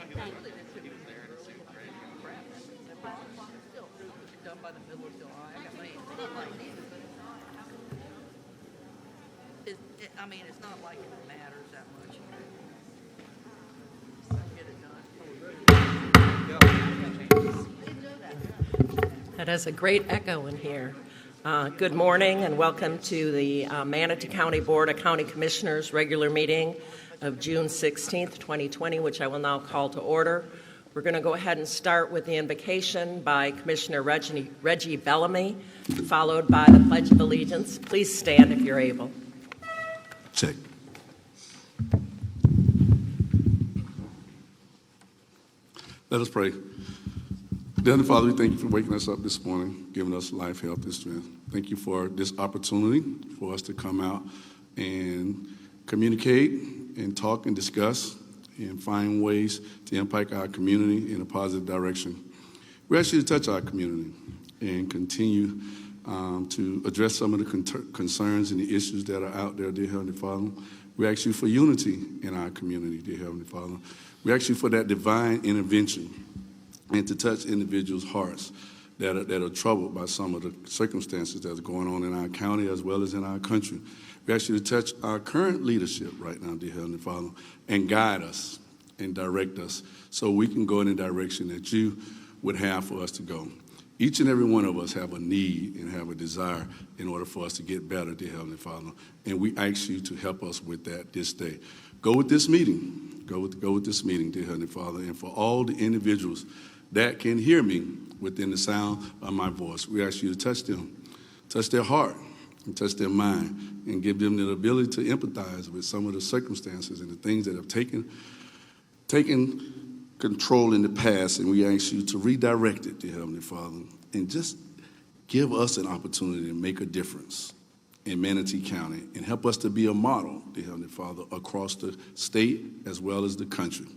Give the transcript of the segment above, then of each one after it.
I mean, it's not like it matters that much. Get it done. That has a great echo in here. Good morning and welcome to the Manatee County Board of County Commissioners regular meeting of June 16th, 2020, which I will now call to order. We're going to go ahead and start with the invocation by Commissioner Reggie Bellamy, followed by the Pledge of Allegiance. Please stand if you're able. Check. Let us pray. Dear Father, we thank you for waking us up this morning, giving us life, health, and strength. Thank you for this opportunity for us to come out and communicate and talk and discuss and find ways to impact our community in a positive direction. We ask you to touch our community and continue to address some of the concerns and the issues that are out there, dear Heavenly Father. We ask you for unity in our community, dear Heavenly Father. We ask you for that divine intervention and to touch individuals' hearts that are troubled by some of the circumstances that are going on in our county as well as in our country. We ask you to touch our current leadership right now, dear Heavenly Father, and guide us and direct us so we can go in the direction that you would have for us to go. Each and every one of us have a need and have a desire in order for us to get better, dear Heavenly Father. And we ask you to help us with that this day. Go with this meeting. Go with this meeting, dear Heavenly Father. And for all the individuals that can hear me within the sound of my voice, we ask you to touch them, touch their heart, and touch their mind, and give them the ability to empathize with some of the circumstances and the things that have taken control in the past, and we ask you to redirect it, dear Heavenly Father, and just give us an opportunity to make a difference in Manatee County and help us to be a model, dear Heavenly Father, across the state as well as the country.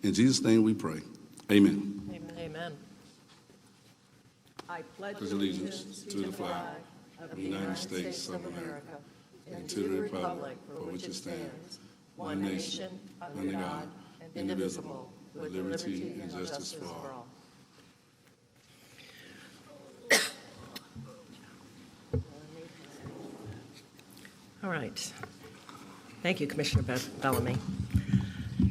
In Jesus' name we pray. Amen. Amen. Amen. I pledge Allegiance to the flag of the United States of America and to the republic for which it stands, one nation, under God, indivisible, with liberty and justice for all. All right. Thank you, Commissioner Bellamy.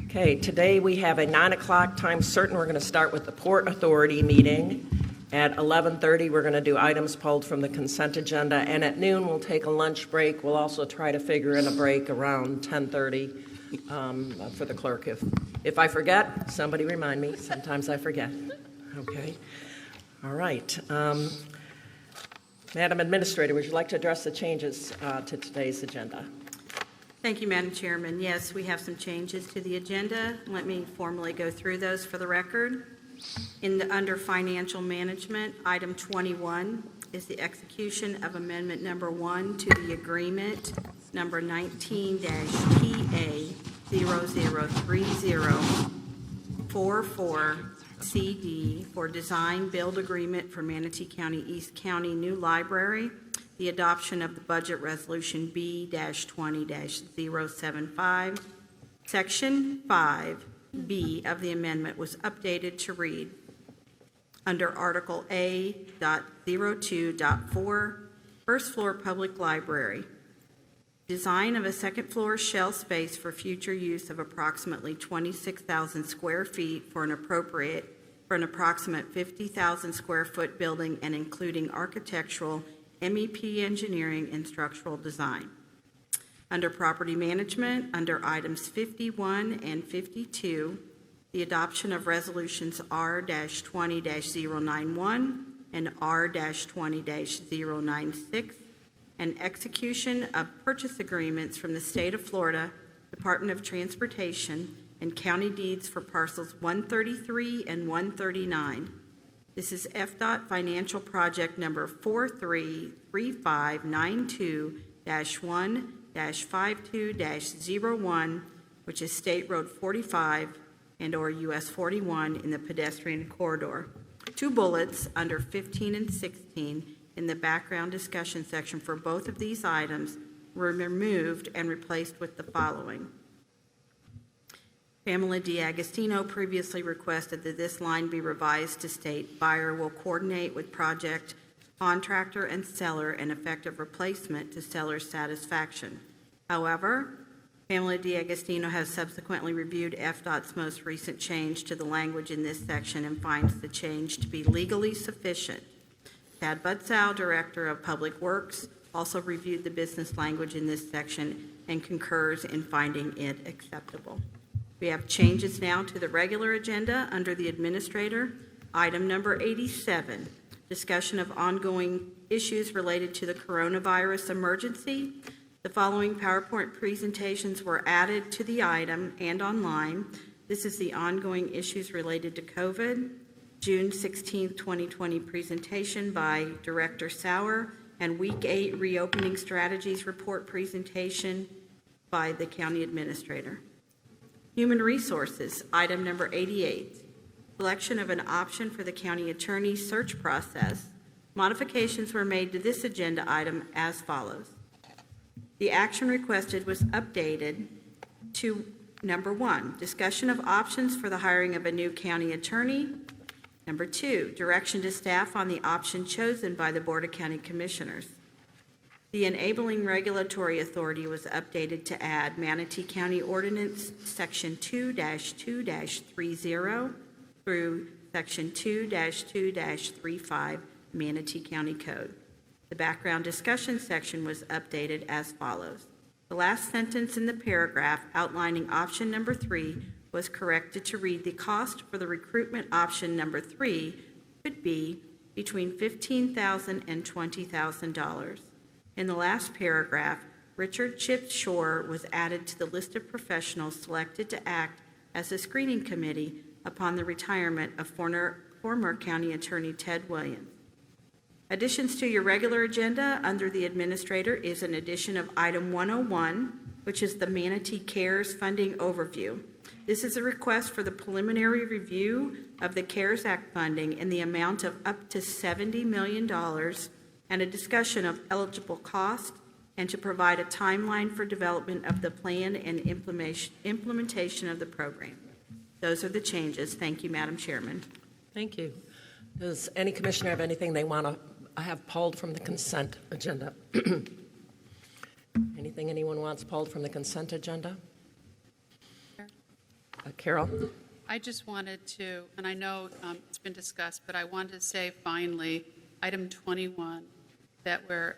Okay, today we have a 9 o'clock time certain. We're going to start with the Port Authority meeting. At 11:30, we're going to do items pulled from the consent agenda, and at noon we'll take a lunch break. We'll also try to figure in a break around 10:30 for the clerk. If I forget, somebody remind me. Sometimes I forget. Okay. All right. Madam Administrator, would you like to address the changes to today's agenda? Thank you, Madam Chairman. Yes, we have some changes to the agenda. Let me formally go through those for the record. Under financial management, item 21 is the execution of amendment number 1 to the agreement number 19-PA003044CD for design build agreement for Manatee County East County New Library, the adoption of the budget resolution B-20-075, section 5B of the amendment was updated to read, under Article A.02.4, First Floor Public Library, design of a second floor shell space for future use of approximately 26,000 square feet for an approximate 50,000 square foot building and including architectural, MEP engineering, and structural design. Under property management, under items 51 and 52, the adoption of resolutions R-20-091 and R-20-096, and execution of purchase agreements from the State of Florida Department of Transportation and county deeds for parcels 133 and 139. This is FDOT Financial Project number 433592-1-52-01, which is State Road 45 and or US 41 in the pedestrian corridor. 2 bullets under 15 and 16 in the background discussion section for both of these items were removed and replaced with the following. Pamela D'Agostino previously requested that this line be revised to state buyer will coordinate with project contractor and seller an effective replacement to seller's satisfaction. However, Pamela D'Agostino has subsequently reviewed FDOT's most recent change to the language in this section and finds the change to be legally sufficient. Tad Budsau, Director of Public Works, also reviewed the business language in this section and concurs in finding it acceptable. We have changes now to the regular agenda under the Administrator. Item number 87, discussion of ongoing issues related to the coronavirus emergency. The following PowerPoint presentations were added to the item and online. This is the ongoing issues related to COVID, June 16, 2020 presentation by Director Sauer, and Week 8 Reopening Strategies Report presentation by the County Administrator. Human Resources, item number 88, selection of an option for the County Attorney's search process. Modifications were made to this agenda item as follows. The action requested was updated to number 1, discussion of options for the hiring of a new county attorney. Number 2, direction to staff on the option chosen by the Board of County Commissioners. The enabling regulatory authority was updated to add Manatee County Ordinance Section 2-2-30 through Section 2-2-35 Manatee County Code. The background discussion section was updated as follows. The last sentence in the paragraph outlining option number 3 was corrected to read the cost for the recruitment option number 3 could be between $15,000 and $20,000. In the last paragraph, Richard Chip Shore was added to the list of professionals selected to act as a screening committee upon the retirement of former County Attorney Ted Williams. Additions to your regular agenda under the Administrator is an addition of item 101, which is the Manatee CARES funding overview. This is a request for the preliminary review of the CARES Act funding in the amount of up to $70 million and a discussion of eligible costs and to provide a timeline for development of the plan and implementation of the program. Those are the changes. Thank you, Madam Chairman. Thank you. Does any commissioner have anything they want to have pulled from the consent agenda? Anything anyone wants pulled from the consent agenda? Carol? I just wanted to, and I know it's been discussed, but I wanted to say finally, item 21, that we're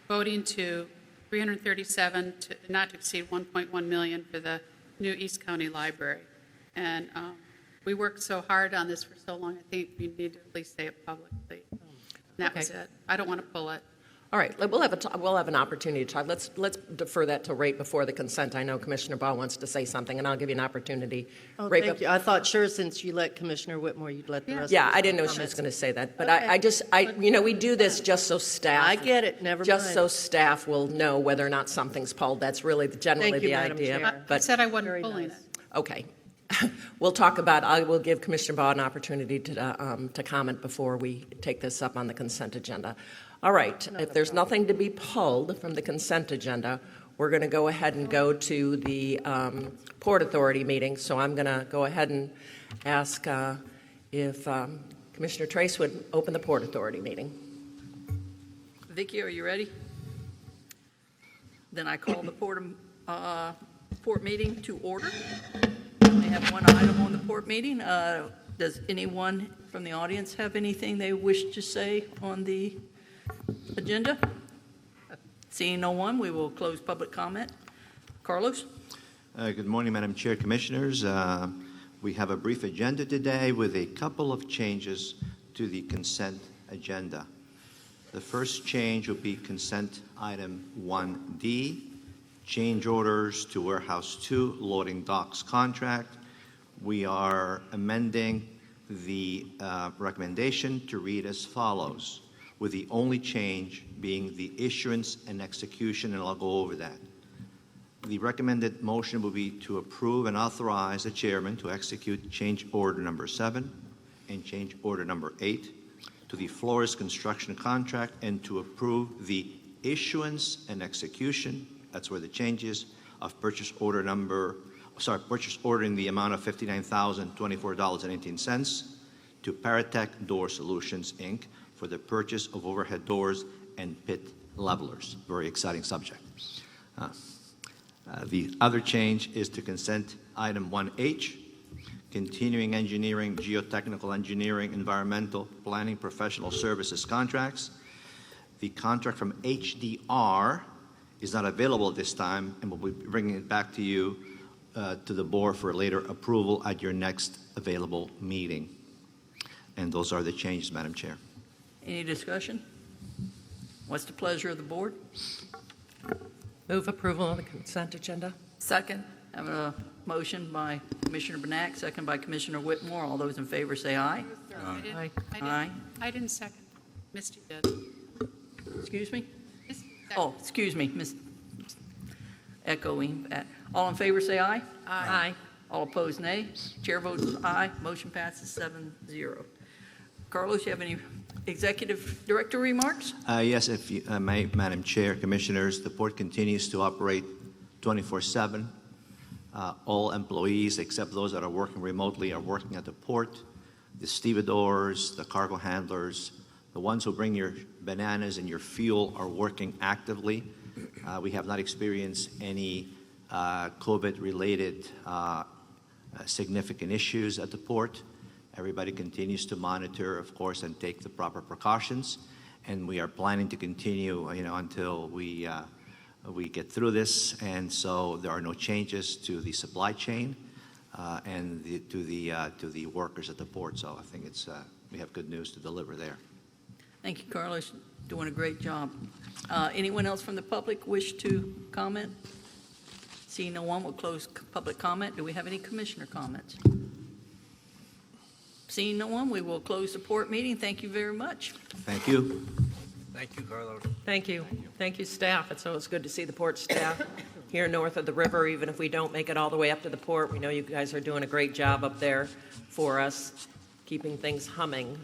voting to 337 to not to exceed 1.1 million for the new East County Library. And we worked so hard on this for so long, I think we need to at least say it publicly. And that was it. I don't want to pull it. All right, we'll have an opportunity to talk. Let's defer that till right before the consent. I know Commissioner Ball wants to say something, and I'll give you an opportunity. Thank you. I thought since you let Commissioner Whitmore, you'd let the rest. Yeah, of I didn't know she was going to say that, but okay. We do this just so staff. I get it. Never just mind. So staff will know whether or not something's pulled. That's really generally the idea. Chair. I said I wasn't pulling it. Okay. We'll talk about. I will give Commissioner Ball an opportunity to comment before we take this up on the consent agenda. All right, if there's nothing to be pulled from the consent agenda, we're going to go ahead and go to the Port Authority meeting. So I'm going to go ahead and ask if Commissioner Trace would open the Port Authority meeting. Vicki, are you ready? Then I call the port meeting to order. We have one item on the port meeting. Does anyone from the audience have anything they wish to say on the agenda? Seeing no one, we will close public comment. Carlos? Good morning, Madam Chair, Commissioners. We have a brief agenda today with a couple of changes to the consent agenda. The first change will be consent item 1D, change orders to Warehouse 2 loading docks contract. We are amending the recommendation to read as follows, with the only change being the issuance and execution, and I'll go over that. The recommended motion will be to approve and authorize the chairman to execute change order number 7 and change order number 8 to the Flores construction contract, and to approve the issuance and execution, that's where the change is, of purchase order number purchase order in the amount of $59,024.18 to Paratech Door Solutions, Inc. for the purchase of overhead doors and pit levelers. Very exciting subject. The other change is to consent item 1H, continuing engineering, geotechnical engineering, environmental planning, professional services contracts. The contract from HDR is not available at this time, and we'll be bringing it back to you, to the board for later approval at your next available meeting. And those are the changes, Madam Chair. Any discussion? What's the pleasure of the board? Move approval of the consent agenda. Second. I have a motion by Commissioner Benak, second by Commissioner Whitmore. All those in favor say aye. Aye. Aye. I didn't second. Misty did. Excuse me? Misty Oh, excuse me, Miss, echoing. All in favor say aye. Aye. All opposed, nay. Chair votes aye. Motion passes 7-0. Carlos, you have any executive director remarks? Yes, if you may, Madam Chair, Commissioners, the port continues to operate 24/7. All employees, except those that are working remotely, are working at the port. The stevedores, the cargo handlers, the ones who bring your bananas and your fuel are working actively. We have not experienced any COVID-related significant issues at the port. Everybody continues to monitor, of course, and take the proper precautions. And we are planning to continue, until we get through this. And so there are no changes to the supply chain and to the workers at the port. So I think we have good news to deliver there. Thank you, Carlos. Doing a great job. Anyone else from the public wish to comment? Seeing no one, we'll close public comment. Do we have any commissioner comments? Seeing no one, we will close the port meeting. Thank you very much. Thank you. Thank you, Carlos. Thank you. Thank you, staff. It's always good to see the port staff here north of the river, even if we don't make it all the way up to the port. We know you guys are doing a great job up there for us, keeping things humming,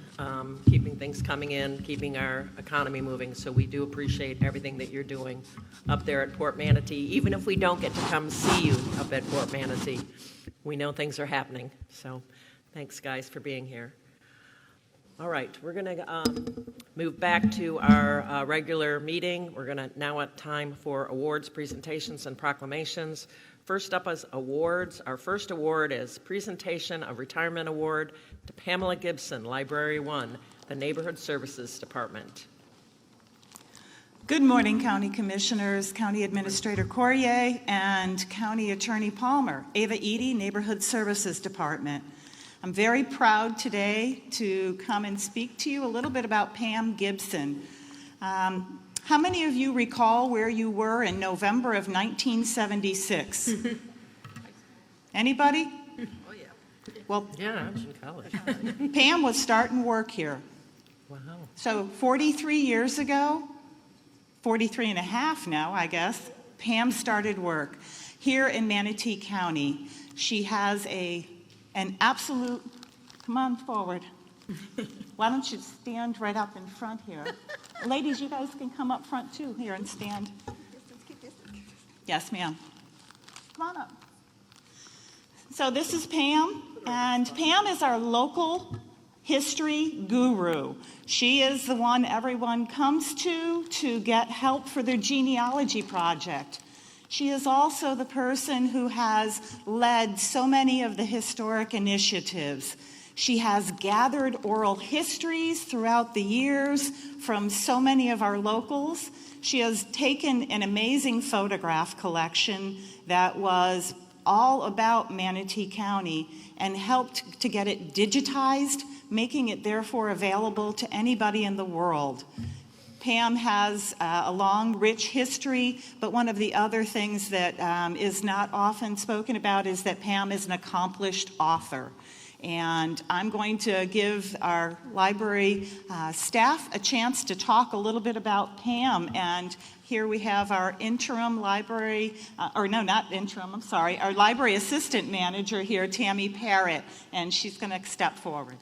keeping things coming in, keeping our economy moving. So we do appreciate everything that you're doing up there at Port Manatee. Even if we don't get to come see you up at Port Manatee, we know things are happening. So thanks, guys, for being here. All right, we're going to move back to our regular meeting. We're going to now at time for awards, presentations, and proclamations. First up is awards. Our first award is Presentation of Retirement Award to Pamela Gibson, Library 1, the Neighborhood Services Department. Good morning, County Commissioners, County Administrator Courier, and County Attorney Palmer. Ava Eady, Neighborhood Services Department. I'm very proud today to come and speak to you a little bit about Pam Gibson. How many of you recall where you were in November of 1976? Anybody? Oh, yeah. Well, Yeah, I was in college. Pam was starting work here. Wow. So 43 years ago, 43 and a half now, I guess, Pam started work here in Manatee County. She has an absolute, come on forward. Why don't you stand right up in front here? Ladies, you guys can come up front too here and stand. Yes, ma'am. Come on up. So this is Pam, and Pam is our local history guru. She is the one everyone comes to get help for their genealogy project. She is also the person who has led so many of the historic initiatives. She has gathered oral histories throughout the years from so many of our locals. She has taken an amazing photograph collection that was all about Manatee County and helped to get it digitized, making it therefore available to anybody in the world. Pam has a long, rich history, but one of the other things that is not often spoken about is that Pam is an accomplished author. And I'm going to give our library staff a chance to talk a little bit about Pam. And here we have our interim library, our library assistant manager here, Tammy Parrott, and she's going to step forward.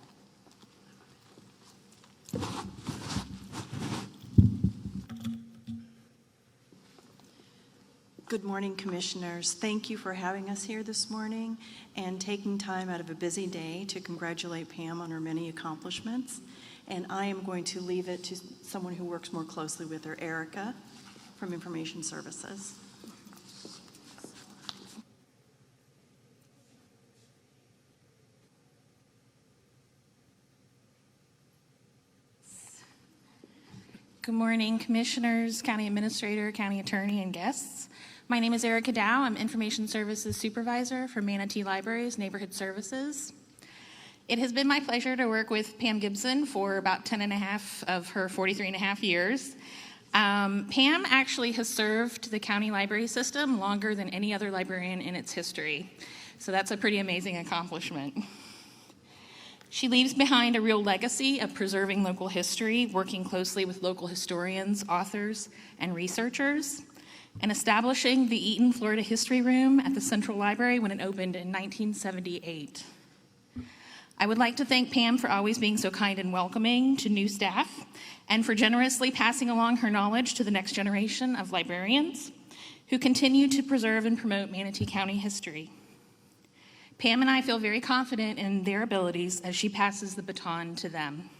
Good morning, Commissioners. Thank you for having us here this morning and taking time out of a busy day to congratulate Pam on her many accomplishments. And I am going to leave it to someone who works more closely with her, Erica, from Information Services. Good morning, Commissioners, County Administrator, County Attorney, and guests. My name is Erica Dow. I'm Information Services Supervisor for Manatee Libraries Neighborhood Services. It has been my pleasure to work with Pam Gibson for about 10 and a half of her 43 and a half years. Pam actually has served the county library system longer than any other librarian in its history. So that's a pretty amazing accomplishment. She leaves behind a real legacy of preserving local history, working closely with local historians, authors, and researchers, and establishing the Eaton, Florida History Room at the Central Library when it opened in 1978. I would like to thank Pam for always being so kind and welcoming to new staff, and for generously passing along her knowledge to the next generation of librarians who continue to preserve and promote Manatee County history. Pam and I feel very confident in their abilities as she passes the baton to them.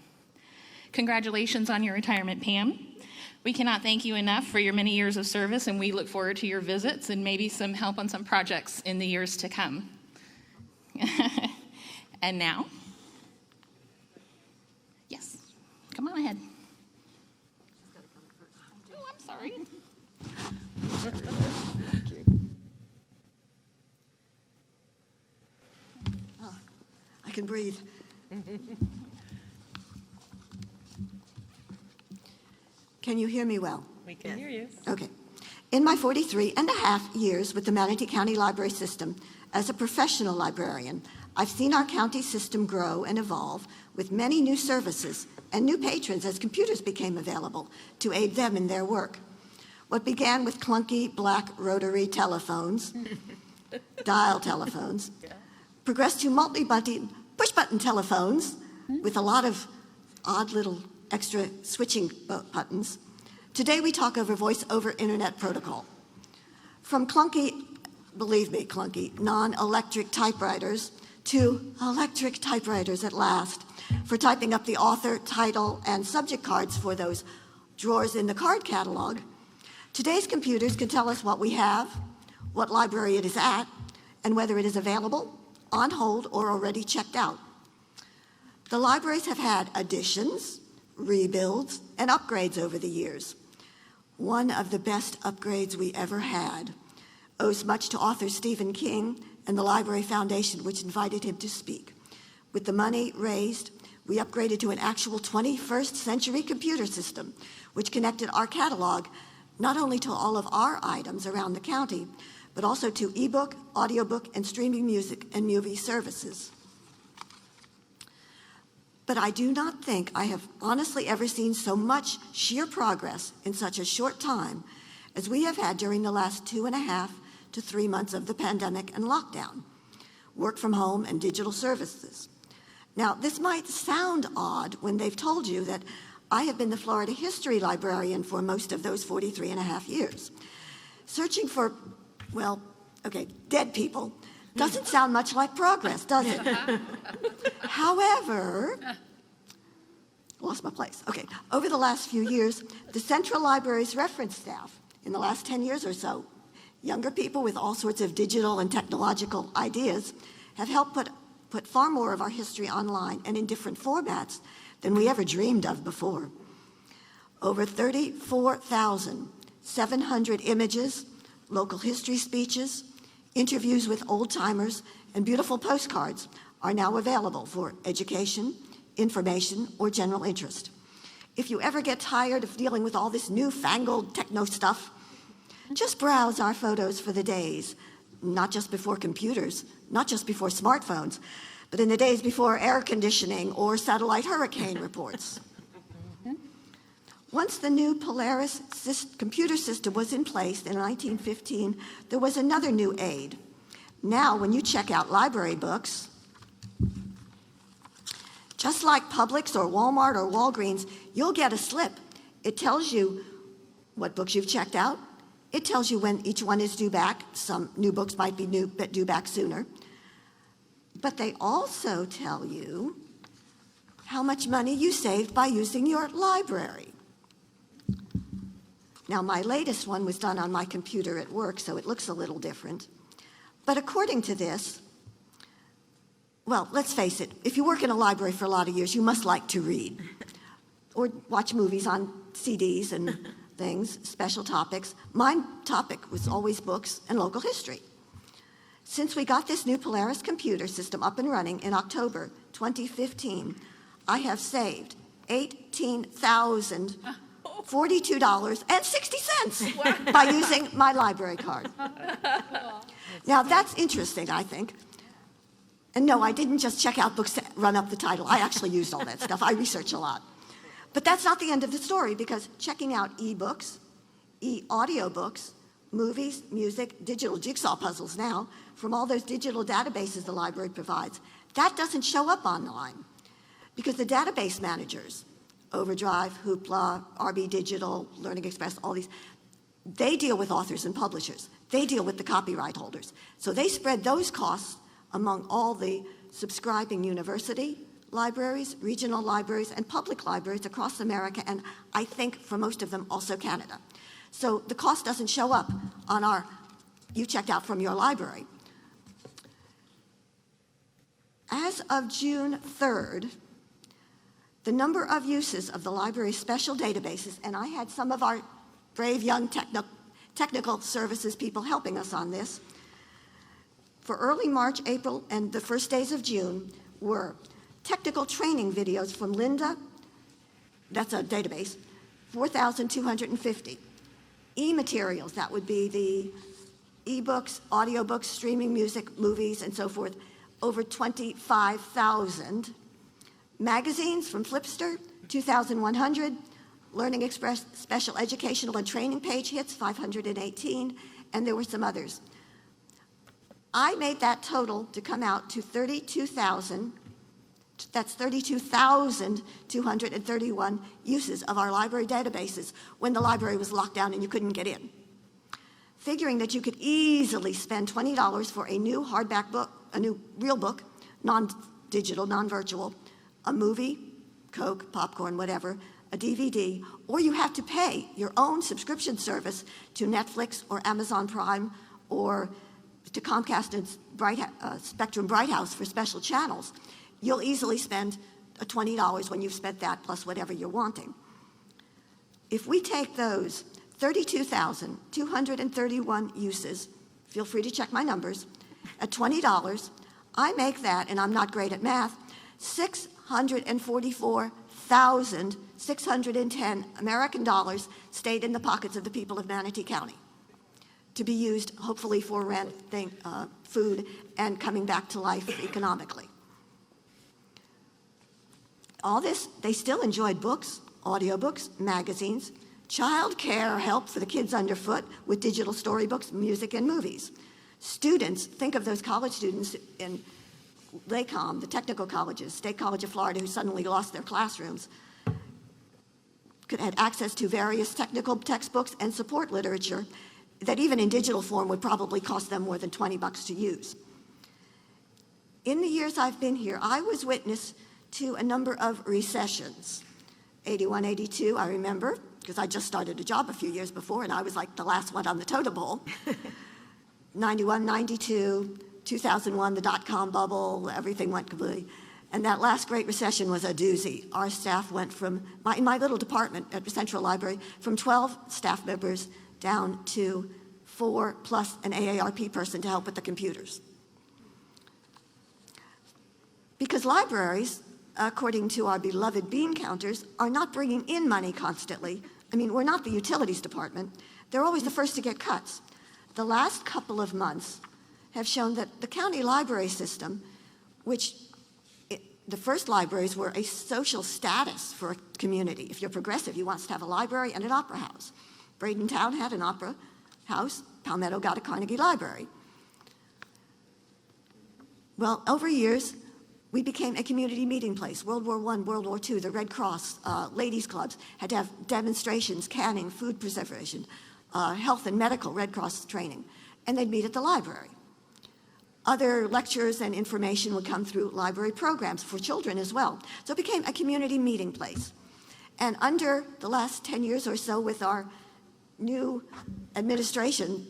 Congratulations on your retirement, Pam. We cannot thank you enough for your many years of service, and we look forward to your visits and maybe some help on some projects in the years to come. And now, yes, come on ahead. Oh, I'm sorry. I can breathe. Can you hear me well? We can hear you. Okay. In my 43 and a half years with the Manatee County Library System as a professional librarian, I've seen our county system grow and evolve with many new services and new patrons as computers became available to aid them in their work. What began with clunky black rotary telephones, dial telephones, progressed to multi-button, push-button telephones with a lot of odd little extra switching buttons. Today we talk over voice over internet protocol. From clunky, believe me, clunky, non-electric typewriters to electric typewriters at last for typing up the author, title, and subject cards for those drawers in the card catalog. Today's computers can tell us what we have, what library it is at, and whether it is available, on hold, or already checked out. The libraries have had additions, rebuilds, and upgrades over the years. One of the best upgrades we ever had owes much to author Stephen King and the Library Foundation, which invited him to speak. With the money raised, we upgraded to an actual 21st century computer system, which connected our catalog not only to all of our items around the county, but also to ebook, audiobook, and streaming music and movie services. But I do not think I have honestly ever seen so much sheer progress in such a short time as we have had during the last 2.5 to 3 months of the pandemic and lockdown, work from home and digital services. Now, this might sound odd when they've told you that I have been the Florida history librarian for most of those 43 and a half years. Searching for, well, okay, dead people doesn't sound much like progress, does it? However, lost my place. Okay, over the last few years, the Central Library's reference staff, in the last 10 years or so, younger people with all sorts of digital and technological ideas, have helped put far more of our history online and in different formats than we ever dreamed of before. Over 34,700 images, local history speeches, interviews with old-timers, and beautiful postcards are now available for education, information, or general interest. If you ever get tired of dealing with all this newfangled techno stuff, just browse our photos for the days, not just before computers, not just before smartphones, but in the days before air conditioning or satellite hurricane reports. Once the new Polaris computer system was in place in 1915, there was another new aid. Now, when you check out library books, just like Publix or Walmart or Walgreens, you'll get a slip. It tells you what books you've checked out. It tells you when each one is due back. Some new books might be due back sooner. But they also tell you how much money you saved by using your library. Now, my latest one was done on my computer at work, so it looks a little different. But according to this, well, let's face it, if you work in a library for a lot of years, you must like to read or watch movies on CDs and things, special topics. My topic was always books and local history. Since we got this new Polaris computer system up and running in October 2015, I have saved $18,042.60 by using my library card. Now, that's interesting, I think. And no, I didn't just check out books to run up the title. I actually used all that stuff. I research a lot. But that's not the end of the story, because checking out e-books, e-audiobooks, movies, music, digital jigsaw puzzles now, from all those digital databases the library provides, that doesn't show up online. Because the database managers, Overdrive, Hoopla, RB Digital, Learning Express, all these, they deal with authors and publishers. They deal with the copyright holders. So they spread those costs among all the subscribing university libraries, regional libraries, and public libraries across America, and I think for most of them also Canada. So the cost doesn't show up on our, you checked out from your library. As of June 3rd, the number of uses of the library's special databases, and I had some of our brave young technical services people helping us on this, for early March, April, and the first days of June were technical training videos from Linda, that's a database, 4,250. E-materials, that would be the e-books, audiobooks, streaming music, movies, and so forth, over 25,000. Magazines from Flipster, 2,100. Learning Express special educational and training page hits, 518, and there were some others. I made that total to come out to 32,000. That's 32,231 uses of our library databases when the library was locked down and you couldn't get in. Figuring that you could easily spend $20 for a new hardback book, a new real book, non-digital, non-virtual, a movie, Coke, popcorn, whatever, a DVD, or you have to pay your own subscription service to Netflix or Amazon Prime or to Comcast and Spectrum Bright House for special channels, you'll easily spend $20 when you've spent that plus whatever you're wanting. If we take those 32,231 uses, feel free to check my numbers, at $20, I make that, and I'm not great at math, 644,610 American dollars stayed in the pockets of the people of Manatee County to be used, hopefully, for rent, food, and coming back to life economically. All this, they still enjoyed books, audiobooks, magazines, child care help for the kids underfoot with digital storybooks, music, and movies. Students, think of those college students in LACOM, the technical colleges, State College of Florida, who suddenly lost their classrooms, had access to various technical textbooks and support literature that even in digital form would probably cost them more than $20 to use. In the years I've been here, I was witness to a number of recessions. 81, 82, I remember, because I just started a job a few years before, and I was like the last one on the totem pole. 91, 92, 2001, the dot-com bubble, everything went completely. And that last Great Recession was a doozy. Our staff went from, in my little department at the Central Library, from 12 staff members down to 4 plus an AARP person to help with the computers. Because libraries, according to our beloved bean counters, are not bringing in money constantly. I mean, we're not the utilities department. They're always the first to get cuts. The last couple of months have shown that the county library system, which the first libraries were a social status for a community. If you're progressive, you want to have a library and an opera house. Bradenton had an opera house. Palmetto got a Carnegie Library. Well, over years, we became a community meeting place. World War I, World War II, the Red Cross, ladies' clubs had to have demonstrations, canning, food preservation. health and medical Red Cross training, and they'd meet at the library. Other lectures and information would come through library programs for children as well. So it became a community meeting place. And under the last 10 years or so, with our new administration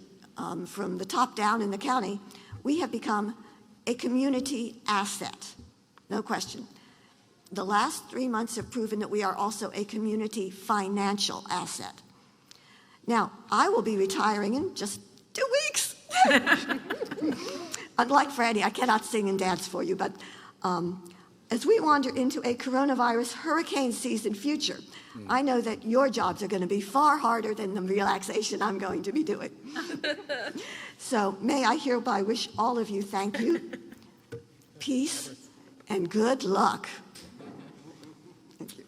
from the top down in the county, we have become a community asset, no question. The last 3 months have proven that we are also a community financial asset. Now, I will be retiring in just 2 weeks. Unlike Franny, I cannot sing and dance for you, but as we wander into a coronavirus hurricane season future, I know that your jobs are going to be far harder than the relaxation I'm going to be doing. So may I hereby wish all of you thank you, peace, and good luck. Thank you.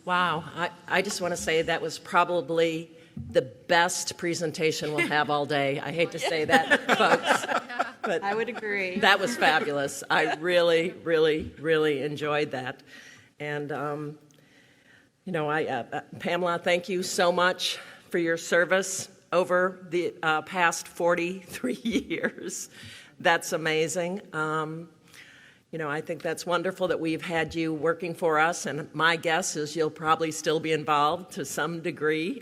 Wow, I just want to say that was probably the best presentation we'll have all day. I hate to say that, folks, but I would agree. that was fabulous. I really, really, really enjoyed that. And, Pamela, thank you so much for your service over the past 43 years. That's amazing. I think that's wonderful that we've had you working for us, and my guess is you'll probably still be involved to some degree.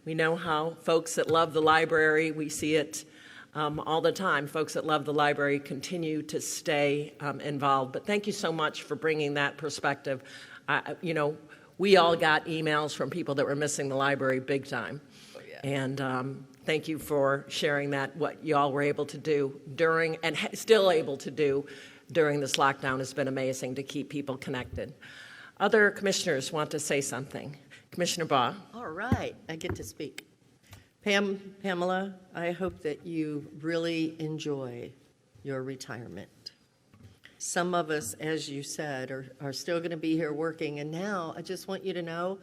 We know how folks that love the library, we see it all the time, folks that love the library continue to stay involved. But thank you so much for bringing that perspective. We all got emails from people that were missing the library big time. Oh, yeah. And thank you for sharing that, what you all were able to do during, and still able to do during this lockdown has been amazing to keep people connected. Other commissioners want to say something. Commissioner Baugh. All right, I get to speak. Pamela, I hope that you really enjoy your retirement. Some of us, as you said, are still going to be here working, and now I just want you to know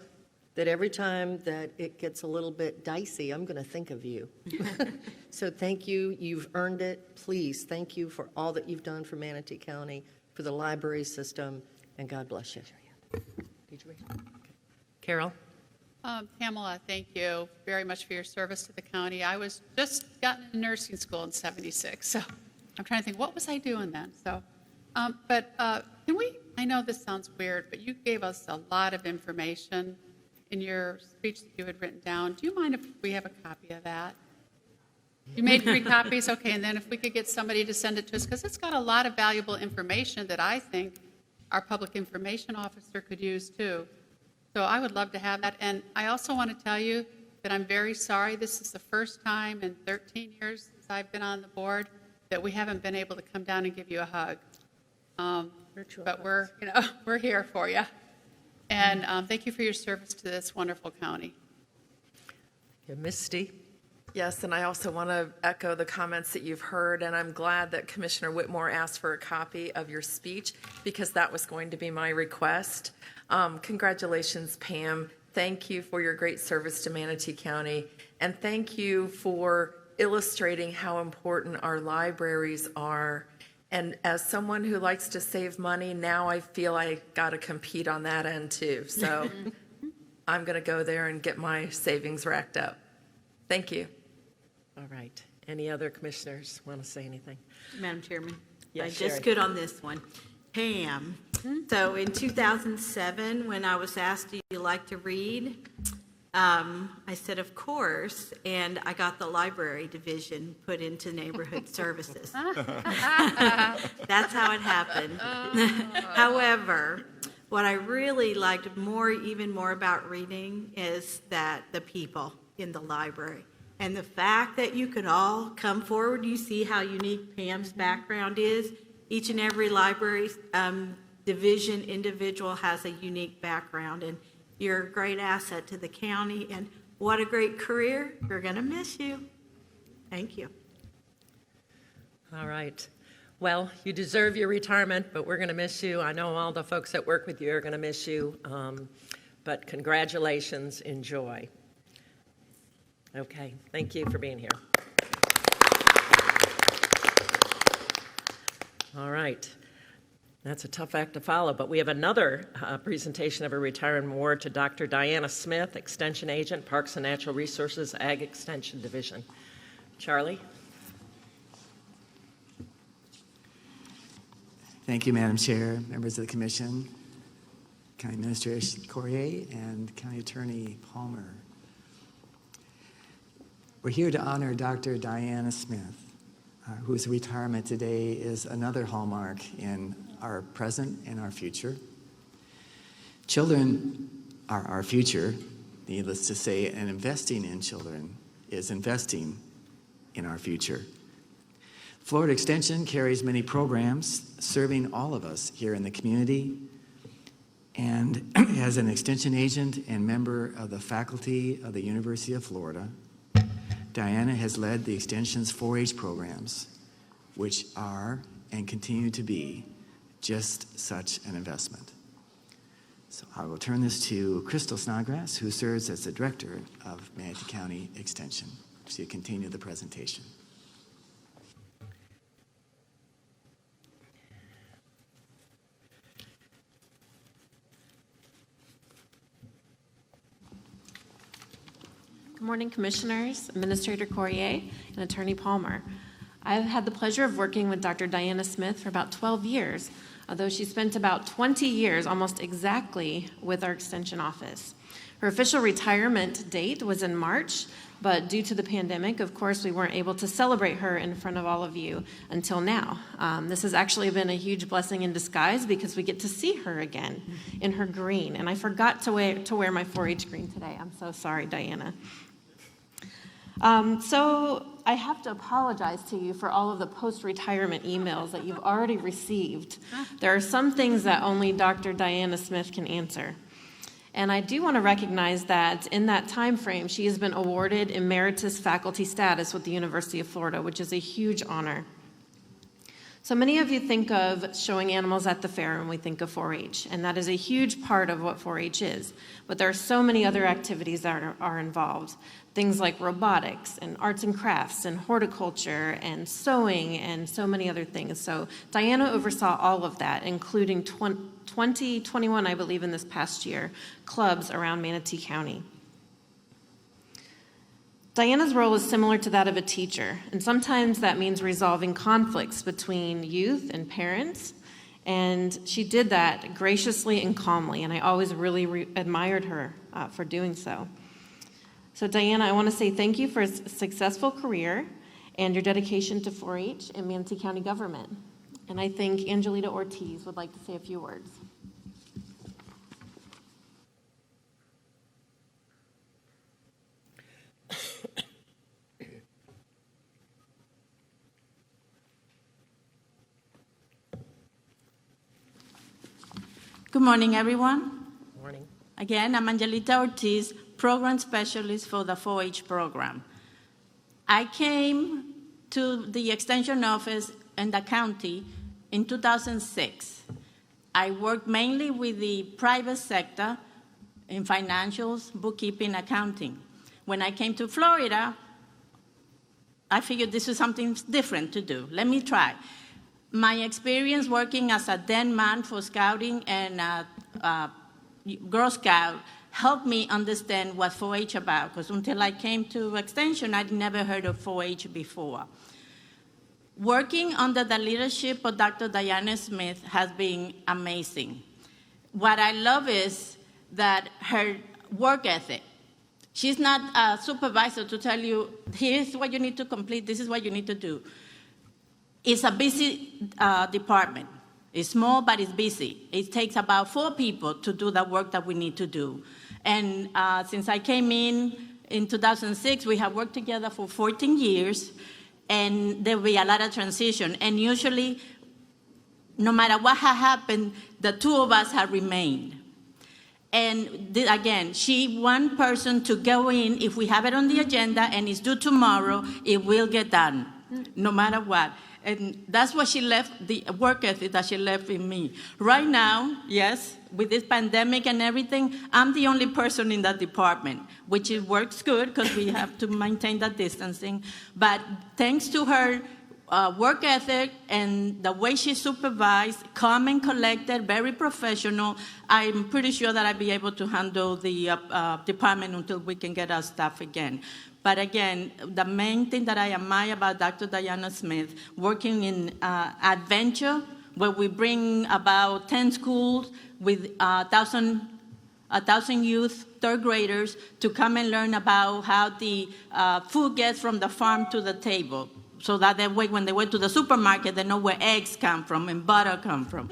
that every time that it gets a little bit dicey, I'm going to think of you. So thank you. You've earned it. Please, thank you for all that you've done for Manatee County, for the library system, and God bless you. Carol? Pamela, thank you very much for your service to the county. I was just gotten into nursing school in '76, so I'm trying to think, what was I doing then? So, can we, I know this sounds weird, but you gave us a lot of information in your speech that you had written down. Do you mind if we have a copy of that? You made 3 copies? Okay, and then if we could get somebody to send it to us, because it's got a lot of valuable information that I think our public information officer could use too. So I would love to have that. And I also want to tell you that I'm very sorry. This is the first time in 13 years since I've been on the board that we haven't been able to come down and give you a hug. But we're here for you. And thank you for your service to this wonderful county. Yeah, Misty? Yes, and I also want to echo the comments that you've heard, and I'm glad that Commissioner Whitmore asked for a copy of your speech because that was going to be my request. Congratulations, Pam. Thank you for your great service to Manatee County, and thank you for illustrating how important our libraries are. And as someone who likes to save money, now I feel I got to compete on that end too. So I'm going to go there and get my savings racked up. Thank you. All right. Any other commissioners want to say anything? Madam Chairman, Yes, I Sherry. just could on this one. Pam, so in 2007, when I was asked, do you like to read? I said, of course, and I got the library division put into neighborhood services. That's how it happened. However, what I really liked even more about reading is that the people in the library. And the fact that you could all come forward, you see how unique Pam's background is. Each and every library division individual has a unique background, and you're a great asset to the county, and what a great career. We're going to miss you. Thank you. All right. Well, you deserve your retirement, but we're going to miss you. I know all the folks that work with you are going to miss you. but congratulations, enjoy. Okay, thank you for being here. All right. That's a tough act to follow, but we have another presentation of a retirement award to Dr. Diana Smith, Extension Agent, Parks and Natural Resources, Ag Extension Division. Charlie? Thank you, Madam Chair, members of the Commission, County Administrator Corrier, and County Attorney Palmer. We're here to honor Dr. Diana Smith, whose retirement today is another hallmark in our present and our future. Children are our future, needless to say, and investing in children is investing in our future. Florida Extension carries many programs serving all of us here in the community, and as an extension agent and member of the faculty of the University of Florida, Diana has led the Extension's 4-H programs, which are and continue to be just such an investment. So I will turn this to Crystal Snodgrass, who serves as the Director of Manatee County Extension. She'll continue the presentation. Good morning, Commissioners, Administrator Corrier, and Attorney Palmer. I've had the pleasure of working with Dr. Diana Smith for about 12 years, although she spent about 20 years, almost exactly, with our Extension office. Her official retirement date was in March, but due to the pandemic, of course, we weren't able to celebrate her in front of all of you until now. This has actually been a huge blessing in disguise because we get to see her again in her green, and I forgot to wear my 4-H green today. I'm so sorry, Diana. So I have to apologize to you for all of the post-retirement emails that you've already received. There are some things that only Dr. Diana Smith can answer. And I do want to recognize that in that time frame, she has been awarded emeritus faculty status with the University of Florida, which is a huge honor. So many of you think of showing animals at the fair when we think of 4-H, and that is a huge part of what 4-H is. But there are so many other activities that are involved. Things like robotics and arts and crafts and horticulture and sewing and so many other things. So Diana oversaw all of that, including 21, I believe, in this past year, clubs around Manatee County. Diana's role is similar to that of a teacher, and sometimes that means resolving conflicts between youth and parents, and she did that graciously and calmly, and I always really admired her for doing so. So Diana, I want to say thank you for a successful career and your dedication to 4-H and Manatee County government. And I think Angelita Ortiz would like to say a few words. Good morning, everyone. Morning. Again, I'm Angelita Ortiz, Program Specialist for the 4-H program. I came to the Extension Office in the county in 2006. I worked mainly with the private sector in financials, bookkeeping, accounting. When I came to Florida, I figured this was something different to do. Let me try. My experience working as a den man for scouting and Girl Scout helped me understand what 4-H about, because until I came to Extension, I'd never heard of 4-H before. Working under the leadership of Dr. Diana Smith has been amazing. What I love is that her work ethic. She's not a supervisor to tell you, here's what you need to complete, this is what you need to do. It's a busy department. It's small, but it's busy. It takes about 4 people to do the work that we need to do. And since I came in 2006, we have worked together for 14 years, and there will be a lot of transition. And usually, no matter what has happened, the 2 of us have remained. And again, she one person to go in, if we have it on the agenda and it's due tomorrow, it will get done, no matter what. And that's what she left, the work ethic that she left in me. Right now, yes, with this pandemic and everything, I'm the only person in that department, which it works good because we have to maintain that distancing. But thanks to her work ethic and the way she supervised, calm and collected, very professional, I'm pretty sure that I'll be able to handle the department until we can get our staff again. But again, the main thing that I admire about Dr. Diana Smith, working in Adventure, where we bring about 10 schools with 1,000 youth, third graders, to come and learn about how the food gets from the farm to the table. So that way, when they went to the supermarket, they know where eggs come from and butter come from.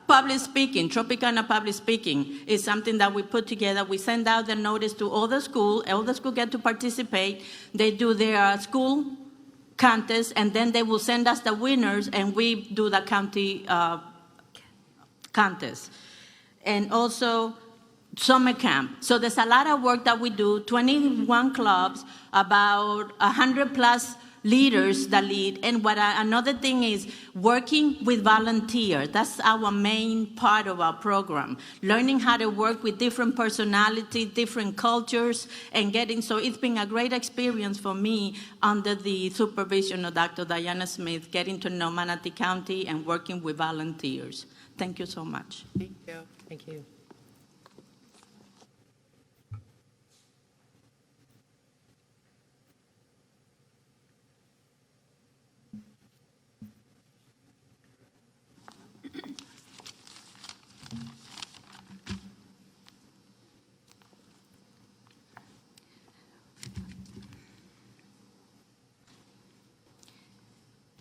Public speaking, Tropicana public speaking is something that we put together. We send out the notice to all the schools get to participate. They do their school contest, and then they will send us the winners, and we do the county contest. And also summer camp. So there's a lot of work that we do, 21 clubs, about 100 plus leaders that lead. And another thing is working with volunteers. That's our main part of our program. Learning how to work with different personalities, different cultures, and so it's been a great experience for me under the supervision of Dr. Diana Smith, getting to know Manatee County and working with volunteers. Thank you so much. Thank you. Thank you.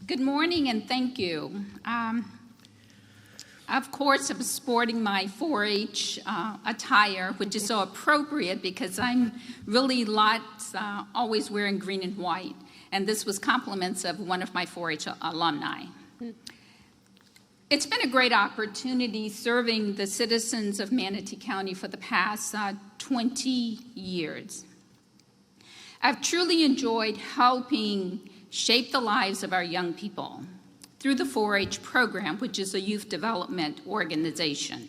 Good morning and thank you. Of course, I'm sporting my 4-H attire, which is so appropriate because I'm really always wearing green and white. And this was compliments of one of my 4-H alumni. It's been a great opportunity serving the citizens of Manatee County for the past 20 years. I've truly enjoyed helping shape the lives of our young people through the 4-H program, which is a youth development organization.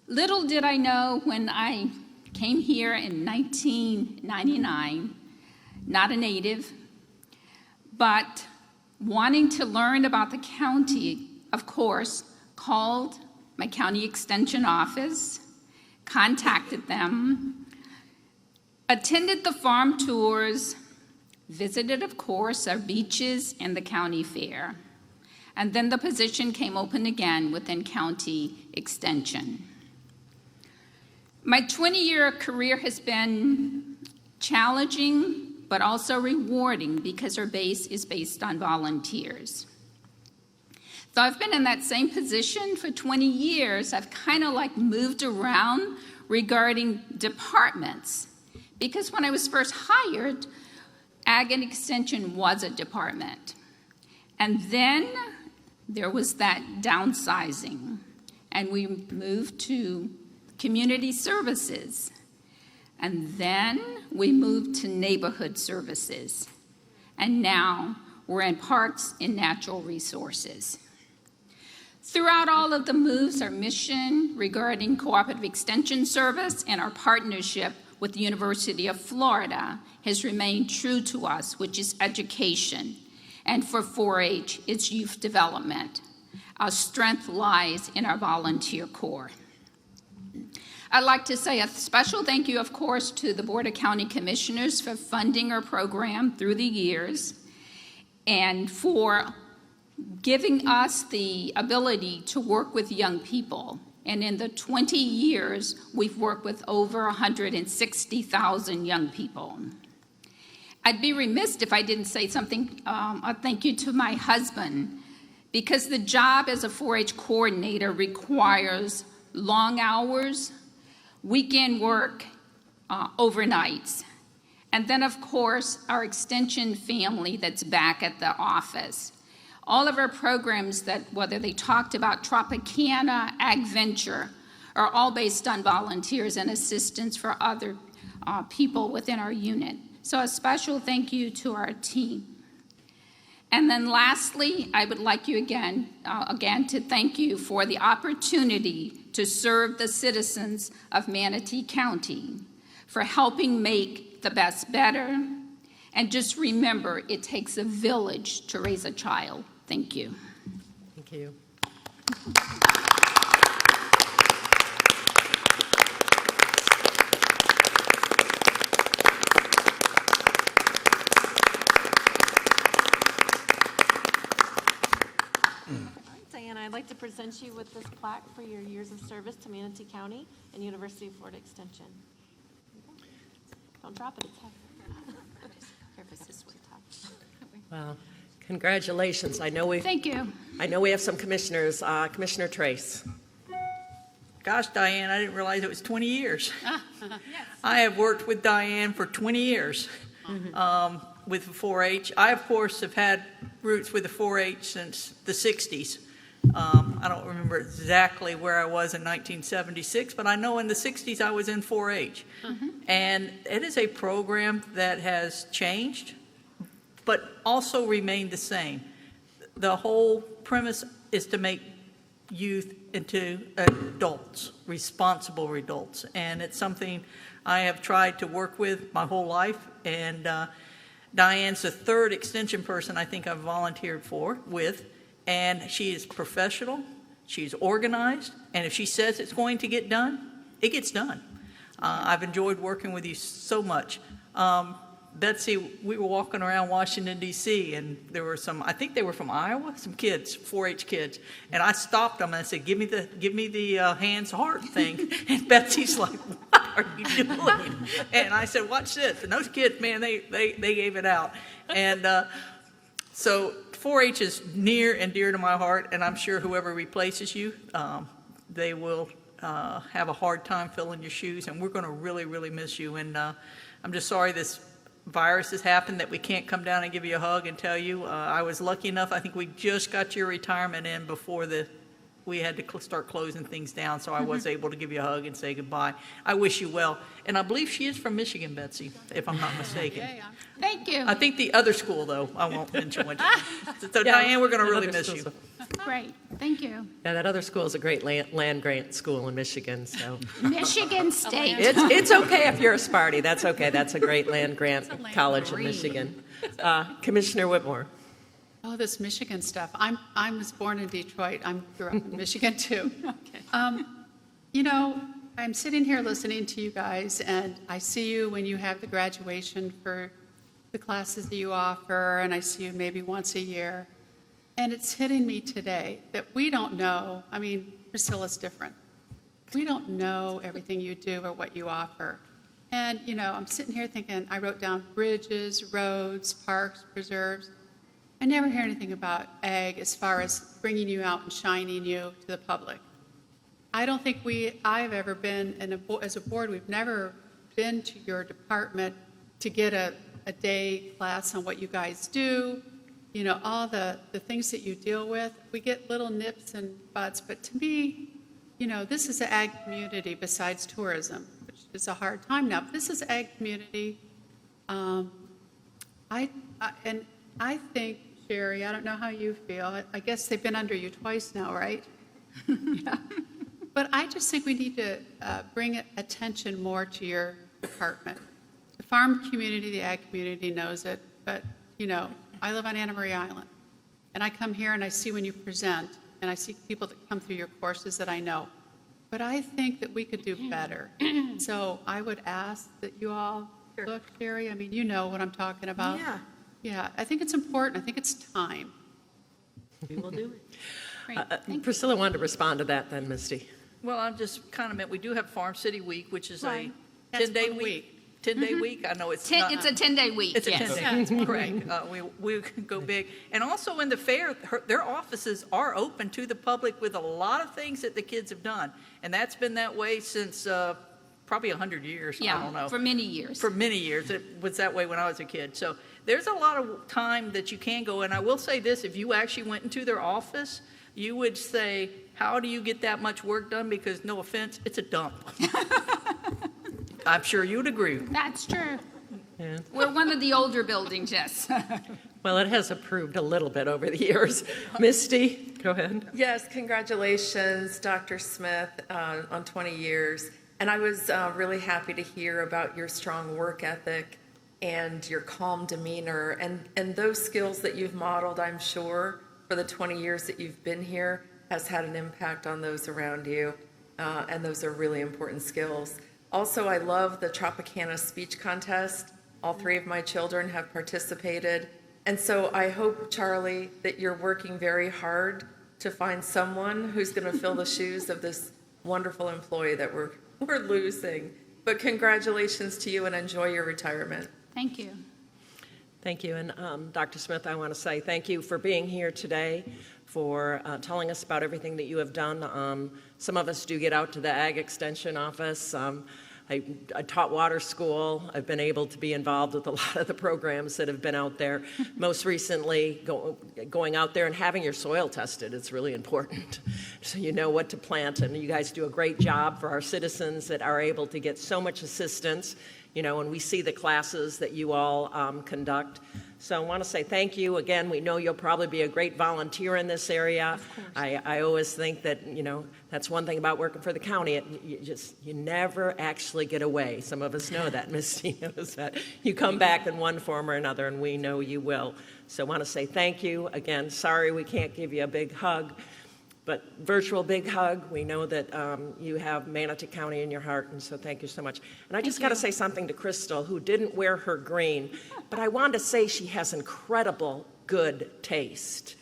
Little did I know when I came here in 1999, not a native, but wanting to learn about the county, of course, called my county extension office, contacted them, attended the farm tours, visited, of course, our beaches and the county fair. And then the position came open again within county extension. My 20-year career has been challenging, but also rewarding because our base is based on volunteers. So I've been in that same position for 20 years. I've kind of moved around regarding departments because when I was first hired, Ag and Extension was a department. And then there was that downsizing, and we moved to community services. And then we moved to neighborhood services. And now we're in parks and natural resources. Throughout all of the moves, our mission regarding cooperative extension service and our partnership with the University of Florida has remained true to us, which is education. And for 4-H, it's youth development. Our strength lies in our volunteer corps. I'd like to say a special thank you, of course, to the Board of County Commissioners for funding our program through the years and for giving us the ability to work with young people. And in the 20 years, we've worked with over 160,000 young people. I'd be remiss if I didn't say something, a thank you to my husband, because the job as a 4-H coordinator requires long hours, weekend work, overnights. And then, of course, our extension family that's back at the office. All of our programs that, whether they talked about Tropicana, Ag Venture, are all based on volunteers and assistance for other people within our unit. So a special thank you to our team. And then lastly, I would like you again to thank you for the opportunity to serve the citizens of Manatee County, for helping make the best better. And just remember, it takes a village to raise a child. Thank you. Thank you. Diana, I'd like to present you with this plaque for your years of service to Manatee County and University of Florida Extension. Don't drop it, it's heavy. Well, congratulations. Thank you. I know we have some commissioners. Commissioner Trace. Gosh, Diane, I didn't realize it was 20 years. I have worked with Diane for 20 years with the 4-H. I, of course, have had roots with the 4-H since the 60s. I don't remember exactly where I was in 1976, but I know in the 60s I was in 4-H. And it is a program that has changed, but also remained the same. The whole premise is to make youth into adults, responsible adults. And it's something I have tried to work with my whole life. And Diane's the third extension person I think I've volunteered with. And she is professional, she's organized, and if she says it's going to get done, it gets done. I've enjoyed working with you so much. Betsy, we were walking around Washington, D.C., and there were some, I think they were from Iowa, some kids, 4-H kids, and I stopped them and I said, give me the hands heart thing, and Betsy's like, what are you doing? And I said, watch this, and those kids, man, they gave it out. And so 4-H is near and dear to my heart, and I'm sure whoever replaces you, they will have a hard time filling your shoes, and we're going to really, really miss you. And I'm just sorry this virus has happened, that we can't come down and give you a hug and tell you. I was lucky enough, I think we just got your retirement in before we had to start closing things down, so I was able to give you a hug and say goodbye. I wish you well. And I believe she is from Michigan, Betsy, if I'm not mistaken. Thank you. I think the other school, though, I won't mention which. So, Diane, we're going to really miss you. Great. Thank you. Yeah, that other school is a great land grant school in Michigan. So Michigan State. It's okay if you're a Sparty. That's okay. That's a great land grant college in Michigan. Commissioner Whitmore. Oh, this Michigan stuff. I was born in Detroit. I grew up in Michigan, too. Okay. You know, I'm sitting here listening to you guys, and I see you when you have the graduation for the classes that you offer, and I see you maybe once a year. And it's hitting me today that we don't know. I mean, Priscilla's different. We don't know everything you do or what you offer. And, you know, I'm sitting here thinking, I wrote down bridges, roads, parks, preserves. I never hear anything about ag as far as bringing you out and shining you to the public. I don't think I've ever been, as a board, we've never been to your department to get a day class on what you guys do, you know, all the things that you deal with. We get little nips and butts, but to me, you know, this is an ag community besides tourism, which is a hard time now. But this is ag community. I think, Sherry, I don't know how you feel. I guess they've been under you twice now, right? Yeah. But I just think we need to bring attention more to your department. The farm community, the ag community knows it, but, you know, I live on Anna Maria Island, and I come here and I see when you present, and I see people that come through your courses that I know. But I think that we could do better. So I would ask that you all look, Sherry, I mean, you know what I'm talking about. Yeah. Yeah, I think it's important. I think it's time. We will do it. Priscilla wanted to respond to that then, Misty. Well, I'm just kind of meant, we do have Farm City Week, which is Right. a That's 10-day 1 week. 10-day week. I know it's It's a 10-day week. It's a yes. 10-day week, correct. We go big. And also in the fair, their offices are open to the public with a lot of things that the kids have done. And that's been that way since probably 100 years. Yeah, I don't know. for many years. For many years. It was that way when I was a kid. So there's a lot of time that you can go. And I will say this, if you actually went into their office, you would say, how do you get that much work done? Because no offense, it's a dump. I'm sure you would agree. That's true. Yeah. We're one of the older buildings, yes. Well, it has improved a little bit over the years. Misty, go ahead. Yes, congratulations, Dr. Smith, on 20 years. And I was really happy to hear about your strong work ethic and your calm demeanor and those skills that you've modeled, I'm sure, for the 20 years that you've been here has had an impact on those around you. And those are really important skills. Also, I love the Tropicana speech contest. All 3 of my children have participated. And so I hope, Charlie, that you're working very hard to find someone who's going to fill the shoes of this wonderful employee that we're losing. But congratulations to you and enjoy your retirement. Thank you. Thank you. And Dr. Smith, I want to say thank you for being here today, for telling us about everything that you have done. Some of us do get out to the Ag Extension office. I taught water school. I've been able to be involved with a lot of the programs that have been out there. Most recently, going out there and having your soil tested. It's really important, so you know what to plant. And you guys do a great job for our citizens that are able to get so much assistance, you know, and we see the classes that you all conduct. So I want to say thank you. Again, we know you'll probably be a great volunteer in this area. I always think that, you know, that's one thing about working for the county. You never actually get away. Some of us know that. Misty knows that. You come back in one form or another, and we know you will. So I want to say thank you. Again, sorry we can't give you a big hug, but virtual big hug. We know that you have Manatee County in your heart, and so thank you so much. And I just got to say something to Crystal, who didn't wear her green, but I wanted to say she has incredible good taste.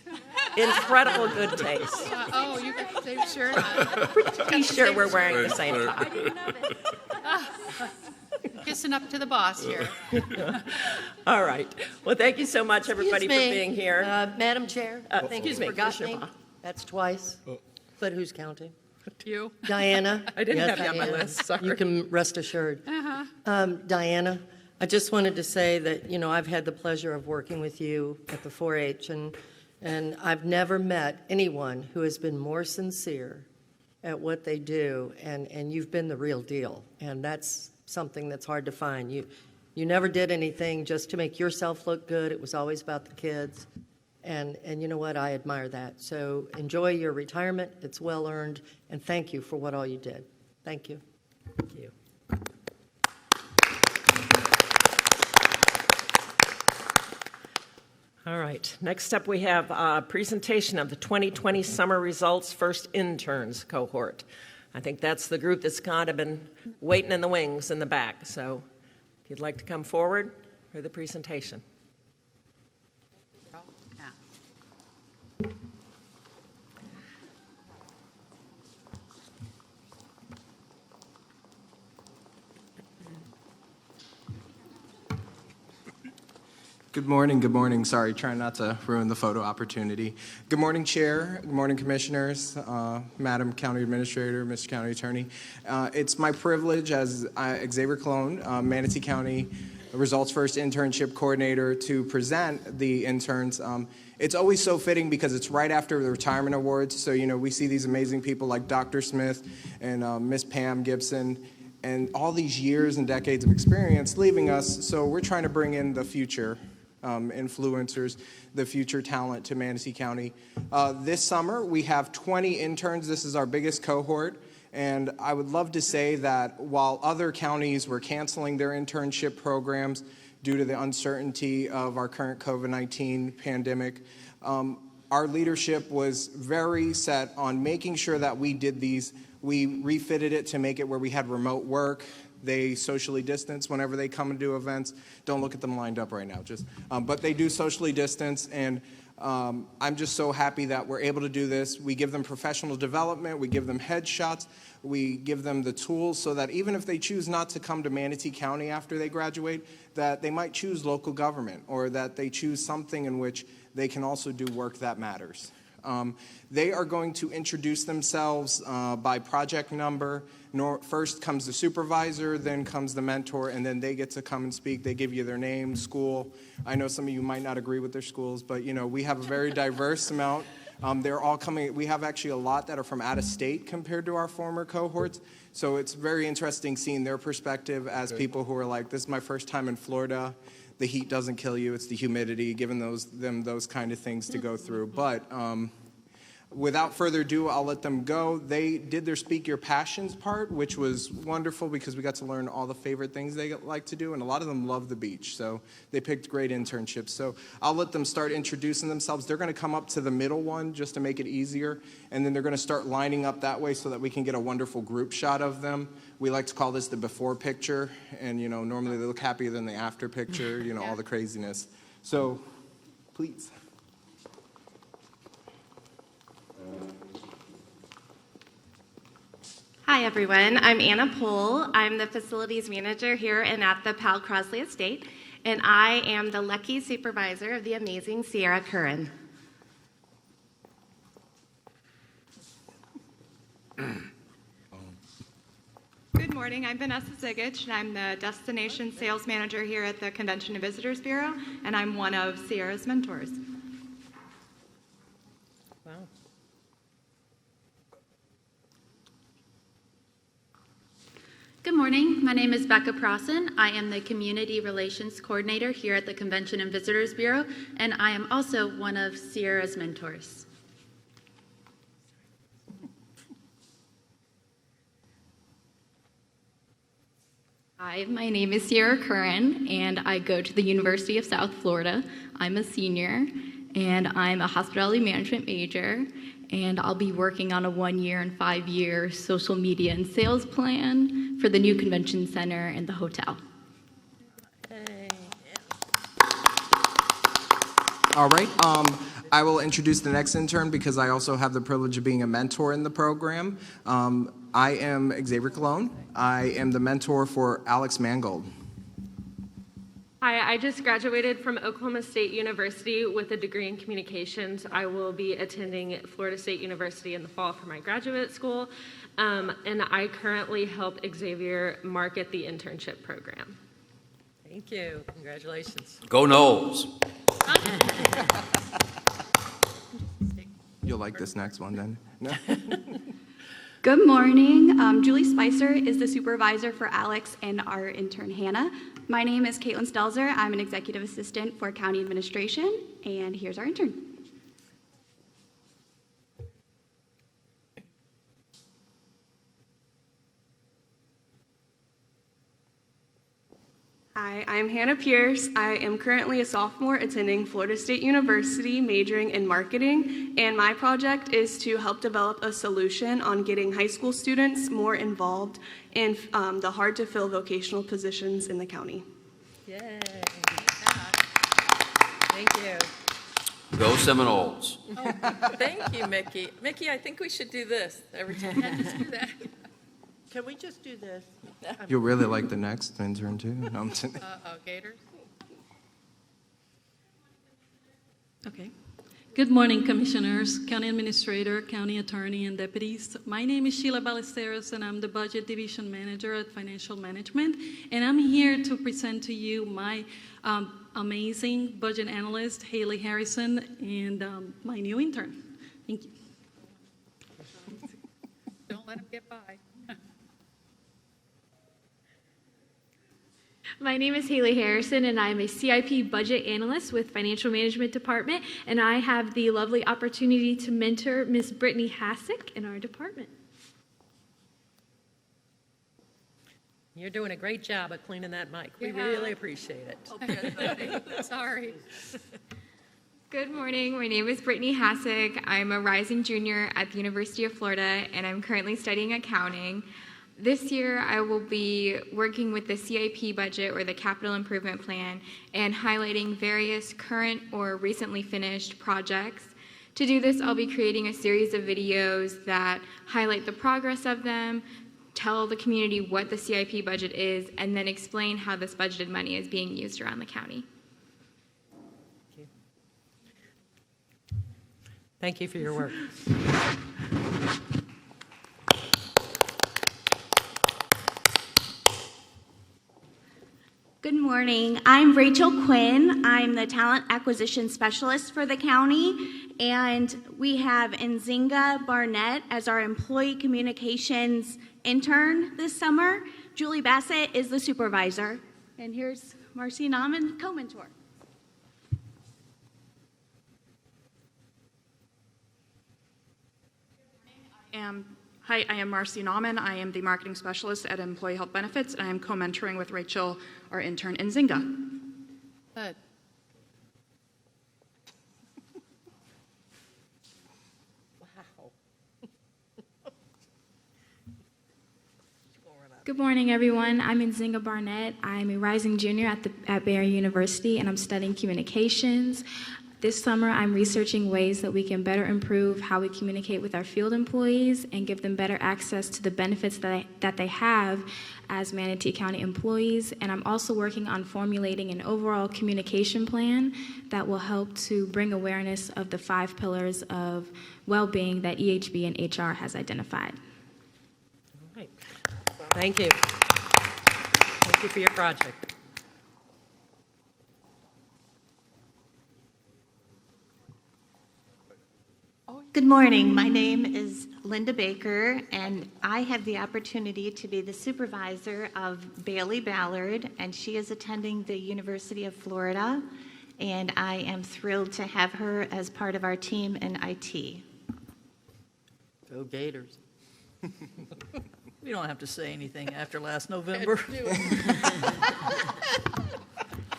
Incredible good taste. Oh, you got the same shirt on. Pretty sure we're wearing the same top. I didn't know that. Kissing up to the boss here. All right. Well, thank you so much, everybody, for being here. Madam Chair, I think excuse you me, forgot Commissioner me. Baugh. That's twice. But who's counting? You. Diana. I didn't Yes, have you on my Diana. list. Sorry. You can rest assured. Uh-huh. Diana, I just wanted to say that, you know, I've had the pleasure of working with you at the 4-H, and I've never met anyone who has been more sincere at what they do, and you've been the real deal, and that's something that's hard to find. You never did anything just to make yourself look good. It was always about the kids, and you know what? I admire that. So enjoy your retirement. It's well earned, and thank you for what all you did. Thank you. Thank you. All right. Next up, we have a presentation of the 2020 summer results first interns cohort. I think that's the group that's kind of been waiting in the wings in the back. So if you'd like to come forward for the presentation. Good morning. Sorry, trying not to ruin the photo opportunity. Good morning, Chair. Good morning, Commissioners, Madam County Administrator, Mr. County Attorney. It's my privilege as Xavier Colon, Manatee County Results First Internship Coordinator, to present the interns. It's always so fitting because it's right after the retirement awards. So, you know, we see these amazing people like Dr. Smith and Miss Pam Gibson, and all these years and decades of experience leaving us. So we're trying to bring in the future influencers, the future talent to Manatee County. This summer, we have 20 interns. This is our biggest cohort. And I would love to say that while other counties were canceling their internship programs due to the uncertainty of our current COVID-19 pandemic, our leadership was very set on making sure that we did these. We refitted it to make it where we had remote work. They socially distance whenever they come and do events. Don't look at them lined up right now, but they do socially distance, and I'm just so happy that we're able to do this. We give them professional development, we give them headshots, we give them the tools so that even if they choose not to come to Manatee County after they graduate, that they might choose local government, or that they choose something in which they can also do work that matters. They are going to introduce themselves by project number. First comes the supervisor, then comes the mentor, and then they get to come and speak. They give you their name, school. I know some of you might not agree with their schools, but you know, we have a very diverse amount They're all coming, we have actually a lot that are from out of state compared to our former cohorts. So it's very interesting seeing their perspective as people who are like, this is my first time in Florida. The heat doesn't kill you, it's the humidity, giving them those kind of things to go through. But without further ado, I'll let them go. They did their Speak Your Passions part, which was wonderful because we got to learn all the favorite things they like to do, and a lot of them love the beach. So they picked great internships. So I'll let them start introducing themselves. They're going to come up to the middle one just to make it easier, and then they're going to start lining up that way so that we can get a wonderful group shot of them. We like to call this the before picture, and normally they look happier than the after picture, all the craziness. So please. Hi, everyone. I'm Anna Pohl. I'm the facilities manager here and at the Pal Crosley Estate, and I am the lucky supervisor of the amazing Sierra Curran. Good morning. I'm Vanessa Zigich, and I'm the destination sales manager here at the Convention and Visitors Bureau, and I'm one of Sierra's mentors. Wow. Good morning. My name is Becca Prosson. I am the Community Relations Coordinator here at the Convention and Visitors Bureau, and I am also one of Sierra's mentors. Hi, my name is Sierra Curran, and I go to the University of South Florida. I'm a senior, and I'm a hospitality management major, and I'll be working on a 1-year and 5-year social media and sales plan for the new convention center and the hotel. All right. I will introduce the next intern because I also have the privilege of being a mentor in the program. I am Xavier Colon. I am the mentor for Alex Mangold. Hi, I just graduated from Oklahoma State University with a degree in communications. I will be attending Florida State University in the fall for my graduate school, and I currently help Xavier market the internship program. Thank you. Congratulations. Go Knowles. You'll like this next one then. No? Good morning. Julie Spicer is the supervisor for Alex and our intern Hannah. My name is Caitlin Stelzer. I'm an executive assistant for county administration, and here's our intern. Hi, I'm Hannah Pierce. I am currently a sophomore attending Florida State University, majoring in marketing, and my project is to help develop a solution on getting high school students more involved in the hard-to-fill vocational positions in the county. Yay. Thank you. Go Seminoles. Oh, thank you, Mickey. Mickey, I think we should do this every time. Just do that. Can we just do this? You'll really like the next intern too. No, I'm kidding. Gators. Okay. Good morning, Commissioners, County Administrator, County Attorney, and Deputies. My name is Sheila Ballesteros, and I'm the Budget Division Manager at Financial Management. And I'm here to present to you my amazing budget analyst, Haley Harrison, and my new intern. Thank you. Don't let them get by. My name is Haley Harrison, and I'm a CIP budget analyst with Financial Management Department, and I have the lovely opportunity to mentor Ms. Brittany Hassick in our department. You're doing a great job at cleaning that mic. We really appreciate it. Sorry. Good morning. My name is Brittany Hassick. I'm a rising junior at the University of Florida, and I'm currently studying accounting. This year, I will be working with the CIP budget, or the Capital Improvement Plan, and highlighting various current or recently finished projects. To do this, I'll be creating a series of videos that highlight the progress of them, tell the community what the CIP budget is, and then explain how this budgeted money is being used around the county. Thank you for your work. Good morning. I'm Rachel Quinn. I'm the Talent Acquisition Specialist for the county, and we have Nzinga Barnett as our Employee Communications intern this summer. Julie Bassett is the supervisor. And here's Marcy Nauman, co-mentor. Hi, I am Marcy Nauman. I am the marketing specialist at Employee Health Benefits, and I am co-mentoring with Rachel, our intern in Nzinga. Good. Good morning, everyone. I'm Nzinga Barnett. I'm a rising junior at Barry University, and I'm studying communications. This summer, I'm researching ways that we can better improve how we communicate with our field employees and give them better access to the benefits that they have as Manatee County employees. And I'm also working on formulating an overall communication plan that will help to bring awareness of the 5 pillars of well-being that EHB and HR has identified. All right. Thank you. Thank you for your project. Good morning. My name is Linda Baker, and I have the opportunity to be the supervisor of Bailey Ballard, and she is attending the University of Florida, and I am thrilled to have her as part of our team in IT. Go Gators. We don't have to say anything after last November.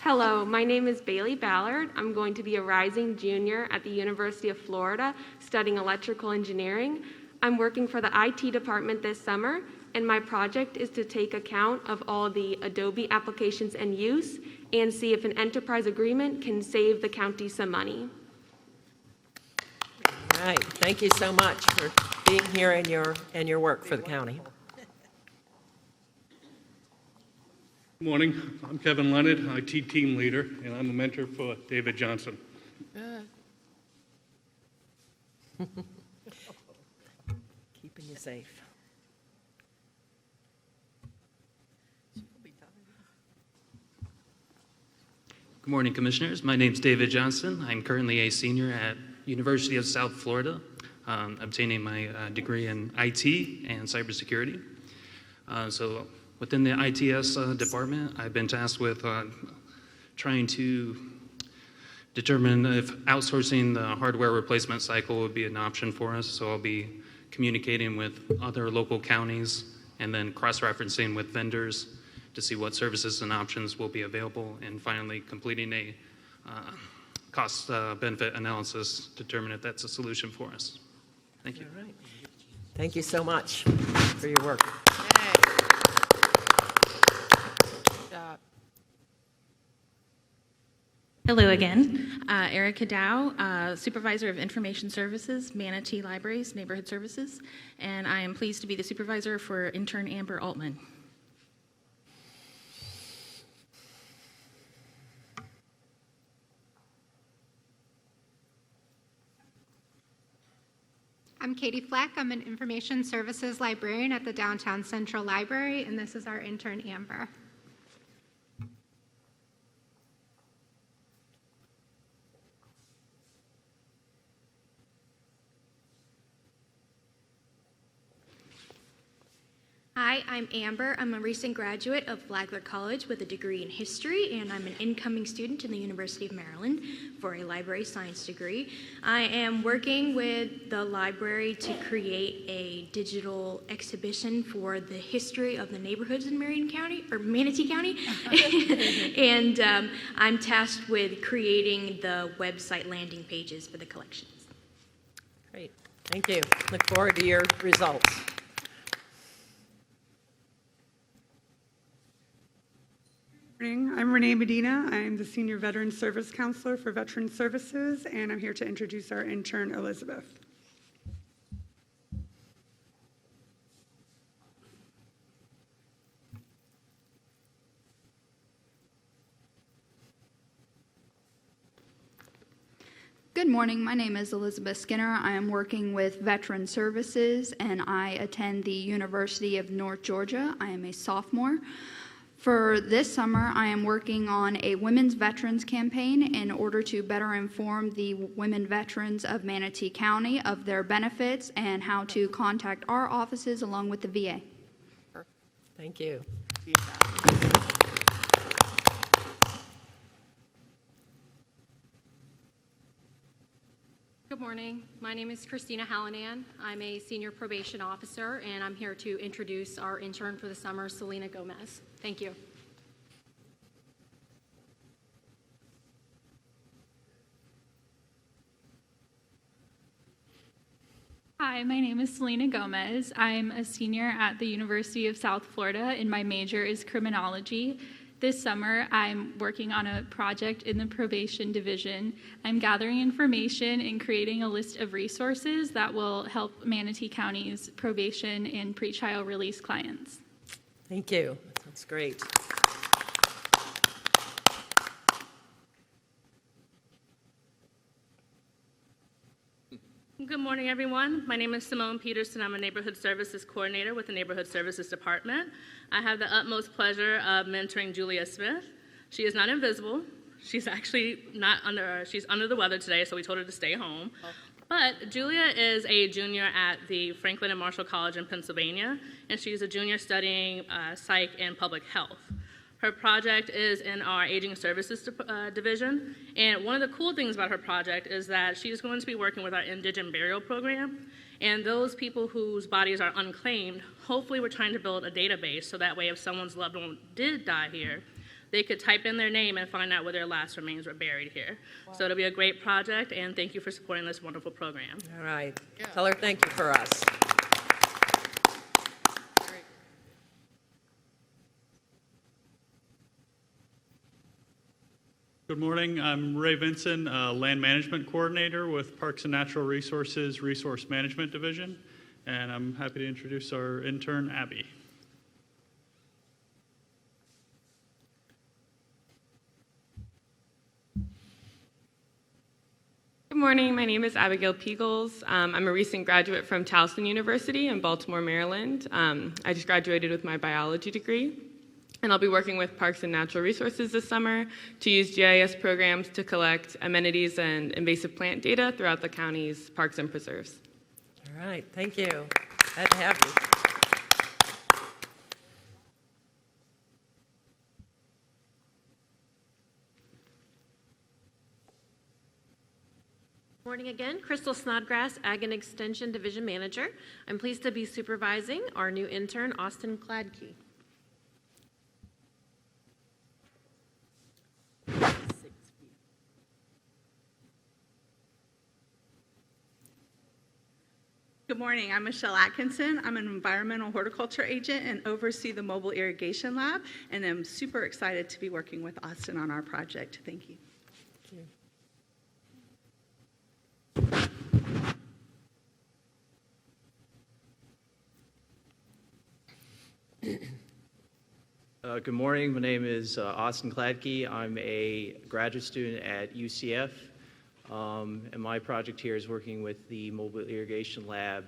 Hello, my name is Bailey Ballard. I'm going to be a rising junior at the University of Florida studying electrical engineering. I'm working for the IT department this summer, and my project is to take account of all the Adobe applications in use and see if an enterprise agreement can save the county some money. All right. Thank you so much for being here and your work for the county. Good morning. I'm Kevin Leonard, IT team leader, and I'm a mentor for David Johnson. Keeping you safe. Good morning, Commissioners. My name is David Johnson. I'm currently a senior at University of South Florida, obtaining my degree in IT and cybersecurity. So within the ITS department, I've been tasked with trying to determine if outsourcing the hardware replacement cycle would be an option for us. So I'll be communicating with other local counties and then cross-referencing with vendors to see what services and options will be available, and finally completing a cost-benefit analysis to determine if that's a solution for us. Thank you. All right. Thank you so much for your work. Hello again. Erica Dow, Supervisor of Information Services, Manatee Libraries, Neighborhood Services, and I am pleased to be the supervisor for intern Amber Altman. I'm Katie Fleck. I'm an Information Services Librarian at the Downtown Central Library, and this is our intern Amber. Hi, I'm Amber. I'm a recent graduate of Flagler College with a degree in history, and I'm an incoming student in the University of Maryland for a library science degree. I am working with the library to create a digital exhibition for the history of the neighborhoods in Marion County, or Manatee County, and I'm tasked with creating the website landing pages for the collections. Great. Thank you. Look forward to your results. Morning. I'm Renee Medina. I'm the Senior Veteran Service Counselor for Veteran Services, and I'm here to introduce our intern, Elizabeth. Good morning. My name is Elizabeth Skinner. I am working with Veteran Services, and I attend the University of North Georgia. I am a sophomore. For this summer, I am working on a women's veterans campaign in order to better inform the women veterans of Manatee County of their benefits and how to contact our offices along with the VA. Thank you. Good morning. My name is Christina Hallinan. I'm a senior probation officer, and I'm here to introduce our intern for the summer, Selena Gomez. Thank you. Hi, my name is Selena Gomez. I'm a senior at the University of South Florida, and my major is criminology. This summer, I'm working on a project in the probation division. I'm gathering information and creating a list of resources that will help Manatee County's probation and pretrial release clients. Thank you. That's great. Good morning, everyone. My name is Simone Peterson. I'm a Neighborhood Services Coordinator with the Neighborhood Services Department. I have the utmost pleasure of mentoring Julia Smith. She is not invisible. She's actually she's under the weather today, so we told her to stay home. But Julia is a junior at the Franklin and Marshall College in Pennsylvania, and she's a junior studying psych and public health. Her project is in our Aging Services division, and one of the cool things about her project is that she's going to be working with our indigent burial program, and those people whose bodies are unclaimed, hopefully we're trying to build a database so that way if someone's loved one did die here, they could type in their name and find out where their last remains were buried here. Wow. So it'll be a great project, and thank you for supporting this wonderful program. All right. Yeah. Tell her thank you for us. Good morning. I'm Ray Vinson, Land Management Coordinator with Parks and Natural Resources Resource Management Division, and I'm happy to introduce our intern, Abby. Good morning. My name is Abigail Peebles. I'm a recent graduate from Towson University in Baltimore, Maryland. I just graduated with my biology degree. And I'll be working with Parks and Natural Resources this summer to use GIS programs to collect amenities and invasive plant data throughout the county's parks and preserves. All right, thank you. Glad to have you. Morning again, Crystal Snodgrass, Ag and Extension Division Manager. I'm pleased to be supervising our new intern, Austin Kladke. Good morning. I'm Michelle Atkinson. I'm an environmental horticulture agent and oversee the mobile irrigation lab, and I'm super excited to be working with Austin on our project. Thank you. Good morning. My name is Austin Kladke. I'm a graduate student at UCF. And my project here is working with the mobile irrigation lab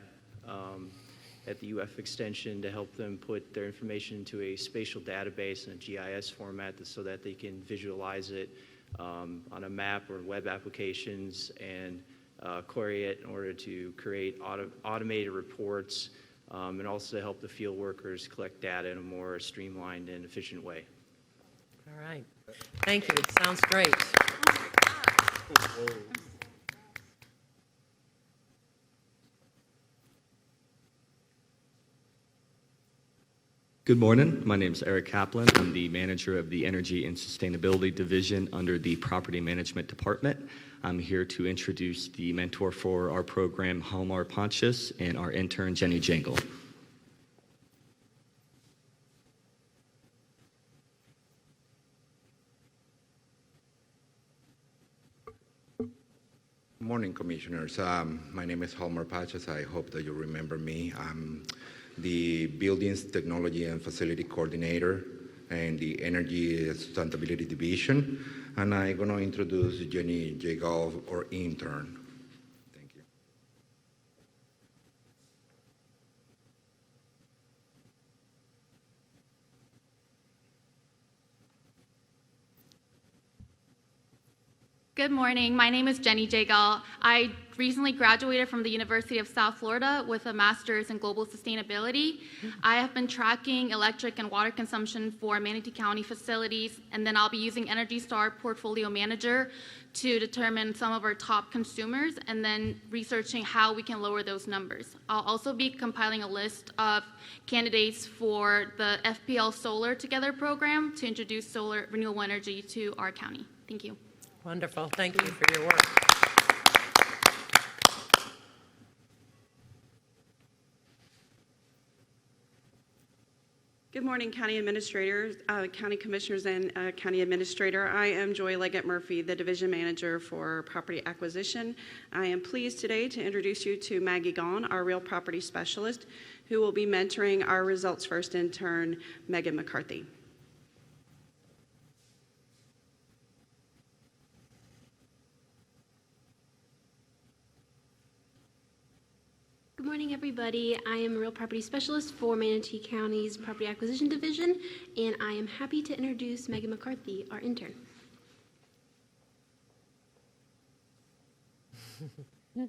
at the UF Extension to help them put their information into a spatial database in a GIS format so that they can visualize it on a map or web applications and query it in order to create automated reports and also to help the field workers collect data in a more streamlined and efficient way. All right. Thank you. Sounds great. Good morning. My name is Eric Kaplan. I'm the manager of the Energy and Sustainability Division under the Property Management Department. I'm here to introduce the mentor for our program, Halmar Pontius, and our intern, Jenny Jangle. Good morning, Commissioners. My name is Halmar Pontius. I hope that you remember me. I'm the Buildings, Technology, and Facility Coordinator and the Energy Sustainability Division. And I'm going to introduce Jenny Jangle, our intern. Thank you. Good morning. My name is Jenny Jagal. I recently graduated from the University of South Florida with a master's in global sustainability. I have been tracking electric and water consumption for Manatee County facilities, and then I'll be using Energy Star Portfolio Manager to determine some of our top consumers and then researching how we can lower those numbers. I'll also be compiling a list of candidates for the FPL Solar Together program to introduce solar renewable energy to our county. Thank you. Wonderful. Thank you for your work. Good morning, County Administrators, County Commissioners, and County Administrator. I am Joy Leggett Murphy, the Division Manager for Property Acquisition. I am pleased today to introduce you to Maggie Gaughan, our Real Property Specialist, who will be mentoring our Results First intern, Megan McCarthy. Good morning, everybody. I am a Real Property Specialist for Manatee County's Property Acquisition Division, and I am happy to introduce Megan McCarthy, our intern. Good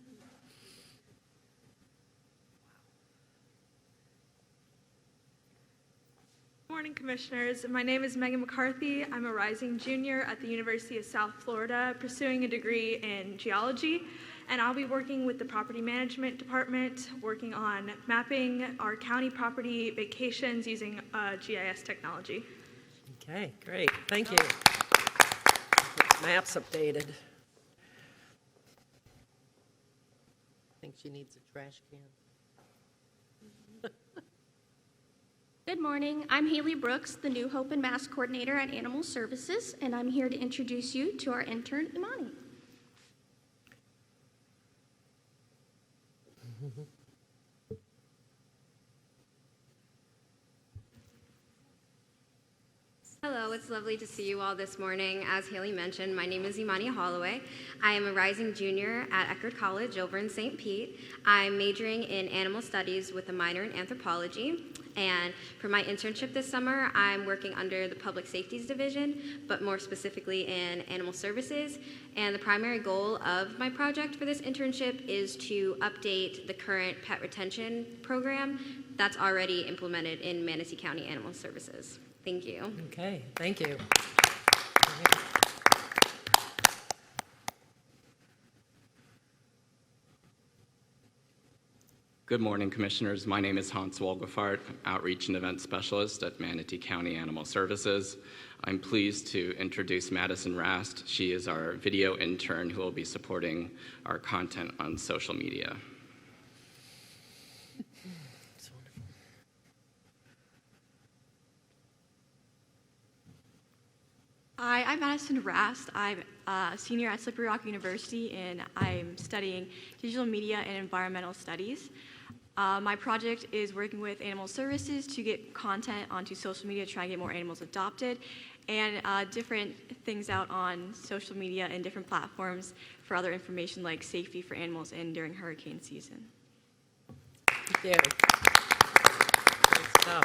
morning, Commissioners. My name is Megan McCarthy. I'm a rising junior at the University of South Florida, pursuing a degree in geology, and I'll be working with the Property Management Department, working on mapping our county property vacations using GIS technology. Okay, great. Thank you. Maps updated. I think she needs a trash can. Good morning. I'm Haley Brooks, the New Hope and Mass Coordinator at Animal Services, and I'm here to introduce you to our intern, Imani. Hello, it's lovely to see you all this morning. As Haley mentioned, my name is Imani Holloway. I am a rising junior at Eckerd College over in St. Pete. I'm majoring in animal studies with a minor in anthropology. And for my internship this summer, I'm working under the Public Safeties Division, but more specifically in Animal Services. And the primary goal of my project for this internship is to update the current pet retention program that's already implemented in Manatee County Animal Services. Thank you. Okay, thank you. Good morning, Commissioners. My name is Hans Wolgefart, Outreach and Event Specialist at Manatee County Animal Services. I'm pleased to introduce Madison Rast. She is our video intern who will be supporting our content on social media. Hi, I'm Madison Rast. I'm a senior at Slippery Rock University, and I'm studying digital media and environmental studies. My project is working with Animal Services to get content onto social media, try and get more animals adopted, and different things out on social media and different platforms for other information like safety for animals and during hurricane season. Thank you. Good stuff.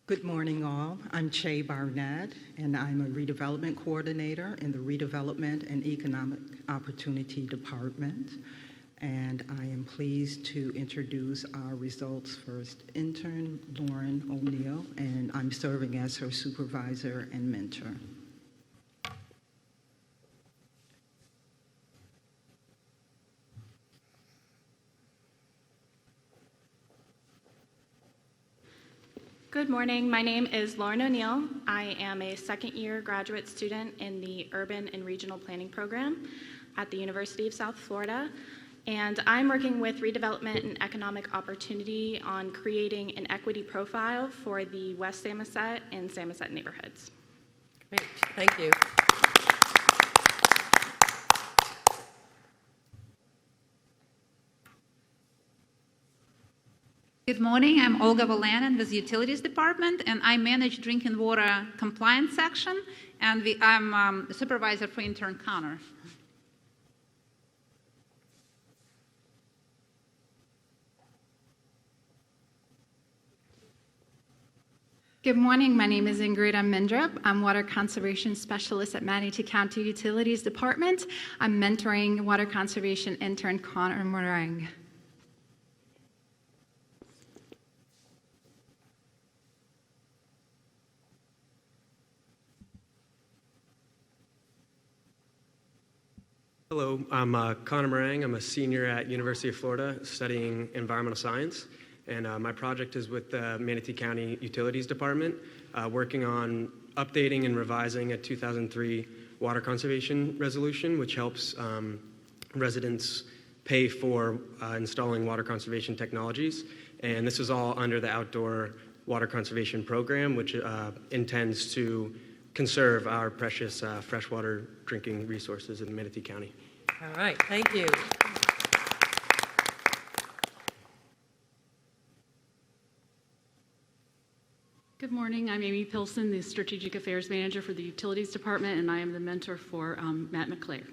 Good morning, all. I'm Che Barnett, and I'm a redevelopment coordinator in the Redevelopment and Economic Opportunity Department. And I am pleased to introduce our Results First intern, Lauren O'Neill, and I'm serving as her supervisor and mentor. Good morning. My name is Lauren O'Neill. I am a second-year graduate student in the Urban and Regional Planning Program at the University of South Florida, and I'm working with Redevelopment and Economic Opportunity on creating an equity profile for the West Samoset and Samoset neighborhoods. Great. Thank you. Good morning. I'm Olga Volanin with the Utilities Department, and I manage drinking water compliance section, and I'm a supervisor for intern Connor. Good morning. My name is Ingrid Mindrup. I'm Water Conservation Specialist at Manatee County Utilities Department. I'm mentoring Water Conservation intern Connor Meringue. Hello, I'm Connor Meringue. I'm a senior at University of Florida studying environmental science. And my project is with the Manatee County Utilities Department, working on updating and revising a 2003 water conservation resolution, which helps residents pay for installing water conservation technologies. And this is all under the Outdoor Water Conservation Program, which intends to conserve our precious freshwater drinking resources in Manatee County. All right, thank you. Good morning. I'm Amy Pilson, the Strategic Affairs Manager for the Utilities Department, and I am the mentor for Matt McClare.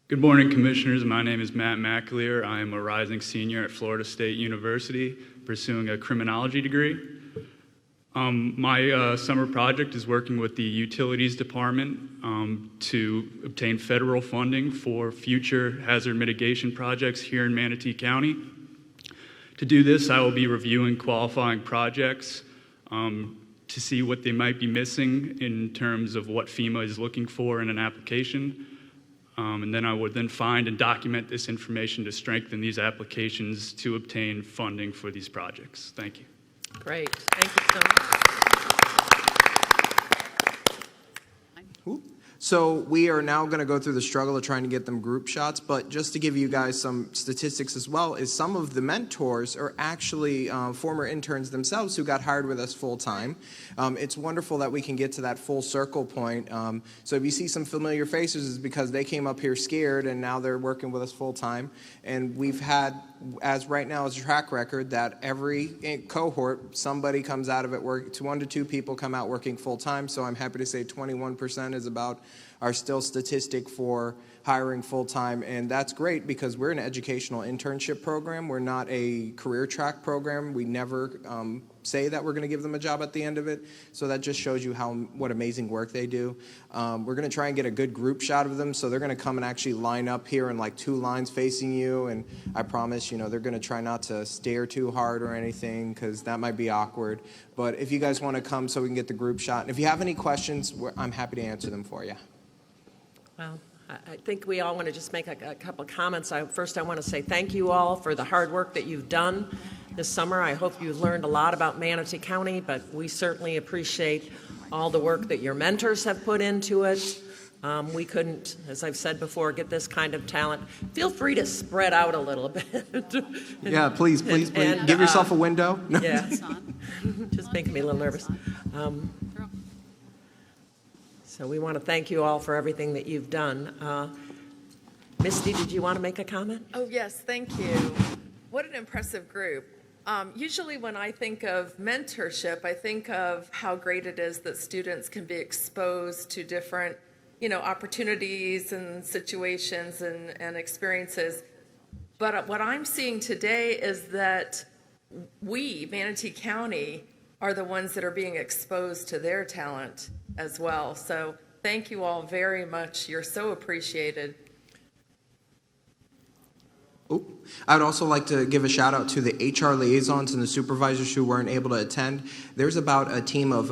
Good morning, Commissioners. My name is Matt McAleer. I am a rising senior at Florida State University, pursuing a criminology degree. My summer project is working with the Utilities Department to obtain federal funding for future hazard mitigation projects here in Manatee County. To do this, I will be reviewing qualifying projects to see what they might be missing in terms of what FEMA is looking for in an application. And then I would then find and document this information to strengthen these applications to obtain funding for these projects. Thank you. Great. Thank you so much. So we are now going to go through the struggle of trying to get them group shots, but just to give you guys some statistics as well, is some of the mentors are actually former interns themselves who got hired with us full time. It's wonderful that we can get to that full circle point. So if you see some familiar faces, it's because they came up here scared and now they're working with us full time. And we've had, as right now, as a track record that every cohort, somebody comes out of it, 1 to 2 people come out working full time. So I'm happy to say 21% is about our still statistic for hiring full-time, and that's great because we're an educational internship program. We're not a career track program. We never say that we're going to give them a job at the end of it, so that just shows you what amazing work they do. We're going to try and get a good group shot of them, so they're going to come and actually line up here in like 2 lines facing you, and I promise, they're going to try not to stare too hard or anything because that might be awkward. But if you guys want to come so we can get the group shot, and if you have any questions, I'm happy to answer them for you. Well, I think we all want to just make a couple comments. First, I want to say thank you all for the hard work that you've done this summer. I hope you've learned a lot about Manatee County, but we certainly appreciate all the work that your mentors have put into it. We couldn't, as I've said before, get this kind of talent. Feel free to spread out a little bit. Yeah, please. And, give yourself a window. Yeah, just making me a little nervous. So we want to thank you all for everything that you've done. Misty, did you want to make a comment? Oh, yes, thank you. What an impressive group. Usually when I think of mentorship, I think of how great it is that students can be exposed to different, opportunities and situations and experiences. But what I'm seeing today is that we, Manatee County, are the ones that are being exposed to their talent as well. So thank you all very much. You're so appreciated. I would also like to give a shout out to the HR liaisons and the supervisors who weren't able to attend. There's about a team of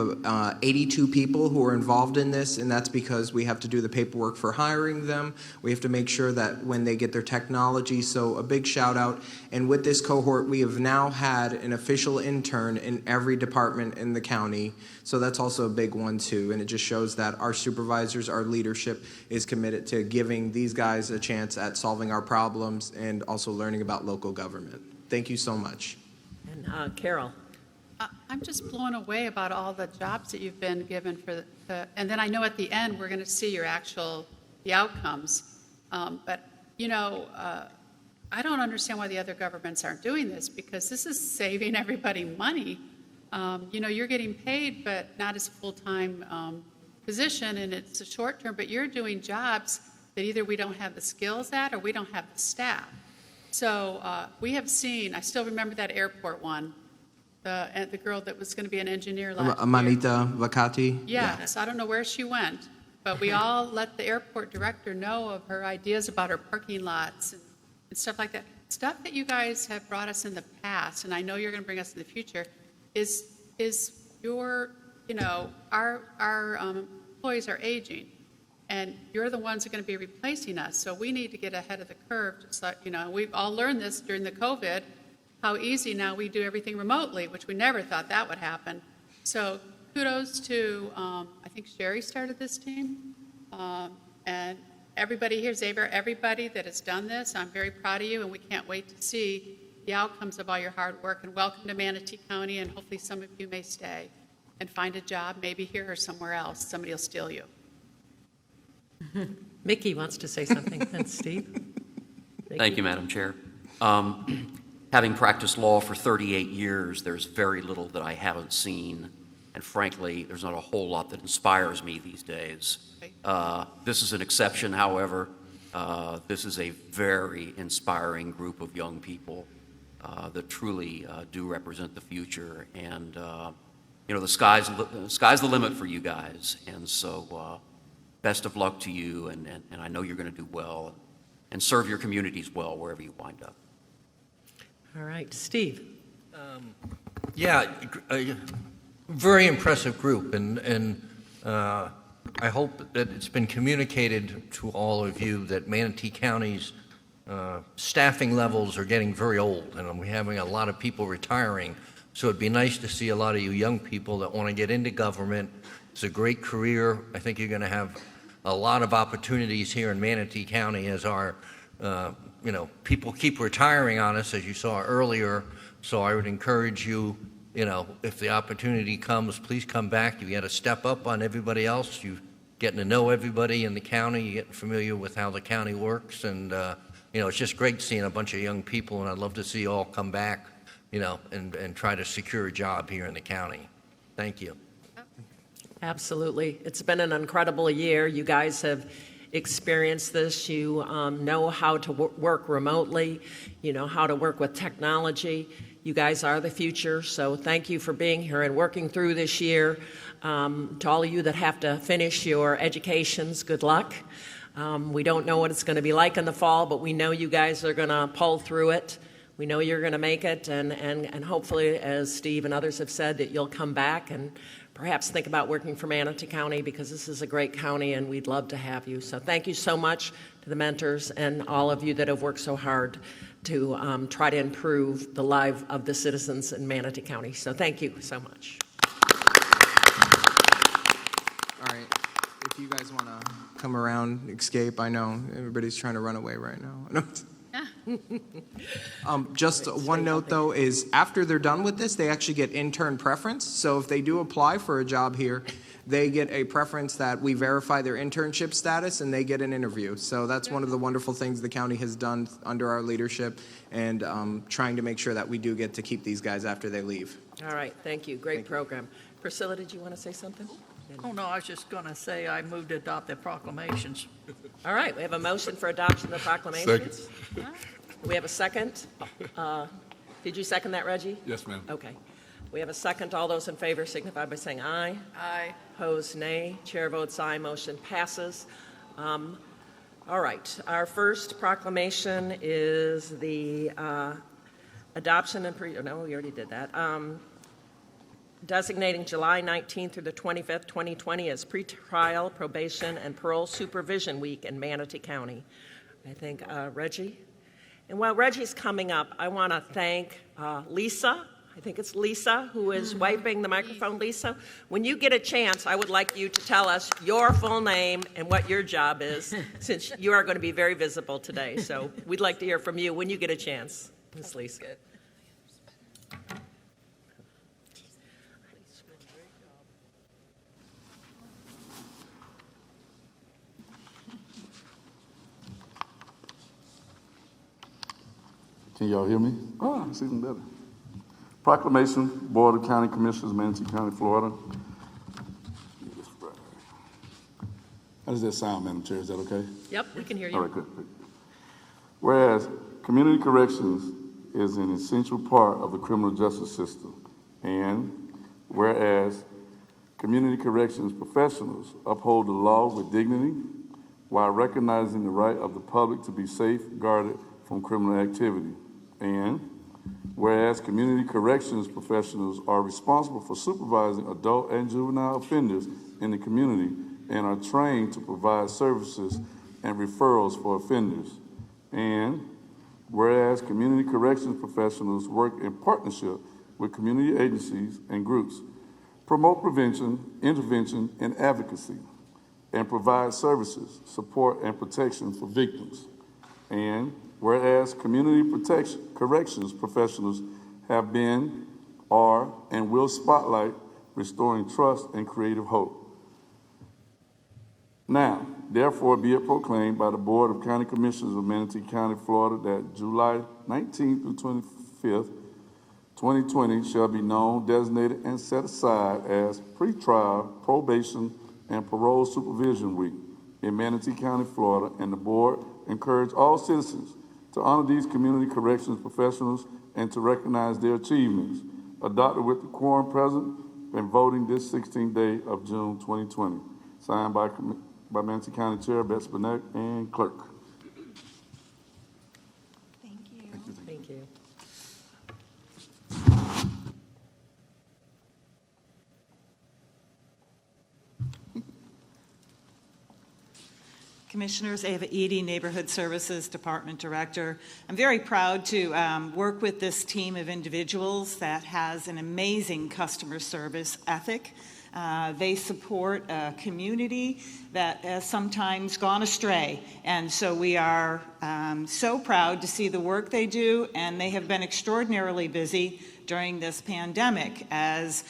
82 people who are involved in this, and that's because we have to do the paperwork for hiring them. We have to make sure that when they get their technology, so a big shout out. And with this cohort, we have now had an official intern in every department in the county. So that's also a big one too, and it just shows that our supervisors, our leadership is committed to giving these guys a chance at solving our problems and also learning about local government. Thank you so much. And Carol. I'm just blown away about all the jobs that you've been given for and then I know at the end we're going to see your the outcomes. But I don't understand why the other governments aren't doing this, because this is saving everybody money. You're getting paid, but not as full-time position and it's a short term, but you're doing jobs that either we don't have the skills at or we don't have the staff. So we have seen, I still remember that airport one, the girl that was going to be an engineer last year. Manita Vacati? Yes, I don't know where she went, but we all let the airport director know of her ideas about her parking lots and stuff like that. Stuff that you guys have brought us in the past, and I know you're going to bring us in the future, is your, our employees are aging, and you're the ones that are going to be replacing us. So we need to get ahead of the curve. Just like, we've all learned this during the COVID, how easy now we do everything remotely, which we never thought that would happen. So kudos to, I think Sherry started this team, and everybody here, Xavier, everybody that has done this, I'm very proud of you, and we can't wait to see the outcomes of all your hard work. And welcome to Manatee County, and hopefully some of you may stay and find a job, maybe here or somewhere else. Somebody will steal you. Mickey wants to say something, and Steve. Thank you, Madam Chair. Having practiced law for 38 years, there's very little that I haven't seen, and frankly, there's not a whole lot that inspires me these days. This is an exception, however. This is a very inspiring group of young people that truly do represent the future, and the sky's the limit for you guys, and so best of luck to you, and I know you're going to do well and serve your communities well wherever you wind up. All right, Steve. A very impressive group, and I hope that it's been communicated to all of you that Manatee County's staffing levels are getting very old, and we're having a lot of people retiring. So it'd be nice to see a lot of you young people that want to get into government. It's a great career. I think you're going to have a lot of opportunities here in Manatee County as our people keep retiring on us, as you saw earlier. So I would encourage you, if the opportunity comes, please come back. You got to step up on everybody else. You're getting to know everybody in the county. You're getting familiar with how the county works. And, it's just great seeing a bunch of young people. And I'd love to see you all come back, and try to secure a job here in the county. Thank you. Absolutely. It's been an incredible year. You guys have experienced this. You know how to work remotely. You know how to work with technology. You guys are the future, so thank you for being here and working through this year. To all of you that have to finish your educations, good luck. We don't know what it's going to be like in the fall, but we know you guys are going to pull through it. We know you're going to make it, and hopefully, as Steve and others have said, that you'll come back and perhaps think about working for Manatee County, because this is a great county and we'd love to have you. So thank you so much to the mentors and all of you that have worked so hard to try to improve the life of the citizens in Manatee County. So thank you so much. All right, if you guys want to come around, escape, I know everybody's trying to run away right now. Just one note, though, is after they're done with this, they actually get intern preference. So if they do apply for a job here, they get a preference that we verify their internship status and they get an interview. So that's one of the wonderful things the county has done under our leadership, and trying to make sure that we do get to keep these guys after they leave. All right, thank you. Great program. Priscilla, did you want to say something? Oh, no, I was just going to say I move to adopt the proclamations. All right, we have a motion for adoption of the proclamations. Second. We have a second. Did you second that, Reggie? Yes, ma'am. Okay. We have a second. All those in favor signify by saying aye. Aye. Opposed, nay. Chair votes aye. Motion passes. All right. Our first proclamation is the adoption and no, we already did that. Designating July 19th through the 25th, 2020 as pretrial, probation, and parole supervision week in Manatee County. I think Reggie. And while Reggie's coming up, I want to thank Lisa. I think it's Lisa who is waving the microphone. Lisa, when you get a chance, I would like you to tell us your full name and what your job is, since you are going to be very visible today. So we'd like to hear from you when you get a chance. Ms. Lisa. Can y'all hear me? Oh, it's even better. Proclamation, Board of County Commissioners, Manatee County, Florida. How does that sound, Madam Chair? Is that okay? Yep, we can hear you. All right, good. Whereas community corrections is an essential part of the criminal justice system, and whereas community corrections professionals uphold the law with dignity while recognizing the right of the public to be safeguarded from criminal activity, and whereas community corrections professionals are responsible for supervising adult and juvenile offenders in the community and are trained to provide services and referrals for offenders, and whereas community corrections professionals work in partnership with community agencies and groups, promote prevention, intervention, and advocacy, and provide services, support, and protection for victims. And whereas community corrections professionals have been, are, and will spotlight restoring trust and creative hope. Now, therefore, be it proclaimed by the Board of County Commissioners of Manatee County, Florida, that July 19th through 25th, 2020 shall be known, designated, and set aside as pretrial, probation, and parole supervision week in Manatee County, Florida, and the board encourage all citizens to honor these community corrections professionals and to recognize their achievements, adopted with the quorum present and voting this 16th day of June 2020. Signed by Manatee County Chair Betsy Burnett and Clerk. Thank you. Commissioners, Ava Eady, Neighborhood Services Department Director. I'm very proud to work with this team of individuals that has an amazing customer service ethic. They support a community that has sometimes gone astray, and so we are so proud to see the work they do, and they have been extraordinarily busy during this pandemic as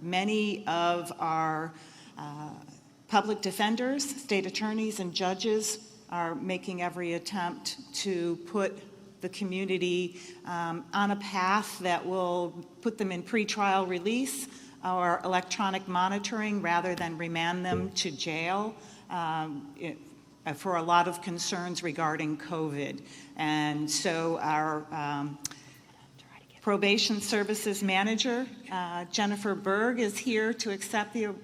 many of our public defenders, state attorneys, and judges are making every attempt to put the community on a path that will put them in pretrial release or electronic monitoring rather than remand them to jail for a lot of concerns regarding COVID. And so our Probation Services Manager, Jennifer Berg, is here to accept the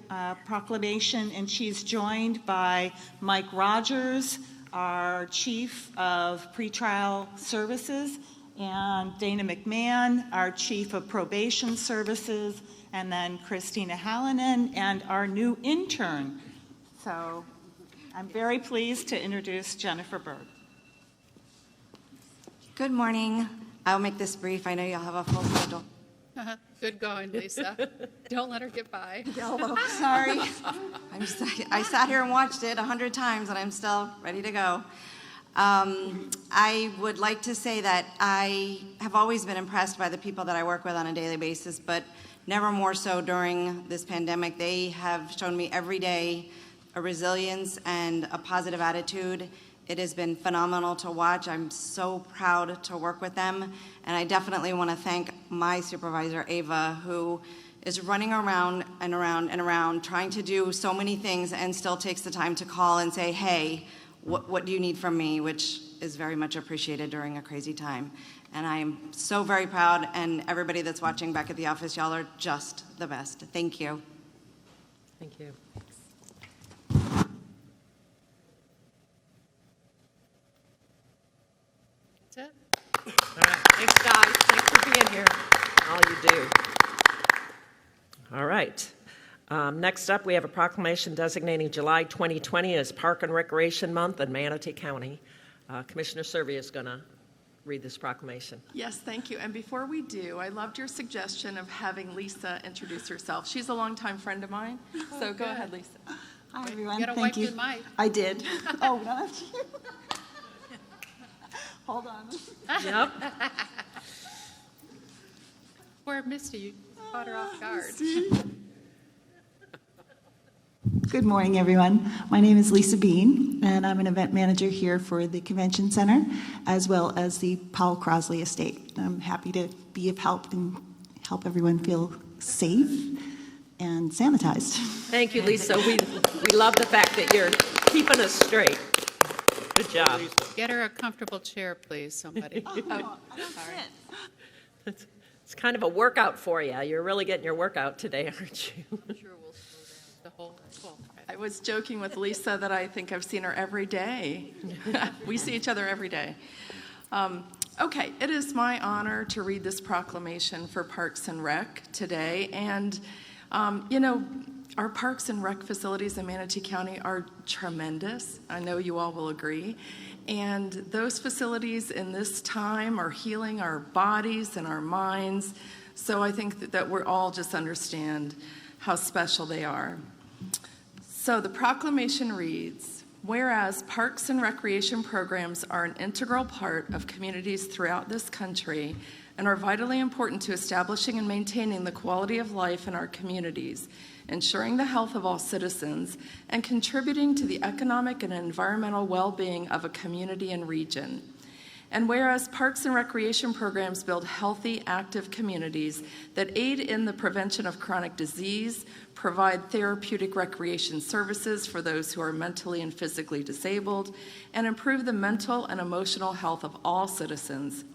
proclamation, and she's joined by Mike Rogers, our Chief of Pretrial Services, and Dana McMahon, our Chief of Probation Services, and then Christina Hallinan, and our new intern. So I'm very pleased to introduce Jennifer Berg. Good morning. I'll make this brief. I know you'll have a full schedule. Good going, Lisa. Don't let her get by. Oh, sorry. I sat here and watched it 100 times, and I'm still ready to go. I would like to say that I have always been impressed by the people that I work with on a daily basis, but never more so during this pandemic. They have shown me every day a resilience and a positive attitude. It has been phenomenal to watch. I'm so proud to work with them. And I definitely want to thank my supervisor, Ava, who is running around and around and around trying to do so many things and still takes the time to call and say, hey, what do you need from me? Which is very much appreciated during a crazy time. And I'm so very proud, and everybody that's watching back at the office, y'all are just the best. Thank you. Thank you. That's it. All right. Thanks, guys. Thanks for being here. All you do. All right. Next up, we have a proclamation designating July 2020 as Park and Recreation Month in Manatee County. Commissioner Survey is going to read this proclamation. Yes, thank you. And before we do, I loved your suggestion of having Lisa introduce herself. She's a longtime friend of mine. So go ahead, Lisa. Hi, everyone. You gotta Thank wipe you. your mic. I did. Oh, not you. Hold on. Yep. Poor Misty, you caught her off guard. Good morning, everyone. My name is Lisa Bean, and I'm an event manager here for the Convention Center, as well as the Powell Crosley Estate. I'm happy to be of help and help everyone feel safe and sanitized. Thank you, Lisa. We love the fact that you're keeping us straight. Good job. Get her a comfortable chair, please, somebody. It's kind of a workout for you. You're really getting your workout today, aren't you? The whole, well, I was joking with Lisa that I think I've seen her every day. We see each other every day. Okay, it is my honor to read this proclamation for Parks and Rec today. And, our Parks and Rec facilities in Manatee County are tremendous. I know you all will agree. And those facilities in this time are healing our bodies and our minds. So I think that we're all just understand how special they are. So the proclamation reads, whereas parks and recreation programs are an integral part of communities throughout this country and are vitally important to establishing and maintaining the quality of life in our communities, ensuring the health of all citizens, and contributing to the economic and environmental well-being of a community and region. And whereas parks and recreation programs build healthy, active communities that aid in the prevention of chronic disease, provide therapeutic recreation services for those who are mentally and physically disabled, and improve the mental and emotional health of all citizens.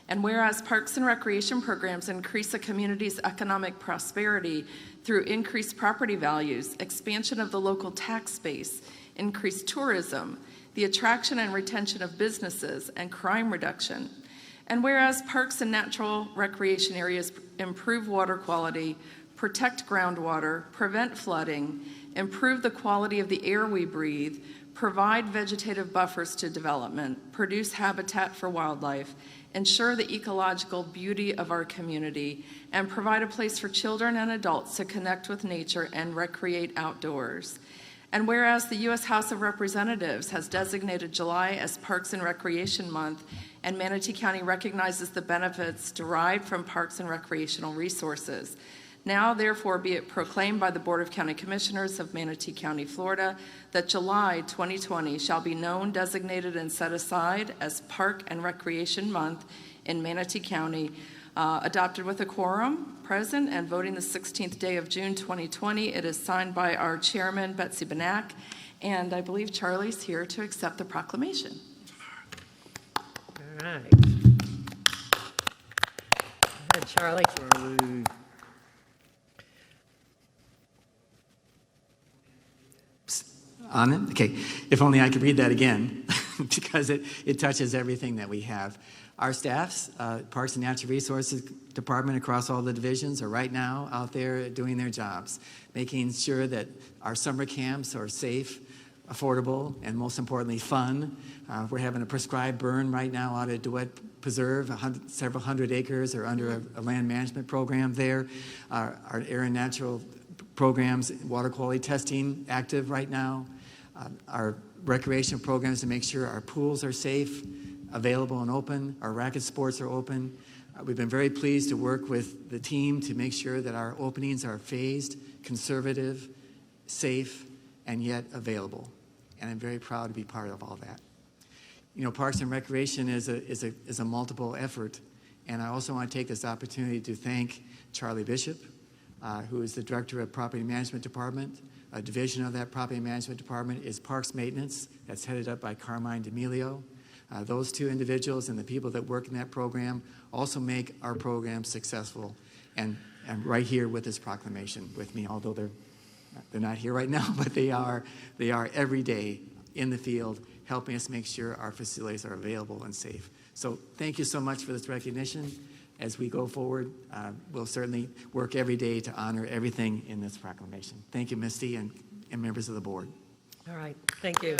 And whereas parks and recreation programs increase a community's economic prosperity through increased property values, expansion of the local tax base, increased tourism, the attraction and retention of businesses, and crime reduction. And whereas parks and natural recreation areas improve water quality, protect groundwater, prevent flooding, improve the quality of the air we breathe, provide vegetative buffers to development, produce habitat for wildlife, ensure the ecological beauty of our community, and provide a place for children and adults to connect with nature and recreate outdoors. And whereas the U.S. House of Representatives has designated July as Parks and Recreation Month, and Manatee County recognizes the benefits derived from parks and recreational resources. Now, therefore, be it proclaimed by the Board of County Commissioners of Manatee County, Florida, that July 2020 shall be known, designated, and set aside as Park and Recreation Month in Manatee County, adopted with a quorum present and voting the 16th day of June 2020. It is signed by our chairman, Betsy Benak, and I believe Charlie's here to accept the proclamation. All right. Go ahead, Charlie. On it? Okay. If only I could read that again, because it touches everything that we have. Our staffs, Parks and Natural Resources Department across all the divisions are right now out there doing their jobs, making sure that our summer camps are safe, affordable, and most importantly, fun. We're having a prescribed burn right now out at DeWitt Preserve. Several hundred acres are under a land management program there. Our air and natural programs, water quality testing active right now. Our recreation programs to make sure our pools are safe, available and open. Our racket sports are open. We've been very pleased to work with the team to make sure that our openings are phased, conservative, safe, and yet available. And I'm very proud to be part of all that. You know, Parks and Recreation is a multiple effort. And I also want to take this opportunity to thank Charlie Bishop, who is the Director of Property Management Department. A division of that Property Management Department is Parks Maintenance. That's headed up by Carmine D'Amelio. Those two individuals and the people that work in that program also make our program successful. And right here with this proclamation with me, although they're not here right now, but they are every day in the field helping us make sure our facilities are available and safe. So thank you so much for this recognition. As we go forward, we'll certainly work every day to honor everything in this proclamation. Thank you, Misty, and members of the board. All right, thank you.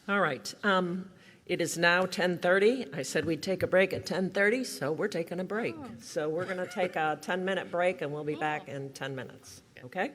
All right, it is now 10:30. I said we'd take a break at 10:30, so we're taking a break. So we're going to take a 10-minute break, and we'll be back in 10 minutes, okay?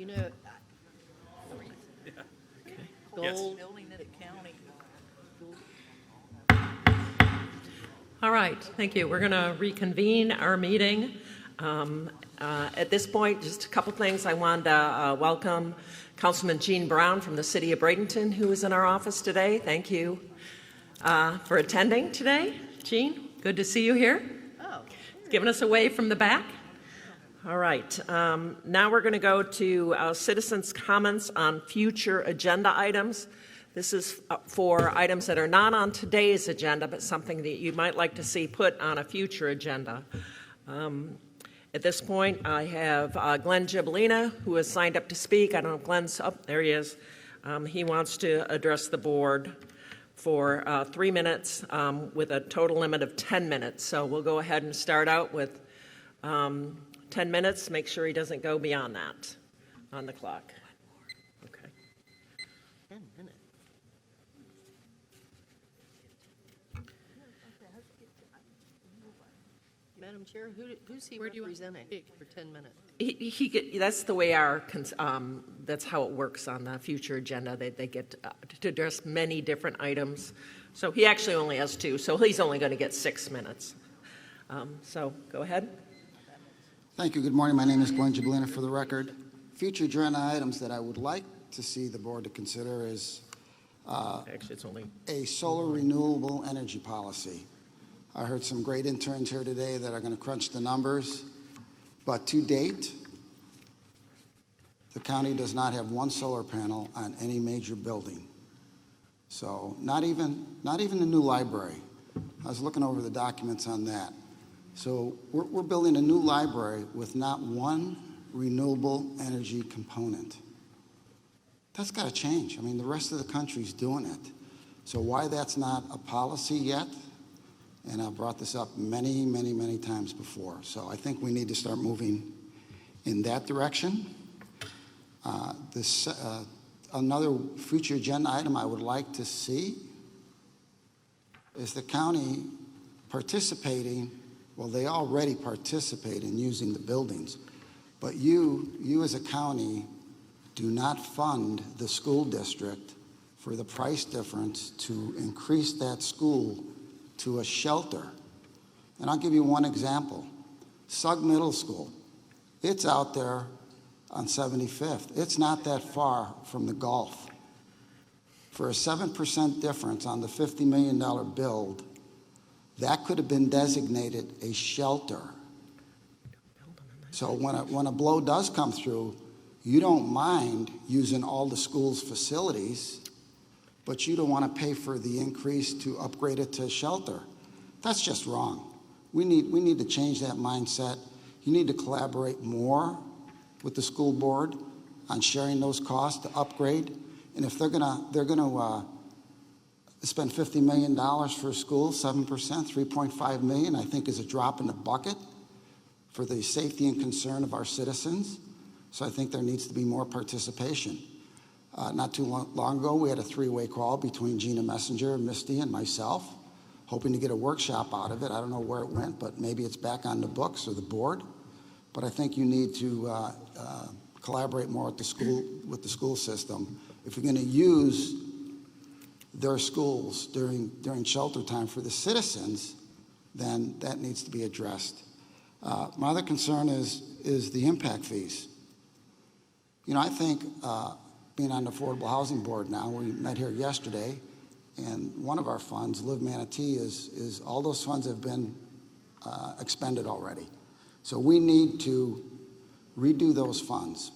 You know, Gold. Building it at county. all right, thank you. We're going to reconvene our meeting. At this point, just a couple things. I wanted to welcome Councilman Gene Brown from the city of Bradenton, who is in our office today. Thank you for attending today. Gene, good to see you here. Oh. Giving us a wave from the back. All right, now we're going to go to citizens' comments on future agenda items. This is for items that are not on today's agenda, but something that you might like to see put on a future agenda. At this point, I have Glenn Gibolina, who has signed up to speak. I don't know if Glenn's up. There he is. He wants to address the board for 3 minutes with a total limit of 10 minutes. So we'll go ahead and start out with 10 minutes. Make sure he doesn't go beyond that on the clock. Okay. 10 minutes. Madam Chair, who's he representing for 10 minutes? That's the way that's how it works on the future agenda. They get to address many different items. So he actually only has 2, so he's only going to get 6 minutes. So go ahead. Thank you. Good morning. My name is Glenn Gibolina for the record. Future agenda items that I would like to see the board to consider is actually, it's only a solar renewable energy policy. I heard some great interns here today that are going to crunch the numbers, but to date, the county does not have 1 solar panel on any major building. So not even the new library. I was looking over the documents on that. So we're building a new library with not 1 renewable energy component. That's got to change. I mean, the rest of the country's doing it. So why that's not a policy yet, and I've brought this up many, many, many times before. So I think we need to start moving in that direction. Another future agenda item I would like to see is the county participating. Well, they already participate in using the buildings, but you as a county do not fund the school district for the price difference to increase that school to a shelter. And I'll give you one example. Sugg Middle School, it's out there on 75th. It's not that far from the Gulf. For a 7% difference on the $50 million build, that could have been designated a shelter. So when a blow does come through, you don't mind using all the school's facilities, but you don't want to pay for the increase to upgrade it to a shelter. That's just wrong. We need to change that mindset. You need to collaborate more with the school board on sharing those costs to upgrade. And if they're gonna spend $50 million for a school, 7%, $3.5 million, I think is a drop in the bucket for the safety and concern of our citizens. So I think there needs to be more participation. Not too long ago, we had a 3-way call between Gina Messenger, Misty, and myself, hoping to get a workshop out of it. I don't know where it went, but maybe it's back on the books or the board. But I think you need to collaborate more with the school system. If you're going to use their schools during shelter time for the citizens, then that needs to be addressed. My other concern is the impact fees. You know, I think being on the Affordable Housing Board now, we met here yesterday, and one of our funds, Live Manatee, is all those funds have been expended already. So we need to redo those funds.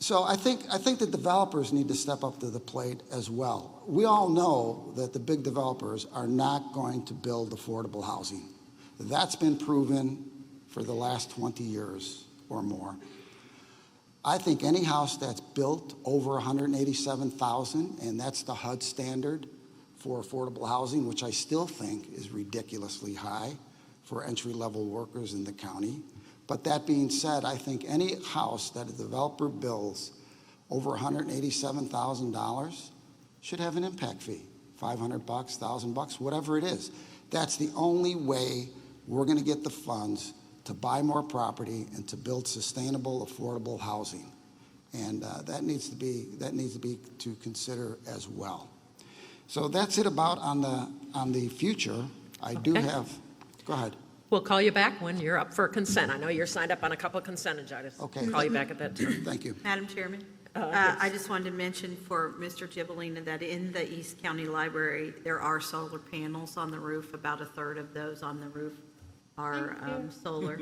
So I think the developers need to step up to the plate as well. We all know that the big developers are not going to build affordable housing. That's been proven for the last 20 years or more. I think any house that's built over $187,000, and that's the HUD standard for affordable housing, which I still think is ridiculously high for entry-level workers in the county. But that being said, I think any house that a developer builds over $187,000 should have an impact fee, $500, $1,000, whatever it is. That's the only way we're going to get the funds to buy more property and to build sustainable, affordable housing. And that needs to be to consider as well. So that's it about on the future. I do have, go ahead. We'll call you back when you're up for consent. I know you're signed up on a couple of consent agendas. Okay. Call you back at that time. Thank you. Madam Chairman, Yes. I just wanted to mention for Mr. Gibellina that in the East County Library, there are solar panels on the roof. About a third of those on the roof are solar.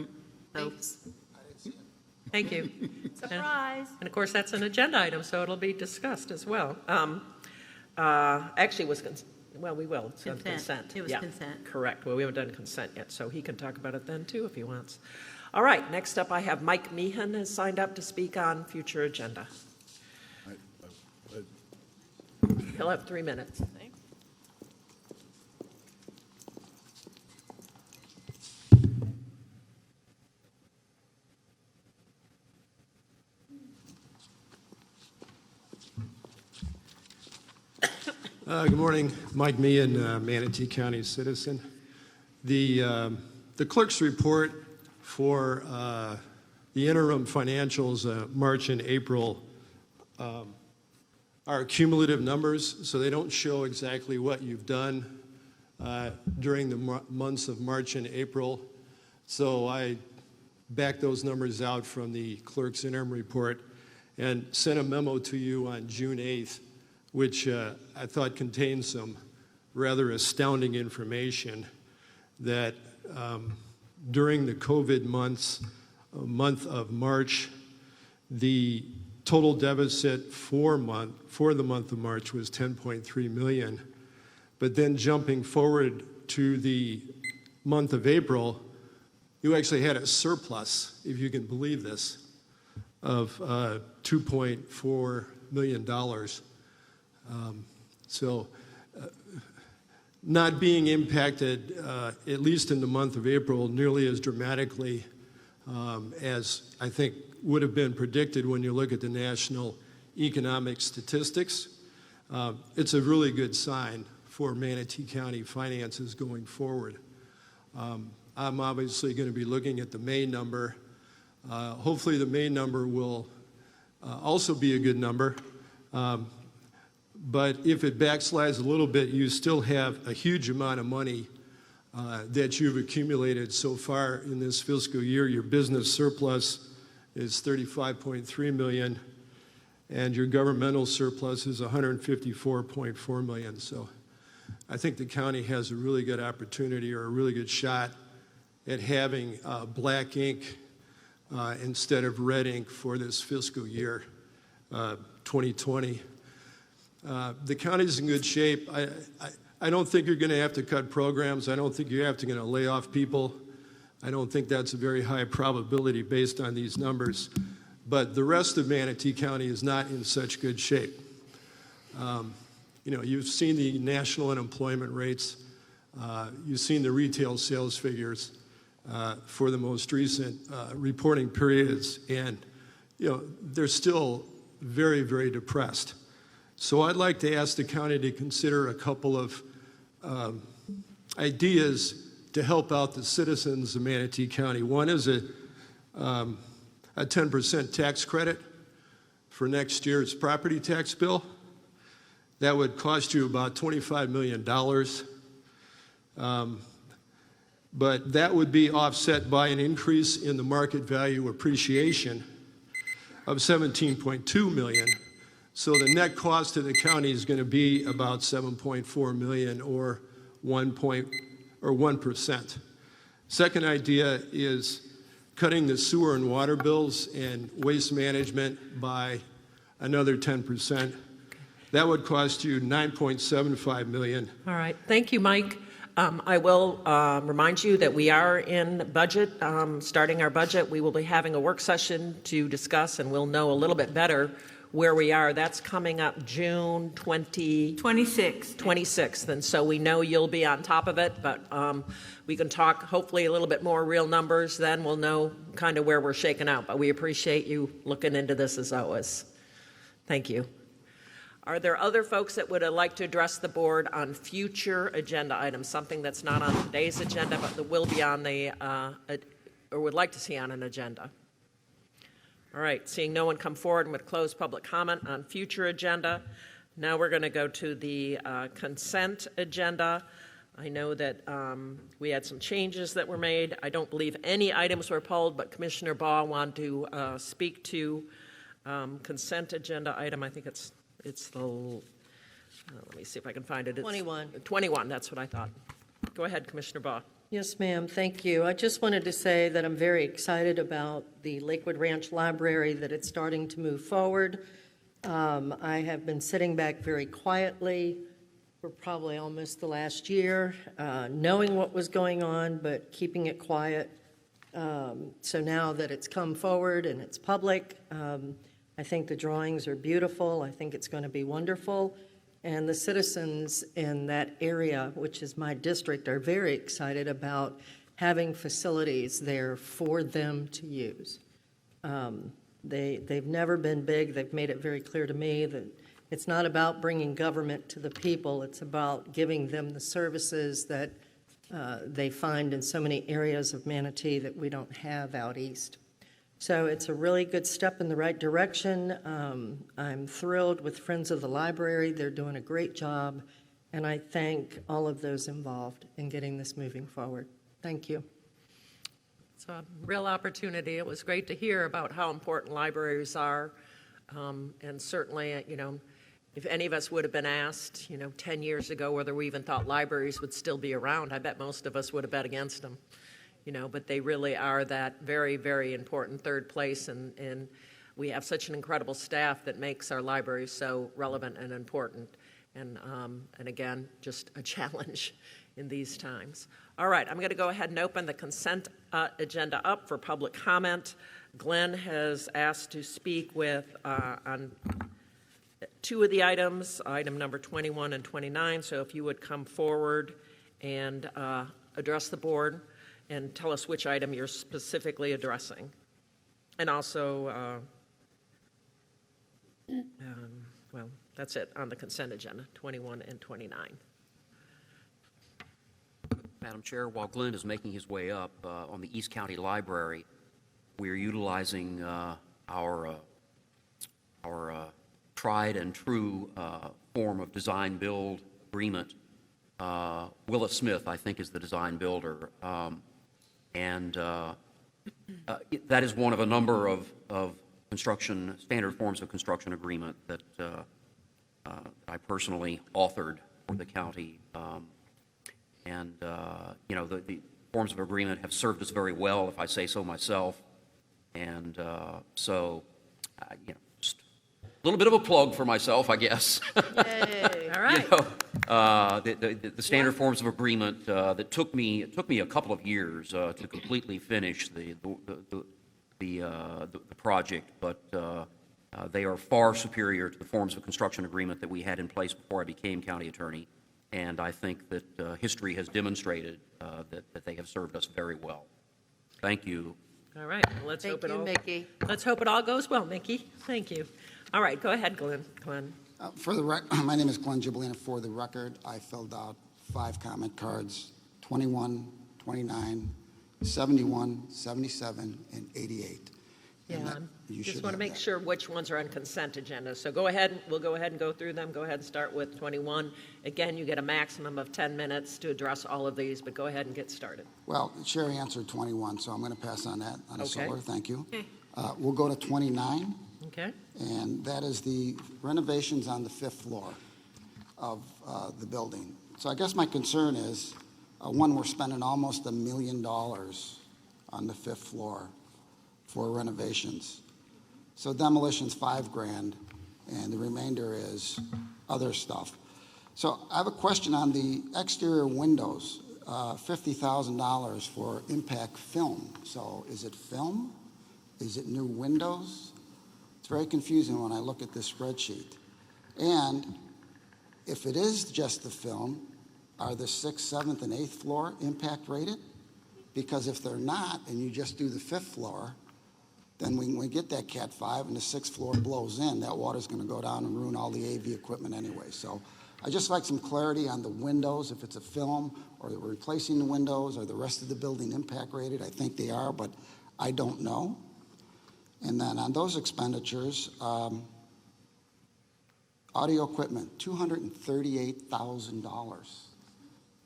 So, Thank you. surprise. And of course, that's an agenda item, so it'll be discussed as well. Actually, it was, well, we will. It's on Consent. consent. It was Yeah, consent. correct. Well, we haven't done consent yet, so he can talk about it then too if he wants. All right, next up, I have Mike Meehan has signed up to speak on future agenda. He'll have 3 minutes. Good morning, Mike Meehan, Manatee County citizen. The clerk's report for the interim financials, March and April, are cumulative numbers, so they don't show exactly what you've done during the months of March and April. So I backed those numbers out from the clerk's interim report and sent a memo to you on June 8th, which I thought contained some rather astounding information that during the COVID month of March, the total deficit for the month of March was 10.3 million. But then jumping forward to the month of April, you actually had a surplus, if you can believe this, of $2.4 million. Not being impacted, at least in the month of April, nearly as dramatically as I think would have been predicted when you look at the national economic statistics. It's a really good sign for Manatee County finances going forward. I'm obviously going to be looking at the May number. Hopefully the May number will also be a good number. But if it backslides a little bit, you still have a huge amount of money that you've accumulated so far in this fiscal year. Your business surplus is $35.3 million, and your governmental surplus is $154.4 million. So I think the county has a really good opportunity or a really good shot at having black ink instead of red ink for this fiscal year, 2020. The county's in good shape. I don't think you're going to have to cut programs. I don't think you're going to lay off people. I don't think that's a very high probability based on these numbers. But the rest of Manatee County is not in such good shape. You've seen the national unemployment rates. You've seen the retail sales figures for the most recent reporting periods. And, they're still very, very depressed. So I'd like to ask the county to consider a couple of ideas to help out the citizens of Manatee County. One is a 10% tax credit for next year's property tax bill. That would cost you about $25 million. But that would be offset by an increase in the market value appreciation of $17.2 million. So the net cost to the county is going to be about $7.4 million or 1%. Second idea is cutting the sewer and water bills and waste management by another 10%. That would cost you $9.75 million. All right. Thank you, Mike. I will remind you that we are in budget, starting our budget. We will be having a work session to discuss, and we'll know a little bit better where we are. That's coming up June 26th. And so we know you'll be on top of it, but we can talk hopefully a little bit more real numbers. Then we'll know kind of where we're shaking out. But we appreciate you looking into this as always. Thank you. Are there other folks that would like to address the board on future agenda items, something that's not on today's agenda but that will be on the or would like to see on an agenda? All right, seeing no one come forward, I'm going to close public comment on future agenda. Now we're going to go to the consent agenda. I know that we had some changes that were made. I don't believe any items were pulled, but Commissioner Baugh wanted to speak to consent agenda item. I think it's the, let me see if I can find it. It's 21. 21, that's what I thought. Go ahead, Commissioner Baugh. Yes, ma'am. Thank you. I just wanted to say that I'm very excited about the Lakewood Ranch Library, that it's starting to move forward. I have been sitting back very quietly for probably almost the last year, knowing what was going on, but keeping it quiet. So now that it's come forward and it's public, I think the drawings are beautiful. I think it's going to be wonderful. And the citizens in that area, which is my district, are very excited about having facilities there for them to use. They've never been big. They've made it very clear to me that it's not about bringing government to the people. It's about giving them the services that they find in so many areas of Manatee that we don't have out east. So it's a really good step in the right direction. I'm thrilled with Friends of the Library. They're doing a great job, and I thank all of those involved in getting this moving forward. Thank you. It's a real opportunity. It was great to hear about how important libraries are, and certainly, if any of us would have been asked, 10 years ago whether we even thought libraries would still be around, I bet most of us would have bet against them. But they really are that very, very important third place, and we have such an incredible staff that makes our libraries so relevant and important, and again, just a challenge in these times. All right, I'm going to go ahead and open the consent agenda up for public comment. Glenn has asked to speak on two of the items, item number 21 and 29, so if you would come forward and address the board and tell us which item you're specifically addressing. And also, well, that's it on the consent agenda, 21 and 29. Madam Chair, while Glenn is making his way up, on the East County Library, we are utilizing our tried and true form of design-build agreement. Willis Smith, I think, is the design builder. And that is one of a number of standard forms of construction agreement that I personally authored for the county. The forms of agreement have served us very well, if I say so myself. And just a little bit of a plug for myself, I guess. Yay. All right. The standard forms of agreement that took me a couple of years to completely finish the project, but they are far superior to the forms of construction agreement that we had in place before I became county attorney, and I think that history has demonstrated that they have served us very well. Thank you. All right, well, let's hope it all goes well, Mickey. Thank you. All right, go ahead, Glenn. My name is Glenn Giblina. For the record, I filled out 5 comment cards, 21, 29, 71, 77, and 88. Yeah, just want to make sure which ones are on consent agenda. So we'll go ahead and go through them. Go ahead and start with 21. Again, you get a maximum of 10 minutes to address all of these, but go ahead and get started. Well, Sherry answered 21, so I'm going to pass on that on the Okay. solar. Thank you. Okay. We'll go to 29. Okay. And that is the renovations on the 5th floor of the building. So I guess my concern is, one, we're spending almost $1 million on the 5th floor for renovations. So demolition's $5,000, and the remainder is other stuff. So I have a question on the exterior windows, $50,000 for impact film. So is it film? Is it new windows? It's very confusing when I look at this spreadsheet. And if it is just the film, are the 6th, 7th, and 8th floor impact rated? Because if they're not, and you just do the 5th floor, then when we get that Cat 5 and the 6th floor blows in, that water's going to go down and ruin all the AV equipment anyway. So I'd just like some clarity on the windows, if it's a film, or we're replacing the windows, or the rest of the building impact rated. I think they are, but I don't know. And then on those expenditures, audio equipment, $238,000.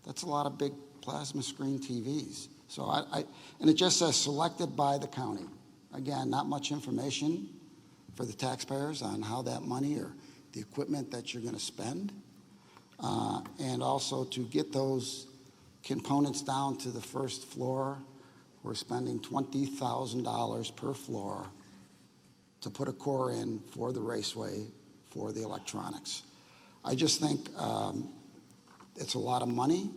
That's a lot of big plasma screen TVs. So and it just says selected by the county. Again, not much information for the taxpayers on how that money or the equipment that you're going to spend. And also to get those components down to the first floor, we're spending $20,000 per floor to put a core in for the raceway for the electronics. I just think it's a lot of money.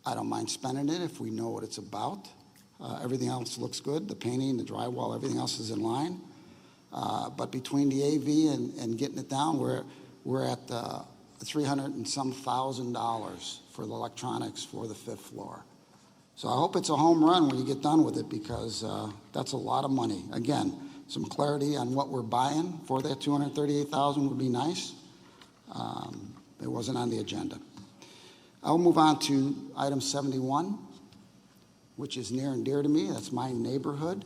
I don't mind spending it if we know what it's about. Everything else looks good. The painting, the drywall, everything else is in line. But between the AV and getting it down, we're at $300 and some thousand for the electronics for the 5th floor. So I hope it's a home run when you get done with it, because that's a lot of money. Again, some clarity on what we're buying for that $238,000 would be nice. It wasn't on the agenda. I'll move on to item 71, which is near and dear to me. That's my neighborhood.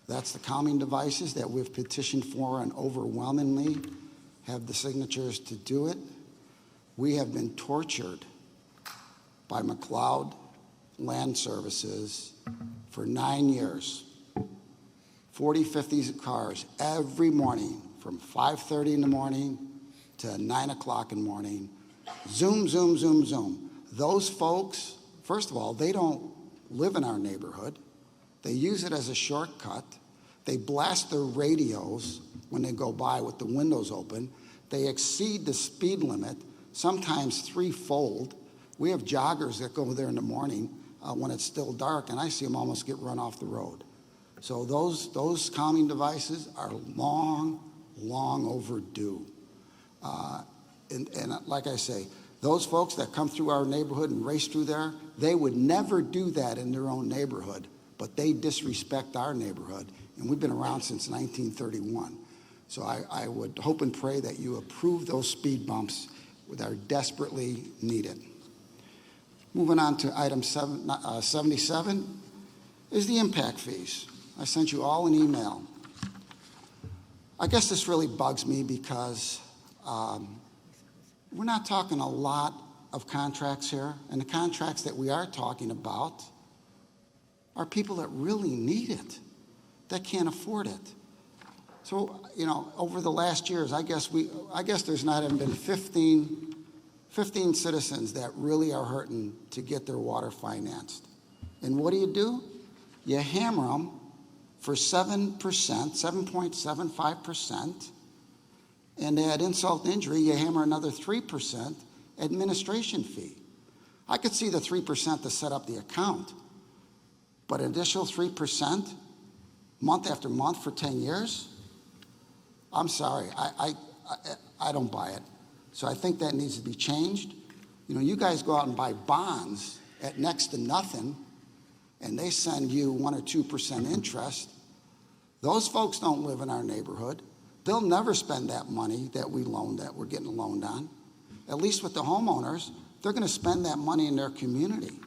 That's the calming devices that we've petitioned for and overwhelmingly have the signatures to do it. We have been tortured by McLeod Land Services for 9 years. 40, 50 cars every morning from 5:30 in the morning to 9 o'clock in the morning. Zoom, zoom, zoom, zoom. Those folks, first of all, they don't live in our neighborhood. They use it as a shortcut. They blast their radios when they go by with the windows open. They exceed the speed limit, sometimes threefold. We have joggers that go there in the morning when it's still dark, and I see them almost get run off the road. So those calming devices are long, long overdue. And like I say, those folks that come through our neighborhood and race through there, they would never do that in their own neighborhood, but they disrespect our neighborhood, and we've been around since 1931. So I would hope and pray that you approve those speed bumps that are desperately needed. Moving on to item 77 is the impact fees. I sent you all an email. I guess this really bugs me because we're not talking a lot of contracts here, and the contracts that we are talking about are people that really need it, that can't afford it. So, over the last years, I guess there's not even been 15 citizens that really are hurting to get their water financed. And what do? You hammer them for 7%, 7.75%, and at insult to injury, you hammer another 3% administration fee. I could see the 3% to set up the account, but an additional 3% month after month for 10 years? I'm sorry, I don't buy it. So I think that needs to be changed. You guys go out and buy bonds at next to nothing, and they send you 1 or 2% interest. Those folks don't live in our neighborhood. They'll never spend that money that we're getting loaned on. At least with the homeowners, they're going to spend that money in their community.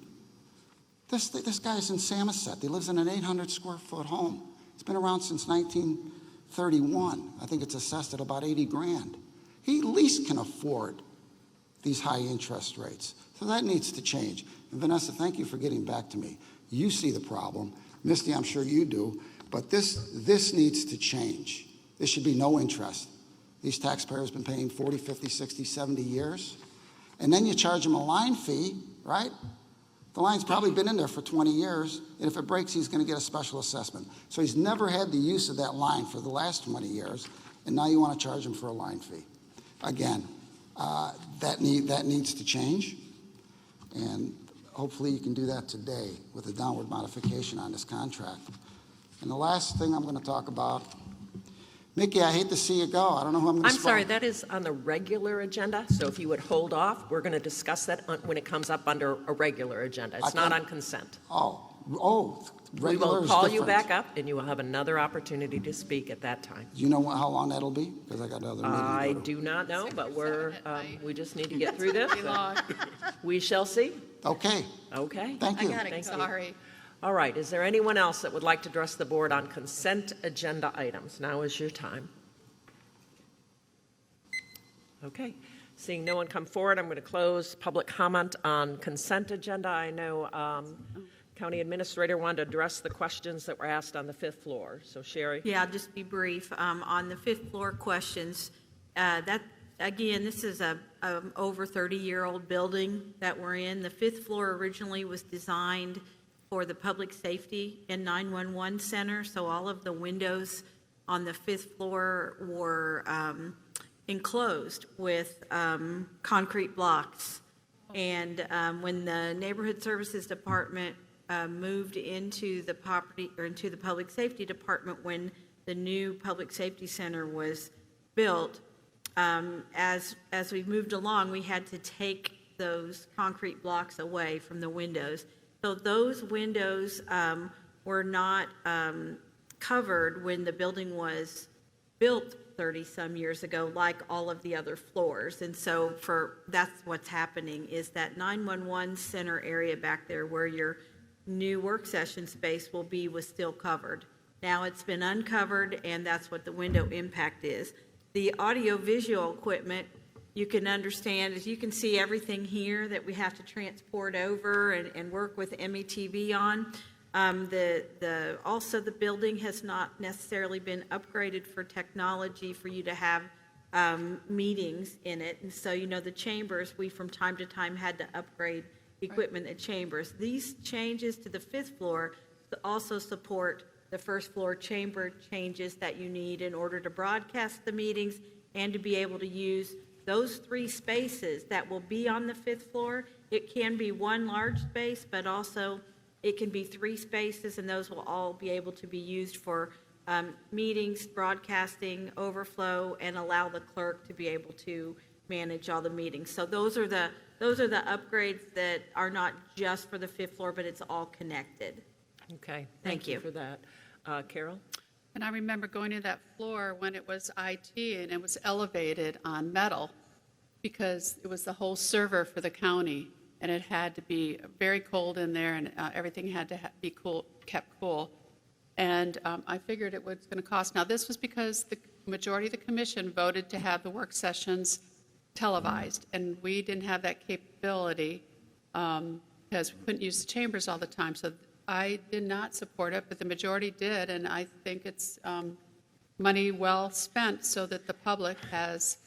This guy's in Samoset. He lives in an 800 square foot home. It's been around since 1931. I think it's assessed at about 80 grand. He at least can afford these high interest rates. So that needs to change. And Vanessa, thank you for getting back to me. You see the problem. Misty, I'm sure you do. But this needs to change. There should be no interest. These taxpayers have been paying 40, 50, 60, 70 years. And then you charge them a line fee, right? The line's probably been in there for 20 years, and if it breaks, he's going to get a special assessment. So he's never had the use of that line for the last 20 years, and now you want to charge him for a line fee. Again, that needs to change, and hopefully you can do that today with a downward modification on this contract. And the last thing I'm going to talk about, Mickey, I hate to see you go. I don't know who I'm going to I'm sorry, that is on the regular agenda, so if you would hold off, we're going to discuss that when it comes up under a regular agenda. It's not on consent. Oh, Oh, We regular will is call you different. back up, and you will have another opportunity to speak at that time. Do you know how long that'll be? Because I got another meeting. I do not know, but we just need to get through this. We shall see. Okay. Okay. Thank you. Thank you. Sorry. All right, is there anyone else that would like to address the board on consent agenda items? Now is your time. Okay, seeing no one come forward, I'm going to close public comment on consent agenda. I know County Administrator wanted to address the questions that were asked on the fifth floor. So Sherry? Yeah, I'll just be brief. On the fifth floor questions, again, this is a over 30-year-old building that we're in. The fifth floor originally was designed for the public safety and 911 center, so all of the windows on the fifth floor were enclosed with concrete blocks. And when the Neighborhood Services Department moved into the property or into the Public Safety Department when the new Public Safety Center was built, as we moved along, we had to take those concrete blocks away from the windows. So those windows were not covered when the building was built 30-some years ago, like all of the other floors. And so that's what's happening, is that 911 center area back there where your new work session space will be was still covered. Now it's been uncovered, and that's what the window impact is. The audio-visual equipment, you can understand, as you can see everything here that we have to transport over and work with METV on. Also, the building has not necessarily been upgraded for technology for you to have meetings in it. And so, the chambers, we from time to time had to upgrade equipment at chambers. These changes to the fifth floor also support the first floor chamber changes that you need in order to broadcast the meetings and to be able to use those 3 spaces that will be on the fifth floor. It can be one large space, but also it can be 3 spaces, and those will all be able to be used for meetings, broadcasting, overflow, and allow the clerk to be able to manage all the meetings. So those are the upgrades that are not just for the fifth floor, but it's all connected. Okay, Thank you for that. Carol? And I remember going to that floor when it was IT and it was elevated on metal because it was the whole server for the county, and it had to be very cold in there, and everything had to be kept cool. And I figured it was going to cost. Now, this was because the majority of the commission voted to have the work sessions televised, and we didn't have that capability because we couldn't use the chambers all the time. So I did not support it, but the majority did, and I think it's money well spent so that the public has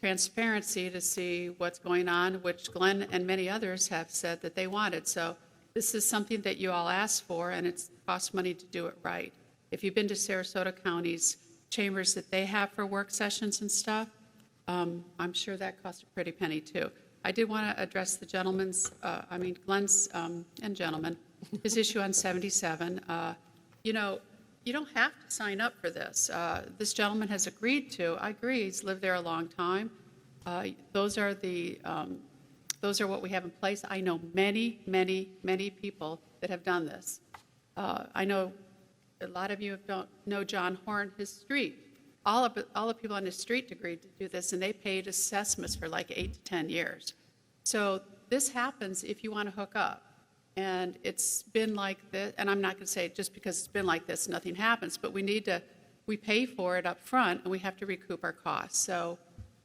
transparency to see what's going on, which Glenn and many others have said that they wanted. So this is something that you all asked for, and it costs money to do it right. If you've been to Sarasota County's chambers that they have for work sessions and stuff, I'm sure that cost a pretty penny too. I did want to address the Glenn's and gentleman, his issue on 77. You don't have to sign up for this. This gentleman has agreed to. I agree. He's lived there a long time. Those are what we have in place. I know many, many, many people that have done this. I know a lot of you don't know John Horn, his street. All the people on his street agreed to do this, and they paid assessments for like 8 to 10 years. So this happens if you want to hook up. And it's been like this, and I'm not going to say just because it's been like this, nothing happens, but we pay for it up front, and we have to recoup our costs. So,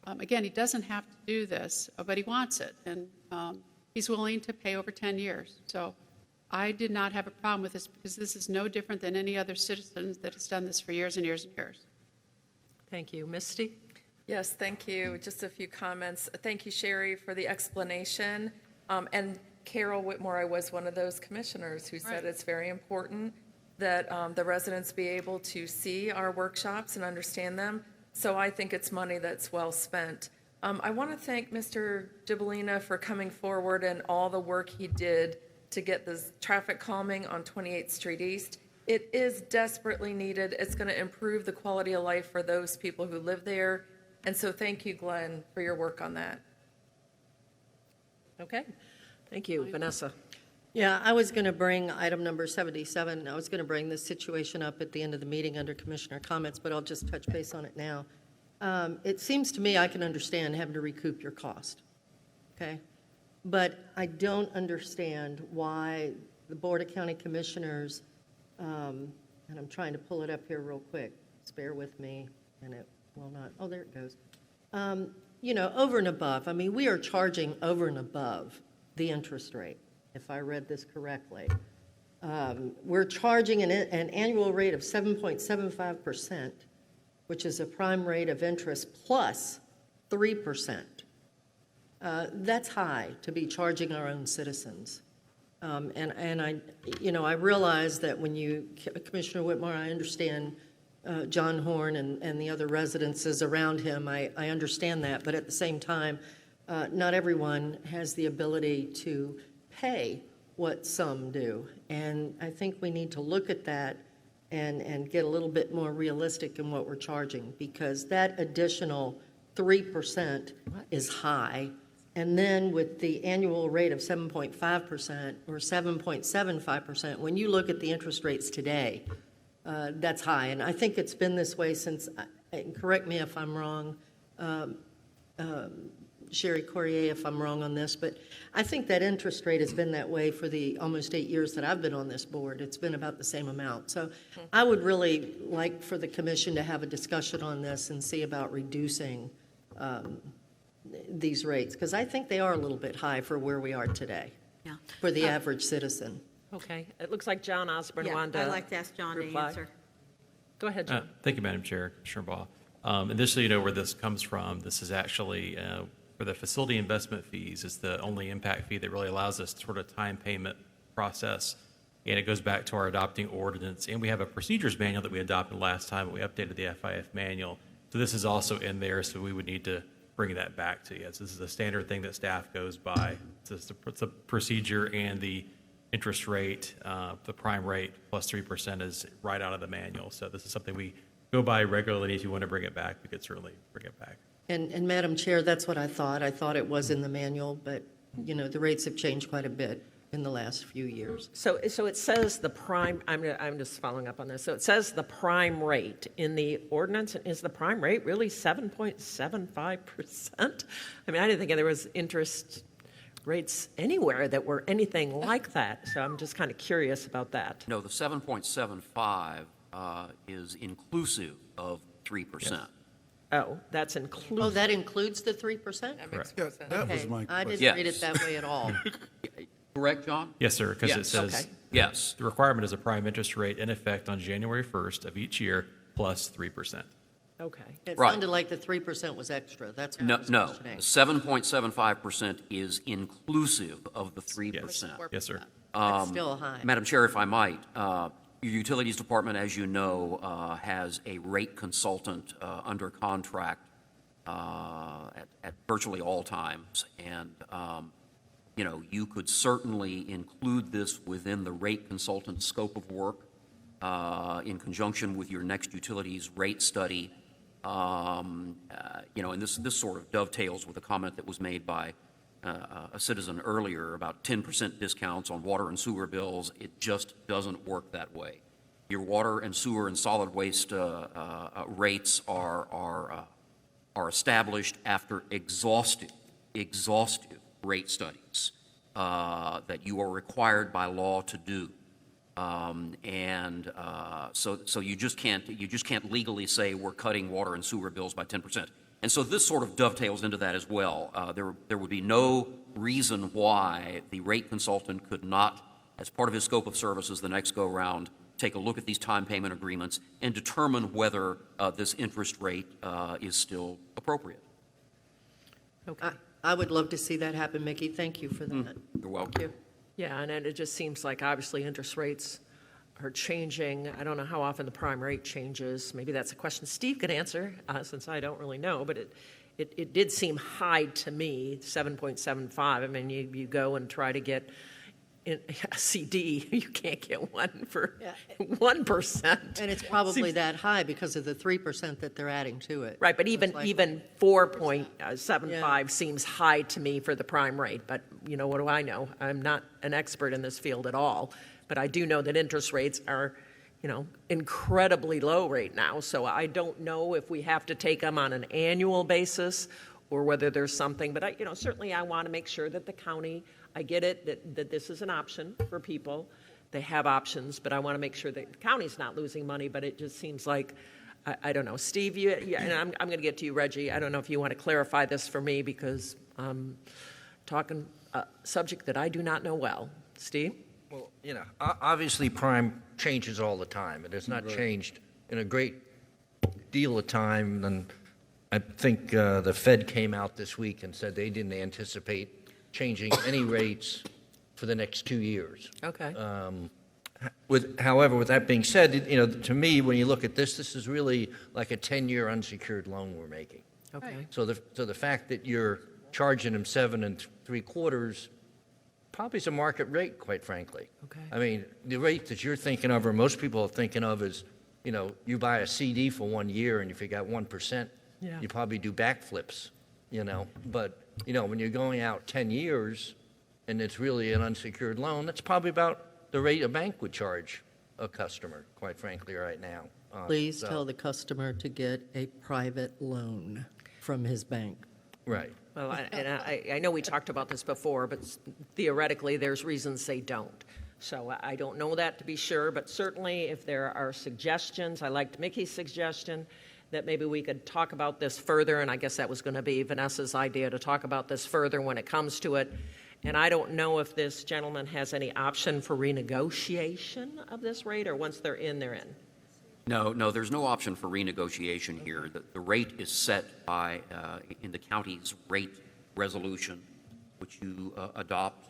again, he doesn't have to do this, but he wants it, and he's willing to pay over 10 years. So I did not have a problem with this because this is no different than any other citizen that has done this for years and years and years. Thank you. Misty? Yes, thank you. Just a few comments. Thank you, Sherry, for the explanation. And Carol Whitmore, I was one of those commissioners who said it's very important that the residents be able to see our workshops and understand them. So I think it's money that's well spent. I want to thank Mr. Gibbolina for coming forward and all the work he did to get this traffic calming on 28th Street East. It is desperately needed. It's going to improve the quality of life for those people who live there. And so thank you, Glenn, for your work on that. Okay. Thank you. Vanessa? Yeah, I was going to bring item number 77. I was going to bring this situation up at the end of the meeting under commissioner comments, but I'll just touch base on it now. It seems to me I can understand having to recoup your cost, okay? But I don't understand why the Board of County Commissioners, and I'm trying to pull it up here real quick. Just bear with me, and it will not. Oh, there it goes. You know, over and above. I mean, we are charging over and above the interest rate, if I read this correctly. We're charging an annual rate of 7.75%, which is a prime rate of interest plus 3%. That's high to be charging our own citizens. And I, you know, I realize that when you, Commissioner Whitmore, I understand John Horn and the other residences around him. I understand that, but at the same time, not everyone has the ability to pay what some do. And I think we need to look at that and get a little bit more realistic in what we're charging, because that additional 3% is high. And then with the annual rate of 7.5% or 7.75%, when you look at the interest rates today, that's high. And I think it's been this way since, correct me if I'm wrong, Sherry Corrier, if I'm wrong on this, but I think that interest rate has been that way for the almost 8 years that I've been on this board. It's been about the same amount. So I would really like for the commission to have a discussion on this and see about reducing these rates, because I think they are a little bit high for where we are today, for the average citizen. Okay. It looks like John Osborne wanted to I'd like to ask John to answer. Go ahead, John. Thank you, Madam Chair, Commissioner Baugh. And just so you know where this comes from, this is actually for the facility investment fees. It's the only impact fee that really allows us sort of time payment process. And it goes back to our adopting ordinance. And we have a procedures manual that we adopted last time, but we updated the FIF manual. So this is also in there, so we would need to bring that back to you. So this is a standard thing that staff goes by. It's a procedure, and the interest rate, the prime rate plus 3% is right out of the manual. So this is something we go by regularly. If you want to bring it back, we could certainly bring it back. And Madam Chair, that's what I thought. I thought it was in the manual, but, you know, the rates have changed quite a bit in the last few years. So it says the prime, I'm just following up on this. So it says the prime rate in the ordinance. Is the prime rate really 7.75%? I mean, I didn't think there was interest rates anywhere that were anything like that. So I'm just kind of curious about that. No, the 7.75 is inclusive of 3%. Yes. Oh, that's inclusive. Oh, that includes the 3%? That makes Okay. That was my I didn't question. read it that way at all. Correct, John? Yes, sir, because it Yes. says Okay. Yes. the requirement is a prime interest rate in effect on January 1st of each year plus 3%. Okay. It Right. sounded like the 3% was extra. That's what I No, was no. questioning. 7.75% is inclusive of the 3%. Yes, sir. That's still high. Madam Chair, if I might, your Utilities Department, as you know, has a rate consultant under contract at virtually all times. And, you know, you could certainly include this within the rate consultant's scope of work in conjunction with your next utilities rate study. You know, and this sort of dovetails with a comment that was made by a citizen earlier about 10% discounts on water and sewer bills. It just doesn't work that way. Your water and sewer and solid waste rates are established after exhaustive rate studies that you are required by law to do. So you just can't legally say we're cutting water and sewer bills by 10%. And so this sort of dovetails into that as well. There would be no reason why the rate consultant could not, as part of his scope of services the next go round, take a look at these time payment agreements and determine whether this interest rate is still appropriate. Okay. I would love to see that happen, Mickey. Thank you for that. You're welcome. Thank you. Yeah, and it just seems like obviously interest rates are changing. I don't know how often the prime rate changes. Maybe that's a question Steve could answer, since I don't really know. But it did seem high to me, 7.75. I mean, you go and try to get in a CD, you can't get one for 1%. And it's probably Seems- that high because of the 3% that they're adding to it. Right, but It's even like- even 4.75 Yeah. seems high to me for the prime rate. But you know, what do I know? I'm not an expert in this field at all, but I do know that interest rates are, you know, incredibly low right now. So I don't know if we have to take them on an annual basis or whether there's something. But you know, certainly I want to make sure that the county. I get it that this is an option for people. They have options, but I want to make sure that the county's not losing money. But it just seems like, I don't know. Steve, and I'm going to get to you, Reggie. I don't know if you want to clarify this for me because I'm talking a subject that I do not know well. Steve? Well, you know, obviously prime changes all the time. It has not changed in a great deal of time. And I think the Fed came out this week and said they didn't anticipate changing any rates for the next 2 years. Okay. However, with that being said, you know, to me, when you look at this, this is really like a 10-year unsecured loan we're making. Okay. So the fact that you're charging them 7 3/4 probably is a market rate, quite frankly. Okay. I mean, the rate that you're thinking of, or most people are thinking of, is, you know, you buy a CD for 1 year, and if you got 1%, Yeah. you probably do backflips, you know. But, you know, when you're going out 10 years and it's really an unsecured loan, that's probably about the rate a bank would charge a customer, quite frankly, right now. Please So- tell the customer to get a private loan from his bank. Right. Well, I know we talked about this before, but theoretically, there's reasons they don't. So I don't know that to be sure, but certainly if there are suggestions, I liked Mickey's suggestion that maybe we could talk about this further, and I guess that was going to be Vanessa's idea to talk about this further when it comes to it. And I don't know if this gentleman has any option for renegotiation of this rate, or once they're in, they're in. No, there's no option for renegotiation here. The rate is set by, in the county's rate resolution, which you adopt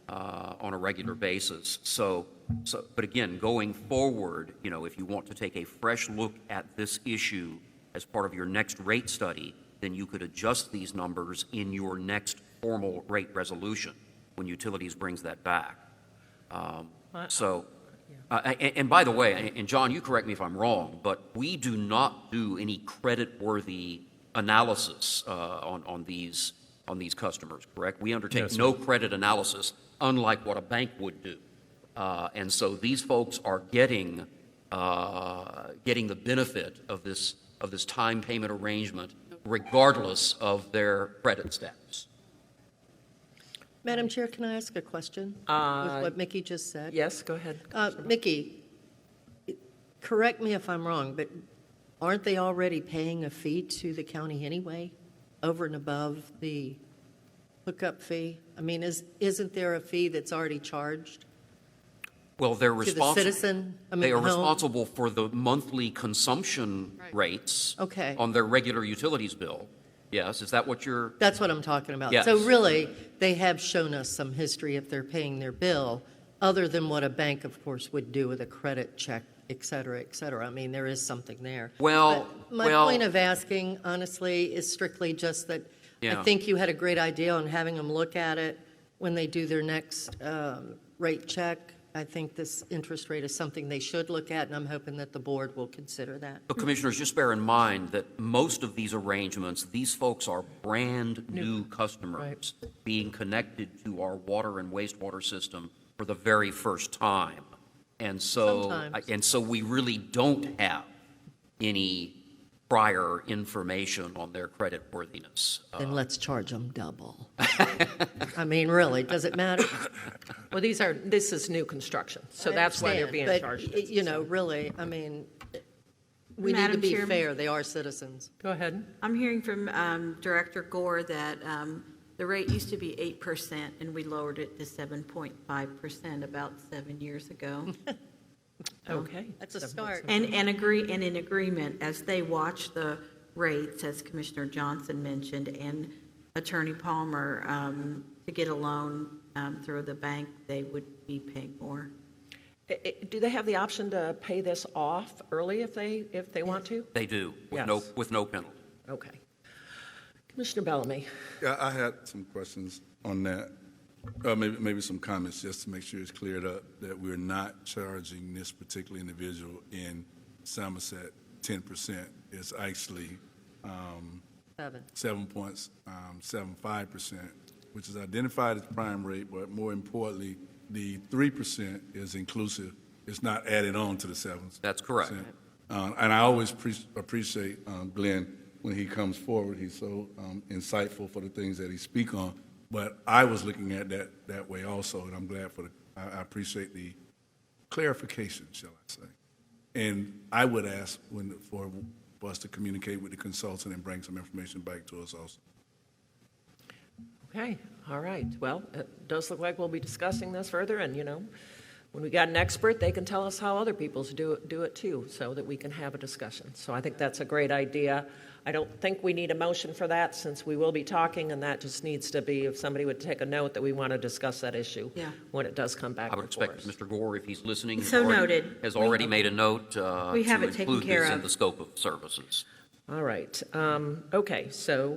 on a regular basis. But again, going forward, you know, if you want to take a fresh look at this issue as part of your next rate study, then you could adjust these numbers in your next formal rate resolution when utilities brings that back. And by the way, and John, you correct me if I'm wrong, but we do not do any credit-worthy analysis on these customers, correct? We undertake no credit analysis, unlike what a bank would do. And so these folks are getting the benefit of this time payment arrangement, regardless of their credit status. Madam Chair, can I ask a question with what Mickey just said? Yes, go ahead. Mickey, correct me if I'm wrong, but aren't they already paying a fee to the county anyway, over and above the hookup fee? I mean, isn't there a fee that's already charged? Well, they're To the citizen? I mean, they are home? responsible for the monthly consumption rates Okay. on their regular utilities bill. Yes, is that what you're? That's what I'm talking about. Yes. So really, they have shown us some history if they're paying their bill, other than what a bank, of course, would do with a credit check, et cetera, et cetera. I mean, there is something there. Well, But my point of asking, honestly, is strictly just that Yeah. I think you had a great idea on having them look at it when they do their next rate check. I think this interest rate is something they should look at, and I'm hoping that the board will consider that. But Commissioners, just bear in mind that most of these arrangements, these folks are brand-new customers being connected to our water and wastewater system for the very first time. And so we really don't have any prior information on their credit worthiness. Then let's charge them double. I mean, really, does it matter? Well, this is new construction, so that's why they're being charged. But, you know, really, I mean, we need to Madam be Chairman? fair. They are citizens. Go ahead. I'm hearing from Director Gore that the rate used to be 8%, and we lowered it to 7.5% about 7 years ago. Okay. That's a start. And in agreement, as they watch the rates, as Commissioner Johnson mentioned, and Attorney Palmer, to get a loan through the bank, they would be paying more. Do they have the option to pay this off early if they want to? They do, with no penalty. Okay. Commissioner Bellamy. Yeah, I had some questions on that. Maybe some comments just to make sure it's cleared up that we're not charging this particular individual in Somerset 10%. It's actually 7.75%, which is identified as prime rate, but more importantly, the 3% is inclusive. It's not added on to the 7%. That's correct. And I always appreciate Glenn when he comes forward. He's so insightful for the things that he speaks on. But I was looking at that way also, and I'm glad I appreciate the clarification, shall I say. And I would ask for us to communicate with the consultant and bring some information back to us also. Okay, all right. Well, it does look like we'll be discussing this further, and, when we got an expert, they can tell us how other people do it too, so that we can have a discussion. So I think that's a great idea. I don't think we need a motion for that, since we will be talking, and that just needs to be, if somebody would take a note that we want to discuss that issue when it does come back. I would expect Mr. Gore, if he's listening, So noted. has already made a note We have to it taken include care this in of. the scope of services. All right. Okay, so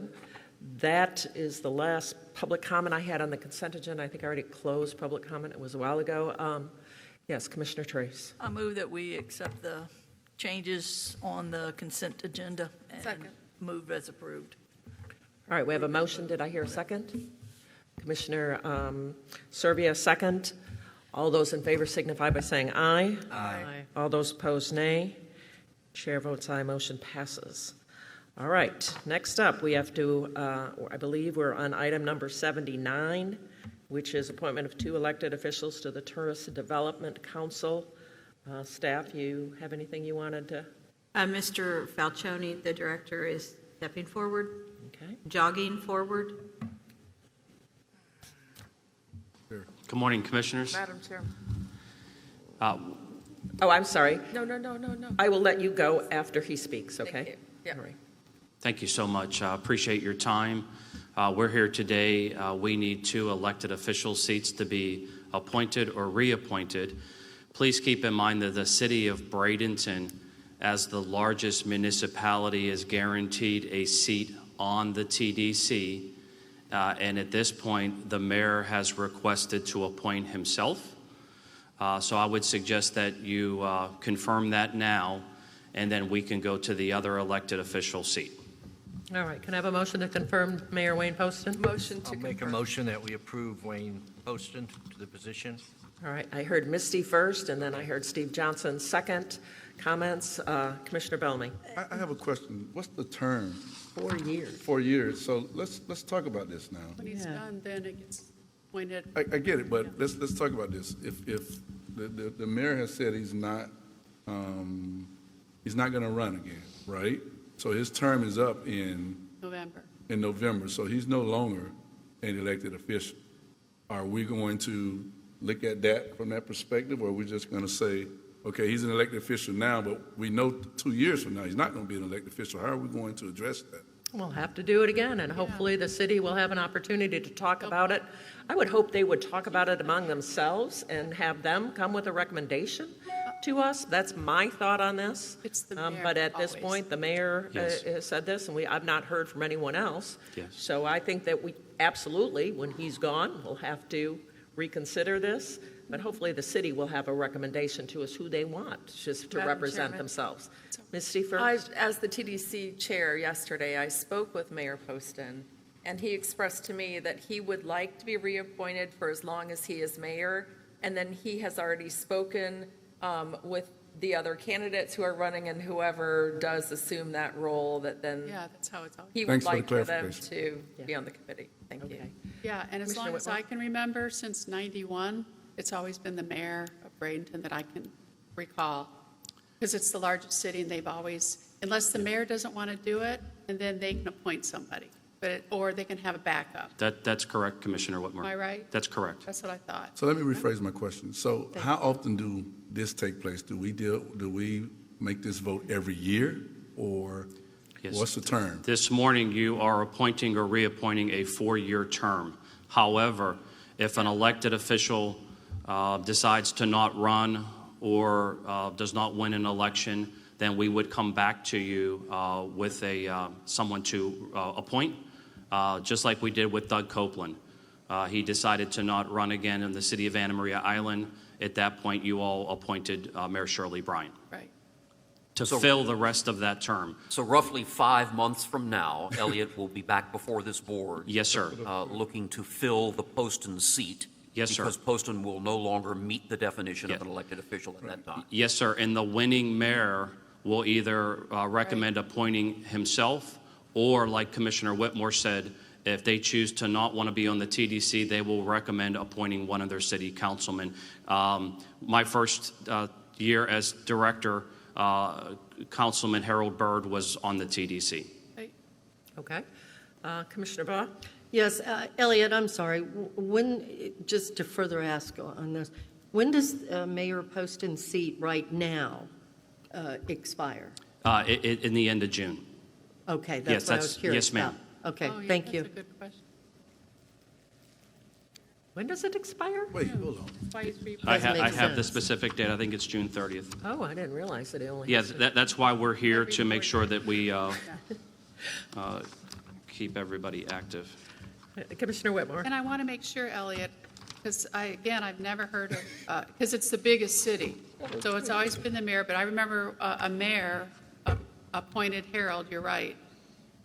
that is the last public comment I had on the consent agenda. I think I already closed public comment. It was a while ago. Yes, Commissioner Trace. I move that we accept the changes on the consent agenda and move as approved. All right, we have a motion. Did I hear a second? Commissioner Servia, second. All those in favor signify by saying aye. Aye. All those opposed, nay. Chair votes aye. Motion passes. All right, next up, we have to, I believe we're on item number 79, which is appointment of 2 elected officials to the Tourist Development Council. Staff, you have anything you wanted to? Mr. Falcioni, the director, is stepping forward, jogging forward. Good morning, Commissioners. Madam Chair. Oh, I'm sorry. No. I will let you go after he speaks, okay? Thank you. Yeah. All right. Thank you so much. Appreciate your time. We're here today. We need 2 elected official seats to be appointed or reappointed. Please keep in mind that the city of Bradenton, as the largest municipality, is guaranteed a seat on the TDC. And at this point, the mayor has requested to appoint himself. So I would suggest that you confirm that now, and then we can go to the other elected official seat. All right, can I have a motion to confirm Mayor Wayne Poston? Motion to I'll make a motion that we approve Wayne Poston to the position. All right, I heard Misty first, and then I heard Steve Johnson second. Comments? Commissioner Bellamy. I have a question. What's the term? 4 years. 4 years. So let's talk about this now. When he's done, then it gets appointed. I get it, but let's talk about this. If the mayor has said he's not going to run again, right? So his term is up in November. So he's no longer an elected official. Are we going to look at that from that perspective, or are we just going to say, okay, he's an elected official now, but we know 2 years from now he's not going to be an elected official? How are we going to address that? We'll have to do it again, and hopefully the city will have an opportunity to talk about it. I would hope they would talk about it among themselves and have them come with a recommendation to us. That's my thought on this. It's the mayor, but at this always. point, the mayor Yes. said this, and I've not heard from anyone else. Yes. So I think that we absolutely, when he's gone, we'll have to reconsider this. But hopefully the city will have a recommendation to us who they want just to Madam represent Chairman. themselves. Ms. Stiefel? As the TDC chair yesterday, I spoke with Mayor Poston, and he expressed to me that he would like to be reappointed for as long as he is mayor, and then he has already spoken with the other candidates who are running, and whoever does assume that role, that then Yeah, that's how it's always. he Thanks would for the like for them clarification. to be on the committee. Thank you. Yeah, and as Commissioner long as Whitmore? I can remember, since '91, it's always been the mayor of Bradenton that I can recall. Because it's the largest city, and they've always, unless the mayor doesn't want to do it, and then they can appoint somebody. Or they can have a backup. That's correct, Commissioner Whitmer. Am I right? That's correct. That's what I thought. So let me rephrase my question. So how often do this take place? Do we make this vote every year, or Yes. what's the term? This morning, you are appointing or reappointing a 4-year term. However, if an elected official decides to not run or does not win an election, then we would come back to you with someone to appoint, just like we did with Doug Copeland. He decided to not run again in the city of Anna Maria Island. At that point, you all appointed Mayor Shirley Bryan. Right. To fill the rest of that term. So roughly 5 months from now, Elliot will be back before this board. Yes, sir. Looking to fill the Poston seat. Yes, sir. Because Poston will no longer meet the definition of an elected official at that time. Yes, sir. And the winning mayor will either recommend appointing himself, or like Commissioner Whitmore said, if they choose to not want to be on the TDC, they will recommend appointing one of their city councilmen. My first year as director, Councilman Harold Byrd was on the TDC. Okay. Commissioner Baugh? Yes, Elliot, I'm sorry. When, just to further ask on this, when does Mayor Poston's seat right now expire? In the end of June. Okay, that's Yes, what I was curious yes, ma'am. about. Okay, Oh, yeah, thank you. That's a good question. When does it expire? Wait, hold on. That's why you three- I Doesn't make have the sense. specific date. I think it's June 30th. Oh, I didn't realize that it only. Yeah, has to- that's why we're here, to make sure that we keep everybody active. Commissioner Whitmore? And I want to make sure, Elliot, because I've never heard of, because it's the biggest city. So it's always been the mayor, but I remember a mayor appointed Harold, you're right.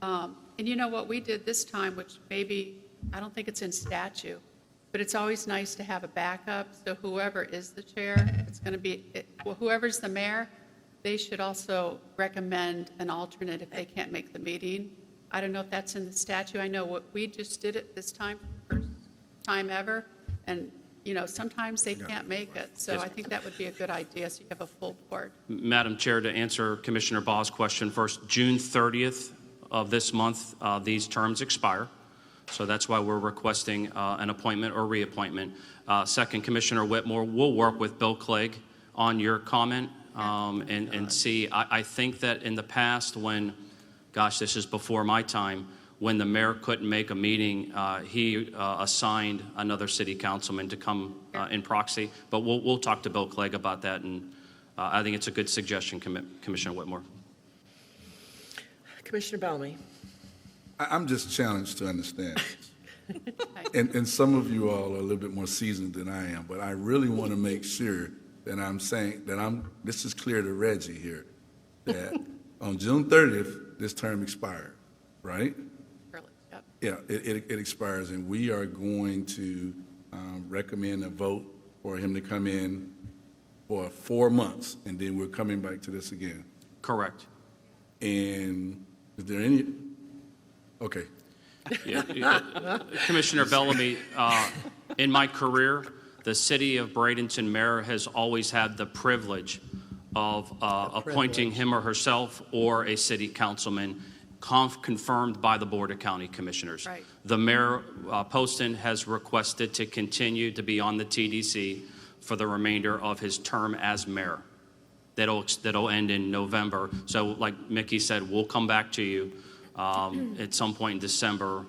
And you know what we did this time, which maybe, I don't think it's in statute, but it's always nice to have a backup. So whoever is the chair, it's going to be, whoever's the mayor, they should also recommend an alternate if they can't make the meeting. I don't know if that's in the statute. I know what we just did it this time, first time ever. And, you know, sometimes they can't make it. So Yes. I think that would be a good idea, so you have a full board. Madam Chair, to answer Commissioner Baugh's question first, June 30th of this month, these terms expire. So that's why we're requesting an appointment or reappointment. Second, Commissioner Whitmore, we'll work with Bill Clegg on your comment and see. I think that in the past when, gosh, this is before my time, when the mayor couldn't make a meeting, he assigned another city councilman to come in proxy. But we'll talk to Bill Clegg about that, and I think it's a good suggestion, Commissioner Whitmore. Commissioner Bellamy? I'm just challenged to understand. And some of you all are a little bit more seasoned than I am, but I really want to make sure that I'm saying that this is clear to Reggie here, that on June 30th, this term expired, right? Yep. Yeah, it expires, and we are going to recommend a vote for him to come in for 4 months, and then we're coming back to this again. Correct. And is there any? Okay. Yeah. Commissioner Bellamy, in my career, the city of Bradenton mayor has always had the privilege of appointing him or herself or a city councilman confirmed by the Board of County Commissioners. Right. The mayor, Poston, has requested to continue to be on the TDC for the remainder of his term as mayor. That'll end in November. So like Mickey said, we'll come back to you at some point in December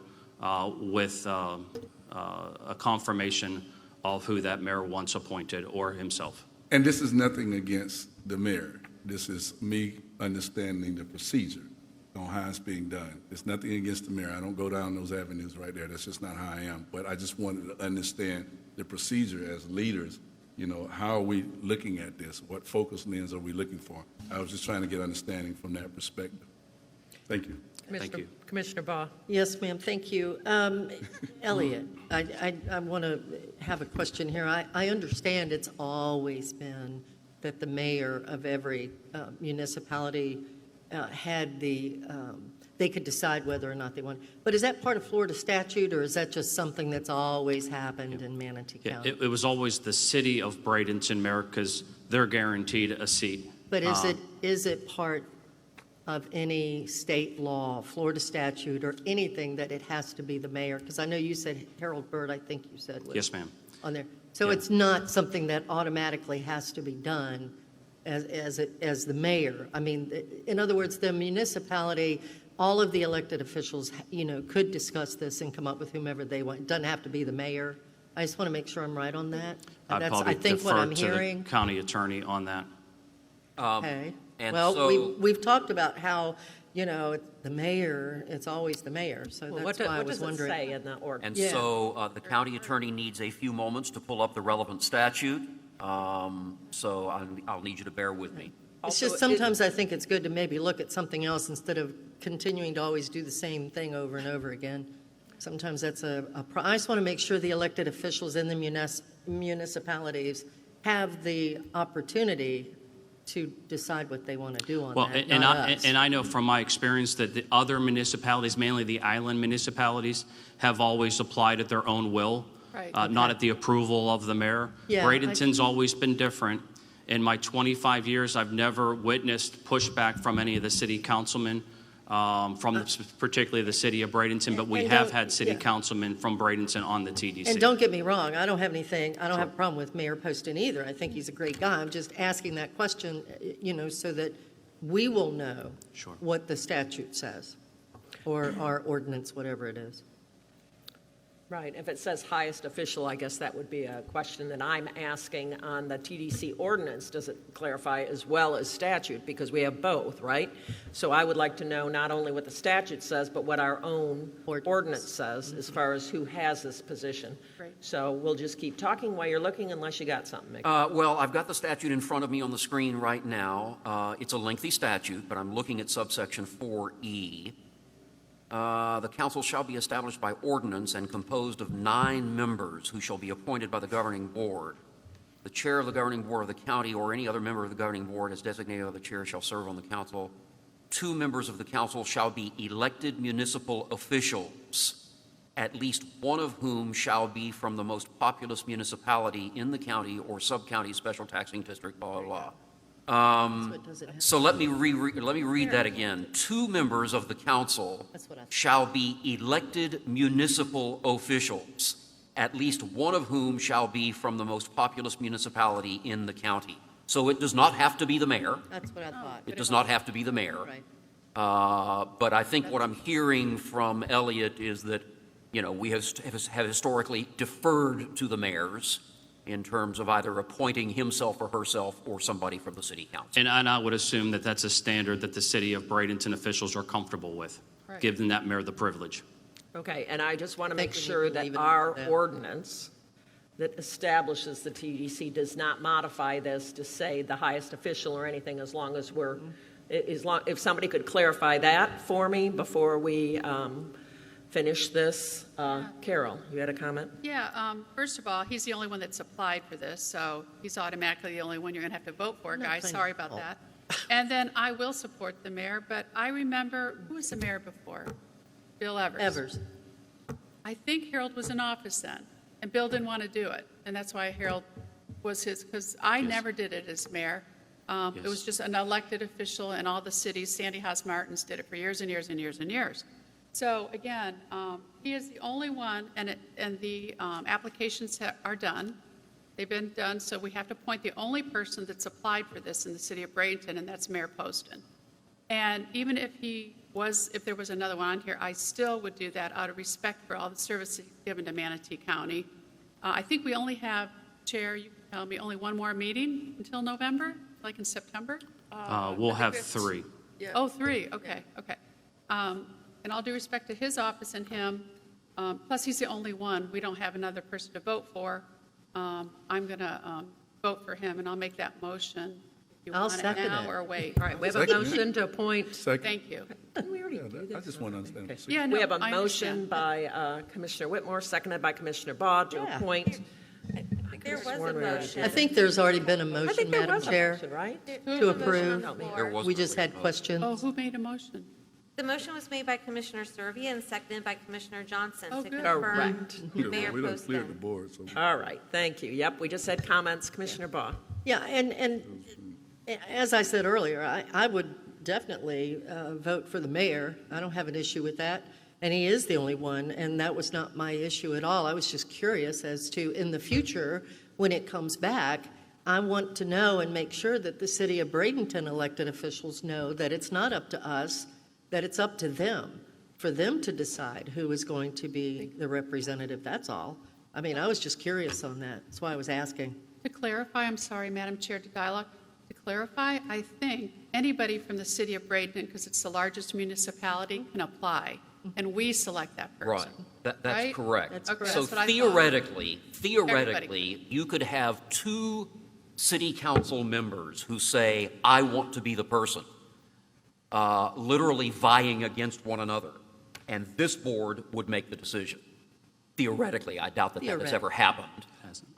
with a confirmation of who that mayor wants appointed or himself. And this is nothing against the mayor. This is me understanding the procedure on how it's being done. It's nothing against the mayor. I don't go down those avenues right there. That's just not how I am. But I just wanted to understand the procedure as leaders. You know, how are we looking at this? What focus lens are we looking for? I was just trying to get understanding from that perspective. Thank you. Thank you. Commissioner Baugh? Yes, ma'am, thank you. Elliot, I want to have a question here. I understand it's always been that the mayor of every municipality had they could decide whether or not they want. But is that part of Florida statute, or is that just something that's always happened in Manatee Yeah, County? it was always the city of Bradenton mayor because they're guaranteed a seat. But is it part of any state law, Florida statute, or anything that it has to be the mayor? Because I know you said Harold Byrd, I think you said. Was Yes, ma'am. on there. So it's not something that automatically has to be done as the mayor. I mean, in other words, the municipality, all of the elected officials, could discuss this and come up with whomever they want. It doesn't have to be the mayor. I just want to make sure I'm right on that. I'd That's, probably I think, what defer I'm to hearing. the county attorney on that. Okay. And Well, so- we've talked about how the mayor, it's always the mayor, so Well, that's why I what was does it wondering. say in the ordinance? And so the county attorney needs a few moments to pull up the relevant statute, so I'll need you to bear with me. It's just sometimes I think it's good to maybe look at something else instead of continuing to always do the same thing over and over again. Sometimes that's I just want to make sure the elected officials in the municipalities have the opportunity to decide what they want to do on that, not us. And I know from my experience that the other municipalities, mainly the island municipalities, have always applied at their own will, not at the approval of the mayor. Yeah, Bradenton's always been different. In my 25 years, I've never witnessed pushback from any of the city councilmen, particularly the city of Bradenton, but we have had city councilmen from Bradenton on the TDC. And don't get me wrong, I don't have a problem with Mayor Poston either. I think he's a great guy. I'm just asking that question, so that we will know what the statute says, or our ordinance, whatever it is. Right. If it says highest official, I guess that would be a question that I'm asking on the TDC ordinance. Does it clarify as well as statute? Because we have both, right? So I would like to know not only what the statute says, but what our own ordinance says as far as who has this position. Right. So we'll just keep talking while you're looking unless you got something, Mick. Well, I've got the statute in front of me on the screen right now. It's a lengthy statute, but I'm looking at subsection 4E. The council shall be established by ordinance and composed of 9 members who shall be appointed by the governing board. The chair of the governing board of the county or any other member of the governing board as designated by the chair shall serve on the council. 2 members of the council shall be elected municipal officials, at least one of whom shall be from the most populous municipality in the county or sub-county special taxing district, blah, blah, blah. So let me read that again. 2 members of the council shall be elected municipal officials, at least one of whom shall be from the most populous municipality in the county. So it does not have to be the mayor. That's what I thought. It does not have to be the mayor. Right. But I think what I'm hearing from Elliot is that, we have historically deferred to the mayors in terms of either appointing himself or herself or somebody from the city council. And I would assume that that's a standard that the city of Bradenton officials are comfortable with, giving that mayor the privilege. Okay, and I just want to make sure that our ordinance that establishes the TDC does not modify this to say the highest official or anything, as long as we're, if somebody could clarify that for me before we finish this. Carol, you had a comment? Yeah, first of all, he's the only one that's applied for this, so he's automatically the only one you're going to have to vote for, guys. Sorry about that. And then I will support the mayor, but I remember, who was the mayor before? Bill Evers. I think Harold was in office then, and Bill didn't want to do it, and that's why Harold was his, because I never did it as mayor. It was just an elected official in all the cities. Sandy House Martins did it for years and years and years and years. So again, he is the only one, and the applications are done. They've been done, so we have to appoint the only person that's applied for this in the city of Bradenton, and that's Mayor Poston. And even if there was another one on here, I still would do that out of respect for all the services given to Manatee County. I think we only have, Chair, you can tell me, only one more meeting until November, like in September? We'll have 3. Yeah. Oh, 3, okay. And all due respect to his office and him, plus he's the only one, we don't have another person to vote for. I'm going to vote for him, and I'll make that motion. If you I'll want second it now it. or wait. All right, we have a motion to appoint. Thank you. Didn't we already do this? I just want to understand. Okay. Yeah, no, We have a I motion understand. by Commissioner Whitmore, seconded by Commissioner Baugh to appoint. There was a motion. I think there's already been a I motion, think there Madam was a Chair, motion, right? to approve. There was We just had questions. Oh, who made a motion? The motion was made by Commissioner Servia and seconded by Commissioner Johnson Oh, to good. confirm Correct. Mayor We don't clear the Poston. board, so. All right, thank you. Yep, we just had comments. Commissioner Baugh. Yeah, and as I said earlier, I would definitely vote for the mayor. I don't have an issue with that. And he is the only one, and that was not my issue at all. I was just curious as to, in the future, when it comes back, I want to know and make sure that the city of Bradenton elected officials know that it's not up to us, that it's up to them, for them to decide who is going to be the representative. That's all. I mean, I was just curious on that. That's why I was asking. To clarify, I'm sorry, Madam Chair, to dialogue. To clarify, I think anybody from the city of Bradenton, because it's the largest municipality, can apply, and we select that Right. person. That's Right? correct. That's correct. So That's what I thought. theoretically, you could have two city council members who say, I want to be the person, literally vying against one another, and this board would make the decision. Theoretically, I doubt that has ever happened.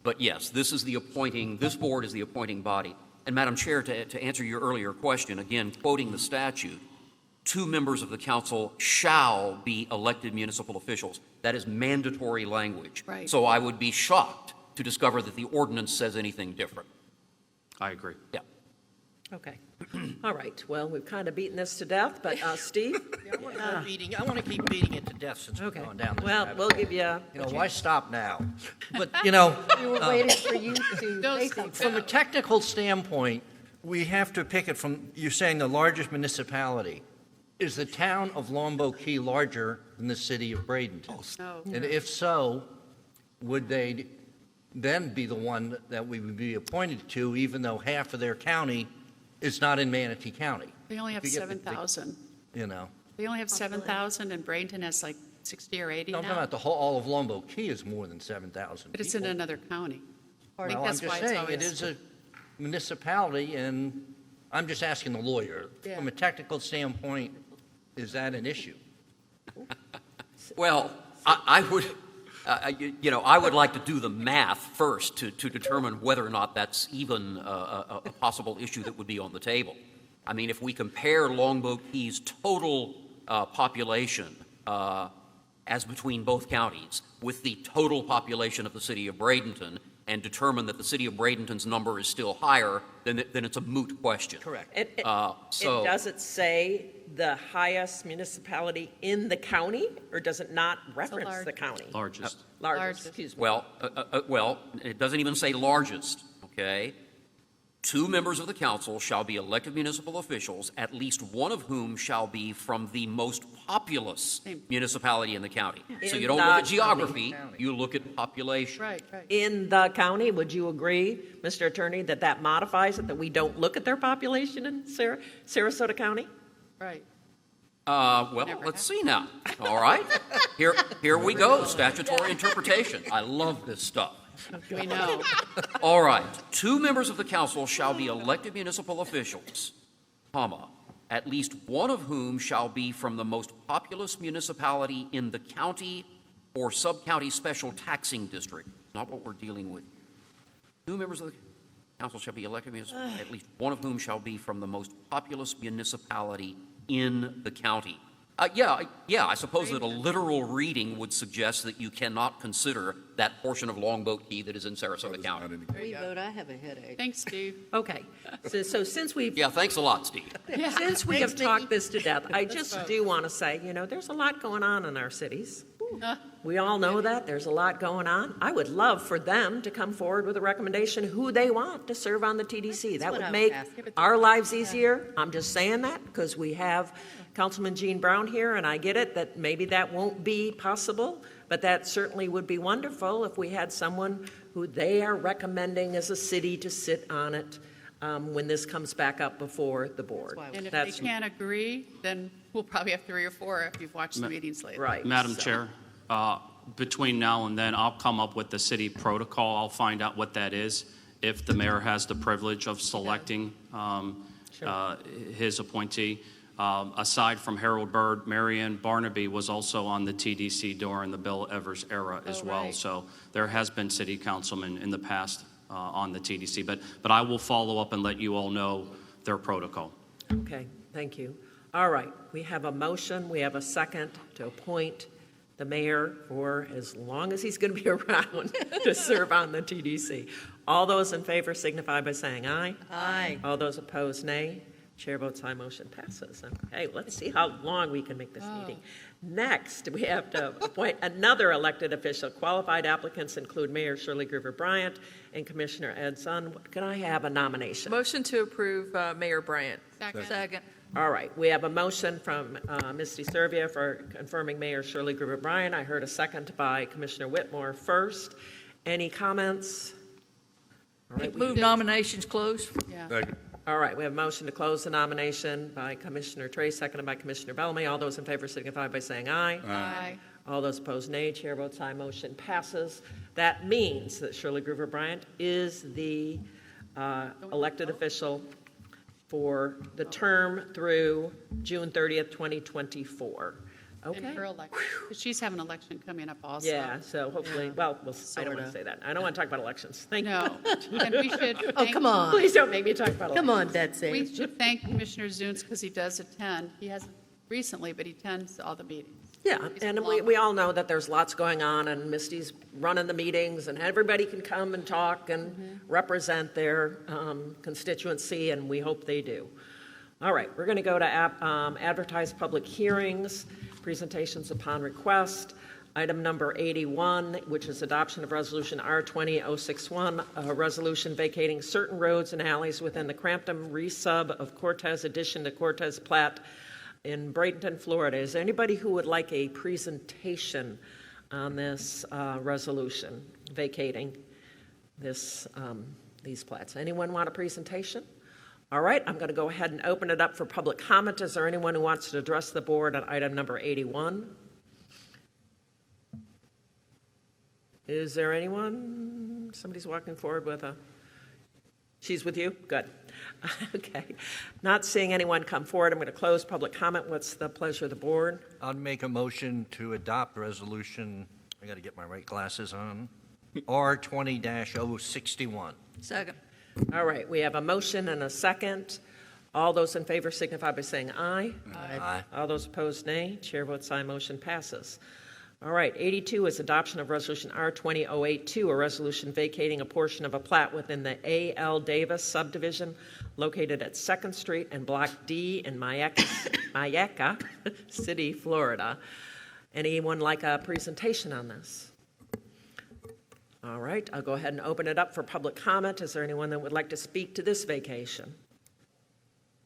But yes, this board is the appointing body. And Madam Chair, to answer your earlier question, again, quoting the statute, 2 members of the council shall be elected municipal officials. That is mandatory language. Right. So I would be shocked to discover that the ordinance says anything different. I agree. Yeah. Okay. All right. Well, we've kind of beaten this to death, but Steve? I want to keep beating it to death since we're going down this Well, rabbit we'll hole. give you. Why stop now? But, we were waiting for you to say something. From a technical standpoint, we have to pick it from, you're saying the largest municipality. Is the town of Longboat Key larger than the city of Bradenton? No. And if so, would they then be the one that we would be appointed to, even though half of their county is not in Manatee County? They only have If you get the- 7,000. They only have 7,000, and Bradenton has like 60 or 80 No, I'm now. talking about all of Longboat Key is more than 7,000 But it's in another county. I think Well, I'm that's just why it's saying, always. it is a municipality, and I'm just asking the lawyer. Yeah. From a technical standpoint, is that an issue? Well, I would, I would like to do the math first to determine whether or not that's even a possible issue that would be on the table. I mean, if we compare Longboat Key's total population as between both counties with the total population of the city of Bradenton and determine that the city of Bradenton's number is still higher, then it's a moot question. Correct. Does it say the highest municipality in the county, or does it not reference the county? Largest. Largest, excuse me. Well, it doesn't even say largest, okay? 2 members of the council shall be elected municipal officials, at least one of whom shall be from the most populous municipality in the county. So In you don't the look at geography, county. you look at population. Right. In the county, would you agree, Mr. Attorney, that modifies it, that we don't look at their population in Sarasota County? Right. Well, let's see now. All right. Here we go. Statutory interpretation. I love this stuff. We know. All right. 2 members of the council shall be elected municipal officials, comma, at least one of whom shall be from the most populous municipality in the county or sub-county special taxing district. Not what we're dealing with. 2 members of the council shall be elected municipal, at least one of whom shall be from the most populous municipality in the county. I suppose that a literal reading would suggest that you cannot consider that portion of Longboat Key that is in Sarasota County. Vote, I have a headache. Thanks, Steve. Okay. So since we've Yeah, thanks a lot, Steve. Since we have talked this to death, I just do want to say, there's a lot going on in our cities. We all know that. There's a lot going on. I would love for them to come forward with a recommendation who they want to serve on the TDC. That would make our lives easier. I'm just saying that because we have Councilman Gene Brown here, and I get it that maybe that won't be possible, but that certainly would be wonderful if we had someone who they are recommending as a city to sit on it when this comes back up before the board. And if they can't agree, then we'll probably have 3 or 4 if you've watched the meetings lately. Right. Madam Chair, between now and then, I'll come up with the city protocol. I'll find out what that is, if the mayor has the privilege of selecting his appointee. Aside from Harold Byrd, Marianne Barnaby was also on the TDC during the Bill Evers era as well. Right. So there has been city councilmen in the past on the TDC. But I will follow up and let you all know their protocol. Okay, thank you. All right, we have a motion, we have a second to appoint the mayor for as long as he's going to be around to serve on the TDC. All those in favor signify by saying aye. Aye. All those opposed, nay. Chair votes aye, motion passes. Okay, let's see how long we can make this meeting. Next, we have to appoint another elected official. Qualified applicants include Mayor Shirley Groover Bryant and Commissioner Ed Sun. Can I have a nomination? Motion to approve Mayor Bryant. Second. All right, we have a motion from Ms. DeServia for confirming Mayor Shirley Groover Bryant. I heard a second by Commissioner Whitmore first. Any comments? All right, Move nominations closed. Yeah. Second. All right, we have a motion to close the nomination by Commissioner Trace, seconded by Commissioner Bellamy. All those in favor signify by saying aye. Aye. All those opposed, nay. Chair votes aye. Motion passes. That means that Shirley Groover Bryant is the elected official for the term through June 30th, 2024. Okay. And her election. She's having an election coming up also. Yeah, so hopefully, well, I don't want to say that. I don't want to talk about elections. Thank you. No. And we should. Oh, come on. Please don't make me talk about elections. Come on, Betsy. We should thank Commissioner Zunes because he does attend. He hasn't recently, but he attends all the meetings. Yeah, and we all know that there's lots going on, and Misty's running the meetings, and everybody can come and talk and represent their constituency, and we hope they do. All right, we're going to go to advertised public hearings, presentations upon request. Item number 81, which is adoption of Resolution R20-061, a resolution vacating certain roads and alleys within the Crampton resub of Cortez addition to Cortez Plat in Bradenton, Florida. Is there anybody who would like a presentation on this resolution vacating this, these plats? Anyone want a presentation? All right, I'm going to go ahead and open it up for public comment. Is there anyone who wants to address the board on item number 81? Is there anyone? Somebody's walking forward with a... She's with you? Good. Okay. Not seeing anyone come forward, I'm going to close public comment. What's the pleasure of the board? I'd make a motion to adopt resolution, I got to get my right glasses on, R20-061. Second. All right, we have a motion and a second. All those in favor signify by saying aye. Aye. All those opposed, nay. Chair votes aye. Motion passes. All right, 82 is adoption of Resolution R20-082, a resolution vacating a portion of a plat within the A.L. Davis subdivision located at 2nd Street and Block D in Mayeka City, Florida. Anyone like a presentation on this? All right, I'll go ahead and open it up for public comment. Is there anyone that would like to speak to this vacation?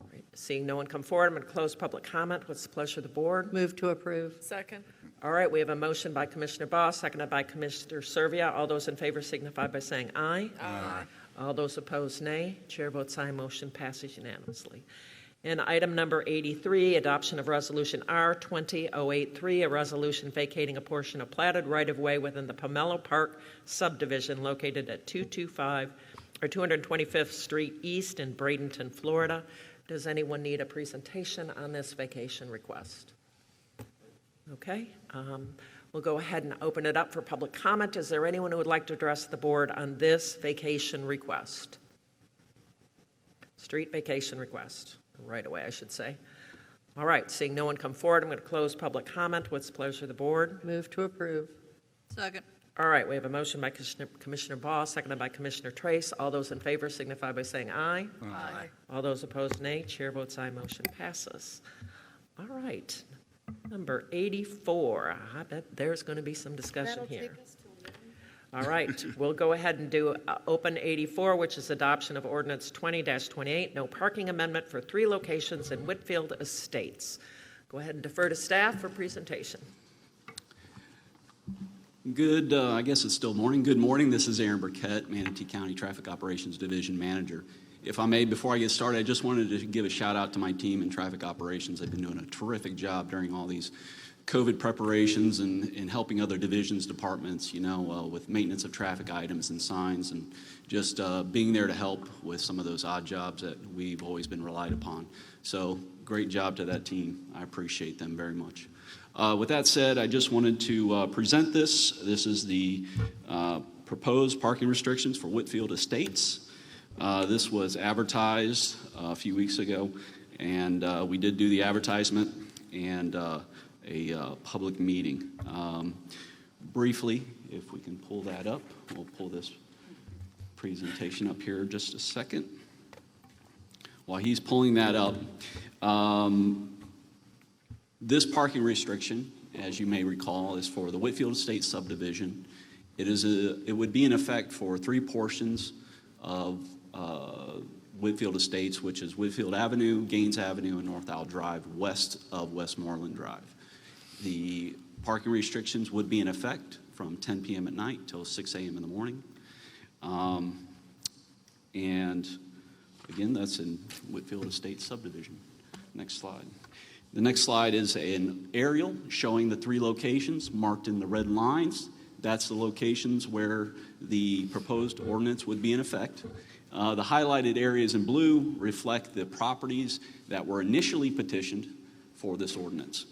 All right, seeing no one come forward, I'm going to close public comment. What's the pleasure of the board? Move to approve. Second. All right, we have a motion by Commissioner Boss, seconded by Commissioner Servia. All those in favor signify by saying aye. Aye. All those opposed, nay. Chair votes aye. Motion passes unanimously. And item number 83, adoption of Resolution R20-083, a resolution vacating a portion of platted right-of-way within the Pamela Park subdivision located at 225th Street East in Bradenton, Florida. Does anyone need a presentation on this vacation request? Okay, we'll go ahead and open it up for public comment. Is there anyone who would like to address the board on this vacation request? Street vacation request, right away, I should say. All right, seeing no one come forward, I'm going to close public comment. What's the pleasure of the board? Move to approve. Second. All right, we have a motion by Commissioner Ball, seconded by Commissioner Trace. All those in favor signify by saying aye. Aye. All those opposed, nay. Chair votes aye. Motion passes. All right. Number 84. I bet there's going to be some discussion here. All right, we'll go ahead and do Open 84, which is adoption of Ordinance 20-28, no parking amendment for 3 locations in Whitfield Estates. Go ahead and defer to staff for presentation. Good, I guess it's still morning. Good morning, this is Aaron Burkett, Manatee County Traffic Operations Division Manager. If I may, before I get started, I just wanted to give a shout out to my team in traffic operations. They've been doing a terrific job during all these COVID preparations and helping other divisions, departments, with maintenance of traffic items and signs, and just being there to help with some of those odd jobs that we've always been relied upon. So great job to that team. I appreciate them very much. With that said, I just wanted to present this. This is the proposed parking restrictions for Whitfield Estates. This was advertised a few weeks ago, and we did do the advertisement and a public meeting. Briefly, if we can pull that up, we'll pull this presentation up here just a second. While he's pulling that up, this parking restriction, as you may recall, is for the Whitfield Estates subdivision. It would be in effect for 3 portions of Whitfield Estates, which is Whitfield Avenue, Gaines Avenue, and North Isle Drive, west of Westmoreland Drive. The parking restrictions would be in effect from 10 p.m. at night till 6 a.m. in the morning. And Again, that's in Whitfield Estates subdivision. Next slide. The next slide is an aerial showing the 3 locations marked in the red lines. That's the locations where the proposed ordinance would be in effect. The highlighted areas in blue reflect the properties that were initially petitioned for this ordinance.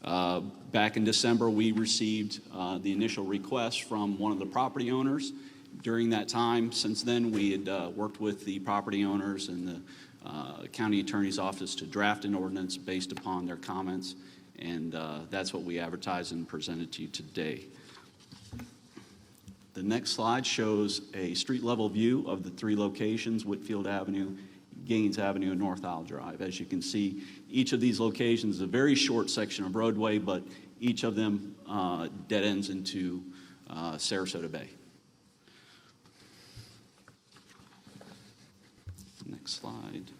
Back in December, we received the initial request from one of the property owners. During that time, since then, we had worked with the property owners and the county attorney's office to draft an ordinance based upon their comments, and that's what we advertised and presented to you today. The next slide shows a street-level view of the 3 locations, Whitfield Avenue, Gaines Avenue, and North Isle Drive. As you can see, each of these locations is a very short section of roadway, but each of them dead ends into Sarasota Bay. Next slide.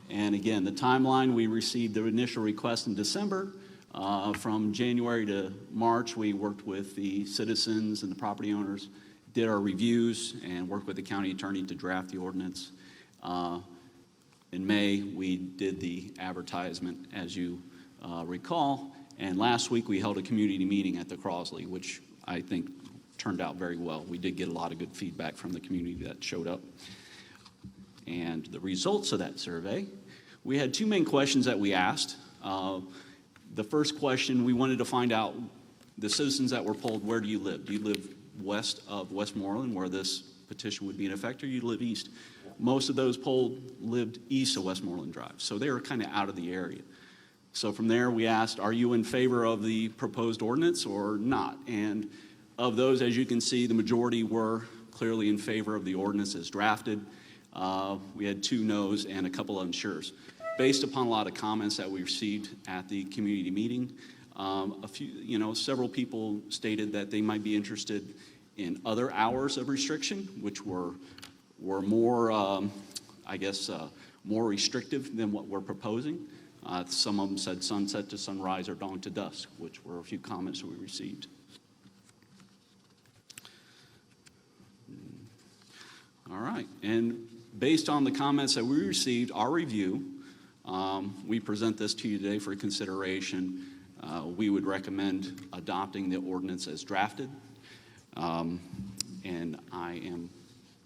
And again, the timeline, we received the initial request in December. From January to March, we worked with the citizens and the property owners, did our reviews, and worked with the county attorney to draft the ordinance. In May, we did the advertisement, as you recall, and last week we held a community meeting at the Crosley, which I think turned out very well. We did get a lot of good feedback from the community that showed up. And the results of that survey, we had 2 main questions that we asked. The first question, we wanted to find out, the citizens that were polled, where do you live? Do you live west of Westmoreland, where this petition would be in effect, or you live east? Most of those polled lived east of Westmoreland Drive, so they were kind of out of the area. So from there, we asked, are you in favor of the proposed ordinance or not? And of those, as you can see, the majority were clearly in favor of the ordinance as drafted. We had 2 no's and a couple of unsures. Based upon a lot of comments that we received at the community meeting, several people stated that they might be interested in other hours of restriction, which were more, more restrictive than what we're proposing. Some of them said sunset to sunrise or dawn to dusk, which were a few comments that we received. All right, and based on the comments that we received, our review, we present this to you today for consideration. We would recommend adopting the ordinance as drafted. And I am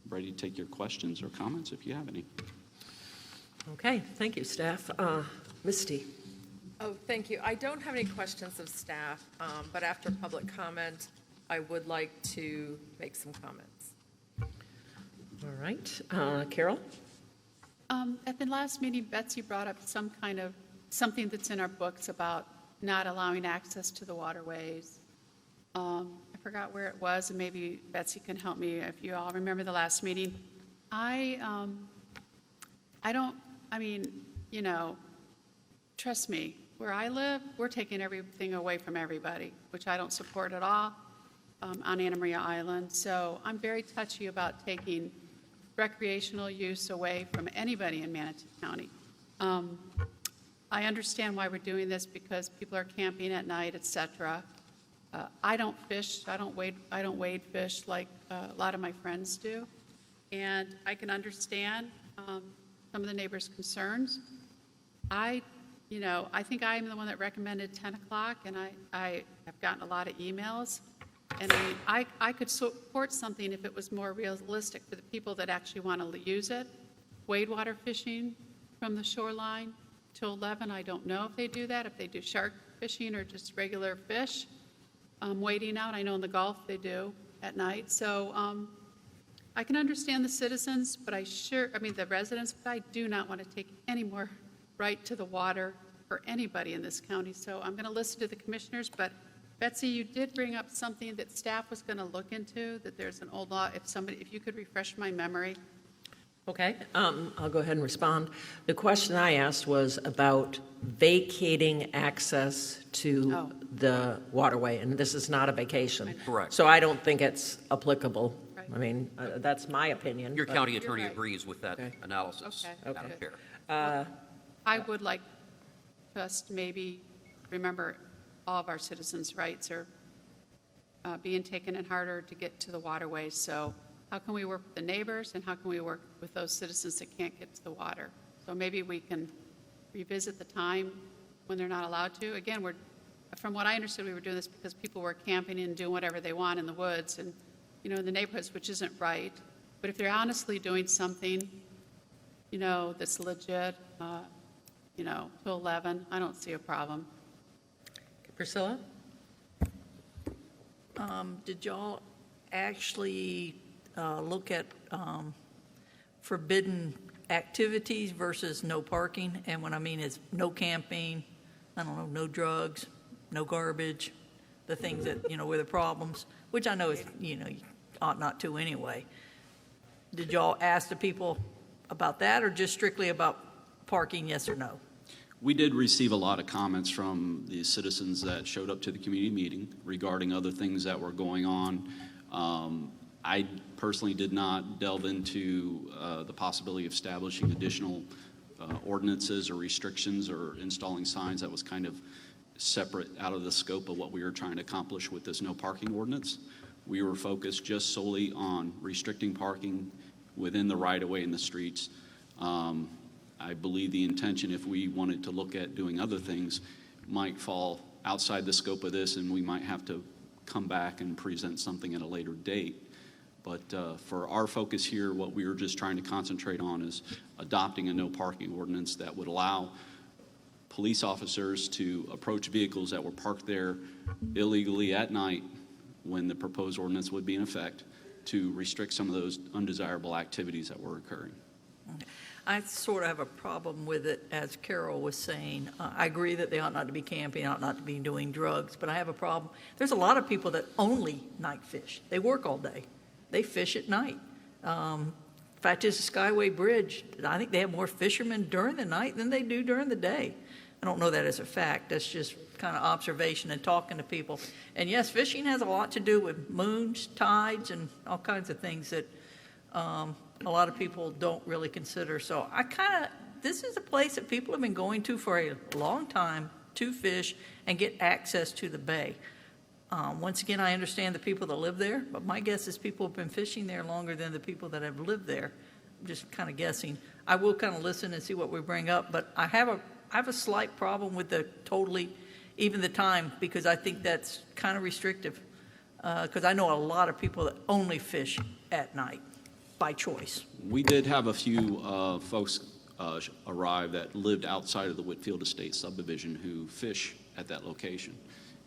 ready to take your questions or comments if you have any. Okay, thank you, staff. Misty. Oh, thank you. I don't have any questions of staff, but after public comment, I would like to make some comments. All right. Carol? At the last meeting, Betsy brought up something that's in our books about not allowing access to the waterways. I forgot where it was, and maybe Betsy can help me if you all remember the last meeting. Trust me, where I live, we're taking everything away from everybody, which I don't support at all on Anna Maria Island. So I'm very touchy about taking recreational use away from anybody in Manatee County. I understand why we're doing this because people are camping at night, etc. I don't fish. I don't wade fish like a lot of my friends do, and I can understand some of the neighbors' concerns. I think I'm the one that recommended 10 o'clock, and I have gotten a lot of emails. And I could support something if it was more realistic for the people that actually want to use it. Wade water fishing from the shoreline till 11, I don't know if they do that, if they do shark fishing or just regular fish. Wading out, I know in the Gulf they do at night. So I can understand the citizens, but the residents, but I do not want to take any more right to the water for anybody in this county. So I'm going to listen to the commissioners, but Betsy, you did bring up something that staff was going to look into, that there's an old law. If you could refresh my memory. Okay, I'll go ahead and respond. The question I asked was about vacating access to the waterway, and this is not a vacation. Correct. So I don't think it's applicable. Right. I mean, that's my opinion. Your county attorney agrees with that analysis, Madam Chair. I would like us to maybe remember all of our citizens' rights are being taken in harder to get to the waterways. So how can we work with the neighbors, and how can we work with those citizens that can't get to the water? So maybe we can revisit the time when they're not allowed to. Again, from what I understood, we were doing this because people were camping and doing whatever they want in the woods and, in the neighborhoods, which isn't right. But if they're honestly doing something, that's legit, till 11, I don't see a problem. Priscilla? Did y'all actually look at forbidden activities versus no parking? And what I mean is no camping, no drugs, no garbage, the things that, were the problems, which I know is, you ought not to anyway. Did y'all ask the people about that, or just strictly about parking, yes or no? We did receive a lot of comments from the citizens that showed up to the community meeting regarding other things that were going on. I personally did not delve into the possibility of establishing additional ordinances or restrictions or installing signs. That was kind of separate out of the scope of what we were trying to accomplish with this no parking ordinance. We were focused just solely on restricting parking within the right-of-way in the streets. I believe the intention, if we wanted to look at doing other things, might fall outside the scope of this, and we might have to come back and present something at a later date. But for our focus here, what we were just trying to concentrate on is adopting a no parking ordinance that would allow police officers to approach vehicles that were parked there illegally at night when the proposed ordinance would be in effect, to restrict some of those undesirable activities that were occurring. I sort of have a problem with it, as Carol was saying. I agree that they ought not to be camping, ought not to be doing drugs, but I have a problem. There's a lot of people that only night fish. They work all day. They fish at night. In fact, there's a Skyway Bridge. I think they have more fishermen during the night than they do during the day. I don't know that as a fact. That's just kind of observation and talking to people. And yes, fishing has a lot to do with moons, tides, and all kinds of things that a lot of people don't really consider. So this is a place that people have been going to for a long time to fish and get access to the bay. Once again, I understand the people that live there, but my guess is people have been fishing there longer than the people that have lived there. I'm just kind of guessing. I will kind of listen and see what we bring up, but I have a slight problem with even the time, because I think that's kind of restrictive. Because I know a lot of people that only fish at night by choice. We did have a few folks arrive that lived outside of the Whitfield Estate subdivision who fish at that location.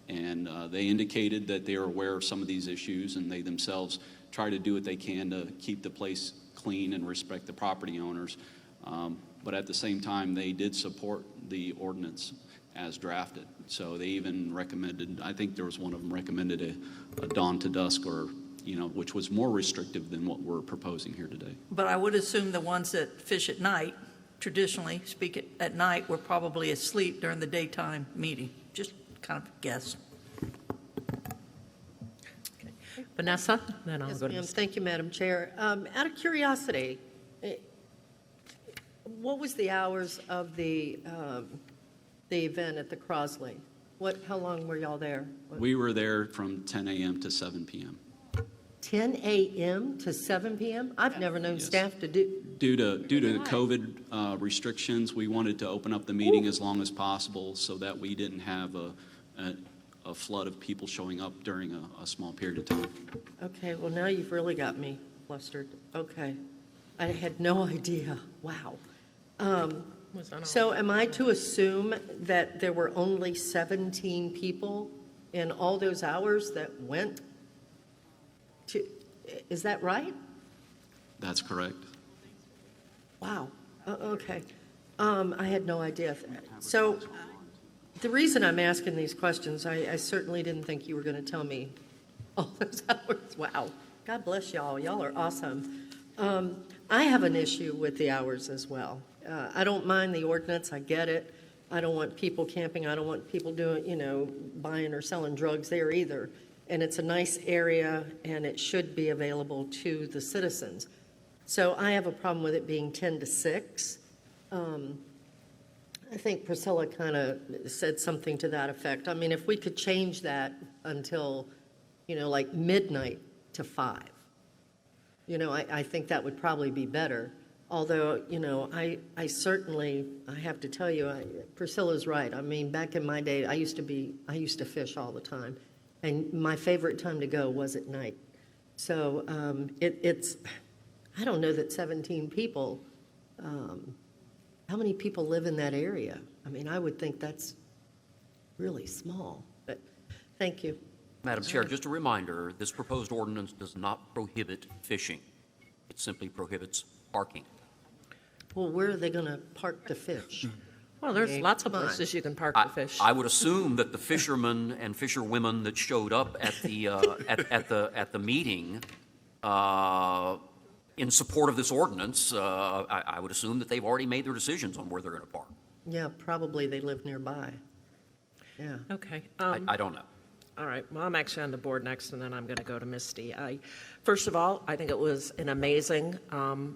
And they indicated that they are aware of some of these issues, and they themselves try to do what they can to keep the place clean and respect the property owners. But at the same time, they did support the ordinance as drafted. So they even recommended, I think there was one of them recommended a dawn to dusk, or which was more restrictive than what we're proposing here today. But I would assume the ones that fish at night, traditionally speak at night, were probably asleep during the daytime meeting. Just kind of guess. Okay. Vanessa, then I'll Yes, go to ma'am. Ms. Thank you, Madam Chair. Out of curiosity, what was the hours of the event at the Crosley? How long were y'all there? We were there from 10 a.m. to 7 p.m. 10 a.m. to 7 p.m.? I've never known staff to do. Due to the COVID restrictions, we wanted to open up the meeting as long as possible so that we didn't have a flood of people showing up during a small period of time. Okay, well, now you've really got me flustered. Okay. I had no idea. Wow. So am I to assume that there were only 17 people in all those hours that went to, is that right? That's correct. Wow. Okay. I had no idea. So the reason I'm asking these questions, I certainly didn't think you were going to tell me all those hours. Wow. God bless y'all. Y'all are awesome. I have an issue with the hours as well. I don't mind the ordinance. I get it. I don't want people camping. I don't want people doing, buying or selling drugs there either. And it's a nice area, and it should be available to the citizens. So I have a problem with it being 10 to 6. I think Priscilla kind of said something to that effect. I mean, if we could change that until, like midnight to 5. You know, I think that would probably be better. Although, you know, I certainly, I have to tell you, Priscilla's right. I mean, back in my day, I used to fish all the time. And my favorite time to go was at night. So it's, I don't know that 17 people, how many people live in that area? I mean, I would think that's really small, but thank you. Madam Chair, just a reminder, this proposed ordinance does not prohibit fishing. It simply prohibits parking. Well, where are they going to park the fish? Well, there's lots of places you can park the fish. I would assume that the fishermen and fisherwomen that showed up at the at the meeting in support of this ordinance, I would assume that they've already made their decisions on where they're going to park. Yeah, probably they live nearby. Yeah. Okay. I don't know. All right. Well, I'm actually on the board next, and then I'm going to go to Misty. First of all, I think it was an amazing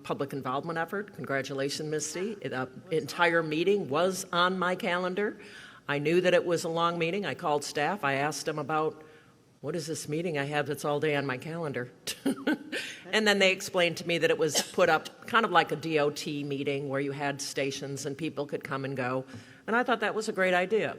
public involvement effort. Congratulations, Misty. The entire meeting was on my calendar. I knew that it was a long meeting. I called staff. I asked them about, what is this meeting I have that's all day on my calendar? And then they explained to me that it was put up kind of like a DOT meeting where you had stations and people could come and go. And I thought that was a great idea.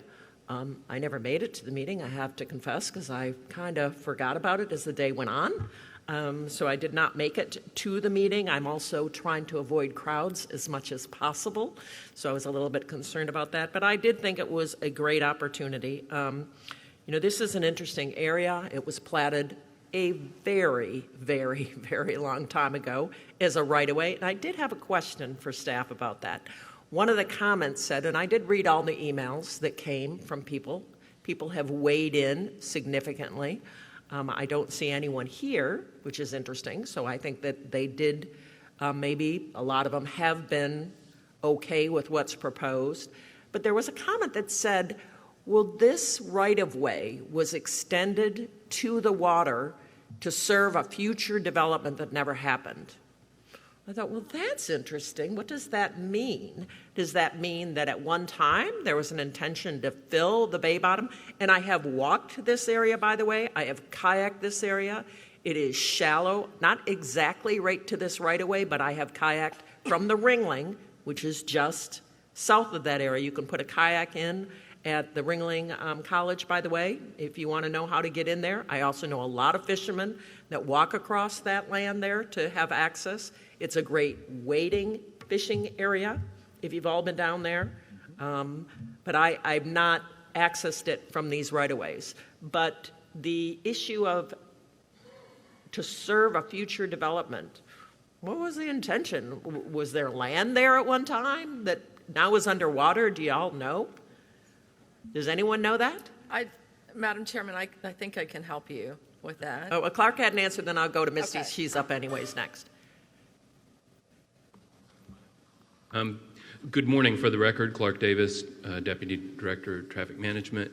I never made it to the meeting, I have to confess, because I kind of forgot about it as the day went on. So I did not make it to the meeting. I'm also trying to avoid crowds as much as possible, so I was a little bit concerned about that. But I did think it was a great opportunity. You know, this is an interesting area. It was platted a very, very, very long time ago as a right-of-way, and I did have a question for staff about that. One of the comments said, and I did read all the emails that came from people. People have weighed in significantly. I don't see anyone here, which is interesting. So I think that they did, maybe a lot of them have been okay with what's proposed. But there was a comment that said, well, this right-of-way was extended to the water to serve a future development that never happened. I thought, well, that's interesting. What does that mean? Does that mean that at one time there was an intention to fill the bay bottom? And I have walked this area, by the way. I have kayaked this area. It is shallow, not exactly right to this right-of-way, but I have kayaked from the Ringling, which is just south of that area. You can put a kayak in at the Ringling College, by the way, if you want to know how to get in there. I also know a lot of fishermen that walk across that land there to have access. It's a great wading, fishing area, if you've all been down there. But I've not accessed it from these right-of-ways. But the issue of to serve a future development, what was the intention? Was there land there at one time that now is underwater? Do you all know? Does anyone know that? Madam Chairman, I think I can help you with that. Oh, Clark had an answer, then I'll go to Misty. Okay. She's up anyways next. Good morning. For the record, Clark Davis, Deputy Director of Traffic Management.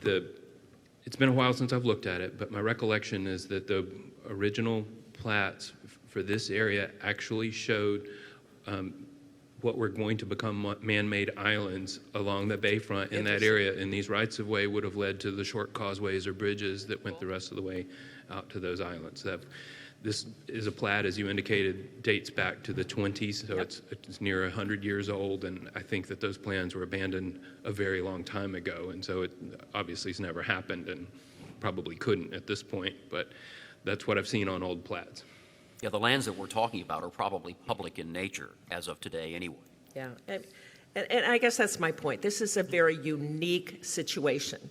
It's been a while since I've looked at it, but my recollection is that the original plats for this area actually showed what were going to become man-made islands along the bayfront in that area, and these rights-of-way would have led to the short causeways or bridges that went the rest of the way out to those islands. This is a plat, as you indicated, dates back to the 20s, so it's near 100 years old, and I think that those plans were abandoned a very long time ago, and so it obviously has never happened and probably couldn't at this point, but that's what I've seen on old plats. Yeah, the lands that we're talking about are probably public in nature as of today anyway. Yeah, and I guess that's my point. This is a very unique situation.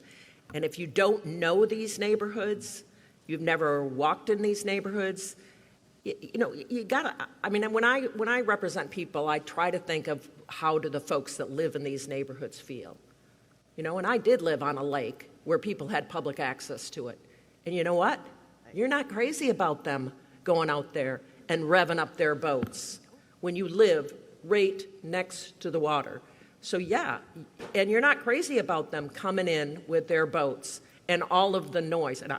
And if you don't know these neighborhoods, you've never walked in these neighborhoods, you gotta, I mean, when I represent people, I try to think of how do the folks that live in these neighborhoods feel. And I did live on a lake where people had public access to it. And you know what? You're not crazy about them going out there and revving up their boats when you live right next to the water. So yeah, and you're not crazy about them coming in with their boats and all of the noise. And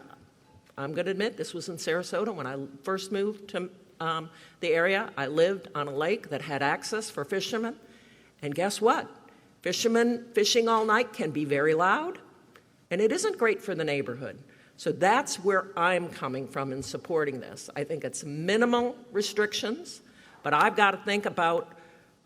I'm going to admit, this was in Sarasota when I first moved to the area. I lived on a lake that had access for fishermen. And guess what? Fishermen fishing all night can be very loud, and it isn't great for the neighborhood. So that's where I'm coming from in supporting this. I think it's minimal restrictions, but I've got to think about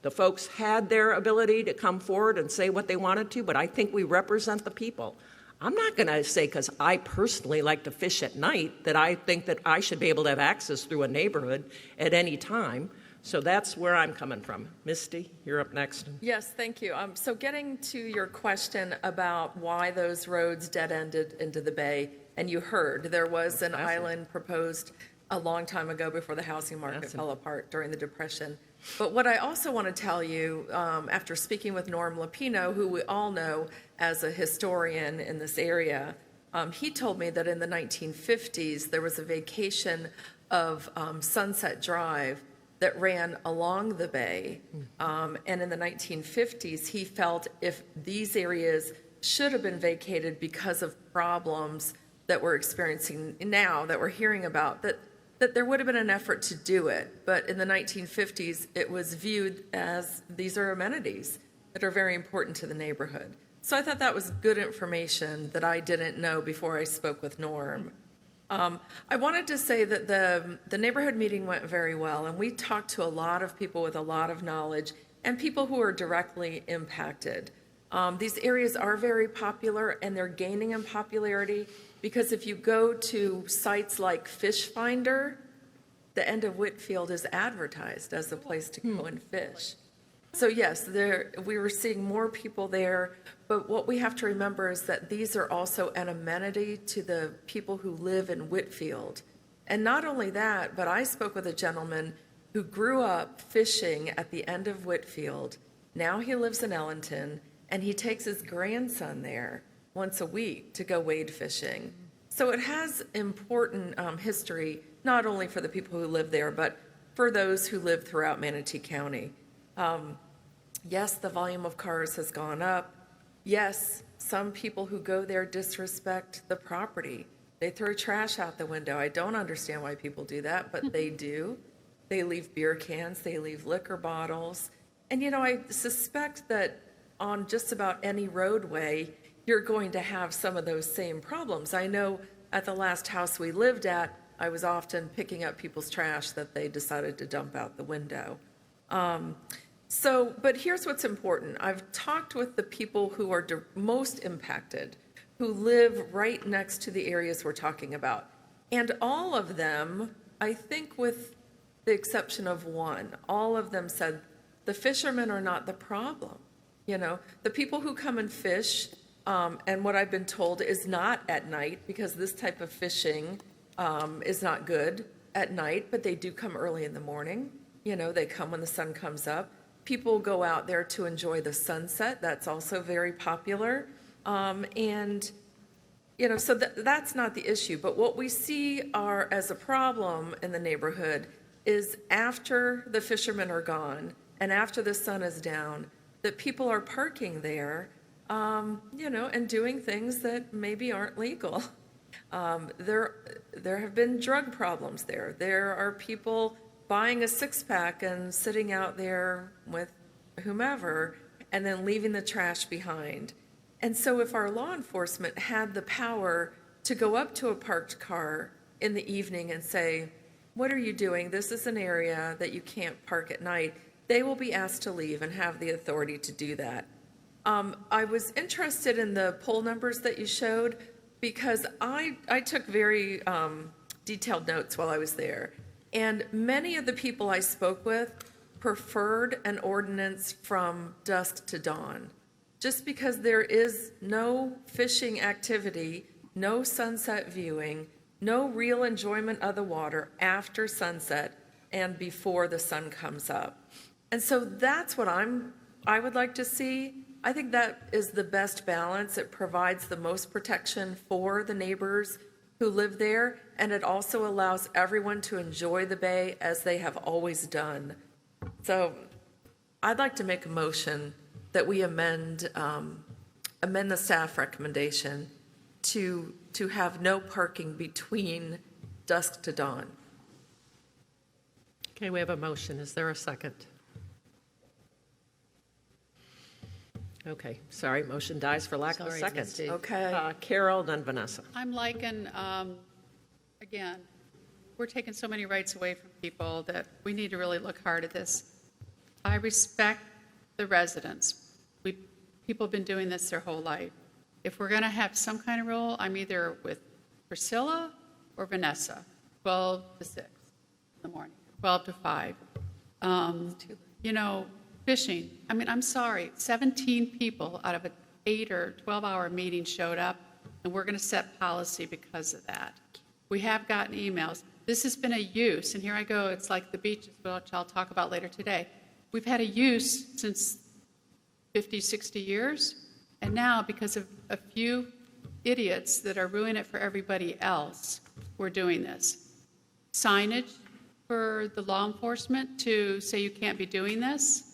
the folks had their ability to come forward and say what they wanted to, but I think we represent the people. I'm not going to say, because I personally like to fish at night, that I think that I should be able to have access through a neighborhood at any time. So that's where I'm coming from. Misty, you're up next. Yes, thank you. So getting to your question about why those roads dead-ended into the bay, and you heard there was an island proposed a long time ago before the housing market fell apart during the Depression. But what I also want to tell you, after speaking with Norm Lapino, who we all know as a historian in this area, he told me that in the 1950s there was a vacation of Sunset Drive that ran along the bay. And in the 1950s, he felt if these areas should have been vacated because of problems that we're experiencing now, that we're hearing about, that there would have been an effort to do it. But in the 1950s, it was viewed as these are amenities that are very important to the neighborhood. So I thought that was good information that I didn't know before I spoke with Norm. I wanted to say that the neighborhood meeting went very well, and we talked to a lot of people with a lot of knowledge and people who are directly impacted. These areas are very popular, and they're gaining in popularity because if you go to sites like Fish Finder, the end of Whitfield is advertised as a place to go and fish. So yes, we were seeing more people there, but what we have to remember is that these are also an amenity to the people who live in Whitfield. And not only that, but I spoke with a gentleman who grew up fishing at the end of Whitfield. Now he lives in Ellenton, and he takes his grandson there once a week to go wade fishing. So it has important history, not only for the people who live there, but for those who live throughout Manatee County. Yes, the volume of cars has gone up. Yes, some people who go there disrespect the property. They throw trash out the window. I don't understand why people do that, but they do. They leave beer cans, they leave liquor bottles. And I suspect that on just about any roadway, you're going to have some of those same problems. I know at the last house we lived at, I was often picking up people's trash that they decided to dump out the window. But here's what's important. I've talked with the people who are most impacted, who live right next to the areas we're talking about. And all of them, I think with the exception of one, all of them said the fishermen are not the problem. The people who come and fish, and what I've been told is not at night, because this type of fishing is not good at night, but they do come early in the morning. They come when the sun comes up. People go out there to enjoy the sunset. That's also very popular. So that's not the issue. But what we see as a problem in the neighborhood is after the fishermen are gone and after the sun is down, that people are parking there, and doing things that maybe aren't legal. There have been drug problems there. There are people buying a six-pack and sitting out there with whomever and then leaving the trash behind. And so if our law enforcement had the power to go up to a parked car in the evening and say, what are you doing? This is an area that you can't park at night. They will be asked to leave and have the authority to do that. I was interested in the poll numbers that you showed because I took very detailed notes while I was there. And many of the people I spoke with preferred an ordinance from dusk to dawn, just because there is no fishing activity, no sunset viewing, no real enjoyment of the water after sunset and before the sun comes up. And so that's what I would like to see. I think that is the best balance. It provides the most protection for the neighbors who live there, and it also allows everyone to enjoy the bay as they have always done. So I'd like to make a motion that we amend the staff recommendation to have no parking between dusk to dawn. Okay, we have a motion. Is there a second? Okay, sorry, motion dies for lack of a Sorry, second. Misty. Okay. Carol, then Vanessa. I'm liking, again, we're taking so many rights away from people that we need to really look hard at this. I respect the residents. People have been doing this their whole life. If we're going to have some kind of rule, I'm either with Priscilla or Vanessa, 12 to 6 in the morning, 12 to 5. You know, fishing, I mean, I'm sorry, 17 people out of an 8 or 12-hour meeting showed up, and we're going to set policy because of that. We have gotten emails. This has been a use, and here I go, it's like the beaches, which I'll talk about later today. We've had a use since 50, 60 years, and now because of a few idiots that are ruining it for everybody else, we're doing this. Signage for the law enforcement to say you can't be doing this,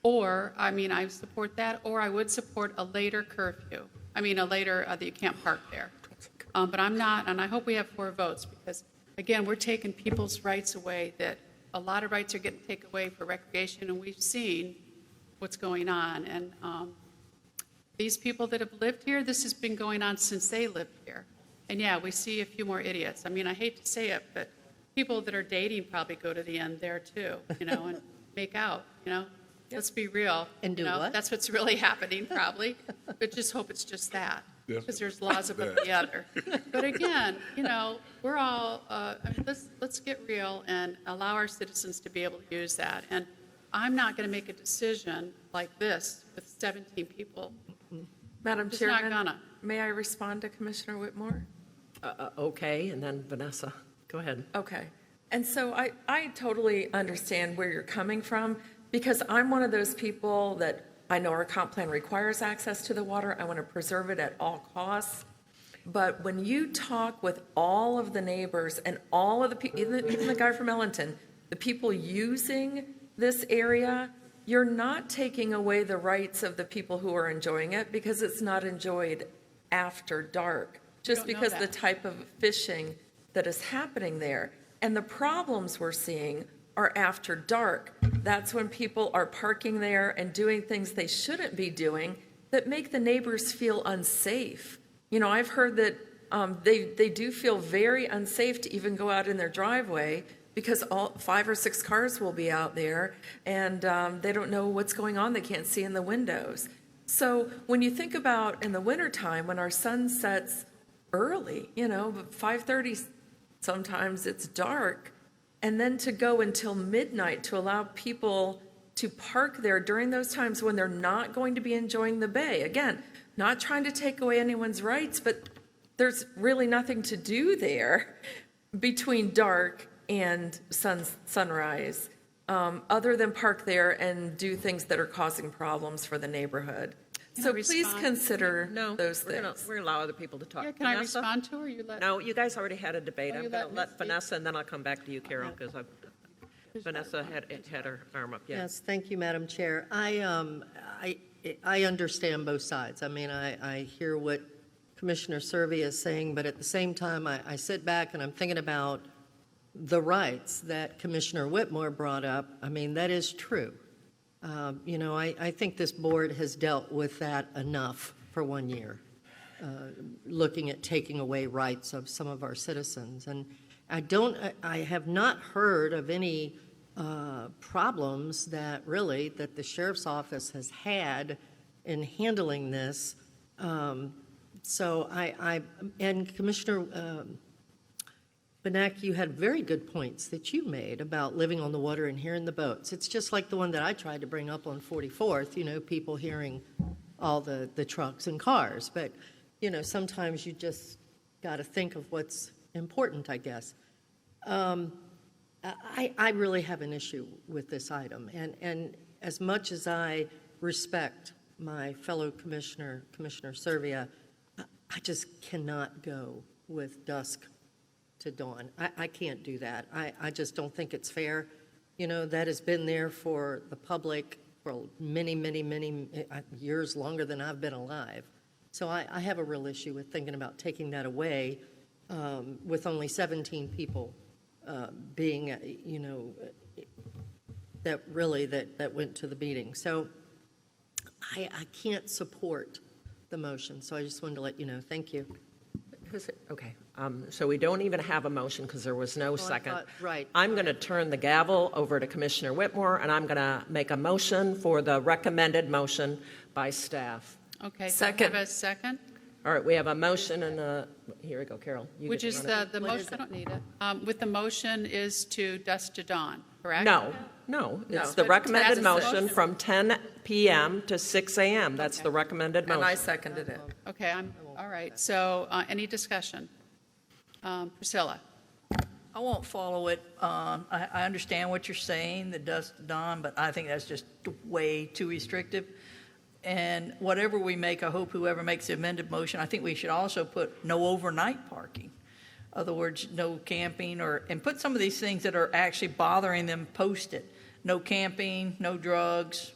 or, I mean, I support that, or I would support a later curfew. I mean, a later, that you can't park there. But I'm not, and I hope we have 4 votes, because, again, we're taking people's rights away, that a lot of rights are getting taken away for recreation, and we've seen what's going on. And these people that have lived here, this has been going on since they lived here. And yeah, we see a few more idiots. I mean, I hate to say it, but people that are dating probably go to the end there too, you know, and make out, you know. Let's be real. And do what? That's what's really happening probably. But just hope it's just that. Because there's laws about the other. But again, you know, we're all, I mean, let's get real and allow our citizens to be able to use that. And I'm not going to make a decision like this with 17 people. Madam Just not Chairman, gonna. may I respond to Commissioner Whitmore? Okay, and then Vanessa, go ahead. Okay. And so I totally understand where you're coming from, because I'm one of those people that I know our comp plan requires access to the water. I want to preserve it at all costs. But when you talk with all of the neighbors and all of the people, even the guy from Ellington, the people using this area, you're not taking away the rights of the people who are enjoying it, because it's not enjoyed after dark, just because the type of fishing that is happening there. And the problems we're seeing are after dark. That's when people are parking there and doing things they shouldn't be doing that make the neighbors feel unsafe. You know, I've heard that they do feel very unsafe to even go out in their driveway, because 5 or 6 cars will be out there, and they don't know what's going on. They can't see in the windows. So when you think about in the wintertime, when our sun sets early, you know, 5:30, sometimes it's dark, and then to go until midnight to allow people to park there during those times when they're not going to be enjoying the bay. Again, not trying to take away anyone's rights, but there's really nothing to do there between dark and sunrise, other than park there and do things that are causing problems for the neighborhood. So please consider those things. We're going to allow other people to talk. Yeah, can I respond to her? You let No, you guys already had a debate. Oh, I'm you going to let let Vanessa, and then I'll come back to you, Carol, because Vanessa had her arm up. Yeah. Yes, thank you, Madam Chair. I understand both sides. I mean, I hear what Commissioner Survey is saying, but at the same time, I sit back and I'm thinking about the rights that Commissioner Whitmore brought up. I mean, that is true. You know, I think this board has dealt with that enough for 1 year, looking at taking away rights of some of our citizens. And I have not heard of any problems that the sheriff's office has had in handling this. So and Commissioner Benak, you had very good points that you made about living on the water and hearing the boats. It's just like the one that I tried to bring up on 44th, you know, people hearing all the trucks and cars. But, you know, sometimes you just got to think of what's important, I guess. I really have an issue with this item. And as much as I respect my fellow commissioner, Commissioner Servia, I just cannot go with dusk to dawn. I can't do that. I just don't think it's fair. You know, that has been there for the public for many, many, many years, longer than I've been alive. So I have a real issue with thinking about taking that away with only 17 people being, you know, that went to the meeting. So I can't support the motion, so I just wanted to let you know. Thank you. Okay, so we don't even have a motion because there was no second. Right. I'm going to turn the gavel over to Commissioner Whitmore, and I'm going to make a motion for the recommended motion by staff. Okay, Second. So I have a second, All right, we have a motion and a, here we go, Carol. You which get to is run it. the motion, I don't need it. With the motion is to dusk to dawn, correct? No, it's So the recommended that's the motion from 10 p.m. to 6 a.m. That's the recommended And I motion. seconded it. Okay, all right, so any discussion? Priscilla? I won't follow it. I understand what you're saying, the dusk to dawn, but I think that's just way too restrictive. And whatever we make, I hope whoever makes the amended motion, I think we should also put no overnight parking. In other words, no camping and put some of these things that are actually bothering them, post it. No camping, no drugs,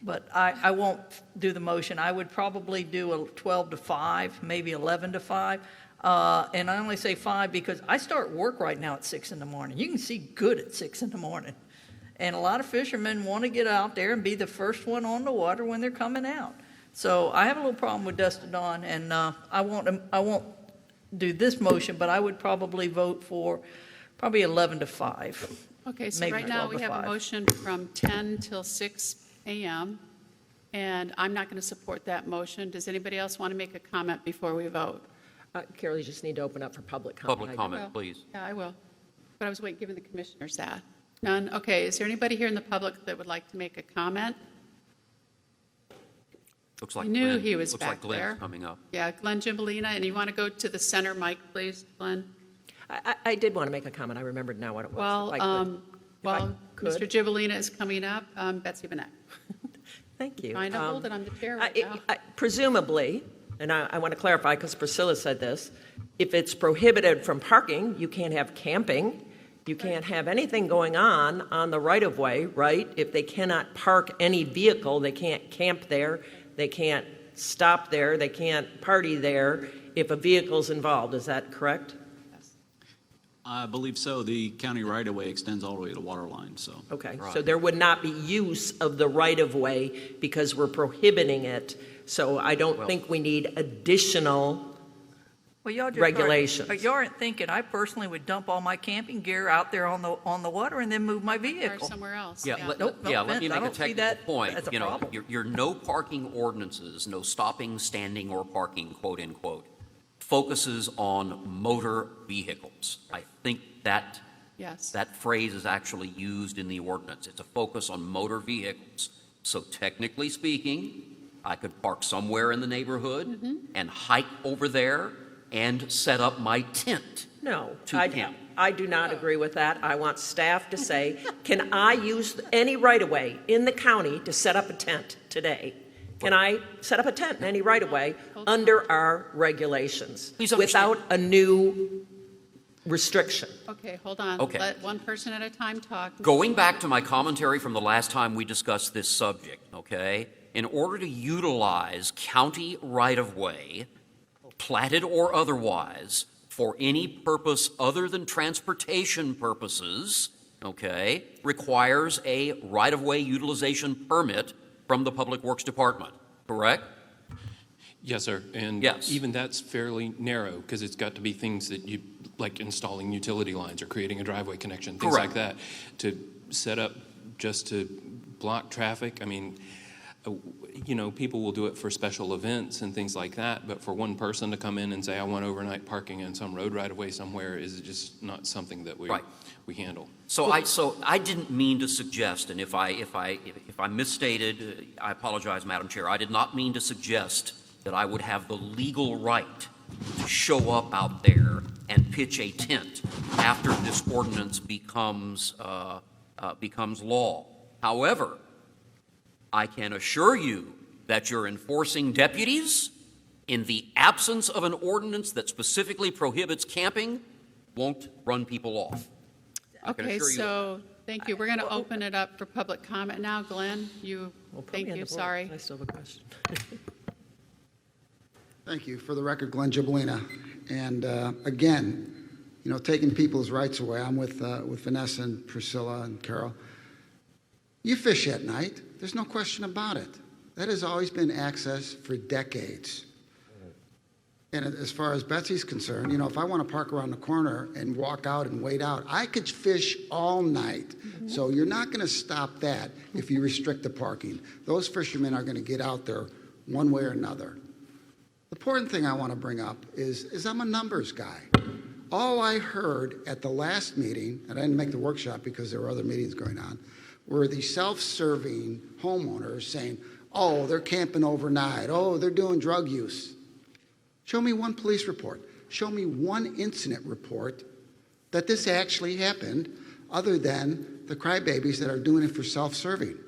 but I won't do the motion. I would probably do a 12 to 5, maybe 11 to 5. And I only say 5 because I start work right now at 6 in the morning. You can see good at 6 in the morning. And a lot of fishermen want to get out there and be the first one on the water when they're coming out. So I have a little problem with dusk to dawn, and I won't do this motion, but I would probably vote for probably 11 to 5. Okay, so Maybe right now 12 we to have a 5. motion from 10 till 6 a.m., and I'm not going to support that motion. Does anybody else want to make a comment before we vote? Carol, you just need to open up for public comment. Public comment, please. Yeah, I will. But I was giving the commissioners that. None? Okay, is there anybody here in the public that would like to make a comment? Looks like I knew Glenn. he was Looks back like Glenn's there. coming up. Yeah, Glenn Gimbalina, and you want to go to the center mic, please, Glenn? I did want to make a comment. I remembered now what it was. Well, if I could. Mr. Gibbalina is coming up. Betsy Benet. Thank you. Trying to hold it on the chair right now. Presumably, and I want to clarify because Priscilla said this, if it's prohibited from parking, you can't have camping, you can't have anything going on the right-of-way, right? If they cannot park any vehicle, they can't camp there, they can't stop there, they can't party there if a vehicle's involved. Is that correct? I believe so. The county right-of-way extends all the way to the water line, so. Okay, so there would not be use of the right-of-way because we're prohibiting it. So I don't think we need additional regulations. But you aren't thinking, I personally would dump all my camping gear out there on the water and then move my Or vehicle. somewhere else. Yeah, let Nope, no let me offense, I make a don't see technical that point. as a You know, problem. your no parking ordinances, no stopping, standing, or parking, quote unquote, focuses on motor vehicles. I think that Yes. that phrase is actually used in the ordinance. It's a focus on motor vehicles. So technically speaking, I could park somewhere in the neighborhood and hike over there and set up my tent. No, to camp. I do not agree with that. I want staff to say, can I use any right-of-way in the county to set up a tent today? Can I set up a tent in any right-of-way under our regulations without a new restriction? Okay, hold on. Okay. Let one person at a time talk. Going back to my commentary from the last time we discussed this subject, okay? In order to utilize county right-of-way, platted or otherwise, for any purpose other than transportation purposes, okay, requires a right-of-way utilization permit from the Public Works Department, correct? Yes, sir. And even that's fairly narrow because it's got to be things that you, like installing utility lines or creating a driveway connection, things like that. To set up just to block traffic, I mean, you know, people will do it for special events and things like that, but for one person to come in and say, I want overnight parking in some road right away somewhere is just not something that we handle. So I didn't mean to suggest, and if I misstated, I apologize, Madam Chair. I did not mean to suggest that I would have the legal right to show up out there and pitch a tent after this ordinance becomes law. However, I can assure you that your enforcing deputies, in the absence of an ordinance that specifically prohibits camping, won't run people off. Okay, so thank you. We're going to open it up for public comment now. Glenn, thank you, sorry. I still have a question. Thank you. For the record, Glenn Gibbalina. And again, you know, taking people's rights away. I'm with Vanessa and Priscilla and Carol. You fish at night. There's no question about it. That has always been access for decades. And as far as Betsy's concerned, if I want to park around the corner and walk out and wait out, I could fish all night. Mm-hmm. So you're not going to stop that if you restrict the parking. Those fishermen are going to get out there one way or another. The important thing I want to bring up is I'm a numbers guy. All I heard at the last meeting, and I didn't make the workshop because there were other meetings going on, were the self-serving homeowners saying, oh, they're camping overnight. Oh, they're doing drug use. Show me one police report. Show me one incident report that this actually happened other than the crybabies that are doing it for self-serving.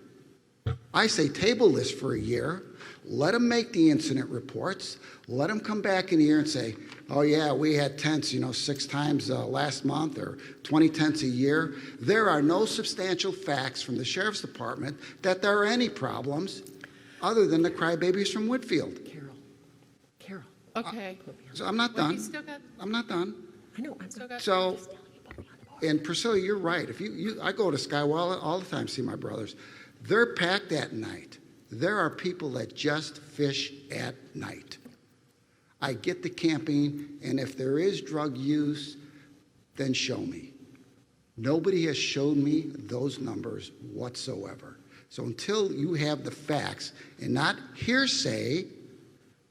I say table this for a year. Let them make the incident reports. Let them come back in a year and say, oh, yeah, we had tents, 6 times last month or 20 tents a year. There are no substantial facts from the Sheriff's Department that there are any problems other than the crybabies from Whitfield. Carol. Okay. So I'm not done. I'm not done. I know. So, and Priscilla, you're right. If I go to Skywell all the time, see my brothers. They're packed at night. There are people that just fish at night. I get the camping, and if there is drug use, then show me. Nobody has showed me those numbers whatsoever. So until you have the facts, and not hearsay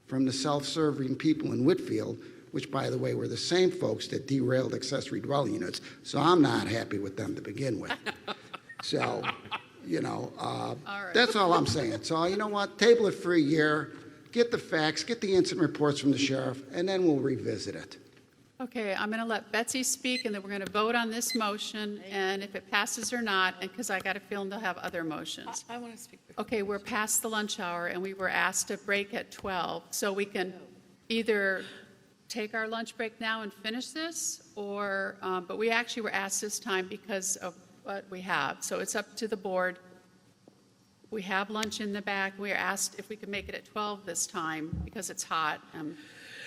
from the self-serving people in Whitfield, which, by the way, were the same folks that derailed accessory dwelling units, so I'm not happy with them to begin with. So, that's all I'm saying. So, you know what? Table it for a year, get the facts, get the incident reports from the sheriff, and then we'll revisit it. Okay, I'm going to let Betsy speak, and then we're going to vote on this motion, and if it passes or not, and because I got a feeling they'll have other motions. I want to speak. Okay, we're past the lunch hour, and we were asked to break at 12, so we can either take our lunch break now and finish this, or, but we actually were asked this time because of what we have, so it's up to the board. We have lunch in the back. We are asked if we could make it at 12 this time because it's hot, and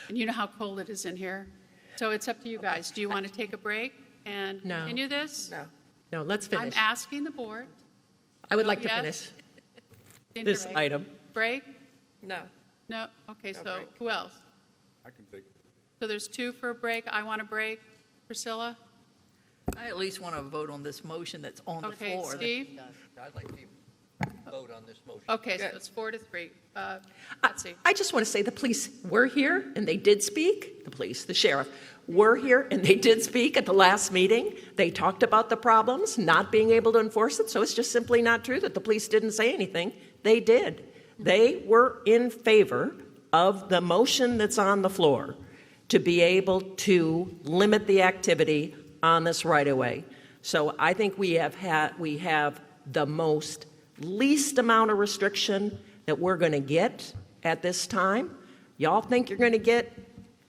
you know how cold it is in here. So it's up to you guys. Do you want to take a break and continue this? No, let's finish. I'm asking the board. I would like to finish this item. Break? No. No? Okay, so who else? I can take it. So there's 2 for a break. I want a break. Priscilla? I at least want to vote on this motion that's on the Okay, floor. Steve? I'd like to vote on this motion. Okay, so it's 4-3. Betsy? I just want to say the police were here and they did speak. The police, the sheriff, were here and they did speak at the last meeting. They talked about the problems, not being able to enforce it. So it's just simply not true that the police didn't say anything. They did. They were in favor of the motion that's on the floor to be able to limit the activity on this right-of-way. So I think we have the most least amount of restriction that we're going to get at this time. Y'all think you're going to get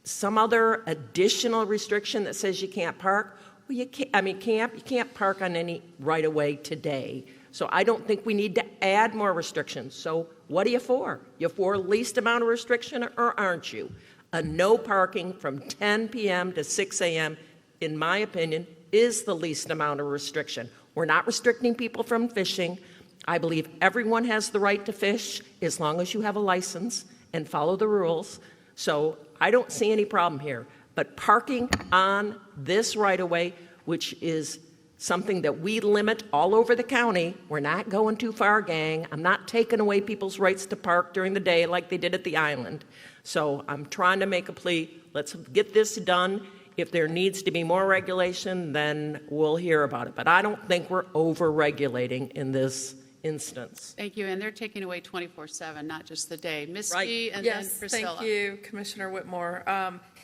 some other additional restriction that says you can't park? Well, you can't park on any right-of-way today. So I don't think we need to add more restrictions. So what are you for? You for least amount of restriction or aren't you? A no parking from 10 p.m. to 6 a.m., in my opinion, is the least amount of restriction. We're not restricting people from fishing. I believe everyone has the right to fish as long as you have a license and follow the rules. So I don't see any problem here. But parking on this right-of-way, which is something that we limit all over the county, we're not going too far, gang. I'm not taking away people's rights to park during the day like they did at the island. So I'm trying to make a plea. Let's get this done. If there needs to be more regulation, then we'll hear about it. But I don't think we're over-regulating in this instance. Thank you. And they're taking away 24/7, not just the day. Misty and then Priscilla. Thank you, Commissioner Whitmore.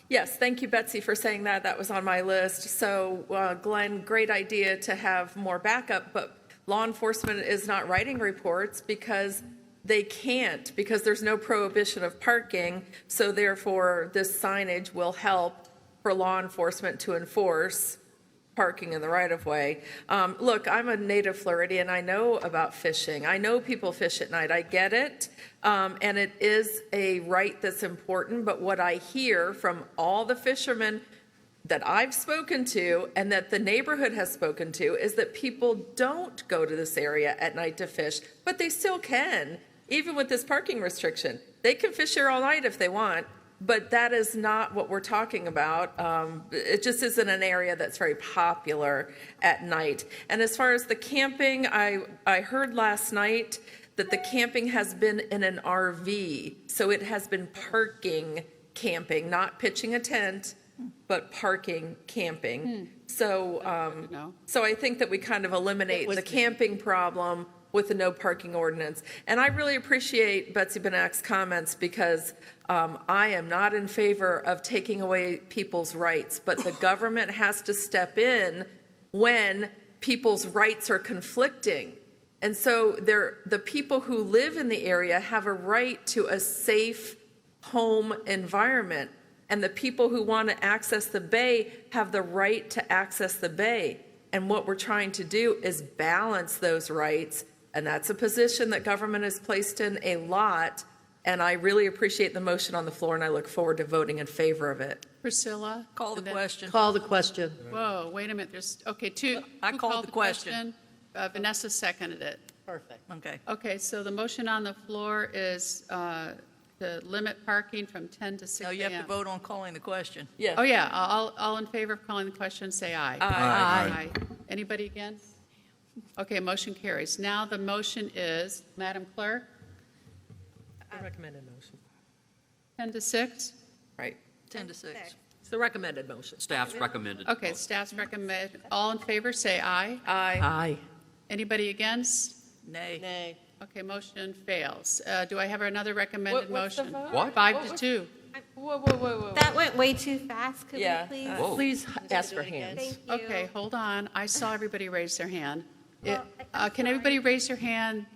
Yes, thank you, Betsy, for saying that. That was on my list. So, Glenn, great idea to have more backup, but law enforcement is not writing reports because they can't, because there's no prohibition of parking. So therefore, this signage will help for law enforcement to enforce parking in the right-of-way. Look, I'm a native Floridian. I know about fishing. I know people fish at night. I get it. And it is a right that's important. But what I hear from all the fishermen that I've spoken to and that the neighborhood has spoken to is that people don't go to this area at night to fish, but they still can. even with this parking restriction. They can fish here all night if they want, but that is not what we're talking about. It just isn't an area that's very popular at night. And as far as the camping, I heard last night that the camping has been in an RV. So it has been parking camping, not pitching a tent, but parking camping. So I think that we kind of eliminate the camping problem with the no parking ordinance. And I really appreciate Betsy Benak's comments because I am not in favor of taking away people's rights, but the government has to step in when people's rights are conflicting. And so the people who live in the area have a right to a safe home environment. And the people who want to access the bay have the right to access the bay. And what we're trying to do is balance those rights. And that's a position that government is placed in a lot. And I really appreciate the motion on the floor, and I look forward to voting in favor of it. Priscilla? Call the question. Call the question. Whoa, wait a minute. I called the question. Vanessa seconded it. Perfect. Okay. Okay, so the motion on the floor is to limit parking from 10 to 6 No, a.m. you have to vote on calling the question. Oh, yeah. All in favor of calling the question, say aye. Aye. Anybody against? Okay, motion carries. Now the motion is, Madam Clerk, The recommended motion. 10 to 6? Right. 10 to 6. It's the recommended motion. Staff's recommended. Okay, staff's recommend. All in favor, say aye. Aye. Anybody against? Nay. Nay. Okay, motion fails. Do I have another recommended What's the motion? vote? What? 5 to 2. Whoa. That went way too fast. Could Yeah. we please? Whoa. Please ask for hands. Thank you. Okay, hold on. I saw everybody raise their hand. Can everybody raise your hand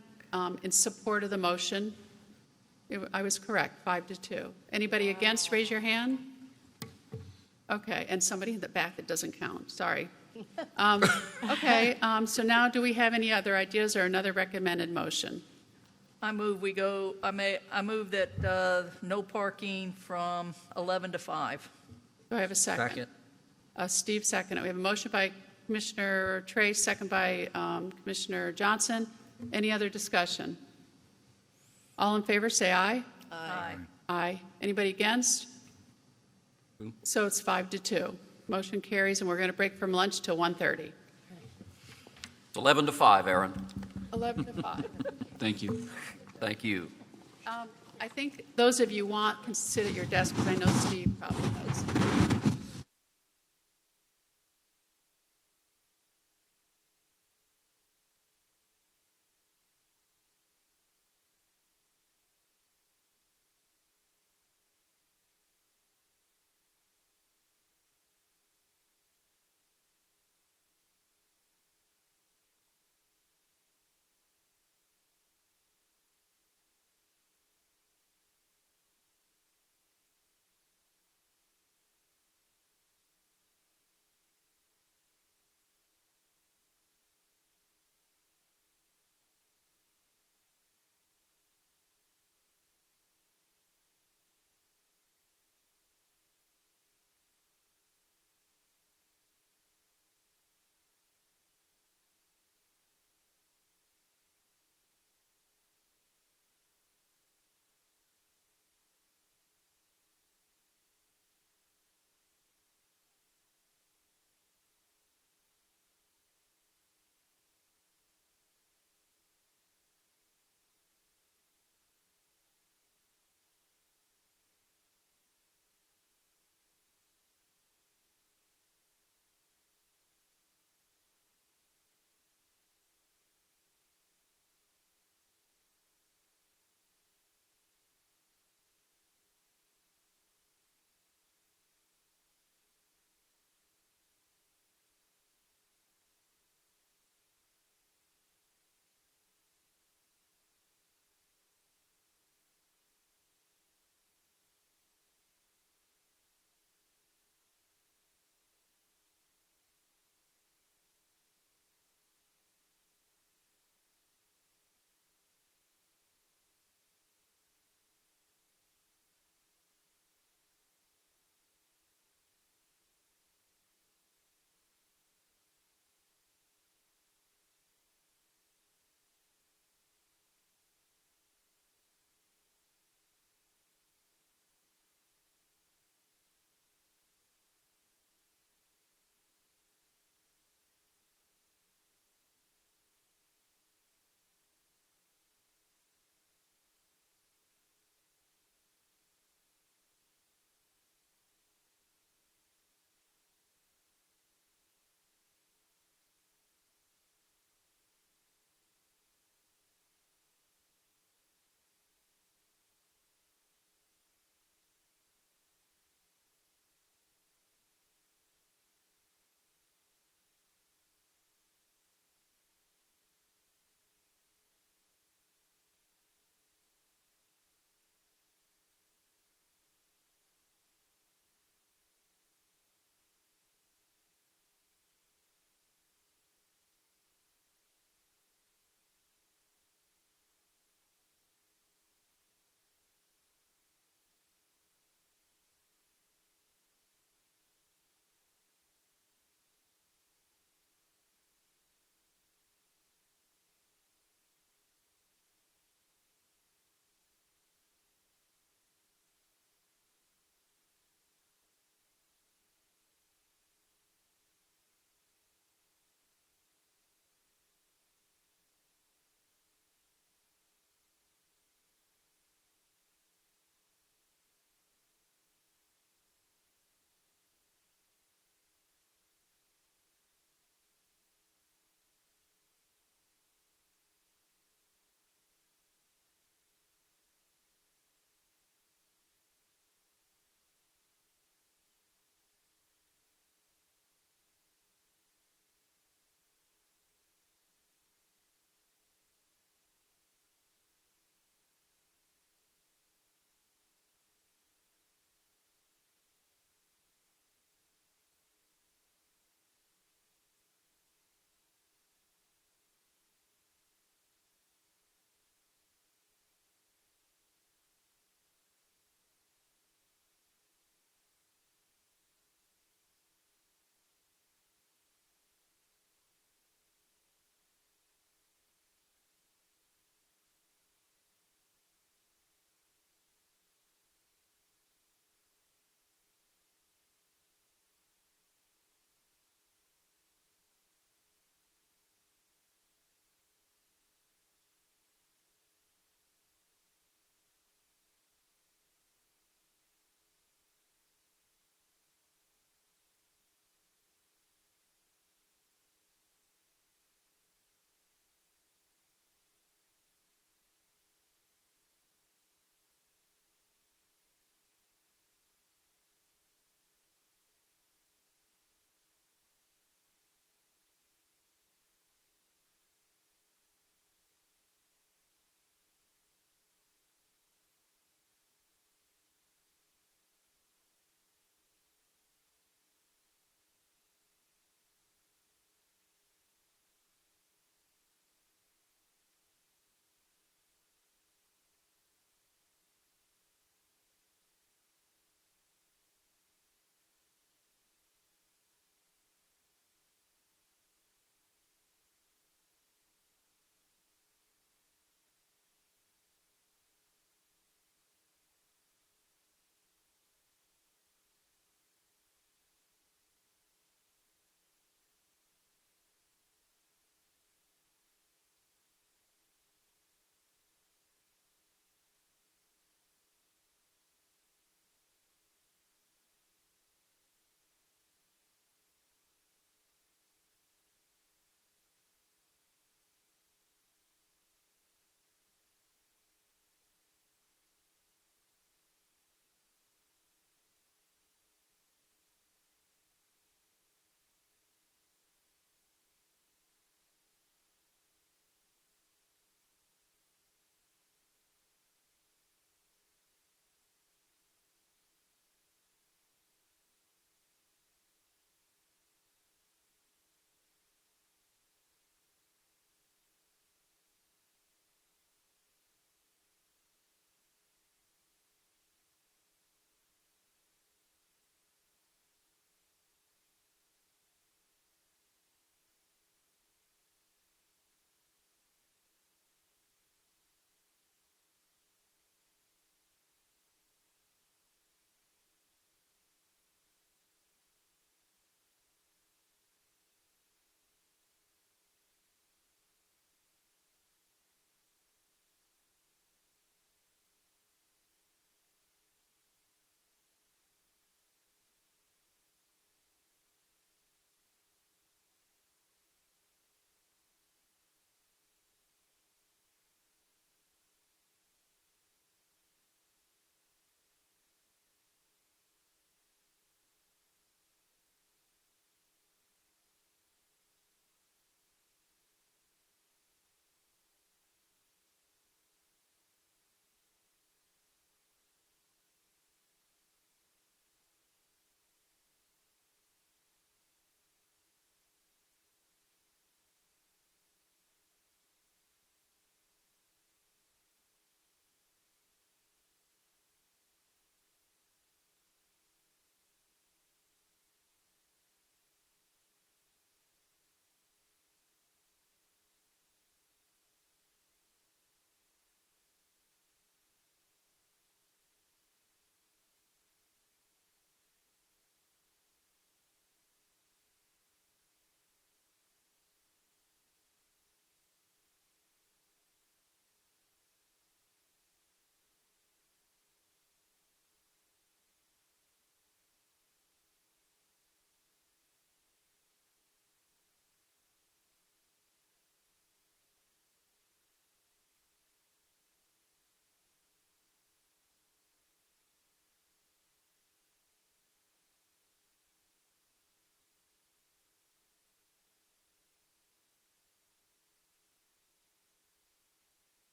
in support of the motion? I was correct, 5 to 2. Anybody against, raise your hand. Okay, and somebody in the back that doesn't count, sorry. Okay, so now do we have any other ideas or another recommended motion? I move I move that no parking from 11 to 5. Do I have a second? Second. Steve, second. We have a motion by Commissioner Trace, second by Commissioner Johnson. Any other discussion? All in favor, say aye. Aye. Aye. Anybody against? So it's 5 to 2. Motion carries, and we're going to break from lunch till 1:30. It's 11 to 5, Aaron. 11 to 5. Thank you. Thank you. I think those of you want can sit at your desk, because I know Steve probably does.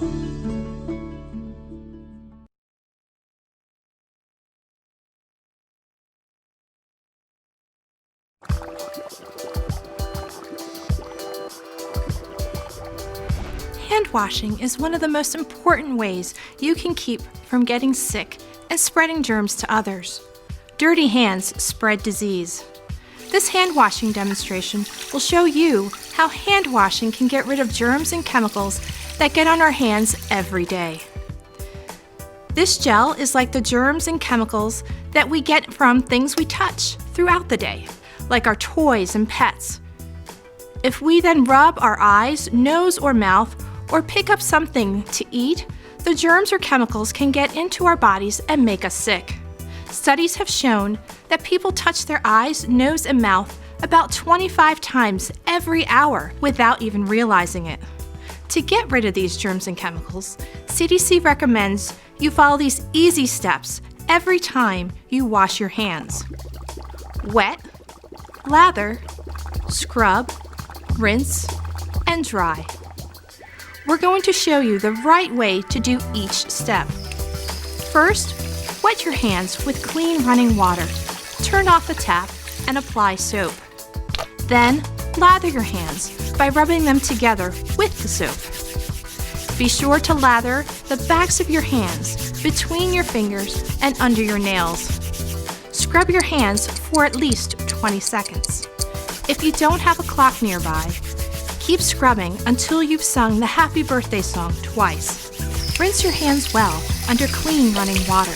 Hand washing is one of the most important ways you can keep from getting sick and spreading germs to others. Dirty hands spread disease. This hand washing demonstration will show you how hand washing can get rid of germs and chemicals that get on our hands every day. This gel is like the germs and chemicals that we get from things we touch throughout the day, like our toys and pets. If we then rub our eyes, nose, or mouth, or pick up something to eat, the germs or chemicals can get into our bodies and make us sick. Studies have shown that people touch their eyes, nose, and mouth about 25 times every hour without even realizing it. To get rid of these germs and chemicals, CDC recommends you follow these easy steps every time you wash your hands. Wet, lather, scrub, rinse, and dry. We're going to show you the right way to do each step. First, wet your hands with clean running water. Turn off the tap and apply soap. Then, lather your hands by rubbing them together with the soap. Be sure to lather the backs of your hands, between your fingers, and under your nails. Scrub your hands for at least 20 seconds. If you don't have a clock nearby, keep scrubbing until you've sung the happy birthday song twice. Rinse your hands well under clean running water.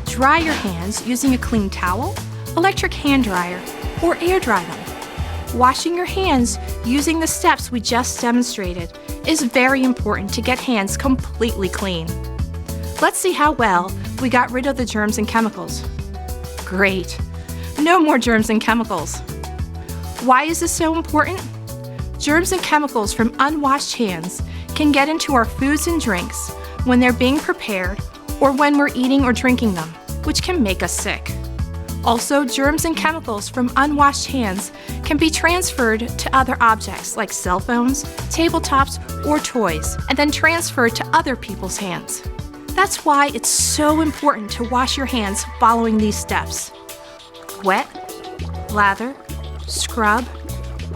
Dry your hands using a clean towel, electric hand dryer, or air dry them. Washing your hands using the steps we just demonstrated is very important to get hands completely clean. Let's see how well we got rid of the germs and chemicals. Great. No more germs and chemicals. Why is this so important? Germs and chemicals from unwashed hands can get into our foods and drinks when they're being prepared or when we're eating or drinking them, which can make us sick. Also, germs and chemicals from unwashed hands can be transferred to other objects like cell phones, tabletops, or toys, and then transferred to other people's hands. That's why it's so important to wash your hands following these steps. Wet, lather, scrub,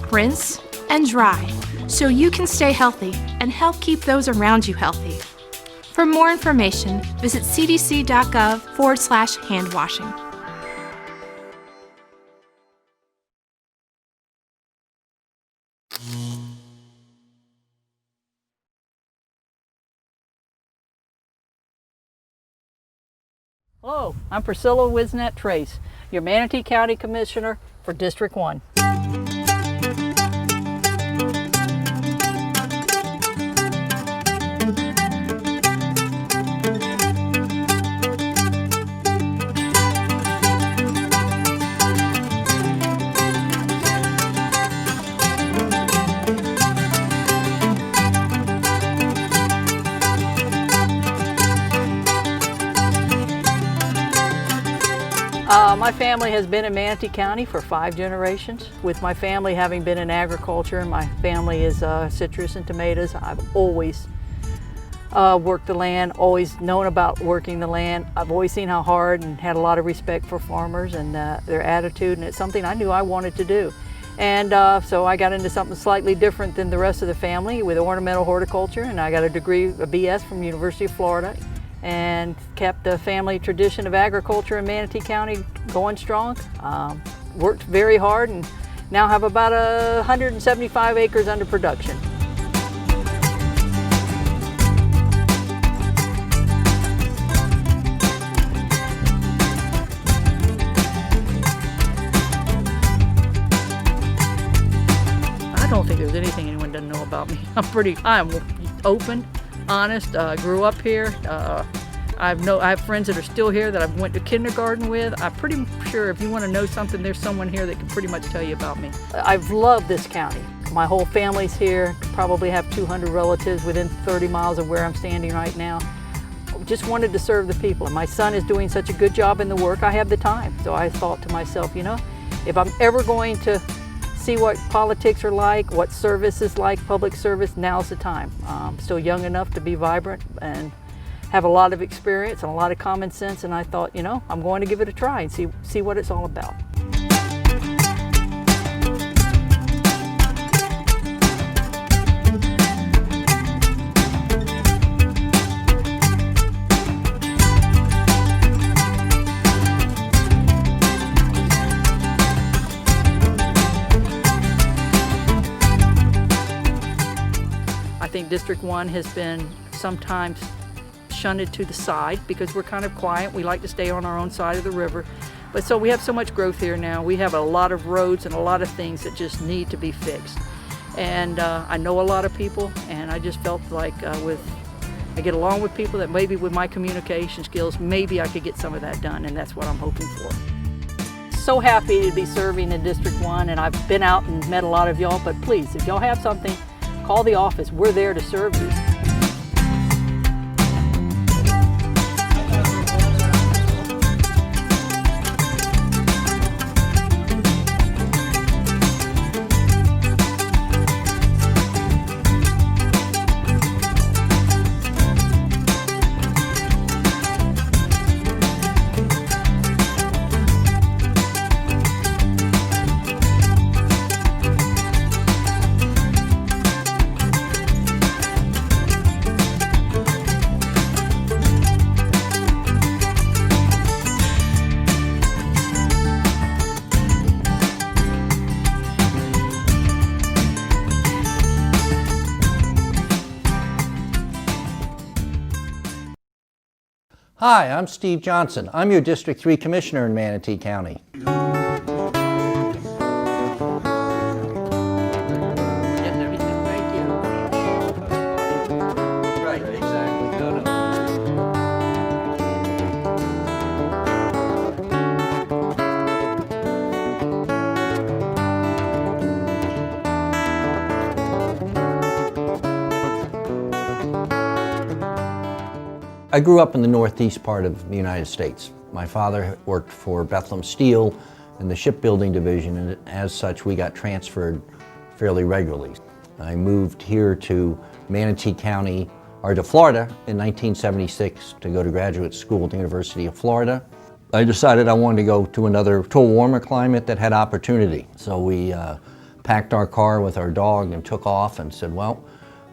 rinse, and dry, so you can stay healthy and help keep those around you healthy. For more information, visit cdc.gov/hand washing. Hello, I'm Priscilla Wisnett Trace, your Manatee County Commissioner for District 1. My family has been in Manatee County for 5 generations. With my family having been in agriculture, and my family is citrus and tomatoes, I've always worked the land, always known about working the land. I've always seen how hard and had a lot of respect for farmers and their attitude, and it's something I knew I wanted to do. And so I got into something slightly different than the rest of the family with ornamental horticulture, and I got a degree, a BS from University of Florida, and kept the family tradition of agriculture in Manatee County going strong. Worked very hard and now have about 175 acres under production. I don't think there's anything anyone doesn't know about me. I'm open, honest, grew up here. I have friends that are still here that I went to kindergarten with. I'm pretty sure if you want to know something, there's someone here that can pretty much tell you about me. I've loved this county. My whole family's here. Probably have 200 relatives within 30 miles of where I'm standing right now. Just wanted to serve the people. And my son is doing such a good job in the work, I have the time. So I thought to myself, you know, if I'm ever going to see what politics are like, what service is like, public service, now's the time. Still young enough to be vibrant and have a lot of experience and a lot of common sense, and I thought, I'm going to give it a try and see what it's all about. I think District 1 has been sometimes shunted to the side because we're kind of quiet. We like to stay on our own side of the river. But so we have so much growth here now. We have a lot of roads and a lot of things that just need to be fixed. And I know a lot of people, and I just felt like I get along with people, that maybe with my communication skills, maybe I could get some of that done, and that's what I'm hoping for. So happy to be serving in District 1, and I've been out and met a lot of y'all, but please, if y'all have something, call the office. We're there to serve you. Hi, I'm Steve Johnson. I'm your District 3 Commissioner in Manatee County. I grew up in the northeast part of the United States. My father worked for Bethlehem Steel in the shipbuilding division, and as such we got transferred fairly regularly. I moved here to Manatee County, or to Florida, in 1976 to go to graduate school at the University of Florida. I decided I wanted to go to a warmer climate that had opportunity. So we packed our car with our dog and took off and said, well,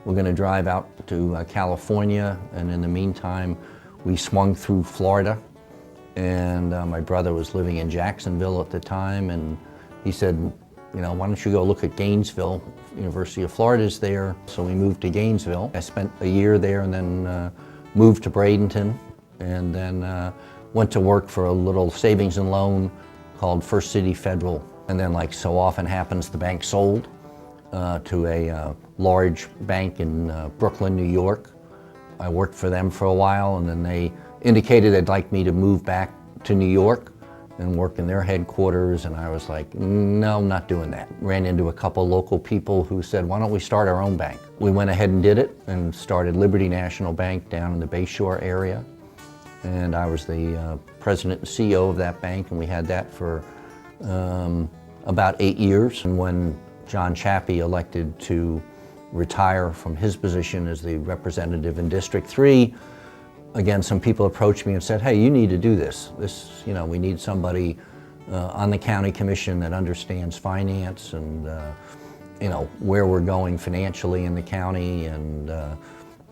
we're going to drive out to California, and in the meantime, we swung through Florida. And my brother was living in Jacksonville at the time, and he said, why don't you go look at Gainesville? University of Florida's there. So we moved to Gainesville. I spent a year there and then moved to Bradenton, and then went to work for a little savings and loan called First City Federal. And then, like so often happens, the bank sold to a large bank in Brooklyn, New York. I worked for them for a while, and then they indicated they'd like me to move back to New York and work in their headquarters, and I was like, no, I'm not doing that. Ran into a couple local people who said, why don't we start our own bank? We went ahead and did it and started Liberty National Bank down in the Bayshore area, and I was the president and CEO of that bank, and we had that for about 8 years. And when John Chappie elected to retire from his position as the representative in District 3, again, some people approached me and said, hey, you need to do this. We need somebody on the county commission that understands finance and, where we're going financially in the county, and,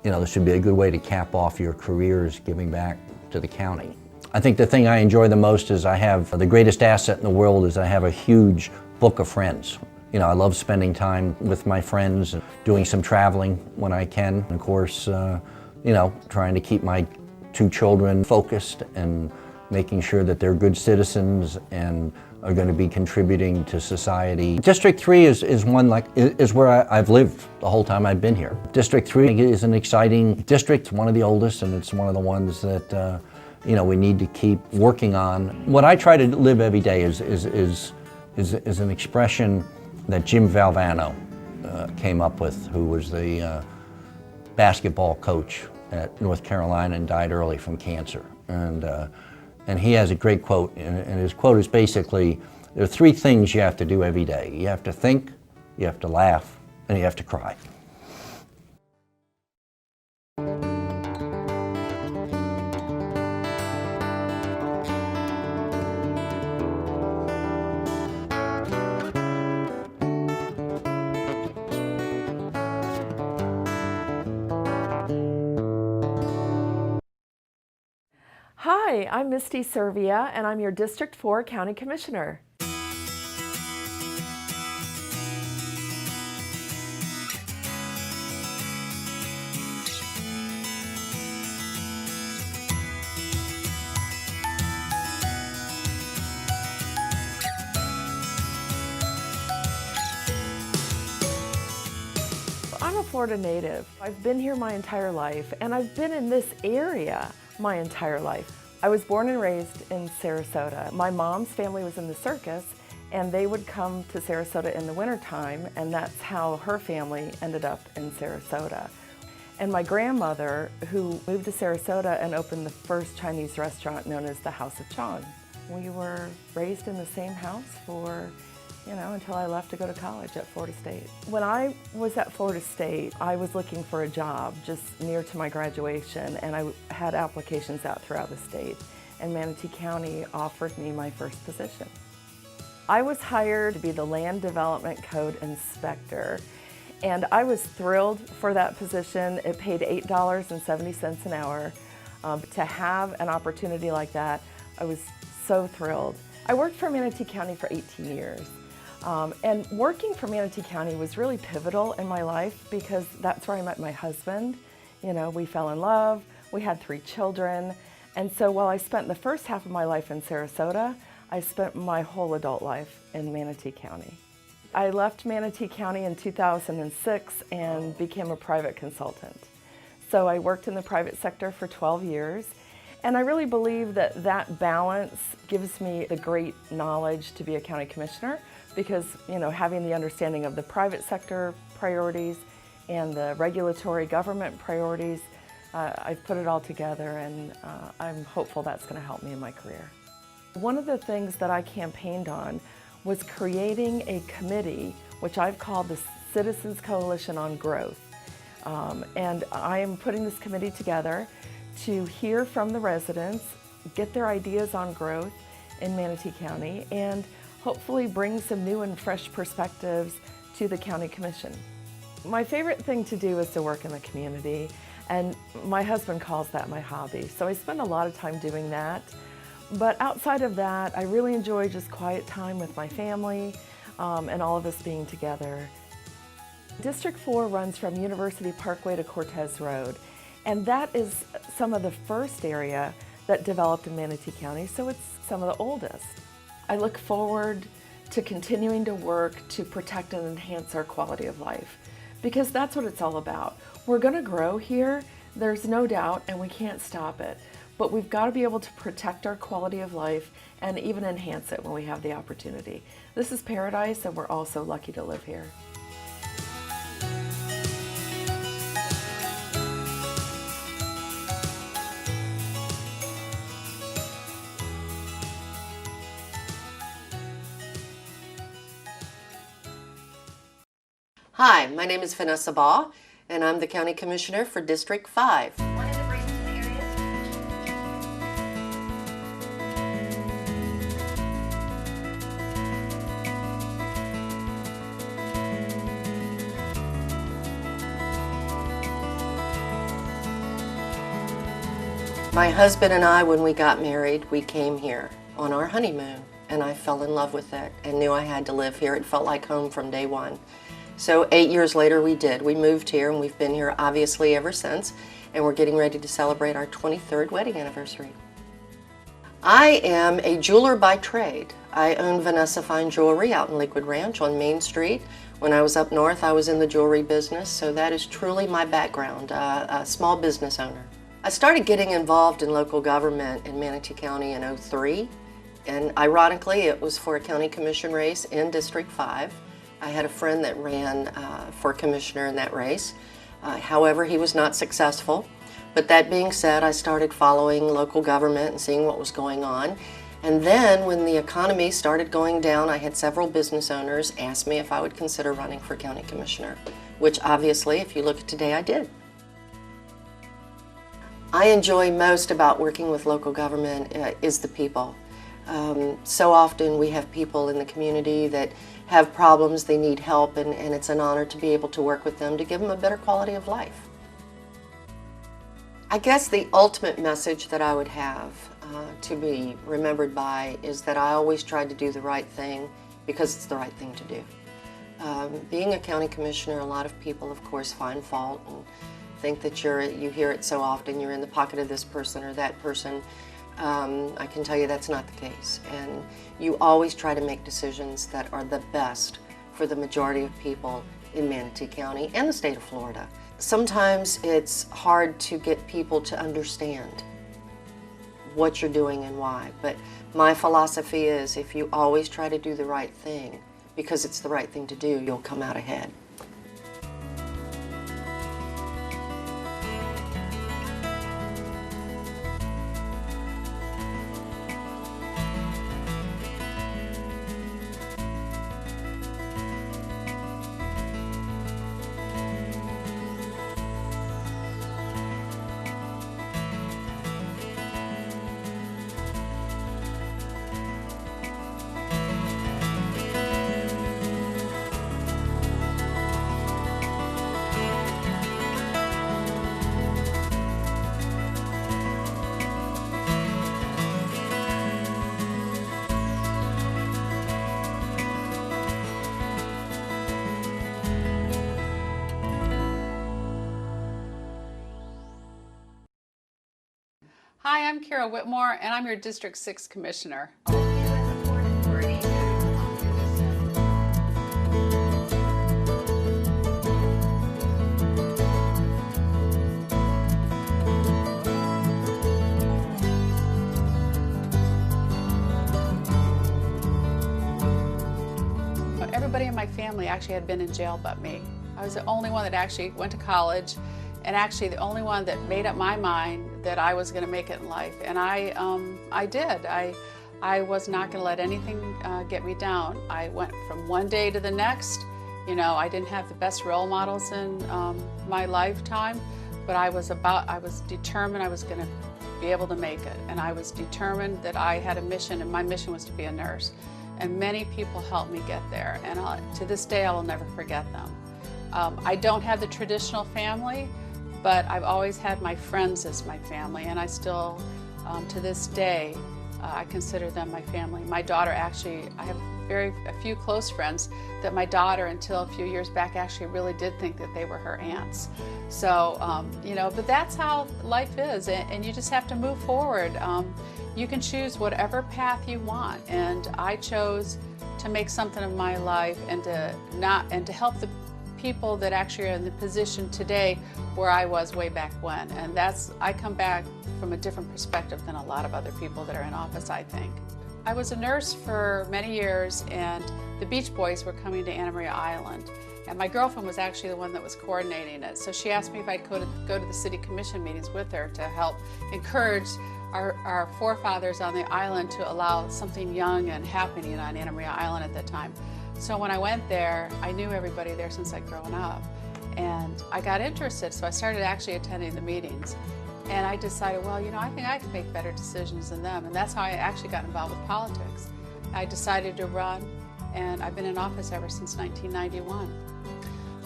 this would be a good way to cap off your careers giving back to the county. I think the thing I enjoy the most is the greatest asset in the world is I have a huge book of friends. I love spending time with my friends and doing some traveling when I can. Of course, trying to keep my 2 children focused and making sure that they're good citizens and are going to be contributing to society. District 3 is where I've lived the whole time I've been here. District 3 is an exciting district, one of the oldest, and it's one of the ones that we need to keep working on. What I try to live every day is an expression that Jim Valvano came up with, who was the basketball coach at North Carolina and died early from cancer. And he has a great quote, and his quote is basically, There are three things you have to do every day. You have to think, you have to laugh, and you have to cry. Hi, I'm Misty Servia, and I'm your District 4 County Commissioner. I'm a Florida native. I've been here my entire life, and I've been in this area my entire life. I was born and raised in Sarasota. My mom's family was in the circus, and they would come to Sarasota in the wintertime, and that's how her family ended up in Sarasota. And my grandmother, who moved to Sarasota and opened the first Chinese restaurant known as the House of Chong. We were raised in the same house for until I left to go to college at Florida State. When I was at Florida State, I was looking for a job just near to my graduation, and I had applications out throughout the state, and Manatee County offered me my first position. I was hired to be the Land Development Code Inspector, and I was thrilled for that position. It paid $8.70 an hour. To have an opportunity like that, I was so thrilled. I worked for Manatee County for 18 years. And working for Manatee County was really pivotal in my life because that's where I met my husband. We fell in love, we had 3 children, and so while I spent the first half of my life in Sarasota, I spent my whole adult life in Manatee County. I left Manatee County in 2006 and became a private consultant. So I worked in the private sector for 12 years, and I really believe that that balance gives me the great knowledge to be a county commissioner. Because, having the understanding of the private sector priorities and the regulatory government priorities, I've put it all together, and I'm hopeful that's going to help me in my career. One of the things that I campaigned on was creating a committee, which I've called the Citizens Coalition on Growth. And I am putting this committee together to hear from the residents, get their ideas on growth in Manatee County, and hopefully bring some new and fresh perspectives to the County Commission. My favorite thing to do is to work in the community, and my husband calls that my hobby. So I spend a lot of time doing that. But outside of that, I really enjoy just quiet time with my family and all of us being together. District 4 runs from University Parkway to Cortez Road, and that is some of the first area that developed in Manatee County, so it's some of the oldest. I look forward to continuing to work to protect and enhance our quality of life, because that's what it's all about. We're going to grow here, there's no doubt, and we can't stop it. But we've got to be able to protect our quality of life and even enhance it when we have the opportunity. This is paradise, and we're all so lucky to live here. Hi, my name is Vanessa Baugh, and I'm the County Commissioner for District 5. My husband and I, when we got married, we came here on our honeymoon, and I fell in love with it and knew I had to live here. It felt like home from day one. So 8 years later, we did. We moved here, and we've been here obviously ever since, and we're getting ready to celebrate our 23rd wedding anniversary. I am a jeweler by trade. I own Vanessa Fine Jewelry out in Lakewood Ranch on Main Street. When I was up north, I was in the jewelry business, so that is truly my background, a small business owner. I started getting involved in local government in Manatee County in '03, and ironically, it was for a county commission race in District 5. I had a friend that ran for commissioner in that race. However, he was not successful. But that being said, I started following local government and seeing what was going on. And then when the economy started going down, I had several business owners ask me if I would consider running for county commissioner, which obviously, if you look at today, I did. I enjoy most about working with local government is the people. So often we have people in the community that have problems, they need help, and it's an honor to be able to work with them to give them a better quality of life. I guess the ultimate message that I would have to be remembered by is that I always tried to do the right thing because it's the right thing to do. Being a county commissioner, a lot of people, of course, find fault and think that you hear it so often, you're in the pocket of this person or that person. I can tell you that's not the case. And you always try to make decisions that are the best for the majority of people in Manatee County and the state of Florida. Sometimes it's hard to get people to understand what you're doing and why, but my philosophy is if you always try to do the right thing because it's the right thing to do, you'll come out ahead. Hi, I'm Carol Whitmore, and I'm your District 6 Commissioner. Everybody in my family actually had been in jail but me. I was the only one that actually went to college, and actually the only one that made up my mind that I was going to make it in life. And I did. I was not going to let anything get me down. I went from one day to the next. You know, I didn't have the best role models in my lifetime, but I was determined I was going to be able to make it. And I was determined that I had a mission, and my mission was to be a nurse. And many people helped me get there, and to this day I will never forget them. I don't have the traditional family, but I've always had my friends as my family, and I still, to this day, I consider them my family. My daughter actually, I have a few close friends that my daughter, until a few years back, actually really did think that they were her aunts. So, you know, but that's how life is, and you just have to move forward. You can choose whatever path you want, and I chose to make something of my life and to help the people that actually are in the position today where I was way back when. And I come back from a different perspective than a lot of other people that are in office, I think. I was a nurse for many years, and the Beach Boys were coming to Anna Maria Island. And my girlfriend was actually the one that was coordinating it. So she asked me if I could go to the city commission meetings with her to help encourage our forefathers on the island to allow something young and happening on Anna Maria Island at that time. So when I went there, I knew everybody there since I'd grown up. And I got interested, so I started actually attending the meetings. And I decided, well, you know, I think I can make better decisions than them. And that's how I actually got involved with politics. I decided to run, and I've been in office ever since 1991.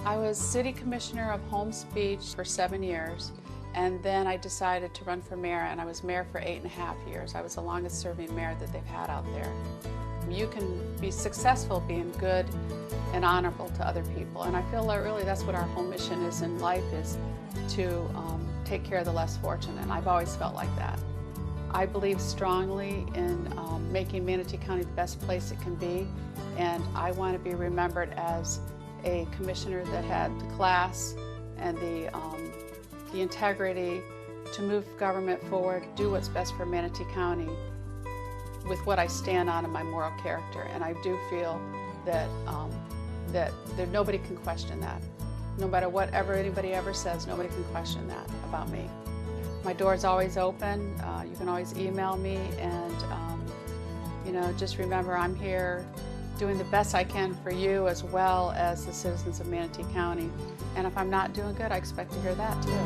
I was city commissioner of Holmes Beach for 7 years. And then I decided to run for mayor, and I was mayor for 8.5 years. I was the longest serving mayor that they've had out there. You can be successful being good and honorable to other people. And I feel that really that's what our whole mission is in life, is to take care of the less fortunate. And I've always felt like that. I believe strongly in making Manatee County the best place it can be. And I want to be remembered as a commissioner that had the class and the integrity to move government forward, do what's best for Manatee County with what I stand on and my moral character. And I do feel that nobody can question that. No matter whatever anybody ever says, nobody can question that about me. My door's always open. You can always email me, and just remember I'm here doing the best I can for you as well as the citizens of Manatee County. And if I'm not doing good, I expect to hear that too.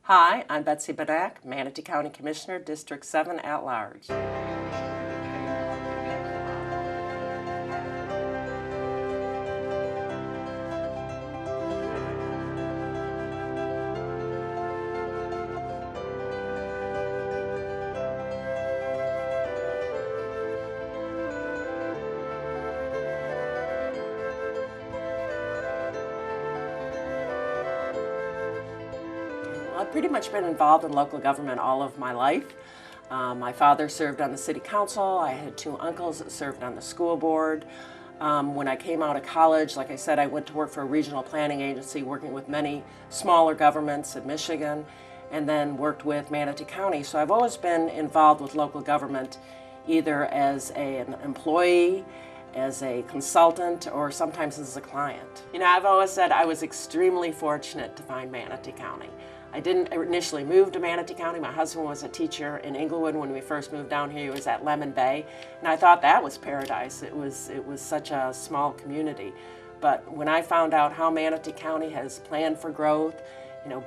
Hi, I'm Betsy Bedak, Manatee County Commissioner, District 7 at large. I've pretty much been involved in local government all of my life. My father served on the city council. I had 2 uncles that served on the school board. When I came out of college, like I said, I went to work for a regional planning agency working with many smaller governments in Michigan, and then worked with Manatee County. So I've always been involved with local government, either as an employee, as a consultant, or sometimes as a client. I've always said I was extremely fortunate to find Manatee County. I didn't initially move to Manatee County. My husband was a teacher in Englewood when we first moved down here. He was at Lemon Bay, and I thought that was paradise. It was such a small community. But when I found out how Manatee County has planned for growth,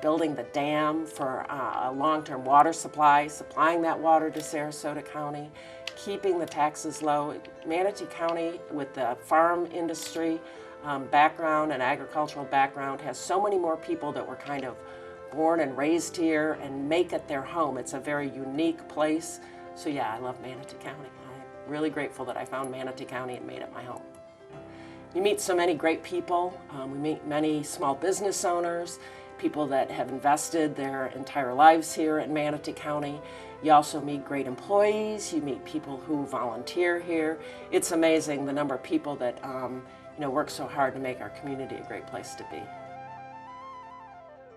building the dam for a long-term water supply, supplying that water to Sarasota County, keeping the taxes low. Manatee County, with the farm industry background and agricultural background, has so many more people that were kind of born and raised here and make it their home. It's a very unique place. So yeah, I love Manatee County. I'm really grateful that I found Manatee County and made it my home. You meet so many great people. We meet many small business owners, people that have invested their entire lives here in Manatee County. You also meet great employees. You meet people who volunteer here. It's amazing the number of people that work so hard to make our community a great place to be.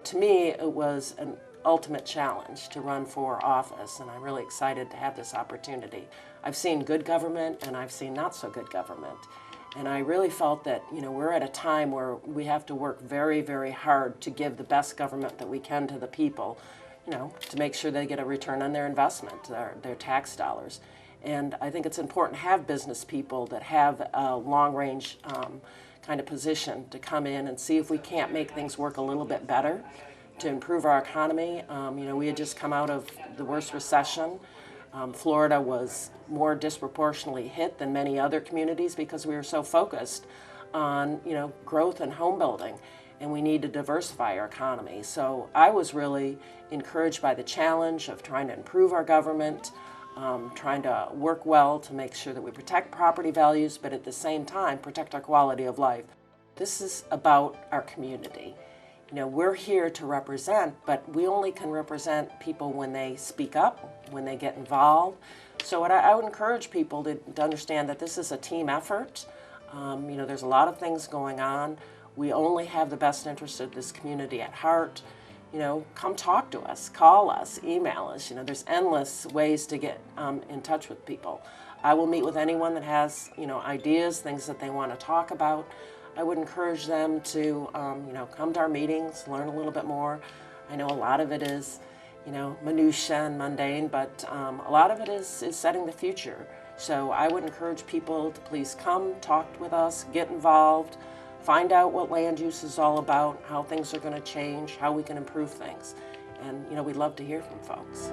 To me, it was an ultimate challenge to run for office, and I'm really excited to have this opportunity. I've seen good government and I've seen not so good government. And I really felt that, we're at a time where we have to work very, very hard to give the best government that we can to the people, to make sure they get a return on their investment, their tax dollars. And I think it's important to have business people that have a long-range kind of position to come in and see if we can't make things work a little bit better to improve our economy. We had just come out of the worst recession. Florida was more disproportionately hit than many other communities because we were so focused on, growth and home building, and we need to diversify our economy. So I was really encouraged by the challenge of trying to improve our government, trying to work well to make sure that we protect property values, but at the same time protect our quality of life. This is about our community. We're here to represent, but we only can represent people when they speak up, when they get involved. So what I would encourage people to understand that this is a team effort. There's a lot of things going on. We only have the best interest of this community at heart. Come talk to us, call us, email us. There's endless ways to get in touch with people. I will meet with anyone that has, ideas, things that they want to talk about. I would encourage them to, come to our meetings, learn a little bit more. I know a lot of it is, minutia and mundane, but a lot of it is setting the future. So I would encourage people to please come, talk with us, get involved, find out what land use is all about, how things are going to change, how we can improve things. And, we'd love to hear from folks.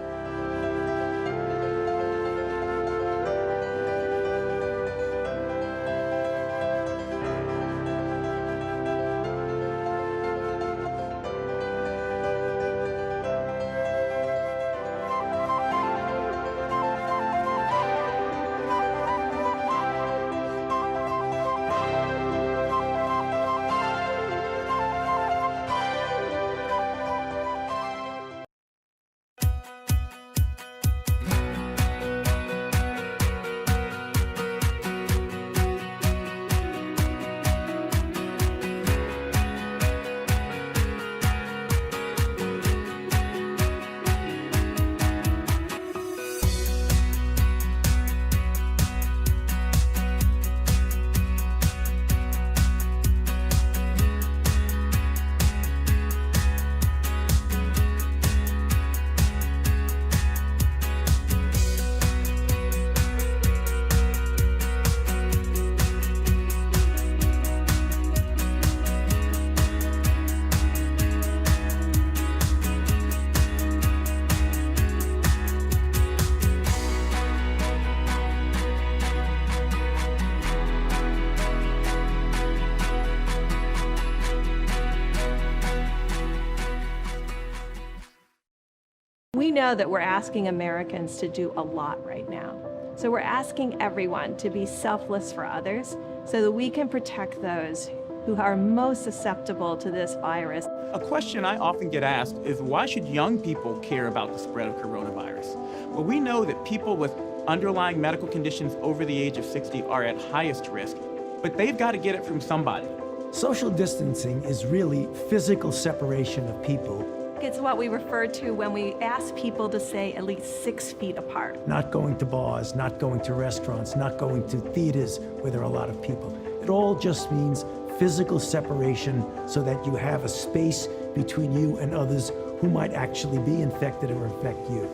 know that we're asking Americans to do a lot right now. So we're asking everyone to be selfless for others so that we can protect those who are most susceptible to this virus. A question I often get asked is, why should young people care about the spread of coronavirus? Well, we know that people with underlying medical conditions over the age of 60 are at highest risk, but they've got to get it from somebody. Social distancing is really physical separation of people. It's what we refer to when we ask people to stay at least 6 feet apart. Not going to bars, not going to restaurants, not going to theaters where there are a lot of people. It all just means physical separation so that you have a space between you and others who might actually be infected or infect you.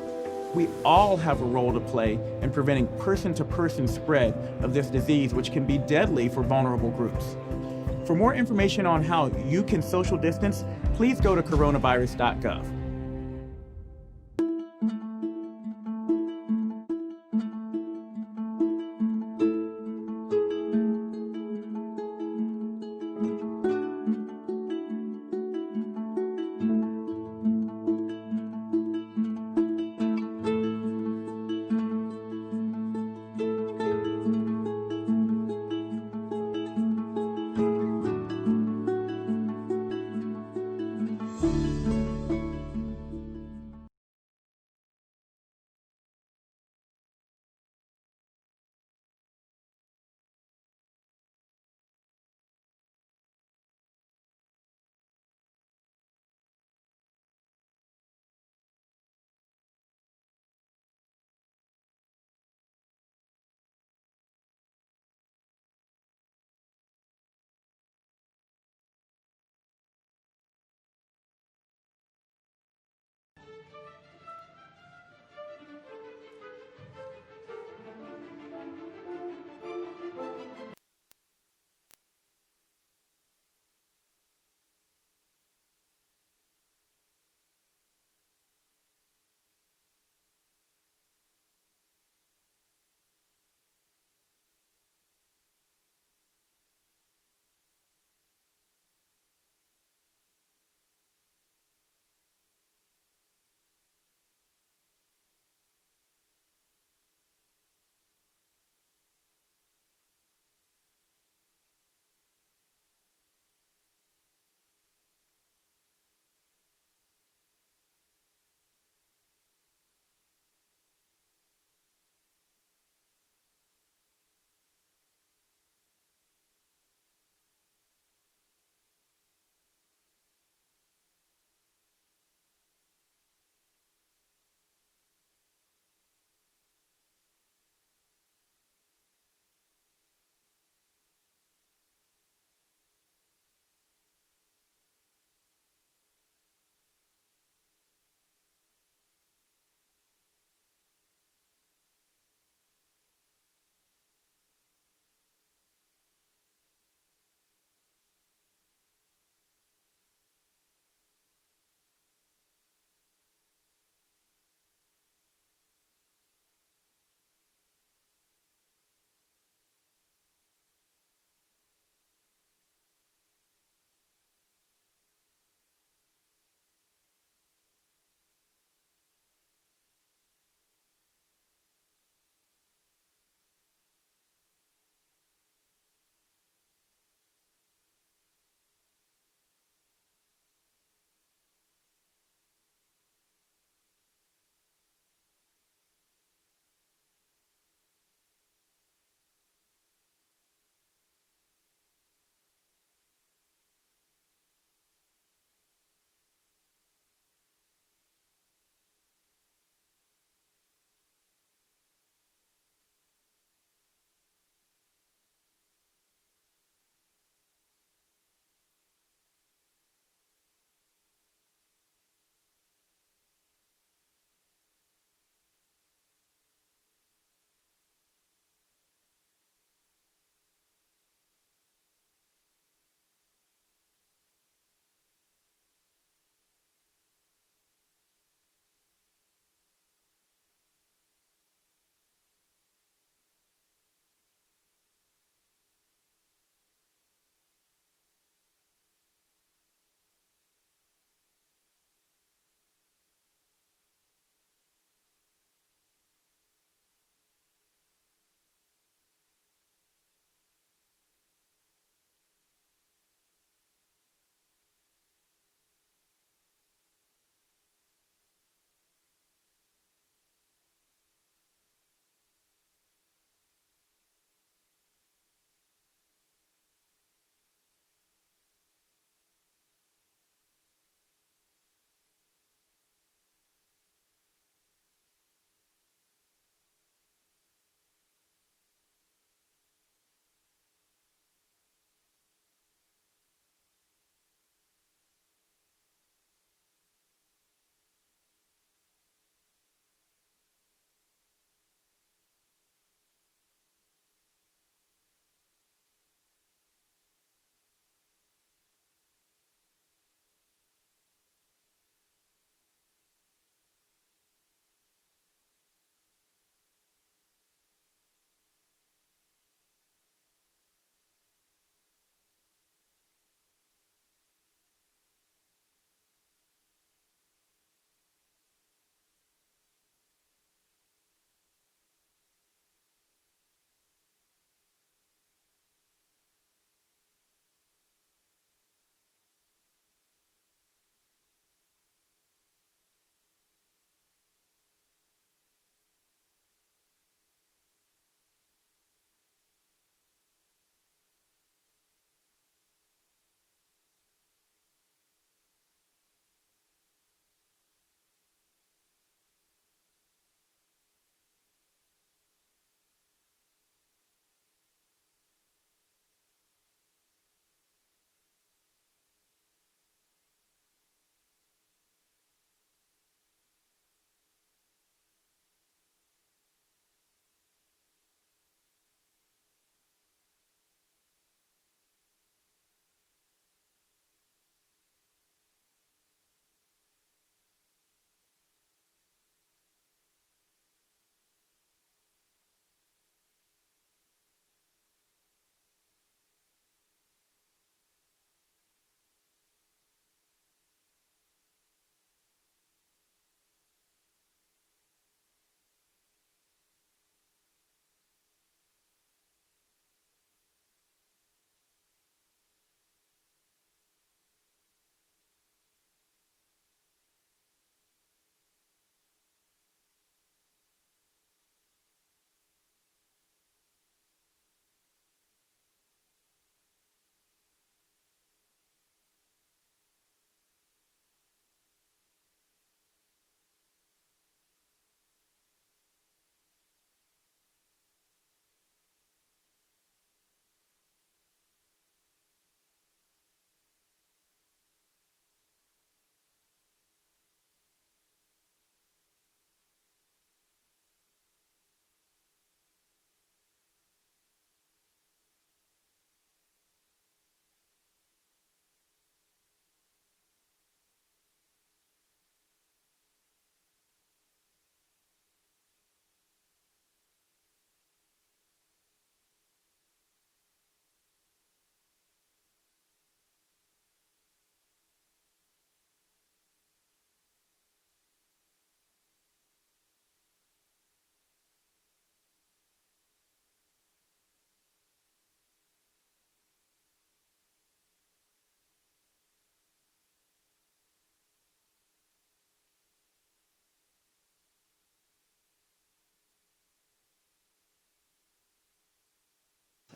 We all have a role to play in preventing person-to-person spread of this disease, which can be deadly for vulnerable groups. For more information on how you can social distance, please go to coronavirus.gov.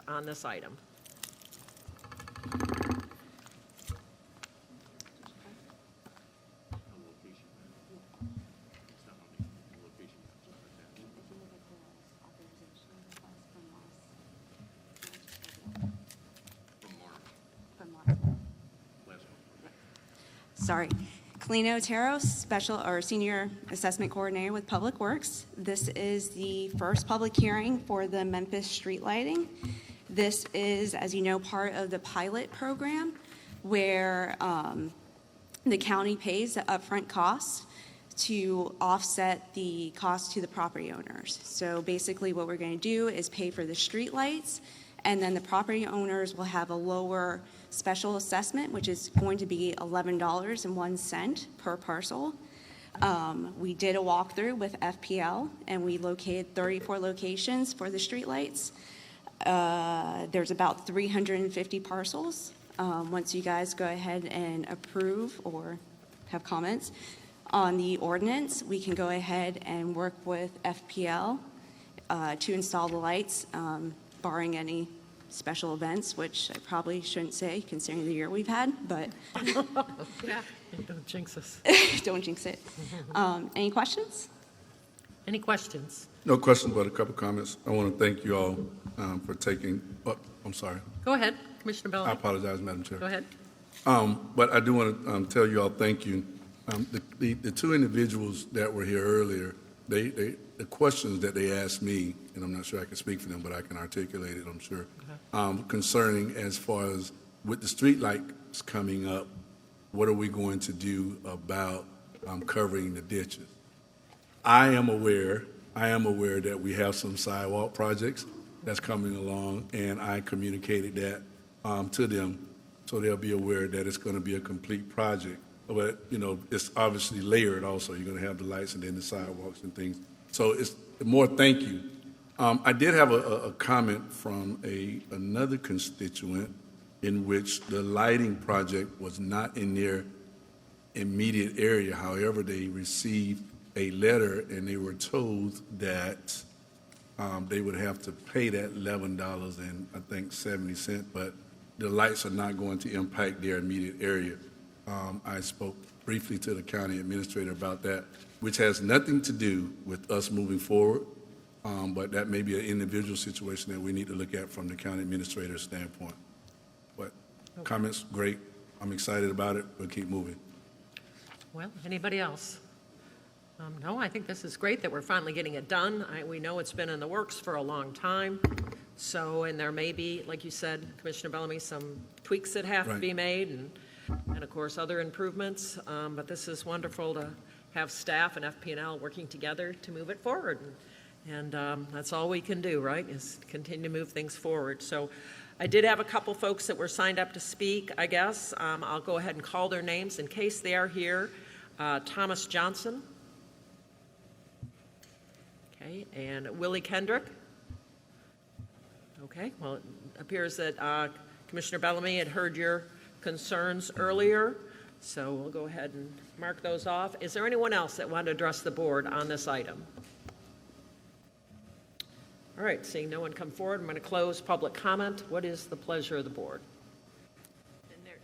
on this item? Sorry. Kalina Otero, Special or Senior Assessment Coordinator with Public Works. This is the first public hearing for the Memphis street lighting. This is, as you know, part of the pilot program where the county pays the upfront costs to offset the cost to the property owners. So basically what we're going to do is pay for the street lights, and then the property owners will have a lower special assessment, which is going to be $11.01 per parcel. We did a walkthrough with FPL, and we located 34 locations for the streetlights. There's about 350 parcels. Once you guys go ahead and approve or have comments on the ordinance, we can go ahead and work with FPL to install the lights, barring any special events, which I probably shouldn't say considering the year we've had, but Yeah. Don't jinx us. don't jinx it. Any questions? Any questions? No questions, but a couple comments. I want to thank you all for taking, I'm sorry. Go ahead, Commissioner I Bellamy. apologize, Madam Chair. Go ahead. But I do want to tell you all thank you. The two individuals that were here earlier, the questions that they asked me, and I'm not sure I can speak for them, but I can articulate it, I'm sure, concerning as far as with the street lights coming up, what are we going to do about covering the ditches? I am aware that we have some sidewalk projects that's coming along, and I communicated that to them, so they'll be aware that it's going to be a complete project. But, you know, it's obviously layered also. You're going to have the lights and then the sidewalks and things. So it's more thank you. I did have a comment from another constituent in which the lighting project was not in their immediate area. However, they received a letter and they were told that they would have to pay that $11 and I think 70 cents, but the lights are not going to impact their immediate area. I spoke briefly to the county administrator about that, which has nothing to do with us moving forward, but that may be an individual situation that we need to look at from the county administrator's standpoint. But comments, great. I'm excited about it. We'll keep moving. Well, anybody else? No, I think this is great that we're finally getting it done. We know it's been in the works for a long time. So, and there may be, like you said, Commissioner Bellamy, some tweaks that have to be made and of course other improvements. But this is wonderful to have staff and FP&L working together to move it forward. And that's all we can do, right, is continue to move things forward. So I did have a couple folks that were signed up to speak, I guess. I'll go ahead and call their names in case they are here. Thomas Johnson. Okay, and Willie Kendrick. Okay, well, it appears that Commissioner Bellamy had heard your concerns earlier, so we'll go ahead and mark those off. Is there anyone else that wanted to address the board on this item? All right, seeing no one come forward, I'm going to close public comment. What is the pleasure of the board?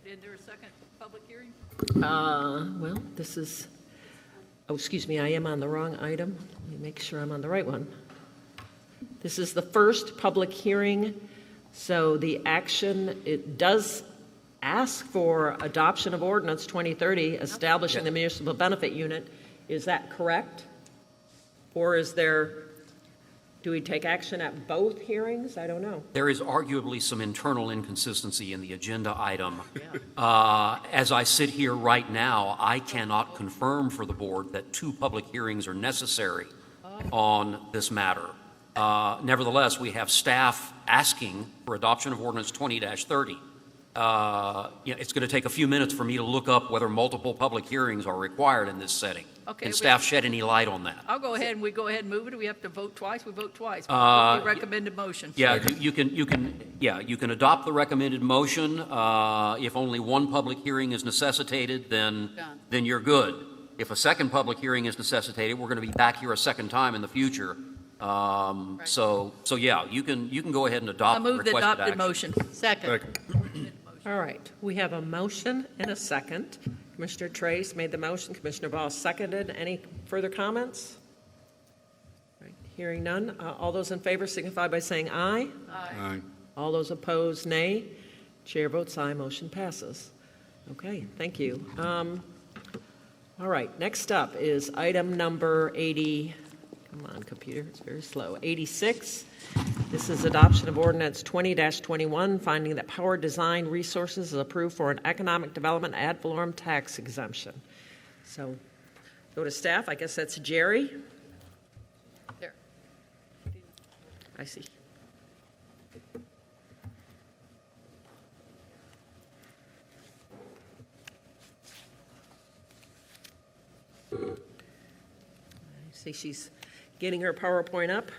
Is there a second public hearing? Well, this is, oh, excuse me, I am on the wrong item. Let me make sure I'm on the right one. This is the first public hearing, so the action, it does ask for adoption of Ordinance 2030, establishing the municipal benefit unit. Is that correct? Or is there, do we take action at both hearings? I don't know. There is arguably some internal inconsistency in the agenda item. As I sit here right now, I cannot confirm for the board that 2 public hearings are necessary on this matter. Nevertheless, we have staff asking for adoption of Ordinance 20-30. It's going to take a few minutes for me to look up whether multiple public hearings are required in this setting. Okay, Can staff shed any light on that? I'll go ahead and we go ahead and move it. We have to vote twice. We vote twice. The recommended motion. Yeah, you can adopt the recommended motion. If only 1 public hearing is necessitated, then you're good. If a second public hearing is necessitated, we're going to be back here a second time in the future. So yeah, you can go ahead and adopt I move the requested adopted action. motion. Second. All right, we have a motion and a second. Commissioner Trace made the motion, Commissioner Voss seconded. Any further comments? All right, hearing none. All those in favor signify by saying aye. Aye. All those opposed, nay. Chair votes aye, motion passes. Okay, thank you. All right, next up is item number 80. Come on, computer, it's very slow. 86. This is adoption of Ordinance 20-21, finding that Power Design Resources is approved for an economic development ad valorem tax exemption. So go to staff. I guess that's Jerry. There. I see. I see she's getting her PowerPoint up.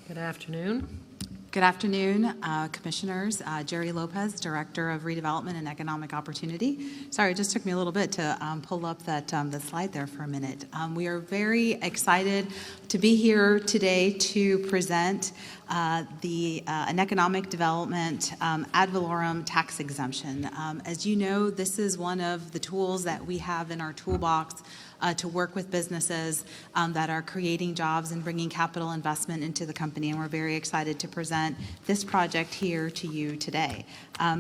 Good afternoon. Good afternoon, Commissioners. Jerry Lopez, Director of Redevelopment and Economic Opportunity. Sorry, it just took me a little bit to pull up that the slide there for a minute. We are very excited to be here today to present an economic development ad valorem tax exemption. As you know, this is one of the tools that we have in our toolbox to work with businesses that are creating jobs and bringing capital investment into the company, and we're very excited to present this project here to you today.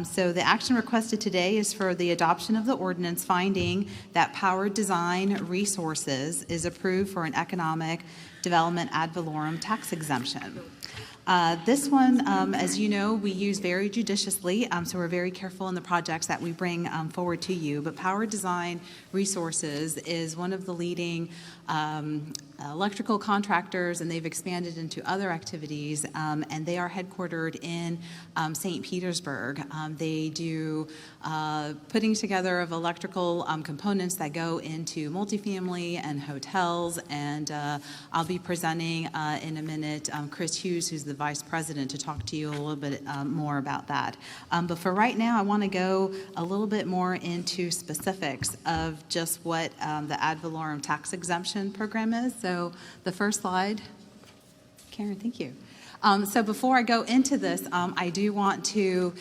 So the action requested today is for the adoption of the ordinance finding that Power Design Resources is approved for an economic development ad valorem tax exemption. This one, as you know, we use very judiciously, so we're very careful in the projects that we bring forward to you. But Power Design Resources is one of the leading electrical contractors, and they've expanded into other activities, and they are headquartered in St. Petersburg. They do putting together of electrical components that go into multifamily and hotels, and I'll be presenting in a minute Chris Hughes, who's the Vice President, to talk to you a little bit more about that. But for right now, I want to go a little bit more into specifics of just what the ad valorem tax exemption program is. So the first slide, Karen, thank you. So before I go into this, I do want to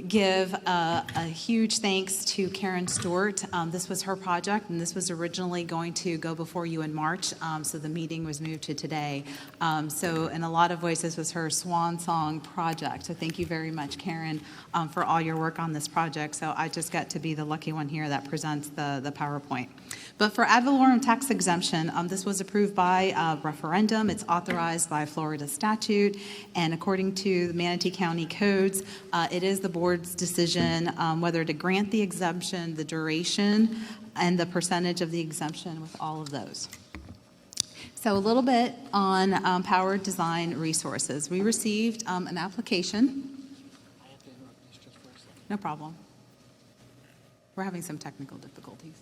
give a huge thanks to Karen Stewart. This was her project, and this was originally going to go before you in March, so the meeting was moved to today. So in a lot of ways, this was her swan song project. So thank you very much, Karen, for all your work on this project. So I just got to be the lucky one here that presents the PowerPoint. But for ad valorem tax exemption, this was approved by referendum. It's authorized by Florida statute, and according to the Manatee County codes, it is the board's decision whether to grant the exemption, the duration, and the percentage of the exemption with all of those. So a little bit on Power Design Resources. We received an application. No problem. We're having some technical difficulties.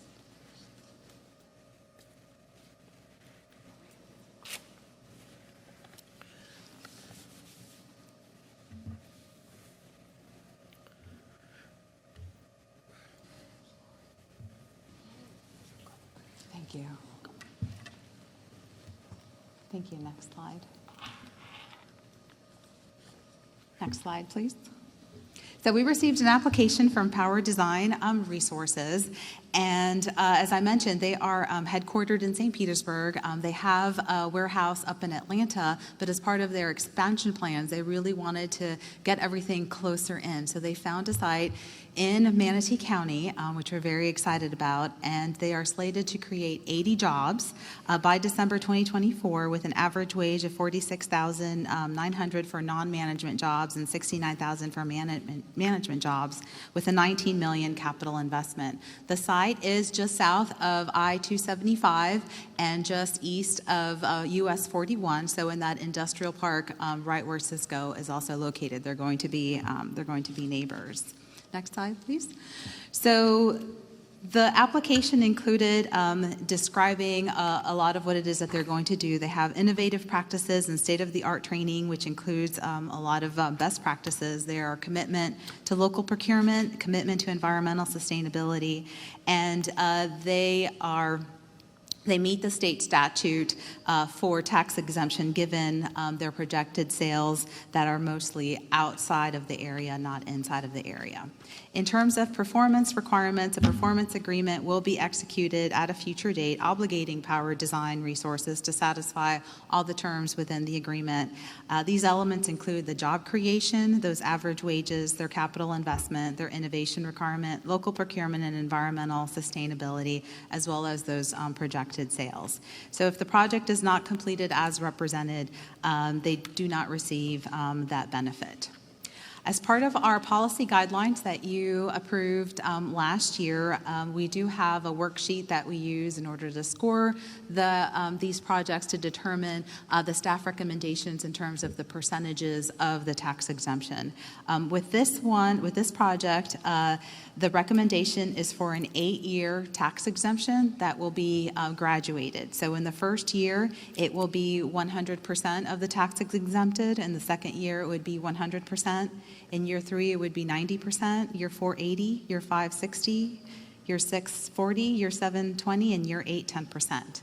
Thank you. Thank you. Next slide. Next slide, please. So we received an application from Power Design Resources, and as I mentioned, they are headquartered in St. Petersburg. They have a warehouse up in Atlanta, but as part of their expansion plans, they really wanted to get everything closer in. So they found a site in Manatee County, which we're very excited about, and they are slated to create 80 jobs by December 2024, with an average wage of $46,900 for non-management jobs and $69,000 for management jobs, with a $19 million capital investment. The size site is just south of I-275 and just east of US 41, so in that industrial park right where Cisco is also located. They're going to be neighbors. Next slide, please. So the application included describing a lot of what it is that they're going to do. They have innovative practices and state-of-the-art training, which includes a lot of best practices. There are commitment to local procurement, commitment to environmental sustainability, and they meet the state statute for tax exemption given their projected sales that are mostly outside of the area, not inside of the area. In terms of performance requirements, a performance agreement will be executed at a future date, obligating Power Design Resources to satisfy all the terms within the agreement. These elements include the job creation, those average wages, their capital investment, their innovation requirement, local procurement and environmental sustainability, as well as those projected sales. So if the project is not completed as represented, they do not receive that benefit. As part of our policy guidelines that you approved last year, we do have a worksheet that we use in order to score these projects to determine the staff recommendations in terms of the percentages of the tax exemption. With this project, the recommendation is for an 8-year tax exemption that will be graduated. So in the first year, it will be 100% of the tax exempted. In the second year, it would be 100%. In year 3, it would be 90%. Year 4, 80. Year 5, 60. Year 6, 40. Year 7, 20. And year 8, 10%.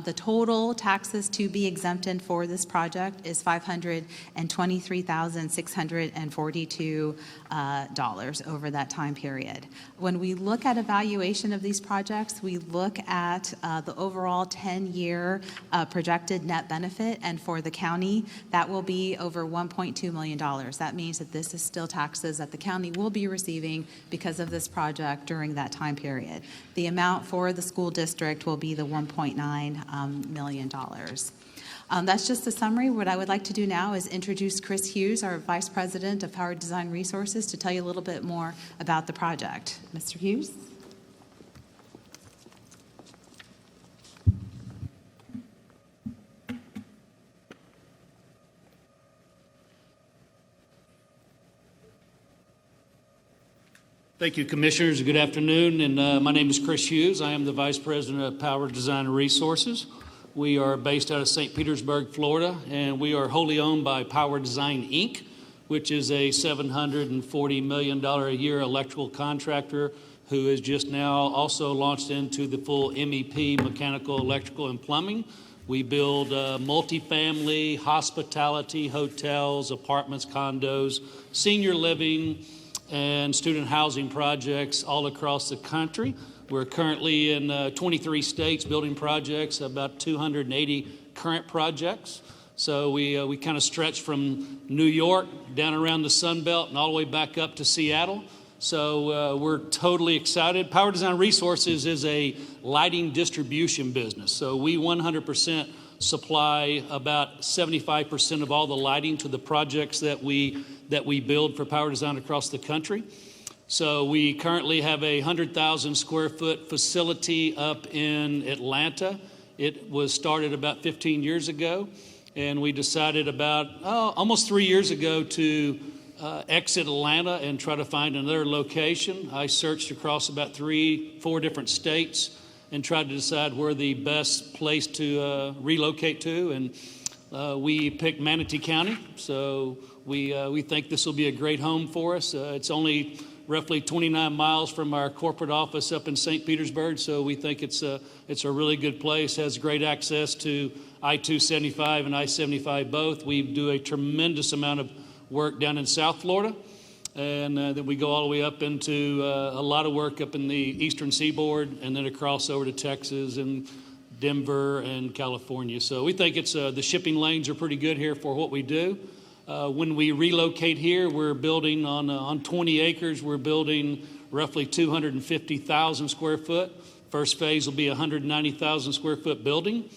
The total taxes to be exempted for this project is $523,642 over that time period. When we look at evaluation of these projects, we look at the overall 10-year projected net benefit, and for the county, that will be over $1.2 million. That means that this is still taxes that the county will be receiving because of this project during that time period. The amount for the school district will be the $1.9 million. That's just a summary. What I would like to do now is introduce Chris Hughes, our Vice President of Power Design Resources, to tell you a little bit more about the project. Mr. Hughes? Thank you, Commissioners. Good afternoon. And my name is Chris Hughes. I am the Vice President of Power Design Resources. We are based out of St. Petersburg, Florida, and we are wholly owned by Power Design, Inc., which is a $740 million a year electrical contractor who has just now also launched into the full MEP, mechanical, electrical, and plumbing. We build multifamily, hospitality, hotels, apartments, condos, senior living, and student housing projects all across the country. We're currently in 23 states building projects, about 280 current projects. So we kind of stretch from New York down around the Sun Belt and all the way back up to Seattle. So we're totally excited. Power Design Resources is a lighting distribution business. So we 100% supply about 75% of all the lighting to the projects that we build for Power Design across the country. So we currently have a 100,000 square foot facility up in Atlanta. It was started about 15 years ago, and we decided about almost 3 years ago to exit Atlanta and try to find another location. I searched across about 3-4 different states and tried to decide where the best place to relocate to, and we picked Manatee County. So we think this will be a great home for us. It's only roughly 29 miles from our corporate office up in St. Petersburg, so we think it's a really good place. Has great access to I-275 and I-75 both. We do a tremendous amount of work down in South Florida, and then we go all the way up into a lot of work up in the eastern seaboard, and then across over to Texas and Denver and California. So we think it's the shipping lanes are pretty good here for what we do. When we relocate here, we're building on 20 acres. We're building roughly 250,000 square foot. First phase will be a 190,000 square foot building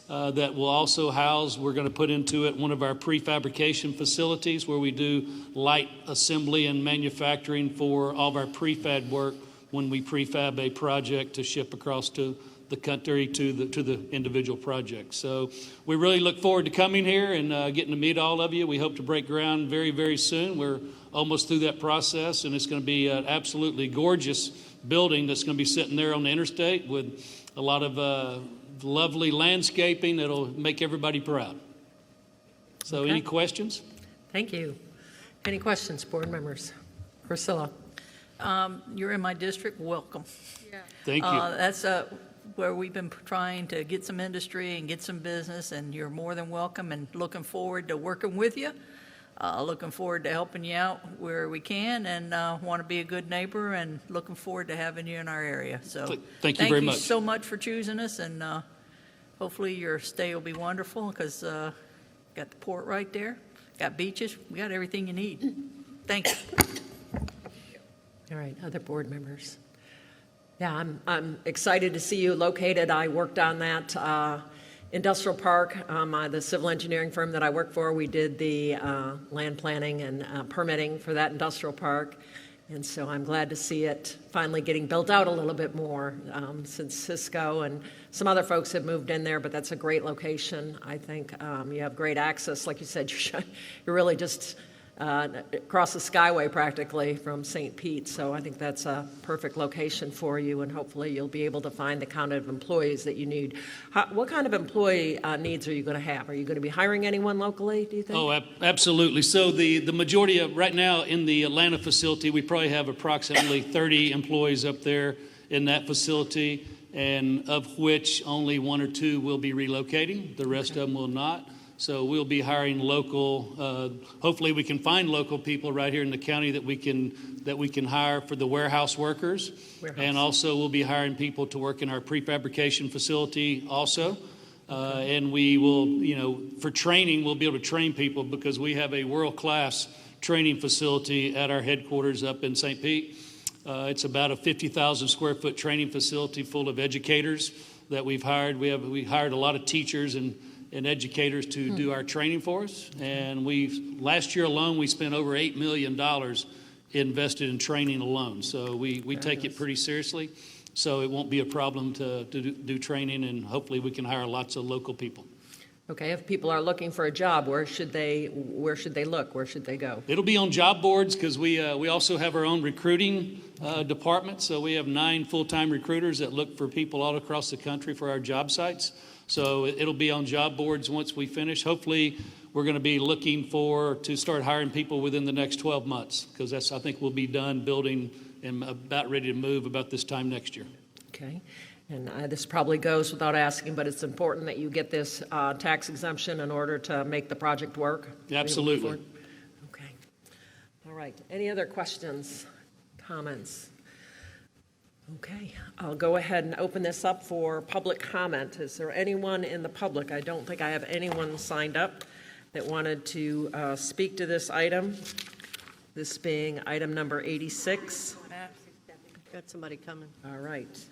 that will also house, we're going to put into it one of our prefabrication facilities where we do light assembly and manufacturing for all of our prefab work when we prefab a project to ship across to the country to the individual projects. So we really look forward to coming here and getting to meet all of you. We hope to break ground very, very soon. We're almost through that process, and it's going to be an absolutely gorgeous building that's going to be sitting there on the interstate with a lot of lovely landscaping that'll make everybody proud. So Okay. Any questions? Thank you. Any questions, board members? Priscilla? You're in my district, welcome. Thank you. That's where we've been trying to get some industry and get some business, and you're more than welcome, and looking forward to working with you. Looking forward to helping you out where we can, and want to be a good neighbor, and looking forward to having you in our area. So Thank you very much. Thank you so much for choosing us, and hopefully your stay will be wonderful, because got the port right there, got beaches, we got everything you need. Thank you. All right, other board members? Yeah, I'm excited to see you located. I worked on that industrial park. The civil engineering firm that I work for, we did the land planning and permitting for that industrial park. And so I'm glad to see it finally getting built out a little bit more since Cisco and some other folks have moved in there, but that's a great location. I think you have great access. Like you said, you're really just across the skyway practically from St. Pete. So I think that's a perfect location for you, and hopefully you'll be able to find the kind of employees that you need. What kind of employee needs are you going to have? Are you going to be hiring anyone locally, do you think? Oh, absolutely. So the majority of, right now in the Atlanta facility, we probably have approximately 30 employees up there in that facility, and of which only 1 or 2 will be relocating. The rest of them will not. So we'll be hiring local. Hopefully, we can find local people right here in the county that we can hire for the warehouse workers, and also we'll be hiring people to work in our prefabrication facility also. And we will, for training, we'll be able to train people because we have a world-class training facility at our headquarters up in St. Pete. It's about a 50,000 square foot training facility full of educators that we've hired. We hired a lot of teachers and educators to do our training for us. And last year alone, we spent over $8 million invested in training alone. So we take it pretty seriously. So it won't be a problem to do training, and hopefully we can hire lots of local people. Okay, if people are looking for a job, where should they look? Where should they go? It'll be on job boards because we also have our own recruiting department. So we have 9 full-time recruiters that look for people all across the country for our job sites. So it'll be on job boards once we finish. Hopefully, we're going to be looking to start hiring people within the next 12 months because I think we'll be done building and about ready to move about this time next year. Okay. And this probably goes without asking, but it's important that you get this tax exemption in order to make the project work. Absolutely. Okay. All right. Any other questions, comments? Okay. I'll go ahead and open this up for public comment. Is there anyone in the public? I don't think I have anyone signed up that wanted to speak to this item, this being item number 86. Got somebody coming. All right.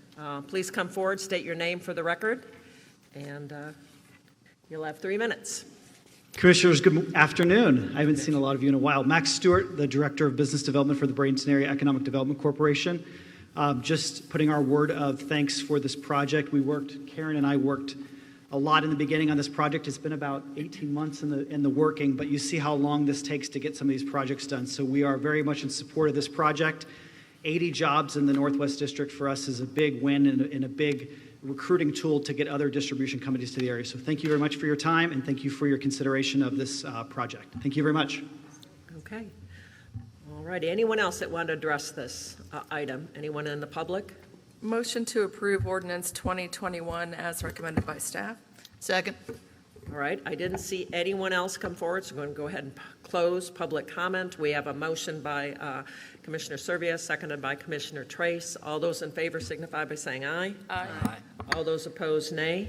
Please come forward, state your name for the record, and you'll have 3 minutes. Commissioners, good afternoon. I haven't seen a lot of you in a while. Max Stewart, the Director of Business Development for the Bradenton Area Economic Development Corporation. Just putting our word of thanks for this project. Karen and I worked a lot in the beginning on this project. It's been about 18 months in the working, but you see how long this takes to get some of these projects done. So we are very much in support of this project. 80 jobs in the Northwest District for us is a big win and a big recruiting tool to get other distribution companies to the area. So thank you very much for your time, and thank you for your consideration of this project. Thank you very much. Okay. All righty. Anyone else that wanted to address this item? Anyone in the public? Motion to approve ordinance 2021 as recommended by staff. Second. All right. I didn't see anyone else come forward, so I'm going to go ahead and close public comment. We have a motion by Commissioner Servia, seconded by Commissioner Trace. All those in favor signify by saying aye. Aye. All those opposed, nay.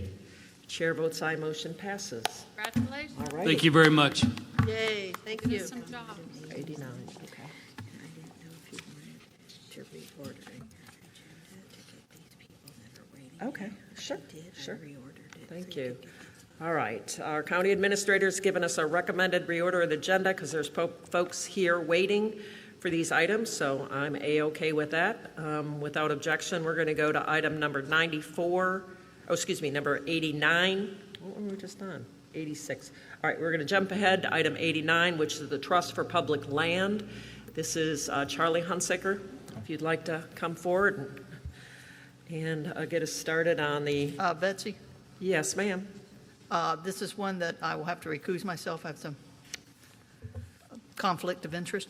Chair votes aye. Motion passes. Congratulations. All right. Thank you very much. Yay. Thank Give you. us some jobs. 89. Okay. Okay, sure. Thank you. All right, our county administrator's given us a recommended reorder of the agenda because there's folks here waiting for these items, so I'm A-OK with that. Without objection, we're going to go to item number 89. What were we just on? 86. All right, we're going to jump ahead to item 89, which is the Trust for Public Land. This is Charlie Hunsaker. If you'd like to come forward and get us started on the... Betsy? Yes, ma'am. This is one that I will have to recuse myself. I have some conflict of interest.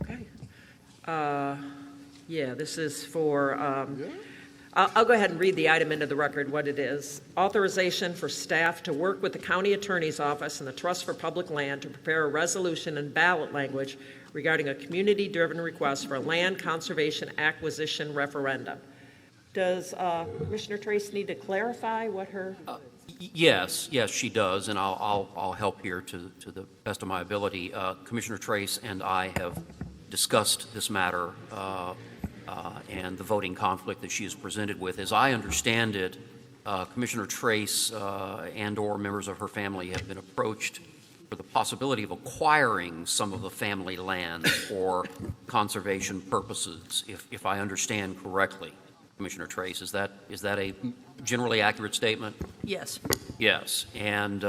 Okay. Yeah, this is for... I'll go ahead and read the item into the record, what it is. Authorization for staff to work with the County Attorney's Office and the Trust for Public Land to prepare a resolution in ballot language regarding a community-driven request for a land conservation acquisition referendum. Does Commissioner Trace need to clarify what her... Yes, she does, and I'll help here to the best of my ability. Commissioner Trace and I have discussed this matter and the voting conflict that she is presented with. As I understand it, Commissioner Trace and/or members of her family have been approached for the possibility of acquiring some of the family land for conservation purposes, if I understand correctly. Commissioner Trace, is that a generally accurate statement? Yes. Yes, and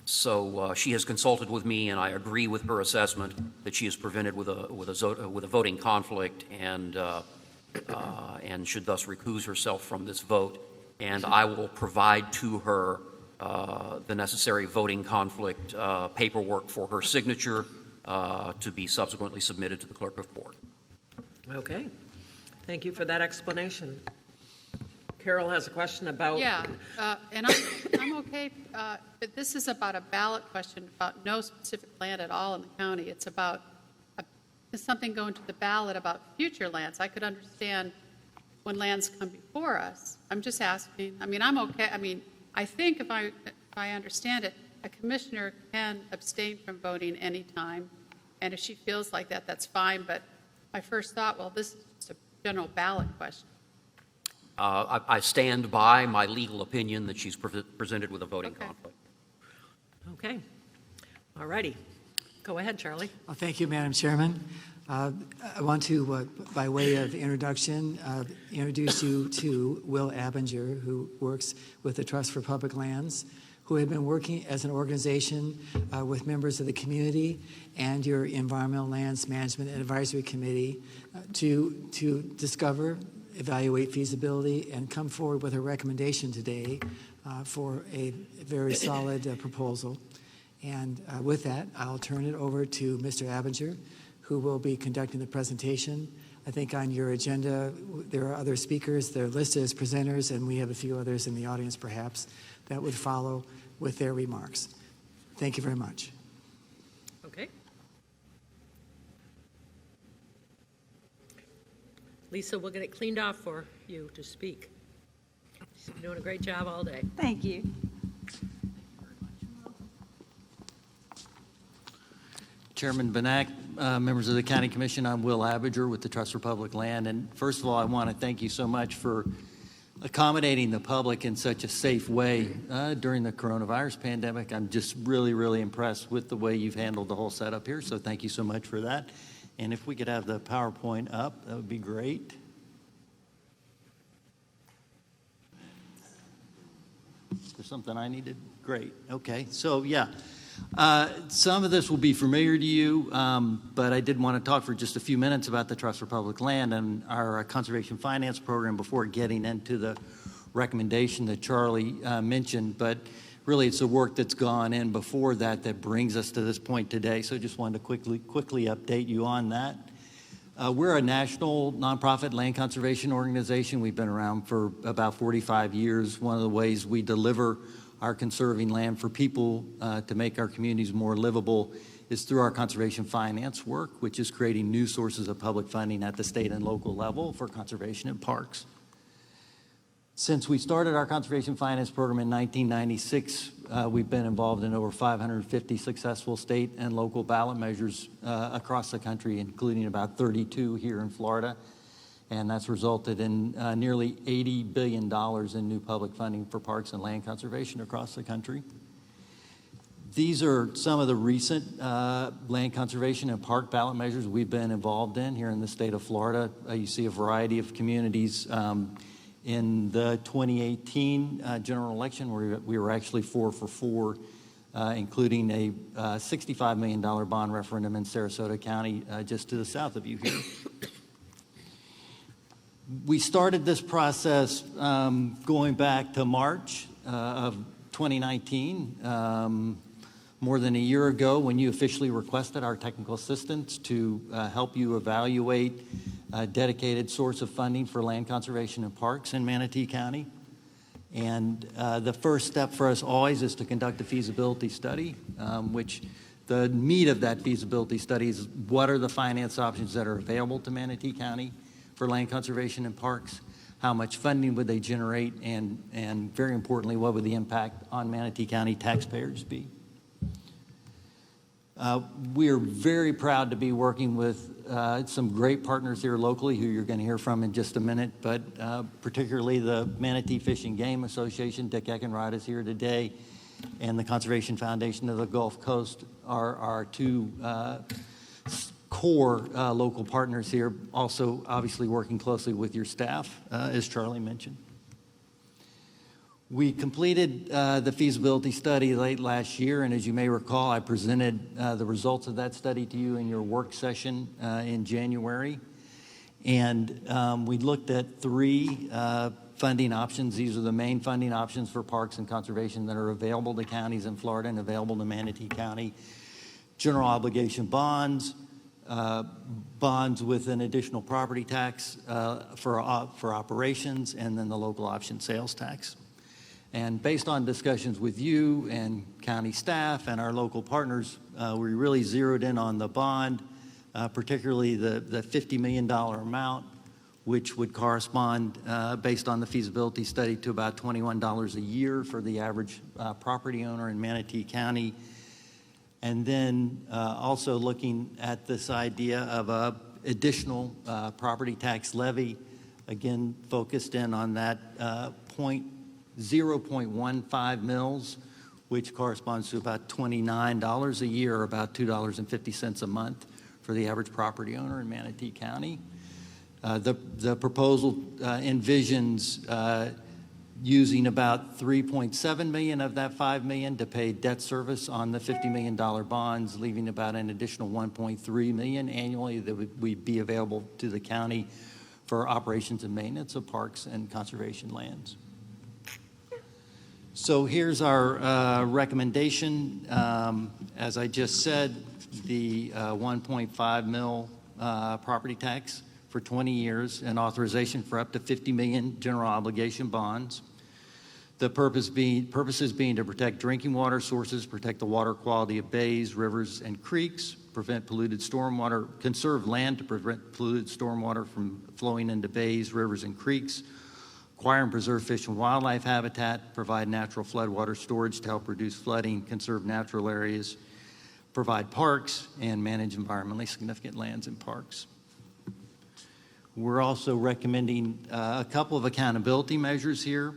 so she has consulted with me, and I agree with her assessment that she is presented with a voting conflict, and should thus recuse herself from this vote. And I will provide to her the necessary voting conflict paperwork for her signature to be subsequently submitted to the clerk of court. Okay. Thank you for that explanation. Carol has a question about... Yeah, and I'm okay, but this is about a ballot question about no specific land at all in the county. It's about something going to the ballot about future lands. I could understand when lands come before us. I'm just asking. I mean, I'm okay. I mean, I think if I understand it, a commissioner can abstain from voting anytime, and if she feels like that, that's fine. But my first thought, well, this is just a general ballot question. I stand by my legal opinion that she's presented with a voting conflict. Okay. All righty. Go ahead, Charlie. Well, thank you, Madam Chairman. I want to, by way of introduction, introduce you to Will Abinger, who works with the Trust for Public Lands, who have been working as an organization with members of the community and your Environmental Lands Management Advisory Committee to discover, evaluate feasibility, and come forward with a recommendation today for a very solid proposal. And with that, I'll turn it over to Mr. Abinger, who will be conducting the presentation. I think on your agenda, there are other speakers. They're listed as presenters, and we have a few others in the audience, perhaps, that would follow with their remarks. Thank you very much. Okay. Lisa, we'll get it cleaned off for you to speak. She's been doing a great job all day. Thank you. Chairman Benak, members of the County Commission, I'm Will Abinger with the Trust for Public Land. And first of all, I want to thank you so much for accommodating the public in such a safe way during the coronavirus pandemic. I'm just really, really impressed with the way you've handled the whole setup here. So thank you so much for that. And if we could have the PowerPoint up, that would be great. Is there something I needed? Great. Okay. So, yeah. Some of this will be familiar to you, but I did want to talk for just a few minutes about the Trust for Public Land and our conservation finance program before getting into the recommendation that Charlie mentioned. But really, it's the work that's gone in before that that brings us to this point today. So just wanted to quickly update you on that. We're a national nonprofit land conservation organization. We've been around for about 45 years. One of the ways we deliver our conserving land for people to make our communities more livable is through our conservation finance work, which is creating new sources of public funding at the state and local level for conservation and parks. Since we started our conservation finance program in 1996, we've been involved in over 550 successful state and local ballot measures across the country, including about 32 here in Florida. And that's resulted in nearly $80 billion in new public funding for parks and land conservation across the country. These are some of the recent land conservation and park ballot measures we've been involved in here in the state of Florida. You see a variety of communities. In the 2018 general election, we were actually 4 for 4, including a $65 million bond referendum in Sarasota County, just to the south of you here. We started this process going back to March of 2019, more than a year ago, when you officially requested our technical assistance to help you evaluate a dedicated source of funding for land conservation and parks in Manatee County. And the first step for us always is to conduct a feasibility study, which the meat of that feasibility study is what are the finance options that are available to Manatee County for land conservation and parks, how much funding would they generate, and very importantly, what would the impact on Manatee County taxpayers be? We are very proud to be working with some great partners here locally who you're going to hear from in just a minute, but particularly the Manatee Fish and Game Association. Dick Eckenrod is here today, and the Conservation Foundation of the Gulf Coast are our two core local partners here, also obviously working closely with your staff, as Charlie mentioned. We completed the feasibility study late last year, and as you may recall, I presented the results of that study to you in your work session in January. And we looked at 3 funding options. These are the main funding options for parks and conservation that are available to counties in Florida and available to Manatee County. General obligation bonds, bonds with an additional property tax for operations, and then the local option sales tax. And based on discussions with you and county staff and our local partners, we really zeroed in on the bond, particularly the $50 million amount, which would correspond, based on the feasibility study, to about $21 a year for the average property owner in Manatee County. And then also looking at this idea of a additional property tax levy, again focused in on that 0.15 mils, which corresponds to about $29 a year, or about $2.50 a month for the average property owner in Manatee County. The proposal envisions using about $3.7 million of that $5 million to pay debt service on the $50 million bonds, leaving about an additional $1.3 million annually that would be available to the county for operations and maintenance of parks and conservation lands. So here's our recommendation. As I just said, the 1.5 mil property tax for 20 years and authorization for up to 50 million general obligation bonds. The purposes being to protect drinking water sources, protect the water quality of bays, rivers, and creeks, prevent polluted stormwater, conserve land to prevent polluted stormwater from flowing into bays, rivers, and creeks, acquire and preserve fish and wildlife habitat, provide natural floodwater storage to help reduce flooding, conserve natural areas, provide parks, and manage environmentally significant lands and parks. We're also recommending a couple of accountability measures here,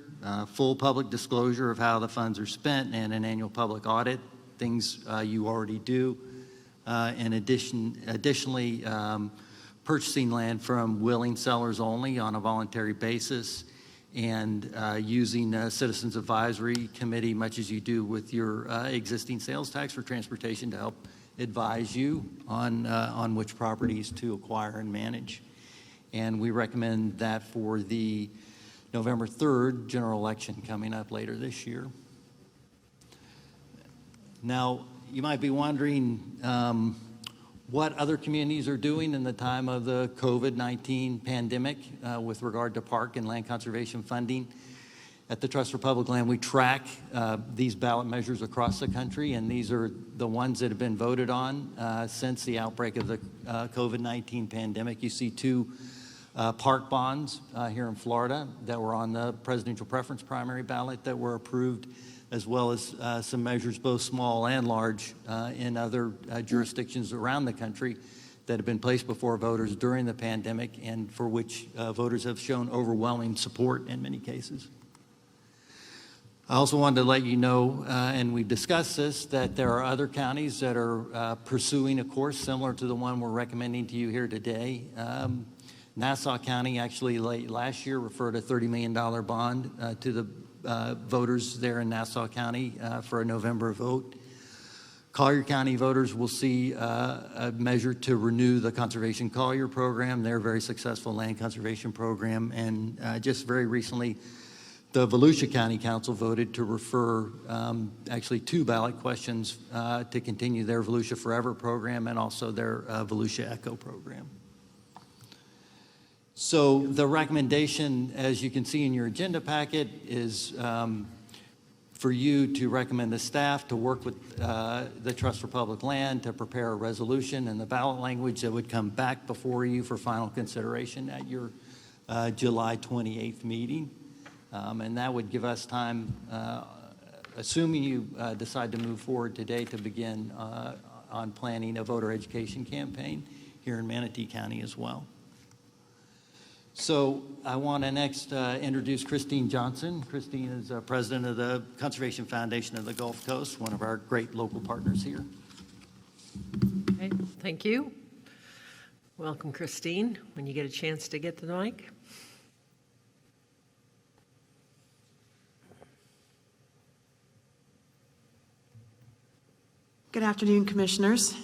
full public disclosure of how the funds are spent, and an annual public audit, things you already do. Additionally, purchasing land from willing sellers only on a voluntary basis, and using a Citizens Advisory Committee, much as you do with your existing sales tax for transportation, to help advise you on which properties to acquire and manage. And we recommend that for the November 3rd general election coming up later this year. Now, you might be wondering what other communities are doing in the time of the COVID-19 pandemic with regard to park and land conservation funding. At the Trust for Public Land, we track these ballot measures across the country, and these are the ones that have been voted on since the outbreak of the COVID-19 pandemic. You see 2 park bonds here in Florida that were on the presidential preference primary ballot that were approved, as well as some measures, both small and large, in other jurisdictions around the country that have been placed before voters during the pandemic, and for which voters have shown overwhelming support in many cases. I also wanted to let you know, and we've discussed this, that there are other counties that are pursuing a course similar to the one we're recommending to you here today. Nassau County actually late last year referred a $30 million bond to the voters there in Nassau County for a November vote. Collier County voters will see a measure to renew the Conservation Collier program, their very successful land conservation program. And just very recently, the Volusia County Council voted to refer actually 2 ballot questions to continue their Volusia Forever program and also their Volusia Echo program. So the recommendation, as you can see in your agenda packet, is for you to recommend the staff to work with the Trust for Public Land to prepare a resolution and the ballot language that would come back before you for final consideration at your July 28th meeting. And that would give us time, assuming you decide to move forward today, to begin on planning a voter education campaign here in Manatee County as well. So I want to next introduce Christine Johnson. Christine is president of the Conservation Foundation of the Gulf Coast, one of our great local partners here. Okay, thank you. Welcome, Christine, when you get a chance to get to the mic. Good afternoon, Commissioners.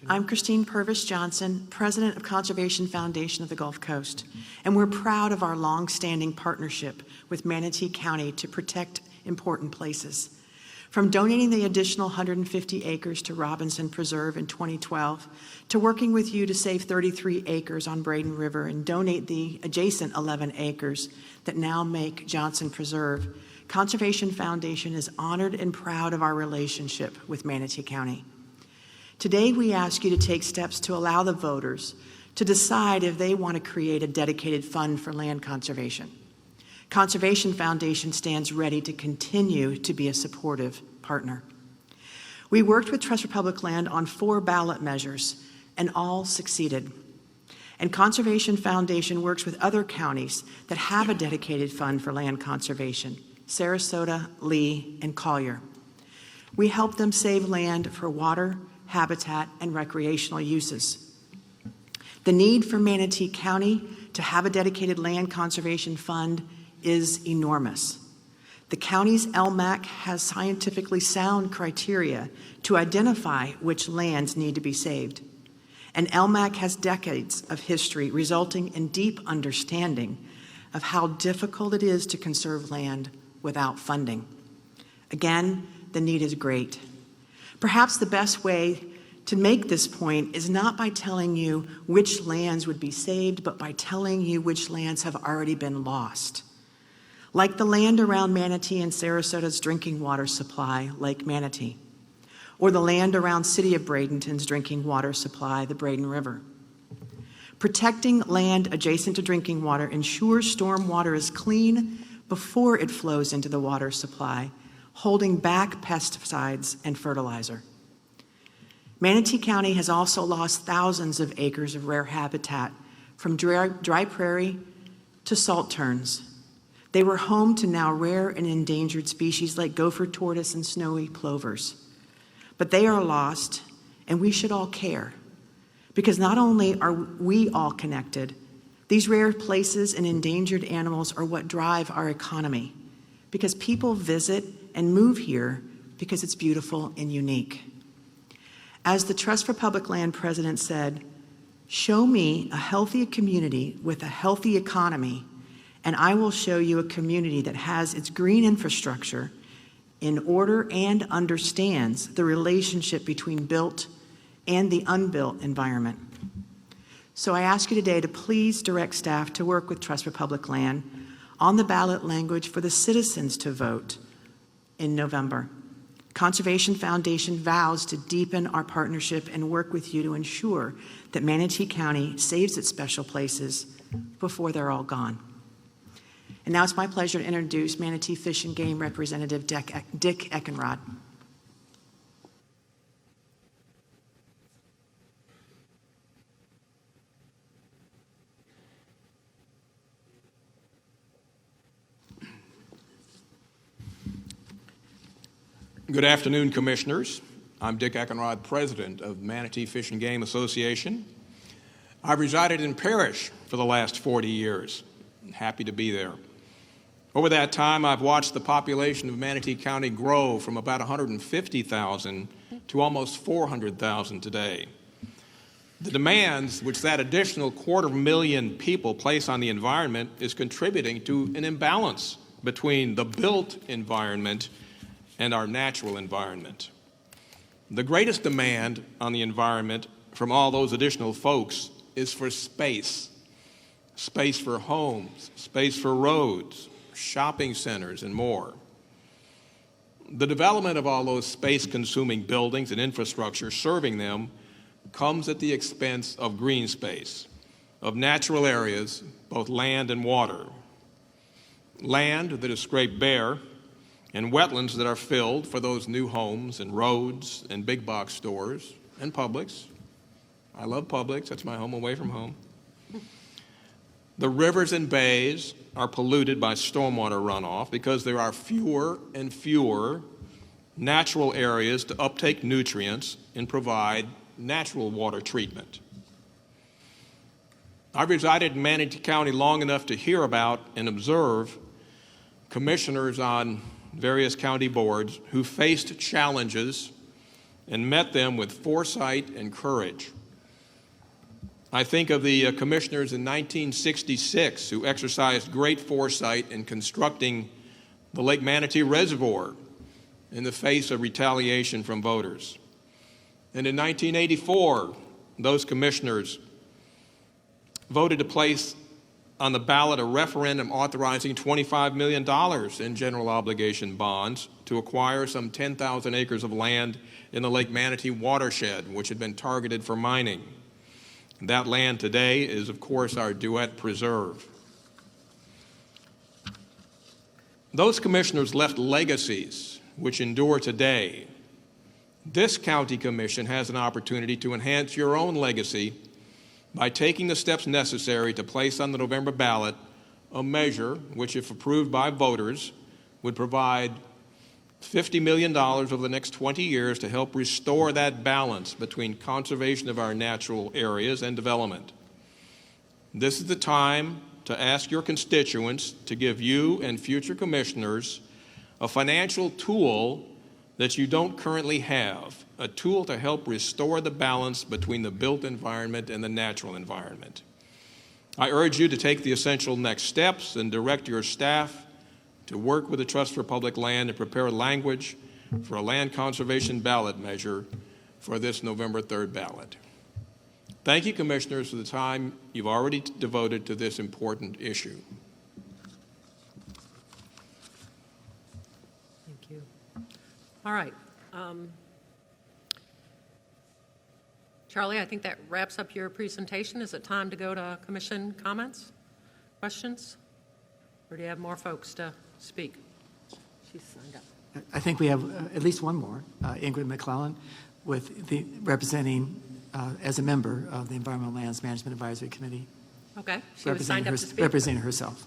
I'm Christine Purvis Johnson, President of Conservation Foundation of the Gulf Coast, and we're proud of our long-standing partnership with Manatee County to protect important places. From donating the additional 150 acres to Robinson Preserve in 2012, to working with you to save 33 acres on Braden River and donate the adjacent 11 acres that now make Johnson Preserve, Conservation Foundation is honored and proud of our relationship with Manatee County. Today, we ask you to take steps to allow the voters to decide if they want to create a dedicated fund for land conservation. Conservation Foundation stands ready to continue to be a supportive partner. We worked with Trust for Public Land on 4 ballot measures, and all succeeded. And Conservation Foundation works with other counties that have a dedicated fund for land conservation: Sarasota, Lee, and Collier. We help them save land for water, habitat, and recreational uses. The need for Manatee County to have a dedicated land conservation fund is enormous. The county's LMAC has scientifically sound criteria to identify which lands need to be saved. And LMAC has decades of history resulting in deep understanding of how difficult it is to conserve land without funding. Again, the need is great. Perhaps the best way to make this point is not by telling you which lands would be saved, but by telling you which lands have already been lost. Like the land around Manatee and Sarasota's drinking water supply, Lake Manatee, or the land around City of Bradenton's drinking water supply, the Braden River. Protecting land adjacent to drinking water ensures storm water is clean before it flows into the water supply, holding back pesticides and fertilizer. Manatee County has also lost thousands of acres of rare habitat, from dry prairie to salt terns. They were home to now rare and endangered species like gopher tortoise and snowy plovers. But they are lost, and we should all care, because not only are we all connected, these rare places and endangered animals are what drive our economy, because people visit and move here because it's beautiful and unique. As the Trust for Public Land president said, "Show me a healthy community with a healthy economy, and I will show you a community that has its green infrastructure in order and understands the relationship between built and the unbuilt environment." So I ask you today to please direct staff to work with Trust for Public Land on the ballot language for the citizens to vote in November. Conservation Foundation vows to deepen our partnership and work with you to ensure that Manatee County saves its special places before they're all gone. And now it's my pleasure to introduce Manatee Fish and Game Representative Dick Eckenrod. Good afternoon, Commissioners. I'm Dick Eckenrod, President of Manatee Fish and Game Association. I've resided in Parrish for the last 40 years. I'm happy to be there. Over that time, I've watched the population of Manatee County grow from about 150,000 to almost 400,000 today. The demands which that additional 250,000 people place on the environment is contributing to an imbalance between the built environment and our natural environment. The greatest demand on the environment from all those additional folks is for space. Space for homes, space for roads, shopping centers, and more. The development of all those space-consuming buildings and infrastructure serving them comes at the expense of green space, of natural areas, both land and water. Land that is scraped bare, and wetlands that are filled for those new homes and roads and big box stores and Publix. I love Publix, that's my home away from home. The rivers and bays are polluted by stormwater runoff because there are fewer and fewer natural areas to uptake nutrients and provide natural water treatment. I've resided in Manatee County long enough to hear about and observe commissioners on various county boards who faced challenges and met them with foresight and courage. I think of the commissioners in 1966 who exercised great foresight in constructing the Lake Manatee Reservoir in the face of retaliation from voters. And in 1984, those commissioners voted to place on the ballot a referendum authorizing $25 million in general obligation bonds to acquire some 10,000 acres of land in the Lake Manatee watershed, which had been targeted for mining. That land today is, of course, our Duet Preserve. Those commissioners left legacies which endure today. This county commission has an opportunity to enhance your own legacy by taking the steps necessary to place on the November ballot a measure which, if approved by voters, would provide $50 million over the next 20 years to help restore that balance between conservation of our natural areas and development. This is the time to ask your constituents to give you and future commissioners a financial tool that you don't currently have, a tool to help restore the balance between the built environment and the natural environment. I urge you to take the essential next steps and direct your staff to work with the Trust for Public Land and prepare language for a land conservation ballot measure for this November 3rd ballot. Thank you, Commissioners, for the time you've already devoted to this important issue. Thank you. All right. Charlie, I think that wraps up your presentation. Is it time to go to commission comments, questions? Or do you have more folks to speak? She's signed up. I think we have at least one more, Ingrid McClellan, representing as a member of the Environmental Lands Management Advisory Committee. Okay, she was signed up to speak. Representing herself.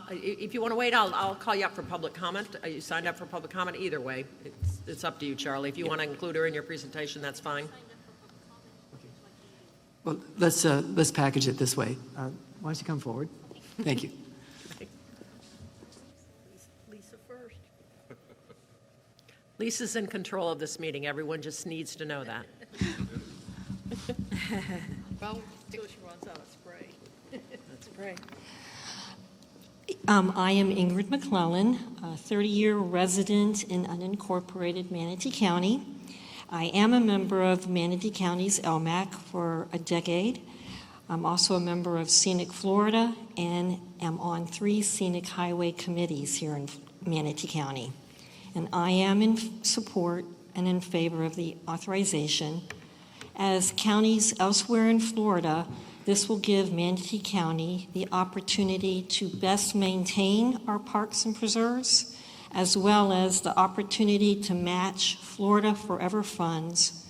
If you want to wait, I'll call you up for public comment. You signed up for public comment either way. It's up to you, Charlie. If you want to include her in your presentation, that's fine. Well, let's package it this way. Why don't you come forward? Thank you. Lisa first. Lisa's in control of this meeting. Everyone just needs to know that. Well, until she runs out of spray. That's great. I am Ingrid McClellan, a 30-year resident in unincorporated Manatee County. I am a member of Manatee County's LMAC for a decade. I'm also a member of Scenic Florida and am on 3 scenic highway committees here in Manatee County. And I am in support and in favor of the authorization. As counties elsewhere in Florida, this will give Manatee County the opportunity to best maintain our parks and preserves, as well as the opportunity to match Florida Forever funds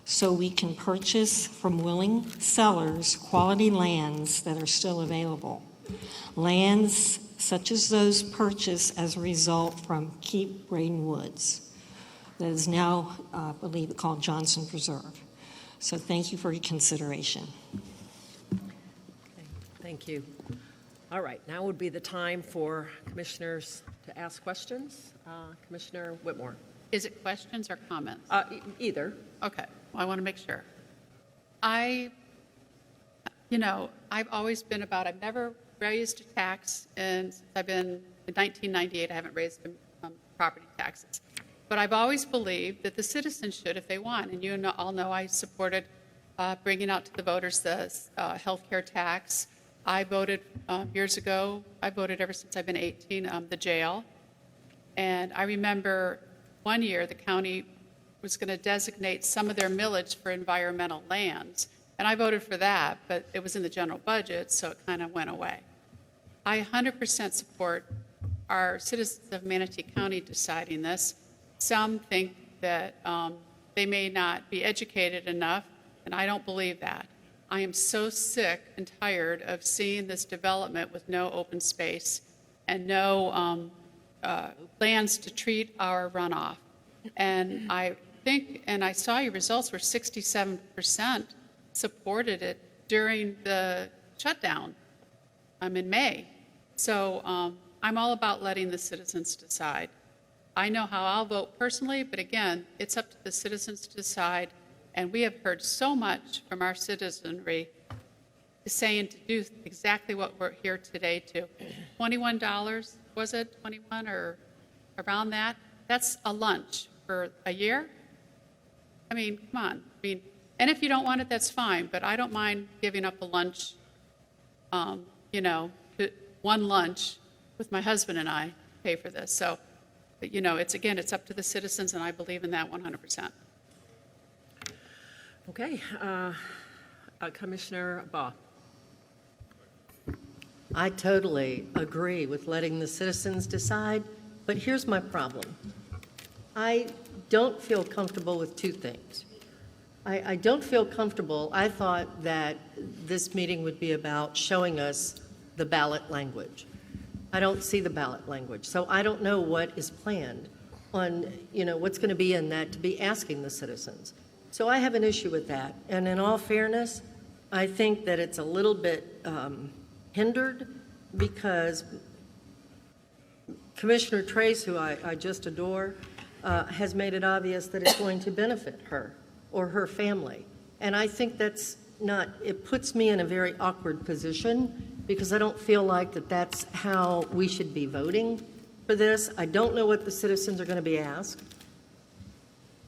so we can purchase from willing sellers quality lands that are still available. Lands such as those purchased as a result from Keep Braden Woods, that is now, I believe, called Johnson Preserve. So thank you for your consideration. Thank you. All right, now would be the time for commissioners to ask questions. Commissioner Whitmore. Is it questions or comments? Either. Okay, well, I want to make sure. I've always been about, I've never raised a tax, and since I've been in 1998, I haven't raised property taxes. But I've always believed that the citizens should if they want. And you all know I supported bringing out to the voters the health care tax. I voted years ago, I voted ever since I've been 18, the jail. And I remember one year the county was going to designate some of their millage for environmental lands. And I voted for that, but it was in the general budget, so it kind of went away. I 100% support our citizens of Manatee County deciding this. Some think that they may not be educated enough, and I don't believe that. I am so sick and tired of seeing this development with no open space and no lands to treat our runoff. And I think, and I saw your results were 67% supported it during the shutdown in May. So I'm all about letting the citizens decide. I know how I'll vote personally, but again, it's up to the citizens to decide. And we have heard so much from our citizenry saying to do exactly what we're here today to. $21, was it 21 or around that? That's a lunch for a year. I mean, come on. I mean, and if you don't want it, that's fine. But I don't mind giving up a lunch, one lunch with my husband and I pay for this. So, it's up to the citizens, and I believe in that 100%. Okay. Commissioner Baugh. I totally agree with letting the citizens decide, but here's my problem. I don't feel comfortable with two things. I don't feel comfortable. I thought that this meeting would be about showing us the ballot language. I don't see the ballot language, so I don't know what is planned on, what's going to be in that to be asking the citizens. So I have an issue with that. And in all fairness, I think that it's a little bit hindered because Commissioner Trace, who I just adore, has made it obvious that it's going to benefit her or her family. And I think that's not, it puts me in a very awkward position because I don't feel like that's how we should be voting for this. I don't know what the citizens are going to be asked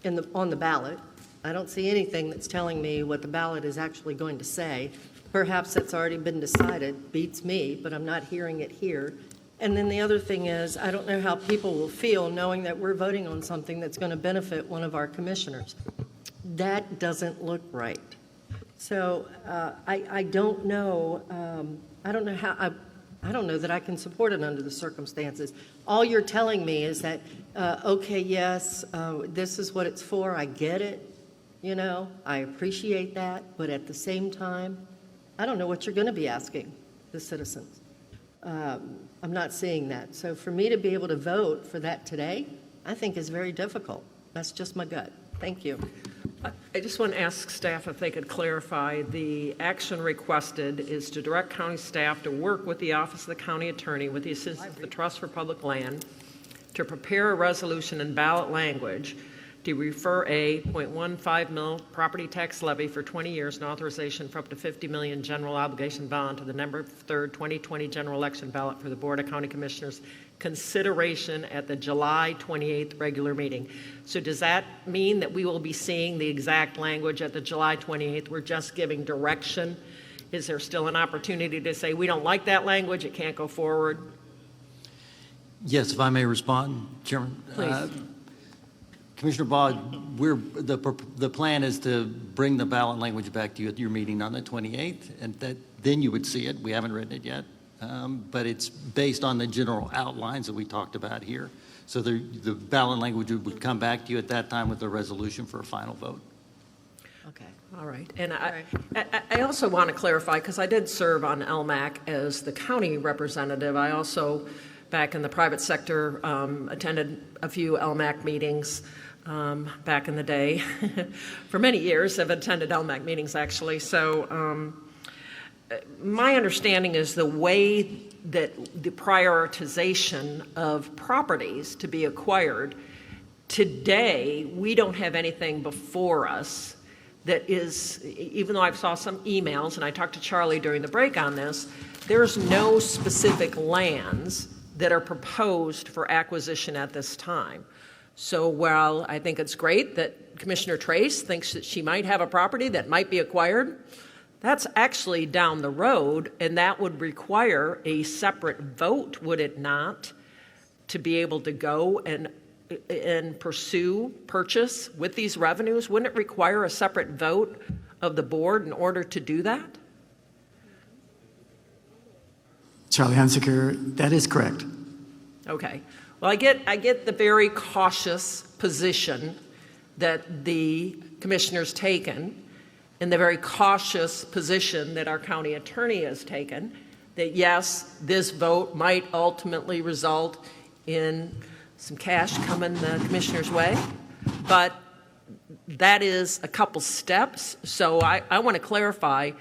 on the ballot. I don't see anything that's telling me what the ballot is actually going to say. Perhaps that's already been decided, beats me, but I'm not hearing it here. And then the other thing is, I don't know how people will feel knowing that we're voting on something that's going to benefit one of our commissioners. That doesn't look right. So I don't know. I don't know how. I don't know that I can support it under the circumstances. All you're telling me is that, okay, yes, this is what it's for. I get it. I appreciate that. But at the same time, I don't know what you're going to be asking the citizens. I'm not seeing that. So for me to be able to vote for that today, I think is very difficult. That's just my gut. Thank you. I just want to ask staff if they could clarify. The action requested is to direct county staff to work with the Office of the County Attorney with the assistance of the Trust for Public Land to prepare a resolution in ballot language to refer a 0.15 mil property tax levy for 20 years and authorization for up to $50 million general obligation bond to the November 3rd, 2020 general election ballot for the Board of County Commissioners consideration at the July 28th regular meeting. So does that mean that we will be seeing the exact language at the July 28th? We're just giving direction. Is there still an opportunity to say we don't like that language, it can't go forward? Yes, if I may respond, Chairman. Please. Commissioner Baugh, the plan is to bring the ballot language back to you at your meeting on the 28th, and then you would see it. We haven't written it yet, but it's based on the general outlines that we talked about here. So the ballot language would come back to you at that time with a resolution for a final vote. Okay. All right. And I also want to clarify, because I did serve on LMAC as the county representative. I also, back in the private sector, attended a few LMAC meetings back in the day. For many years, I've attended LMAC meetings, actually. So my understanding is the way that the prioritization of properties to be acquired, today, we don't have anything before us that is, even though I saw some emails, and I talked to Charlie during the break on this, there's no specific lands that are proposed for acquisition at this time. So while I think it's great that Commissioner Trace thinks that she might have a property that might be acquired, that's actually down the road, and that would require a separate vote, would it not, to be able to go and pursue purchase with these revenues? Wouldn't it require a separate vote of the board in order to do that? Charlie Hunsaker, that is correct. Okay. Well, I get the very cautious position that the commissioner's taken, and the very cautious position that our county attorney has taken, that yes, this vote might ultimately result in some cash coming the commissioner's way, but that is a couple steps. So I want to clarify,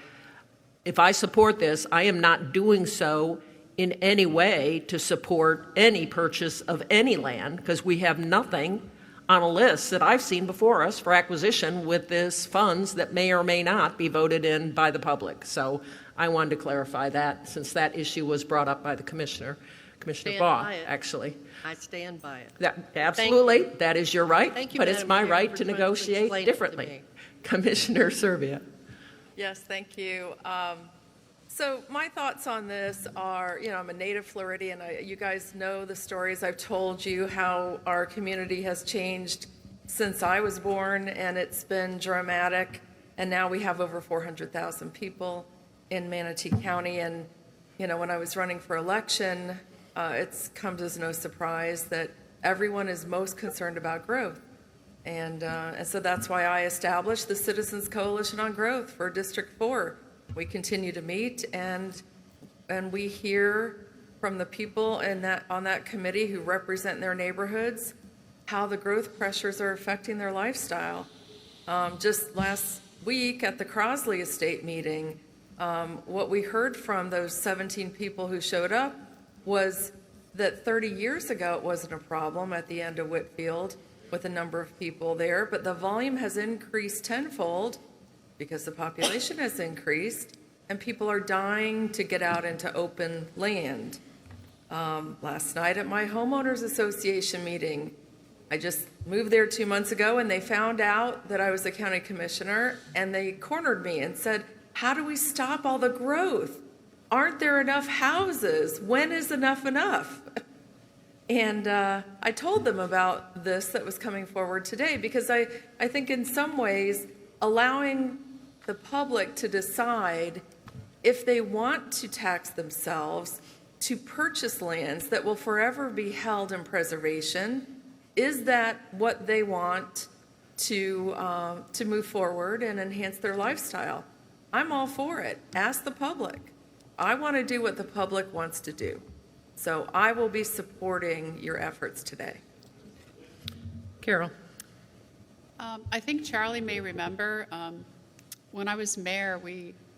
if I support this, I am not doing so in any way to support any purchase of any land, because we have nothing on a list that I've seen before us for acquisition with this funds that may or may not be voted in by the public. So I wanted to clarify that, since that issue was brought up by the Commissioner Baugh, actually. I stand by it. Absolutely, that is your right, Thank you, but it's Madam my Chair, right for to trying to negotiate explain it to differently. me. Commissioner Serbia. Yes, thank you. So my thoughts on this are, I'm a native Floridian. You guys know the stories I've told you, how our community has changed since I was born, and it's been dramatic. And now we have over 400,000 people in Manatee County. And, when I was running for election, it comes as no surprise that everyone is most concerned about growth. And so that's why I established the Citizens Coalition on Growth for District 4. We continue to meet, and we hear from the people on that committee who represent their neighborhoods how the growth pressures are affecting their lifestyle. Just last week at the Crosley Estate meeting, what we heard from those 17 people who showed up was that 30 years ago it wasn't a problem at the end of Whitfield with a number of people there, but the volume has increased tenfold because the population has increased and people are dying to get out into open land. Last night at my homeowners association meeting, I just moved there 2 months ago, and they found out that I was the county commissioner, and they cornered me and said, how do we stop all the growth? Aren't there enough houses? When is enough enough? And I told them about this that was coming forward today, because I think in some ways allowing the public to decide if they want to tax themselves to purchase lands that will forever be held in preservation, is that what they want to move forward and enhance their lifestyle? I'm all for it. Ask the public. I want to do what the public wants to do. So I will be supporting your efforts today. Carol. I think Charlie may remember when I was mayor,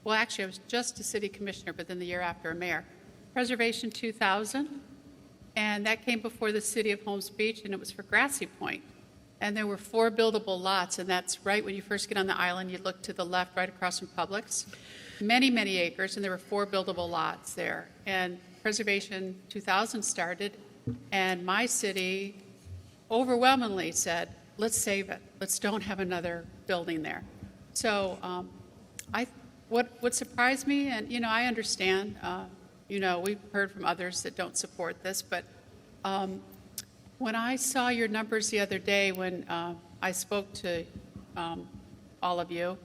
actually I was just a city commissioner, but then the year after a mayor, Preservation 2000, and that came before the city of Holmes Beach, and it was for Grassy Point. And there were 4 buildable lots, and that's right when you first get on the island, you look to the left right across from Publix. Many, many acres, and there were 4 buildable lots there. And Preservation 2000 started, and my city overwhelmingly said, let's save it. Let's don't have another building there. So what surprised me, and I understand, we've heard from others that don't support this, but when I saw your numbers the other day when I spoke to all of you,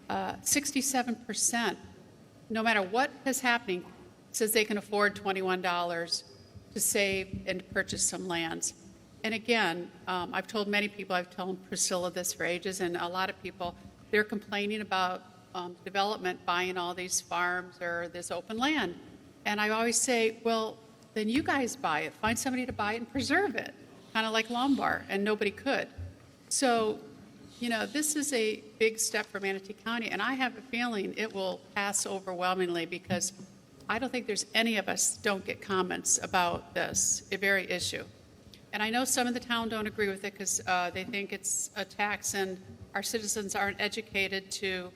67%, no matter what is happening, says they can afford $21 to save and to purchase some lands. And again, I've told many people, I've told Priscilla this for ages, and a lot of people, they're complaining about development buying all these farms or this open land. And I always say, well, then you guys buy it. Find somebody to buy it and preserve it, kind of like Lombard, and nobody could. So, you know, this is a big step for Manatee County, and I have a feeling it will pass overwhelmingly because I don't think there's any of us don't get comments about this very issue. And I know some of the town don't agree with it because they think it's a tax and our citizens aren't educated to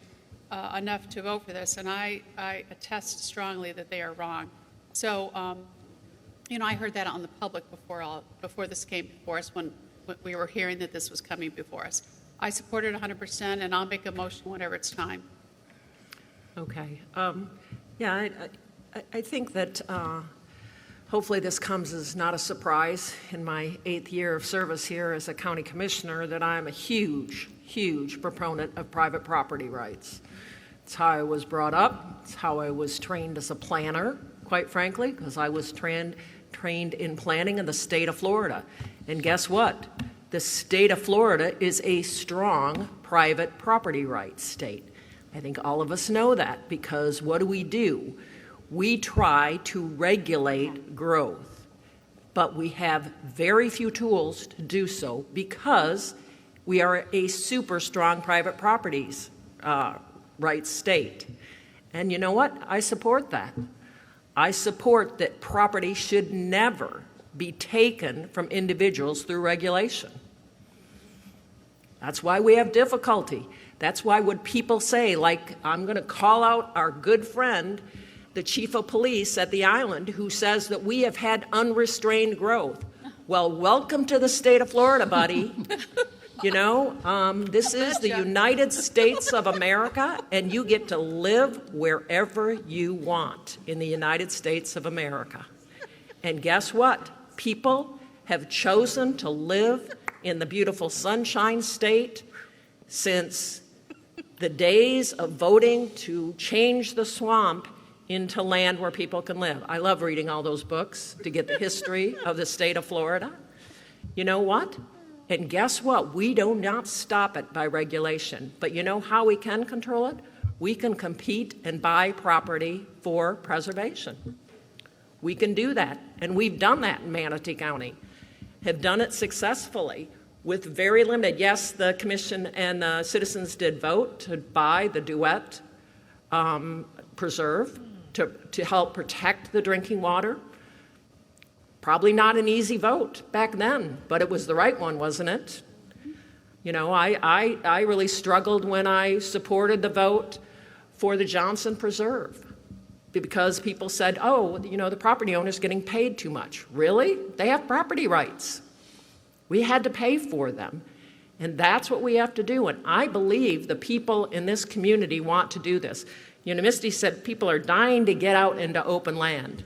enough to vote for this. And I attest strongly that they are wrong. So, you know, I heard that on the public before this came before us when we were hearing that this was coming before us. I support it 100%, and I'll make a motion whenever it's time. Okay. Yeah, I think that hopefully this comes as not a surprise in my 8th year of service here as a county commissioner that I'm a huge, huge proponent of private property rights. It's how I was brought up. It's how I was trained as a planner, quite frankly, because I was trained in planning in the state of Florida. And guess what? The state of Florida is a strong private property rights state. I think all of us know that because what do? We try to regulate growth, but we have very few tools to do so because we are a super strong private properties rights state. And you know what? I support that. I support that property should never be taken from individuals through regulation. That's why we have difficulty. That's why when people say, like, I'm going to call out our good friend, the chief of police at the island, who says that we have had unrestrained growth. Well, welcome to the state of Florida, buddy. You know, this is the United States of America, and you get to live wherever you want in the United States of America. And guess what? People have chosen to live in the beautiful Sunshine State since the days of voting to change the swamp into land where people can live. I love reading all those books to get the history of the state of Florida. You know what? And guess what? We do not stop it by regulation. But you know how we can control it? We can compete and buy property for preservation. We can do that. And we've done that in Manatee County. Have done it successfully with very limited. Yes, the commission and the citizens did vote to buy the Duet preserve to help protect the drinking water. Probably not an easy vote back then, but it was the right one, wasn't it? You know, I really struggled when I supported the vote for the Johnson Preserve because people said, oh, you know, the property owner's getting paid too much. Really? They have property rights. We had to pay for them. And that's what we have to do. And I believe the people in this community want to do this. You know, Misty said people are dying to get out into open land.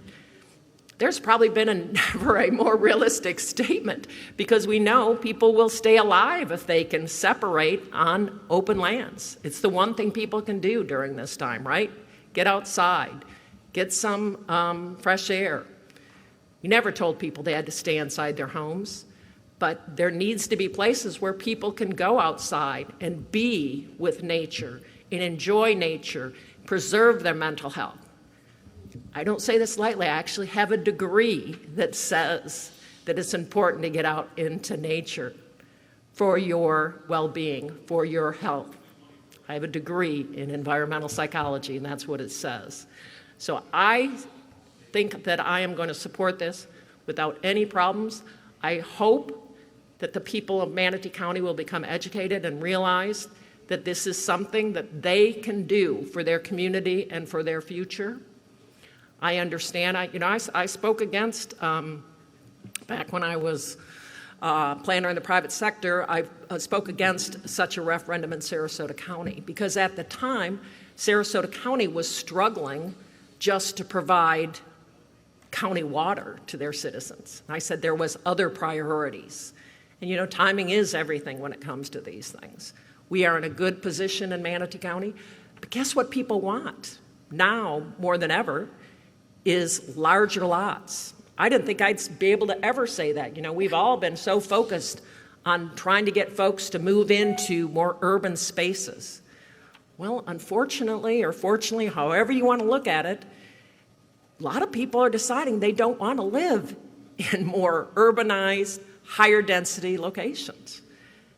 There's probably been never a more realistic statement because we know people will stay alive if they can separate on open lands. It's the one thing people can do during this time, right? Get outside, get some fresh air. You never told people they had to stay inside their homes, but there needs to be places where people can go outside and be with nature and enjoy nature, preserve their mental health. I don't say this lightly. I actually have a degree that says that it's important to get out into nature for your well-being, for your health. I have a degree in environmental psychology, and that's what it says. So I think that I am going to support this without any problems. I hope that the people of Manatee County will become educated and realize that this is something that they can do for their community and for their future. I understand. I spoke against, back when I was planner in the private sector, I spoke against such a referendum in Sarasota County because at the time, Sarasota County was struggling just to provide county water to their citizens. And I said there was other priorities. And you know, timing is everything when it comes to these things. We are in a good position in Manatee County, but guess what people want now more than ever is larger lots. I didn't think I'd be able to ever say that. You know, we've all been so focused on trying to get folks to move into more urban spaces. Well, unfortunately, or fortunately, however you want to look at it, a lot of people are deciding they don't want to live in more urbanized, higher density locations.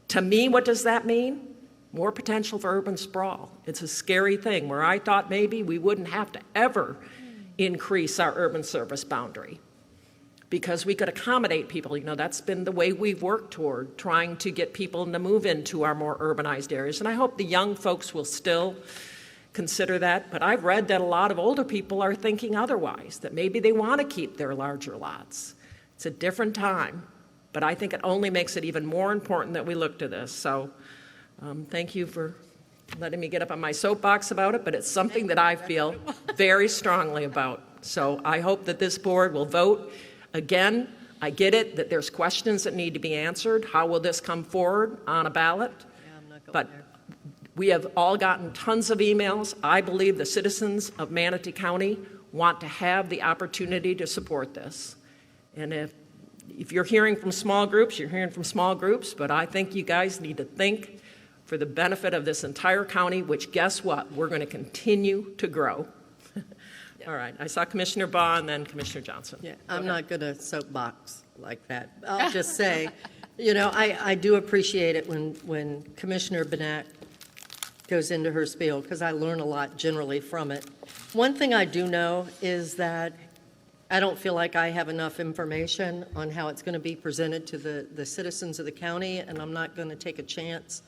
To me, what does that mean? More potential for urban sprawl. It's a scary thing where I thought maybe we wouldn't have to ever increase our urban service boundary because we could accommodate people. You know, that's been the way we've worked toward trying to get people to move into our more urbanized areas. And I hope the young folks will still consider that. But I've read that a lot of older people are thinking otherwise, that maybe they want to keep their larger lots. It's a different time, but I think it only makes it even more important that we look to this. So thank you for letting me get up on my soapbox about it, but it's something that I feel very strongly about. So I hope that this board will vote. Again, I get it that there's questions that need to be answered. How will this come forward on a ballot? But we have all gotten tons of emails. I believe the citizens of Manatee County want to have the opportunity to support this. And if you're hearing from small groups, you're hearing from small groups, but I think you guys need to think for the benefit of this entire county, which, guess what? We're going to continue to grow. All right. I saw Commissioner Baugh and then Commissioner Johnson. Yeah, I'm not going to soapbox like that. I'll just say, you know, I do appreciate it when Commissioner Benak goes into her spiel, because I learn a lot generally from it. One thing I do know is that I don't feel like I have enough information on how it's going to be presented to the citizens of the county, and I'm not going to take a chance.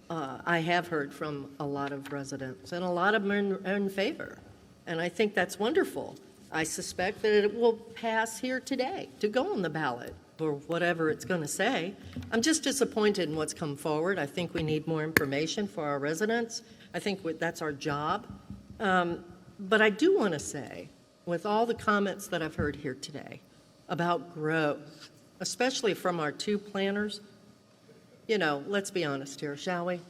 I have heard from a lot of residents, and a lot of them are in favor, and I think that's wonderful. I suspect that it will pass here today to go on the ballot, or whatever it's going to say. I'm just disappointed in what's come forward. I think we need more information for our residents. I think that's our job. But I do want to say, with all the comments that I've heard here today about growth, especially from our two planners, you know, let's be honest here, shall we?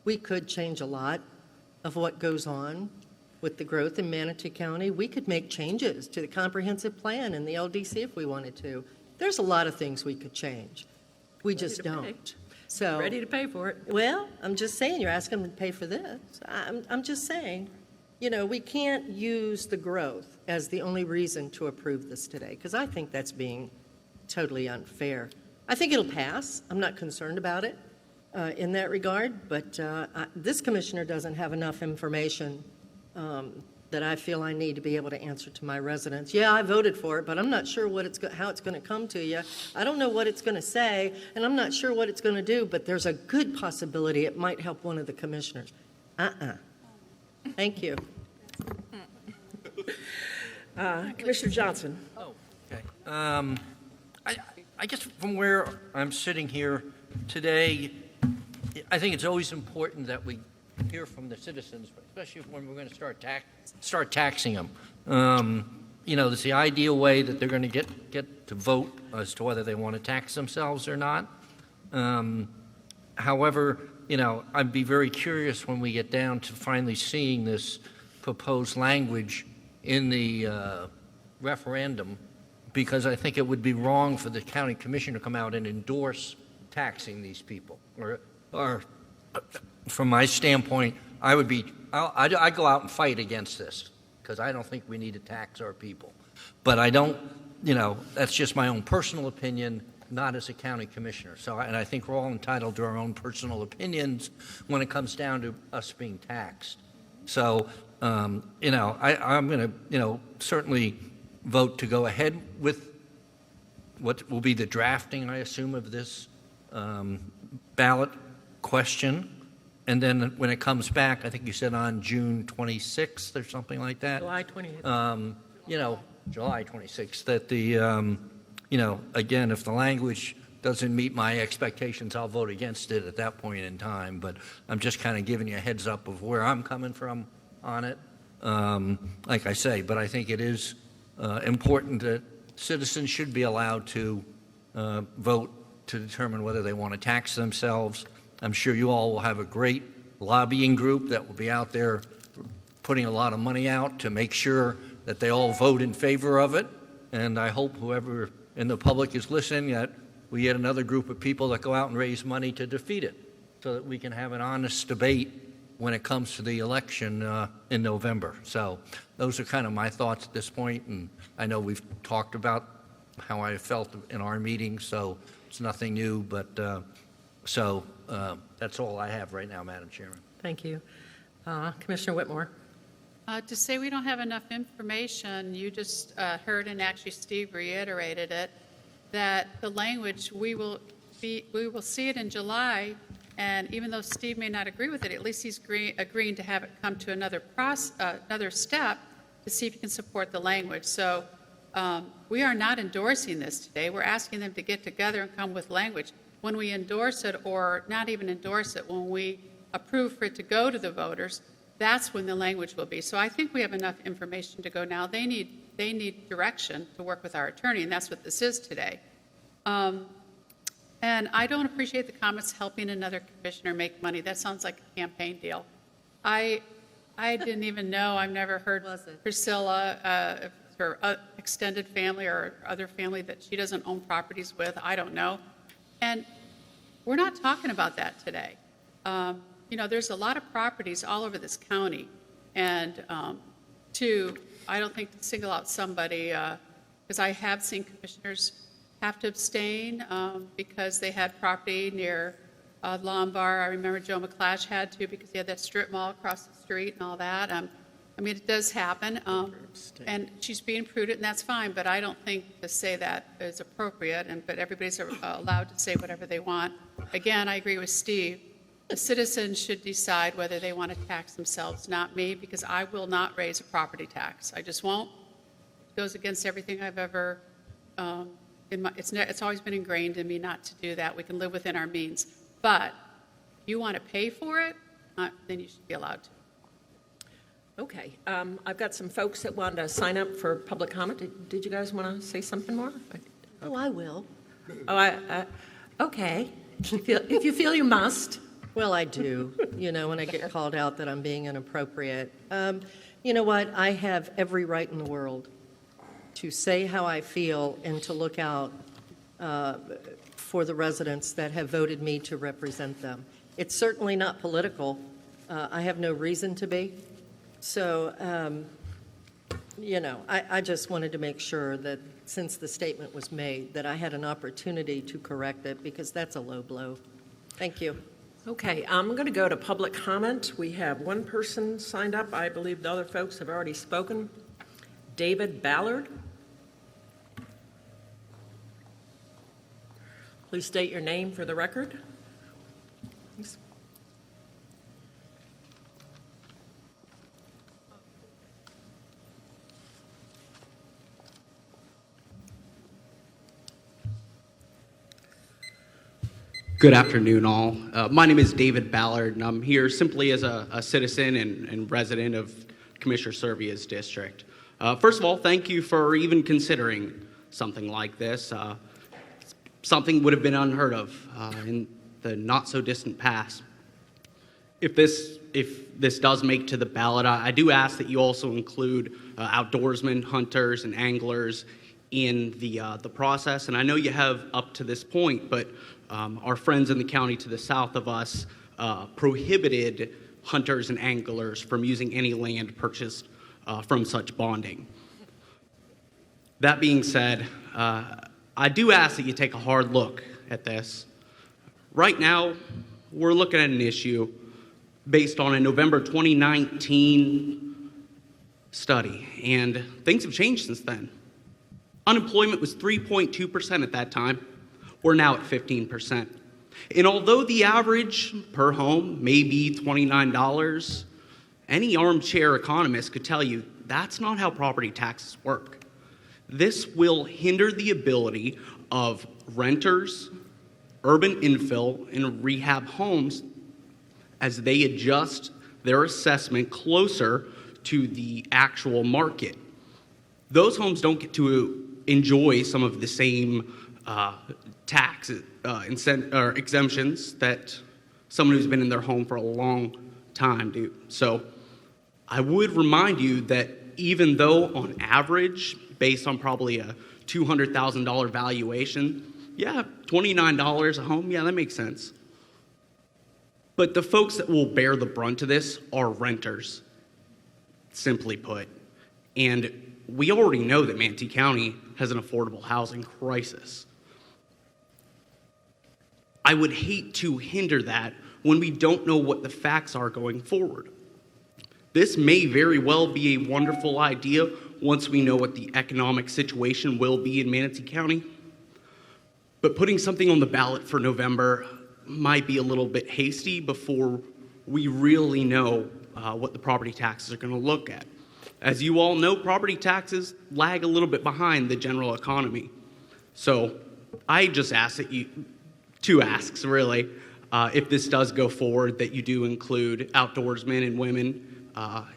We could change a lot of what goes on with the growth in Manatee County. We could make changes to the comprehensive plan and the LDC if we wanted to. There's a lot of things we could change. We just don't. So Ready to pay for it. Well, I'm just saying, you're asking them to pay for this. I'm just saying, you know, we can't use the growth as the only reason to approve this today, because I think that's being totally unfair. I think it'll pass. I'm not concerned about it in that regard, but this commissioner doesn't have enough information that I feel I need to be able to answer to my residents. Yeah, I voted for it, but I'm not sure how it's going to come to you. I don't know what it's going to say, and I'm not sure what it's going to do, but there's a good possibility it might help one of the commissioners. Thank you. Commissioner Johnson. Oh, okay. I guess from where I'm sitting here today, I think it's always important that we hear from the citizens, especially when we're going to start taxing them. You know, it's the ideal way that they're going to get to vote as to whether they want to tax themselves or not. However, you know, I'd be very curious when we get down to finally seeing this proposed language in the referendum, because I think it would be wrong for the county commission to come out and endorse taxing these people. Or from my standpoint, I'd go out and fight against this, because I don't think we need to tax our people. But I don't, you know, that's just my own personal opinion, not as a county commissioner. So, and I think we're all entitled to our own personal opinions when it comes down to us being taxed. So, you know, I'm going to, you know, certainly vote to go ahead with what will be the drafting, I assume, of this ballot question. And then when it comes back, I think you said on June 26th or something like that. July 28th. You know, July 26th, that the, you know, again, if the language doesn't meet my expectations, I'll vote against it at that point in time. But I'm just kind of giving you a heads up of where I'm coming from on it. Like I say, but I think it is important that citizens should be allowed to vote to determine whether they want to tax themselves. I'm sure you all will have a great lobbying group that will be out there putting a lot of money out to make sure that they all vote in favor of it. And I hope whoever in the public is listening, that we get another group of people that go out and raise money to defeat it, so that we can have an honest debate when it comes to the election in November. So those are kind of my thoughts at this point, and I know we've talked about how I felt in our meeting, so it's nothing new, but that's all I have right now, Madam Chairman. Thank you. Commissioner Whitmore. To say we don't have enough information, you just heard, and actually Steve reiterated it, that the language, we will see it in July, and even though Steve may not agree with it, at least he's agreeing to have it come to another step to see if he can support the language. So we are not endorsing this today. We're asking them to get together and come with language. When we endorse it, or not even endorse it, when we approve for it to go to the voters, that's when the language will be. So I think we have enough information to go now. They need direction to work with our attorney, and that's what this is today. And I don't appreciate the comments helping another commissioner make money. That sounds like a campaign deal. I didn't even know. I've never heard Priscilla, her extended family or other family that she doesn't own properties with. I don't know. And we're not talking about that today. There's a lot of properties all over this county, and I don't think to single out somebody, because I have seen commissioners have to abstain because they had property near Lombard. I remember Joe McClash had to because he had that strip mall across the street and all that. It does happen, and she's being prudent, and that's fine, but I don't think to say that is appropriate, but everybody's allowed to say whatever they want. Again, I agree with Steve. The citizens should decide whether they want to tax themselves, not me, because I will not raise a property tax. I just won't. It goes against everything I've ever, it's always been ingrained in me not to do that. We can live within our means. But if you want to pay for it, then you should be allowed to. Okay. I've got some folks that wanted to sign up for public comment. Did you guys want to say something more? Oh, I will. Okay. If you feel you must. Well, I do, when I get called out that I'm being inappropriate. You know what? I have every right in the world to say how I feel and to look out for the residents that have voted me to represent them. It's certainly not political. I have no reason to be. So, I just wanted to make sure that since the statement was made, that I had an opportunity to correct it, because that's a low blow. Thank you. Okay, I'm going to go to public comment. We have one person signed up. I believe the other folks have already spoken. David Ballard. Please state your name for the record. Thanks. Good afternoon, all. My name is David Ballard, and I'm here simply as a citizen and resident of Commissioner Servia's district. First of all, thank you for even considering something like this. Something would have been unheard of in the not-so-distant past. If this does make to the ballot, I do ask that you also include outdoorsmen, hunters, and anglers in the process. And I know you have up to this point, but our friends in the county to the south of us prohibited hunters and anglers from using any land purchased from such bonding. That being said, I do ask that you take a hard look at this. Right now, we're looking at an issue based on a November 2019 study, and things have changed since then. Unemployment was 3.2% at that time. We're now at 15%. And although the average per home may be $29, any armchair economist could tell you that's not how property taxes work. This will hinder the ability of renters, urban infill, and rehab homes as they adjust their assessment closer to the actual market. Those homes don't get to enjoy some of the same tax exemptions that someone who's been in their home for a long time do. So I would remind you that even though on average, based on probably a $200,000 valuation, yeah, $29 a home, yeah, that makes sense. But the folks that will bear the brunt of this are renters, simply put. And we already know that Manatee County has an affordable housing crisis. I would hate to hinder that when we don't know what the facts are going forward. This may very well be a wonderful idea once we know what the economic situation will be in Manatee County. But putting something on the ballot for November might be a little bit hasty before we really know what the property taxes are going to look at. As you all know, property taxes lag a little bit behind the general economy. So I just ask that you, two asks really, if this does go forward, that you do include outdoorsmen and women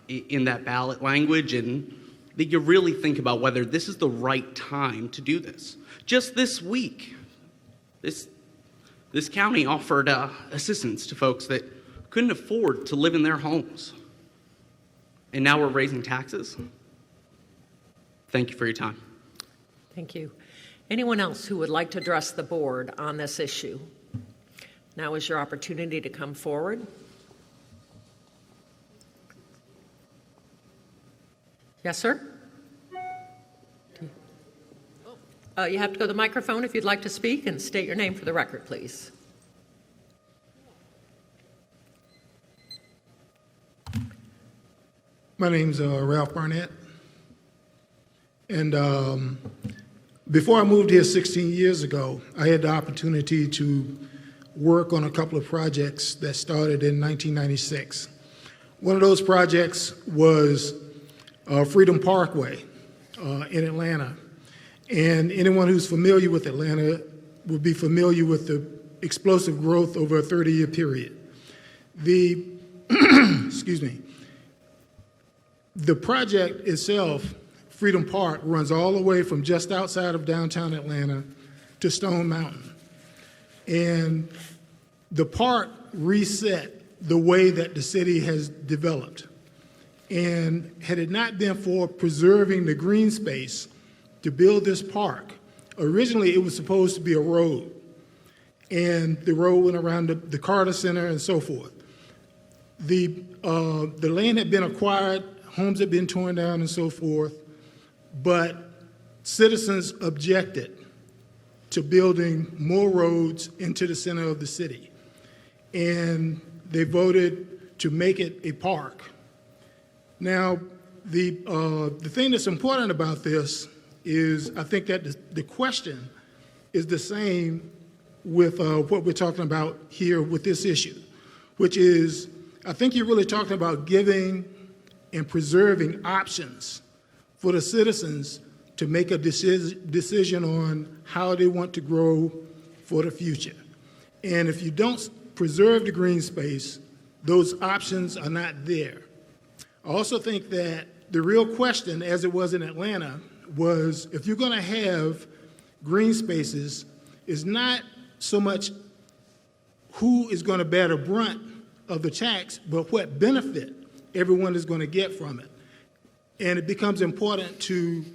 in that ballot language, and that you really think about whether this is the right time to do this. Just this week, this county offered assistance to folks that couldn't afford to live in their homes. And now we're raising taxes. Thank you for your time. Thank you. Anyone else who would like to address the board on this issue? Now is your opportunity to come forward. Yes, sir? You have to go to the microphone if you'd like to speak, and state your name for the record, please. My name's Ralph Barnett. And before I moved here 16 years ago, I had the opportunity to work on a couple of projects that started in 1996. One of those projects was Freedom Parkway in Atlanta. And anyone who's familiar with Atlanta will be familiar with the explosive growth over a 30-year period. The, excuse me, the project itself, Freedom Park, runs all the way from just outside of downtown Atlanta to Stone Mountain. And the park reset the way that the city has developed. And had it not been for preserving the green space to build this park, originally it was supposed to be a road. And the road went around the Carter Center and so forth. The land had been acquired, homes had been torn down and so forth, but citizens objected to building more roads into the center of the city. And they voted to make it a park. Now, the thing that's important about this is I think that the question is the same with what we're talking about here with this issue, which is I think you're really talking about giving and preserving options for the citizens to make a decision on how they want to grow for the future. And if you don't preserve the green space, those options are not there. I also think that the real question, as it was in Atlanta, was if you're going to have green spaces, is not so much who is going to bear the brunt of the tax, but what benefit everyone is going to get from it. And it becomes important to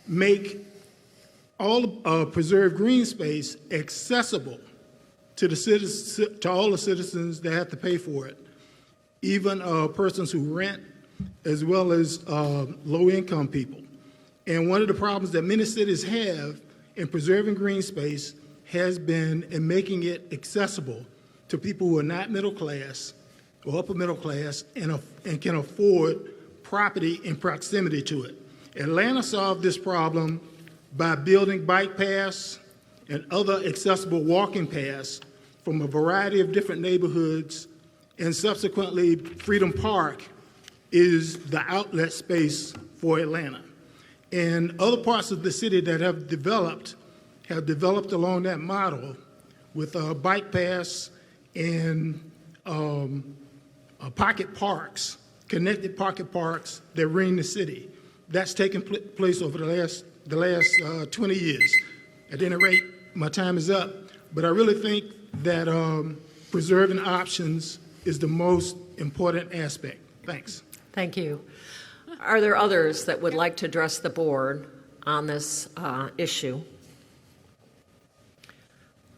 make all preserved green space accessible to the citizens, to all the citizens that have to pay for it, even persons who rent, as well as low-income people. And one of the problems that many cities have in preserving green space has been in making it accessible to people who are not middle class or upper middle class and can afford property in proximity to it. Atlanta solved this problem by building bike paths and other accessible walking paths from a variety of different neighborhoods, and subsequently Freedom Park is the outlet space for Atlanta. And other parts of the city that have developed along that model with bike paths and pocket parks, connected pocket parks that ring the city. That's taken place over the last 20 years. At any rate, my time is up, but I really think that preserving options is the most important aspect. Thanks. Thank you. Are there others that would like to address the board on this issue?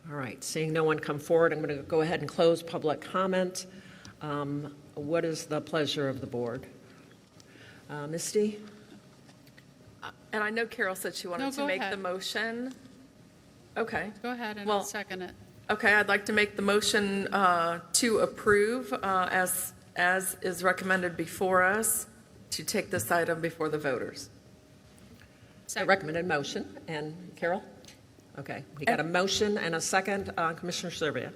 All right, seeing no one come forward, I'm going to go ahead and close public comment. What is the pleasure of the board? Misty? And I know Carol said she wanted No, to go make ahead. the motion. Okay. Go ahead and Well, I'll second it. Okay, I'd like to make the motion to approve as is recommended before us, to take this item before the voters. A recommended motion. And Carol? Okay, we got a motion and a second. Commissioner Serbia.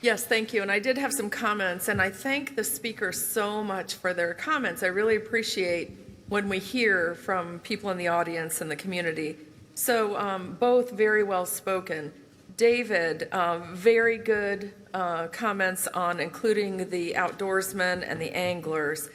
Yes, thank you. And I did have some comments, and I thank the speakers so much for their comments. I really appreciate when we hear from people in the audience and the community. So both very well spoken. David, very good comments on including the outdoorsmen and the anglers.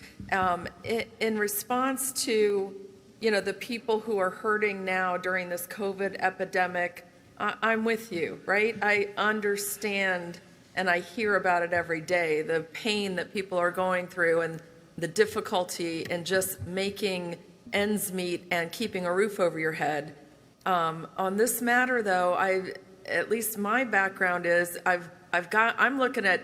In response to, the people who are hurting now during this COVID epidemic, I'm with you, right? I understand and I hear about it every day, the pain that people are going through and the difficulty in just making ends meet and keeping a roof over your head. On this matter, though, at least my background is I'm looking at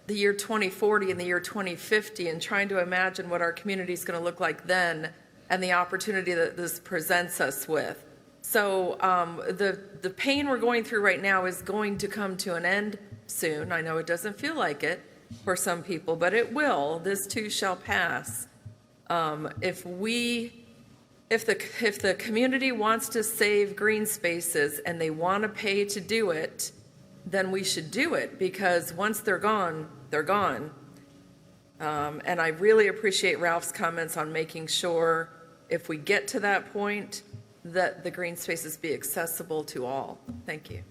the year 2040 and the year 2050 and trying to imagine what our community is going to look like then and the opportunity that this presents us with. So the pain we're going through right now is going to come to an end soon. I know it doesn't feel like it for some people, but it will. This too shall pass. If the community wants to save green spaces and they want to pay to do it, then we should do it, because once they're gone, they're gone. And I really appreciate Ralph's comments on making sure, if we get to that point, that the green spaces be accessible to all. Thank you.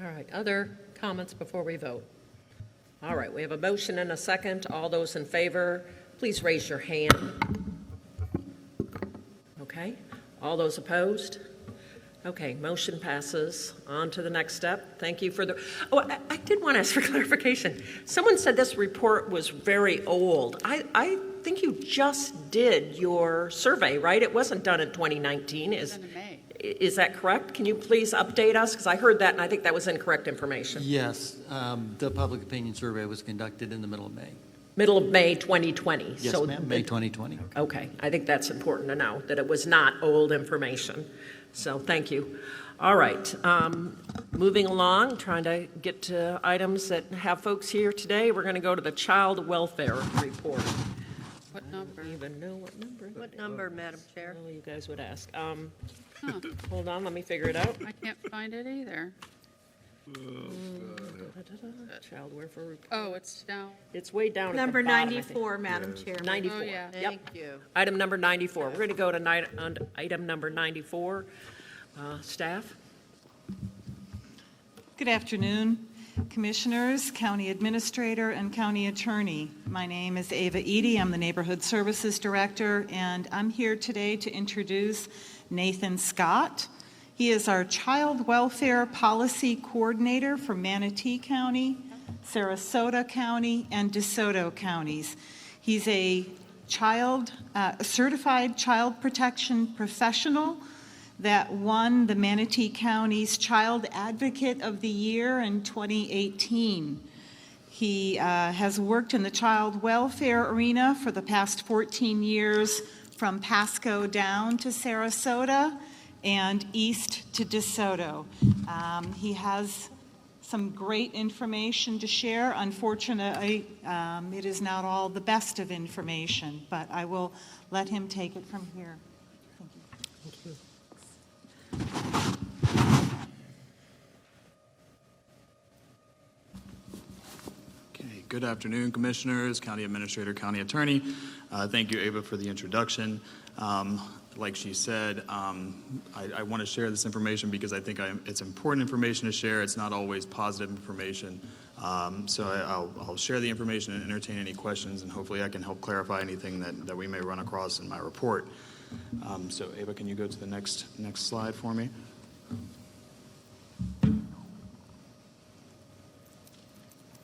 All right, other comments before we vote? All right, we have a motion and a second. All those in favor, please raise your hand. Okay, all those opposed? Okay, motion passes. On to the next step. Thank you for the, I did want to ask for clarification. Someone said this report was very old. I think you just did your survey, right? It wasn't done in 2019. Is that correct? Can you please update us? Because I heard that and I think that was incorrect information. Yes, the public opinion survey was conducted in the middle of May. Middle of May 2020. Yes, So ma'am, May 2020. Okay, I think that's important to know, that it was not old information. So thank you. All right, moving along, trying to get to items that have folks here today. We're going to go to the Child Welfare Report. What number? I don't even know what number. What number, Madam Chair? Well, you guys would ask. Hold on, let me figure it out. I can't find it either. Child Welfare Report. Oh, it's down. It's way down Number at the bottom, I think. 94, Madam Chair. 94. Oh, yeah. Yep. Thank you. Item number 94. We're going to go to item number 94. Staff? Good afternoon, Commissioners, County Administrator, and County Attorney. My name is Ava Eady. I'm the Neighborhood Services Director, and I'm here today to introduce Nathan Scott. He is our Child Welfare Policy Coordinator for Manatee County, Sarasota County, and DeSoto counties. He's a certified child protection professional that won the Manatee County's Child Advocate of the Year in 2018. He has worked in the child welfare arena for the past 14 years, from Pasco down to Sarasota and east to DeSoto. He has some great information to share. Unfortunately, it is not all the best of information, but I will let him take it from here. Thank you. Okay, good afternoon, Commissioners, County Administrator, County Attorney. Thank you, Ava, for the introduction. Like she said, I want to share this information because I think it's important information to share. It's not always positive information. So I'll share the information and entertain any questions, and hopefully I can help clarify anything that we may run across in my report. So Ava, can you go to the next slide for me?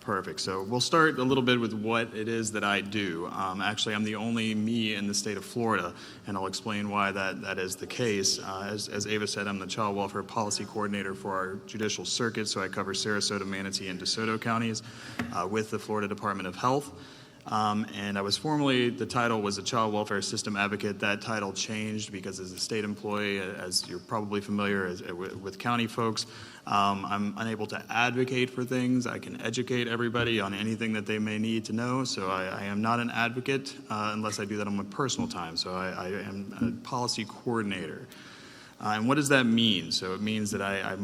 Perfect. So we'll start a little bit with what it is that I do. Actually, I'm the only me in the state of Florida, and I'll explain why that is the case. As Ava said, I'm the Child Welfare Policy Coordinator for our judicial circuit, so I cover Sarasota, Manatee, and DeSoto counties with the Florida Department of Health. And I was formerly, the title was a Child Welfare System Advocate. That title changed because as a state employee, as you're probably familiar with county folks, I'm unable to advocate for things. I can educate everybody on anything that they may need to know. So I am not an advocate unless I do that on my personal time. So I am a policy coordinator. And what does that mean? So it means that I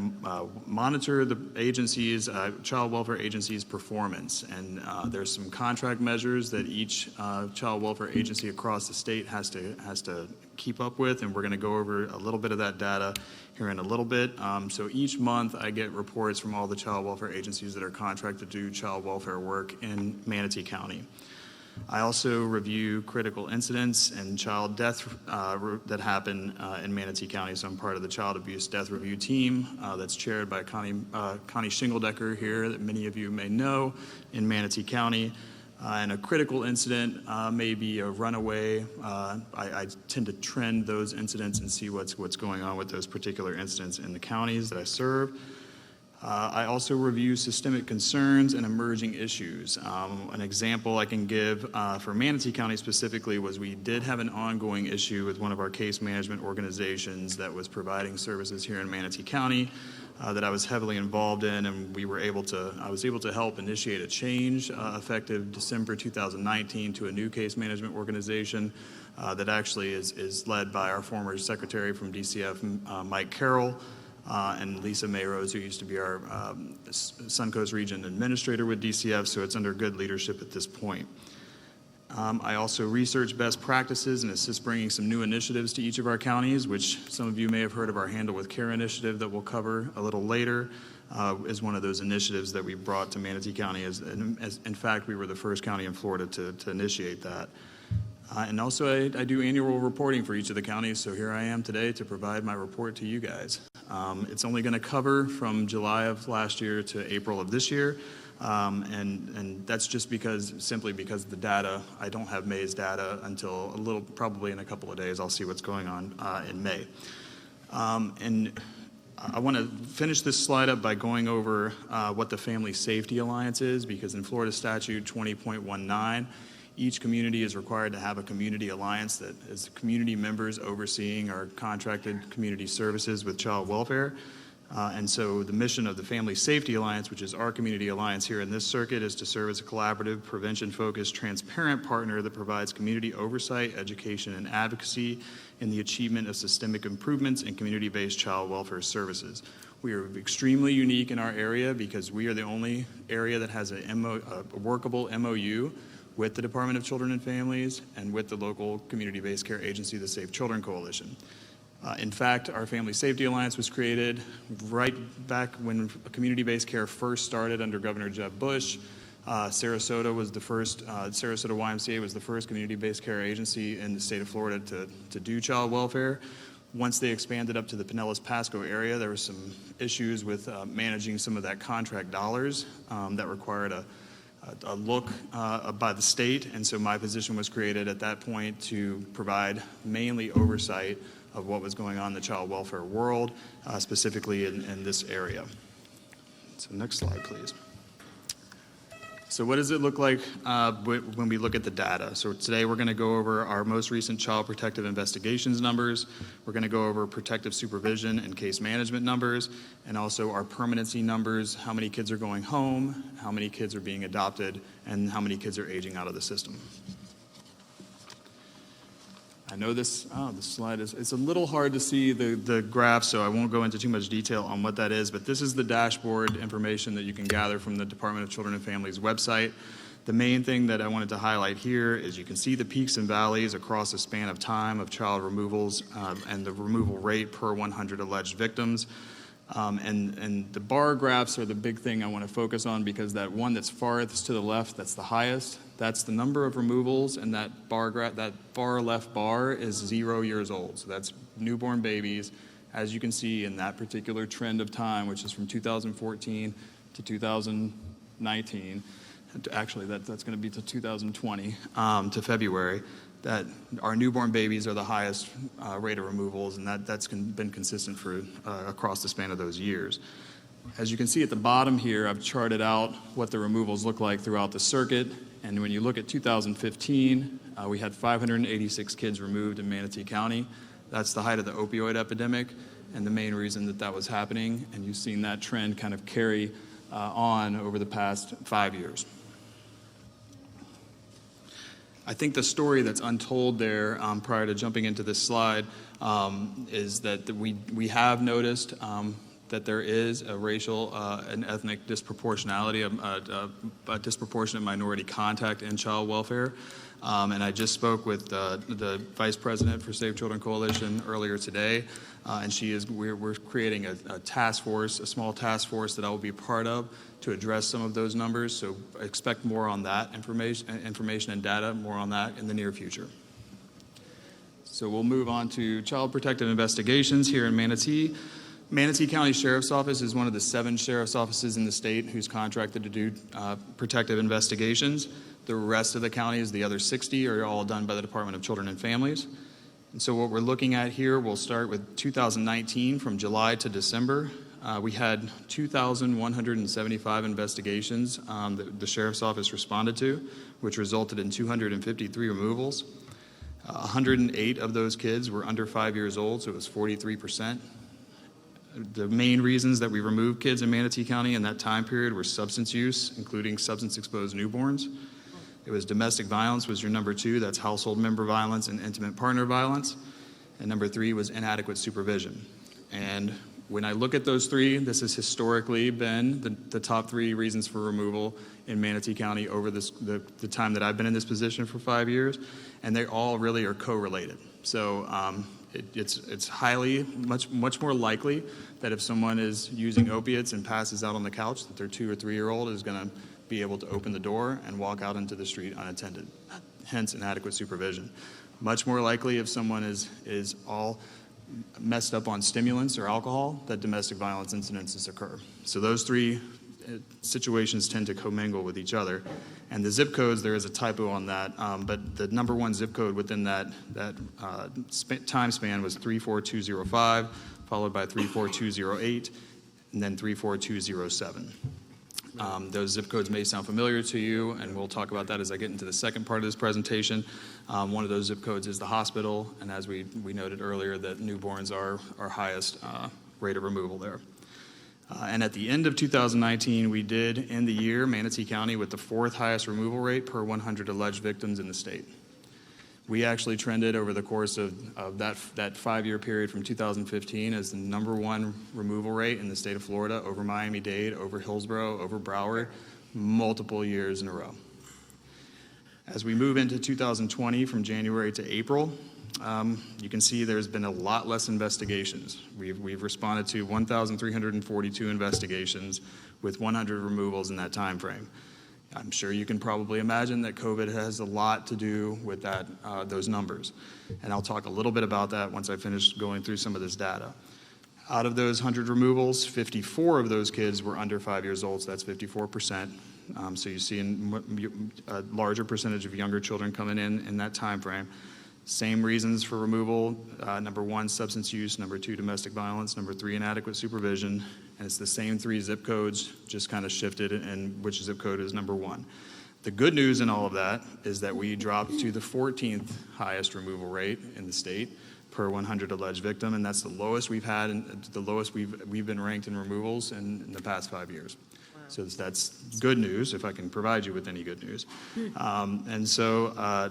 monitor the agency's, child welfare agency's performance. And there's some contract measures that each child welfare agency across the state has to keep up with. And we're going to go over a little bit of that data here in a little bit. So each month I get reports from all the child welfare agencies that are contracted to do child welfare work in Manatee County. I also review critical incidents and child death that happen in Manatee County. So I'm part of the Child Abuse Death Review Team that's chaired by Connie Shingledecker here that many of you may know in Manatee County. And a critical incident may be a runaway. I tend to trend those incidents and see what's going on with those particular incidents in the counties that I serve. I also review systemic concerns and emerging issues. An example I can give for Manatee County specifically was we did have an ongoing issue with one of our case management organizations that was providing services here in Manatee County that I was heavily involved in, and I was able to help initiate a change effective December 2019 to a new case management organization that actually is led by our former secretary from DCF, Mike Carroll, and Lisa Mayrose, who used to be our Suncoast Region Administrator with DCF, so it's under good leadership at this point. I also research best practices and assist bringing some new initiatives to each of our counties, which some of you may have heard of our Handle with Care initiative that we'll cover a little later, is one of those initiatives that we brought to Manatee County. In fact, we were the first county in Florida to initiate that. And also I do annual reporting for each of the counties, so here I am today to provide my report to you guys. It's only going to cover from July of last year to April of this year, and that's just simply because the data, I don't have May's data until probably in a couple of days. I'll see what's going on in May. And I want to finish this slide up by going over what the Family Safety Alliance is, because in Florida Statute 20.19, each community is required to have a community alliance that is community members overseeing our contracted community services with child welfare. And so the mission of the Family Safety Alliance, which is our community alliance here in this circuit, is to serve as a collaborative, prevention-focused, transparent partner that provides community oversight, education, and advocacy in the achievement of systemic improvements in community-based child welfare services. We are extremely unique in our area because we are the only area that has a workable MOU with the Department of Children and Families and with the local community-based care agency, the Safe Children Coalition. In fact, our Family Safety Alliance was created right back when community-based care first started under Governor Jeb Bush. Sarasota YMCA was the first community-based care agency in the state of Florida to do child welfare. Once they expanded up to the Pinellas-Pasco area, there were some issues with managing some of that contract dollars that required a look by the state, and so my position was created at that point to provide mainly oversight of what was going on in the child welfare world, specifically in this area. So next slide, please. So what does it look like when we look at the data? So today we're going to go over our most recent child protective investigations numbers. We're going to go over protective supervision and case management numbers, and also our permanency numbers, how many kids are going home, how many kids are being adopted, and how many kids are aging out of the system. I know this slide it's a little hard to see the graph, so I won't go into too much detail on what that is, but this is the dashboard information that you can gather from the Department of Children and Families website. The main thing that I wanted to highlight here is you can see the peaks and valleys across a span of time of child removals and the removal rate per 100 alleged victims. And the bar graphs are the big thing I want to focus on, because that one that's farthest to the left, that's the highest. That's the number of removals, and that far left bar is 0 years old. So that's newborn babies, as you can see in that particular trend of time, which is from 2014 to 2019, actually that's going to be to 2020, to February, that our newborn babies are the highest rate of removals, and that's been consistent for across the span of those years. As you can see at the bottom here, I've charted out what the removals look like throughout the circuit, and when you look at 2015, we had 586 kids removed in Manatee County. That's the height of the opioid epidemic and the main reason that was happening, and you've seen that trend kind of carry on over the past 5 years. I think the story that's untold there prior to jumping into this slide is that we have noticed that there is a racial and ethnic disproportionality, a disproportionate minority contact in child welfare. And I just spoke with the Vice President for Save Children Coalition earlier today, and we're creating a task force, a small task force that I will be part of to address some of those numbers. So expect more on that information and data, more on that in the near future. So we'll move on to child protective investigations here in Manatee. Manatee County Sheriff's Office is one of the 7 sheriff's offices in the state who's contracted to do protective investigations. The rest of the counties, the other 60, are all done by the Department of Children and Families. And so what we're looking at here, we'll start with 2019 from July to December. We had 2,175 investigations that the Sheriff's Office responded to, which resulted in 253 removals. 108 of those kids were under 5 years old, so it was 43%. The main reasons that we removed kids in Manatee County in that time period were substance use, including substance-exposed newborns. It was domestic violence was your number 2, that's household member violence and intimate partner violence. And number 3 was inadequate supervision. And when I look at those 3, this has historically been the top 3 reasons for removal in Manatee County over the time that I've been in this position for 5 years, and they all really are correlated. So it's highly, much more likely that if someone is using opiates and passes out on the couch, that their 2 or 3-year-old is going to be able to open the door and walk out into the street unattended, hence inadequate supervision. Much more likely if someone is all messed up on stimulants or alcohol, that domestic violence incidences occur. So those 3 situations tend to commingle with each other. And the zip codes, there is a typo on that, but the number 1 zip code within that time span was 34205, followed by 34208, and then 34207. Those zip codes may sound familiar to you, and we'll talk about that as I get into the second part of this presentation. One of those zip codes is the hospital, and as we noted earlier, that newborns are our highest rate of removal there. And at the end of 2019, we did end the year, Manatee County, with the 4th highest removal rate per 100 alleged victims in the state. We actually trended over the course of that 5-year period from 2015 as the number 1 removal rate in the state of Florida over Miami-Dade, over Hillsborough, over Broward, multiple years in a row. As we move into 2020 from January to April, you can see there's been a lot less investigations. We've responded to 1,342 investigations with 100 removals in that time frame. I'm sure you can probably imagine that COVID has a lot to do with that, those numbers. And I'll talk a little bit about that once I finish going through some of this data. Out of those 100 removals, 54 of those kids were under 5 years old, so that's 54%. So you see a larger percentage of younger children coming in that time frame. Same reasons for removal, number 1, substance use, number 2, domestic violence, number 3, inadequate supervision, and it's the same 3 zip codes, just kind of shifted, and which zip code is number 1. The good news in all of that is that we dropped to the 14th highest removal rate in the state per 100 alleged victim, and that's the lowest we've had, and the lowest we've been ranked in removals in the past 5 years. So that's good news, if I can provide you with any good news. And so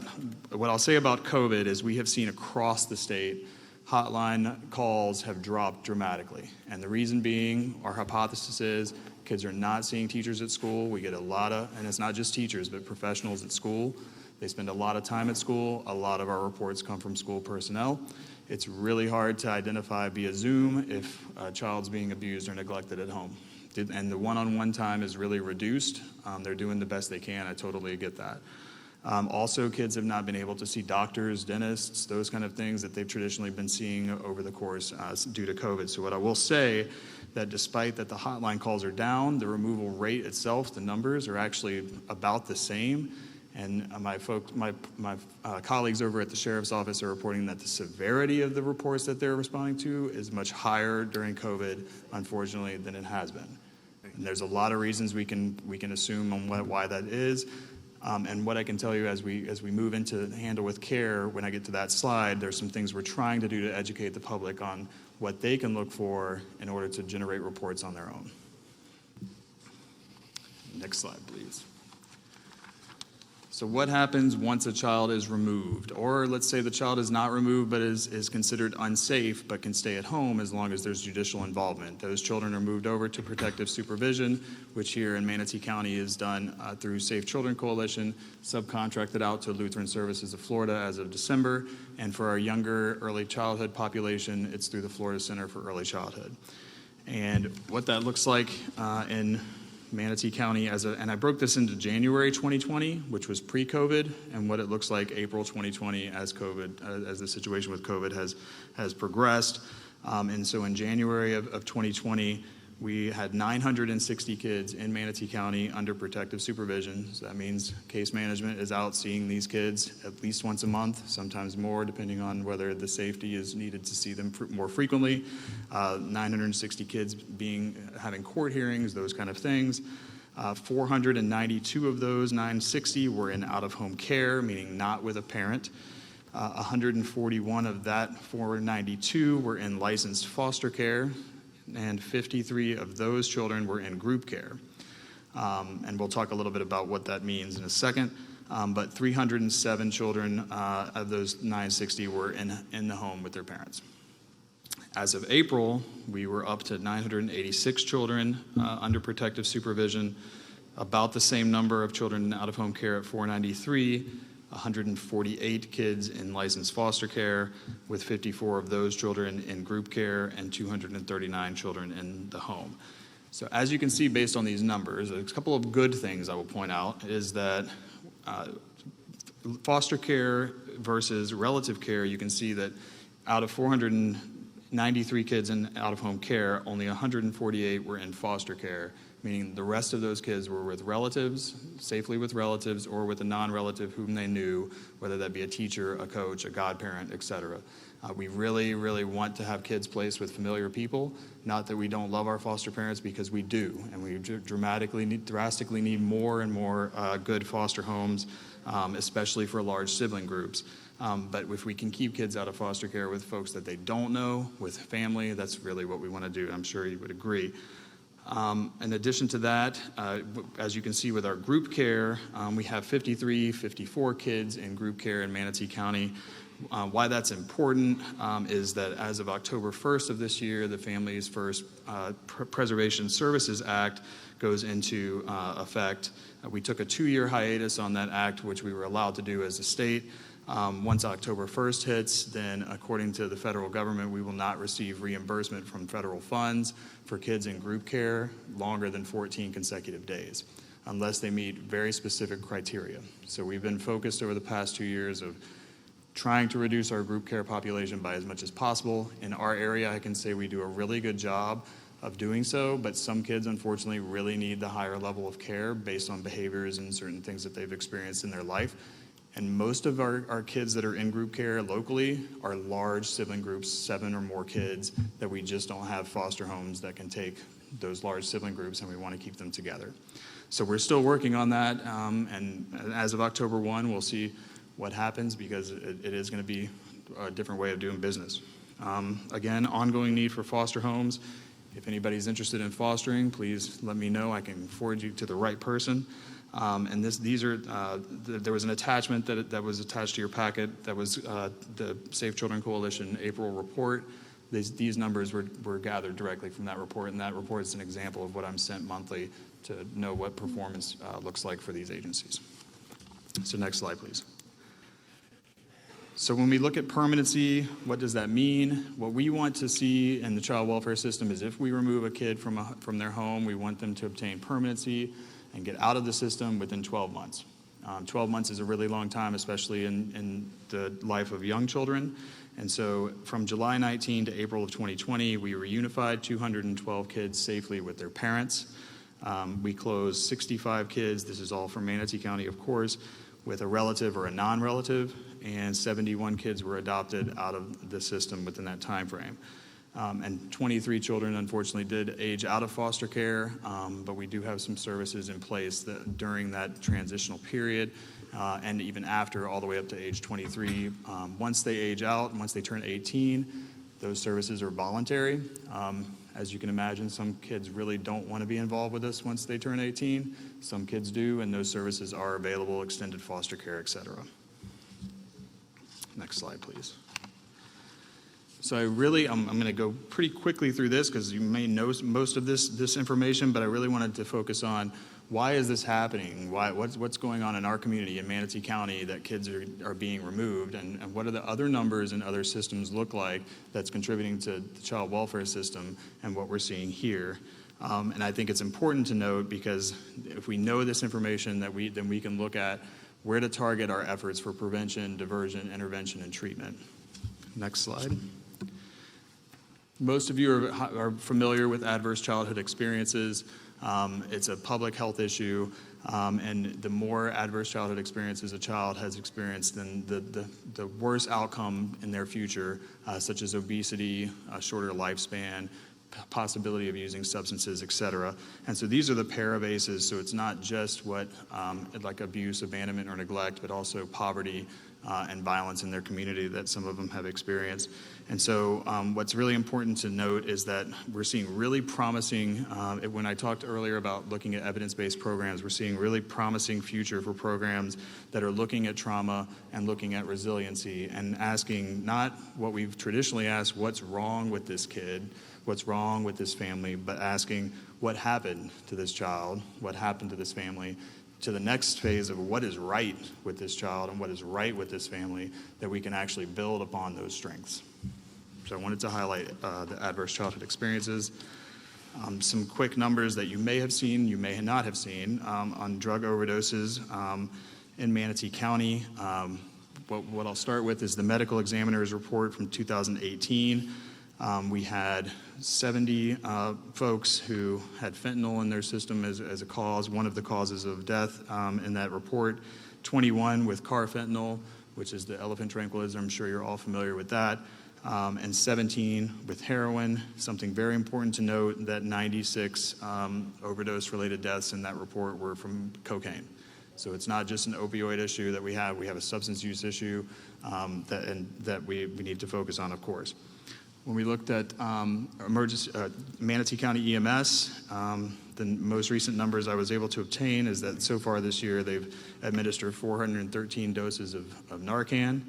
what I'll say about COVID is we have seen across the state, hotline calls have dropped dramatically. And the reason being, our hypothesis is kids are not seeing teachers at school. We get a lot of, and it's not just teachers, but professionals at school. They spend a lot of time at school. A lot of our reports come from school personnel. It's really hard to identify via Zoom if a child's being abused or neglected at home. And the one-on-one time is really reduced. They're doing the best they can. I totally get that. Also, kids have not been able to see doctors, dentists, those kind of things that they've traditionally been seeing over the course due to COVID. So what I will say that despite that the hotline calls are down, the removal rate itself, the numbers are actually about the same. And my colleagues over at the Sheriff's Office are reporting that the severity of the reports that they're responding to is much higher during COVID, unfortunately, than it has been. And there's a lot of reasons we can assume on why that is. And what I can tell you as we move into Handle with Care, when I get to that slide, there's some things we're trying to do to educate the public on what they can look for in order to generate reports on their own. Next slide, please. So what happens once a child is removed? Or let's say the child is not removed but is considered unsafe but can stay at home as long as there's judicial involvement. Those children are moved over to protective supervision, which here in Manatee County is done through Safe Children Coalition, subcontracted out to Lutheran Services of Florida as of December. And for our younger early childhood population, it's through the Florida Center for Early Childhood. And what that looks like in Manatee County and I broke this into January 2020, which was pre-COVID, and what it looks like April 2020 as the situation with COVID has progressed. And so in January of 2020, we had 960 kids in Manatee County under protective supervision. So that means case management is out seeing these kids at least once a month, sometimes more, depending on whether the safety is needed to see them more frequently. 960 kids having court hearings, those kind of things. 492 of those 960 were in out-of-home care, meaning not with a parent. 141 of that 492 were in licensed foster care, and 53 of those children were in group care. And we'll talk a little bit about what that means in a second. But 307 children of those 960 were in the home with their parents. As of April, we were up to 986 children under protective supervision, about the same number of children in out-of-home care at 493, 148 kids in licensed foster care, with 54 of those children in group care and 239 children in the home. So as you can see based on these numbers, a couple of good things I will point out is that foster care versus relative care, you can see that out of 493 kids in out-of-home care, only 148 were in foster care, meaning the rest of those kids were with relatives, safely with relatives, or with a non-relative whom they knew, whether that be a teacher, a coach, a godparent, etc. We really, really want to have kids placed with familiar people. Not that we don't love our foster parents, because we do, and we drastically need more and more good foster homes, especially for large sibling groups. But if we can keep kids out of foster care with folks that they don't know, with family, that's really what we want to do. I'm sure you would agree. In addition to that, as you can see with our group care, we have 54 kids in group care in Manatee County. Why that's important is that as of October 1st of this year, the Families First Preservation Services Act goes into effect. We took a 2-year hiatus on that act, which we were allowed to do as a state. Once October 1st hits, then according to the federal government, we will not receive reimbursement from federal funds for kids in group care longer than 14 consecutive days, unless they meet very specific criteria. So we've been focused over the past 2 years of trying to reduce our group care population by as much as possible. In our area, I can say we do a really good job of doing so, but some kids unfortunately really need the higher level of care based on behaviors and certain things that they've experienced in their life. And most of our kids that are in group care locally are large sibling groups, 7 or more kids, that we just don't have foster homes that can take those large sibling groups, and we want to keep them together. So we're still working on that, and as of October 1, we'll see what happens, because it is going to be a different way of doing business. Again, ongoing need for foster homes. If anybody's interested in fostering, please let me know. I can forward you to the right person. And there was an attachment that was attached to your packet that was the Safe Children Coalition April report. These numbers were gathered directly from that report, and that report is an example of what I'm sent monthly to know what performance looks like for these agencies. So next slide, please. So when we look at permanency, what does that mean? What we want to see in the child welfare system is if we remove a kid from their home, we want them to obtain permanency and get out of the system within 12 months. 12 months is a really long time, especially in the life of young children. And so from July 19 to April of 2020, we reunified 212 kids safely with their parents. We closed 65 kids, this is all from Manatee County, of course, with a relative or a non-relative, and 71 kids were adopted out of the system within that time frame. And 23 children, unfortunately, did age out of foster care, but we do have some services in place that during that transitional period and even after, all the way up to age 23. Once they age out, once they turn 18, those services are voluntary. As you can imagine, some kids really don't want to be involved with us once they turn 18. Some kids do, and those services are available, extended foster care, et cetera. Next slide, please. So I'm going to go pretty quickly through this because you may know most of this information, but I really wanted to focus on why is this happening? What's going on in our community in Manatee County that kids are being removed, and what are the other numbers and other systems look like that's contributing to the child welfare system and what we're seeing here. And I think it's important to note because if we know this information, then we can look at where to target our efforts for prevention, diversion, intervention, and treatment. Next slide. Most of you are familiar with adverse childhood experiences. It's a public health issue, and the more adverse childhood experiences a child has experienced, then the worse outcome in their future, such as obesity, a shorter lifespan, possibility of using substances, et cetera. And so these are the parabases, so it's not just what like abuse, abandonment, or neglect, but also poverty and violence in their community that some of them have experienced. And so what's really important to note is that we're seeing really promising, when I talked earlier about looking at evidence-based programs, we're seeing really promising future for programs that are looking at trauma and looking at resiliency and asking not what we've traditionally asked, what's wrong with this kid, what's wrong with this family, but asking what happened to this child, what happened to this family, to the next phase of what is right with this child and what is right with this family, that we can actually build upon those strengths. So I wanted to highlight the adverse childhood experiences. Some quick numbers that you may have seen, you may not have seen, on drug overdoses in Manatee County. What I'll start with is the medical examiner's report from 2018. We had 70 folks who had fentanyl in their system as a cause, one of the causes of death in that report. 21 with carfentanil, which is the elephant tranquilizer. I'm sure you're all familiar with that. And 17 with heroin. Something very important to note that 96 overdose-related deaths in that report were from cocaine. So it's not just an opioid issue that we have a substance use issue that we need to focus on, of course. When we looked at Manatee County EMS, the most recent numbers I was able to obtain is that so far this year they've administered 413 doses of Narcan.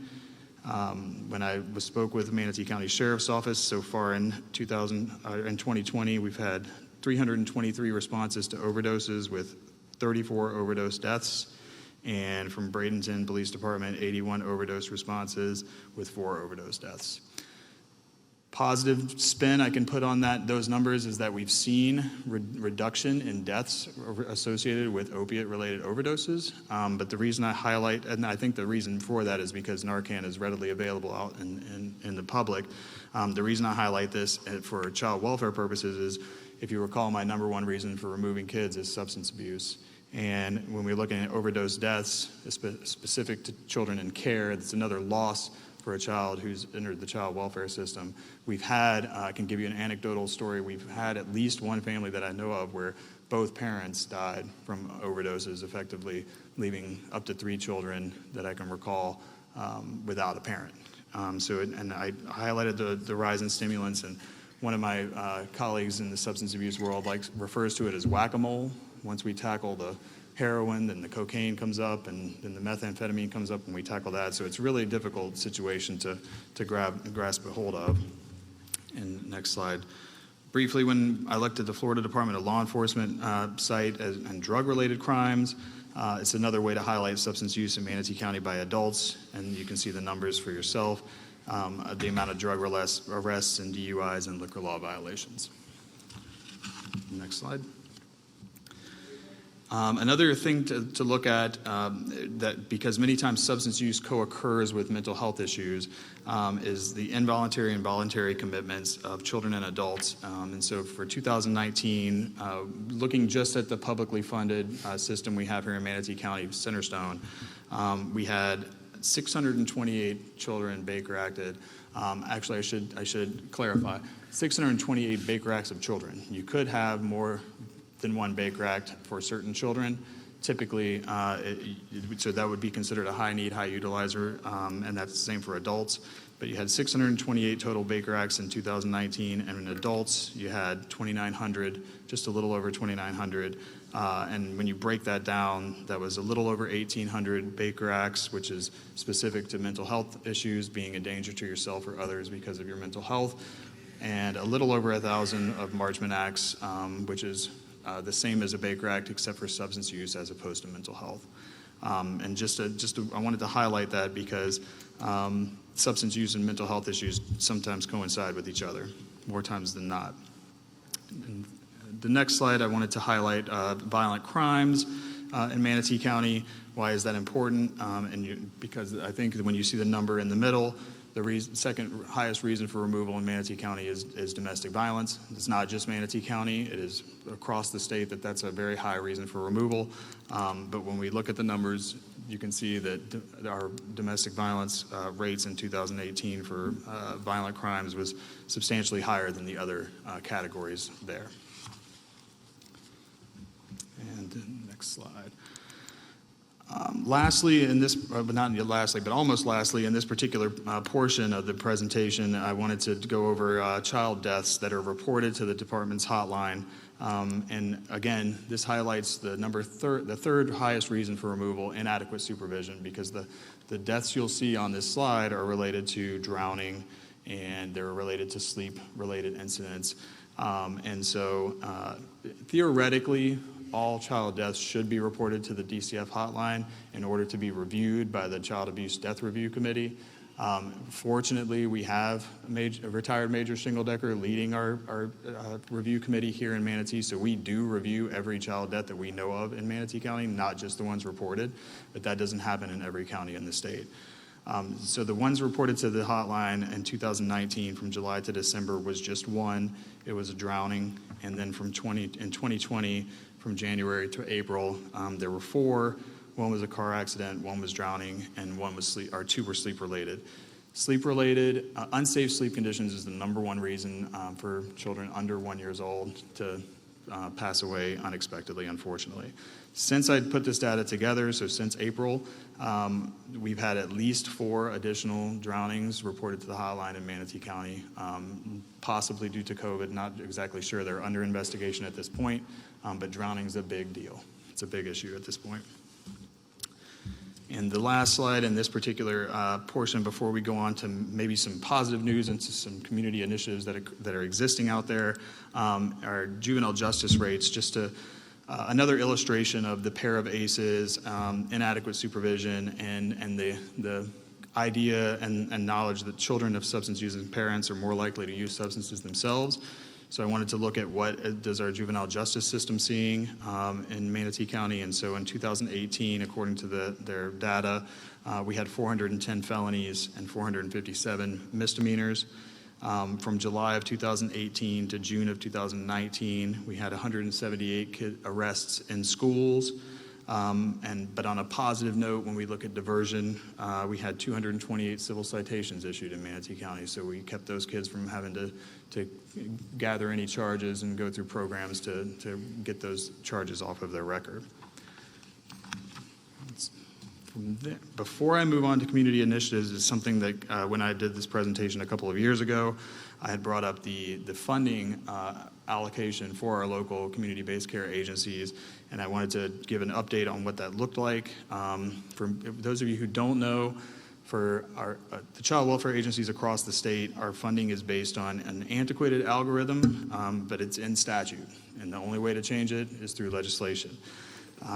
When I spoke with the Manatee County Sheriff's Office, so far in 2020, we've had 323 responses to overdoses with 34 overdose deaths. And from Bradenton Police Department, 81 overdose responses with 4 overdose deaths. Positive spin I can put on those numbers is that we've seen reduction in deaths associated with opiate-related overdoses. But the reason I highlight, and I think the reason for that is because Narcan is readily available out in the public. The reason I highlight this for child welfare purposes is, if you recall, my number one reason for removing kids is substance abuse. And when we're looking at overdose deaths, specific to children in care, that's another loss for a child who's entered the child welfare system. We've had, I can give you an anecdotal story, we've had at least one family that I know of where both parents died from overdoses, effectively leaving up to 3 children that I can recall without a parent. And I highlighted the rise in stimulants, and one of my colleagues in the substance abuse world refers to it as whack-a-mole. Once we tackle the heroin, then the cocaine comes up, and then the methamphetamine comes up, and we tackle that. So it's really a difficult situation to grasp a hold of. And next slide. Briefly, when I looked at the Florida Department of Law Enforcement site and drug-related crimes, it's another way to highlight substance use in Manatee County by adults, and you can see the numbers for yourself, the amount of drug arrests and DUIs and liquor law violations. Next slide. Another thing to look at, that because many times substance use co-occurs with mental health issues, is the involuntary and voluntary commitments of children and adults. And so for 2019, looking just at the publicly funded system we have here in Manatee County, Centerstone, we had 628 children Baker Acted. Actually, I should clarify, 628 Baker Acts of children. You could have more than one Baker Act for certain children. Typically, so that would be considered a high need, high utilizer, and that's the same for adults. But you had 628 total Baker Acts in 2019, and in adults, you had 2,900, just a little over 2,900. And when you break that down, that was a little over 1,800 Baker Acts, which is specific to mental health issues, being a danger to yourself or others because of your mental health, and a little over 1,000 of Marchman Acts, which is the same as a Baker Act except for substance use as opposed to mental health. And I wanted to highlight that because substance use and mental health issues sometimes coincide with each other, more times than not. And the next slide, I wanted to highlight violent crimes in Manatee County. Why is that important? Because I think that when you see the number in the middle, the second highest reason for removal in Manatee County is domestic violence. It's not just Manatee County. It is across the state that's a very high reason for removal. But when we look at the numbers, you can see that our domestic violence rates in 2018 for violent crimes was substantially higher than the other categories there. And next slide. Lastly, in this, but not lastly, but almost lastly, in this particular portion of the presentation, I wanted to go over child deaths that are reported to the department's hotline. And again, this highlights the the third highest reason for removal, inadequate supervision, because the deaths you'll see on this slide are related to drowning, and they're related to sleep-related incidents. And so theoretically, all child deaths should be reported to the DCF hotline in order to be reviewed by the Child Abuse Death Review Committee. Fortunately, we have a retired Major Shingle-Decker leading our review committee here in Manatee, so we do review every child death that we know of in Manatee County, not just the ones reported, but that doesn't happen in every county in the state. So the ones reported to the hotline in 2019 from July to December was just one. It was a drowning. And then in 2020, from January to April, there were four. One was a car accident, one was drowning, and two were sleep-related. Sleep-related, unsafe sleep conditions is the number one reason for children under 1 year old to pass away unexpectedly, unfortunately. Since I put this data together, so since April, we've had at least 4 additional drownings reported to the hotline in Manatee County, possibly due to COVID, not exactly sure. They're under investigation at this point, but drowning's a big deal. It's a big issue at this point. And the last slide in this particular portion before we go on to maybe some positive news and to some community initiatives that are existing out there are juvenile justice rates. Just another illustration of the pair of ACEs, inadequate supervision, and the idea and knowledge that children of substance using parents are more likely to use substances themselves. So I wanted to look at what does our juvenile justice system seeing in Manatee County. And so in 2018, according to their data, we had 410 felonies and 457 misdemeanors. From July of 2018 to June of 2019, we had 178 arrests in schools. But on a positive note, when we look at diversion, we had 228 civil citations issued in Manatee County. So we kept those kids from having to gather any charges and go through programs to get those charges off of their record. Before I move on to community initiatives, is something that when I did this presentation a couple of years ago, I had brought up the funding allocation for our local community-based care agencies, and I wanted to give an update on what that looked like. For those of you who don't know, for the child welfare agencies across the state, our funding is based on an antiquated algorithm, but it's in statute, and the only way to change it is through legislation.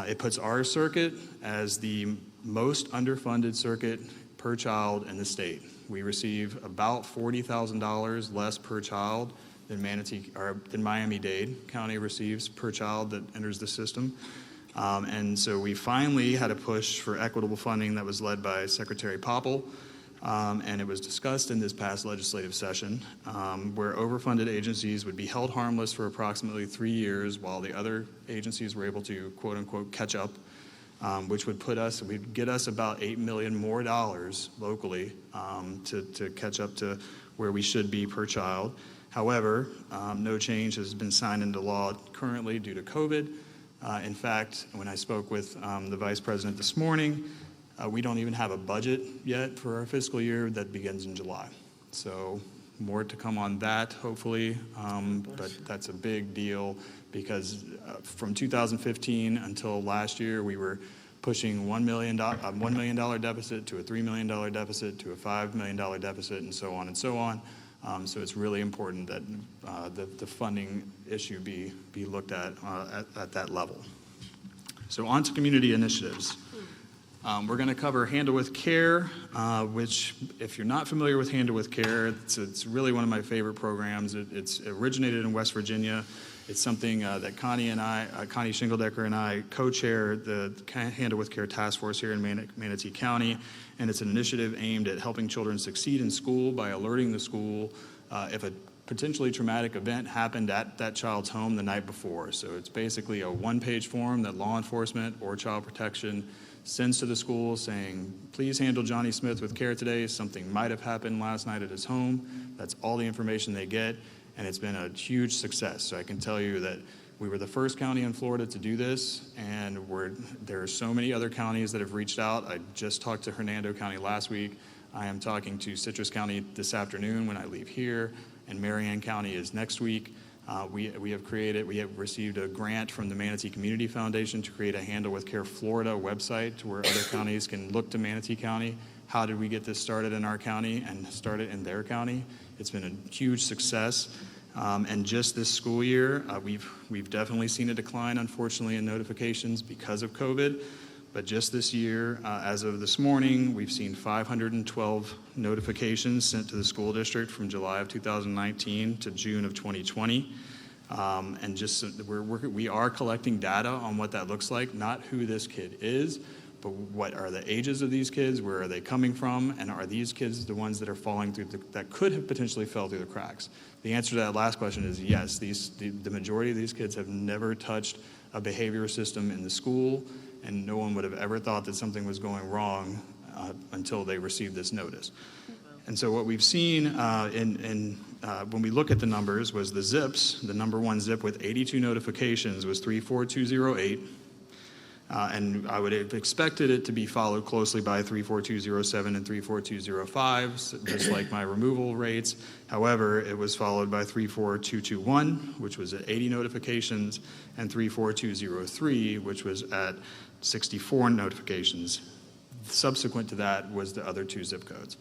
It puts our circuit as the most underfunded circuit per child in the state. We receive about $40,000 less per child than Miami-Dade County receives per child that enters the system. And so we finally had a push for equitable funding that was led by Secretary Popple, and it was discussed in this past legislative session, where overfunded agencies would be held harmless for approximately 3 years while the other agencies were able to, quote unquote, catch up, which would get us about $8 million more locally to catch up to where we should be per child. However, no change has been signed into law currently due to COVID. In fact, when I spoke with the Vice President this morning, we don't even have a budget yet for our fiscal year that begins in July. So more to come on that, hopefully, but that's a big deal because from 2015 until last year, we were pushing $1 million deficit to a $3 million deficit to a $5 million deficit and so on and so on. So it's really important that the funding issue be looked at that level. So on to community initiatives. We're going to cover Handle with Care, which, if you're not familiar with Handle with Care, it's really one of my favorite programs. It's originated in West Virginia. It's something that Connie Shingeldecker and I co-chair the Handle with Care Task Force here in Manatee County, and it's an initiative aimed at helping children succeed in school by alerting the school if a potentially traumatic event happened at that child's home the night before. So it's basically a one-page form that law enforcement or child protection sends to the school saying, please handle Johnny Smith with care today. Something might have happened last night at his home. That's all the information they get, and it's been a huge success. So I can tell you that we were the first county in Florida to do this, and there are so many other counties that have reached out. I just talked to Hernando County last week. I am talking to Citrus County this afternoon when I leave here, and Marion County is next week. We have received a grant from the Manatee Community Foundation to create a Handle with Care Florida website to where other counties can look to Manatee County. How did we get this started in our county and start it in their county? It's been a huge success. And just this school year, we've definitely seen a decline, unfortunately, in notifications because of COVID. But just this year, as of this morning, we've seen 512 notifications sent to the school district from July of 2019 to June of 2020. And just we are collecting data on what that looks like, not who this kid is, but what are the ages of these kids, where are they coming from, and are these kids the ones that are falling through that could have potentially fell through the cracks? The answer to that last question is yes. The majority of these kids have never touched a behavior system in the school, and no one would have ever thought that something was going wrong until they received this notice. And so what we've seen when we look at the numbers was the zips. The number one zip with 82 notifications was 34208. And I would have expected it to be followed closely by 34207 and 34205, just like my removal rates. However, it was followed by 34221, which was at 80 notifications, and 34203, which was at 64 notifications. Subsequent to that was the other two zip codes.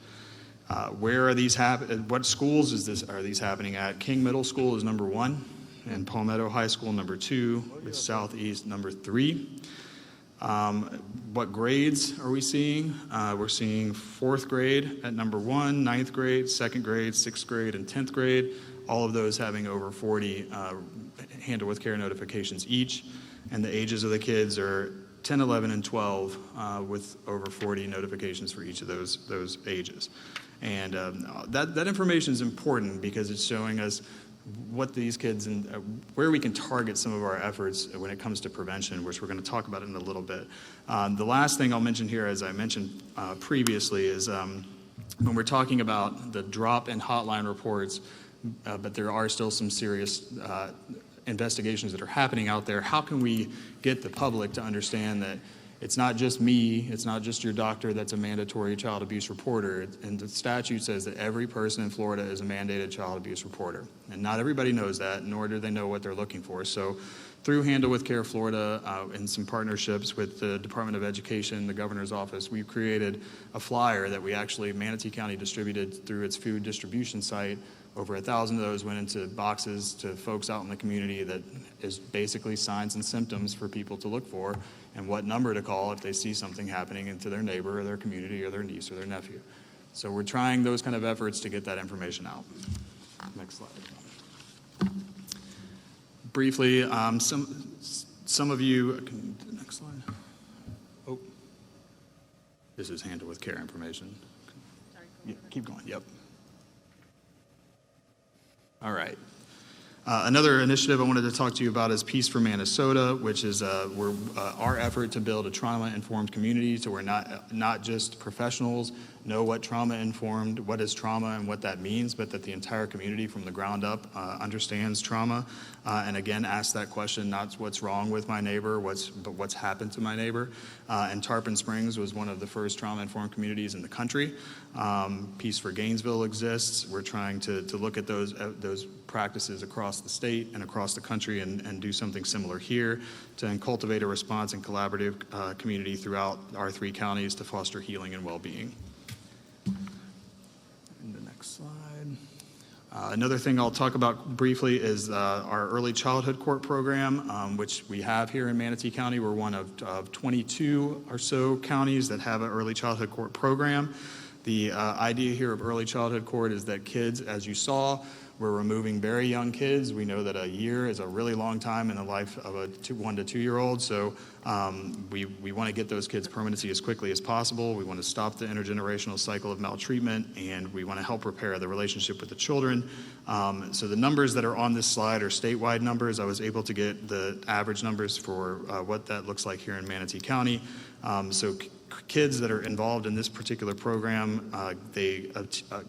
Where are these what schools are these happening at? King Middle School is number 1, and Palmetto High School number 2, with Southeast number 3. What grades are we seeing? We're seeing 4th grade at number 1, 9th grade, 2nd grade, 6th grade, and 10th grade, all of those having over 40 Handle with Care notifications each. And the ages of the kids are 10, 11, and 12 with over 40 notifications for each of those ages. And that information is important because it's showing us what these kids and where we can target some of our efforts when it comes to prevention, which we're going to talk about in a little bit. The last thing I'll mention here, as I mentioned previously, is when we're talking about the drop in hotline reports, but there are still some serious investigations that are happening out there. How can we get the public to understand that it's not just me, it's not just your doctor that's a mandatory child abuse reporter, and the statute says that every person in Florida is a mandated child abuse reporter. And not everybody knows that, nor do they know what they're looking for. So through Handle with Care Florida and some partnerships with the Department of Education, the governor's office, we've created a flyer that Manatee County distributed through its food distribution site. Over 1,000 of those went into boxes to folks out in the community that is basically signs and symptoms for people to look for and what number to call if they see something happening to their neighbor or their community or their niece or their nephew. So we're trying those kind of efforts to get that information out. Next slide. Briefly, some of you, next slide. Oh, this is handled with care information. Yeah, keep going, yep. All right. Another initiative I wanted to talk to you about is Peace for Minnesota, which is our effort to build a trauma-informed community, so we're not just professionals know what trauma-informed, what is trauma and what that means, but that the entire community from the ground up understands trauma, and again, ask that question, not what's wrong with my neighbor, but what's happened to my neighbor. And Tarpon Springs was one of the first trauma-informed communities in the country. Peace for Gainesville exists. We're trying to look at those practices across the state and across the country and do something similar here to cultivate a response and collaborative community throughout our 3 counties to foster healing and well-being. And the next slide. Another thing I'll talk about briefly is our early childhood court program, which we have here in Manatee County. We're one of 22 or so counties that have an early childhood court program. The idea here of early childhood court is that kids, as you saw, we're removing very young kids. We know that a year is a really long time in the life of a 1 to 2 year old. So we want to get those kids permanency as quickly as possible. We want to stop the intergenerational cycle of maltreatment, and we want to help repair the relationship with the children. So the numbers that are on this slide are statewide numbers. I was able to get the average numbers for what that looks like here in Manatee County. So kids that are involved in this particular program, they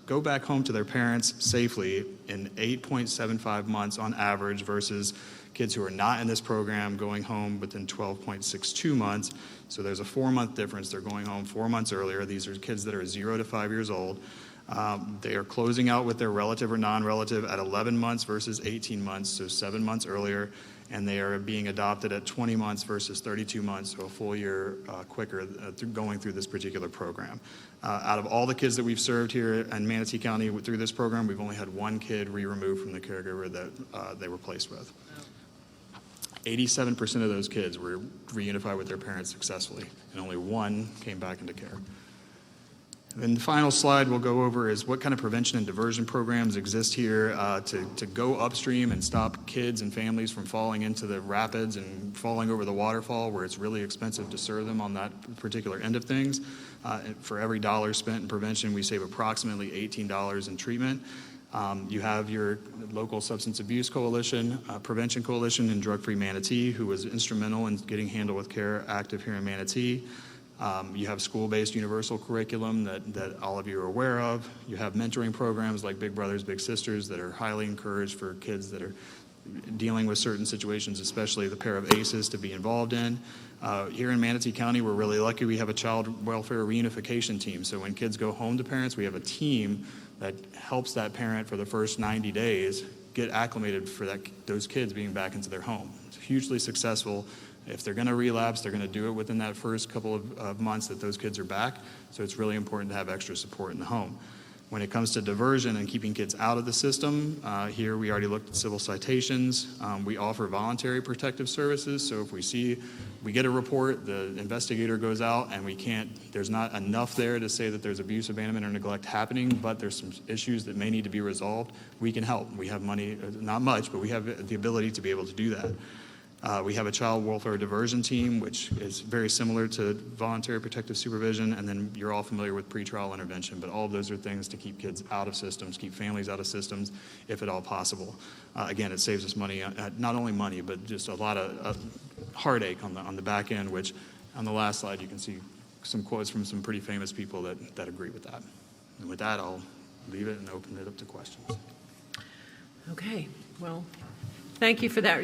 go back home to their parents safely in 8.75 months on average versus kids who are not in this program going home within 12.62 months. So there's a 4-month difference. They're going home 4 months earlier. These are kids that are 0 to 5 years old. They are closing out with their relative or non-relative at 11 months versus 18 months, so 7 months earlier. And they are being adopted at 20 months versus 32 months, so a full year quicker going through this particular program. Out of all the kids that we've served here in Manatee County through this program, we've only had 1 kid removed from the caregiver that they were placed with. 87% of those kids were reunified with their parents successfully, and only 1 came back into care. And the final slide we'll go over is what kind of prevention and diversion programs exist here to go upstream and stop kids and families from falling into the rapids and falling over the waterfall where it's really expensive to serve them on that particular end of things. For every dollar spent in prevention, we save approximately $18 in treatment. You have your local substance abuse coalition, prevention coalition, and Drug-Free Manatee, who was instrumental in getting Handle with Care active here in Manatee. You have school-based universal curriculum that all of you are aware of. You have mentoring programs like Big Brothers Big Sisters that are highly encouraged for kids that are dealing with certain situations, especially the pair of ACEs, to be involved in. Here in Manatee County, we're really lucky we have a child welfare reunification team. So when kids go home to parents, we have a team that helps that parent for the first 90 days get acclimated for those kids being back into their home. It's hugely successful. If they're going to relapse, they're going to do it within that first couple of months that those kids are back. So it's really important to have extra support in the home. When it comes to diversion and keeping kids out of the system, here we already looked at civil citations. We offer voluntary protective services. So if we get a report, the investigator goes out and there's not enough there to say that there's abuse, abandonment, or neglect happening, but there's some issues that may need to be resolved, we can help. We have money, not much, but we have the ability to be able to do that. We have a child welfare diversion team, which is very similar to voluntary protective supervision, and then you're all familiar with pretrial intervention, but all of those are things to keep kids out of systems, keep families out of systems, if at all possible. Again, it saves us money, not only money, but just a lot of heartache on the back end, which on the last slide you can see some quotes from some pretty famous people that agree with that. And with that, I'll leave it and open it up to questions. Okay, well, thank you for that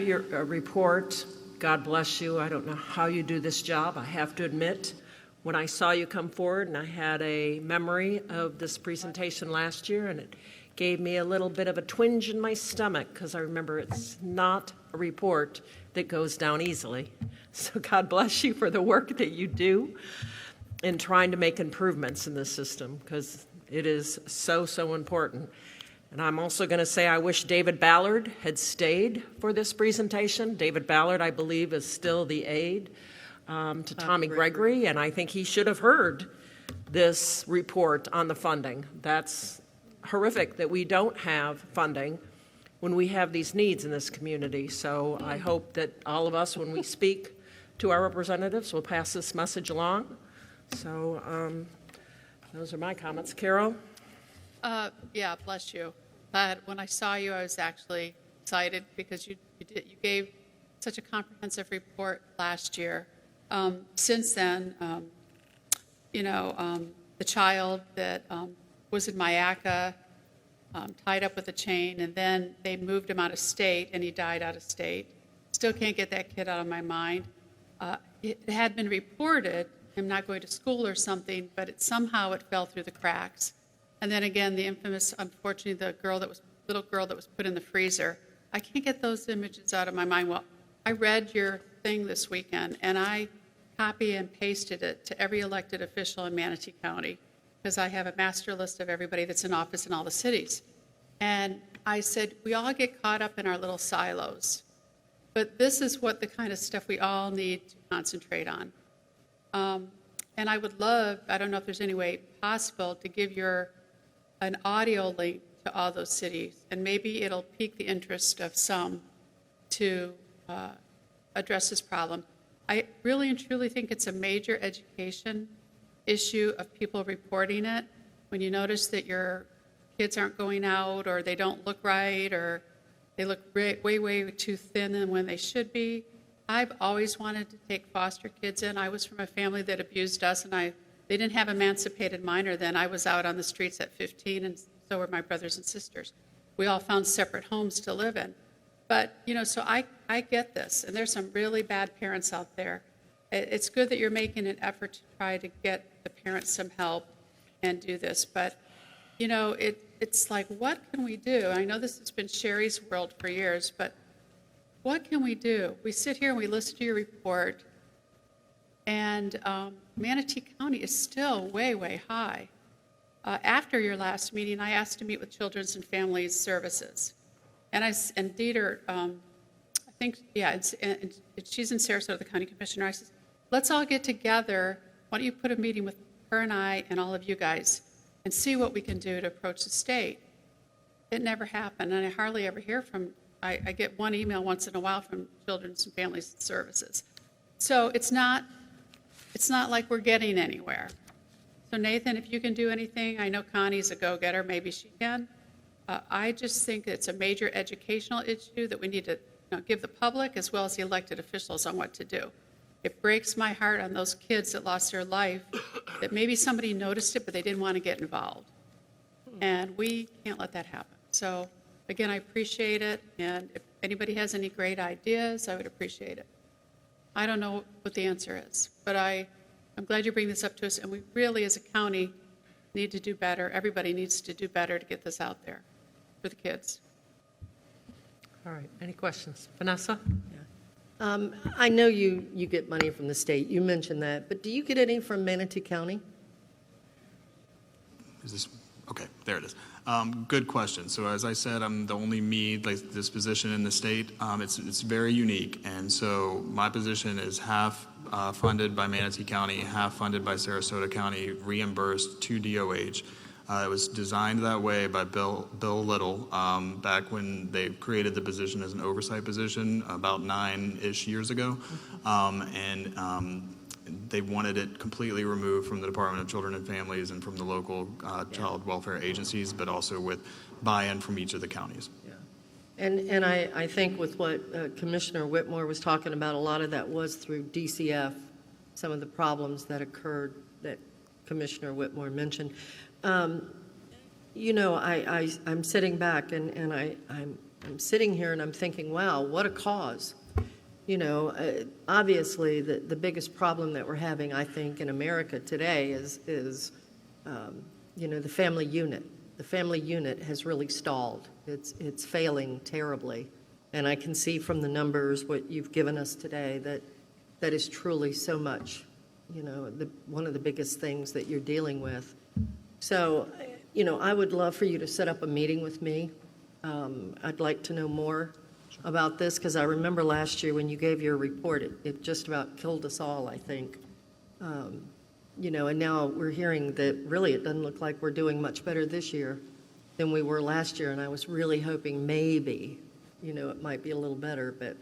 report. God bless you. I don't know how you do this job. I have to admit, when I saw you come forward, and I had a memory of this presentation last year, and it gave me a little bit of a twinge in my stomach because I remember it's not a report that goes down easily. So God bless you for the work that you do in trying to make improvements in this system, because it is so, so important. And I'm also going to say I wish David Ballard had stayed for this presentation. David Ballard, I believe, is still the aide to Tommy Gregory, and I think he should have heard this report on the funding. That's horrific that we don't have funding when we have these needs in this community. So I hope that all of us, when we speak to our representatives. We'll pass this message along. So those are my comments. Carol? Yeah, bless you. But when I saw you, I was actually excited because you gave such a comprehensive report last year. Since then, the child that was in Mayaca, tied up with a chain, and then they moved him out of state, and he died out of state. Still can't get that kid out of my mind. It had been reported, him not going to school or something, but somehow it fell through the cracks. And then again, the infamous, unfortunately, the little girl that was put in the freezer. I can't get those images out of my mind. Well, I read your thing this weekend, and I copy and pasted it to every elected official in Manatee County, because I have a master list of everybody that's in office in all the cities. And I said, we all get caught up in our little silos, but this is what the kind of stuff we all need to concentrate on. And I would love, I don't know if there's any way possible, to give an audio link to all those cities, and maybe it'll pique the interest of some to address this problem. I really and truly think it's a major education issue of people reporting it. When you notice that your kids aren't going out, or they don't look right, or they look way, way too thin than when they should be. I've always wanted to take foster kids in. I was from a family that abused us, and they didn't have emancipated minor then. I was out on the streets at 15, and so were my brothers and sisters. We all found separate homes to live in. But, so I get this, and there's some really bad parents out there. It's good that you're making an effort to try to get the parents some help and do this, but, it's like, what can we do? I know this has been Sherry's world for years, but what can we do? We sit here and we listen to your report, and Manatee County is still way, way high. After your last meeting, I asked to meet with Children's and Families Services. And Dieter, I think, and she's in Sarasota, the county commissioner. I said, let's all get together. Why don't you put a meeting with her and I and all of you guys and see what we can do to approach the state? It never happened, and I hardly ever hear from, I get one email once in a while from Children's and Families Services. So it's not like we're getting anywhere. So Nathan, if you can do anything, I know Connie's a go-getter, maybe she can. I just think it's a major educational issue that we need to give the public as well as the elected officials on what to do. It breaks my heart on those kids that lost their life, that maybe somebody noticed it, but they didn't want to get involved. And we can't let that happen. So again, I appreciate it. And if anybody has any great ideas, I would appreciate it. I don't know what the answer is, but I'm glad you bring this up to us. And we really, as a county, need to do better. Everybody needs to do better to get this out there for the kids. All right, any questions? Vanessa? I know you get money from the state. You mentioned that, but do you get any from Manatee County? Is this, okay, there it is. Good question. So as I said, I'm the only this position in the state. It's very unique. And so my position is half funded by Manatee County, half funded by Sarasota County, reimbursed to DOH. It was designed that way by Bill Little back when they created the position as an oversight position about 9-ish years ago. They wanted it completely removed from the Department of Children and Families and from the local child welfare agencies, but also with buy-in from each of the counties. Yeah. And I think with what Commissioner Whitmore was talking about, a lot of that was through DCF, some of the problems that occurred that Commissioner Whitmore mentioned. I'm sitting back and I'm sitting here and I'm thinking, wow, what a cause. Obviously the biggest problem that we're having, I think, in America today is the family unit. The family unit has really stalled. It's failing terribly. And I can see from the numbers, what you've given us today, that is truly so much, one of the biggest things that you're dealing with. So, I would love for you to set up a meeting with me. I'd like to know more about this, because I remember last year when you gave your report, it just about killed us all, I think. And now we're hearing that really it doesn't look like we're doing much better this year than we were last year, and I was really hoping maybe, it might be a little better, but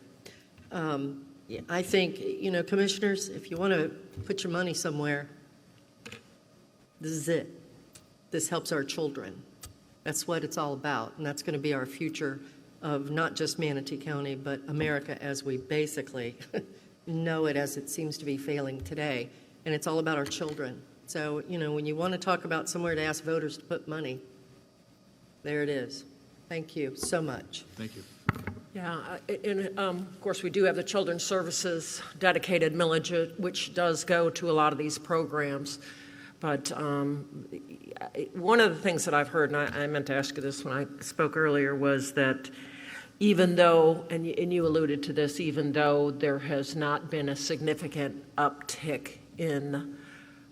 Yeah, I think, commissioners, if you want to put your money somewhere, this is it. This helps our children. That's what it's all about, and that's going to be our future of not just Manatee County, but America as we basically know it, as it seems to be failing today. And it's all about our children. So, when you want to talk about somewhere to ask voters to put money, there it is. Thank you so much. Thank you. Yeah, and of course, we do have the Children's Services dedicated millage, which does go to a lot of these programs. But one of the things that I've heard, and I meant to ask you this when I spoke earlier, was that even though, and you alluded to this, even though there has not been a significant uptick in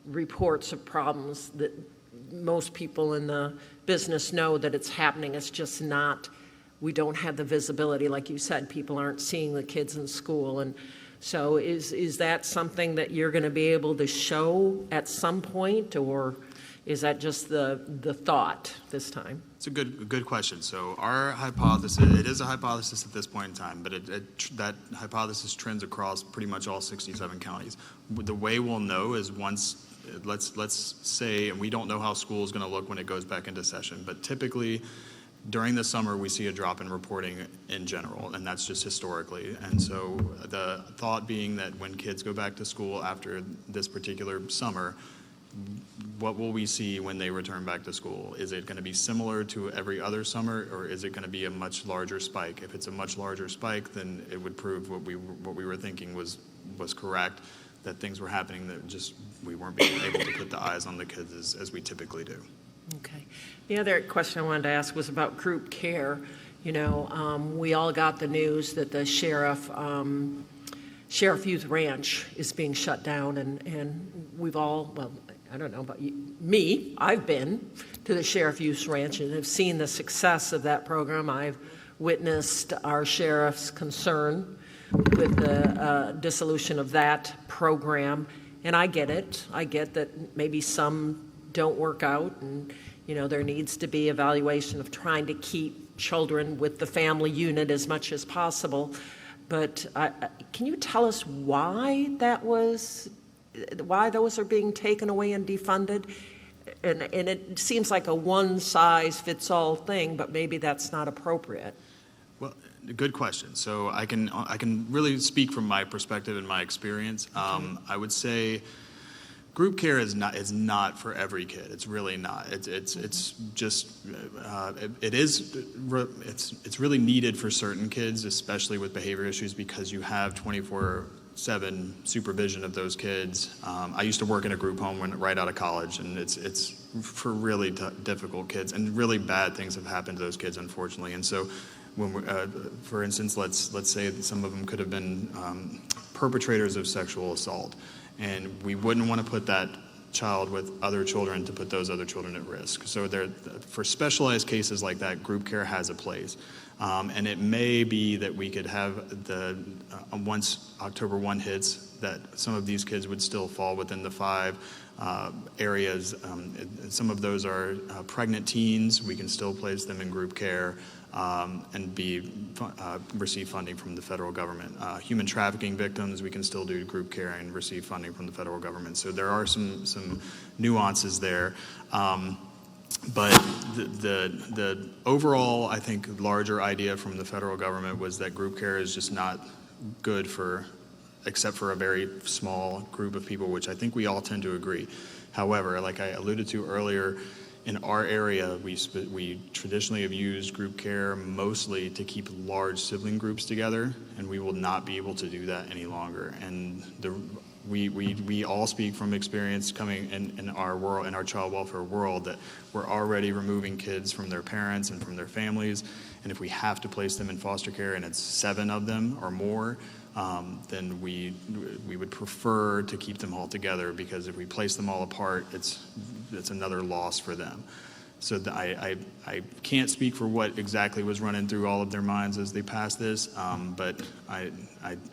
reports of problems, that most people in the business know that it's happening, it's just not, we don't have the visibility. Like you said, people aren't seeing the kids in school. And so is that something that you're going to be able to show at some point, or is that just the thought this time? It's a good question. So our hypothesis, it is a hypothesis at this point in time, but that hypothesis trends across pretty much all 67 counties. The way we'll know is once, let's say, and we don't know how school is going to look when it goes back into session, but typically during the summer, we see a drop in reporting in general, and that's just historically. And so the thought being that when kids go back to school after this particular summer, what will we see when they return back to school? Is it going to be similar to every other summer, or is it going to be a much larger spike? If it's a much larger spike, then it would prove what we were thinking was correct, that things were happening that just we weren't being able to put the eyes on the kids as we typically do. Okay. The other question I wanted to ask was about group care. We all got the news that the Sheriff Youth Ranch is being shut down, and we've all, well, I don't know about me, I've been to the Sheriff Youth Ranch and have seen the success of that program. I've witnessed our sheriff's concern with the dissolution of that program, and I get it. I get that maybe some don't work out, and there needs to be evaluation of trying to keep children with the family unit as much as possible. But can you tell us why those are being taken away and defunded? And it seems like a one-size-fits-all thing, but maybe that's not appropriate. Well, good question. So I can really speak from my perspective and my experience. I would say group care is not for every kid. It's really not. It's just it's really needed for certain kids, especially with behavior issues, because you have 24/7 supervision of those kids. I used to work in a group home right out of college, and it's for really difficult kids, and really bad things have happened to those kids, unfortunately. And so, when for instance, let's say that some of them could have been perpetrators of sexual assault. And we wouldn't want to put that child with other children to put those other children at risk. So for specialized cases like that, group care has a place. And it may be that we could have once October 1 hits, that some of these kids would still fall within the 5 areas. Some of those are pregnant teens. We can still place them in group care and receive funding from the federal government. Human trafficking victims, we can still do group care and receive funding from the federal government. So there are some nuances there. But the overall, I think, larger idea from the federal government was that group care is just not good except for a very small group of people, which I think we all tend to agree. However, like I alluded to earlier, in our area, we traditionally have used group care mostly to keep large sibling groups together, and we will not be able to do that any longer. And we all speak from experience coming in our world, in our child welfare world, that we're already removing kids from their parents and from their families. And if we have to place them in foster care, and it's 7 of them or more, then we would prefer to keep them all together, because if we place them all apart, it's another loss for them. So I can't speak for what exactly was running through all of their minds as they passed this, but I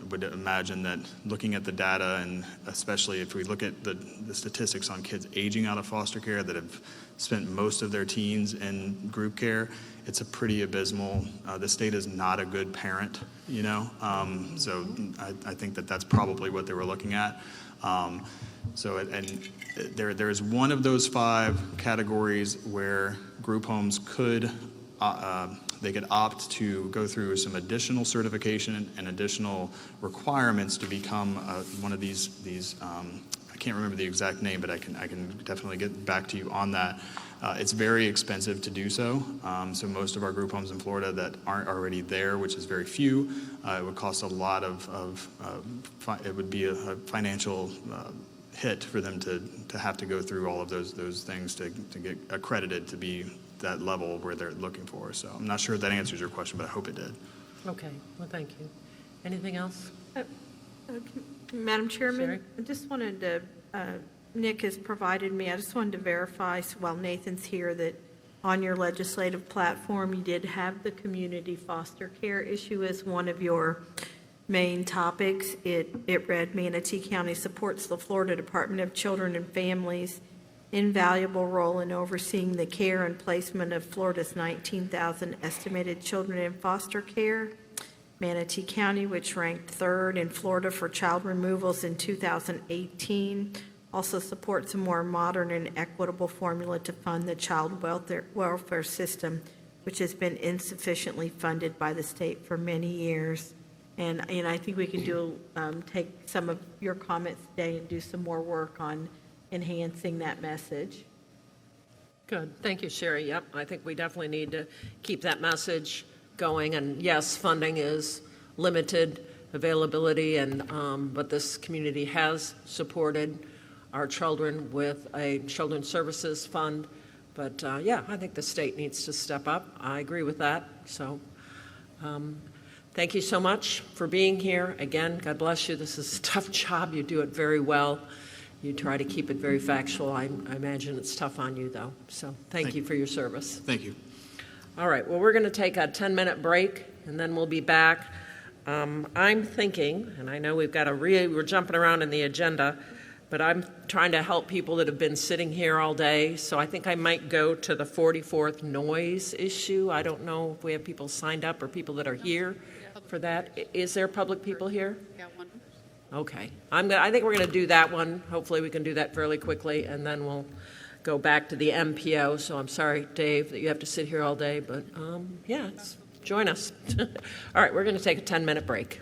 would imagine that looking at the data, and especially if we look at the statistics on kids aging out of foster care that have spent most of their teens in group care, it's a pretty abysmal. The state is not a good parent, so I think that that's probably what they were looking at. There is one of those 5 categories where group homes could opt to go through some additional certification and additional requirements to become one of these. I can't remember the exact name, but I can definitely get back to you on that. It's very expensive to do so. So most of our group homes in Florida that aren't already there, which is very few, it would cost a lot it would be a financial hit for them to have to go through all of those things to get accredited to be that level where they're looking for. So I'm not sure if that answers your question, but I hope it did. Okay, well, thank you. Anything else? Madam Chairman, Sherry? I just wanted to, Nick has provided me, I just wanted to verify, while Nathan's here, that on your legislative platform, you did have the community foster care issue as one of your main topics. It read, Manatee County supports the Florida Department of Children and Families' invaluable role in overseeing the care and placement of Florida's 19,000 estimated children in foster care. Manatee County, which ranked 3rd in Florida for child removals in 2018, also supports a more modern and equitable formula to fund the child welfare system, which has been insufficiently funded by the state for many years. And I think we can take some of your comments today and do some more work on enhancing that message. Good. Thank you, Sherry. Yep, I think we definitely need to keep that message going. And yes, funding is limited availability, but this community has supported our children with a children's services fund. But yeah, I think the state needs to step up. I agree with that. So thank you so much for being here. Again, God bless you. This is a tough job. You do it very well. You try to keep it very factual. I imagine it's tough on you, though. So thank you for your service. Thank you. All right. Well, we're going to take a 10-minute break, and then we'll be back. I'm thinking, and I know we're jumping around in the agenda, but I'm trying to help people that have been sitting here all day. So I think I might go to the 44th noise issue. I don't know if we have people signed up or people that are here for that. Is there public people here? Yeah, one. Okay. I think we're going to do that one. Hopefully we can do that fairly quickly, and then we'll go back to the MPO. So I'm sorry, Dave, that you have to sit here all day, but yeah, join us. All right, we're going to take a 10-minute break.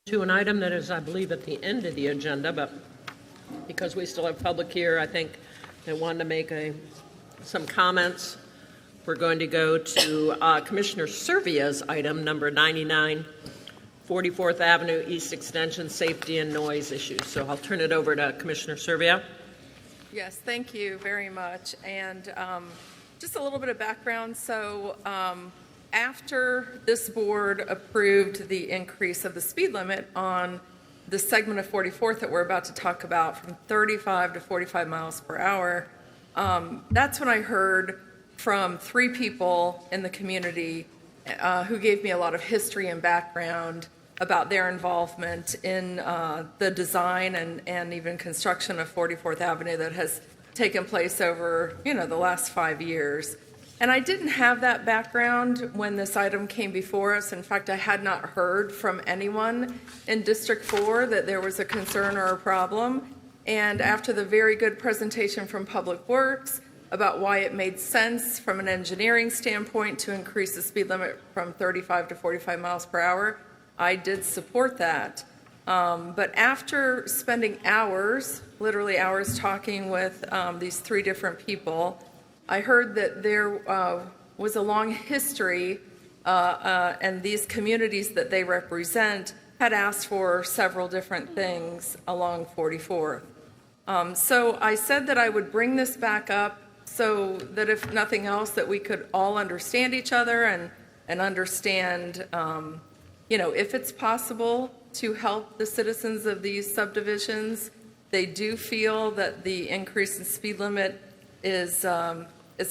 to an item that is, I believe, at the end of the agenda, but because we still have public here, I think they wanted to make some comments. We're going to go to Commissioner Servia's item, number 99, 44th Avenue East Extension, safety and noise issues. So I'll turn it over to Commissioner Servia. Yes, thank you very much. And just a little bit of background. So after this board approved the increase of the speed limit on the segment of 44th that we're about to talk about from 35 to 45 miles per hour, that's when I heard from 3 people in the community who gave me a lot of history and background about their involvement in the design and even construction of 44th Avenue that has taken place over, the last 5 years. And I didn't have that background when this item came before us. In fact, I had not heard from anyone in District 4 that there was a concern or a problem. And after the very good presentation from Public Works about why it made sense from an engineering standpoint to increase the speed limit from 35 to 45 miles per hour, I did support that. But after spending hours, literally hours, talking with these 3 different people, I heard that there was a long history, and these communities that they represent had asked for several different things along 44th. So I said that I would bring this back up so that if nothing else, that we could all understand each other and understand, if it's possible to help the citizens of these subdivisions. They do feel that the increase in speed limit is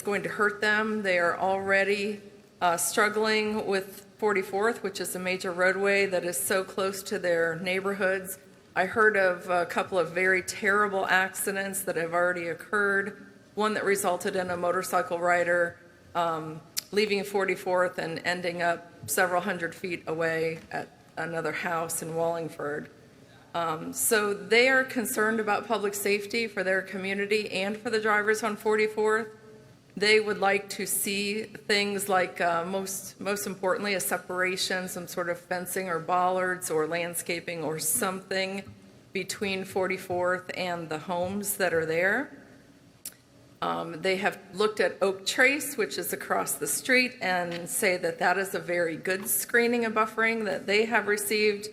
going to hurt them. They are already struggling with 44th, which is a major roadway that is so close to their neighborhoods. I heard of a couple of very terrible accidents that have already occurred. One that resulted in a motorcycle rider leaving 44th and ending up several hundred feet away at another house in Wallingford. So they are concerned about public safety for their community and for the drivers on 44th. They would like to see things like, most importantly, a separation, some sort of fencing or bollards or landscaping or something between 44th and the homes that are there. They have looked at Oak Trace, which is across the street, and say that that is a very good screening and buffering that they have received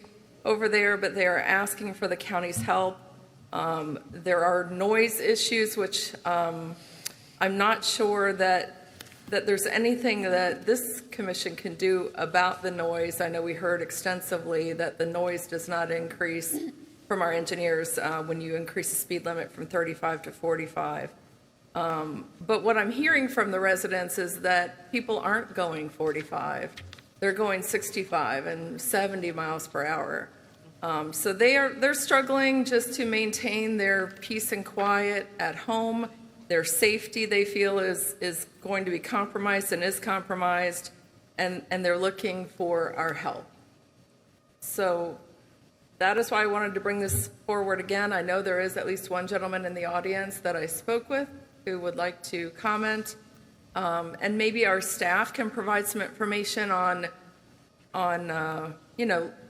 over there, but they are asking for the county's help. There are noise issues, which I'm not sure that there's anything that this commission can do about the noise. I know we heard extensively that the noise does not increase from our engineers when you increase the speed limit from 35 to 45. But what I'm hearing from the residents is that people aren't going 45. They're going 65 and 70 miles per hour. So they're struggling just to maintain their peace and quiet at home. Their safety, they feel, is going to be compromised and is compromised, and they're looking for our help. So that is why I wanted to bring this forward again. I know there is at least one gentleman in the audience that I spoke with who would like to comment, and maybe our staff can provide some information on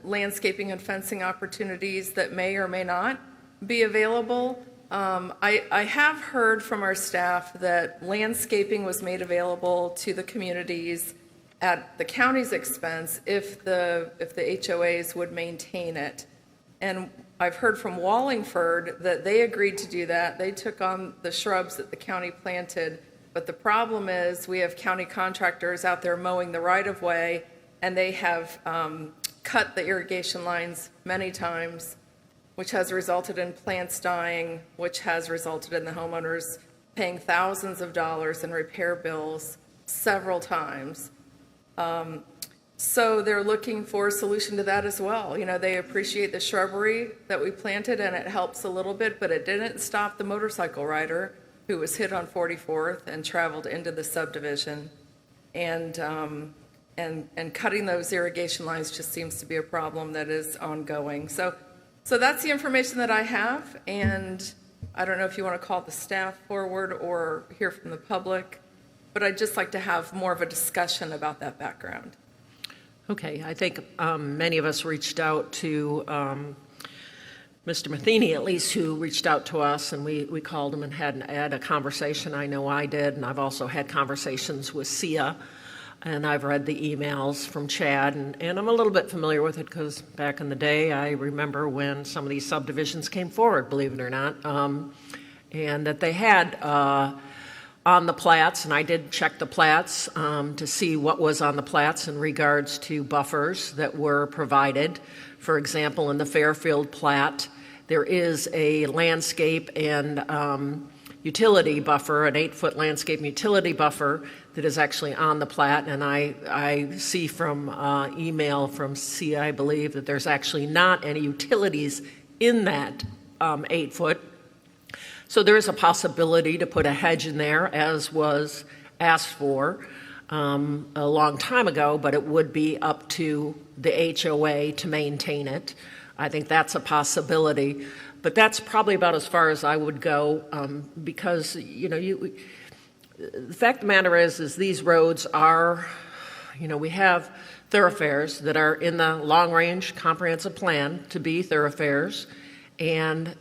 landscaping and fencing opportunities that may or may not be available. I have heard from our staff that landscaping was made available to the communities at the county's expense if the HOAs would maintain it. And I've heard from Wallingford that they agreed to do that. They took on the shrubs that the county planted. But the problem is we have county contractors out there mowing the right-of-way, and they have cut the irrigation lines many times, which has resulted in plants dying, which has resulted in the homeowners paying thousands of dollars in repair bills several times. So they're looking for a solution to that as well. They appreciate the shrubbery that we planted, and it helps a little bit, but it didn't stop the motorcycle rider who was hit on 44th and traveled into the subdivision. And cutting those irrigation lines just seems to be a problem that is ongoing. So that's the information that I have, and I don't know if you want to call the staff forward or hear from the public, but I'd just like to have more of a discussion about that background. Okay, I think many of us reached out to Mr. Matheny, at least, who reached out to us, and we called him and had a conversation. I know I did, and I've also had conversations with Sia, and I've read the emails from Chad, and I'm a little bit familiar with it because back in the day, I remember when some of these subdivisions came forward, believe it or not, and that they had on the plats, and I did check the plats to see what was on the plats in regards to buffers that were provided. For example, in the Fairfield plat, there is a landscape and utility buffer, an 8-foot landscape and utility buffer that is actually on the plat, and I see from email from Cia, I believe, that there's actually not any utilities in that 8-foot. So there is a possibility to put a hedge in there, as was asked for a long time ago, but it would be up to the HOA to maintain it. I think that's a possibility, but that's probably about as far as I would go because, the fact of the matter is these roads are, we have thoroughfares that are in the long-range comprehensive plan to be thoroughfares. And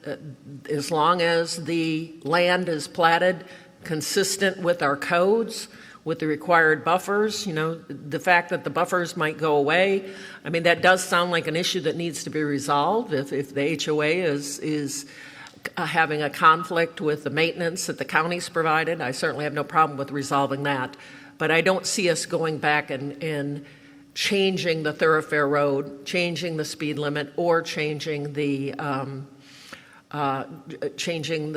as long as the land is platted consistent with our codes, with the required buffers, the fact that the buffers might go away, I mean, that does sound like an issue that needs to be resolved. If the HOA is having a conflict with the maintenance that the county's provided, I certainly have no problem with resolving that. But I don't see us going back and changing the thoroughfare road, changing the speed limit, or changing the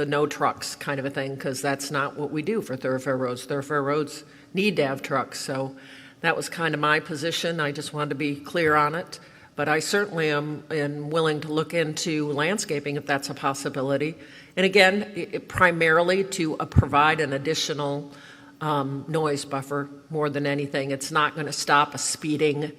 no trucks kind of a thing, because that's not what we do for thoroughfare roads. Thoroughfare roads need to have trucks. So that was kind of my position. I just wanted to be clear on it. But I certainly am willing to look into landscaping if that's a possibility. And again, primarily to provide an additional noise buffer more than anything. It's not going to stop a speeding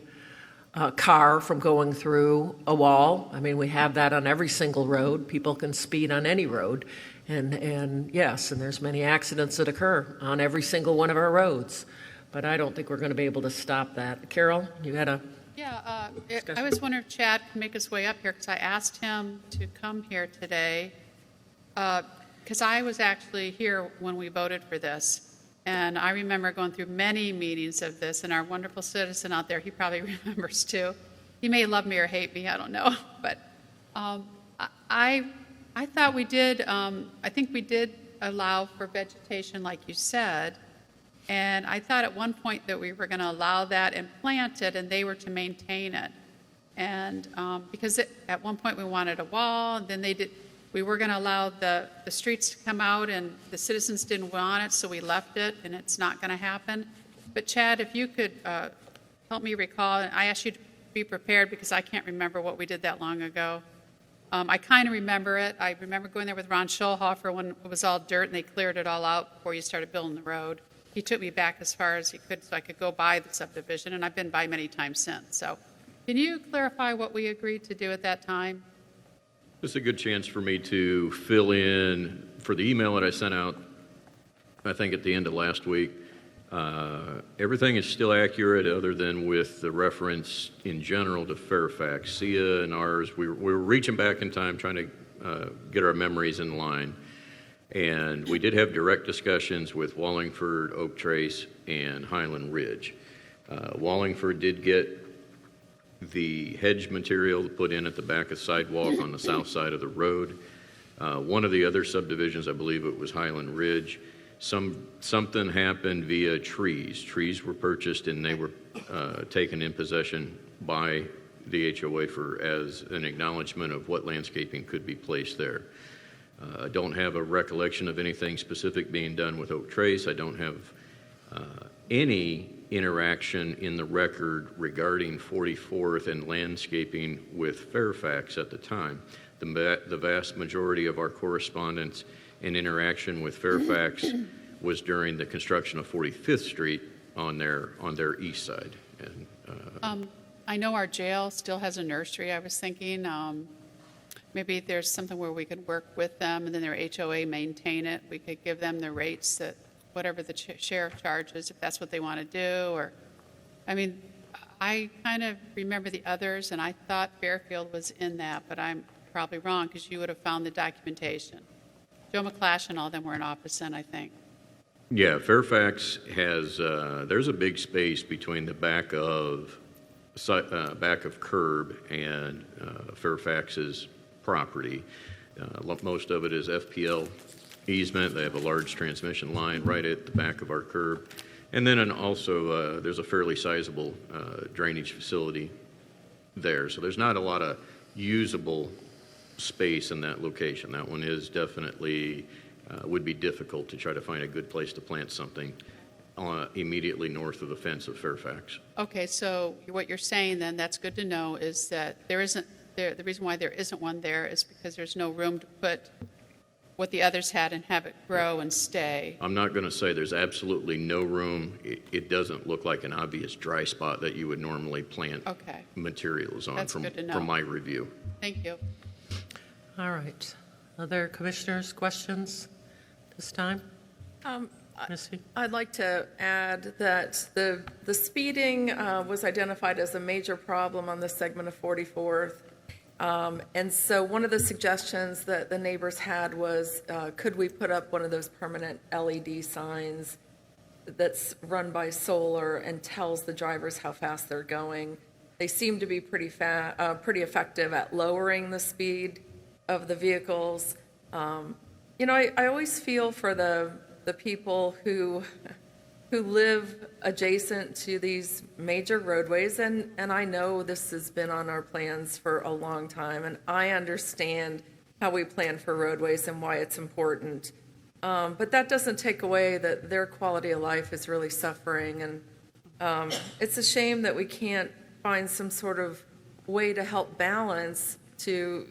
car from going through a wall. I mean, we have that on every single road. People can speed on any road. And yes, and there's many accidents that occur on every single one of our roads. But I don't think we're going to be able to stop that. Carol, you had a... Yeah, I was wondering if Chad can make his way up here, because I asked him to come here today, because I was actually here when we voted for this. And I remember going through many meetings of this, and our wonderful citizen out there, he probably remembers too. He may love me or hate me, I don't know. But I thought we did, I think we did allow for vegetation like you said. And I thought at one point that we were going to allow that and plant it, and they were to maintain it. And because at one point we wanted a wall, and then we were going to allow the streets to come out, and the citizens didn't want it, so we left it, and it's not going to happen. But Chad, if you could help me recall, and I asked you to be prepared because I can't remember what we did that long ago. I kind of remember it. I remember going there with Ron Schulhofer when it was all dirt and they cleared it all out before you started building the road. He took me back as far as he could so I could go by the subdivision, and I've been by many times since. So can you clarify what we agreed to do at that time? This is a good chance for me to fill in for the email that I sent out, I think at the end of last week. Everything is still accurate other than with the reference in general to Fairfax. Cia and ours, we were reaching back in time trying to get our memories in line. And we did have direct discussions with Wallingford, Oak Trace, and Highland Ridge. Wallingford did get the hedge material put in at the back of the sidewalk on the south side of the road. One of the other subdivisions, I believe it was Highland Ridge, something happened via trees. Trees were purchased and they were taken in possession by the HOA as an acknowledgement of what landscaping could be placed there. I don't have a recollection of anything specific being done with Oak Trace. I don't have any interaction in the record regarding 44th and landscaping with Fairfax at the time. The vast majority of our correspondence and interaction with Fairfax was during the construction of 45th Street on their east side. And, I know our jail still has a nursery. I was thinking maybe there's something where we could work with them and then their HOA maintain it. We could give them the rates that whatever the sheriff charges, if that's what they want to do. Or, I mean, I kind of remember the others, and I thought Fairfield was in that, but I'm probably wrong because you would have found the documentation. Joe McClash and all them were in Opposite, I think. Yeah, Fairfax has, there's a big space between the back of Curb and Fairfax's property. Most of it is FPL easement. They have a large transmission line right at the back of our curb. And then also there's a fairly sizable drainage facility there. So there's not a lot of usable space in that location. That one is definitely, would be difficult to try to find a good place to plant something immediately north of the fence of Fairfax. Okay, so what you're saying then, that's good to know, is that there isn't, the reason why there isn't one there is because there's no room to put what the others had and have it grow and stay. I'm not going to say there's absolutely no room. It doesn't look like an obvious dry spot that you would normally plant materials on That's good to know. from my review. Thank you. All right. Other commissioners, questions this time? Missy? I'd like to add that the speeding was identified as a major problem on this segment of 44th. And so one of the suggestions that the neighbors had was, could we put up one of those permanent LED signs that's run by solar and tells the drivers how fast they're going? They seem to be pretty effective at lowering the speed of the vehicles. You know, I always feel for the people who live adjacent to these major roadways, and I know this has been on our plans for a long time, and I understand how we plan for roadways and why it's important. But that doesn't take away that their quality of life is really suffering, and it's a shame that we can't find some sort of way to help balance to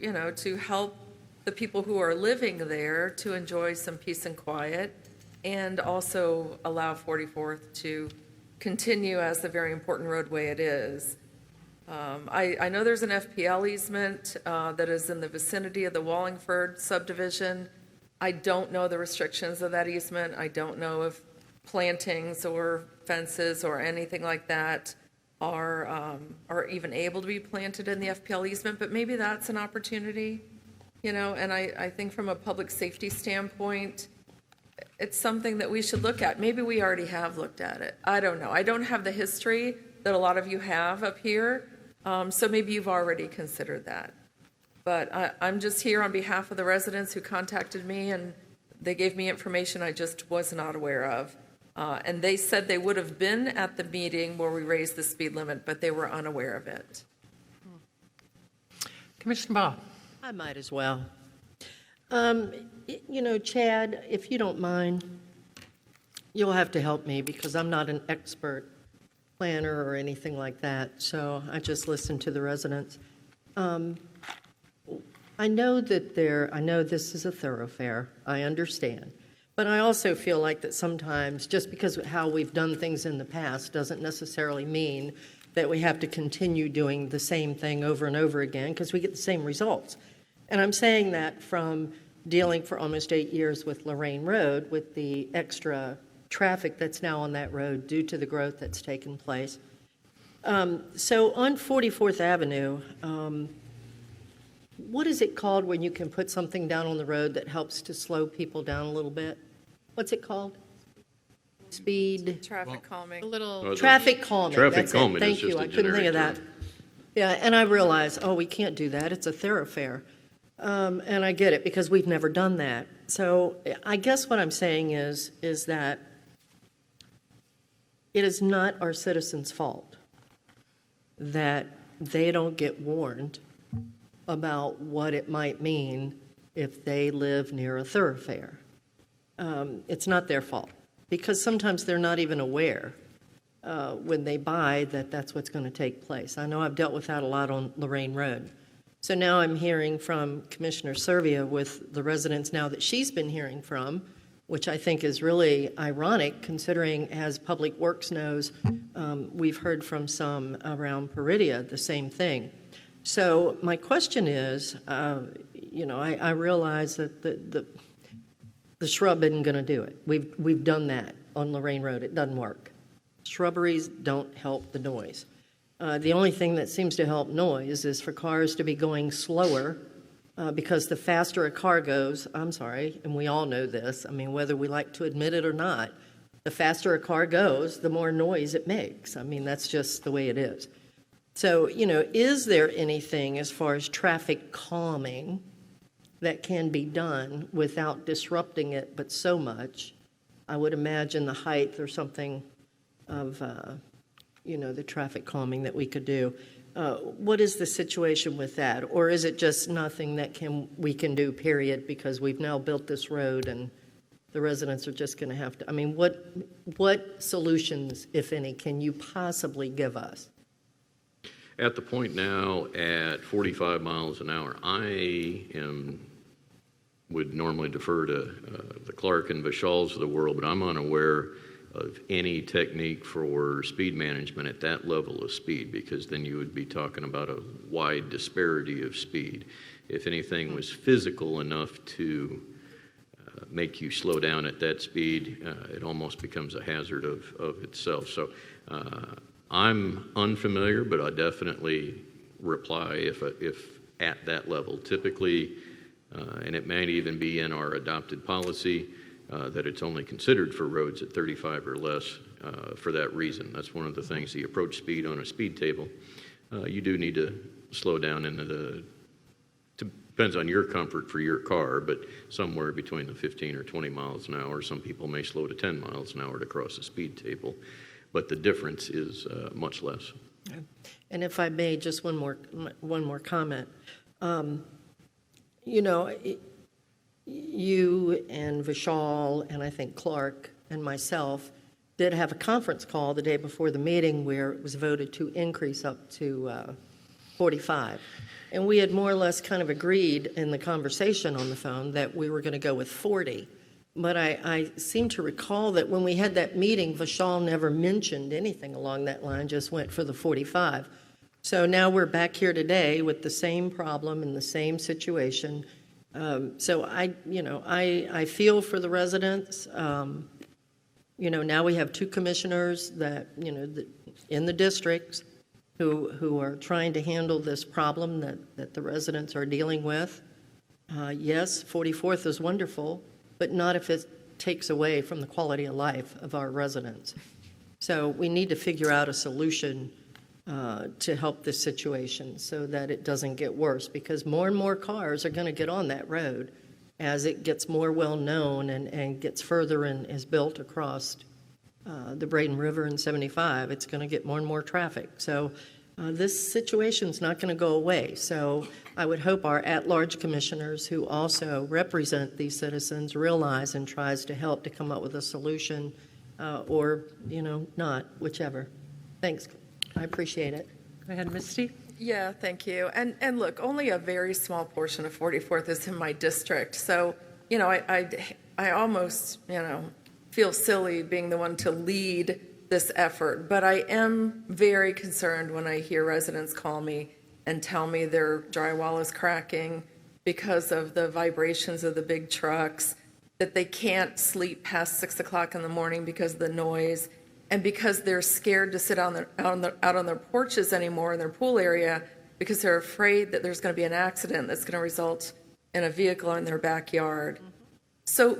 help the people who are living there to enjoy some peace and quiet, and also allow 44th to continue as the very important roadway it is. I know there's an FPL easement that is in the vicinity of the Wallingford subdivision. I don't know the restrictions of that easement. I don't know if plantings or fences or anything like that are even able to be planted in the FPL easement, but maybe that's an opportunity, and I think from a public safety standpoint, it's something that we should look at. Maybe we already have looked at it. I don't know. I don't have the history that a lot of you have up here, so maybe you've already considered that. But I'm just here on behalf of the residents who contacted me, and they gave me information I just was not aware of. And they said they would have been at the meeting where we raised the speed limit, but they were unaware of it. Commissioner Ball. I might as well. Chad, if you don't mind, you'll have to help me because I'm not an expert planner or anything like that, so I just listen to the residents. I know this is a thoroughfare, I understand, but I also feel like that sometimes just because of how we've done things in the past doesn't necessarily mean that we have to continue doing the same thing over and over again because we get the same results. And I'm saying that from dealing for almost 8 years with Lorraine Road, with the extra traffic that's now on that road due to the growth that's taken place. So on 44th Avenue, what is it called when you can put something down on the road that helps to slow people down a little bit? What's it called? Speed? Traffic calming. Traffic calming. Traffic That's calming it. Thank is you. just a I couldn't think of generic that. term. Yeah, and I realize, we can't do that. It's a thoroughfare. And I get it because we've never done that. So I guess what I'm saying is that it is not our citizens' fault that they don't get warned about what it might mean if they live near a thoroughfare. It's not their fault because sometimes they're not even aware when they buy that that's what's going to take place. I know I've dealt with that a lot on Lorraine Road. So now I'm hearing from Commissioner Servia with the residents now that she's been hearing from, which I think is really ironic considering, as Public Works knows, we've heard from some around Peridia the same thing. So my question is, I realize that the shrub isn't going to do it. We've done that on Lorraine Road. It doesn't work. Shrubberies don't help the noise. The only thing that seems to help noise is for cars to be going slower, because the faster a car goes, I'm sorry, and we all know this, I mean, whether we like to admit it or not, the faster a car goes, the more noise it makes. I mean, that's just the way it is. So, is there anything as far as traffic calming that can be done without disrupting it, but so much? I would imagine the height or something of, the traffic calming that we could do. What is the situation with that? Or is it just nothing that we can do, period, because we've now built this road and the residents are just going to have to, I mean, what solutions, if any, can you possibly give us? At the point now at 45 miles an hour, would normally defer to the Clark and Vishals of the world, but I'm unaware of any technique for speed management at that level of speed, because then you would be talking about a wide disparity of speed. If anything was physical enough to make you slow down at that speed, it almost becomes a hazard of itself. So I'm unfamiliar, but I definitely reply if at that level. Typically, and it might even be in our adopted policy, that it's only considered for roads at 35 or less for that reason. That's one of the things, the approach speed on a speed table. You do need to slow down depends on your comfort for your car, but somewhere between the 15 or 20 miles an hour. Some people may slow to 10 miles an hour to cross a speed table, but the difference is much less. And if I may, just one more comment. You and Vishal and I think Clark and myself did have a conference call the day before the meeting where it was voted to increase up to 45. And we had more or less kind of agreed in the conversation on the phone that we were going to go with 40. But I seem to recall that when we had that meeting, Vishal never mentioned anything along that line, just went for the 45. So now we're back here today with the same problem and the same situation. So I feel for the residents. Now we have two commissioners that, in the districts who are trying to handle this problem that the residents are dealing with. Yes, 44th is wonderful, but not if it takes away from the quality of life of our residents. So we need to figure out a solution to help this situation so that it doesn't get worse, because more and more cars are going to get on that road as it gets more well-known and gets further and is built across the Braden River and 75. It's going to get more and more traffic. So this situation's not going to go away. So I would hope our at-large commissioners who also represent these citizens realize and tries to help to come up with a solution or, not, whichever. Thanks. I appreciate it. Go ahead, Misty. Yeah, thank you. And look, only a very small portion of 44th is in my district. So, I almost, feel silly being the one to lead this effort. But I am very concerned when I hear residents call me and tell me their drywall is cracking because of the vibrations of the big trucks, that they can't sleep past 6 o'clock in the morning because of the noise, and because they're scared to sit out on their porches anymore in their pool area because they're afraid that there's going to be an accident that's going to result in a vehicle in their backyard. So,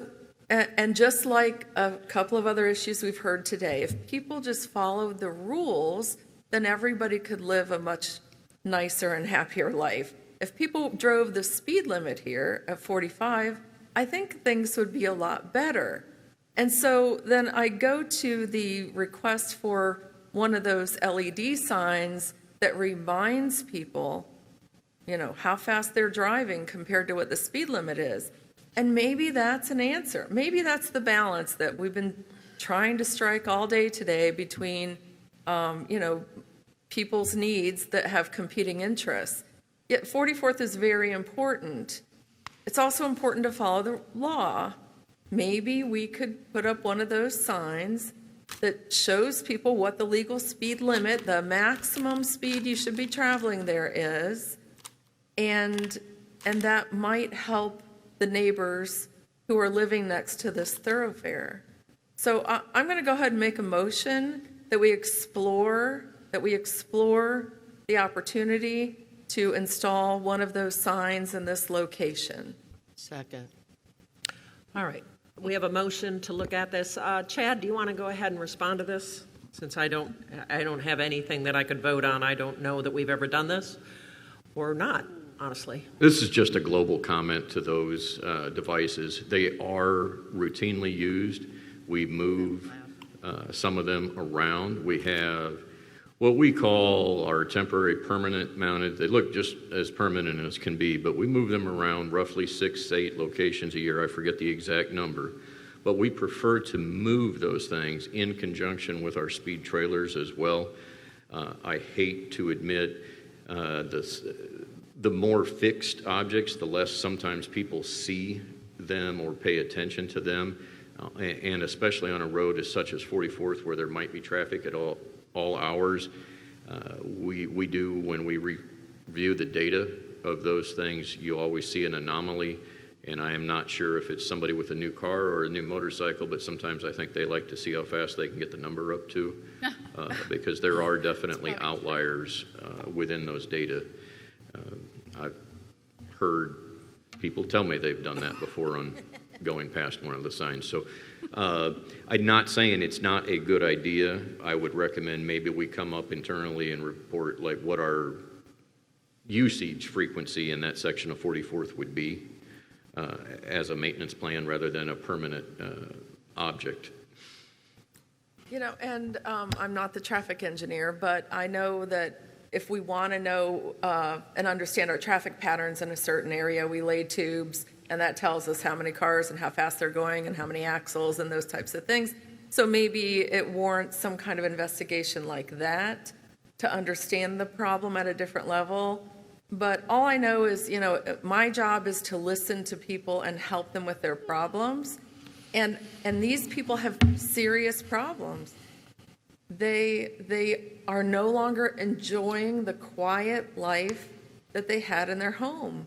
and just like a couple of other issues we've heard today, if people just followed the rules, then everybody could live a much nicer and happier life. If people drove the speed limit here at 45, I think things would be a lot better. And so then I go to the request for one of those LED signs that reminds people, how fast they're driving compared to what the speed limit is. And maybe that's an answer. Maybe that's the balance that we've been trying to strike all day today between, people's needs that have competing interests. Yet 44th is very important. It's also important to follow the law. Maybe we could put up one of those signs that shows people what the legal speed limit, the maximum speed you should be traveling there is, and that might help the neighbors who are living next to this thoroughfare. So I'm going to go ahead and make a motion that we explore that we explore the opportunity to install one of those signs in this location. Second. All right. We have a motion to look at this. Chad, do you want to go ahead and respond to this? Since I don't have anything that I could vote on, I don't know that we've ever done this or not, honestly. This is just a global comment to those devices. They are routinely used. We move some of them around. We have what we call our temporary permanent mounted. They look just as permanent as can be, but we move them around roughly 6 to 8 locations a year. I forget the exact number. But we prefer to move those things in conjunction with our speed trailers as well. I hate to admit the more fixed objects, the less sometimes people see them or pay attention to them. And especially on a road as such as 44th, where there might be traffic at all hours, we do, when we review the data of those things, you always see an anomaly. And I am not sure if it's somebody with a new car or a new motorcycle, but sometimes I think they like to see how fast they can get the number up to, because there are definitely outliers within those data. I've heard people tell me they've done that before on going past one of the signs. So I'm not saying it's not a good idea. I would recommend maybe we come up internally and report like what our usage frequency in that section of 44th would be. As a maintenance plan rather than a permanent object. You know, and I'm not the traffic engineer, but I know that if we want to know and understand our traffic patterns in a certain area, we lay tubes, and that tells us how many cars and how fast they're going and how many axles and those types of things. So maybe it warrants some kind of investigation like that to understand the problem at a different level. But all I know is, you know, my job is to listen to people and help them with their problems. And these people have serious problems. They are no longer enjoying the quiet life that they had in their home.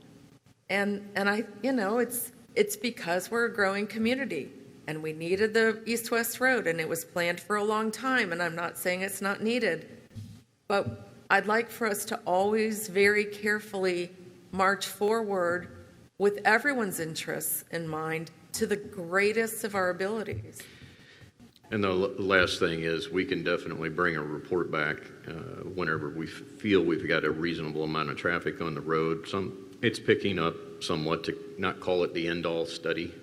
And I, you know, it's because we're a growing community and we needed the east-west road, and it was planned for a long time, and I'm not saying it's not needed. But I'd like for us to always very carefully march forward with everyone's interests in mind to the greatest of our abilities. And the last thing is we can definitely bring a report back whenever we feel we've got a reasonable amount of traffic on the road. It's picking up somewhat, to not call it the end-all study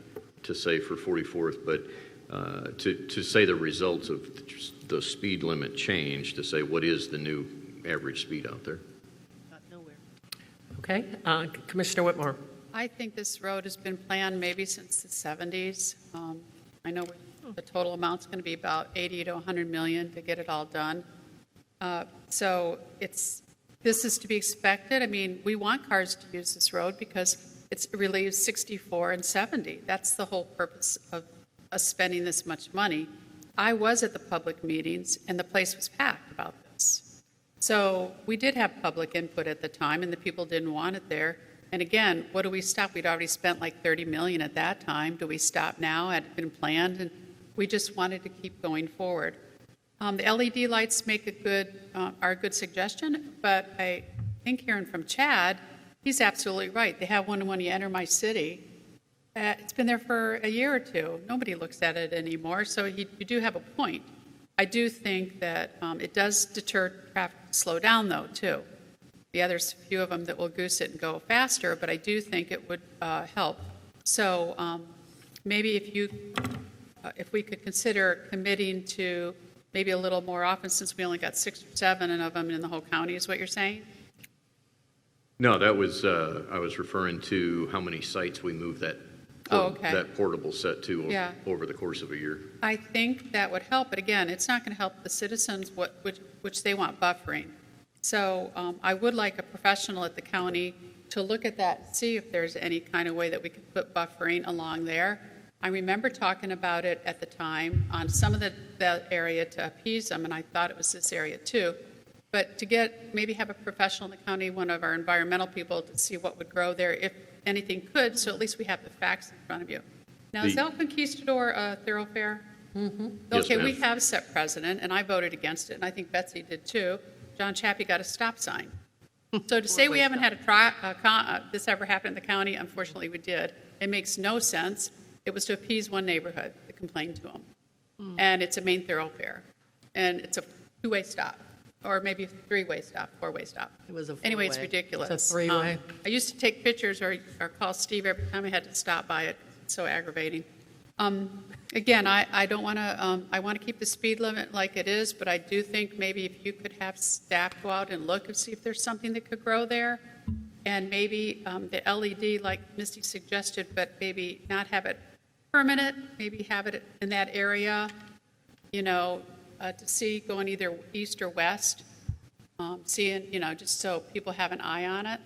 to say for 44th, but to say the results of the speed limit change, to say what is the new average speed out there. Okay. Commissioner Whitmore. I think this road has been planned maybe since the 70s. I know the total amount's going to be about 80 to 100 million to get it all done. So this is to be expected. I mean, we want cars to use this road because it relieves 64 and 70. That's the whole purpose of us spending this much money. I was at the public meetings, and the place was packed about this. So we did have public input at the time, and the people didn't want it there. And again, what do we stop? We'd already spent like 30 million at that time. Do we stop now? It had been planned, and we just wanted to keep going forward. The LED lights are a good suggestion, but I think hearing from Chad, he's absolutely right. They have one when you enter my city. It's been there for a year or two. Nobody looks at it anymore, so you do have a point. I do think that it does deter traffic to slow down, though, too. There's a few of them that will goose it and go faster, but I do think it would help. So maybe if we could consider committing to maybe a little more often, since we only got 6 or 7 of them in the whole county, is what you're saying? No, that was I was referring to how many sites we move that portable set to over the course of a year. I think that would help, but again, it's not going to help the citizens, which they want buffering. So I would like a professional at the county to look at that, see if there's any kind of way that we could put buffering along there. I remember talking about it at the time on some of that area to appease them, and I thought it was this area too. But to maybe have a professional in the county, one of our environmental people, to see what would grow there, if anything could, so at least we have the facts in front of you. Now, is El Conquistador a thoroughfare? Mm-hmm. Okay, yes, we have set precedent, and I voted against it, and I think Betsy did too. John Chappie got a stop sign. So to say we haven't had this ever happen in the county, unfortunately we did. It makes no sense. It was to appease one neighborhood that complained to him. And it's a main thoroughfare. And it's a two-way stop, or maybe a three-way stop, four-way stop. It was a Anyway, it's four-way. ridiculous. It's a three-way. I used to take pictures or call Steve every time I had to stop by it. It's so aggravating. Again, I don't want to, I want to keep the speed limit like it is, but I do think maybe if you could have staff go out and look and see if there's something that could grow there, and maybe the LED, like Misty suggested, but maybe not have it permanent, maybe have it in that area, to see going either east or west, seeing, just so people have an eye on it.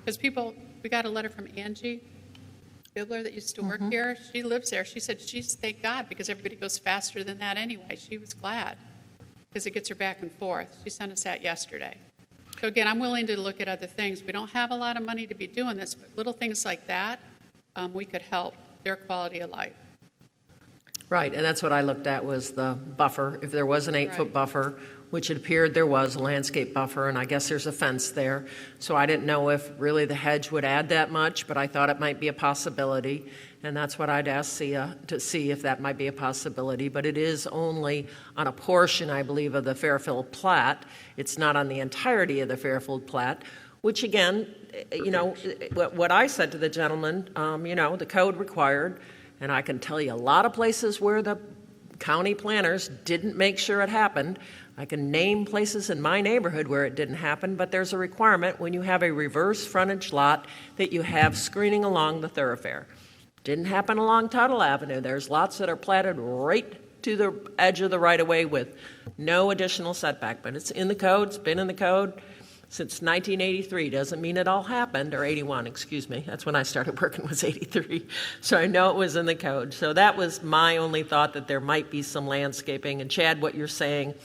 Because we got a letter from Angie Bibler that used to work here. She lives there. She said thank God, because everybody goes faster than that anyway. She was glad because it gets her back and forth. She sent us that yesterday. So again, I'm willing to look at other things. We don't have a lot of money to be doing this, but little things like that, we could help their quality of life. Right, and that's what I looked at was the buffer. If there was an 8-foot buffer, which it appeared there was, a landscape buffer, and I guess there's a fence there. So I didn't know if really the hedge would add that much, but I thought it might be a possibility. And that's what I'd ask Sia to see if that might be a possibility. But it is only on a portion, I believe, of the Fairfield plat. It's not on the entirety of the Fairfield plat, which again, what I said to the gentleman, the code required, and I can tell you a lot of places where the county planners didn't make sure it happened. I can name places in my neighborhood where it didn't happen, but there's a requirement when you have a reverse frontage lot that you have screening along the thoroughfare. Didn't happen along Tuttle Avenue. There's lots that are platted right to the edge of the right-of-way with no additional setback, but it's in the code. It's been in the code since 1983. Doesn't mean it all happened, or 81, excuse me. That's when I started working, was 83. So I know it was in the code. So that was my only thought, that there might be some landscaping. And Chad, what you're saying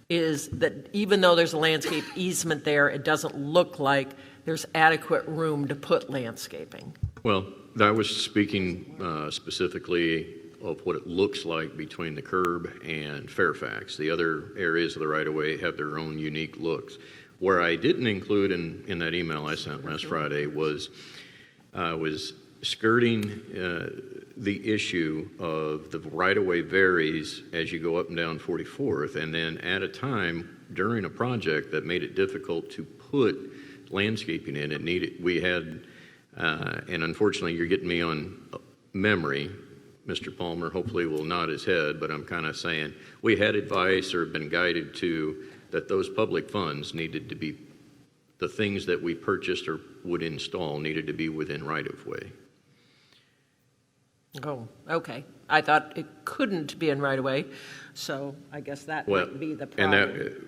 is that even though there's a landscape easement there, it doesn't look like there's adequate room to put landscaping. Well, I was speaking specifically of what it looks like between the curb and Fairfax. The other areas of the right-of-way have their own unique looks. Where I didn't include in that email I sent last Friday was skirting the issue of the right-of-way varies as you go up and down 44th, and then at a time during a project that made it difficult to put landscaping in, we had, and unfortunately you're getting me on memory, Mr. Palmer hopefully will nod his head, but I'm kind of saying we had advice or been guided to that those public funds needed to be, the things that we purchased or would install needed to be within right-of-way. Oh, okay. I thought it couldn't be in right-of-way, so I guess that might be the problem. And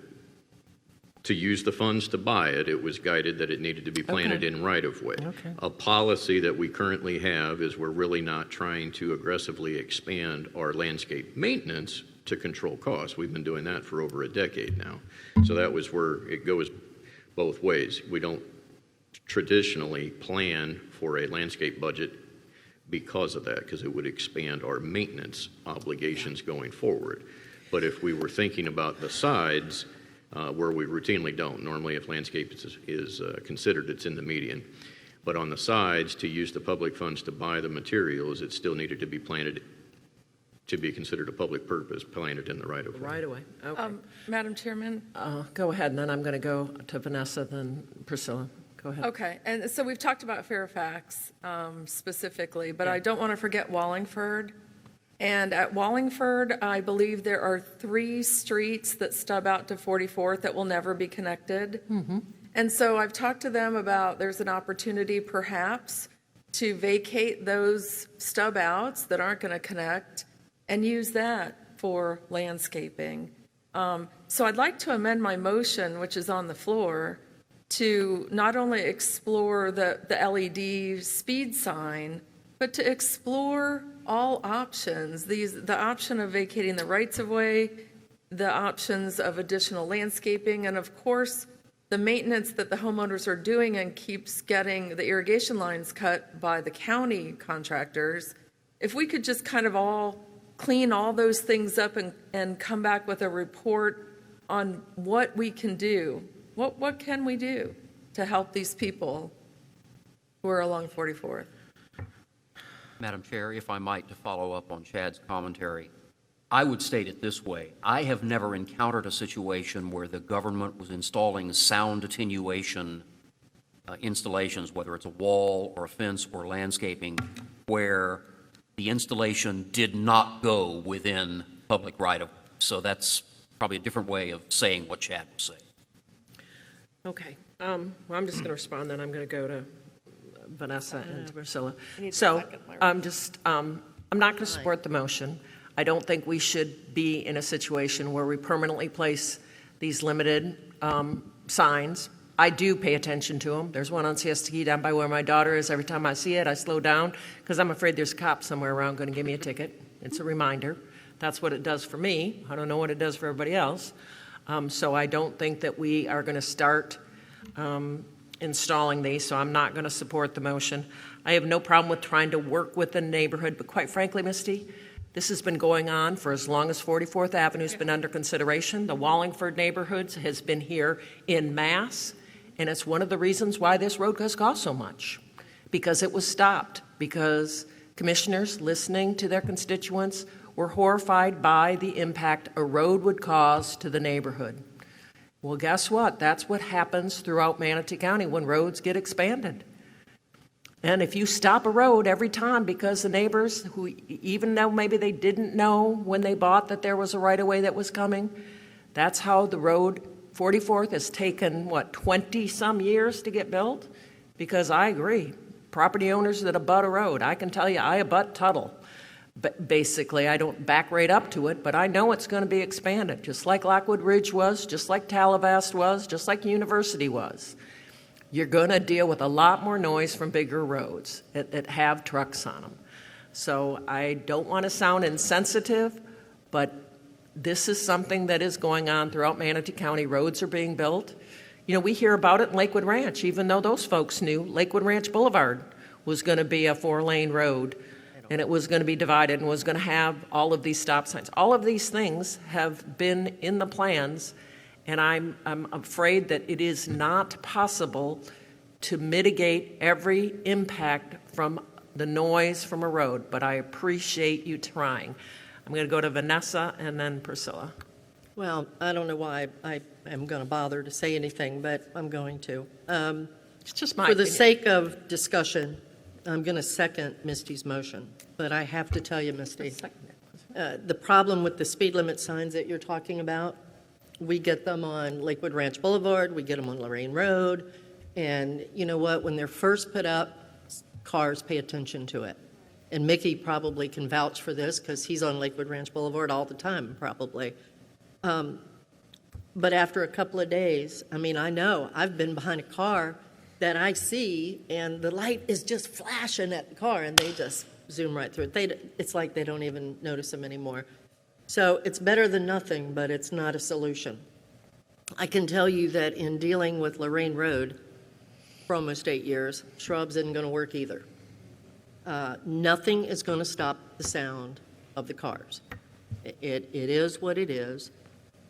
to use the funds to buy it, it was guided that it needed to be planted in right-of-way. Okay. A policy that we currently have is we're really not trying to aggressively expand our landscape maintenance to control costs. We've been doing that for over a decade now. So that was where it goes both ways. We don't traditionally plan for a landscape budget because of that, because it would expand our maintenance obligations going forward. But if we were thinking about the sides, where we routinely don't, normally if landscape is considered, it's in the median. But on the sides, to use the public funds to buy the materials, it still needed to be planted to be considered a public purpose, planted in the right-of-way. Right-of-way, okay. Madam Chairman? Go ahead, and then I'm going to go to Vanessa, then Priscilla. Go ahead. Okay, and so we've talked about Fairfax specifically, but I don't want to forget Wallingford. And at Wallingford, I believe there are 3 streets that stub out to 44th that will never be connected. And so I've talked to them about there's an opportunity perhaps to vacate those stub outs that aren't going to connect and use that for landscaping. So I'd like to amend my motion, which is on the floor, to not only explore the LED speed sign, but to explore all options. The option of vacating the rights-of-way, the options of additional landscaping, and of course, the maintenance that the homeowners are doing and keeps getting the irrigation lines cut by the county contractors. If we could just kind of all clean all those things up and come back with a report what we can do. What can we do to help these people who are along 44th? Madam Chair, if I might, to follow up on Chad's commentary, I would state it this way. I have never encountered a situation where the government was installing sound attenuation installations, whether it's a wall or a fence or landscaping, where the installation did not go within public right-of-way. So that's probably a different way of saying what Chad was saying. Okay. Well, I'm just going to respond, then I'm going to go to Vanessa and Priscilla. So I'm not going to support the motion. I don't think we should be in a situation where we permanently place these limited signs. I do pay attention to them. There's one on Siesta Key down by where my daughter is. Every time I see it, I slow down because I'm afraid there's a cop somewhere around going to give me a ticket. It's a reminder. That's what it does for me. I don't know what it does for everybody else. So I don't think that we are going to start installing these, so I'm not going to support the motion. I have no problem with trying to work with the neighborhood, but quite frankly, Misty, this has been going on for as long as 44th Avenue's been under consideration. The Wallingford neighborhoods has been here in mass, and it's one of the reasons why this road has cost so much, because it was stopped, because commissioners listening to their constituents were horrified by the impact a road would cause to the neighborhood. Well, guess what? That's what happens throughout Manatee County when roads get expanded. And if you stop a road every time because the neighbors, who even though maybe they didn't know when they bought that there was a right-of-way that was coming, that's how the road 44th has taken, 20-some years to get built? Because I agree. Property owners that abut a road, I can tell you, I abut Tuttle. But basically, I don't back right up to it, but I know it's going to be expanded, just like Lockwood Ridge was, just like Talavast was, just like University was. You're going to deal with a lot more noise from bigger roads that have trucks on them. So I don't want to sound insensitive, but this is something that is going on throughout Manatee County. Roads are being built. You know, we hear about it in Lakewood Ranch, even though those folks knew Lakewood Ranch Boulevard was going to be a 4-lane road. And it was going to be divided and was going to have all of these stop signs. All of these things have been in the plans, and I'm afraid that it is not possible to mitigate every impact from the noise from a road, but I appreciate you trying. I'm going to go to Vanessa and then Priscilla. Well, I don't know why I am going to bother to say anything, but I'm going to. It's just my For the opinion. sake of discussion, I'm going to second Misty's motion, but I have to tell you, Misty, the problem with the speed limit signs that you're talking about, we get them on Lakewood Ranch Boulevard, we get them on Lorraine Road, and you know what? When they're first put up, cars pay attention to it. And Mickey probably can vouch for this because he's on Lakewood Ranch Boulevard all the time, probably. But after a couple of days, I mean, I know I've been behind a car that I see, and the light is just flashing at the car, and they just zoom right through it. It's like they don't even notice them anymore. So it's better than nothing, but it's not a solution. I can tell you that in dealing with Lorraine Road for almost 8 years, shrubs isn't going to work either. Nothing is going to stop the sound of the cars. It is what it is.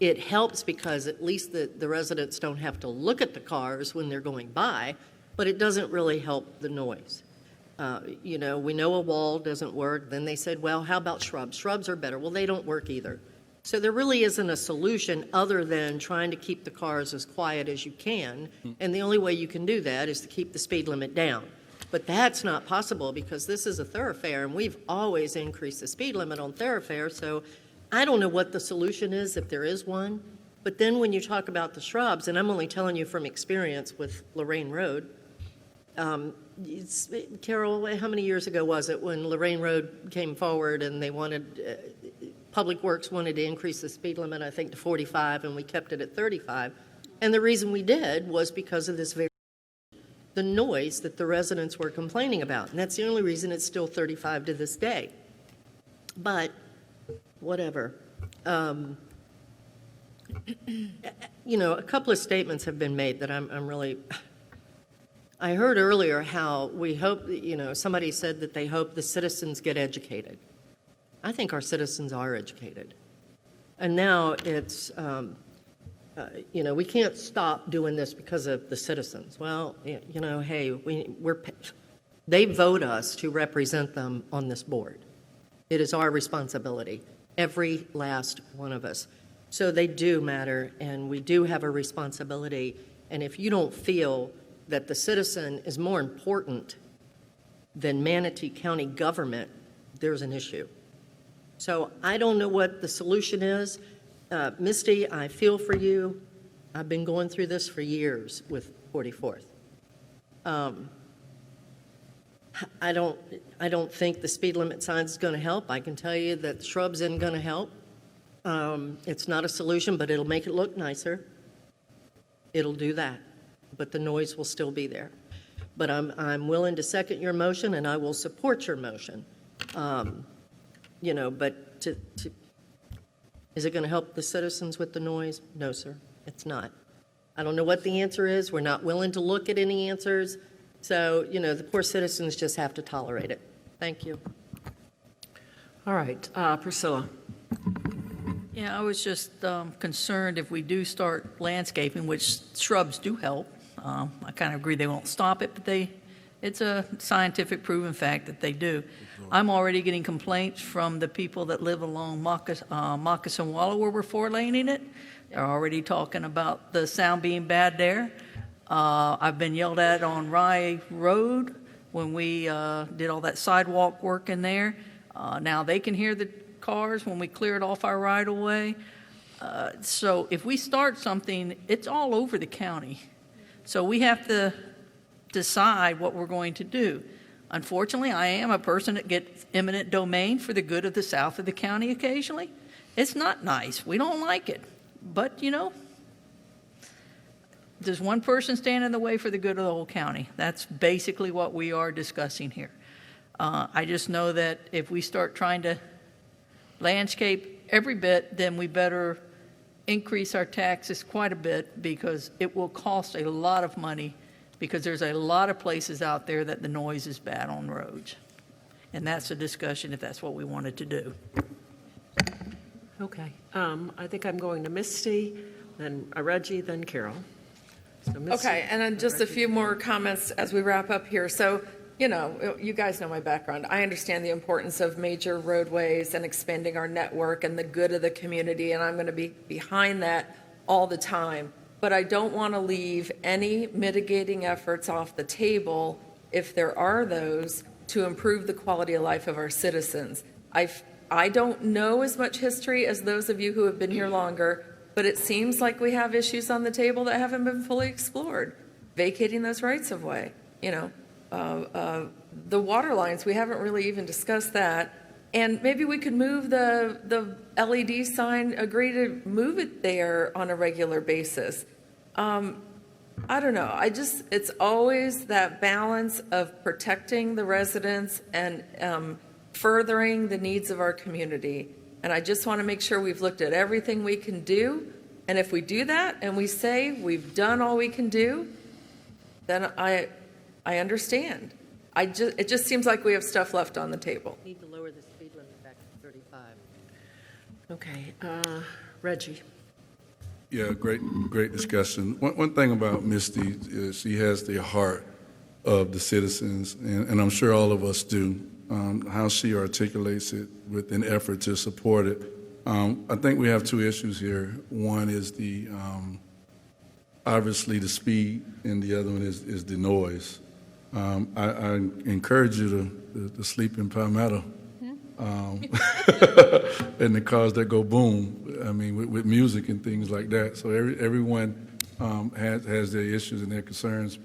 It helps because at least the residents don't have to look at the cars when they're going by, but it doesn't really help the noise. You know, we know a wall doesn't work. Then they said, well, how about shrubs? Shrubs are better. Well, they don't work either. So there really isn't a solution other than trying to keep the cars as quiet as you can, and the only way you can do that is to keep the speed limit down. But that's not possible because this is a thoroughfare, and we've always increased the speed limit on thoroughfare, so I don't know what the solution is, if there is one. But then when you talk about the shrubs, and I'm only telling you from experience with Lorraine Road, Carol, how many years ago was it when Lorraine Road came forward and they wanted, Public Works wanted to increase the speed limit, I think, to 45, and we kept it at 35. And the reason we did was because of this the noise that the residents were complaining about. And that's the only reason it's still 35 to this day. But whatever. You know, a couple of statements have been made that I'm really... I heard earlier how we hope, you know, somebody said that they hope the citizens get educated. I think our citizens are educated. And now it's we can't stop doing this because of the citizens. Well, hey, they vote us to represent them on this board. It is our responsibility, every last one of us. So they do matter, and we do have a responsibility. And if you don't feel that the citizen is more important than Manatee County government, there's an issue. So I don't know what the solution is. Misty, I feel for you. I've been going through this for years with 44th. I don't think the speed limit sign is going to help. I can tell you that shrubs isn't going to help. It's not a solution, but it'll make it look nicer. It'll do that, but the noise will still be there. But I'm willing to second your motion, and I will support your motion. But is it going to help the citizens with the noise? No, sir, it's not. I don't know what the answer is. We're not willing to look at any answers. So, the poor citizens just have to tolerate it. Thank you. All right, Priscilla. Yeah, I was just concerned if we do start landscaping, which shrubs do help. I kind of agree they won't stop it, but it's a scientific proven fact that they do. I'm already getting complaints from the people that live along Moccasin Wallow where we're four-laning it. They're already talking about the sound being bad there. I've been yelled at on Rye Road when we did all that sidewalk work in there. Now they can hear the cars when we cleared off our right-of-way. So if we start something, it's all over the county. So we have to decide what we're going to do. Unfortunately, I am a person that gets eminent domain for the good of the south of the county occasionally. It's not nice. We don't like it. But, does one person stand in the way for the good of the whole county? That's basically what we are discussing here. I just know that if we start trying to landscape every bit, then we better increase our taxes quite a bit because it will cost a lot of money because there's a lot of places out there that the noise is bad on roads. And that's a discussion if that's what we wanted to do. Okay. I think I'm going to Misty, then Reggie, then Carol. So Misty, Okay, and then just a few more comments as we wrap up here. So, you guys know my background. I understand the importance of major roadways and expanding our network and the good of the community, and I'm going to be behind that all the time. But I don't want to leave any mitigating efforts off the table, if there are those, to improve the quality of life of our citizens. I don't know as much history as those of you who have been here longer, but it seems like we have issues on the table that haven't been fully explored. Vacating those rights of way, the water lines, we haven't really even discussed that. And maybe we could move the LED sign, agree to move it there on a regular basis. I don't know. It's always that balance of protecting the residents and furthering the needs of our community. And I just want to make sure we've looked at everything we can do. And if we do that and we say we've done all we can do, then I understand. It just seems like we have stuff left on the table. Need to lower the speed limit back to 35. Okay. Reggie. Yeah, great discussion. One thing about Misty is she has the heart of the citizens, and I'm sure all of us do. How she articulates it with an effort to support it. I think we have two issues here. One is obviously the speed, and the other one is the noise. I encourage you to sleep in Pamela. And the cars that go boom, I mean, with music and things like that. So everyone has their issues and their concerns.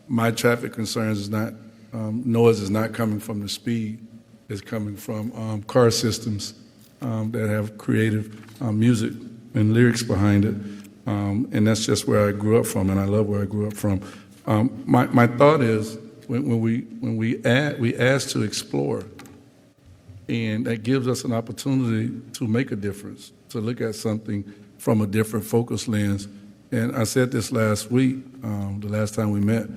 My traffic concerns is not, noise is not coming from the speed. It's coming from car systems that have creative music and lyrics behind it. And that's just where I grew up from, and I love where I grew up from. My thought is when we ask to explore, and that gives us an opportunity to make a difference, to look at something from a different focus lens. And I said this last week, the last time we met,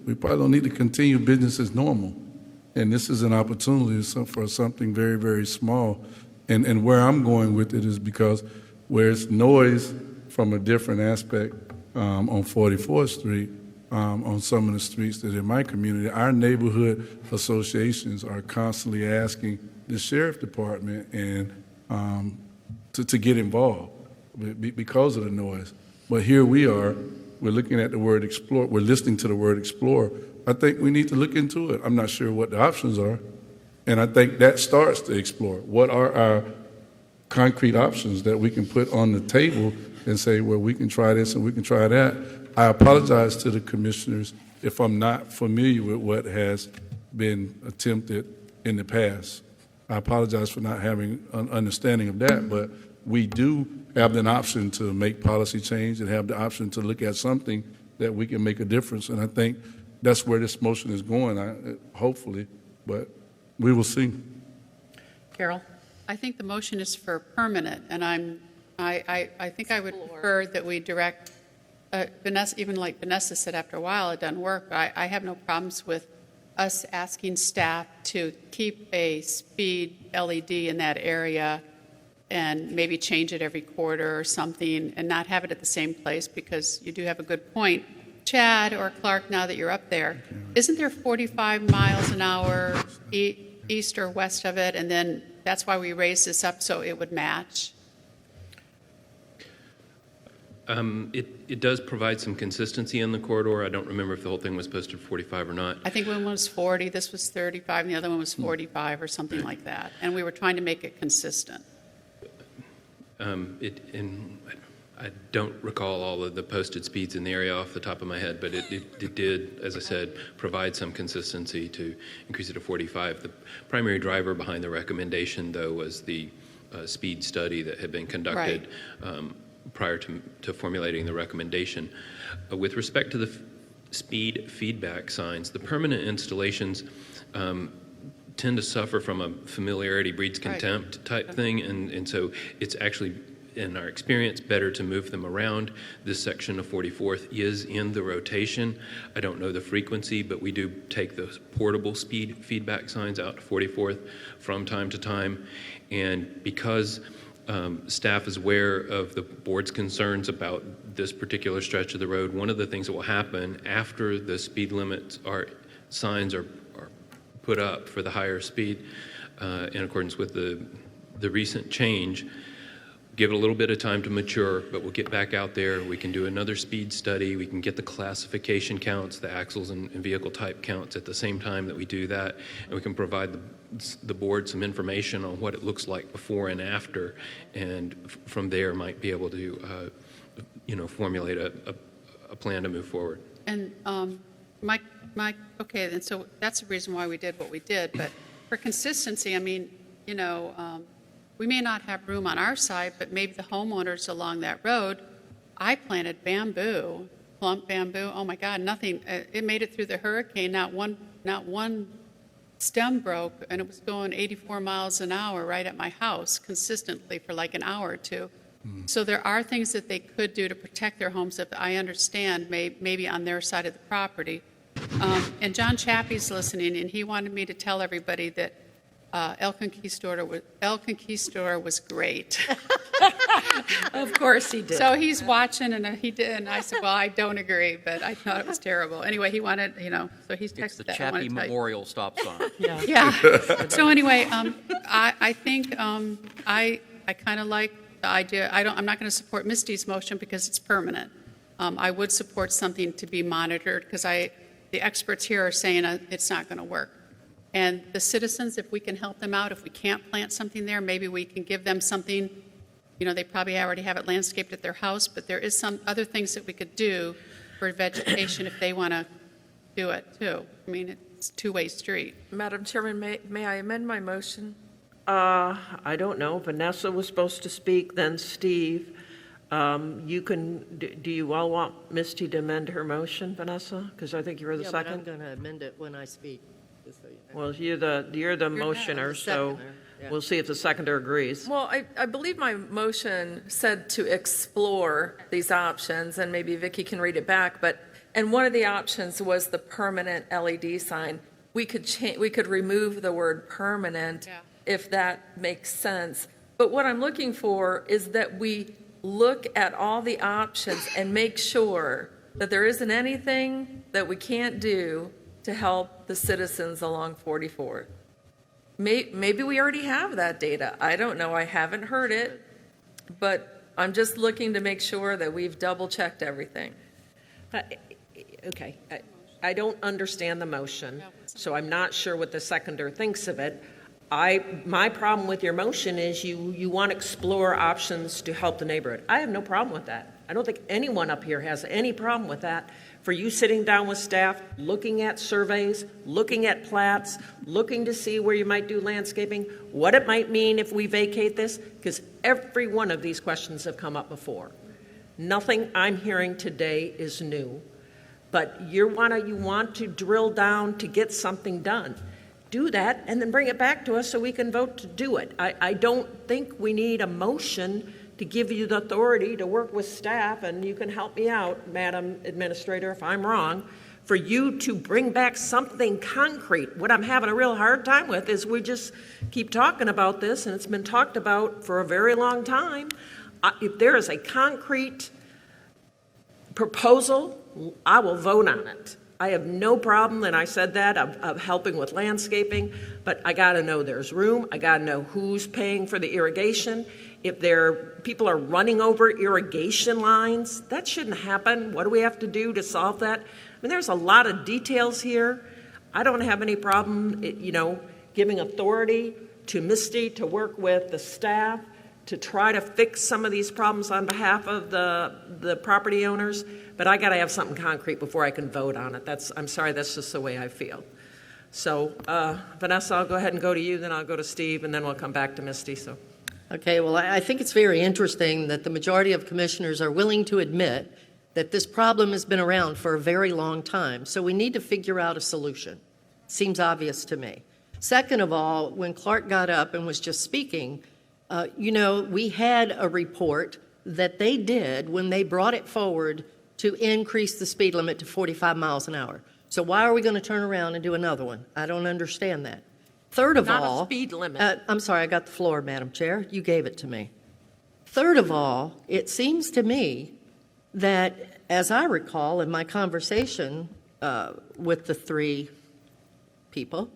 we probably don't need to continue business as normal. And this is an opportunity for something very, very small. And where I'm going with it is because where it's noise from a different aspect on 44th Street, on some of the streets that in my community, our neighborhood associations are constantly asking the sheriff department and to get involved because of the noise. But here we are, we're looking at the word explore, we're listening to the word explore. I think we need to look into it. I'm not sure what the options are. And I think that starts to explore. What are our concrete options that we can put on the table and say, well, we can try this and we can try that. I apologize to the commissioners if I'm not familiar with what has been attempted in the past. I apologize for not having an understanding of that, but we do have an option to make policy change and have the option to look at something that we can make a difference. And I think that's where this motion is going, hopefully, but we will see. Carol? I think the motion is for permanent, and I think I would prefer that we direct, Vanessa, even like Vanessa said, after a while it doesn't work, but I have no problems with us asking staff to keep a speed LED in that area and maybe change it every quarter or something and not have it at the same place, because you do have a good point. Chad or Clark, now that you're up there, isn't there 45 miles an hour east or west of it, and then that's why we raised this up so it would match? It does provide some consistency in the corridor. I don't remember if the whole thing was posted 45 or not. I think one was 40, this was 35, and the other one was 45 or something like that. And we were trying to make it consistent. I don't recall all of the posted speeds in the area off the top of my head, but it did, as I said, provide some consistency to increase it to 45. The primary driver behind the recommendation, though, was the speed study that had been conducted prior to formulating the recommendation. With respect to the speed feedback signs, the permanent installations tend to suffer from a familiarity breeds contempt type thing, and so it's actually, in our experience, better to move them around. This section of 44th is in the rotation. I don't know the frequency, but we do take those portable speed feedback signs out to 44th from time to time. And because staff is aware of the board's concerns about this particular stretch of the road, one of the things that will happen after the speed limits signs are put up for the higher speed in accordance with the recent change, give it a little bit of time to mature, but we'll get back out there. We can do another speed study. We can get the classification counts, the axles and vehicle type counts at the same time that we do that, and we can provide the board some information on what it looks like before and after, and from there might be able to formulate a plan to move forward. And Mike, okay, and so that's the reason why we did what we did. But for consistency, I mean, we may not have room on our side, but maybe the homeowners along that road. I planted bamboo, plump bamboo. Oh my God, nothing. It made it through the hurricane. Not one stem broke, and it was going 84 miles an hour right at my house consistently for like an hour or two. So there are things that they could do to protect their homes that I understand maybe on their side of the property. And John Chappie's listening, and he wanted me to tell everybody that El Conquistador was great. Of course he did. So he's watching, and he did, and I said, well, I don't agree, but I thought it was terrible. Anyway, he wanted, so he's texted it's the that. Chappie Memorial stop sign. Yeah. So anyway, I think I kind of like the idea. I'm not going to support Misty's motion because it's permanent. I would support something to be monitored because the experts here are saying it's not going to work. And the citizens, if we can help them out, if we can't plant something there, maybe we can give them something. They probably already have it landscaped at their house, but there is some other things that we could do for vegetation if they want to do it too. I mean, it's a two-way street. Madam Chairman, may I amend my motion? I don't know. Vanessa was supposed to speak, then Steve. You can. Do you all want Misty to amend her motion, Vanessa? Because I think you were the second. But I'm going to amend it when I speak. Just so you know. Well, you're the motioner, so yeah. We'll see if the seconder agrees. Well, I believe my motion said to explore these options, and maybe Vicki can read it back. And one of the options was the permanent LED sign. We could remove the word permanent if that makes sense. But what I'm looking for is that we look at all the options and make sure that there isn't anything that we can't do to help the citizens along 44th. Maybe we already have that data. I don't know. I haven't heard it, but I'm just looking to make sure that we've double-checked everything. Okay, I don't understand the motion, so I'm not sure what the seconder thinks of it. My problem with your motion is you want to explore options to help the neighborhood. I have no problem with that. I don't think anyone up here has any problem with that. For you sitting down with staff, looking at surveys, looking at plats, looking to see where you might do landscaping, what it might mean if we vacate this, because every one of these questions have come up before. Nothing I'm hearing today is new, but you want to drill down to get something done. Do that and then bring it back to us so we can vote to do it. I don't think we need a motion to give you the authority to work with staff, and you can help me out, Madam Administrator, if I'm wrong, for you to bring back something concrete. What I'm having a real hard time with is we just keep talking about this, and it's been talked about for a very long time. If there is a concrete proposal, I will vote on it. I have no problem, and I said that, of helping with landscaping, but I got to know there's room. I got to know who's paying for the irrigation. If people are running over irrigation lines, that shouldn't happen. What do we have to do to solve that? I mean, there's a lot of details here. I don't have any problem, giving authority to Misty to work with the staff to try to fix some of these problems on behalf of the property owners, but I got to have something concrete before I can vote on it. I'm sorry, that's just the way I feel. So, Vanessa, I'll go ahead and go to you, then I'll go to Steve, and then we'll come back to Misty. Okay, well, I think it's very interesting that the majority of commissioners are willing to admit that this problem has been around for a very long time, so we need to figure out a solution. Seems obvious to me. Second of all, when Clark got up and was just speaking, we had a report that they did when they brought it forward to increase the speed limit to 45 miles an hour. So why are we going to turn around and do another one? I don't understand that. Third of all... Not a speed limit. I'm sorry, I got the floor, Madam Chair. You gave it to me. Third of all, it seems to me that, as I recall in my conversation with the three people,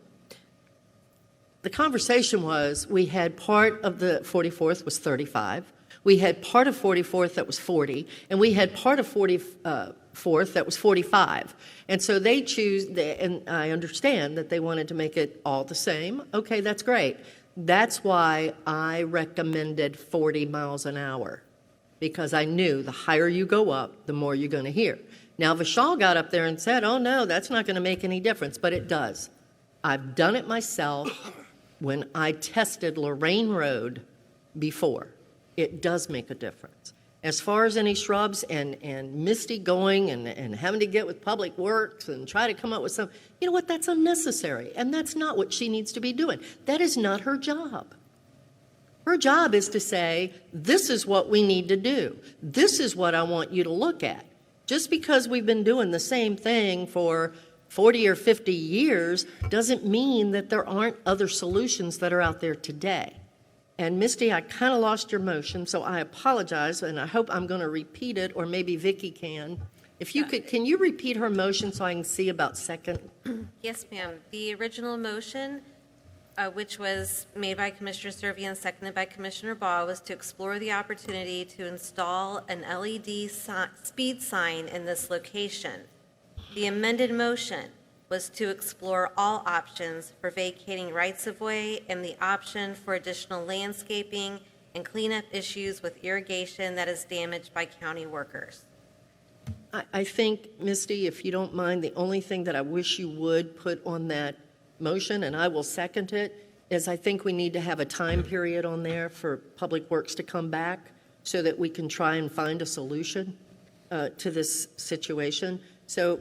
the conversation was we had part of the 44th was 35, we had part of 44th that was 40, and we had part of 44th that was 45. And so they choose, and I understand that they wanted to make it all the same. Okay, that's great. That's why I recommended 40 miles an hour, because I knew the higher you go up, the more you're going to hear. Now, Vishal got up there and said, oh, no, that's not going to make any difference, but it does. I've done it myself when I tested Lorraine Road before. It does make a difference. As far as any shrubs and Misty going and having to get with Public Works and try to come up with some, you know what, that's unnecessary. And that's not what she needs to be doing. That is not her job. Her job is to say, this is what we need to do. This is what I want you to look at. Just because we've been doing the same thing for 40 or 50 years doesn't mean that there aren't other solutions that are out there today. And Misty, I kind of lost your motion, so I apologize, and I hope I'm going to repeat it, or maybe Vicki can. If you could, can you repeat her motion so I can see about second? Yes, ma'am. The original motion, which was made by Commissioner Servia and seconded by Commissioner Baugh, was to explore the opportunity to install an LED speed sign in this location. The amended motion was to explore all options for vacating rights-of-way and the option for additional landscaping and cleanup issues with irrigation that is damaged by county workers. I think, Misty, if you don't mind, the only thing that I wish you would put on that motion, and I will second it, is I think we need to have a time period on there for Public Works to come back so that we can try and find a solution to this situation. So,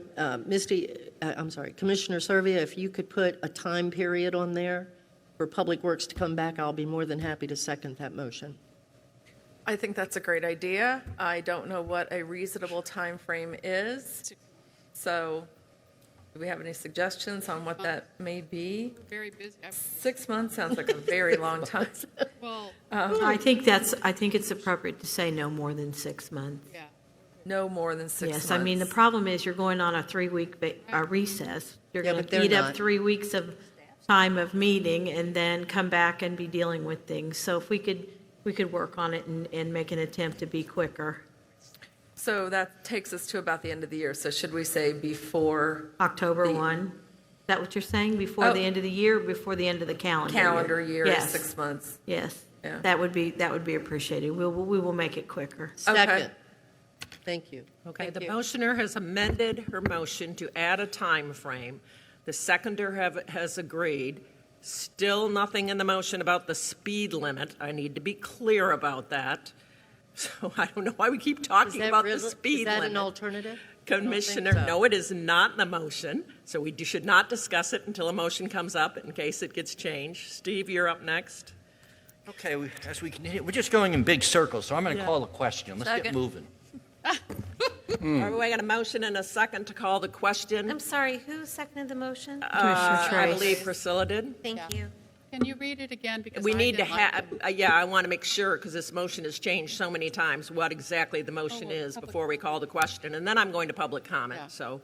Commissioner Servia, if you could put a time period on there for Public Works to come back, I'll be more than happy to second that motion. I think that's a great idea. I don't know what a reasonable time frame is. So Do we have any suggestions on what that may be? Very busy. 6 months sounds like a very long time. Well, I think it's appropriate to say no more than 6 months. yeah. No more than 6 months. Yes, I mean, the problem is you're going on a 3-week recess. You're Yeah, going but to they're eat up not. 3 weeks of time of meeting and then come back and be dealing with things. So if we could work on it and make an attempt to be quicker. So that takes us to about the end of the year. So should we say before October 1? Is that what you're saying? Before the Oh. end of the year, or before the end of the calendar year, Yes. 6 months? Yes. Yeah. That would be appreciated. We will make it quicker. Second. Thank you. Okay, Thank the you. motioner has amended her motion to add a time frame. The seconder has agreed. Still nothing in the motion about the speed limit. I need to be clear about that. So I don't know why we keep talking about the speed Is that limit. an alternative? Commissioner, so. no, it is not in the motion, so we should not discuss it until a motion comes up in case it gets changed. Steve, you're up next. Okay, as we continue, we're just going in big circles, so I'm going to Yeah. call a question. Let's get Second. moving. All right, we got a motion and a second to call the question. I'm sorry, who seconded the motion? I Trace. believe Priscilla did. Thank you. Can you read it again? Because We I need to didn't like have, it. yeah, I want to make sure, because this motion has changed so many times, what exactly the motion well, is public- before we call the question. And then I'm going to public Yeah. comment, so,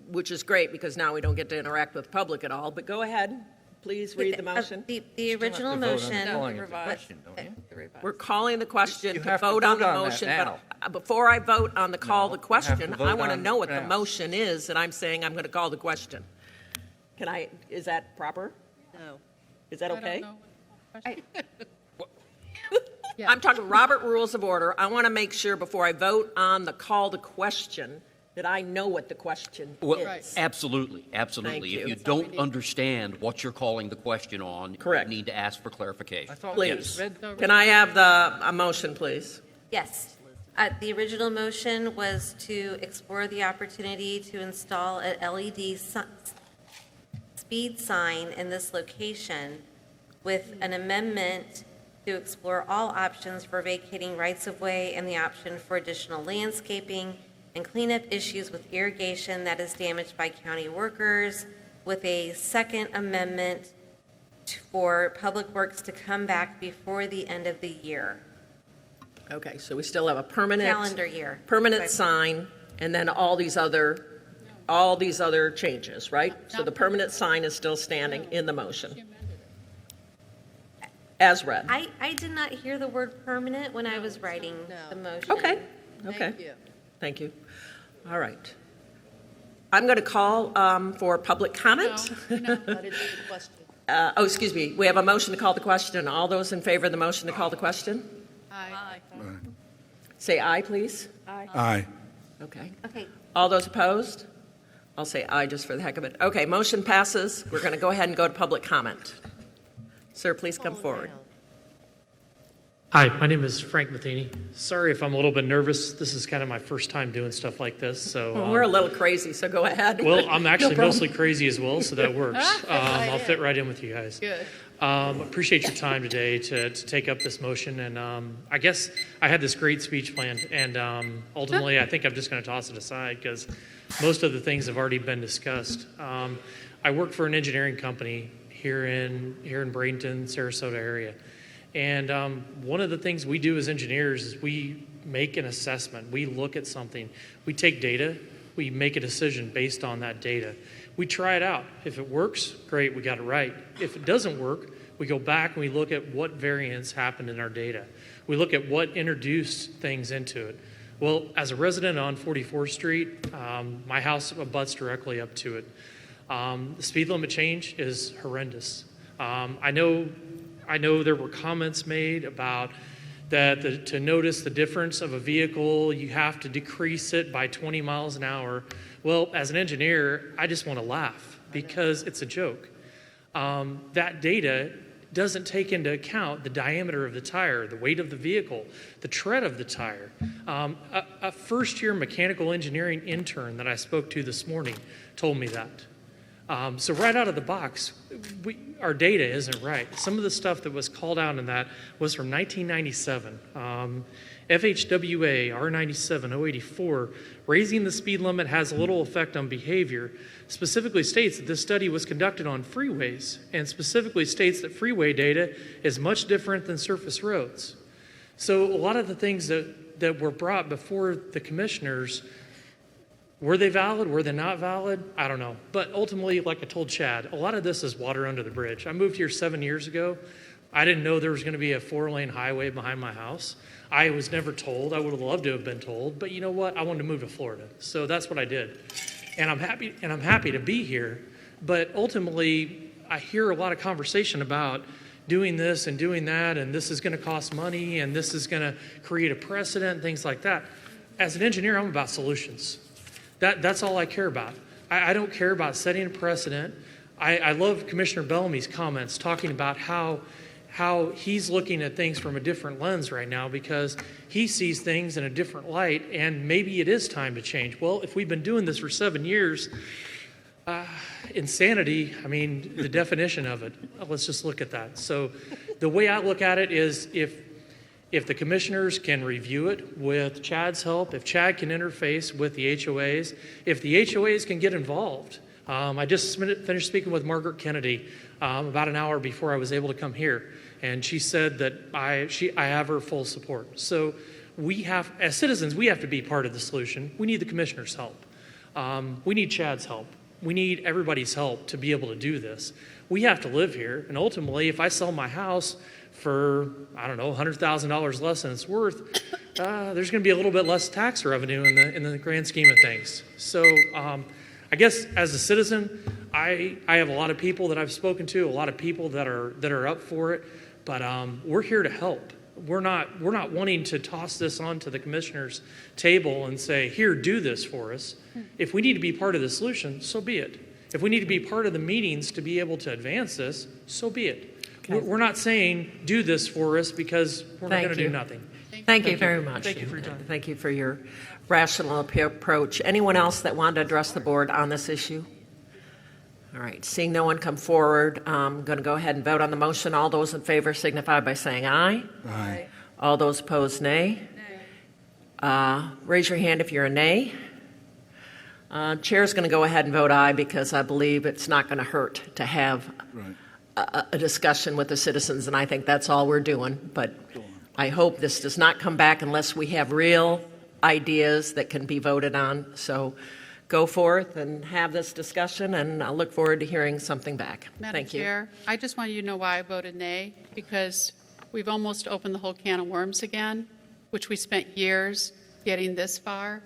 which is great, because now we don't get to interact with public at all. But go ahead, please read the motion. The original Have to vote on motion. calling it the Revised. question, don't you? We're calling the question You to have to vote on vote the on that motion, now. but before I vote on the call the you have to question, I vote want to on know what it the now. motion is, and I'm saying I'm going to call the question. Is that proper? No. Is that I don't okay? know what the question- Yeah. I'm talking Robert Rules of Order. I want to make sure before I vote on the call the question that I know what the question Well, is. absolutely, absolutely. Thank If you. you don't understand what you're calling the question on, Correct. you need to ask for clarification. Please. Can I have a motion, please? Yes. The original motion was to explore the opportunity to install an LED speed sign in this location with an amendment to explore all options for vacating rights-of-way and the option for additional landscaping and cleanup issues with irrigation that is damaged by county workers, with a second amendment for Public Works to come back before the end of the year. Okay, so we still have a permanent. Calendar year. Permanent Right. sign, and then all these other changes, right? So the permanent sign is still standing in the motion. As read. I did not hear the word permanent when I was writing the motion. Okay, okay. Thank you. Thank you. All right. I'm going to call for public comment. I didn't hear the question. Excuse me. We have a motion to call the question. All those in favor of the motion to call the question? Aye. Say aye, please. Aye. Okay. Okay, All those opposed? I'll say aye just for the heck of it. Okay, motion passes. We're going to go ahead and go to public comment. Sir, please come forward. Hi, my name is Frank Matheny. Sorry if I'm a little bit nervous. This is kind of my first time doing stuff like this, so. Well, we're a little crazy, so go ahead. Well, I'm actually No problem. mostly crazy as well, so that works. I'll fit right in with you guys. Good. Appreciate your time today to take up this motion, and I guess I had this great speech planned, and ultimately I think I'm just going to toss it aside because most of the things have already been discussed. I work for an engineering company here in Bradenton, Sarasota area. And one of the things we do as engineers is we make an assessment. We look at something. We take data. We make a decision based on that data. We try it out. If it works, great, we got it right. If it doesn't work, we go back and we look at what variance happened in our data. We look at what introduced things into it. Well, as a resident on 44th Street, my house abuts directly up to it. The speed limit change is horrendous. I know there were comments made about that to notice the difference of a vehicle, you have to decrease it by 20 miles an hour. Well, as an engineer, I just want to laugh because it's a joke. That data doesn't take into account the diameter of the tire, the weight of the vehicle, the tread of the tire. A first-year mechanical engineering intern that I spoke to this morning told me that. So right out of the box, our data isn't right. Some of the stuff that was called out in that was from 1997. FHWA R97 084, raising the speed limit has little effect on behavior, specifically states that this study was conducted on freeways and specifically states that freeway data is much different than surface roads. So a lot of the things that were brought before the commissioners, were they valid? Were they not valid? I don't know. But ultimately, like I told Chad, a lot of this is water under the bridge. I moved here 7 years ago. I didn't know there was going to be a 4-lane highway behind my house. I was never told. I would have loved to have been told. But you know what? I wanted to move to Florida. So that's what I did. And I'm happy to be here. But ultimately, I hear a lot of conversation about doing this and doing that, and this is going to cost money, and this is going to create a precedent, things like that. As an engineer, I'm about solutions. That's all I care about. I don't care about setting a precedent. I love Commissioner Bellamy's comments talking about how he's looking at things from a different lens right now because he sees things in a different light, and maybe it is time to change. Well, if we've been doing this for 7 years, insanity, I mean, the definition of it, let's just look at that. So the way I look at it is if the commissioners can review it with Chad's help, if Chad can interface with the HOAs, if the HOAs can get involved. I just finished speaking with Margaret Kennedy about an hour before I was able to come here, and she said that I have her full support. So we have, as citizens, we have to be part of the solution. We need the commissioners' help. We need Chad's help. We need everybody's help to be able to do this. We have to live here, and ultimately, if I sell my house for, I don't know, $100,000 less than it's worth, there's going to be a little bit less tax revenue in the grand scheme of things. So I guess as a citizen, I have a lot of people that I've spoken to, a lot of people that are up for it, but we're here to help. We're not wanting to toss this onto the commissioner's table and say, here, do this for us. If we need to be part of the solution, so be it. If we need to be part of the meetings to be able to advance this, so be it. Okay. We're not saying do this for us because we're not going to do nothing. Thank you very much. Thank you for your time. Thank you for your rational approach. Anyone else that wanted to address the board on this issue? All right, seeing no one come forward, I'm going to go ahead and vote on the motion. All those in favor signify by saying aye. Aye. All those opposed, nay. Raise your hand if you're a nay. Chair's going to go ahead and vote aye because I believe it's not going to hurt to have a discussion with the citizens, and I think that's all we're doing. But I hope this does not come back unless we have real ideas that can be voted on. So go forth and have this discussion, and I look forward to hearing something back. Madam Thank you. Chair, I just want you to know why I voted nay, because we've almost opened the whole can of worms again, which we spent years getting this far.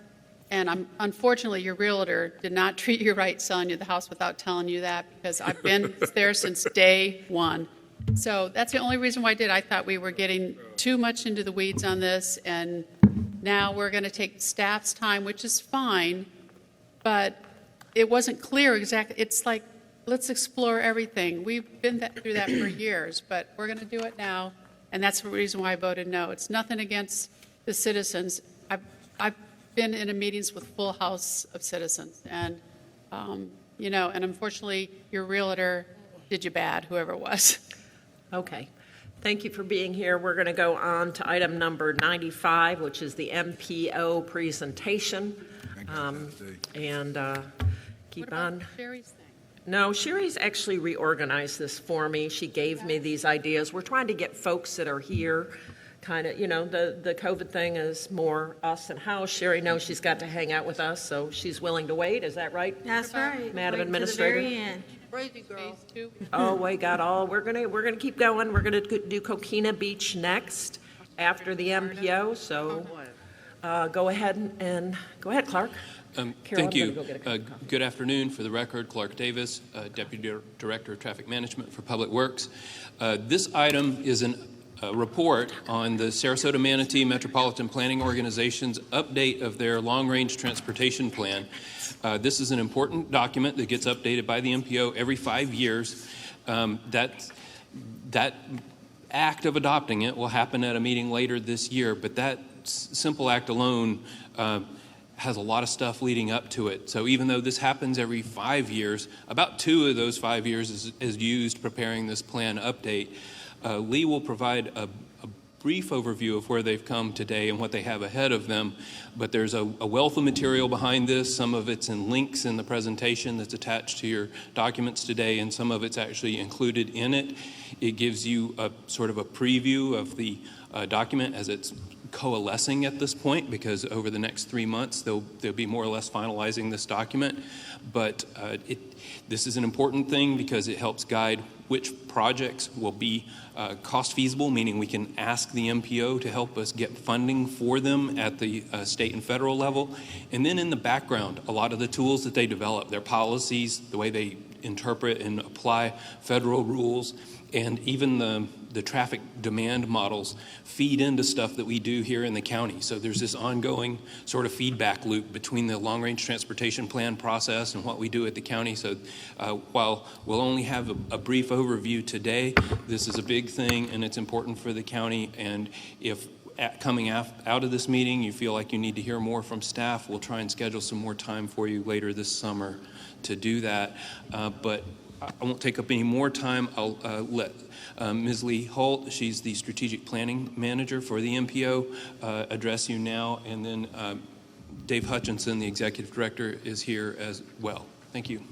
And unfortunately, your realtor did not treat you right selling you the house without telling you that, because I've been there since day one. So that's the only reason why I did. I thought we were getting too much into the weeds on this, and now we're going to take staff's time, which is fine, but it wasn't clear exactly. It's like, let's explore everything. We've been through that for years, but we're going to do it now, and that's the reason why I voted no. It's nothing against the citizens. I've been in meetings with full house of citizens, and and unfortunately, your realtor did you bad, whoever it was. Okay. Thank you for being here. We're going to go on to item number 95, which is the MPO presentation. Keep on. Sherry's thing? No, Sherry's actually reorganized this for me. She gave me these ideas. We're trying to get folks that are here kind of, the COVID thing is more us and house. Sherry knows she's got to hang out with us, so she's willing to wait. Is that right? That's right. Madam Wait Administrator? to the very end. Crazy girl. Oh, we got all. We're gonna keep going. We're gonna do Coquina Beach next after the MPO. So go ahead, Clark. Carol, Thank you. Go get a cup of coffee. Good afternoon. For the record, Clark Davis, Deputy Director of Traffic Management for Public Works. This item is a report on the Sarasota Manatee Metropolitan Planning Organization's update of their long-range transportation plan. This is an important document that gets updated by the MPO every 5 years. That act of adopting it will happen at a meeting later this year, but that simple act alone has a lot of stuff leading up to it. So even though this happens every 5 years, about 2 of those 5 years is used preparing this plan update. Lee will provide a brief overview of where they've come today and what they have ahead of them, but there's a wealth of material behind this. Some of it's in links in the presentation that's attached to your documents today, and some of it's actually included in it. It gives you a sort of a preview of the document as it's coalescing at this point, because over the next 3 months they'll be more or less finalizing this document. But this is an important thing because it helps guide which projects will be cost feasible, meaning we can ask the MPO to help us get funding for them at the state and federal level. And then in the background, a lot of the tools that they develop, their policies, the way they interpret and apply federal rules, and even the traffic demand models feed into stuff that we do here in the county. So there's this ongoing sort of feedback loop between the long-range transportation plan process and what we do at the county. So while we'll only have a brief overview today, this is a big thing and it's important for the county. And if coming out of this meeting you feel like you need to hear more from staff, we'll try and schedule some more time for you later this summer to do that. But I won't take up any more time. I'll let Ms. Lee Holt, she's the Strategic Planning Manager for the MPO, address you now. And then Dave Hutchinson, the Executive Director, is here as well. Thank you.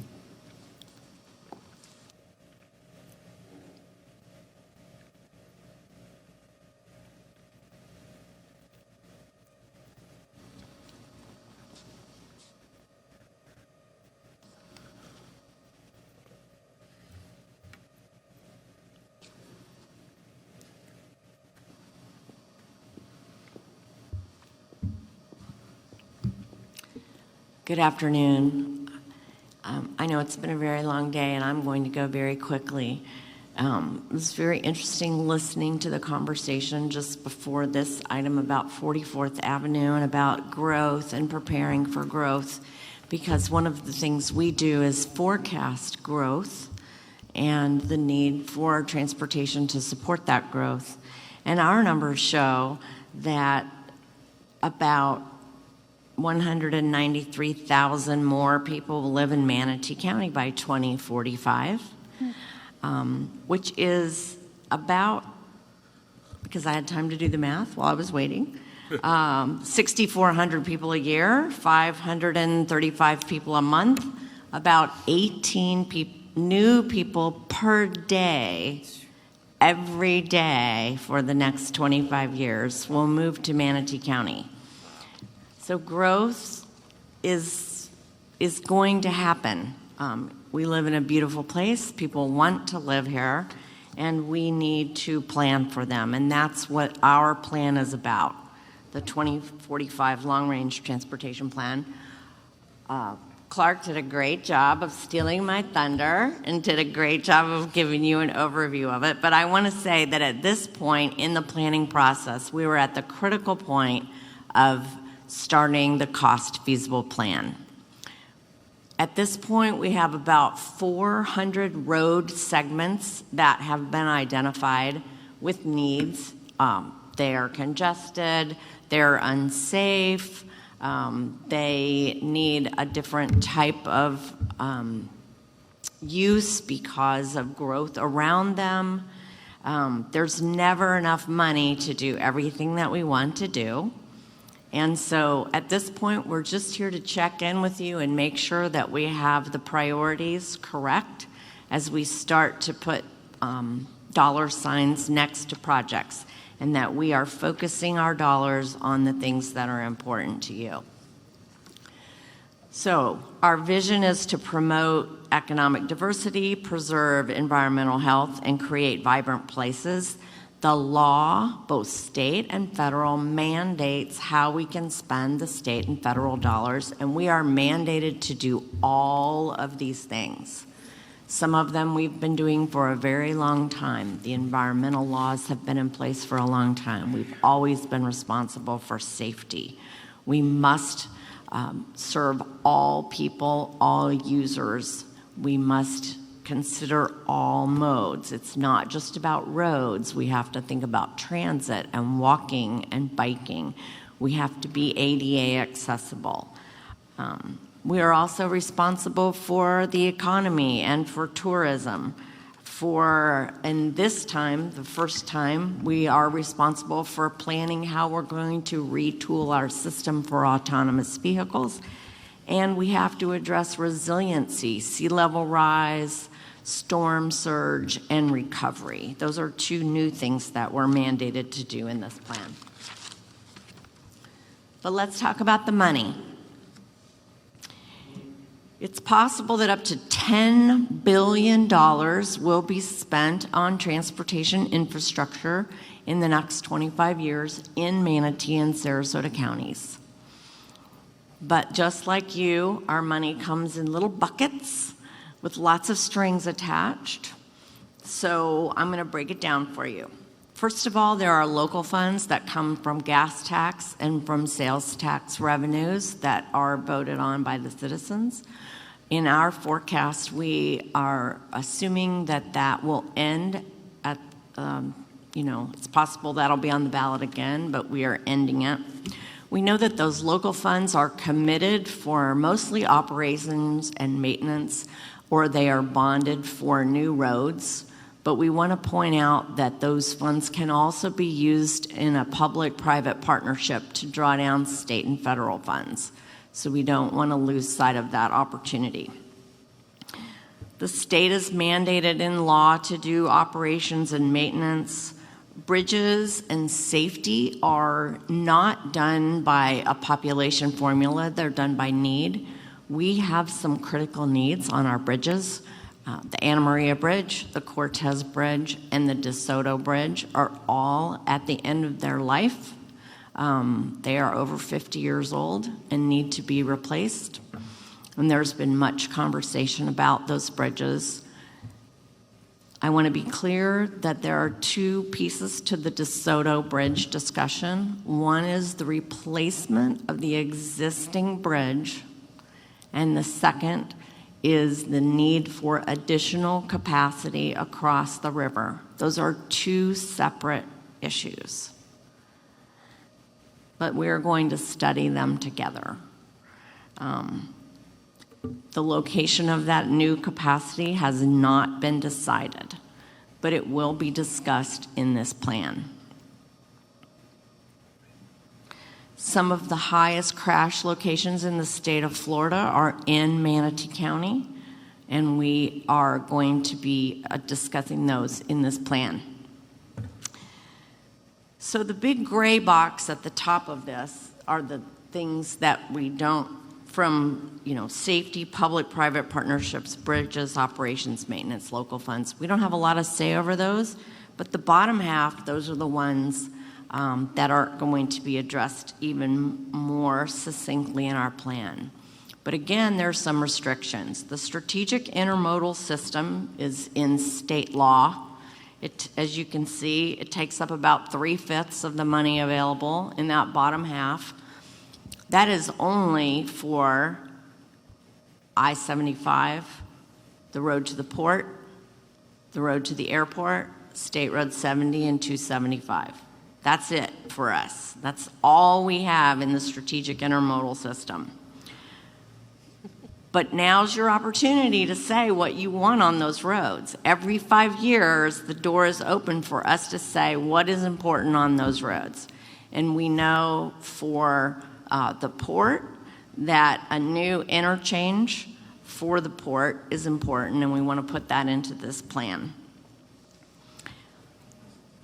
Good afternoon. I know it's been a very long day, and I'm going to go very quickly. It was very interesting listening to the conversation just before this item about 44th Avenue and about growth and preparing for growth, because one of the things we do is forecast growth and the need for transportation to support that growth. And our numbers show that about 193,000 more people will live in Manatee County by 2045, which is about, because I had time to do the math while I was waiting, 6,400 people a year, 535 people a month, about 18 new people per day, every day for the next 25 years will move to Manatee County. So growth is going to happen. We live in a beautiful place. People want to live here, and we need to plan for them. And that's what our plan is about, the 2045 Long-Range Transportation Plan. Clark did a great job of stealing my thunder and did a great job of giving you an overview of it. But I want to say that at this point in the planning process, we were at the critical point of starting the cost feasible plan. At this point, we have about 400 road segments that have been identified with needs. They are congested, they're unsafe, they need a different type of use because of growth around them. There's never enough money to do everything that we want to do. And so at this point, we're just here to check in with you and make sure that we have the priorities correct as we start to put dollar signs next to projects, and that we are focusing our dollars on the things that are important to you. So our vision is to promote economic diversity, preserve environmental health, and create vibrant places. The law, both state and federal, mandates how we can spend the state and federal dollars, and we are mandated to do all of these things. Some of them we've been doing for a very long time. The environmental laws have been in place for a long time. We've always been responsible for safety. We must serve all people, all users. We must consider all modes. It's not just about roads. We have to think about transit and walking and biking. We have to be ADA accessible. We are also responsible for the economy and for tourism. And this time, the first time, we are responsible for planning how we're going to retool our system for autonomous vehicles. And we have to address resiliency, sea level rise, storm surge, and recovery. Those are two new things that we're mandated to do in this plan. But let's talk about the money. It's possible that up to $10 billion will be spent on transportation infrastructure in the next 25 years in Manatee and Sarasota counties. But just like you, our money comes in little buckets with lots of strings attached. So I'm going to break it down for you. First of all, there are local funds that come from gas tax and from sales tax revenues that are voted on by the citizens. In our forecast, we are assuming that that will end at, it's possible that'll be on the ballot again, but we are ending it. We know that those local funds are committed for mostly operations and maintenance, or they are bonded for new roads. But we want to point out that those funds can also be used in a public-private partnership to draw down state and federal funds. So we don't want to lose sight of that opportunity. The state is mandated in law to do operations and maintenance. Bridges and safety are not done by a population formula, they're done by need. We have some critical needs on our bridges. The Anna Maria Bridge, the Cortez Bridge, and the DeSoto Bridge are all at the end of their life. They are over 50 years old and need to be replaced. And there's been much conversation about those bridges. I want to be clear that there are two pieces to the DeSoto Bridge discussion. One is the replacement of the existing bridge, and the second is the need for additional capacity across the river. Those are two separate issues, but we're going to study them together. The location of that new capacity has not been decided, but it will be discussed in this plan. Some of the highest crash locations in the state of Florida are in Manatee County, and we are going to be discussing those in this plan. So the big gray box at the top of this are the things that we don't, from safety, public-private partnerships, bridges, operations, maintenance, local funds. We don't have a lot of say over those, but the bottom half, those are the ones that are going to be addressed even more succinctly in our plan. But again, there are some restrictions. The strategic intermodal system is in state law. As you can see, it takes up about 3/5 of the money available in that bottom half. That is only for I-75, the road to the port, the road to the airport, State Road 70 and 275. That's it for us. That's all we have in the strategic intermodal system. But now's your opportunity to say what you want on those roads. Every 5 years, the door is open for us to say what is important on those roads. And we know for the port that a new interchange for the port is important, and we want to put that into this plan.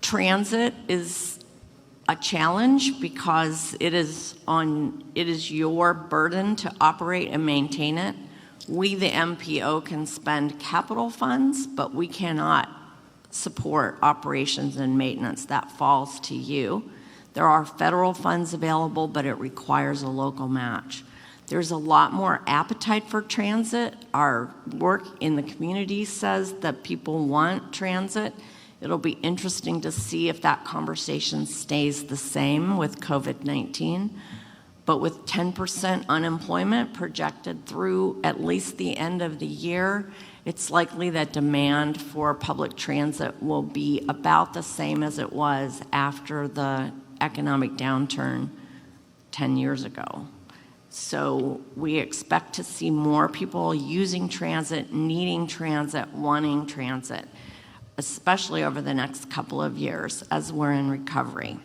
Transit is a challenge because it is your burden to operate and maintain it. We, the MPO, can spend capital funds, but we cannot support operations and maintenance. That falls to you. There are federal funds available, but it requires a local match. There's a lot more appetite for transit. Our work in the community says that people want transit. It'll be interesting to see if that conversation stays the same with COVID-19. But with 10% unemployment projected through at least the end of the year, it's likely that demand for public transit will be about the same as it was after the economic downturn 10 years ago. So we expect to see more people using transit, needing transit, wanting transit, especially over the next couple of years as we're in recovery.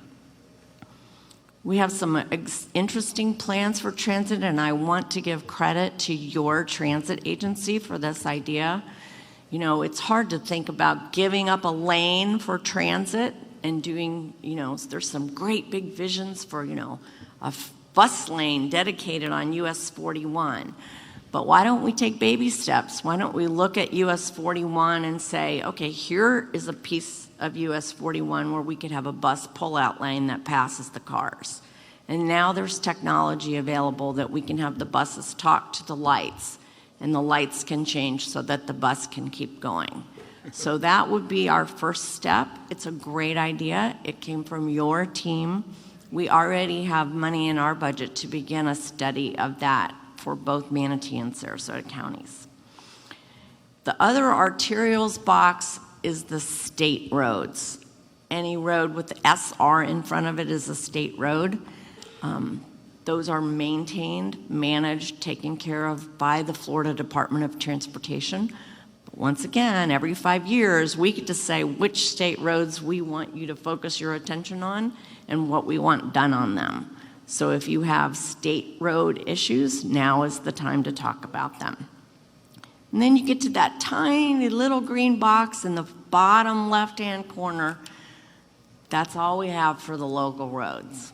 We have some interesting plans for transit, and I want to give credit to your transit agency for this idea. You know, it's hard to think about giving up a lane for transit and doing, you know, there's some great big visions for, you know, a bus lane dedicated on US 41. But why don't we take baby steps? Why don't we look at US 41 and say, okay, here is a piece of US 41 where we could have a bus pull-out lane that passes the cars. And now there's technology available that we can have the buses talk to the lights, and the lights can change so that the bus can keep going. So that would be our first step. It's a great idea. It came from your team. We already have money in our budget to begin a study of that for both Manatee and Sarasota counties. The other arterials box is the state roads. Any road with the SR in front of it is a state road. Those are maintained, managed, taken care of by the Florida Department of Transportation. But once again, every 5 years, we get to say which state roads we want you to focus your attention on and what we want done on them. So if you have state road issues, now is the time to talk about them. And then you get to that tiny little green box in the bottom left-hand corner. That's all we have for the local roads.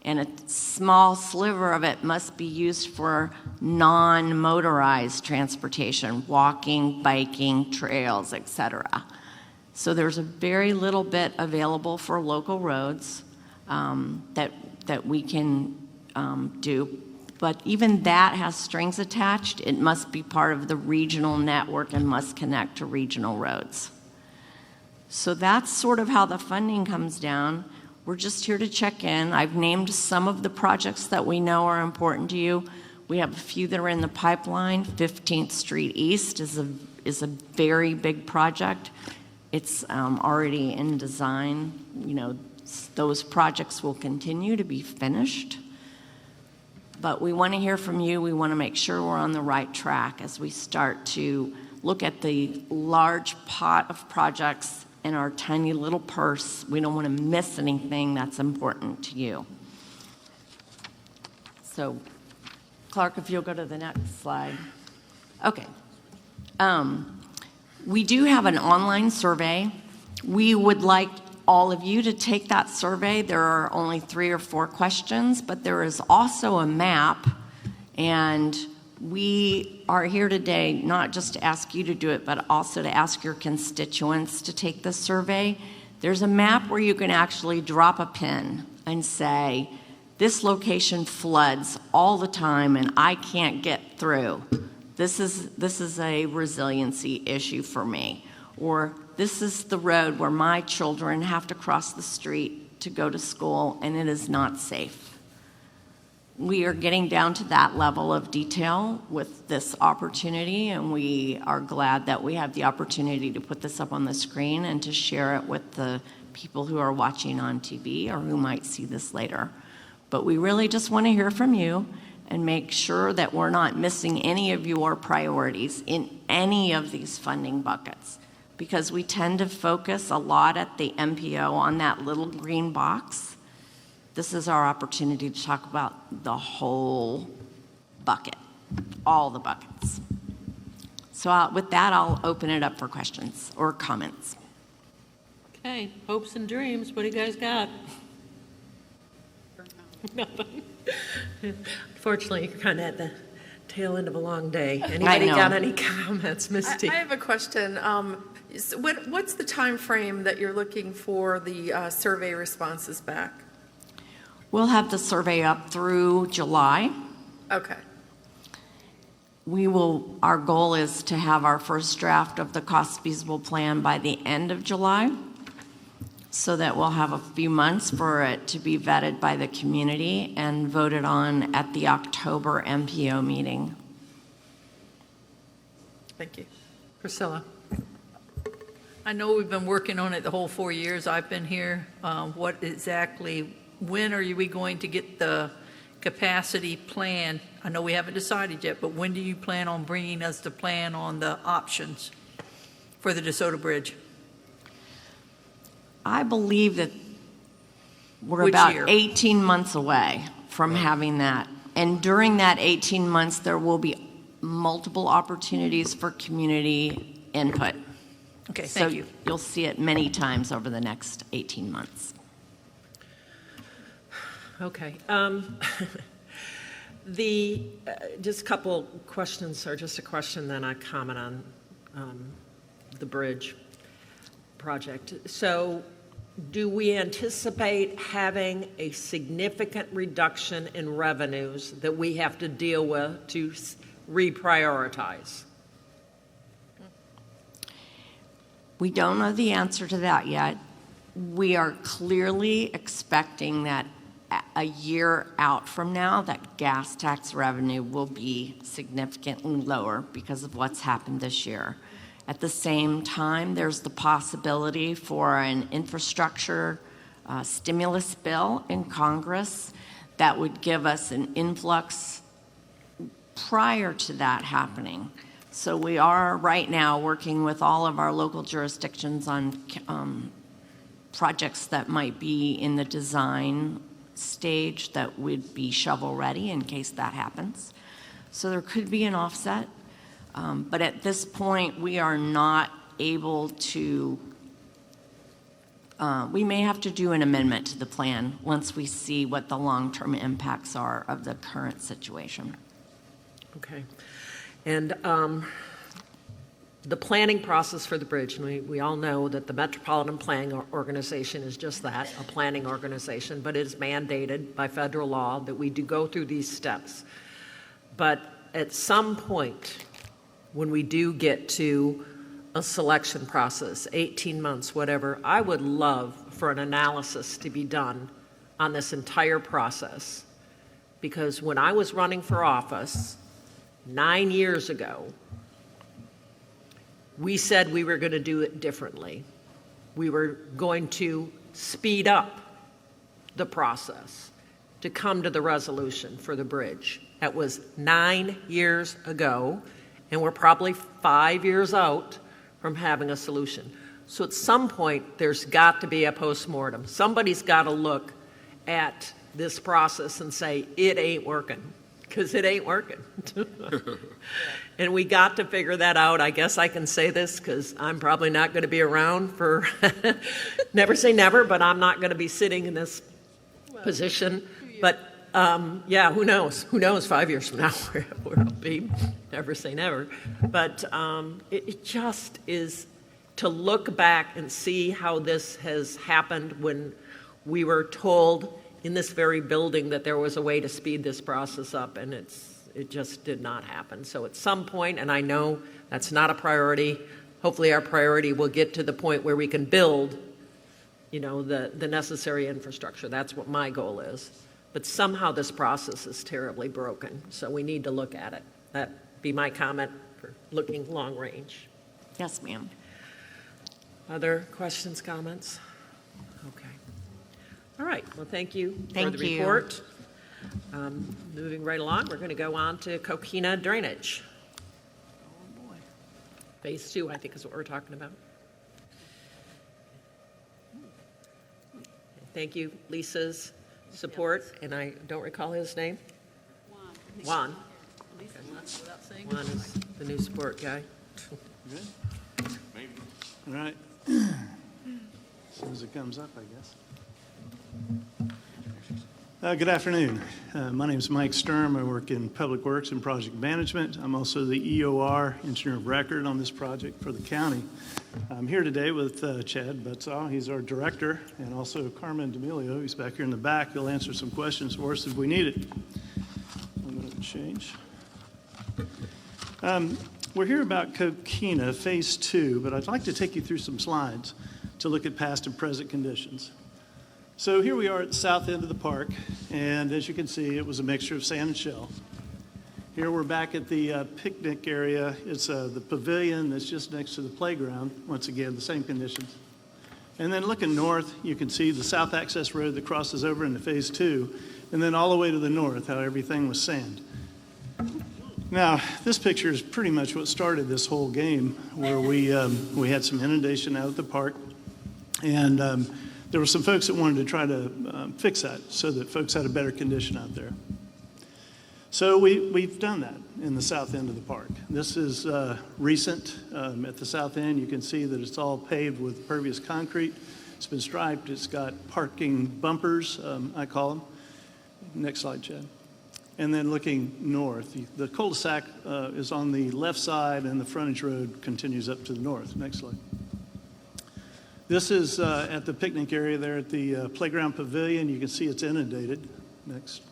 And a small sliver of it must be used for non-motorized transportation, walking, biking, trails, etc. So there's a very little bit available for local roads that we can do. But even that has strings attached. It must be part of the regional network and must connect to regional roads. So that's sort of how the funding comes down. We're just here to check in. I've named some of the projects that we know are important to you. We have a few that are in the pipeline. 15th Street East is a very big project. It's already in design. You know, those projects will continue to be finished. But we want to hear from you. We want to make sure we're on the right track as we start to look at the large pot of projects in our tiny little purse. We don't want to miss anything that's important to you. So, Clark, if you'll go to the next slide. Okay. We do have an online survey. We would like all of you to take that survey. There are only 3 or 4 questions, but there is also a map, and we are here today not just to ask you to do it, but also to ask your constituents to take the survey. There's a map where you can actually drop a pin and say, this location floods all the time and I can't get through. This is a resiliency issue for me. Or this is the road where my children have to cross the street to go to school and it is not safe. We are getting down to that level of detail with this opportunity, and we are glad that we have the opportunity to put this up on the screen and to share it with the people who are watching on TV or who might see this later. But we really just want to hear from you and make sure that we're not missing any of your priorities in any of these funding buckets, because we tend to focus a lot at the MPO on that little green box. This is our opportunity to talk about the whole bucket, all the buckets. So with that, I'll open it up for questions or comments. Okay, hopes and dreams, what do you guys got? Nothing. Unfortunately, you're kind of at the tail end of a long day. Anybody got any comments, Misty? I have a question. What's the time frame that you're looking for the survey responses back? We'll have the survey up through July. Okay. Our goal is to have our first draft of the cost feasible plan by the end of July, so that we'll have a few months for it to be vetted by the community and voted on at the October MPO meeting. Thank you. Priscilla? I know we've been working on it the whole 4 years I've been here. When are we going to get the capacity plan? I know we haven't decided yet, but when do you plan on bringing us the plan on the options for the DeSoto Bridge? I believe that we're Which about year? 18 months away from having that. And during that 18 months, there will be multiple opportunities for community input. Okay, So thank you. you'll see it many times over the next 18 months. Okay. Just a couple questions, or just a question, then a comment on the bridge project. So do we anticipate having a significant reduction in revenues that we have to deal with to reprioritize? We don't know the answer to that yet. We are clearly expecting that a year out from now, that gas tax revenue will be significantly lower because of what's happened this year. At the same time, there's the possibility for an infrastructure stimulus bill in Congress that would give us an influx prior to that happening. So we are right now working with all of our local jurisdictions on projects that might be in the design stage that would be shovel ready in case that happens. So there could be an offset. But at this point, we are not able to, we may have to do an amendment to the plan once we see what the long-term impacts are of the current situation. Okay. And the planning process for the bridge, and we all know that the Metropolitan Planning Organization is just that, a planning organization, but it is mandated by federal law that we do go through these steps. But at some point, when we do get to a selection process, 18 months, whatever, I would love for an analysis to be done on this entire process. Because when I was running for office 9 years ago, we said we were going to do it differently. We were going to speed up the process to come to the resolution for the bridge. That was 9 years ago, and we're probably 5 years out from having a solution. So at some point, there's got to be a postmortem. Somebody's got to look at this process and say, it ain't working, because it ain't working. And we got to figure that out. I guess I can say this because I'm probably not going to be around for, never say never, but I'm not going to be sitting in this position. But yeah, who knows? Who knows 5 years from now where I'll be? Never say never. But it just is to look back and see how this has happened when we were told in this very building that there was a way to speed this process up, and it just did not happen. So at some point, and I know that's not a priority, hopefully our priority will get to the point where we can build, the necessary infrastructure. That's what my goal is. But somehow this process is terribly broken, so we need to look at it. That'd be my comment for looking long range. Yes, ma'am. Other questions, comments? Okay. All right, well, thank you for Thank the you. report. Moving right along, we're going to go on to Coquina Drainage. Oh, boy. Phase 2, I think, is what we're talking about. Thank you, Lisa's support, and I don't recall his name. Juan. Juan is the new support guy. Good? All right. As soon as it comes up, I guess. Good afternoon. My name is Mike Sturm. I work in Public Works and Project Management. I'm also the EOR, Engineer of Record, on this project for the county. I'm here today with Chad Butzaw. He's our director, and also Carmen D'Amelio, who's back here in the back. He'll answer some questions for us if we need it. I'm going to change. We're here about Coquina Phase 2, but I'd like to take you through some slides to look at past and present conditions. So here we are at the south end of the park, and as you can see, it was a mixture of sand and shell. Here we're back at the picnic area. It's the pavilion that's just next to the playground. Once again, the same conditions. And then looking north, you can see the south access road that crosses over into Phase 2. and then all the way to the north, how everything was sand. Now, this picture is pretty much what started this whole game, where we had some inundation out at the park, and there were some folks that wanted to try to fix that so that folks had a better condition out there. So we've done that in the south end of the park. This is recent. At the south end, you can see that it's all paved with pervious concrete. It's been striped. It's got parking bumpers, I call them. Next slide, Chad. And then looking north, the cul-de-sac is on the left side, and the frontage road continues up to the north. Next slide. This is at the picnic area there at the playground pavilion. You can see it's inundated. Next.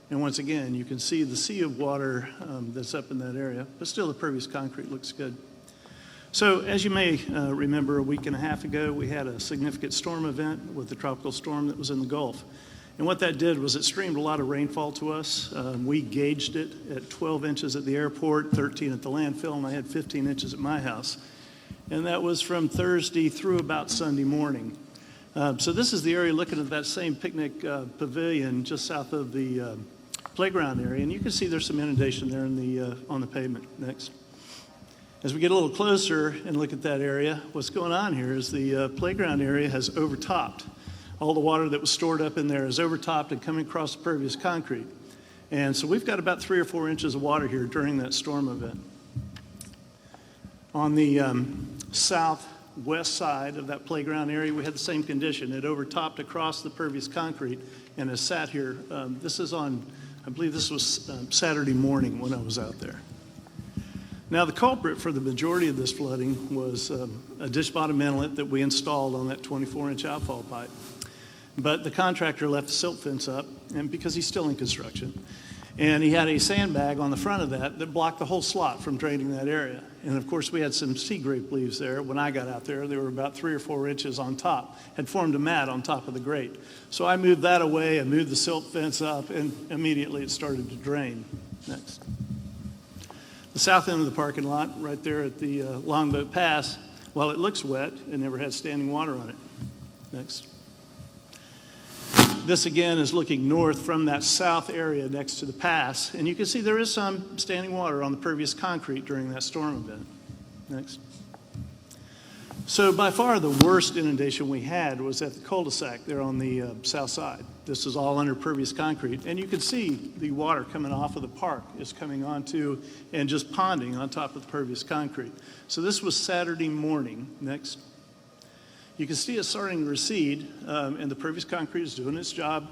And once again, you can see the sea of water that's up in that area, but still the pervious concrete looks good. So as you may remember, a week and a half ago, we had a significant storm event with the tropical storm that was in the Gulf. And what that did was it streamed a lot of rainfall to us. We gauged it at 12 inches at the airport, 13 at the landfill, and I had 15 inches at my house. And that was from Thursday through about Sunday morning. So this is the area looking at that same picnic pavilion just south of the playground area, and you can see there's some inundation there in the on the pavement. Next. As we get a little closer and look at that area, what's going on here is the playground area has overtopped. All the water that was stored up in there is overtopped and coming across the pervious concrete. And so we've got about 3 or 4 inches of water here during that storm event. On the southwest side of that playground area, we had the same condition. It overtopped across the pervious concrete and has sat here. This is on, I believe this was Saturday morning when I was out there. Now, the culprit for the majority of this flooding was a ditch bottom inlet that we installed on that 24-inch outfall pipe. But the contractor left the silt fence up, and because he's still in construction, and he had a sandbag on the front of that blocked the whole slot from draining that area. And of course, we had some sea grape leaves there. When I got out there, they were about 3 or 4 inches on top, had formed a mat on top of the grate. So I moved that away, I moved the silt fence up, and immediately it started to drain. Next. The south end of the parking lot, right there at the Longboat Pass, while it looks wet, it never had standing water on it. Next. This again is looking north from that south area next to the pass, and you can see there is some standing water on the pervious concrete during that storm event. Next. So by far the worst inundation we had was at the cul-de-sac there on the south side. This is all under pervious concrete, and you can see the water coming off of the park is coming onto and just ponding on top of the pervious concrete. So this was Saturday morning. Next. You can see it starting to recede, and the pervious concrete is doing its job.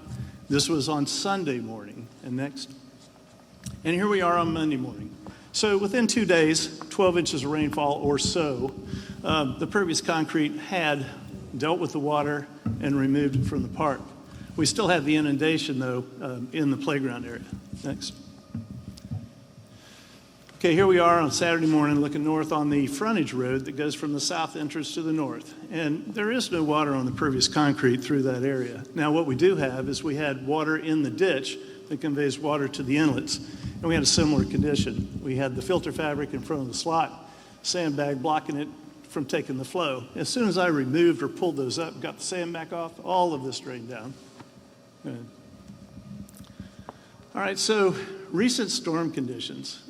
This was on Sunday morning. And next. And here we are on Monday morning. So within 2 days, 12 inches of rainfall or so, the pervious concrete had dealt with the water and removed it from the park. We still had the inundation, though, in the playground area. Next. Okay, here we are on Saturday morning looking north on the frontage road that goes from the south entrance to the north. And there is no water on the pervious concrete through that area. Now, what we do have is we had water in the ditch that conveys water to the inlets. And we had a similar condition. We had the filter fabric in front of the slot, sandbag blocking it from taking the flow. As soon as I removed or pulled those up, got the sand back off, all of this drained down. Good. All right, so recent storm conditions.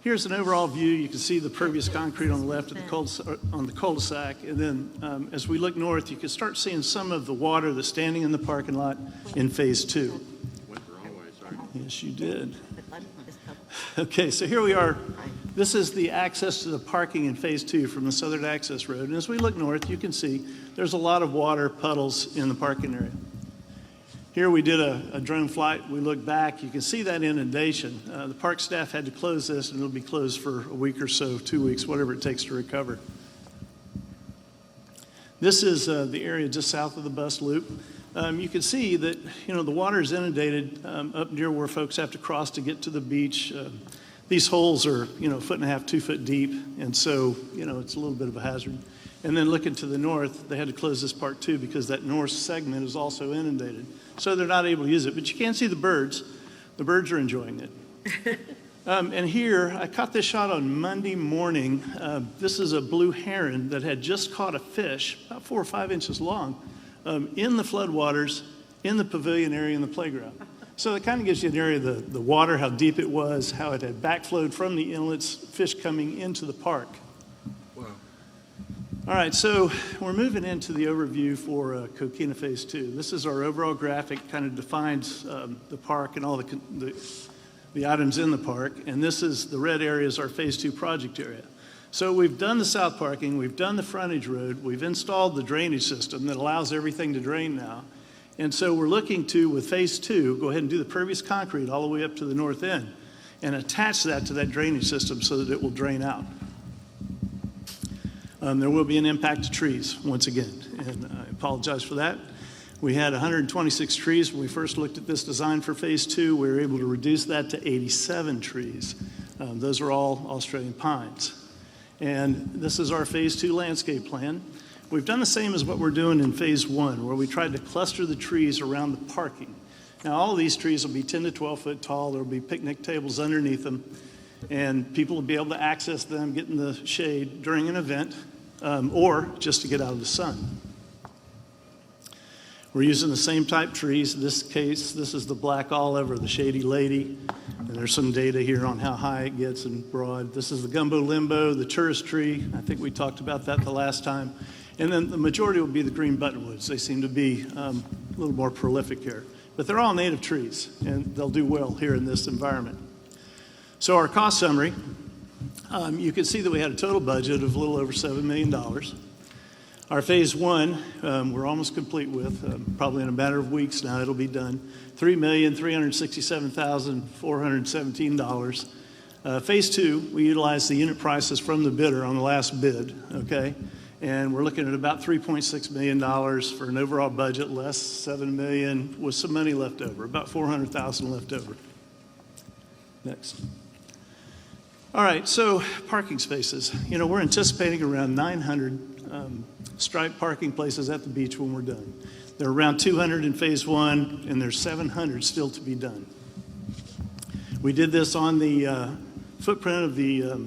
Here's an overall view. You can see the pervious concrete on the left of the cul-de-sac. And then as we look north, you can start seeing some of the water that's standing in the parking lot in phase 2. Went the wrong way, sorry. Yes, you did. Okay, so here we are. This is the access to the parking in phase 2 from the southern access road. And as we look north, you can see there's a lot of water puddles in the parking area. Here we did a drone flight. We look back. You can see that inundation. The park staff had to close this, and it'll be closed for a week or so, 2 weeks, whatever it takes to recover. This is the area just south of the bus loop. You can see that, the water is inundated up near where folks have to cross to get to the beach. These holes are, 1.5 feet, 2 foot deep, and so, it's a little bit of a hazard. And then looking to the north, they had to close this part too because that north segment is also inundated. So they're not able to use it. But you can see the birds. The birds are enjoying it. And here, I caught this shot on Monday morning. This is a blue heron that had just caught a fish, about 4 or 5 inches long, in the floodwaters in the pavilion area in the playground. So it kind of gives you an area of the water, how deep it was, how it had backflowed from the inlets, fish coming into the park. Wow. All right, so we're moving into the overview for Coquina Phase 2. This is our overall graphic, kind of defines the park and all the items in the park, and this is the red area is our Phase 2 project area. So we've done the south parking, we've done the frontage road, we've installed the drainage system that allows everything to drain now. And so we're looking to, with Phase 2, go ahead and do the pervious concrete all the way up to the north end and attach that to that drainage system so that it will drain out. There will be an impact to trees once again, and I apologize for that. We had 126 trees when we first looked at this design for Phase 2. We were able to reduce that to 87 trees. Those are all Australian pines. And this is our Phase 2 landscape plan. We've done the same as what we're doing in Phase 1, where we tried to cluster the trees around the parking. Now, all of these trees will be 10 to 12 foot tall. There will be picnic tables underneath them, and people will be able to access them, get in the shade during an event, or just to get out of the sun. We're using the same type trees. In this case, this is the black olive or the shady lady, and there's some data here on how high it gets and broad. This is the gumbo limbo, the tourist tree. I think we talked about that the last time. And then the majority will be the green buttonwoods. They seem to be a little more prolific here. But they're all native trees, and they'll do well here in this environment. So our cost summary, you can see that we had a total budget of a little over $7 million. Our Phase 1, we're almost complete with, probably in a matter of weeks now, it'll be done. $3,367,417. Phase 2, we utilized the unit prices from the bidder on the last bid, okay? And we're looking at about $3.6 million for an overall budget, less $7 million, with some money left over, about $400,000 left over. Next. All right, so parking spaces. You know, we're anticipating around 900 striped parking places at the beach when we're done. There are around 200 in Phase 1, and there's 700 still to be done. We did this on the footprint of the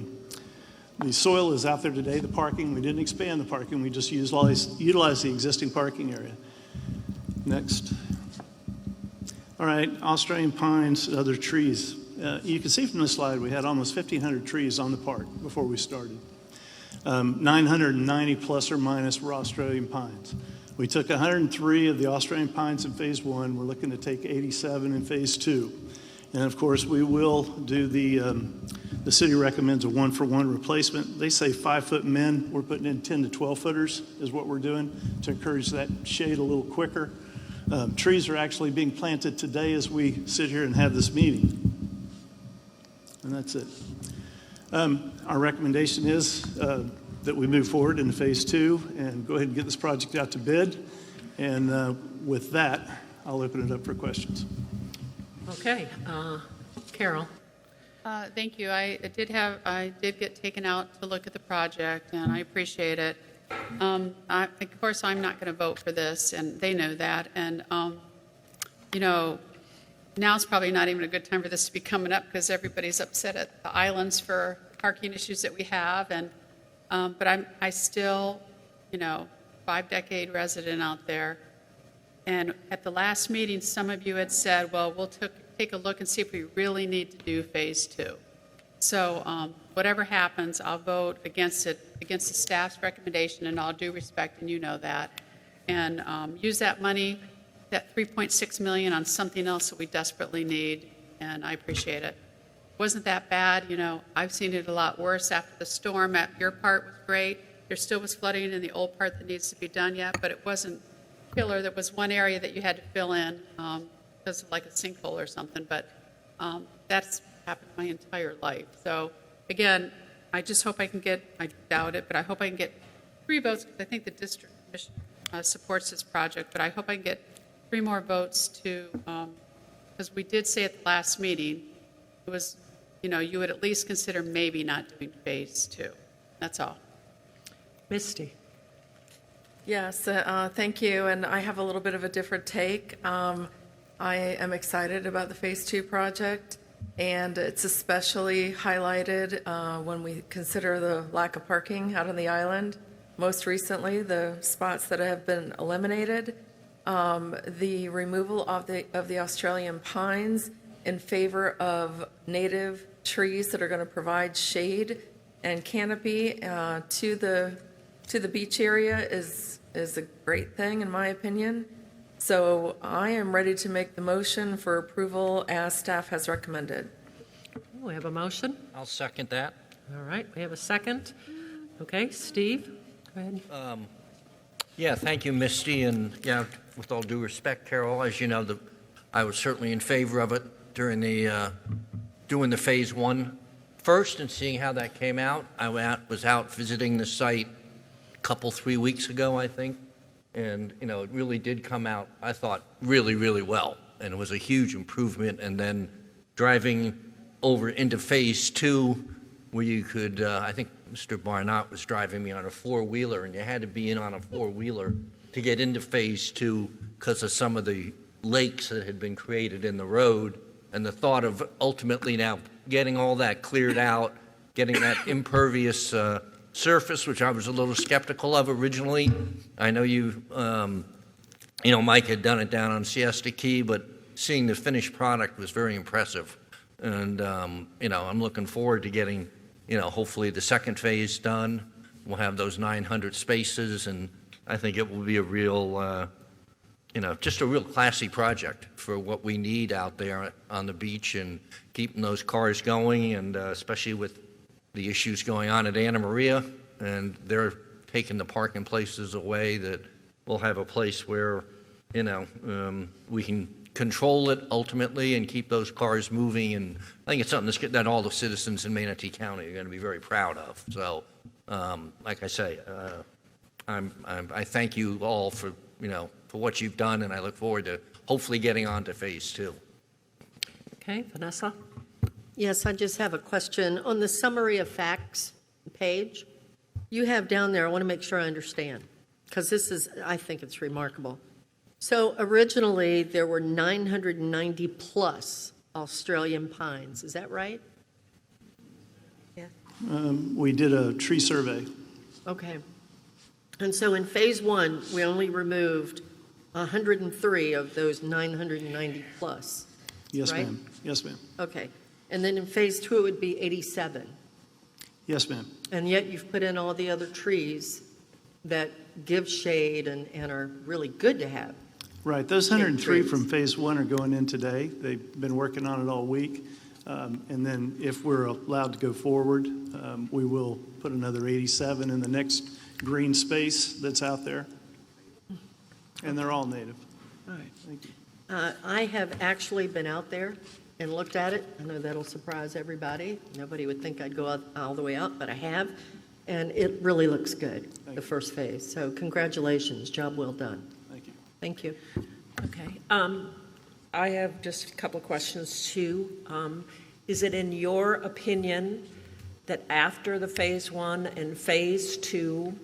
soil is out there today, the parking. We didn't expand the parking. We just utilized the existing parking area. Next. All right, Australian pines, other trees. You can see from this slide we had almost 1,500 trees on the park before we started. 990 plus or minus were Australian pines. We took 103 of the Australian pines in Phase 1. We're looking to take 87 in Phase 2. And of course, we will do the city recommends a 1-for-1 replacement. They say 5-foot men. We're putting in 10 to 12 footers is what we're doing to encourage that shade a little quicker. Trees are actually being planted today as we sit here and have this meeting. And that's it. Our recommendation is that we move forward into Phase 2 and go ahead and get this project out to bid. And with that, I'll open it up for questions. Okay, Carol. Thank you. I did get taken out to look at the project, and I appreciate it. Of course, I'm not going to vote for this, and they know that. And, you know, now's probably not even a good time for this to be coming up because everybody's upset at the islands for parking issues that we have. And but I still, you know, 5-decade resident out there. And at the last meeting, some of you had said, well, we'll take a look and see if we really need to do Phase 2. So whatever happens, I'll vote against it, against the staff's recommendation, in all due respect, and you know that. And use that money, that $3.6 million, on something else that we desperately need, and I appreciate it. Wasn't that bad? You know, I've seen it a lot worse after the storm. Your part was great. There still was flooding in the old part that needs to be done yet, but it wasn't killer. There was one area that you had to fill in because of like a sinkhole or something, but that's happened my entire life. So again, I just hope I can get, I doubt it, but I hope I can get 3 votes because I think the district commission supports this project, but I hope I can get 3 more votes to, because we did say at the last meeting, it was, you know, you would at least consider maybe not doing Phase 2. That's all. Misty. Yes, thank you. And I have a little bit of a different take. I am excited about the Phase 2 project, and it's especially highlighted when we consider the lack of parking out on the island. Most recently, the spots that have been eliminated, the removal of the Australian pines in favor of native trees that are going to provide shade and canopy to the beach area is a great thing, in my opinion. So I am ready to make the motion for approval as staff has recommended. We have a motion. I'll second that. All right, we have a second. Okay, Steve, go ahead. Yeah, thank you, Misty, and yeah, with all due respect, Carol, as you know, I was certainly in favor of it during doing the phase one first and seeing how that came out. I was out visiting the site a 3 weeks ago, I think, and it really did come out, I thought, really, really well, and it was a huge improvement. And then driving over into phase two, where you could, I think Mr. Barnott was driving me on a four-wheeler, and you had to be in on a four-wheeler to get into phase two because of some of the lakes that had been created in the road. And the thought of ultimately now getting all that cleared out, getting that impervious surface, which I was a little skeptical of originally. I know Mike had done it down on Siesta Key, but seeing the finished product was very impressive. And, I'm looking forward to getting, hopefully the second phase done. We'll have those 900 spaces, and I think it will be a real, just a real classy project for what we need out there on the beach and keeping those cars going, and especially with the issues going on at Anna Maria, and they're taking the parking places away, that we'll have a place where, we can control it ultimately and keep those cars moving. And I think it's something that all the citizens in Manatee County are going to be very proud of. So, like I say, I thank you all for what you've done, and I look forward to hopefully getting on to phase two. Okay, Vanessa? Yes, I just have a question. On the summary of facts page, you have down there, I want to make sure I understand, because I think it's remarkable. So originally, there were 990 plus Australian pines. Is that right? Yeah. We did a tree survey. Okay. And so in phase one, we only removed 103 of those 990 plus. Yes, right? ma'am. Yes, ma'am. Okay. And then in phase two, it would be 87. Yes, ma'am. And yet you've put in all the other trees that give shade and are really good to have. Right. Those 103 from phase one are going in today. They've been working on it all week. And then if we're allowed to go forward, we will put another 87 in the next green space that's out there. And they're all native. All right. Thank you. I have actually been out there and looked at it. I know that'll surprise everybody. Nobody would think I'd go all the way out, but I have. And it really looks good, the first phase. So congratulations. Job well done. Thank you. Thank you. Okay. I have just a couple of questions, too. Is it in your opinion that after the phase one and phase two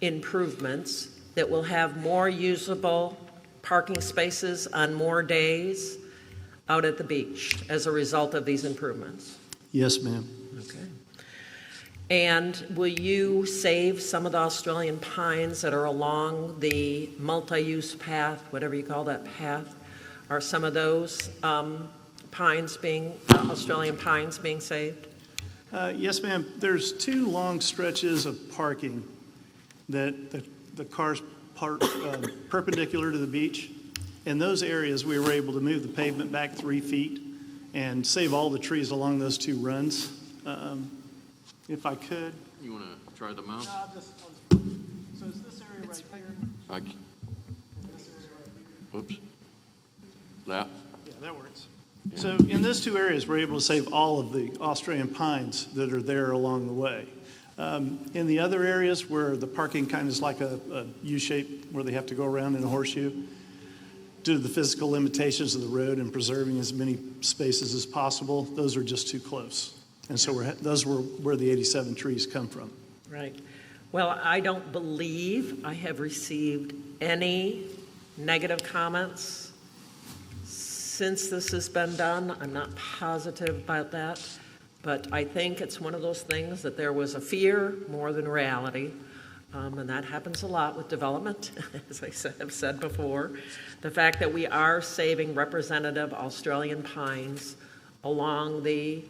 improvements, that we'll have more usable parking spaces on more days out at the beach as a result of these improvements? Yes, ma'am. Okay. And will you save some of the Australian pines that are along the multi-use path, whatever you call that path? Are some of those Australian pines being saved? Yes, ma'am. There's two long stretches of parking that the cars park perpendicular to the beach. In those areas, we were able to move the pavement back 3 feet and save all the trees along those two runs. If I could. You want to try them out? So it's this area right here. Oops. That? Yeah, that works. So in those two areas, we're able to save all of the Australian pines that are there along the way. In the other areas where the parking kind of is like a U-shape where they have to go around in a horseshoe, due to the physical limitations of the road and preserving as many spaces as possible, those are just too close. And so those were where the 87 trees come from. Right. Well, I don't believe I have received any negative comments since this has been done. I'm not positive about that, but I think it's one of those things that there was a fear more than reality. and that happens a lot with development, as I have said before. The fact that we are saving representative Australian pines along the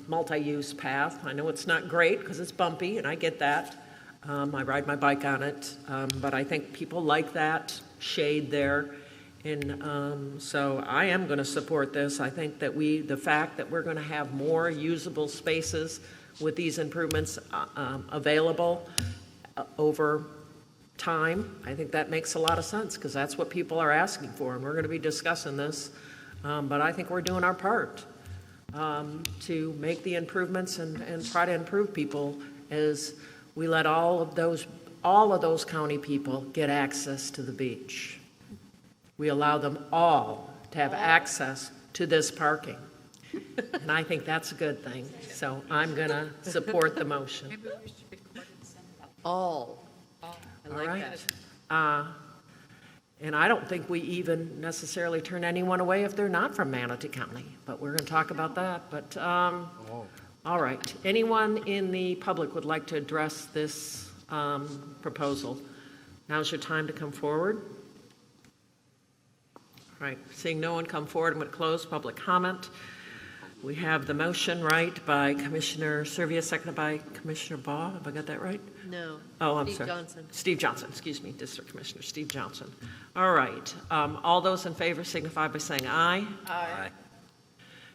multi-use path. I know it's not great because it's bumpy, and I get that. I ride my bike on it, but I think people like that shade there. And so I am going to support this. I think that the fact that we're going to have more usable spaces with these improvements available over time, I think that makes a lot of sense because that's what people are asking for, and we're going to be discussing this. But I think we're doing our part to make the improvements and try to improve people as we let all of those county people get access to the beach. We allow them all to have access to this parking. And I think that's a good thing. So I'm going to support the motion. Maybe we should record and send it out. All. I like that. And I don't think we even necessarily turn anyone away if they're not from Manatee County, but we're going to talk about that. But all right. Anyone in the public would like to address this proposal? Now's your time to come forward. All right. Seeing no one come forward, I'm going to close public comment. We have the motion, right, by Commissioner Servia, seconded by Commissioner Baugh. Have I got that right? No. Oh, I'm Steve sorry. Johnson. Steve Johnson, excuse me, District Commissioner Steve Johnson. All right. All those in favor signify by saying aye. Aye.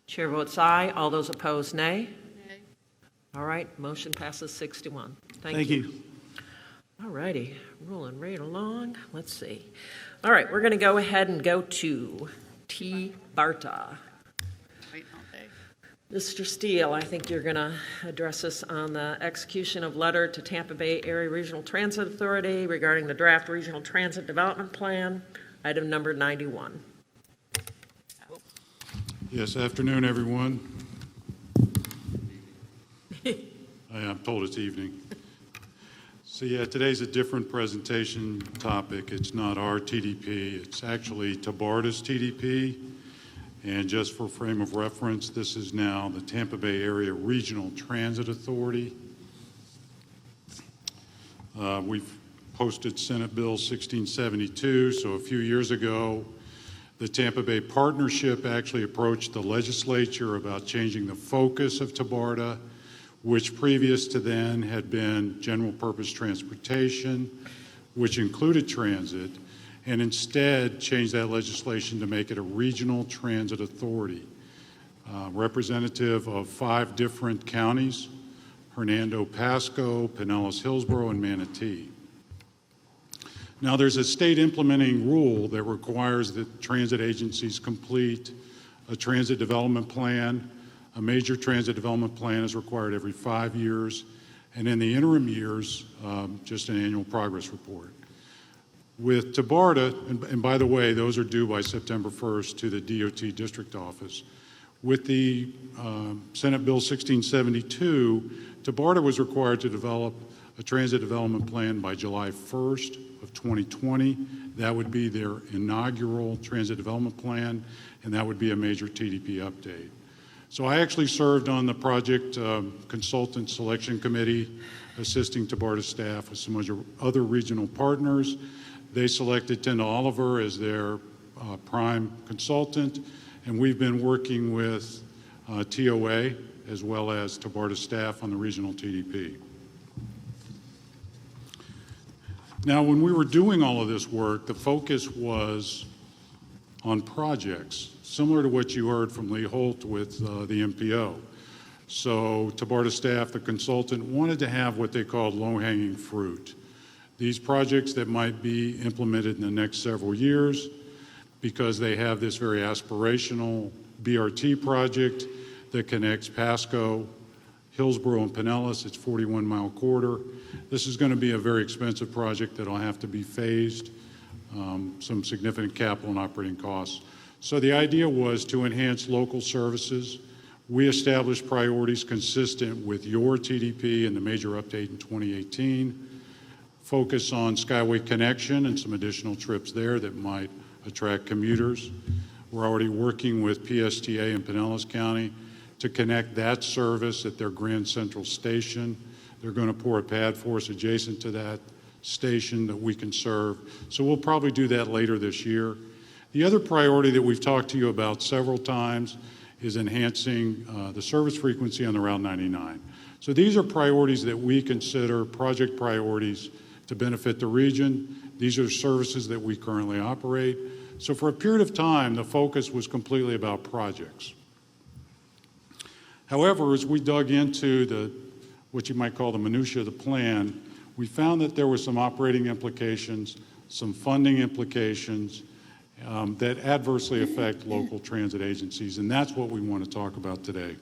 Chair votes aye. All those opposed, nay. Nay. All right. Motion passes 6-1. Thank you. All righty. Rolling right along. Let's see. All right. We're going to go ahead and go to T. Barta. Mr. Steele, I think you're going to address us on the execution of letter to Tampa Bay Area Regional Transit Authority regarding the draft Regional Transit Development Plan, item number 91. Yes, afternoon, everyone. I'm told it's evening. So yeah, today's a different presentation topic. It's not our TDP. It's actually Tabarda's TDP. And just for frame of reference, this is now the Tampa Bay Area Regional Transit Authority. We've posted Senate Bill 1672. So a few years ago, the Tampa Bay Partnership actually approached the legislature about changing the focus of Tabarda, which previous to then had been general purpose transportation, which included transit, and instead changed that legislation to make it a regional transit authority, representative of 5 different counties: Hernando, Pasco, Pinellas, Hillsborough, and Manatee. Now, there's a state implementing rule that requires that transit agencies complete a transit development plan. A major transit development plan is required every 5 years, and in the interim years, just an annual progress report. With Tabarda, and by the way, those are due by September 1st to the DOT district office. With the Senate Bill 1672, Tabarda was required to develop a transit development plan by July 1st of 2020. That would be their inaugural transit development plan, and that would be a major TDP update. So I actually served on the project consultant selection committee, assisting Tabarda staff with some other regional partners. They selected Tyndall Oliver as their prime consultant, and we've been working with TOA as well as Tabarda staff on the regional TDP. Now, when we were doing all of this work, the focus was on projects, similar to what you heard from Lee Holt with the MPO. So Tabarda staff, the consultant, wanted to have what they called low-hanging fruit. These projects that might be implemented in the next several years, because they have this very aspirational BRT project that connects Pasco, Hillsborough, and Pinellas. It's 41-mile corridor. This is going to be a very expensive project that will have to be phased, some significant capital and operating costs. So the idea was to enhance local services. We established priorities consistent with your TDP and the major update in 2018. Focus on Skyway Connection and some additional trips there that might attract commuters. We're already working with PSTA in Pinellas County to connect that service at their Grand Central Station. They're going to pour a pad for us adjacent to that station that we can serve. So we'll probably do that later this year. The other priority that we've talked to you about several times is enhancing the service frequency on the Route 99. So these are priorities that we consider project priorities to benefit the region. These are services that we currently operate. So for a period of time, the focus was completely about projects. However, as we dug into what you might call the minutia of the plan, we found that there were some operating implications, some funding implications that adversely affect local transit agencies, and that's what we want to talk about today.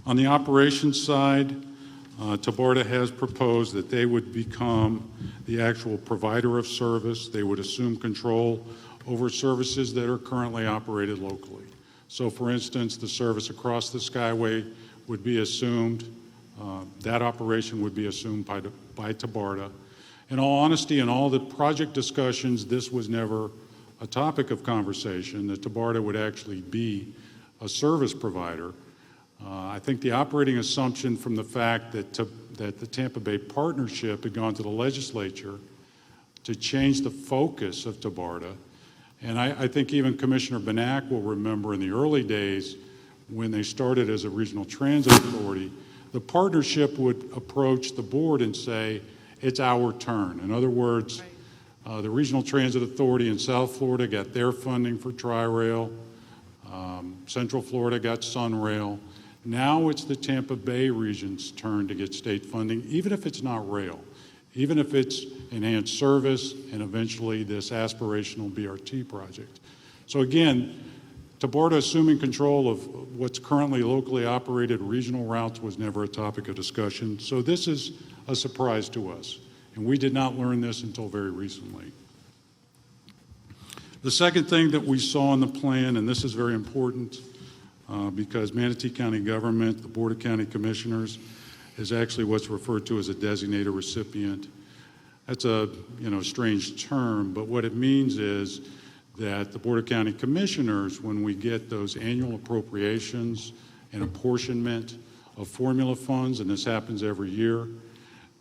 On the operations side, TBARTA has proposed that they would become the actual provider of service. They would assume control over services that are currently operated locally. So, for instance, the service across the Skyway would be assumed, that operation would be assumed by TBARTA. In all honesty, in all the project discussions, this was never a topic of conversation, that TBARTA would actually be a service provider. I think the operating assumption from the fact that the Tampa Bay Partnership had gone to the legislature to change the focus of TBARTA, and I think even Commissioner Benak will remember in the early days when they started as a regional transit authority, the partnership would approach the board and say, it's our turn. In other words, the Regional Transit Authority in South Florida got their funding for Tri-Rail. Central Florida got SunRail. Now it's the Tampa Bay region's turn to get state funding, even if it's not rail, even if it's enhanced service and eventually this aspirational BRT project. So again, TBARTA assuming control of what's currently locally operated regional routes was never a topic of discussion. So this is a surprise to us, and we did not learn this until very recently. The second thing that we saw in the plan, and this is very important because Manatee County government, the Board of County Commissioners, is actually what's referred to as a designated recipient. That's a strange term, but what it means is that the Board of County Commissioners, when we get those annual appropriations and apportionment of formula funds, and this happens every year,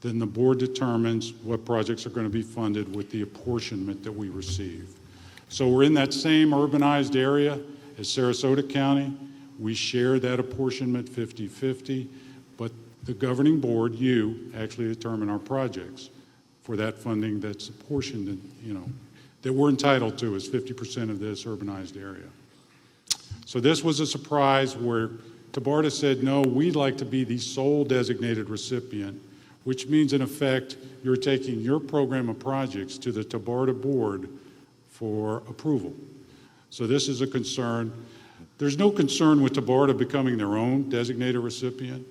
then the board determines what projects are going to be funded with the apportionment that we receive. So we're in that same urbanized area as Sarasota County. We share that apportionment 50-50, but the governing board, you, actually determine our projects for that funding that's apportioned, that we're entitled to as 50% of this urbanized area. So this was a surprise where TBARTA said, no, we'd like to be the sole designated recipient, which means, in effect, you're taking your program of projects to the TBARTA board for approval. So this is a concern. There's no concern with TBARTA becoming their own designated recipient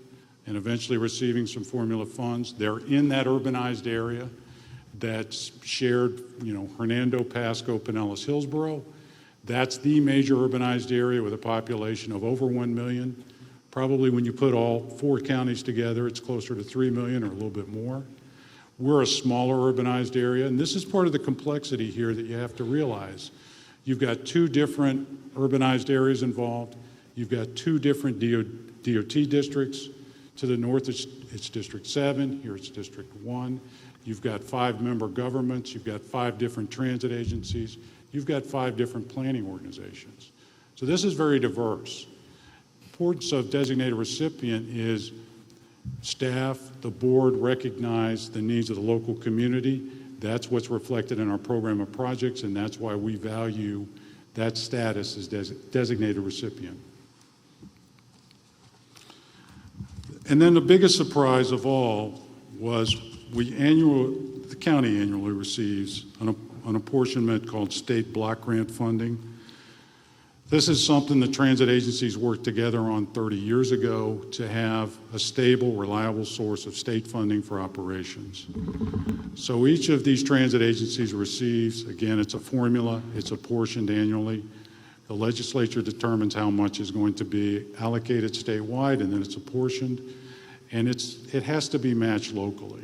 and eventually receiving some formula funds. They're in that urbanized area that's shared, Hernando, Pasco, Pinellas, Hillsborough. That's the major urbanized area with a population of over 1 million. Probably when you put all 4 counties together, it's closer to 3 million or a little bit more. We're a smaller urbanized area, and this is part of the complexity here that you have to realize. You've got 2 different urbanized areas involved. You've got 2 different DOT districts. To the north, it's District 7. Here it's District 1. You've got 5 member governments. You've got 5 different transit agencies. You've got 5 different planning organizations. So this is very diverse. Importance of designated recipient is staff, the board recognize the needs of the local community. That's what's reflected in our program of projects, and that's why we value that status as designated recipient. And then the biggest surprise of all was the county annually receives an apportionment called state block grant funding. This is something the transit agencies worked together on 30 years ago to have a stable, reliable source of state funding for operations. So each of these transit agencies receives, again, it's a formula, it's apportioned annually. The legislature determines how much is going to be allocated statewide, and then it's apportioned, and it has to be matched locally.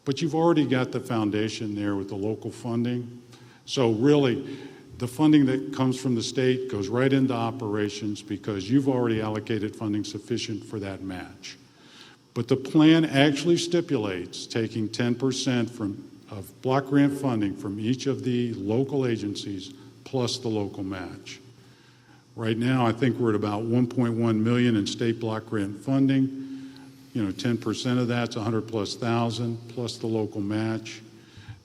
But you've already got the foundation there with the local funding. So really, the funding that comes from the state goes right into operations because you've already allocated funding sufficient for that match. But the plan actually stipulates taking 10% of block grant funding from each of the local agencies plus the local match. Right now, I think we're at about 1.1 million in state block grant funding. 10% of that's 100,000+ plus the local match.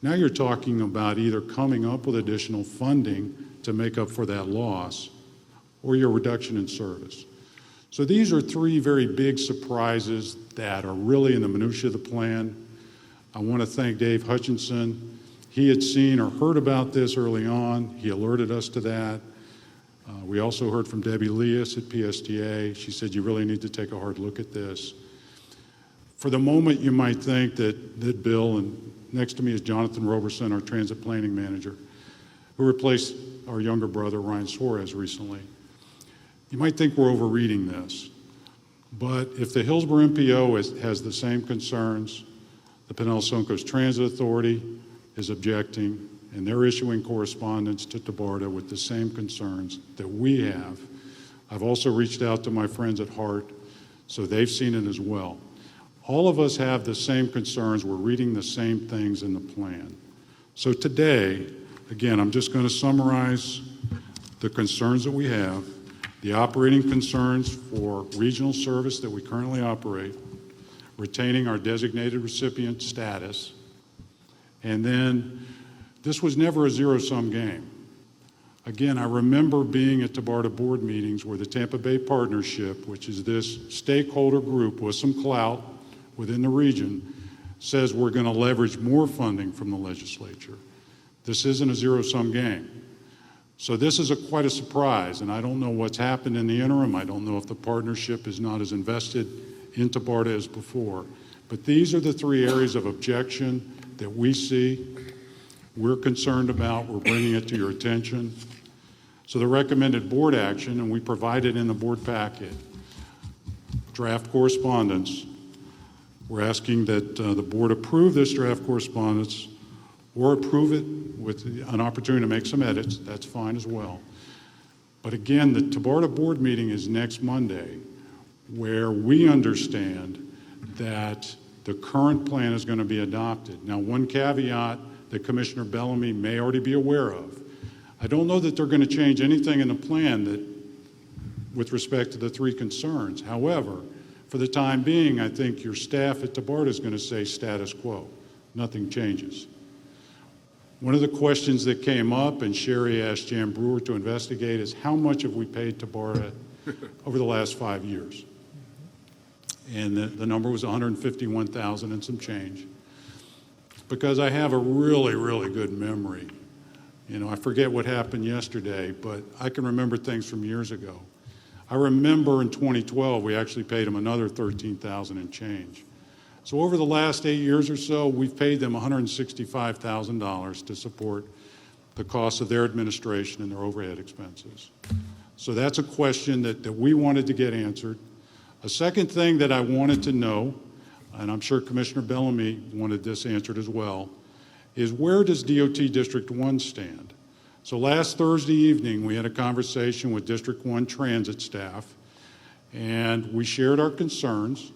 Now you're talking about either coming up with additional funding to make up for that loss or your reduction in service. So these are three very big surprises that are really in the minutia of the plan. I want to thank Dave Hutchinson. He had seen or heard about this early on. He alerted us to that. We also heard from Debbie Leas at PSTA. She said, you really need to take a hard look at this. For the moment, you might think that Bill, and next to me is Jonathan Roberson, our transit planning manager, who replaced our younger brother, Ryan Suarez, recently. You might think we're overreading this, but if the Hillsborough MPO has the same concerns, the Pinellas Suncoast Transit Authority is objecting, and they're issuing correspondence to TBARTA with the same concerns that we have. I've also reached out to my friends at HART, so they've seen it as well. All of us have the same concerns. We're reading the same things in the plan. So today, again, I'm just going to summarize the concerns that we have, the operating concerns for regional service that we currently operate, retaining our designated recipient status, and then this was never a zero-sum game. Again, I remember being at TBARTA board meetings where the Tampa Bay Partnership, which is this stakeholder group with some clout within the region, says we're going to leverage more funding from the legislature. This isn't a zero-sum game. So this is quite a surprise, and I don't know what's happened in the interim. I don't know if the partnership is not as invested in TBARTA as before. But these are the three areas of objection that we see, we're concerned about, we're bringing it to your attention. So the recommended board action, and we provided in the board packet, draft correspondence. We're asking that the board approve this draft correspondence or approve it with an opportunity to make some edits. That's fine as well. But again, the TBARTA board meeting is next Monday, where we understand that the current plan is going to be adopted. Now, one caveat that Commissioner Bellamy may already be aware of, I don't know that they're going to change anything in the plan that, with respect to the three concerns. However, for the time being, I think your staff at TBARTA is going to say status quo. Nothing changes. One of the questions that came up, and Sherry asked Jan Brewer to investigate, is how much have we paid TBARTA over the last 5 years? And the number was $151,000 and some change. Because I have a really, really good memory. I forget what happened yesterday, but I can remember things from years ago. I remember in 2012, we actually paid them another $13,000 and change. So over the last 8 years or so, we've paid them $165,000 to support the cost of their administration and their overhead expenses. So that's a question that we wanted to get answered. A second thing that I wanted to know, and I'm sure Commissioner Bellamy wanted this answered as well, is where does DOT District 1 stand? So last Thursday evening, we had a conversation with District 1 transit staff, and we shared our concerns.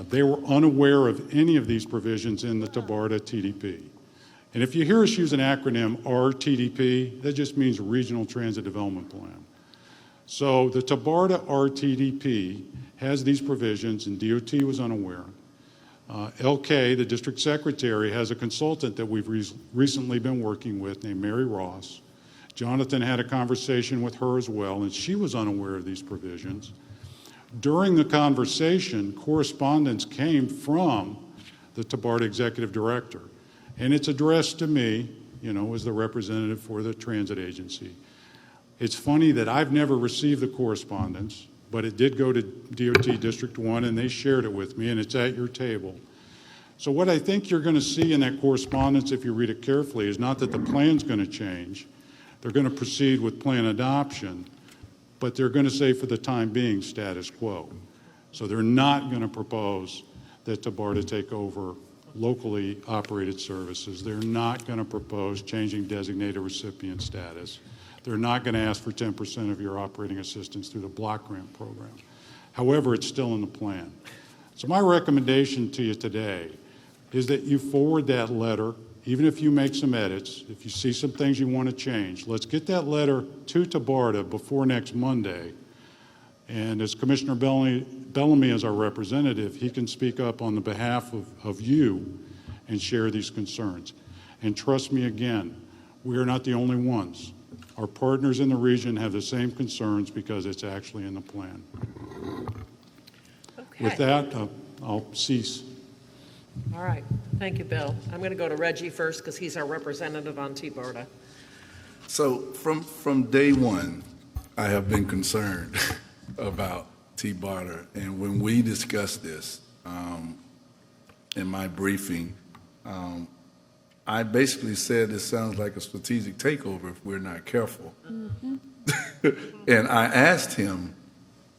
They were unaware of any of these provisions in the TBARTA TDP. And if you hear us use an acronym, RTDP, that just means Regional Transit Development Plan. So the TBARTA RTDP has these provisions, and DOT was unaware. LK, the district secretary, has a consultant that we've recently been working with named Mary Ross. Jonathan had a conversation with her as well, and she was unaware of these provisions. During the conversation, correspondence came from the TBARTA executive director, and it's addressed to me, as the representative for the transit agency. It's funny that I've never received the correspondence, but it did go to DOT District 1, and they shared it with me, and it's at your table. So what I think you're going to see in that correspondence, if you read it carefully, is not that the plan's going to change. They're going to proceed with plan adoption, but they're going to say for the time being status quo. So they're not going to propose that TBARTA take over locally operated services. They're not going to propose changing designated recipient status. They're not going to ask for 10% of your operating assistance through the block grant program. However, it's still in the plan. So my recommendation to you today is that you forward that letter, even if you make some edits, if you see some things you want to change. Let's get that letter to TBARTA before next Monday. And as Commissioner Bellamy is our representative, he can speak up on the behalf of you and share these concerns. And trust me again, we are not the only ones. Our partners in the region have the same concerns because it's actually in the plan. Okay. With that, I'll cease. All right. Thank you, Bill. I'm going to go to Reggie first because he's our representative on TBARTA. So from day one, I have been concerned about TBARTA. And when we discussed this in my briefing, I basically said it sounds like a strategic takeover if we're not careful. Mm-hmm. And I asked him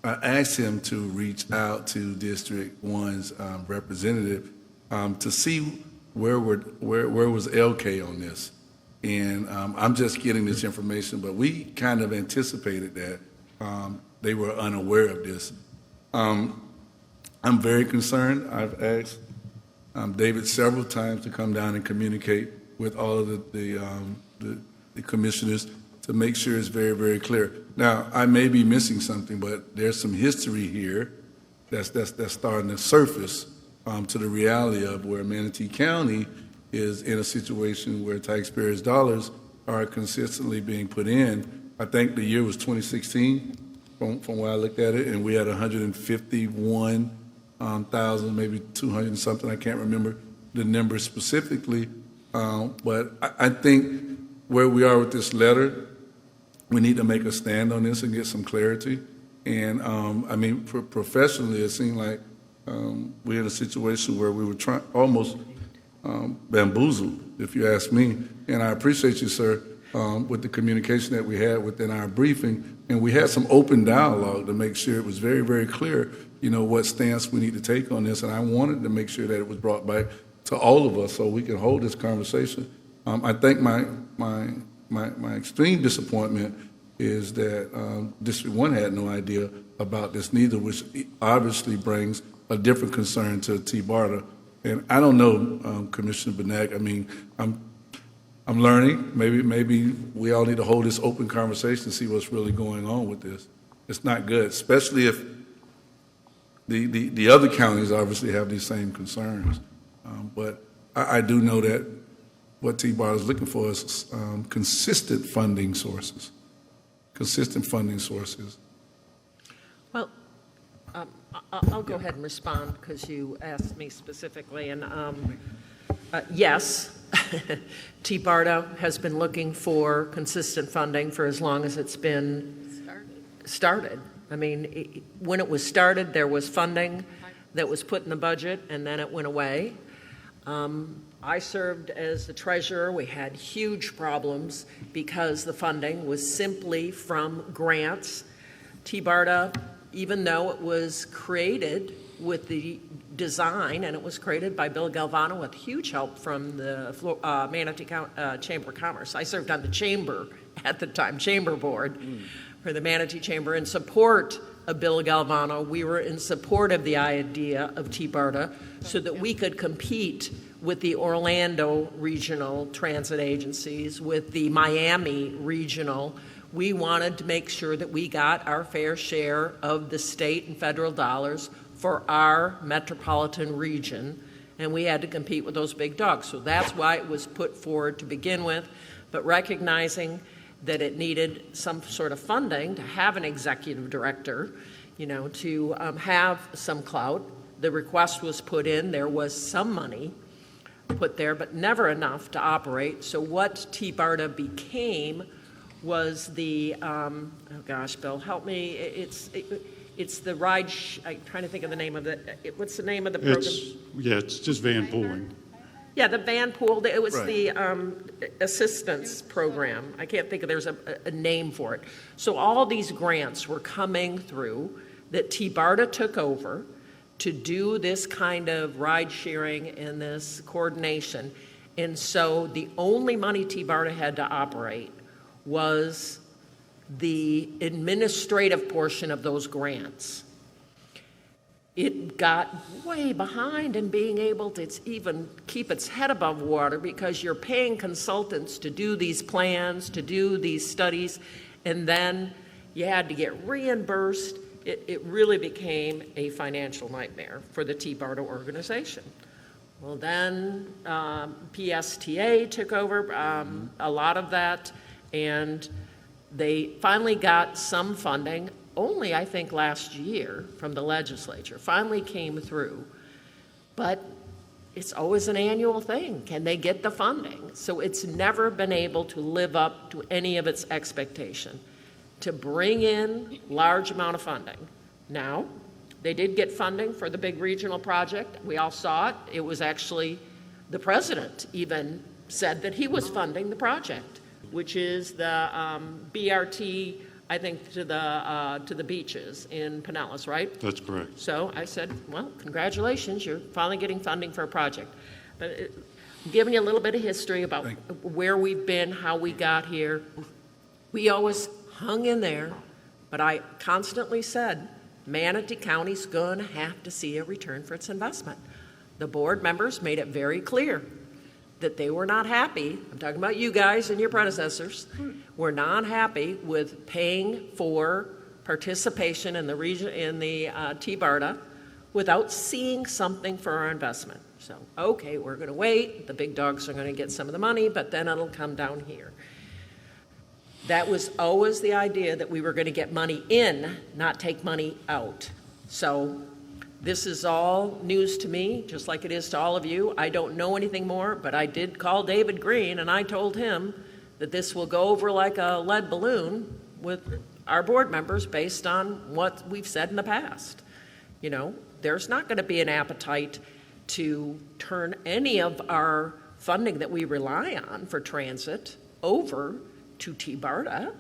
to reach out to District 1's representative to see where was LK on this. And I'm just getting this information, but we kind of anticipated that they were unaware of this. I'm very concerned. I've asked David several times to come down and communicate with all of the commissioners to make sure it's very, very clear. Now, I may be missing something, but there's some history here that's starting to surface to the reality of where Manatee County is in a situation where taxpayers' dollars are consistently being put in. I think the year was 2016 from where I looked at it, and we had 151,000, maybe 200 and something. I can't remember the number specifically, but I think where we are with this letter, we need to make a stand on this and get some clarity. And I mean, professionally, it seemed like we're in a situation where we were almost bamboozled, if you ask me. And I appreciate you, sir, with the communication that we had within our briefing. And we had some open dialogue to make sure it was very, very clear, what stance we need to take on this. And I wanted to make sure that it was brought back to all of us so we can hold this conversation. I think my extreme disappointment is that District 1 had no idea about this neither, which obviously brings a different concern to TBARTA. And I don't know, Commissioner Benak, I mean, I'm learning. Maybe we all need to hold this open conversation and see what's really going on with this. It's not good, especially if the other counties obviously have these same concerns. But I do know that what TBARTA is looking for is consistent funding sources. Consistent funding sources. Well, I'll go ahead and respond because you asked me specifically. And yes, TBARTA has been looking for consistent funding for as long as it's been started. I mean, when it was started, there was funding that was put in the budget, and then it went away. I served as the treasurer. We had huge problems because the funding was simply from grants. TBARTA, even though it was created with the design, and it was created by Bill Galvano with huge help from the Manatee Chamber of Commerce. I served on the chamber at the time, chamber board for the Manatee Chamber in support of Bill Galvano. We were in support of the idea of TBARTA so that we could compete with the Orlando regional transit agencies, with the Miami regional. We wanted to make sure that we got our fair share of the state and federal dollars for our metropolitan region, and we had to compete with those big dogs. So that's why it was put forward to begin with, but recognizing that it needed some sort of funding to have an executive director, to have some clout. The request was put in, there was some money put there, but never enough to operate. So what TBARTA became was the, oh gosh, Bill, help me, it's the ride, I'm trying to think of the name of it. What's the name of the program? It's just van pooling. Yeah, the van pool, it was Right. the assistance program. I can't think of, there's a name for it. So all these grants were coming through that TBARTA took over to do this kind of ride sharing and this coordination. And so the only money TBARTA had to operate was the administrative portion of those grants. it got way behind in being able to even keep its head above water because you're paying consultants to do these plans, to do these studies, and then you had to get reimbursed. It really became a financial nightmare for the T-BARTA organization. Well, then PSTA took over a lot of that, and they finally got some funding, only I think last year from the legislature, finally came through. But it's always an annual thing. Can they get the funding? So it's never been able to live up to any of its expectation to bring in large amount of funding. Now, they did get funding for the big regional project. We all saw it. It was actually, the president even said that he was funding the project, which is the BRT, I think, to the beaches in Pinellas, right? That's correct. So I said, well, congratulations, you're finally getting funding for a project. But I'm giving you a little bit of history about where we've been, how we got here. We always hung in there, but I constantly said, Manatee County's going to have to see a return for its investment. The board members made it very clear that they were not happy. I'm talking about you guys and your predecessors. Were not happy with paying for participation in the region in the T-BARTA without seeing something for our investment. So, okay, we're going to wait. The big dogs are going to get some of the money, but then it'll come down here. That was always the idea, that we were going to get money in, not take money out. So this is all news to me, just like it is to all of you. I don't know anything more, but I did call David Green, and I told him that this will go over like a lead balloon with our board members based on what we've said in the past. You know, there's not going to be an appetite to turn any of our funding that we rely on for transit over to T-BARTA.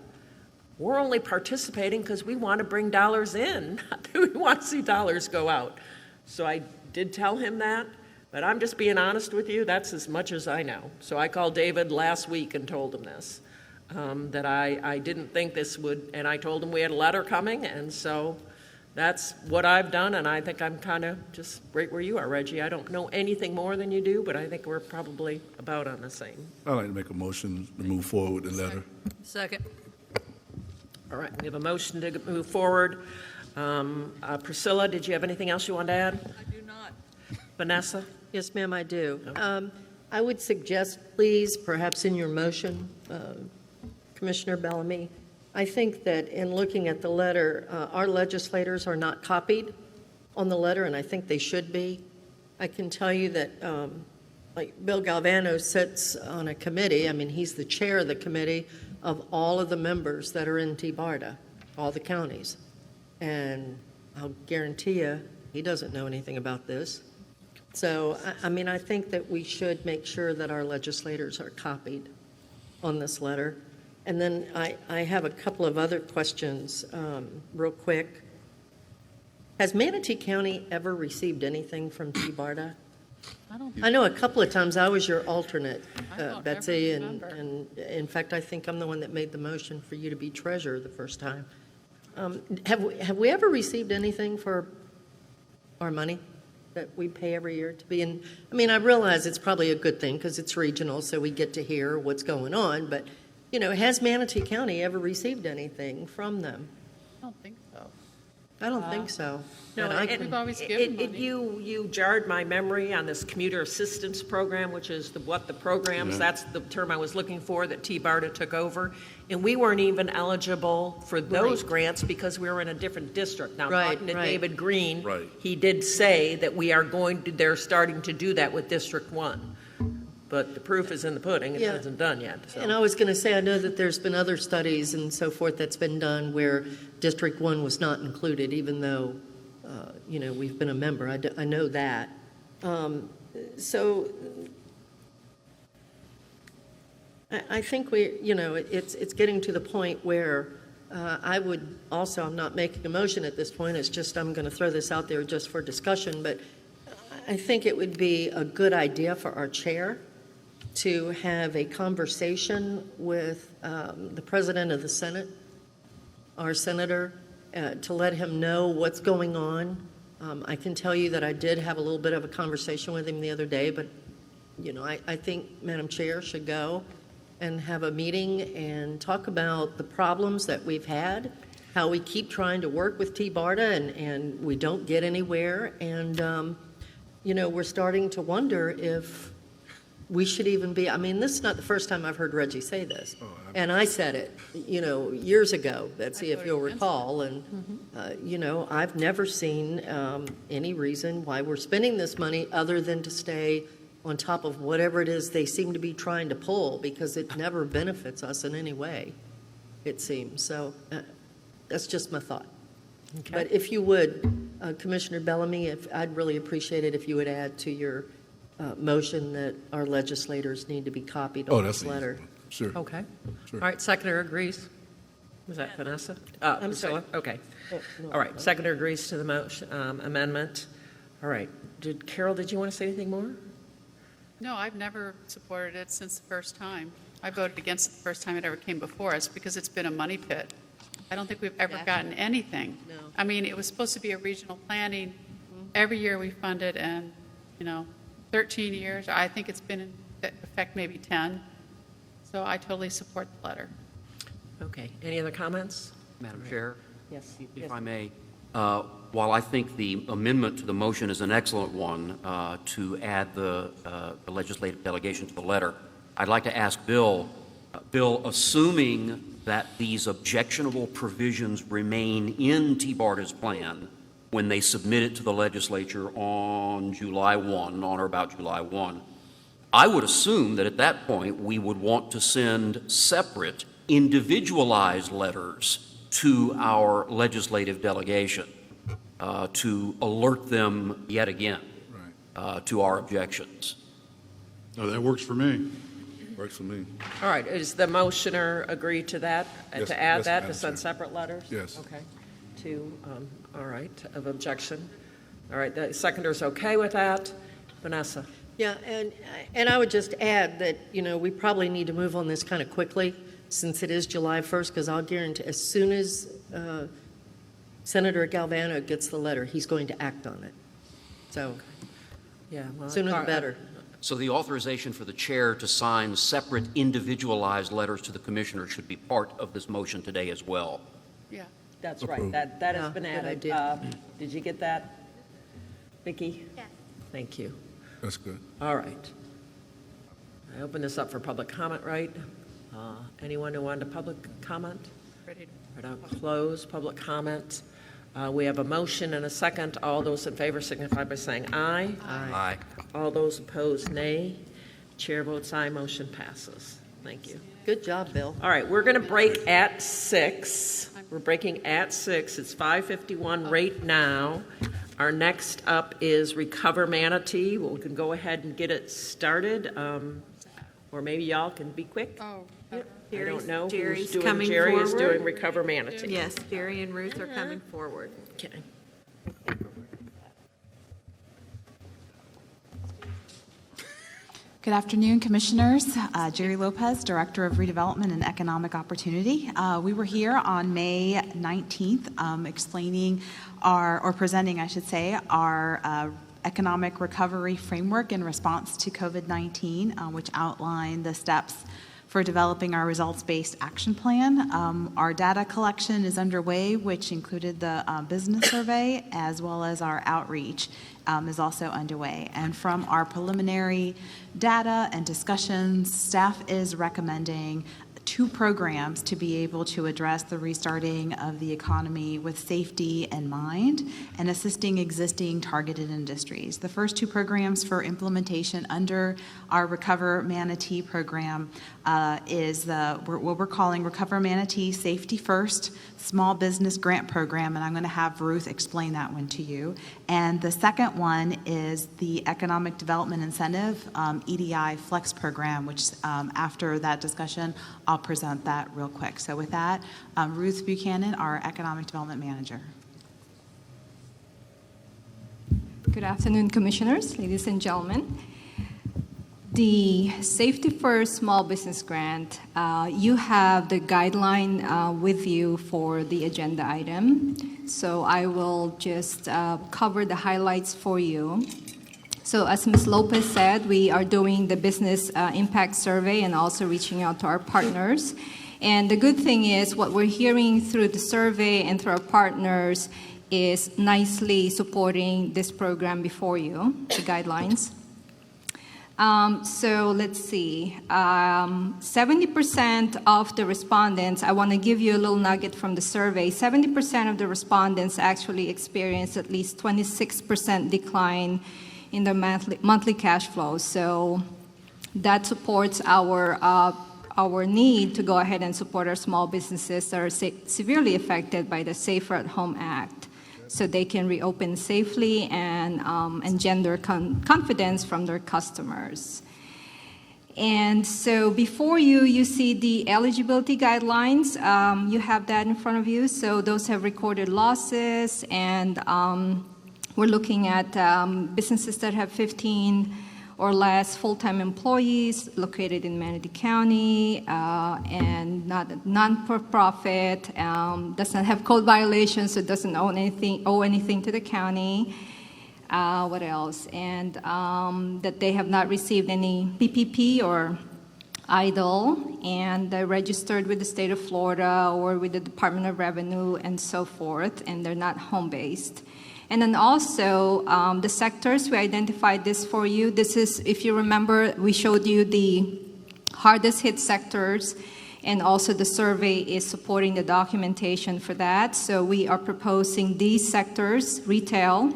We're only participating because we want to bring dollars in, not that we want to see dollars go out. So I did tell him that, but I'm just being honest with you. That's as much as I know. So I called David last week and told him this, that I didn't think this would, and I told him we had a letter coming, and so that's what I've done, and I think I'm kind of just right where you are, Reggie. I don't know anything more than you do, but I think we're probably about on the same. I'd like to make a motion to move forward with the letter. Second. All right, we have a motion to move forward. Priscilla, did you have anything else you want to add? I do not. Vanessa? Yes, ma'am, I do. I would suggest, please, perhaps in your motion, Commissioner Bellamy, I think that in looking at the letter, our legislators are not copied on the letter, and I think they should be. I can tell you that, like Bill Galvano sits on a committee, I mean, he's the chair of the committee of all of the members that are in T-BARTA, all the counties. And I'll guarantee you, he doesn't know anything about this. So, I mean, I think that we should make sure that our legislators are copied on this letter. And then I have a couple of other questions real quick. Has Manatee County ever received anything from T-BARTA? I know a couple of times I was your alternate, Betsy, and in fact, I think I'm the one that made the motion for you to be treasurer the first time. Have we ever received anything for our money that we pay every year to be in? I mean, I realize it's probably a good thing because it's regional, so we get to hear what's going on, but you know, has Manatee County ever received anything from them? I don't think so. I don't think so. No, We've always given money. You jarred my memory on this commuter assistance program, which is what the programs, that's the term I was looking for, that T-BARTA took over. And we weren't even eligible for those grants because we were in a different district. Now, talking to David Green, he did say that they're starting to do that with District 1. But the proof is in the pudding. It hasn't done yet. So. And I was going to say, I know that there's been other studies and so forth that's been done where District 1 was not included, even though, you know, we've been a member. I know that. So I think it's getting to the point where I would also, I'm not making a motion at this point, it's just I'm going to throw this out there just for discussion, but I think it would be a good idea for our chair to have a conversation with the president of the Senate, our senator, to let him know what's going on I can tell you that I did have a little bit of a conversation with him the other day, but, I think Madam Chair should go and have a meeting and talk about the problems that we've had, how we keep trying to work with T-BARTA and we don't get anywhere. And, we're starting to wonder if we should even be, this is not the first time I've heard Reggie say this. And I said it, years ago, Betsy, if you'll recall. And, I've never seen any reason why we're spending this money other than to stay on top of whatever it is they seem to be trying to pull, because it never benefits us in any way, it seems. So that's just my thought. Okay. But if you would, Commissioner Bellamy, I'd really appreciate it if you would add to your motion that our legislators need to be copied on this letter. Sure. Okay. Sure. All right, seconder agrees. Was that Vanessa? I'm Priscilla? sorry. Okay. No. All right, seconder agrees to the motion, amendment. All right. Carol, did you want to say anything more? No, I've never supported it since the first time. I voted against it the first time it ever came before us because it's been a money pit. I don't think we've ever gotten anything. No. It was supposed to be a regional planning. Every year we funded, and, 13 years. I think it's been in effect maybe 10. So I totally support the letter. Okay. Any other comments? Madam Chair? Yes. If I may, while I think the amendment to the motion is an excellent one to add the legislative delegation to the letter, I'd like to ask Bill, assuming that these objectionable provisions remain in T-BARTA's plan when they submit it to the legislature on July 1, on or about July 1, I would assume that at that point we would want to send separate, individualized letters to our legislative delegation to alert them yet again to our objections. No, that works for me. Works for me. All right, is the motioner agree to that, Yes, to add yes, that, to Madam send Chair. separate letters? Yes. Okay, all right, of objection. All right, the seconder's okay with that. Vanessa? Yeah, and I would just add that, we probably need to move on this kind of quickly since it is July 1st, because I'll guarantee as soon as Senator Galvano gets the letter, he's going to act on it. So, Yeah. Well, sooner the better. So the authorization for the chair to sign separate individualized letters to the commissioner should be part of this motion today as well. Yeah. That's right, that has been good added. idea. Did you get that, Vicki? Yes. Thank you. That's good. All right. I open this up for public comment, right? Anyone who wanted to public comment? Ready to Right, I'll close public comment. We have a motion and a second. All those in favor signify by saying aye. Aye. All those opposed, nay. Chair votes aye, motion passes. Thank you. Good job, Bill. All right, we're going to break at 6. We're breaking at 6. It's 5:51 right now. Our next up is Recover Manatee. Well, we can go ahead and get it started, or maybe y'all can be quick. Oh, I don't know Jerry's who's doing. coming Jerry is forward. doing Recover Manatee. Yes, Jerry and Ruth are coming forward. Okay. Good afternoon, Commissioners. Jerry Lopez, Director of Redevelopment and Economic Opportunity. We were here on May 19th explaining presenting, I should say, our economic recovery framework in response to COVID-19, which outlined the steps for developing our results-based action plan. Our data collection is underway, which included the business survey, as well as our outreach is also underway. And from our preliminary data and discussions, staff is recommending 2 programs to be able to address the restarting of the economy with safety in mind and assisting existing targeted industries. The first 2 programs for implementation under our Recover Manatee program is what we're calling Recover Manatee Safety First Small Business Grant Program, and I'm going to have Ruth explain that one to you. And the second one is the Economic Development Incentive EDI Flex Program, which after that discussion, I'll present that real quick. So with that, Ruth Buchanan, our Economic Development Manager. Good afternoon, Commissioners, ladies and gentlemen. The Safety First Small Business Grant, you have the guideline with you for the agenda item. So I will just cover the highlights for you. So as Ms. Lopez said, we are doing the business impact survey and also reaching out to our partners. And the good thing is what we're hearing through the survey and through our partners is nicely supporting this program before you, the guidelines. So let's see, 70% of the respondents, I want to give you a little nugget from the survey, 70% of the respondents actually experienced at least 26% decline in their monthly cash flow. So that supports our need to go ahead and support our small businesses that are severely affected by the Safer at Home Act, so they can reopen safely and engender confidence from their customers. And so before you see the eligibility guidelines. You have that in front of you. So those have recorded losses, and we're looking at businesses that have 15 or less full-time employees located in Manatee County, and not non-for-profit, doesn't have code violations, so doesn't owe anything to the county. What else? And that they have not received any PPP or EIDL, and they're registered with the state of Florida or with the Department of Revenue and so forth, and they're not home-based. And then also the sectors, we identified this for you. This is, if you remember, we showed you the hardest hit sectors, and also the survey is supporting the documentation for that. So we are proposing these sectors: retail,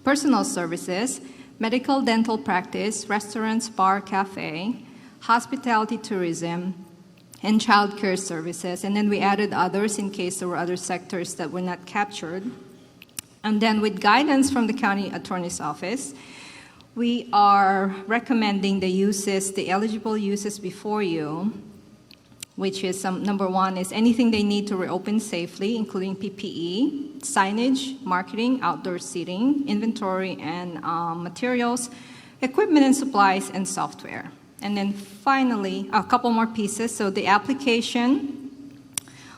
personal services, medical dental practice, restaurants, bar, cafe, hospitality, tourism, and child care services. And then we added others in case there were other sectors that were not captured. And then with guidance from the county attorney's office, we are recommending the uses, the eligible uses before you, which is number one is anything they need to reopen safely, including PPE, signage, marketing, outdoor seating, inventory and materials, equipment and supplies, and software. And then finally, a couple more pieces. So the application,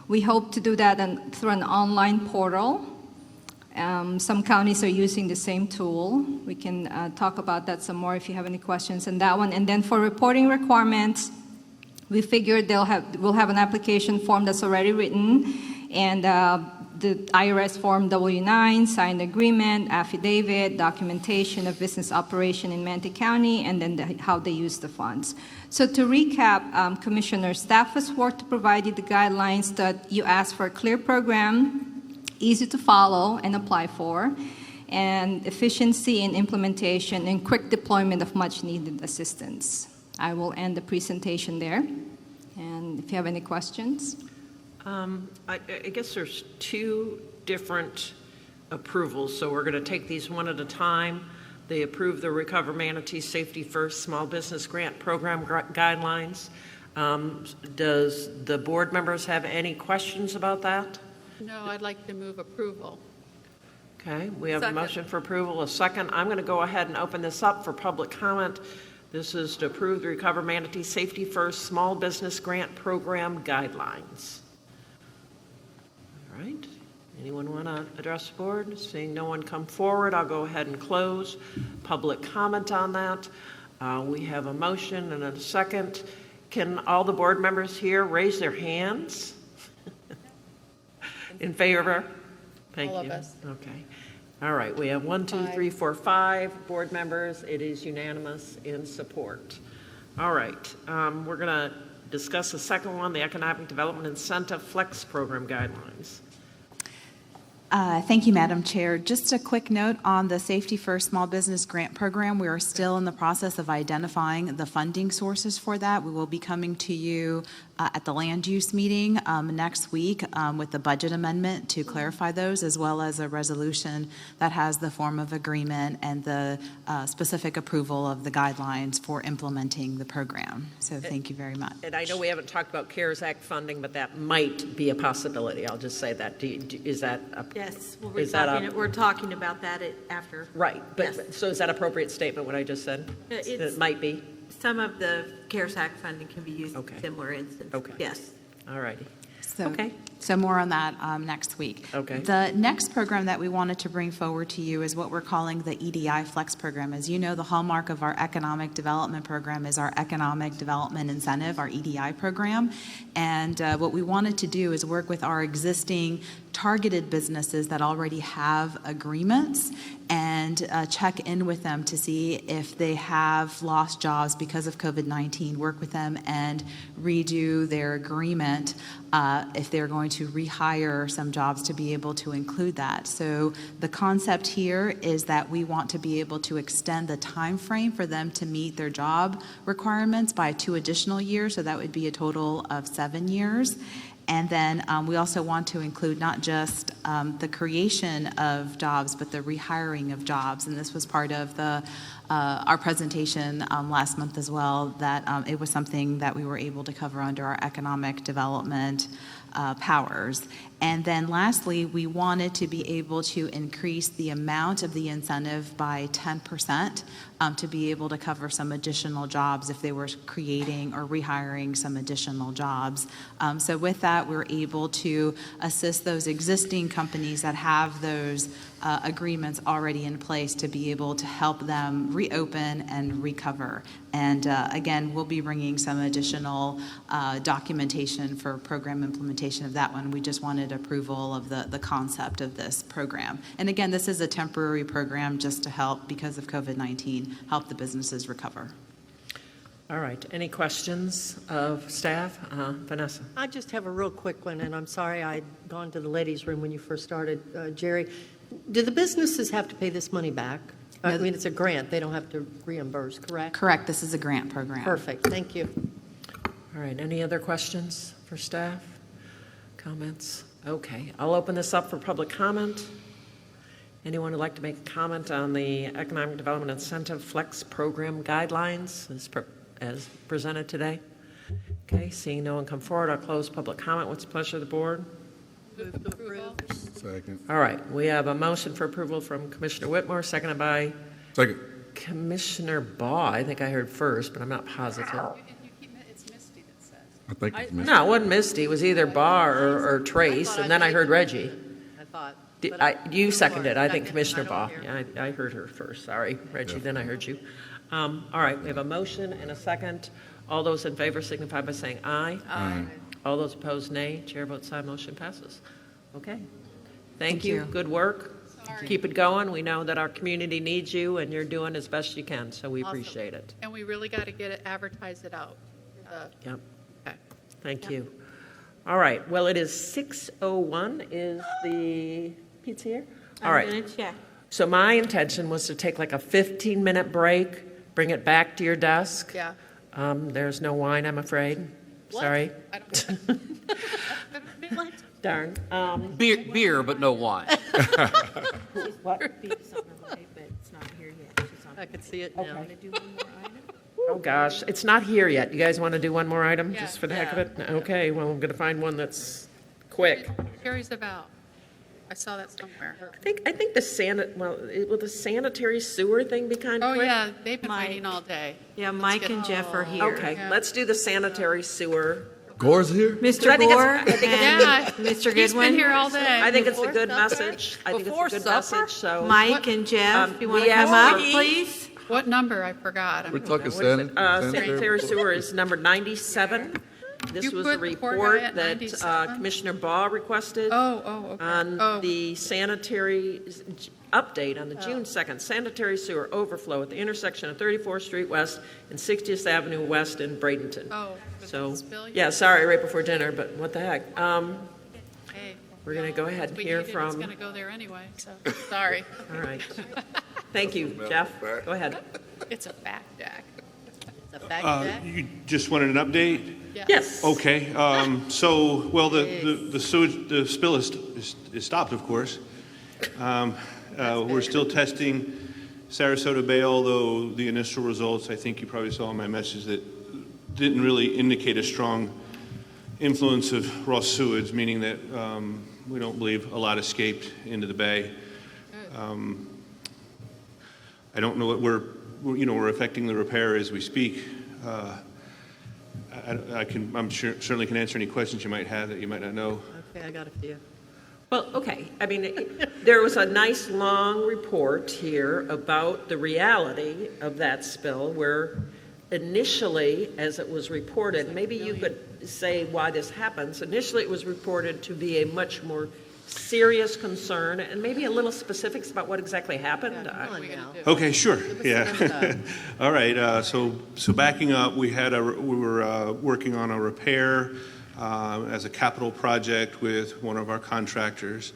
we hope to do that through an online portal. Some counties are using the same tool. We can talk about that some more if you have any questions on that one. And then for reporting requirements, we figured we'll have an application form that's already written, and the IRS form W-9, signed agreement, affidavit, documentation of business operation in Manatee County, and then how they use the funds. So to recap, Commissioner, staff has worked to provide you the guidelines that you asked for: a clear program, easy to follow and apply for, and efficiency in implementation and quick deployment of much needed assistance. I will end the presentation there, and if you have any questions. I guess there's two different approvals, so we're going to take these one at a time. They approve the Recover Manatee Safety First Small Business Grant Program guidelines. Does the board members have any questions about that? No, I'd like to move approval. Okay, we have Second. a motion for approval, a second. I'm going to go ahead and open this up for public comment. This is to approve the Recover Manatee Safety First Small Business Grant Program guidelines. All right, anyone want to address the board? Seeing no one come forward, I'll go ahead and close public comment on that. We have a motion and a second. Can all the board members here raise their hands? In favor? Thank you. All of us. Okay. All right, we have 1, 2, 3, 4, 5 board members. It is unanimous in support. All right, we're going to discuss the second one, the Economic Development Incentive Flex Program guidelines. Thank you, Madam Chair. Just a quick note on the Safety First Small Business Grant Program. We are still in the process of identifying the funding sources for that. We will be coming to you at the land use meeting next week with the budget amendment to clarify those, as well as a resolution that has the form of agreement and the specific approval of the guidelines for implementing the program. So thank you very much. And I know we haven't talked about CARES Act funding, but that might be a possibility. I'll just say that. Is that a Yes, we're talking about that after. Right, but Yes. so is that appropriate statement, what I just said? It's- It might be? Some of the CARES Act funding can be used in Okay. similar instances. Okay. Yes. All righty. So, Okay. so more on that next week. Okay. The next program that we wanted to bring forward to you is what we're calling the EDI Flex program. As you know, the hallmark of our economic development program is our Economic Development Incentive, our EDI program. And what we wanted to do is work with our existing targeted businesses that already have agreements and check in with them to see if they have lost jobs because of COVID-19, work with them and redo their agreement if they're going to rehire some jobs to be able to include that. So the concept here is that we want to be able to extend the time frame for them to meet their job requirements by 2 additional years, so that would be a total of 7 years. And then we also want to include not just the creation of jobs, but the rehiring of jobs. And this was part of our presentation last month as well, that it was something that we were able to cover under our economic development powers. And then lastly, we wanted to be able to increase the amount of the incentive by 10% to be able to cover some additional jobs if they were creating or rehiring some additional jobs. So with that, we're able to assist those existing companies that have those agreements already in place to be able to help them reopen and recover. And again, we'll be bringing some additional documentation for program implementation of that one. We just wanted approval of the concept of this program. And again, this is a temporary program just to help, because of COVID-19, help the businesses recover. All right. Any questions of staff? Vanessa? I just have a real quick one, and I'm sorry I'd gone to the ladies' room when you first started, Jerry. Do the businesses have to pay this money back? I mean, it's a grant. They don't have to reimburse, correct? Correct. This is a grant program. Perfect. Thank you. All right. Any other questions for staff? Comments? Okay. I'll open this up for public comment. Anyone who'd like to make a comment on the Economic Development Incentive Flex Program guidelines as presented today? Okay. Seeing no one come forward, I'll close public comment. What's the pleasure of the board? Move to approve. Second. All right. We have a motion for approval from Commissioner Whitmore, seconded by Second. Commissioner Baugh. I think I heard first, but I'm not positive. It's Misty that says. I think it's Mr. No, it wasn't Misty. It was either Baugh or Trace, and then I heard Reggie. I thought. You seconded. I think Commissioner Baugh. Yeah, I heard her first. Sorry, Reggie. Then I heard you. All right. We have a motion and a second. All those in favor signify by saying aye. Aye. All those opposed, nay. Chair votes aye. Motion passes. Okay. Thank Thank you. you. Good work. Sorry. Keep it going. We know that our community needs you, and you're doing as best you can, so we Awesome. appreciate it. And we really got to get it, advertise it out. Yep. Okay. Thank you. All right. Well, it is 6:01. Is the pizza here? All I'm right. going to check. So my intention was to take like a 15-minute break, bring it back to your desk. Yeah. There's no wine, I'm afraid. What? Sorry. I don't. What? Darn. Beer, but no wine. What? Beats on her way, but it's not here yet. She's on I could see it now. Want to do one more item? Oh, gosh. It's not here yet. You guys want to do one more item, Yeah. just for the heck of it? Okay, well, I'm going to find one that's quick. Carries about. I saw that somewhere. I think will the sanitary sewer thing be kind of Oh, quick? yeah, they've been waiting all day. Yeah, Mike and Jeff are here. Okay, Yeah. let's do the sanitary sewer. Gore's here? Mr. I think it's- Gore I think it's- Yeah. and Mr. He's Goodwin. been here all day. I think it's a good message. I think it's Before a good supper? message, so. Mike and Jeff, you want we to come asked up, for- please? What number? I forgot. We're talking What is it? sanitary. Sanitary sewer is number 97. This You was a put the poor report guy at that 97? Commissioner Baugh requested. Okay. On the sanitary update on the June 2nd, sanitary sewer overflow at the intersection of 34th Street West and 60th Avenue West in Bradenton. With So, the spill? yeah, sorry, right before dinner, but what the heck. Hey, We're going to go ahead and we hear needed, from. It's going to go there anyway, so, sorry. All right. Thank you, Jeff. Go ahead. It's a back deck. It's a back deck. You just wanted an update? Yes. Okay, so, well, the sewage, the spill is stopped, of course. We're still testing Sarasota Bay, although the initial results, I think you probably saw in my message, that didn't really indicate a strong influence of raw sewage, meaning that we don't believe a lot escaped into the bay. I don't know what we're affecting the repair as we speak. I'm sure, certainly can answer any questions you might have that you might not know. Okay, I got a few. Well, okay, I mean, there was a nice long report here about the reality of that spill where initially, as it was reported, maybe you could say why this happens. Initially, it was reported to be a much more serious concern, and maybe a little specifics about what exactly happened. Okay, sure. Yeah. All right. So backing up, we were working on a repair as a capital project with one of our contractors.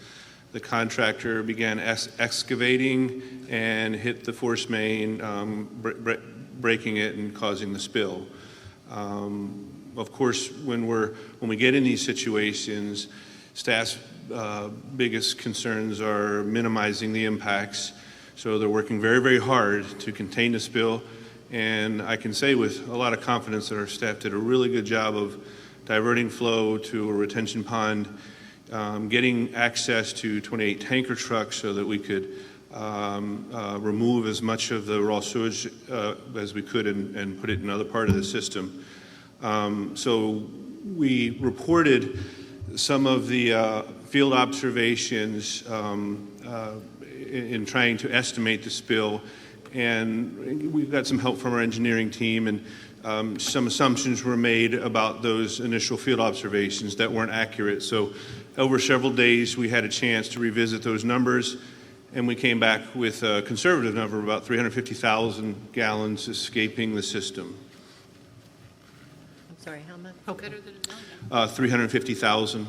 The contractor began excavating and hit the force main, breaking it and causing the spill. Of course, when we get in these situations, staff's biggest concerns are minimizing the impacts. So they're working very, very hard to contain the spill. And I can say with a lot of confidence that our staff did a really good job of diverting flow to a retention pond, getting access to 28 tanker trucks so that we could remove as much of the raw sewage as we could and put it in another part of the system. So we reported some of the field observations in trying to estimate the spill, and we've got some help from our engineering team, and some assumptions were made about those initial field observations that weren't accurate. So over several days we had a chance to revisit those numbers, and we came back with a conservative number of about 350,000 gallons escaping the system. I'm sorry, how much? Better than a million. 350,000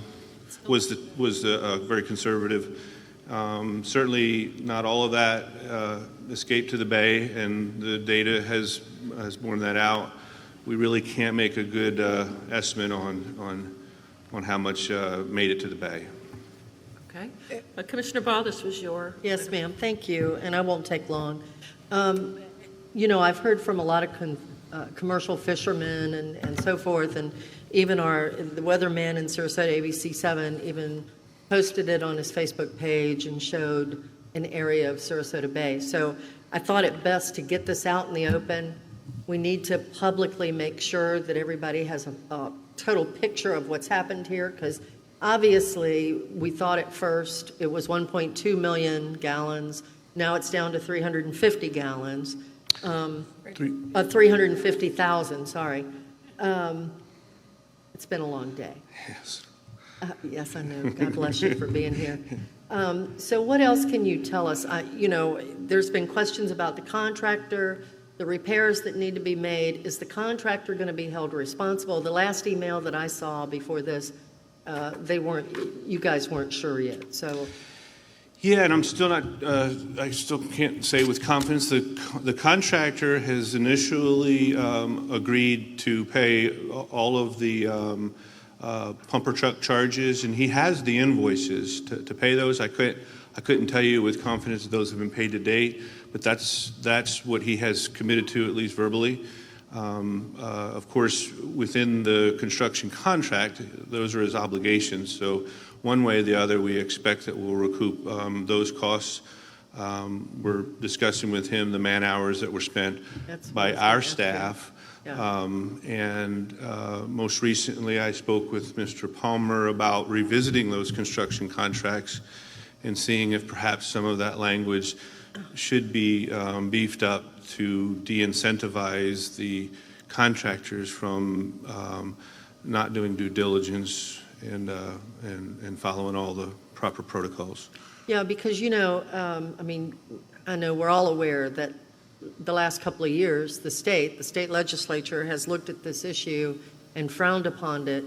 was the very conservative. Certainly not all of that escaped to the bay, and the data has borne that out. We really can't make a good estimate on how much made it to the bay. Okay. Commissioner Ball, this was your... Yes, ma'am. Thank you, and I won't take long. I've heard from a lot of commercial fishermen and so forth, and even the weatherman in Sarasota, ABC7, even posted it on his Facebook page and showed an area of Sarasota Bay. So I thought it best to get this out in the open. We need to publicly make sure that everybody has a total picture of what's happened here, because obviously we thought at first it was 1.2 million gallons. Now it's down to 350 gallons. 350,000, sorry. It's been a long day. Yes. Yes, I know. God bless you for being here. So what else can you tell us? There's been questions about the contractor, the repairs that need to be made. Is the contractor going to be held responsible? The last email that I saw before this, you guys weren't sure yet. So. Yeah, and I'm still not, I still can't say with confidence. The contractor has initially agreed to pay all of the pumper truck charges, and he has the invoices to pay those. I couldn't tell you with confidence that those have been paid to date, but that's what he has committed to, at least verbally. Of course, within the construction contract, those are his obligations. So one way or the other, we expect that we'll recoup those costs. We're discussing with him the man hours that were spent by our staff. Yeah. Most recently, I spoke with Mr. Palmer about revisiting those construction contracts and seeing if perhaps some of that language should be beefed up to de-incentivize the contractors from not doing due diligence and following all the proper protocols. Yeah, because, I know we're all aware that the last couple of years, the state legislature has looked at this issue and frowned upon it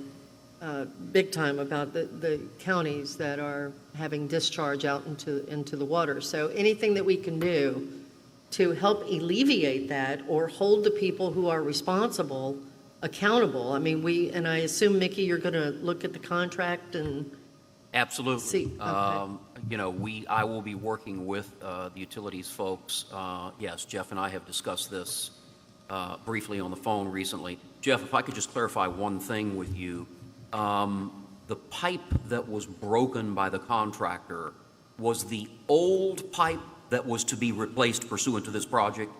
big time about the counties that are having discharge out into the water. So anything that we can do to help alleviate that or hold the people who are responsible accountable. I mean, and I assume, Mickey, you're going to look at the contract and absolutely see. Okay. I will be working with the utilities folks. Yes, Jeff and I have discussed this briefly on the phone recently. Jeff, if I could just clarify one thing with you. The pipe that was broken by the contractor was the old pipe that was to be replaced pursuant to this project?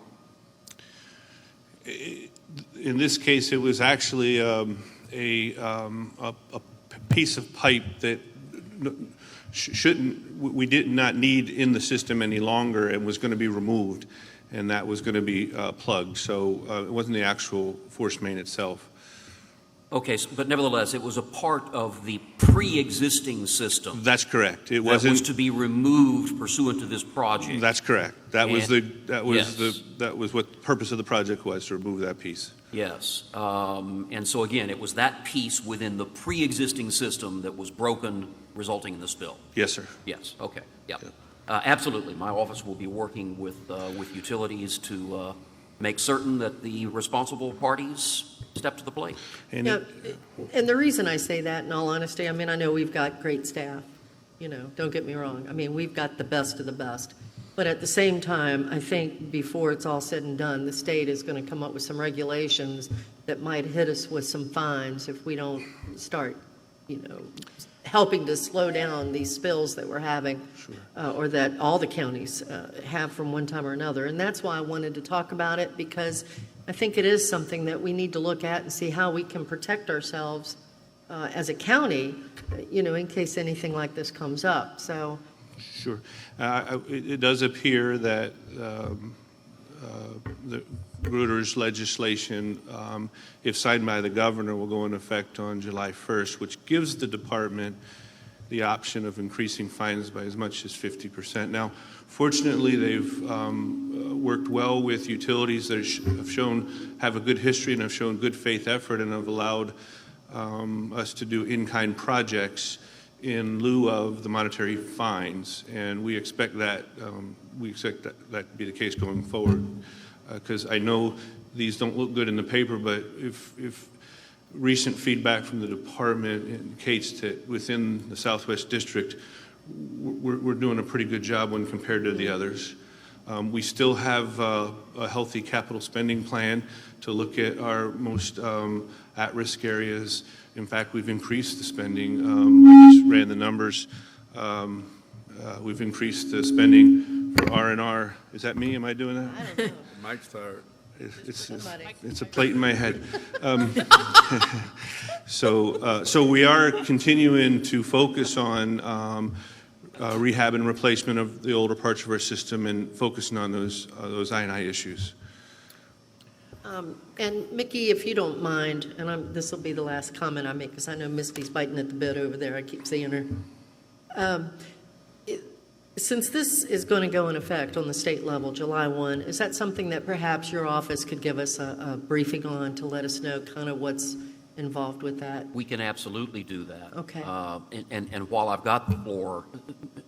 In this case, it was actually a piece of pipe that we did not need in the system any longer and was going to be removed, and that was going to be plugged. So it wasn't the actual force main itself. Okay, but nevertheless, it was a part of the pre-existing system. That's correct. It was to be removed pursuant to this project. That's correct. That was what the purpose of the project was, to remove that piece. Yes, and so again, it was that piece within the pre-existing system that was broken, resulting in the spill. Yes, sir. Yes. Okay. Yeah. Absolutely. My office will be working with utilities to make certain that the responsible parties step to the plate. And the reason I say that, in all honesty, I mean, I know we've got great staff, don't get me wrong. I mean, we've got the best of the best. But at the same time, I think before it's all said and done, the state is going to come up with some regulations that might hit us with some fines if we don't start, helping to slow down these spills that we're having, or that all the counties have from one time or another. And that's why I wanted to talk about it, because I think it is something that we need to look at and see how we can protect ourselves as a county, in case anything like this comes up. So. Sure. It does appear that the Gruder's legislation, if signed by the governor, will go into effect on July 1st, which gives the department the option of increasing fines by as much as 50%. Now, fortunately, they've worked well with utilities that have a good history and have shown good faith effort and have allowed us to do in-kind projects in lieu of the monetary fines, and we expect that to be the case going forward. Because I know these don't look good in the paper, but if recent feedback from the department indicates that within the Southwest District, we're doing a pretty good job when compared to the others. We still have a healthy capital spending plan to look at our most at-risk areas. In fact, we've increased the spending. I just ran the numbers. We've increased the spending for R&R. Is that me? Am I doing that? I don't know. Mike's tired. It's a plate in my head. So we are continuing to focus on rehab and replacement of the older parts of our system and focusing on those I&I issues. And Mickey, if you don't mind, and this will be the last comment I make because I know Misty's biting at the bit over there. I keep seeing her. Since this is going to go in effect on the state level, July 1, is that something that perhaps your office could give us a briefing on to let us know kind of what's involved with that? We can absolutely do that. Okay. And while I've got the floor,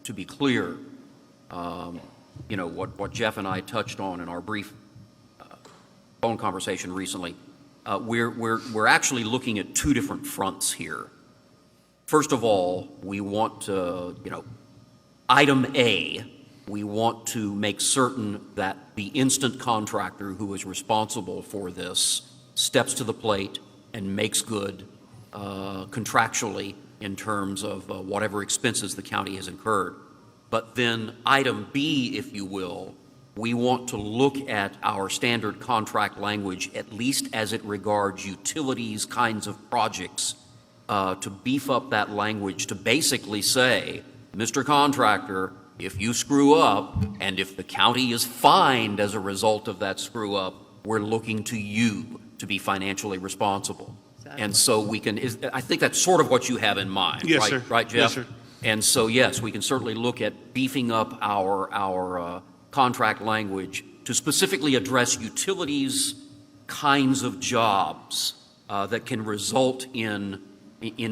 to be clear, what Jeff and I touched on in our brief phone conversation recently, we're actually looking at two different fronts here. First of all, we want to, item A, we want to make certain that the instant contractor who is responsible for this steps to the plate and makes good contractually in terms of whatever expenses the county has incurred. But then item B, if you will, we want to look at our standard contract language, at least as it regards utilities kinds of projects, to beef up that language to basically say, Mr. Contractor, if you screw up and if the county is fined as a result of that screw up, we're looking to you to be financially responsible. Exactly. And so we can, I think that's sort of what you have in mind, yes, right? Sir. Right, Jeff? Yes, sir. And so, yes, we can certainly look at beefing up our contract language to specifically address utilities kinds of jobs that can result in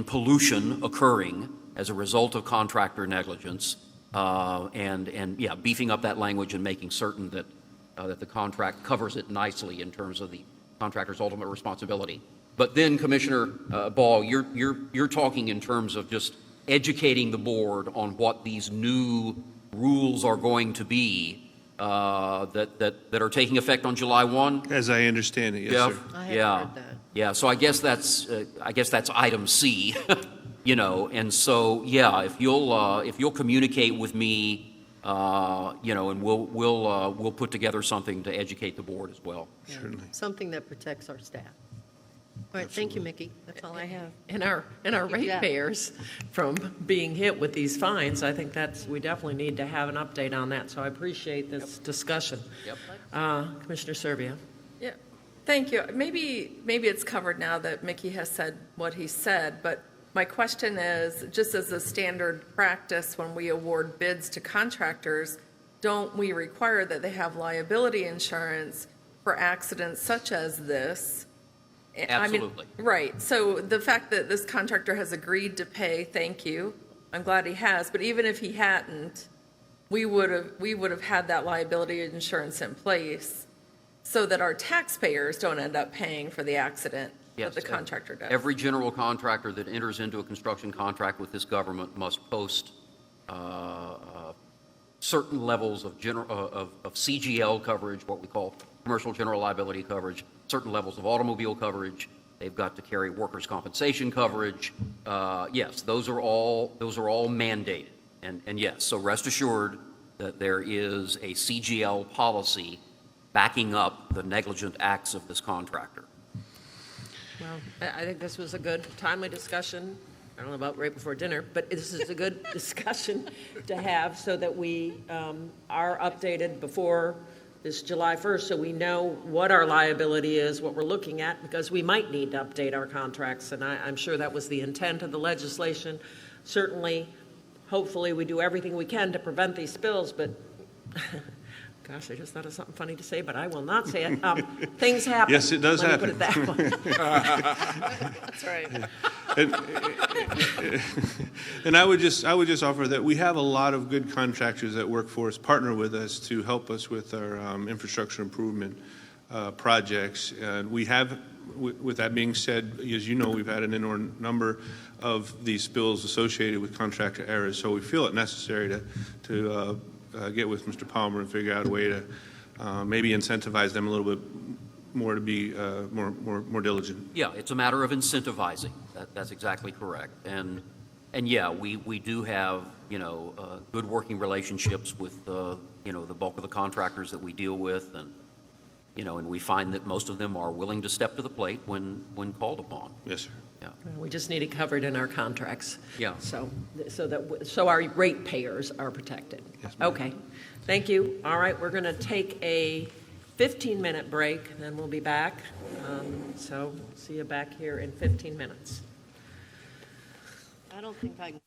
pollution occurring as a result of contractor negligence, and beefing up that language and making certain that the contract covers it nicely in terms of the contractor's ultimate responsibility. But then, Commissioner Ball, you're talking in terms of just educating the board on what these new rules are going to be that are taking effect on July 1. As I understand it, yes, sir. I haven't heard that. Yeah. So I guess that's item C. And so, if you'll communicate with me And we'll put together something to educate the board as well. Certainly. Something that protects our staff. All right, thank you, Mickey. That's all I have. And our ratepayers from being hit with these fines, I think we definitely need to have an update on that, so I appreciate this discussion. Yep. Commissioner Serbia. Yeah, thank you. Maybe it's covered now that Mickey has said what he said, but my question is, just as a standard practice when we award bids to contractors, don't we require that they have liability insurance for accidents such as this? Absolutely. Right. So the fact that this contractor has agreed to pay, thank you. I'm glad he has. But even if he hadn't, we would have had that liability insurance in place so that our taxpayers don't end up paying for the accident that the contractor does. Every general contractor that enters into a construction contract with this government must post certain levels of CGL coverage, what we call commercial general liability coverage, certain levels of automobile coverage. They've got to carry workers' compensation coverage. Yes, those are all mandated. And yes, so rest assured that there is a CGL policy backing up the negligent acts of this contractor. Well, I think this was a good, timely discussion. I don't know about right before dinner, but this is a good discussion to have so that we are updated before this July 1st, so we know what our liability is, what we're looking at, because we might need to update our contracts, and I'm sure that was the intent of the legislation. Certainly, hopefully, we do everything we can to prevent these spills, but gosh, I just thought of something funny to say, but I will not say it. Things happen. Yes, it does Let happen. me put it that way. That's right. And I would just offer that we have a lot of good contractors that work for us, partner with us to help us with our infrastructure improvement projects. And we have, with that being said, as you know, we've had an inordinate number of these spills associated with contractor errors. So we feel it necessary to get with Mr. Palmer and figure out a way to maybe incentivize them a little bit more to be more diligent. Yeah, it's a matter of incentivizing. That's exactly correct. And yeah, we do have good working relationships with the bulk of the contractors that we deal with, and we find that most of them are willing to step to the plate when called upon. Yes, sir. Yeah. We just need it covered in our contracts. Yeah. So our ratepayers are protected. Yes, ma'am. Okay. Thank you. All right, we're going to take a 15-minute break, then we'll be back. So see you back here in 15 minutes. I don't think I can.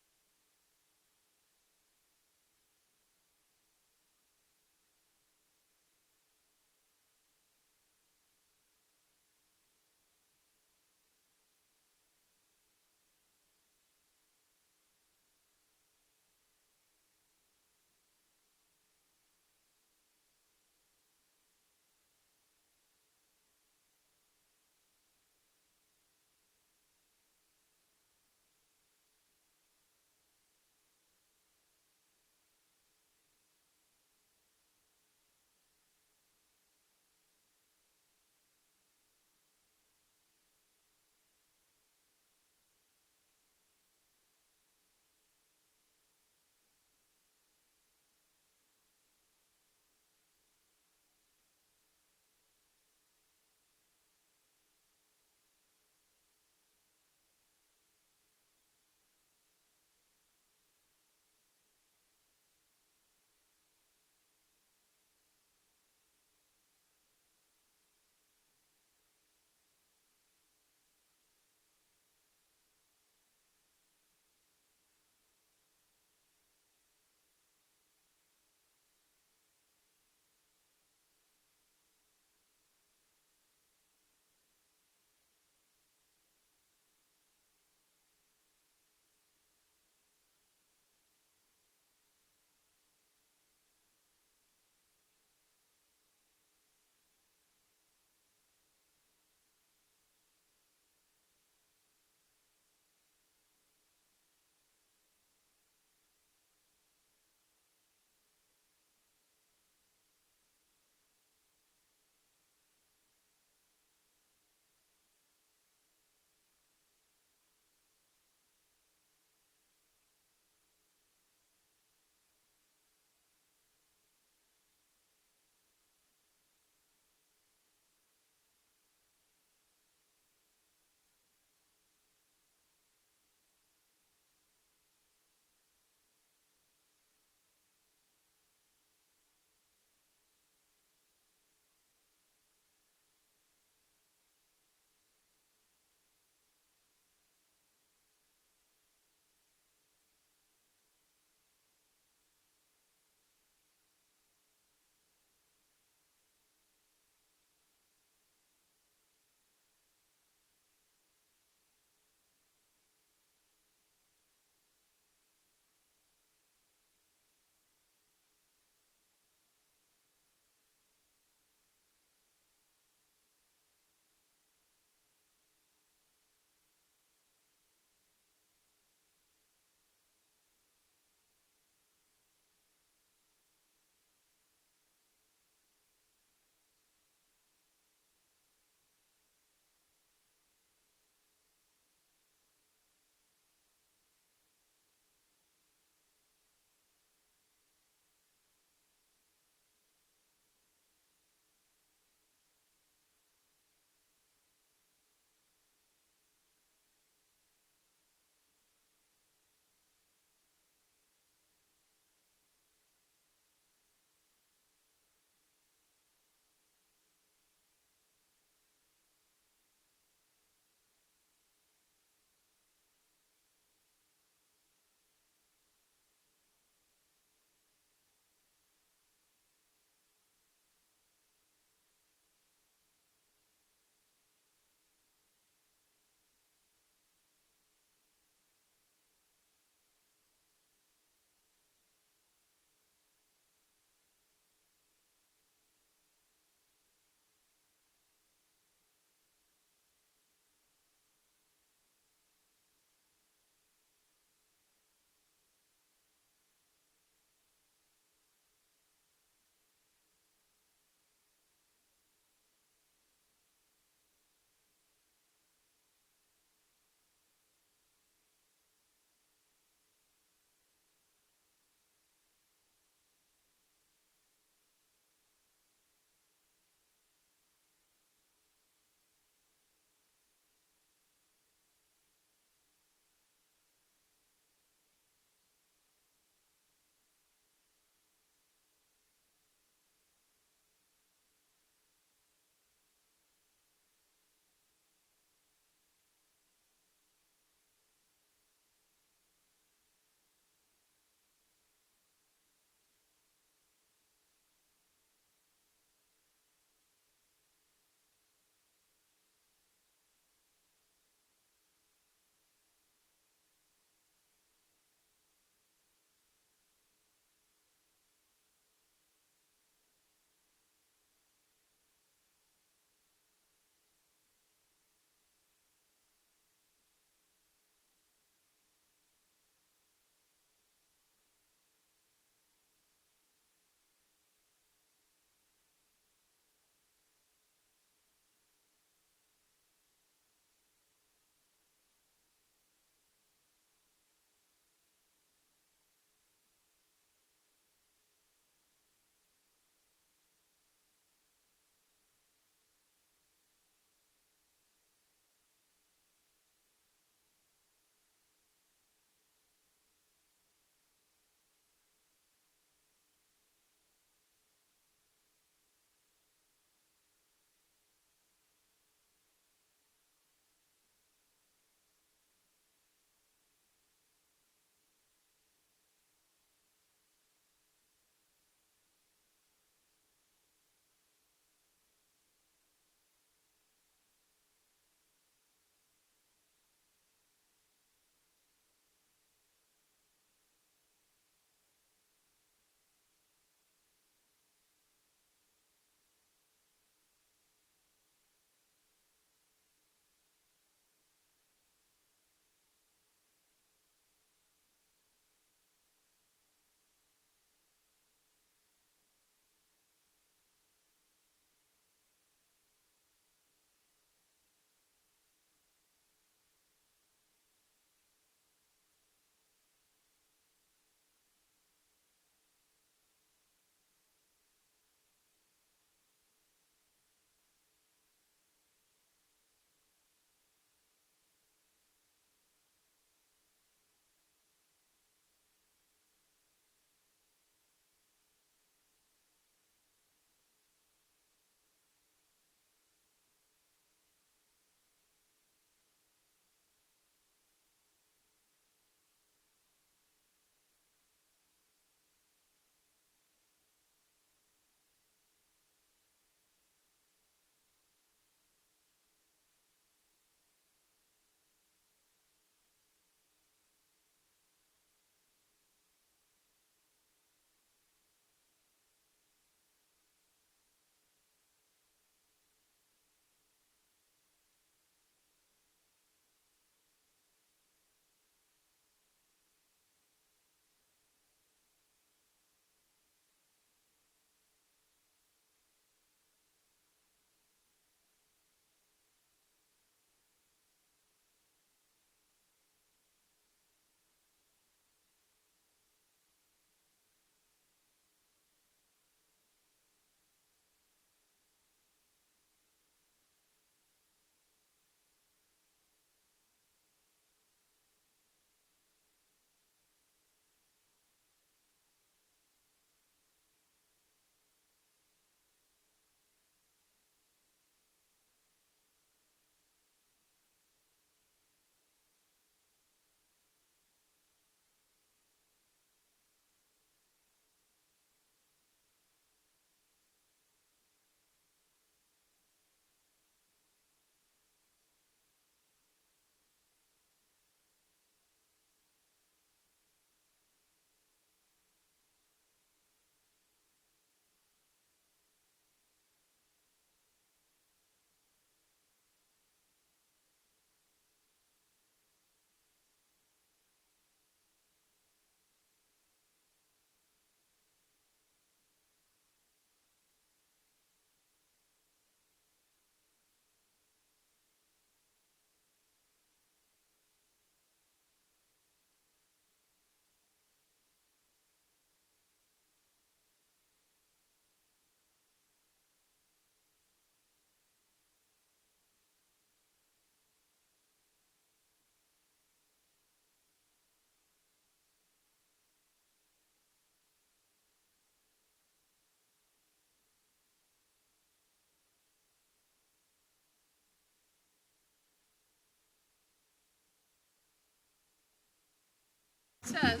says,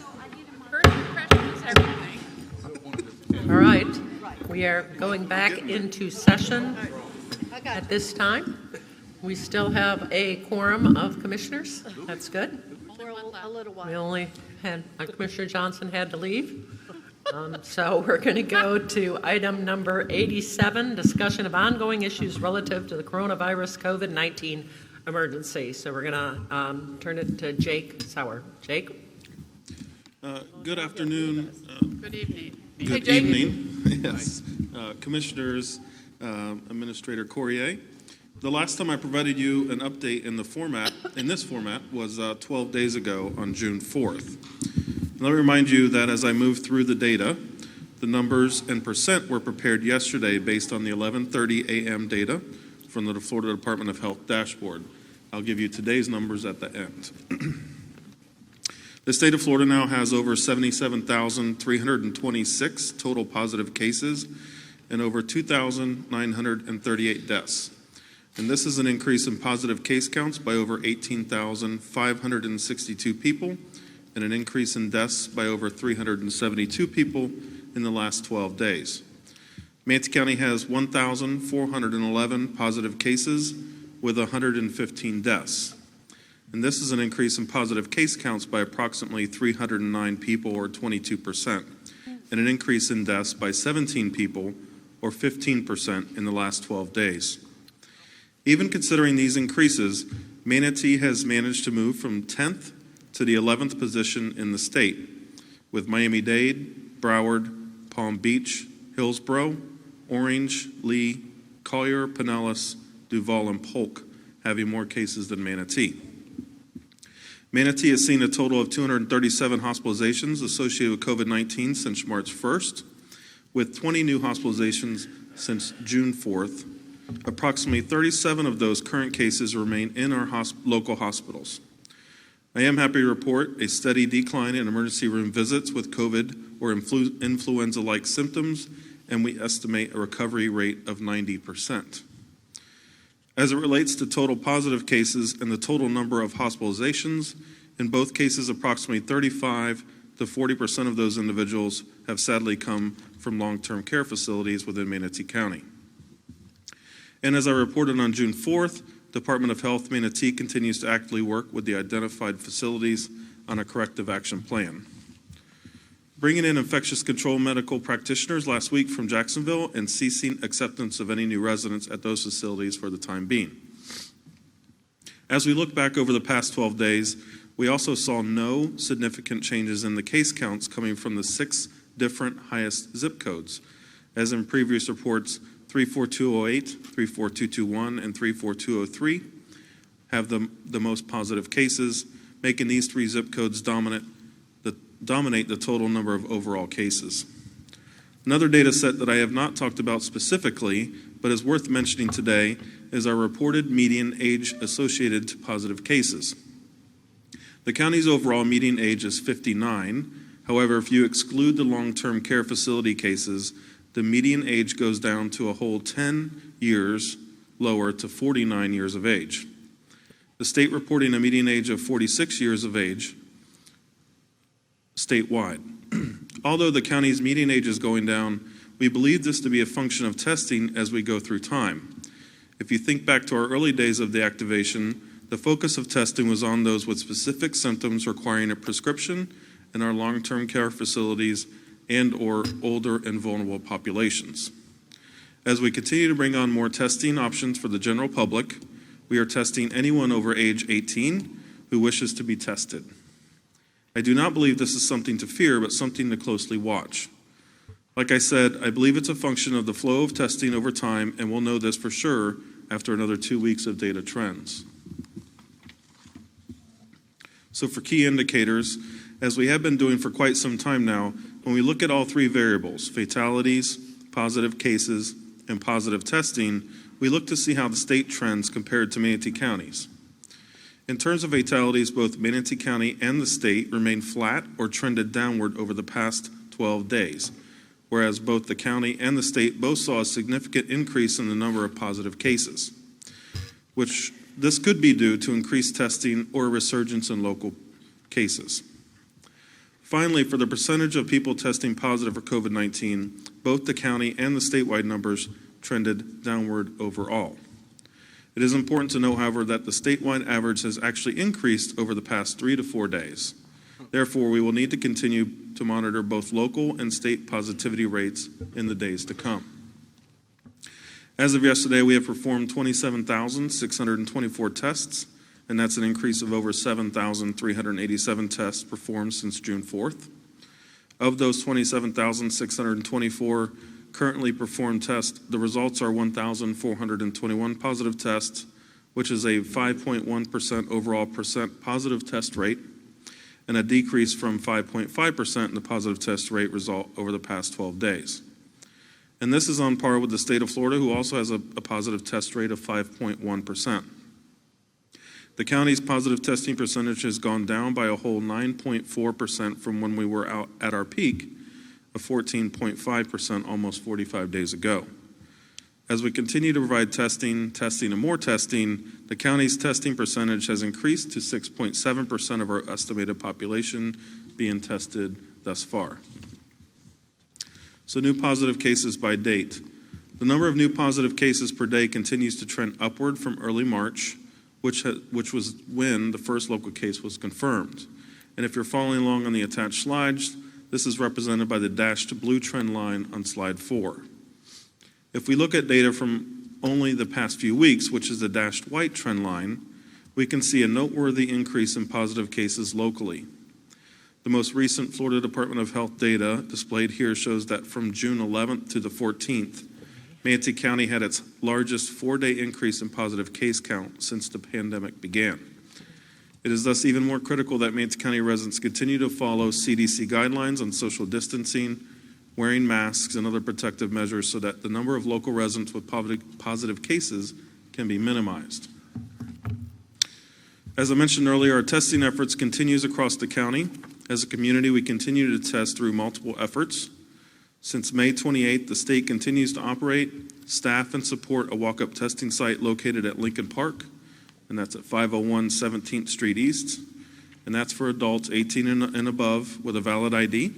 first impression is everything. All right, we are going back into session at this time. We still have a quorum of commissioners. That's good. A little while. We only had, Commissioner Johnson had to leave. So we're going to go to item number 87, discussion of ongoing issues relative to the coronavirus COVID-19 emergency. So we're going to turn it to Jake Sauer. Jake? Good afternoon. Good evening. Good evening. Yes. Commissioners, Administrator Courier. The last time I provided you an update in this format was 12 days ago on June 4th. Let me remind you that as I move through the data, the numbers and percent were prepared yesterday based on the 11:30 a.m. data from the Florida Department of Health dashboard. I'll give you today's numbers at the end. The state of Florida now has over 77,326 total positive cases and over 2,938 deaths. And this is an increase in positive case counts by over 18,562 people and an increase in deaths by over 372 people in the last 12 days. Manatee County has 1,411 positive cases with 115 deaths. And this is an increase in positive case counts by approximately 309 people, or 22%, and an increase in deaths by 17 people, or 15% in the last 12 days. Even considering these increases, Manatee has managed to move from 10th to the 11th position in the state, with Miami-Dade, Broward, Palm Beach, Hillsborough, Orange, Lee, Collier, Pinellas, Duval, and Polk having more cases than Manatee. Manatee has seen a total of 237 hospitalizations associated with COVID-19 since March 1st, with 20 new hospitalizations since June 4th. Approximately 37 of those current cases remain in our local hospitals. I am happy to report a steady decline in emergency room visits with COVID or influenza-like symptoms, and we estimate a recovery rate of 90%. As it relates to total positive cases and the total number of hospitalizations, in both cases, approximately 35 to 40% of those individuals have sadly come from long-term care facilities within Manatee County. And as I reported on June 4th, Department of Health Manatee continues to actively work with the identified facilities on a corrective action plan. Bringing in infectious control medical practitioners last week from Jacksonville and ceasing acceptance of any new residents at those facilities for the time being. As we look back over the past 12 days, we also saw no significant changes in the case counts coming from the 6 different highest zip codes. As in previous reports, 34208, 34221, and 34203 have the most positive cases, making these 3 zip codes dominate the total number of overall cases. Another data set that I have not talked about specifically, but is worth mentioning today, is our reported median age associated to positive cases. The county's overall median age is 59. However, if you exclude the long-term care facility cases, the median age goes down to a whole 10 years lower to 49 years of age. The state reporting a median age of 46 years of age statewide. Although the county's median age is going down, we believe this to be a function of testing as we go through time. If you think back to our early days of the activation, the focus of testing was on those with specific symptoms requiring a prescription in our long-term care facilities and or older and vulnerable populations. As we continue to bring on more testing options for the general public, we are testing anyone over age 18 who wishes to be tested. I do not believe this is something to fear, but something to closely watch. Like I said, I believe it's a function of the flow of testing over time, and we'll know this for sure after another 2 weeks of data trends. So for key indicators, as we have been doing for quite some time now, when we look at all 3 variables, fatalities, positive cases, and positive testing, we look to see how the state trends compared to Manatee counties. In terms of fatalities, both Manatee County and the state remained flat or trended downward over the past 12 days, whereas both the county and the state both saw a significant increase in the number of positive cases, which this could be due to increased testing or a resurgence in local cases. Finally, for the percentage of people testing positive for COVID-19, both the county and the statewide numbers trended downward overall. It is important to note, however, that the statewide average has actually increased over the past 3 to 4 days. Therefore, we will need to continue to monitor both local and state positivity rates in the days to come. As of yesterday, we have performed 27,624 tests, and that's an increase of over 7,387 tests performed since June 4th. Of those 27,624 currently performed tests, the results are 1,421 positive tests, which is a 5.1% overall percent positive test rate, and a decrease from 5.5% in the positive test rate result over the past 12 days. And this is on par with the state of Florida, who also has a positive test rate of 5.1%. The county's positive testing percentage has gone down by a whole 9.4% from when we were out at our peak of 14.5% almost 45 days ago. As we continue to provide testing, and more testing, the county's testing percentage has increased to 6.7% of our estimated population being tested thus far. So new positive cases by date. The number of new positive cases per day continues to trend upward from early March, which was when the first local case was confirmed. And if you're following along on the attached slides, this is represented by the dashed blue trend line on slide 4. If we look at data from only the past few weeks, which is the dashed white trend line, we can see a noteworthy increase in positive cases locally. The most recent Florida Department of Health data displayed here shows that from June 11th to the 14th, Manatee County had its largest 4-day increase in positive case count since the pandemic began. It is thus even more critical that Manatee County residents continue to follow CDC guidelines on social distancing, wearing masks, and other protective measures so that the number of local residents with positive cases can be minimized. As I mentioned earlier, our testing efforts continues across the county. As a community, we continue to test through multiple efforts. Since May 28th, the state continues to operate, staff, and support a walk-up testing site located at Lincoln Park, and that's at 501 17th Street East, and that's for adults 18 and above with a valid ID.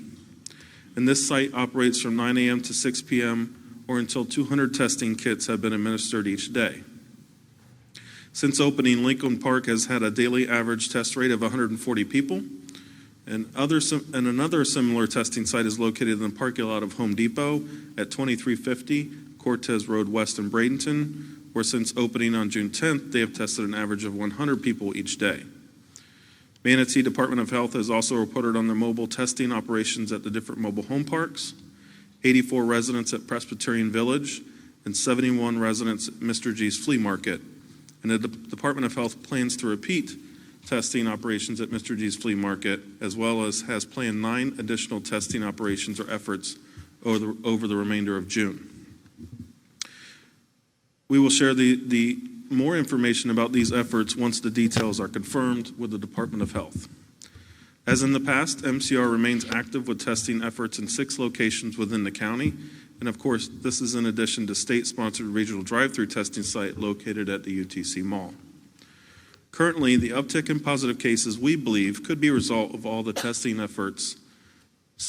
And this site operates from 9 a.m. to 6 p.m. or until 200 testing kits have been administered each day. Since opening, Lincoln Park has had a daily average test rate of 140 people, and another similar testing site is located in the parking lot of Home Depot at 2350 Cortez Road West in Bradenton, where since opening on June 10th, they have tested an average of 100 people each day. Manatee Department of Health has also reported on their mobile testing operations at the different mobile home parks, 84 residents at Presbyterian Village, and 71 residents at Mr. G's Flea Market. And the Department of Health plans to repeat testing operations at Mr. G's Flea Market, as well as has planned 9 additional testing operations or efforts over the remainder of June. We will share the more information about these efforts once the details are confirmed with the Department of Health. As in the past, MCR remains active with testing efforts in 6 locations within the county, and of course, this is in addition to state-sponsored regional drive-through testing site located at the UTC Mall. Currently, the uptick in positive cases, we believe, could be a result of all the testing efforts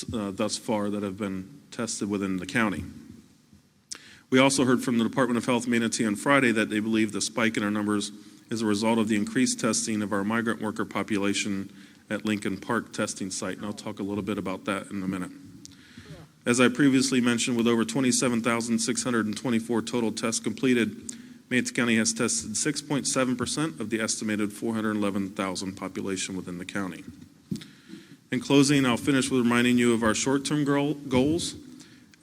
thus far that have been tested within the county. We also heard from the Department of Health Manatee on Friday that they believe the spike in our numbers is a result of the increased testing of our migrant worker population at Lincoln Park testing site, and I'll talk a little bit about that in a minute. As I previously mentioned, with over 27,624 total tests completed, Manatee County has tested 6.7% of the estimated 411,000 population within the county. In closing, I'll finish with reminding you of our short-term goals,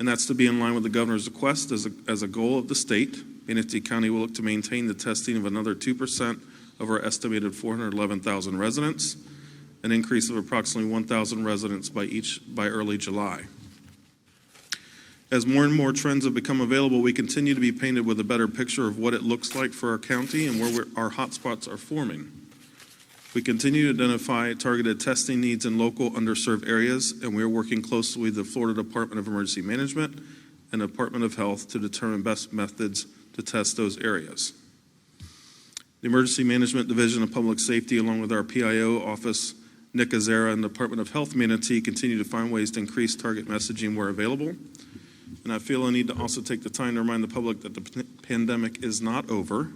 and that's to be in line with the governor's request as a goal of the state. Manatee County will look to maintain the testing of another 2% of our estimated 411,000 residents, an increase of approximately 1,000 residents by early July. As more and more trends have become available, we continue to be painted with a better picture of what it looks like for our county and where our hotspots are forming. We continue to identify targeted testing needs in local underserved areas, and we are working closely with the Florida Department of Emergency Management and the Department of Health to determine best methods to test those areas. The Emergency Management Division of Public Safety, along with our PIO office, Nick Azera and the Department of Health Manatee continue to find ways to increase target messaging where available. And I feel I need to also take the time to remind the public that the pandemic is not over.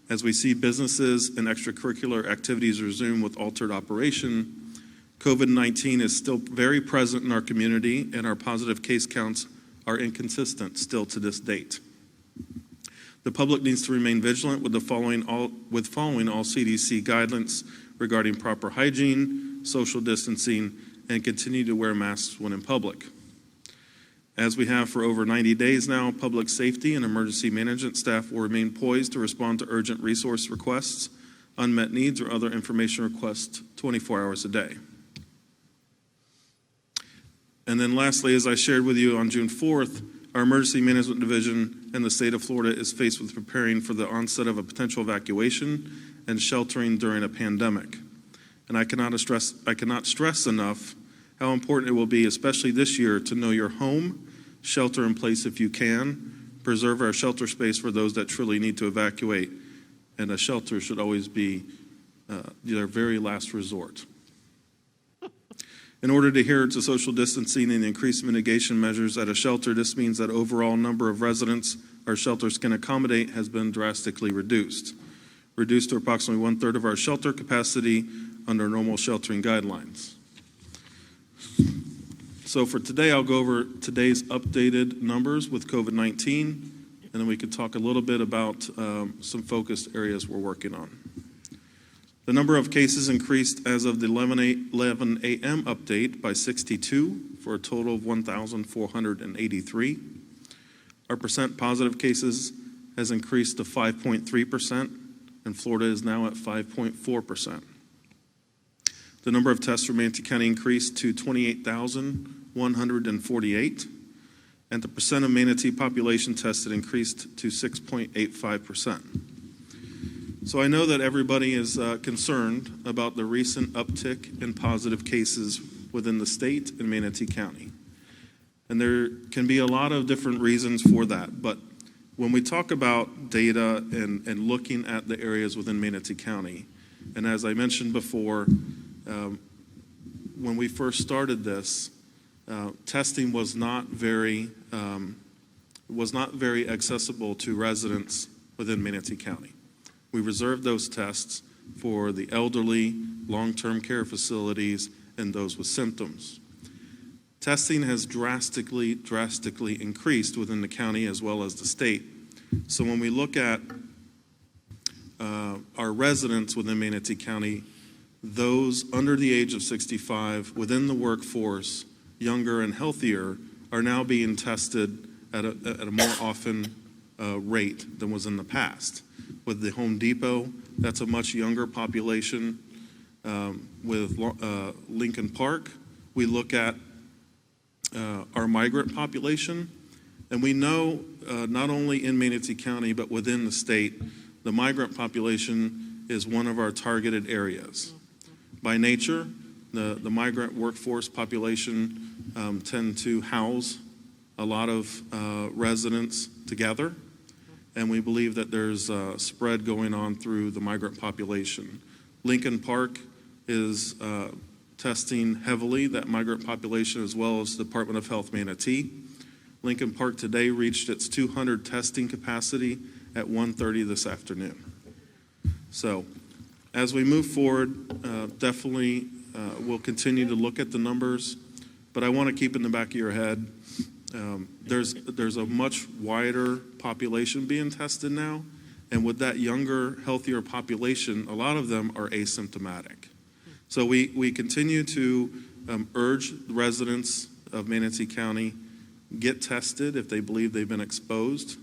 As we see businesses and extracurricular activities resume with altered operation, COVID-19 is still very present in our community, and our positive case counts are inconsistent still to this date. The public needs to remain vigilant with following all CDC guidelines regarding proper hygiene, social distancing, and continue to wear masks when in public. As we have for over 90 days now, public safety and emergency management staff will remain poised to respond to urgent resource requests, unmet needs, or other information requests 24 hours a day. And then lastly, as I shared with you on June 4th, our Emergency Management Division in the state of Florida is faced with preparing for the onset of a potential evacuation and sheltering during a pandemic. And I cannot stress enough how important it will be, especially this year, to know your home, shelter in place if you can, preserve our shelter space for those that truly need to evacuate, and a shelter should always be their very last resort. In order to adhere to social distancing and increased mitigation measures at a shelter, this means that overall number of residents our shelters can accommodate has been drastically reduced to approximately 1/3 of our shelter capacity under normal sheltering guidelines. So for today, I'll go over today's updated numbers with COVID-19, and then we can talk a little bit about some focused areas we're working on. The number of cases increased as of the 11 a.m. update by 62 for a total of 1,483. Our percent positive cases has increased to 5.3%, and Florida is now at 5.4%. The number of tests for Manatee County increased to 28,148, and the percent of Manatee population tested increased to 6.85%. So I know that everybody is concerned about the recent uptick in positive cases within the state and Manatee County. And there can be a lot of different reasons for that, but when we talk about data and looking at the areas within Manatee County, and as I mentioned before, when we first started this, testing was not very accessible to residents within Manatee County. We reserved those tests for the elderly, long-term care facilities, and those with symptoms. Testing has drastically increased within the county as well as the state. So when we look at our residents within Manatee County, those under the age of 65 within the workforce, younger and healthier, are now being tested at a more often rate than was in the past. With the Home Depot, that's a much younger population. With Lincoln Park, we look at our migrant population, and we know not only in Manatee County but within the state, the migrant population is one of our targeted areas. By nature, the migrant workforce population tend to house a lot of residents together, and we believe that there's a spread going on through the migrant population. Lincoln Park is testing heavily that migrant population as well as the Department of Health Manatee. Lincoln Park today reached its 200 testing capacity at 1:30 this afternoon. So as we move forward, definitely we'll continue to look at the numbers, but I want to keep in the back of your head, there's a much wider population being tested now, and with that younger, healthier population, a lot of them are asymptomatic. So we continue to urge residents of Manatee County, get tested if they believe they've been exposed.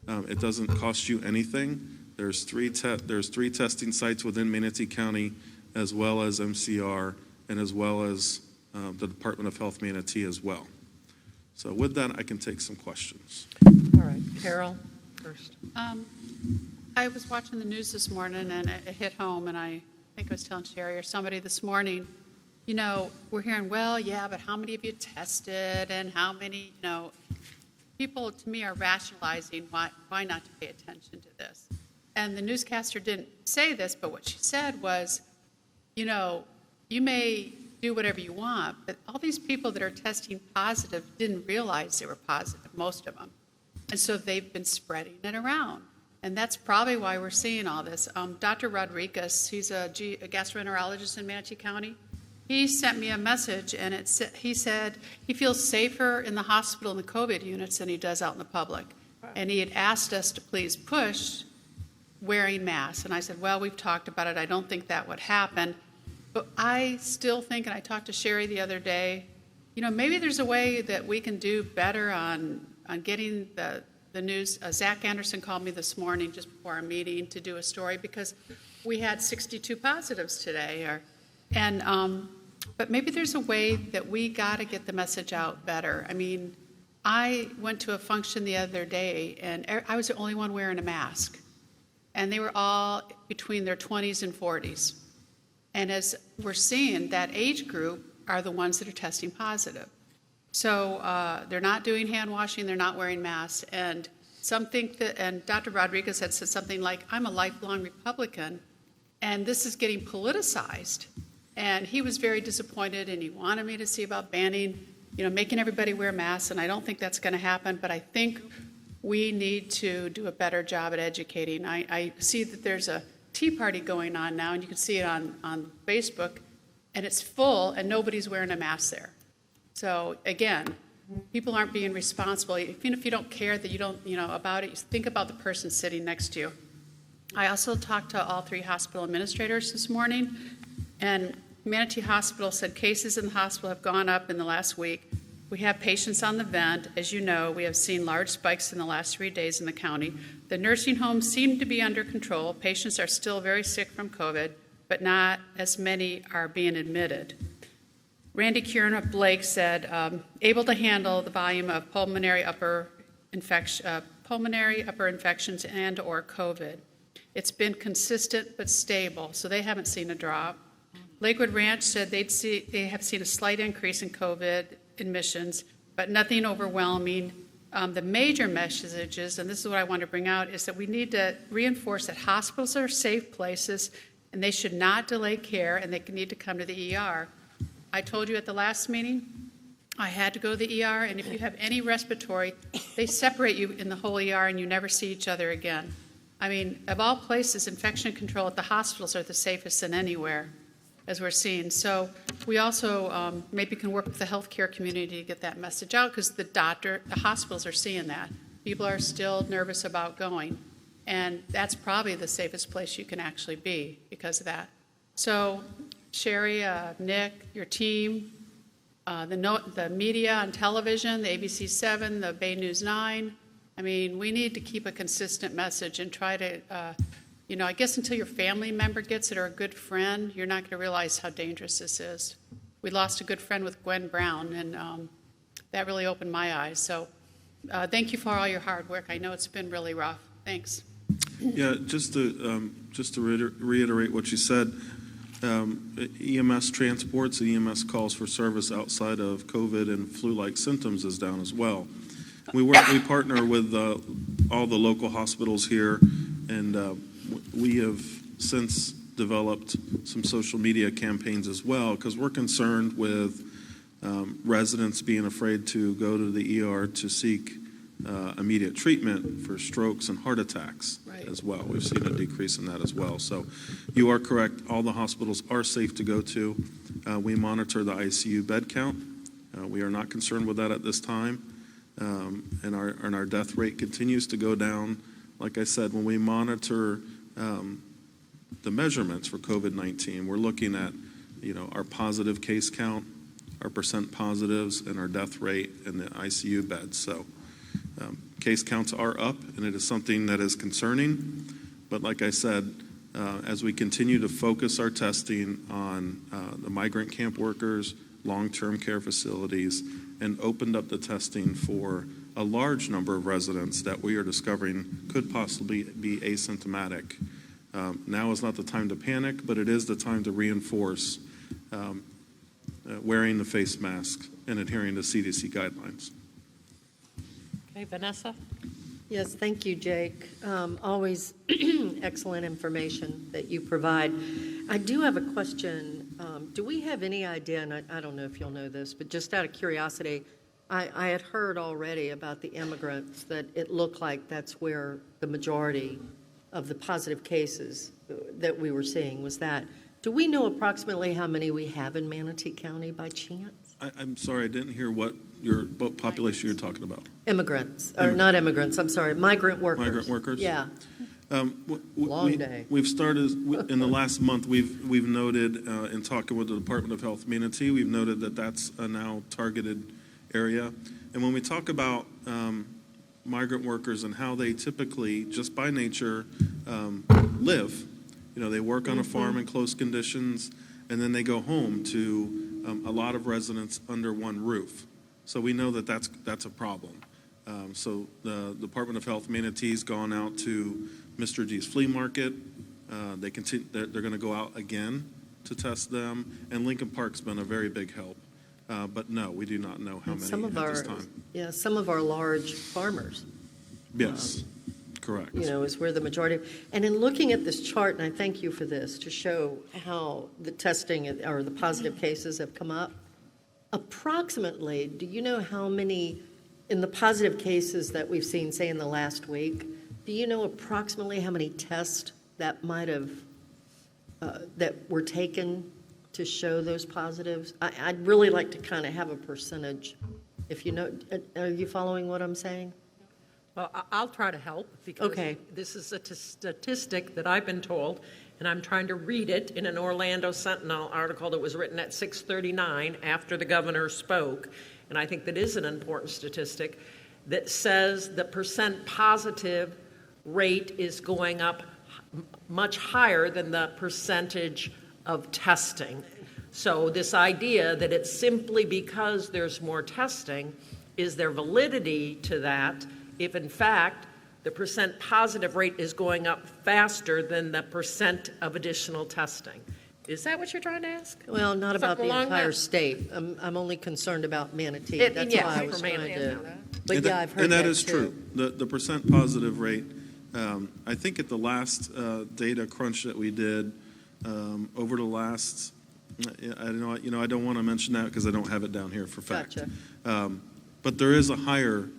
It doesn't cost you anything. There's three testing sites within Manatee County, as well as MCR, and as well as the Department of Health Manatee as well. So with that, I can take some questions. All right, Carol, first. I was watching the news this morning, and it hit home, and I think I was telling Sherry or somebody this morning, you know, we're hearing, well, yeah, but how many of you tested, and how many, you know, people to me are rationalizing why not to pay attention to this. And the newscaster didn't say this, but what she said was, you know, you may do whatever you want, but all these people that are testing positive didn't realize they were positive, most of them. And so they've been spreading it around. And that's probably why we're seeing all this. Dr. Rodriguez, he's a gastroenterologist in Manatee County. He sent me a message, and he said he feels safer in the hospital in the COVID units than he does out in the public. And he had asked us to please push wearing masks. And I said, well, we've talked about it. I don't think that would happen. But I still think, and I talked to Sherry the other day, maybe there's a way that we can do better on getting the news. Zach Anderson called me this morning just before our meeting to do a story because we had 62 positives today. But maybe there's a way that we got to get the message out better. I mean, I went to a function the other day, and I was the only one wearing a mask. And they were all between their 20s and 40s. And as we're seeing, that age group are the ones that are testing positive. So they're not doing hand washing, they're not wearing masks. And some think that, and Dr. Rodriguez had said something like, I'm a lifelong Republican, and this is getting politicized. And he was very disappointed, and he wanted me to see about banning, making everybody wear masks, and I don't think that's going to happen, but I think we need to do a better job at educating. I see that there's a tea party going on now, and you can see it on Facebook, and it's full, and nobody's wearing a mask there. So again, people aren't being responsible. Even if you don't care that you don't, about it, you think about the person sitting next to you. I also talked to all 3 hospital administrators this morning, and Manatee Hospital said cases in the hospital have gone up in the last week. We have patients on the vent. As you know, we have seen large spikes in the last 3 days in the county. The nursing homes seem to be under control. Patients are still very sick from COVID, but not as many are being admitted. Randy Kieran of Blake said, able to handle the volume of pulmonary upper infections and or COVID. It's been consistent but stable, so they haven't seen a drop. Lakewood Ranch said they have seen a slight increase in COVID admissions, but nothing overwhelming. The major messages, and this is what I want to bring out, is that we need to reinforce that hospitals are safe places and they should not delay care and they need to come to the ER. I told you at the last meeting, I had to go to the ER, and if you have any respiratory, they separate you in the whole ER and you never see each other again. I mean, of all places, infection control at the hospitals are the safest than anywhere, as we're seeing. So we also maybe can work with the healthcare community to get that message out, because the hospitals are seeing that. People are still nervous about going, and that's probably the safest place you can actually be because of that. So Sherry, Nick, your team, the media on television, the ABC 7, the Bay News 9, I mean, we need to keep a consistent message and try to, I guess until your family member gets it or a good friend, you're not going to realize how dangerous this is. We lost a good friend with Gwen Brown, and that really opened my eyes. So thank you for all your hard work. I know it's been really rough. Thanks. Yeah, just to reiterate what you said, EMS transports and EMS calls for service outside of COVID and flu-like symptoms is down as well. We partner with all the local hospitals here, and we have since developed some social media campaigns as well, because we're concerned with residents being afraid to go to the ER to seek immediate treatment for strokes and heart attacks as well. We've seen a decrease in that as well. So you are correct. All the hospitals are safe to go to. We monitor the ICU bed count. We are not concerned with that at this time. And our death rate continues to go down. Like I said, when we monitor the measurements for COVID-19, we're looking at our positive case count, our percent positives, and our death rate in the ICU beds. So case counts are up, and it is something that is concerning. But like I said, as we continue to focus our testing on the migrant camp workers, long-term care facilities, and opened up the testing for a large number of residents that we are discovering could possibly be asymptomatic. Now is not the time to panic, but it is the time to reinforce wearing the face mask and adhering to CDC guidelines. Okay, Vanessa? Yes, thank you, Jake. Always excellent information that you provide. I do have a question Do we have any idea, and I don't know if you'll know this, but just out of curiosity, I had heard already about the immigrants, that it looked like that's where the majority of the positive cases that we were seeing was that. Do we know approximately how many we have in Manatee County by chance? I'm sorry, I didn't hear what population you're talking about. Immigrants, or not immigrants, I'm sorry, migrant workers. Migrant workers? Yeah. Long day. We've started, in the last month, we've noted, in talking with the Department of Health Manatee, we've noted that that's a now targeted area. And when we talk about migrant workers and how they typically, just by nature, live, they work on a farm in close conditions, and then they go home to a lot of residents under one roof. So we know that that's a problem. So the Department of Health Manatee's gone out to Mr. G's Flea Market. They're going to go out again to test them, and Lincoln Park's been a very big help. But no, we do not know how many at this time. Yeah, some of our large farmers. Yes, correct. Is where the majority. And in looking at this chart, and I thank you for this, to show how the testing or the positive cases have come up, approximately, do you know how many, in the positive cases that we've seen, say, in the last week, do you know approximately how many tests that might have, that were taken to show those positives? I'd really like to kind of have a percentage, if you know. Are you following what I'm saying? Well, I'll try to help because Okay. this is a statistic that I've been told, and I'm trying to read it in an Orlando Sentinel article that was written at 6:39 after the governor spoke, and I think that is an important statistic that says the percent positive rate is going up much higher than the percentage of testing. So this idea that it's simply because there's more testing, is there validity to that if in fact the percent positive rate is going up faster than the percent of additional testing? Is that what you're trying to ask? Well, not about Something the along entire that- state. I'm only concerned about Manatee. It- That's yeah, why I was for trying Manatee, to. I know that. But And yeah, that- I've heard and that that is too. true. The percent positive rate, I think at the last data crunch that we did, over the last, I don't want to mention that because I don't have it down here for fact. Gotcha. But there is a higher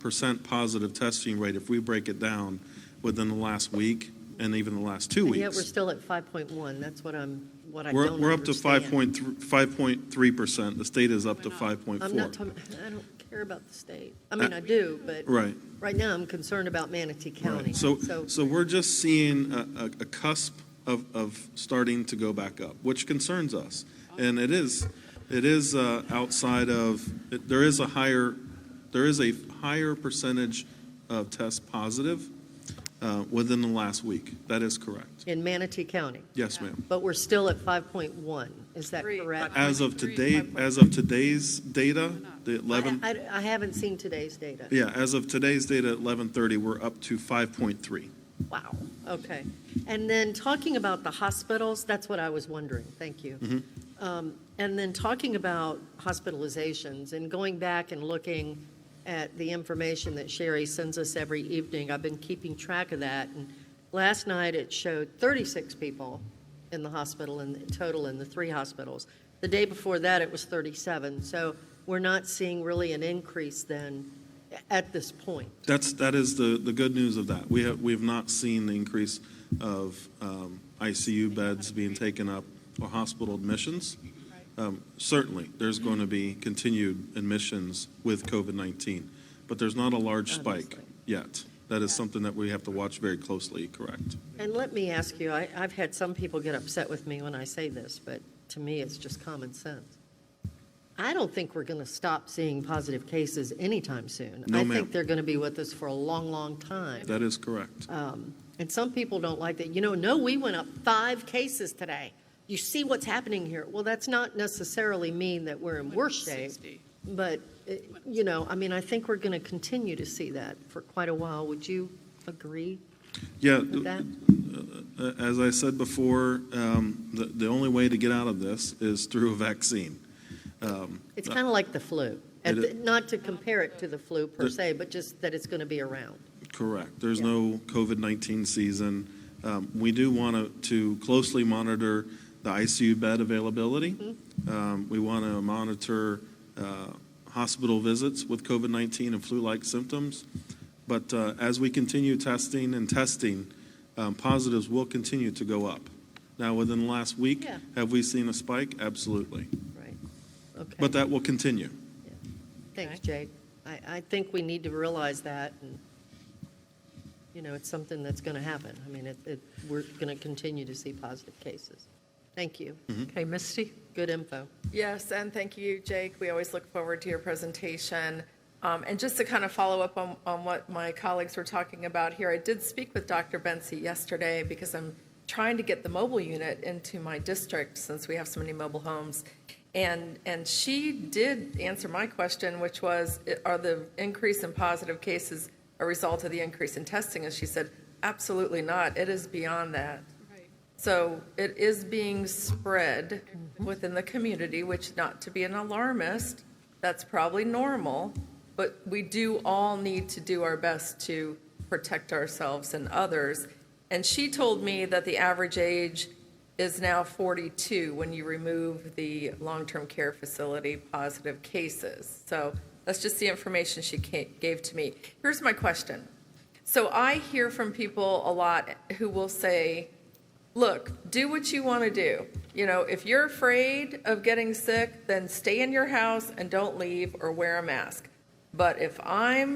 percent positive testing rate if we break it down within the last week and even the last 2 And weeks. yet we're still at 5.1. That's what I don't We're up to understand. 5.3%. The state is up to 5.4. I'm not talking, I don't care about the state. I mean, I do, but Right. right now I'm concerned about Manatee County. Right. So we're just seeing a cusp of starting to go back up, which concerns us. And it is outside of, there is a higher percentage of tests positive within the last week. That is correct. In Manatee County. Yes, ma'am. But we're still at 5.1. Is that correct? As of today's data, the 11. I haven't seen today's data. Yeah, as of today's data at 11:30, we're up to 5.3. Wow, okay. And then talking about the hospitals, that's what I was wondering, thank you. And then talking about hospitalizations and going back and looking at the information that Sherry sends us every evening, I've been keeping track of that. And last night it showed 36 people in the hospital in total in the 3 hospitals. The day before that it was 37. So we're not seeing really an increase then at this point. That is the good news of that. We have not seen the increase of ICU beds being taken up or hospital admissions. Certainly, there's going to be continued admissions with COVID-19, but there's not a large spike yet. That is something that we have to watch very closely, correct? And let me ask you, I've had some people get upset with me when I say this, but to me it's just common sense. I don't think we're going to stop seeing positive cases anytime soon. No, I ma'am. think they're going to be with us for a long, long time. That is correct. And some people don't like that. No, we went up 5 cases today. You see what's happening here. Well, that's not necessarily mean that we're in worse shape. But, I think we're going to continue to see that for quite a while. Would you agree Yeah, with that? as I said before, the only way to get out of this is through a vaccine. It's kind of like the flu. It Not to compare it to the flu per se, but just that it's going to be around. Correct. There's no COVID-19 season. We do want to closely monitor the ICU bed availability. We want to monitor hospital visits with COVID-19 and flu-like symptoms. But as we continue testing, positives will continue to go up. Now, within the last week, have we seen a spike? Absolutely. Right. Okay. But that will continue. Thanks, Jake. I think we need to realize that, and, it's something that's going to happen. I mean, we're going to continue to see positive cases. Thank you. Okay, Misty? Good info. Yes, and thank you, Jake. We always look forward to your presentation. And just to kind of follow up on what my colleagues were talking about here, I did speak with Dr. Bensi yesterday because I'm trying to get the mobile unit into my district since we have so many mobile homes. And she did answer my question, which was, are the increase in positive cases a result of the increase in testing? And she said, absolutely not. It is beyond that. So it is being spread within the community, which, not to be an alarmist, that's probably normal, but we do all need to do our best to protect ourselves and others. And she told me that the average age is now 42 when you remove the long-term care facility positive cases. So that's just the information she gave to me. Here's my question. So I hear from people a lot who will say, look, do what you want to do. If you're afraid of getting sick, then stay in your house and don't leave or wear a mask. But if I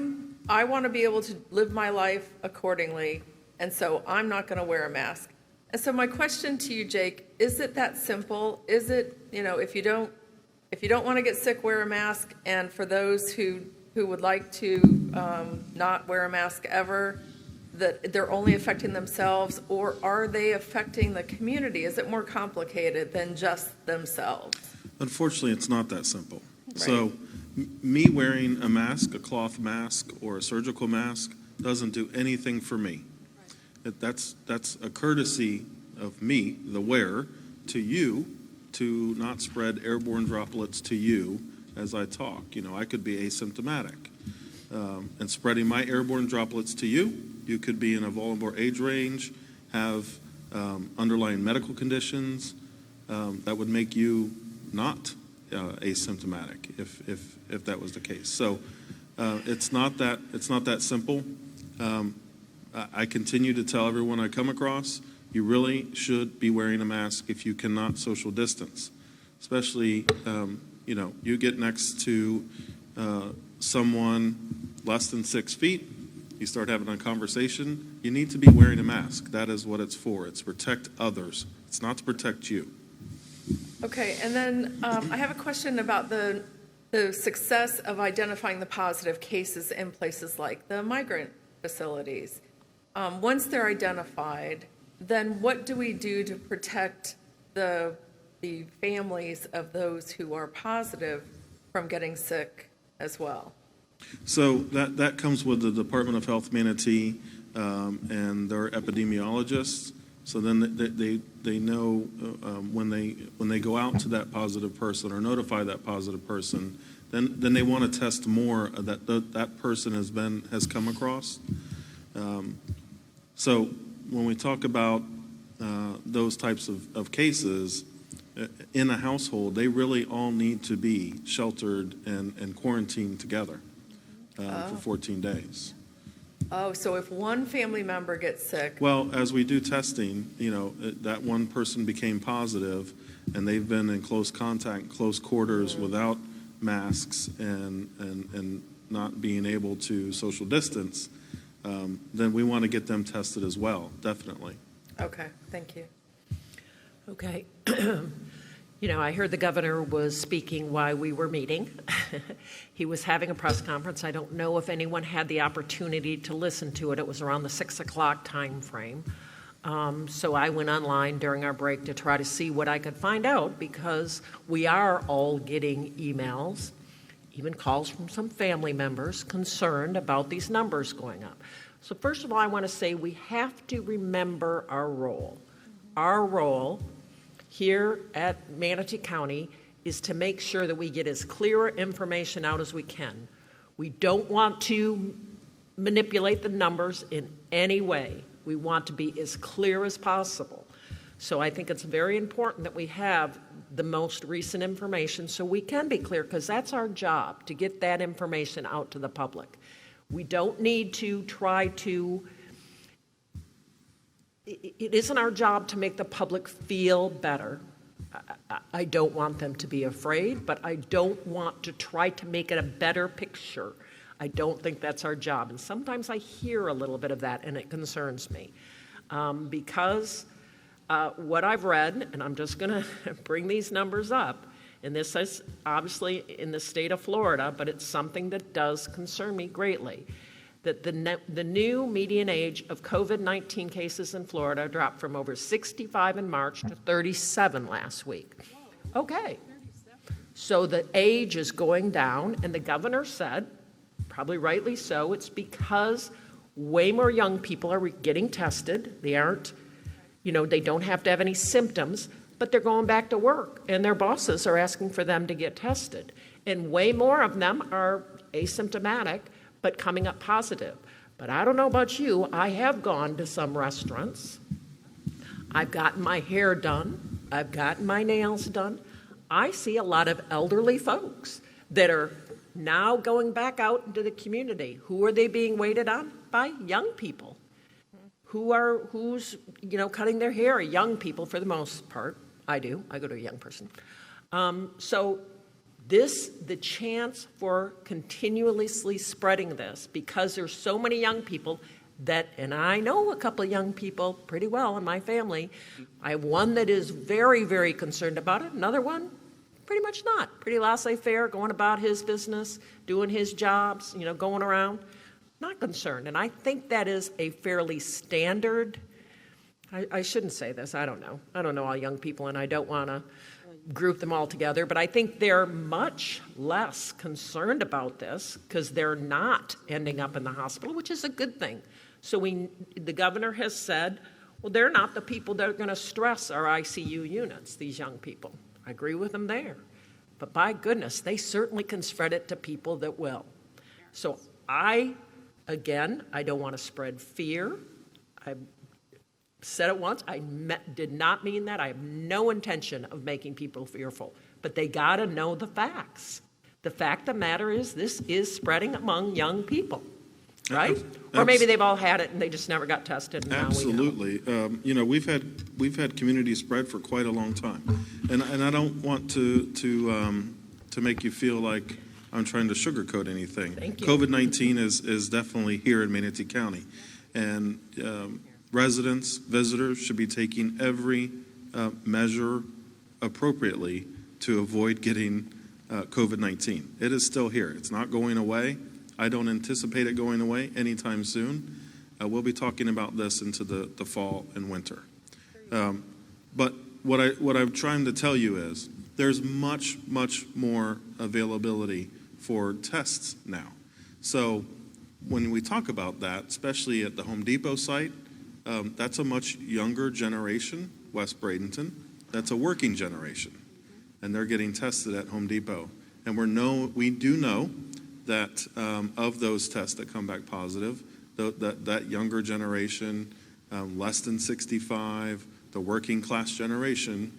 want to be able to live my life accordingly, and so I'm not going to wear a mask. And so my question to you, Jake, is it that simple? Is it, if you don't want to get sick, wear a mask, and for those who would like to not wear a mask ever, that they're only affecting themselves, or are they affecting the community? Is it more complicated than just themselves? Unfortunately, it's not that simple. Right. So me wearing a mask, a cloth mask or a surgical mask, doesn't do anything for me. That's a courtesy of me, the wearer, to you, to not spread airborne droplets to you as I talk. I could be asymptomatic. And spreading my airborne droplets to you, you could be in a vulnerable age range, have underlying medical conditions that would make you not asymptomatic if that was the case. So it's not that simple. I continue to tell everyone I come across, you really should be wearing a mask if you cannot social distance, especially you get next to someone less than 6 feet. You start having a conversation, you need to be wearing a mask. That is what it's for. It's to protect others. It's not to protect you. Okay, and then I have a question about the success of identifying the positive cases in places like the migrant facilities. Once they're identified, then what do we do to protect the families of those who are positive from getting sick as well? So that comes with the Department of Health Manatee and their epidemiologists. So then they know when they go out to that positive person or notify that positive person, then they want to test more that person has come across. So when we talk about those types of cases in a household, they really all need to be sheltered and quarantined together for 14 days. Oh, so if one family member gets sick. Well, as we do testing, that one person became positive and they've been in close contact, close quarters without masks and not being able to social distance, then we want to get them tested as well, definitely. Okay, thank you. Okay. I heard the governor was speaking while we were meeting. He was having a press conference. I don't know if anyone had the opportunity to listen to it. It was around the 6 o'clock time frame. So I went online during our break to try to see what I could find out, because we are all getting emails, even calls from some family members concerned about these numbers going up. So first of all, I want to say we have to remember our role. Our role here at Manatee County is to make sure that we get as clear information out as we can. We don't want to manipulate the numbers in any way. We want to be as clear as possible. So I think it's very important that we have the most recent information so we can be clear, because that's our job, to get that information out to the public. We don't need to try to, it isn't our job to make the public feel better. I don't want them to be afraid, but I don't want to try to make it a better picture. I don't think that's our job. And sometimes I hear a little bit of that, and it concerns me. Because what I've read, and I'm just going to bring these numbers up, and this is obviously in the state of Florida, but it's something that does concern me greatly, that the new median age of COVID-19 cases in Florida dropped from over 65 in March to 37 last week. Okay. So the age is going down, and the governor said, probably rightly so, it's because way more young people are getting tested. They aren't, they don't have to have any symptoms, but they're going back to work, and their bosses are asking for them to get tested. And way more of them are asymptomatic, but coming up positive. But I don't know about you, I have gone to some restaurants. I've gotten my hair done. I've gotten my nails done. I see a lot of elderly folks that are now going back out into the community. Who are they being waited on? By young people. Who's cutting their hair? Young people for the most part. I do. I go to a young person. So the chance for continuously spreading this, because there's so many young people that, and I know a couple of young people pretty well in my family. I have one that is very, very concerned about it. Another one, pretty much not. Pretty laissez-faire, going about his business, doing his jobs, going around. Not concerned. And I think that is a fairly standard, I shouldn't say this, I don't know. I don't know all young people, and I don't want to group them all together, but I think they're much less concerned about this because they're not ending up in the hospital, which is a good thing. So the governor has said, well, they're not the people that are going to stress our ICU units, these young people. I agree with them there. But by goodness, they certainly can spread it to people that will. So I don't want to spread fear. I said it once. I did not mean that. I have no intention of making people fearful. But they got to know the facts. The fact of the matter is this is spreading among young people, right? Or maybe they've all had it and they just never got tested. And Absolutely. We've had community spread for quite a long time, and I don't want to make you feel like I'm trying to sugarcoat anything. Thank you. COVID-19 is definitely here in Manatee County, and residents, visitors should be taking every measure appropriately to avoid getting COVID-19. It is still here. It's not going away. I don't anticipate it going away anytime soon. We'll be talking about this into the fall and winter. But what I'm trying to tell you is there's much, much more availability for tests now. So when we talk about that, especially at the Home Depot site, that's a much younger generation, West Bradenton. That's a working generation, and they're getting tested at Home Depot. And we do know that of those tests that come back positive, that younger generation, less than 65, the working class generation,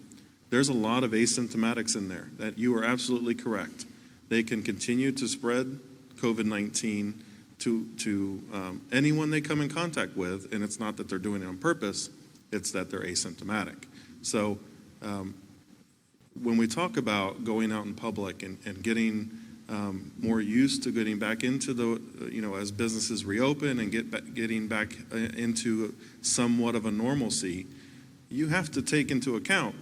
there's a lot of asymptomatics in there. That you are absolutely correct. They can continue to spread COVID-19 to anyone they come in contact with, and it's not that they're doing it on purpose, it's that they're asymptomatic. So when we talk about going out in public and getting more used to getting back into as businesses reopen and getting back into somewhat of a normalcy, you have to take into account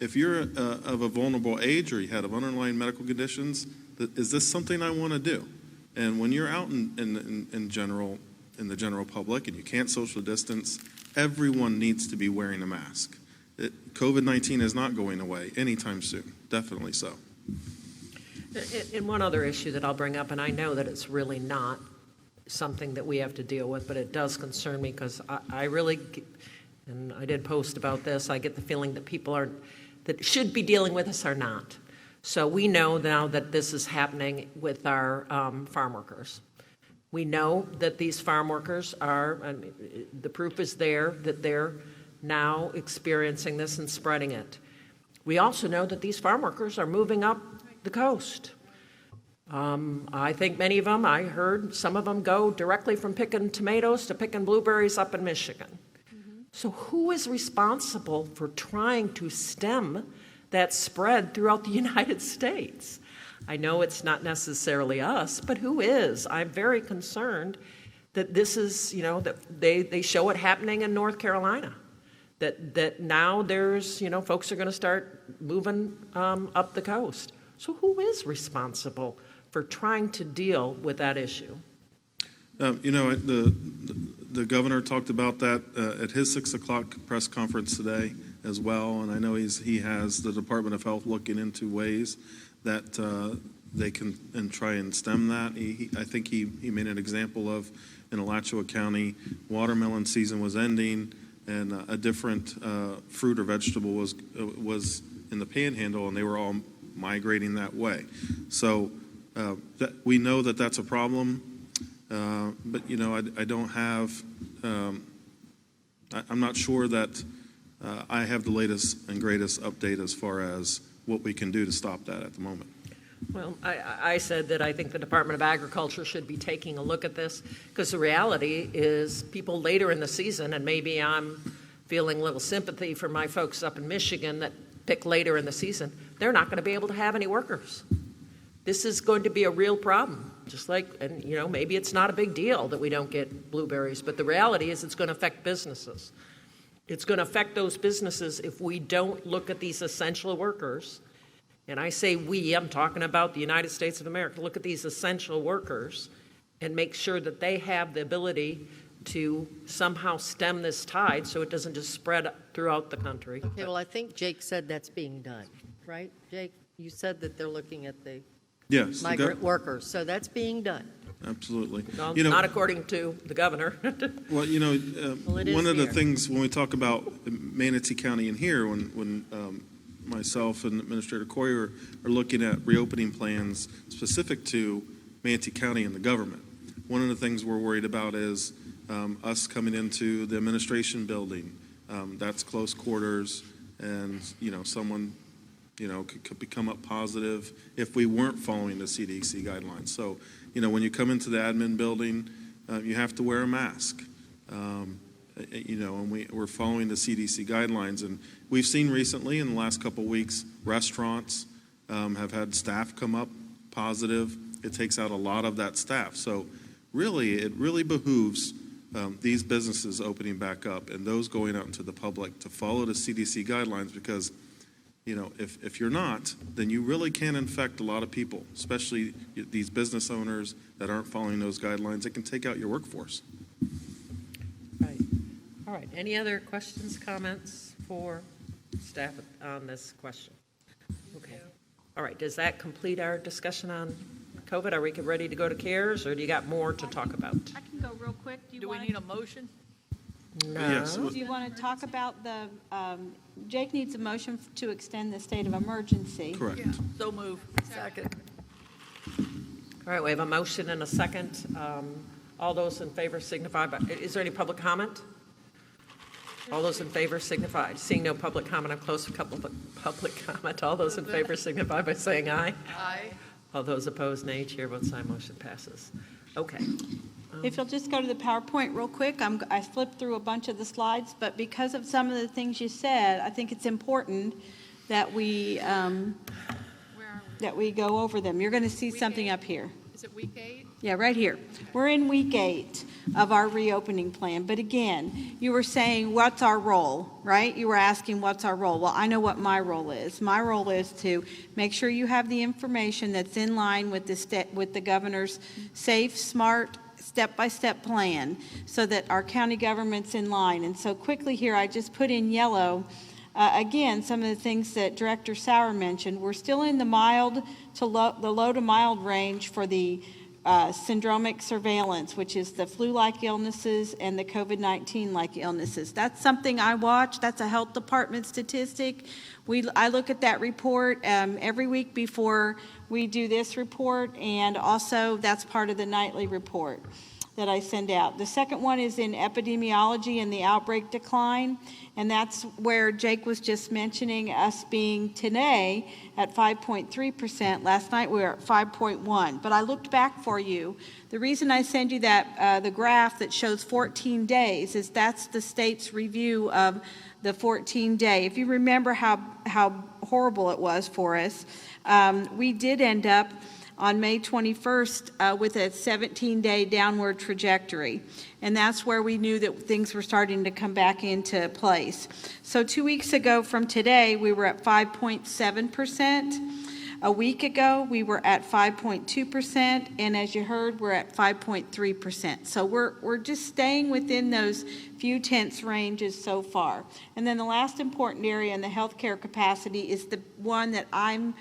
if you're of a vulnerable age or you have underlying medical conditions, is this something I want to do? And when you're out in the general public and you can't social distance, everyone needs to be wearing a mask. COVID-19 is not going away anytime soon, definitely so. And one other issue that I'll bring up, and I know that it's really not something that we have to deal with, but it does concern me because I really, and I did post about this, I get the feeling that people that should be dealing with us are not. So we know now that this is happening with our farm workers. We know that these farm workers the proof is there that they're now experiencing this and spreading it. We also know that these farm workers are moving up the coast. I think many of them, I heard some of them go directly from picking tomatoes to picking blueberries up in Michigan. So who is responsible for trying to stem that spread throughout the United States? I know it's not necessarily us, but who is? I'm very concerned that this is, that they show it happening in North Carolina. That now there's, folks are going to start moving up the coast. So who is responsible for trying to deal with that issue? The governor talked about that at his 6 o'clock press conference today as well, and I know he has the Department of Health looking into ways that they can try and stem that. I think he made an example of in Alachua County, watermelon season was ending, and a different fruit or vegetable was in the Panhandle, and they were all migrating that way. So we know that that's a problem. But I don't have. I'm not sure that I have the latest and greatest update as far as what we can do to stop that at the moment. Well, I said that I think the Department of Agriculture should be taking a look at this, because the reality is people later in the season, and maybe I'm feeling a little sympathy for my folks up in Michigan that pick later in the season, they're not going to be able to have any workers. This is going to be a real problem, just like, and maybe it's not a big deal that we don't get blueberries, but the reality is it's going to affect businesses. It's going to affect those businesses if we don't look at these essential workers. And I say we, I'm talking about the United States of America, look at these essential workers and make sure that they have the ability to somehow stem this tide so it doesn't just spread throughout the country. Okay, well, I think Jake said that's being done, right? Jake, you said that they're looking at the Yes, migrant workers, so that's being done. Absolutely. Well, not according to the governor. Well, one of the things when we talk about Manatee County in here, when myself and Administrator Coy are looking at reopening plans specific to Manatee County and the government, one of the things we're worried about is us coming into the administration building. That's close quarters, and someone could become up positive if we weren't following the CDC guidelines. So, when you come into the admin building, you have to wear a mask. And we're following the CDC guidelines. And we've seen recently in the last couple of weeks, restaurants have had staff come up positive. It takes out a lot of that staff. So it really behooves these businesses opening back up and those going out into the public to follow the CDC guidelines, because if you're not, then you really can infect a lot of people, especially these business owners that aren't following those guidelines. It can take out your workforce. Right. All right. Any other questions, comments for staff on this question? Okay. All right. Does that complete our discussion on COVID? Are we ready to go to CARES, or do you got more to talk about? I can go real quick. Do we need a motion? No. Yes. Do you want to talk about the, Jake needs a motion to extend the state of emergency. Correct. Yeah, so move. Second. All right, we have a motion and a second. All those in favor signify by, is there any public comment? All those in favor signify. Seeing no public comment, I'm close to public comment. All those in favor signify by saying aye. Aye. All those opposed, nay. Chair votes aye. Motion passes. Okay. If you'll just go to the PowerPoint real quick, I flipped through a bunch of the slides, but because of some of the things you said, I think it's important that we go over them. You're going to see something up here. Is it week 8? Yeah, right here. We're in week 8 of our reopening plan. But again, you were saying, what's our role, right? You were asking, what's our role? Well, I know what my role is. My role is to make sure you have the information that's in line with the governor's safe, smart, step-by-step plan so that our county government's in line. And so quickly here, I just put in yellow, again, some of the things that Director Sauer mentioned. We're still in the low to mild range for the syndromic surveillance, which is the flu-like illnesses and the COVID-19-like illnesses. That's something I watch. That's a health department statistic. I look at that report every week before we do this report, and also that's part of the nightly report. that I send out. The second one is in epidemiology and the outbreak decline, and that's where Jake was just mentioning us being today at 5.3%. Last night we were at 5.1, but I looked back for you. The reason I send you that, the graph that shows 14 days is that's the state's review of the 14-day. If you remember how horrible it was for us, we did end up on May 21st with a 17-day downward trajectory. And that's where we knew that things were starting to come back into place. So 2 weeks ago from today, we were at 5.7%. A week ago, we were at 5.2%. And as you heard, we're at 5.3%. So we're just staying within those few tenths ranges so far. And then the last important area in the healthcare capacity is the one that I'm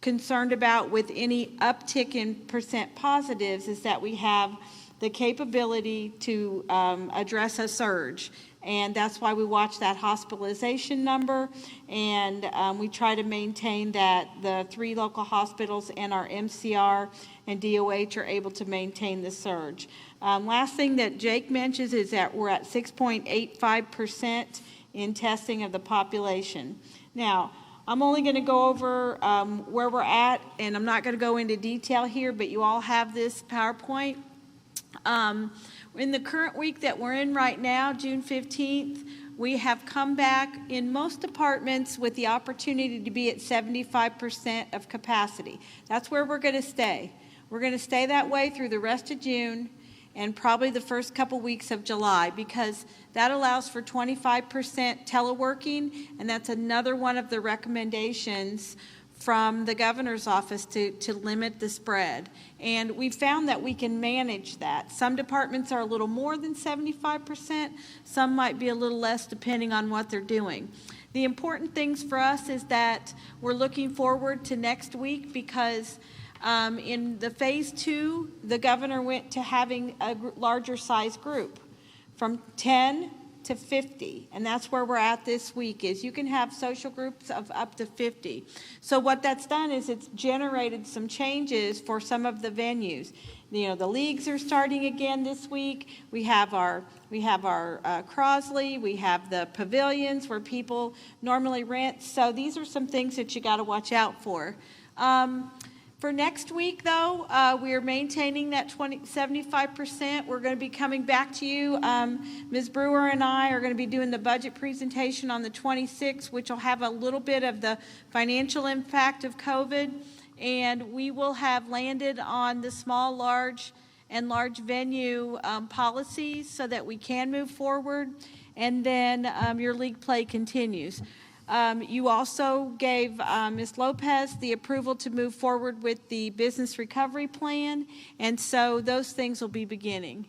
concerned about with any uptick in percent positives, is that we have the capability to address a surge. And that's why we watch that hospitalization number, and we try to maintain that the 3 local hospitals and our MCR and DOH are able to maintain the surge. Last thing that Jake mentions is that we're at 6.85% in testing of the population. Now, I'm only going to go over where we're at, and I'm not going to go into detail here, but you all have this PowerPoint. In the current week that we're in right now, June 15th, we have come back in most departments with the opportunity to be at 75% of capacity. That's where we're going to stay. We're going to stay that way through the rest of June and probably the first couple weeks of July, because that allows for 25% teleworking, and that's another one of the recommendations from the governor's office to limit the spread. And we found that we can manage that. Some departments are a little more than 75%. Some might be a little less depending on what they're doing. The important things for us is that we're looking forward to next week, because in the phase 2, the governor went to having a larger size group from 10 to 50, and that's where we're at this week. Is you can have social groups of up to 50. So what that's done is it's generated some changes for some of the venues. You know, the leagues are starting again this week. We have our Crosley, we have the pavilions where people normally rent. So these are some things that you got to watch out for. For next week, though, we are maintaining that 75%. We're going to be coming back to you. Ms. Brewer and I are going to be doing the budget presentation on the 26th, which will have a little bit of the financial impact of COVID. And we will have landed on the small, large, and large venue policies so that we can move forward. And then your league play continues. You also gave Ms. Lopez the approval to move forward with the business recovery plan, and so those things will be beginning.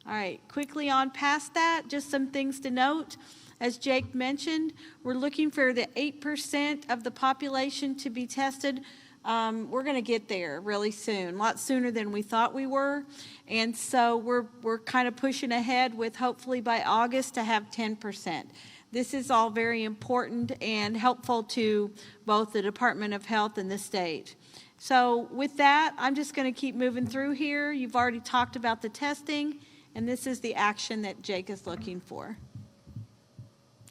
All right, quickly on past that, just some things to note. As Jake mentioned, we're looking for the 8% of the population to be tested. We're going to get there really soon, a lot sooner than we thought we were, and so we're kind of pushing ahead with hopefully by August to have 10%. This is all very important and helpful to both the Department of Health and the state. So with that, I'm just going to keep moving through here. You've already talked about the testing, and this is the action that Jake is looking for.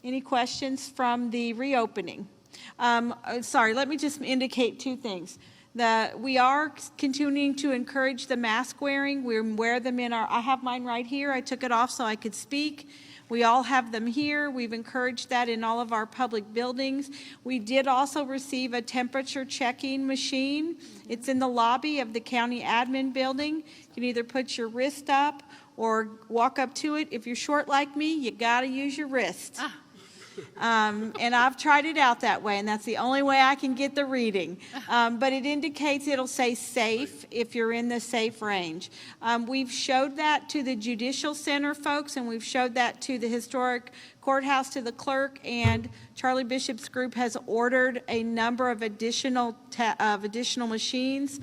Any questions from the reopening? Sorry, let me just indicate 2 things. We are continuing to encourage the mask wearing. We wear them I have mine right here. I took it off so I could speak. We all have them here. We've encouraged that in all of our public buildings. We did also receive a temperature checking machine. It's in the lobby of the county admin building. You can either put your wrist up or walk up to it. If you're short like me, you got to use your wrist. And I've tried it out that way, and that's the only way I can get the reading. But it indicates it'll say safe if you're in the safe range. We've showed that to the Judicial Center folks, and we've showed that to the Historic Courthouse, to the clerk, and Charlie Bishop's group has ordered a number of additional machines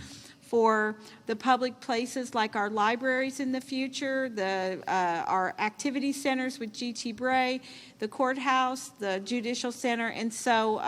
for the public places like our libraries in the future, our activity centers with G.T. Bray, the courthouse, the judicial center, and so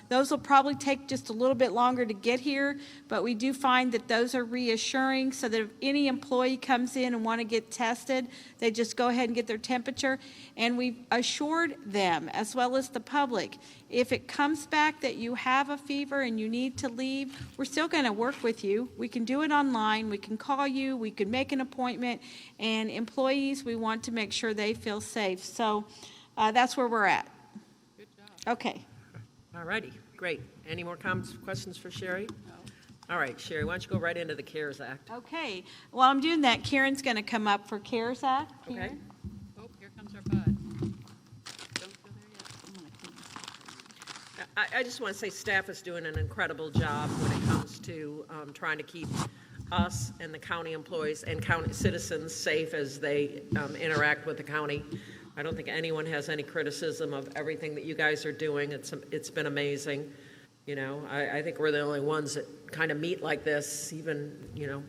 those will probably take just a little bit longer to get here, but we do find that those are reassuring, so that if any employee comes in and want to get tested, they just go ahead and get their temperature, and we've assured them, as well as the public, if it comes back that you have a fever and you need to leave, we're still going to work with you. We can do it online, we can call you, we can make an appointment, and employees, we want to make sure they feel safe. So that's where we're at. Good job. Okay. All righty, great. Any more comments, questions for Sherry? No. All right, Sherry, why don't you go right into the CARES Act? Okay. While I'm doing that, Karen's going to come up for CARES Act. Okay. Oh, here comes our bud. I just want to say staff is doing an incredible job when it comes to trying to keep us and the county employees and county citizens safe as they interact with the county. I don't think anyone has any criticism of everything that you guys are doing. It's been amazing. You know, I think we're the only ones that kind of meet like this, even, you know,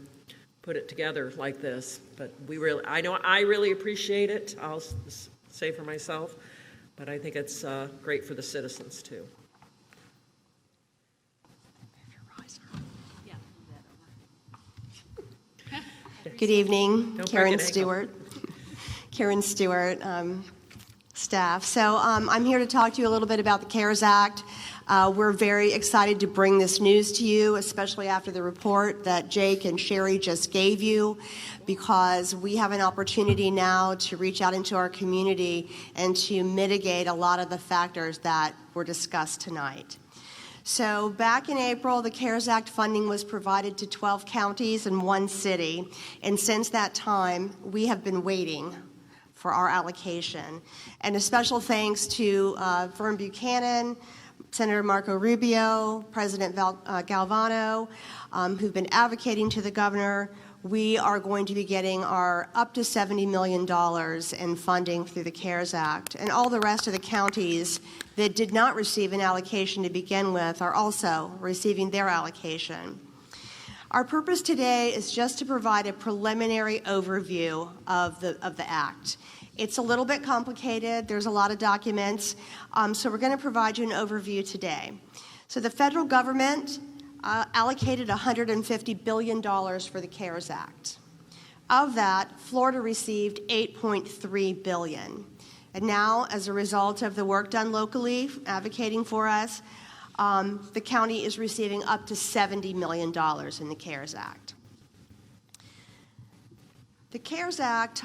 put it together like this. But I know I really appreciate it. I'll say for myself, but I think it's great for the citizens too. Good evening, Don't Karen break an ankle. Stewart. Karen Stewart, staff. So I'm here to talk to you a little bit about the CARES Act. We're very excited to bring this news to you, especially after the report that Jake and Sherry just gave you, because we have an opportunity now to reach out into our community and to mitigate a lot of the factors that were discussed tonight. So back in April, the CARES Act funding was provided to 12 counties and 1 city, and since that time, we have been waiting for our allocation. And a special thanks to Vern Buchanan, Senator Marco Rubio, President Galvano, who've been advocating to the governor. We are going to be getting our up to $70 million in funding through the CARES Act. And all the rest of the counties that did not receive an allocation to begin with are also receiving their allocation. Our purpose today is just to provide a preliminary overview of the Act. It's a little bit complicated. There's a lot of documents. So we're going to provide you an overview today. So the federal government allocated $150 billion for the CARES Act. Of that, Florida received $8.3 billion. And now, as a result of the work done locally, advocating for us, the county is receiving up to $70 million in the CARES Act. The CARES Act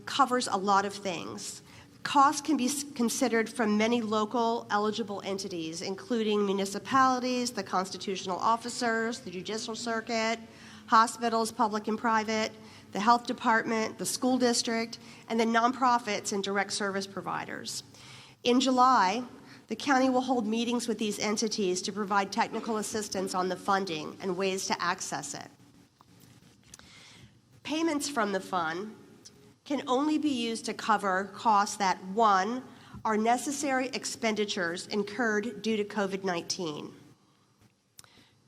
covers a lot of things. Costs can be considered from many local eligible entities, including municipalities, the constitutional officers, the judicial circuit, hospitals, public and private, the health department, the school district, and the nonprofits and direct service providers. In July, the county will hold meetings with these entities to provide technical assistance on the funding and ways to access it. Payments from the fund can only be used to cover costs that, 1, are necessary expenditures incurred due to COVID-19.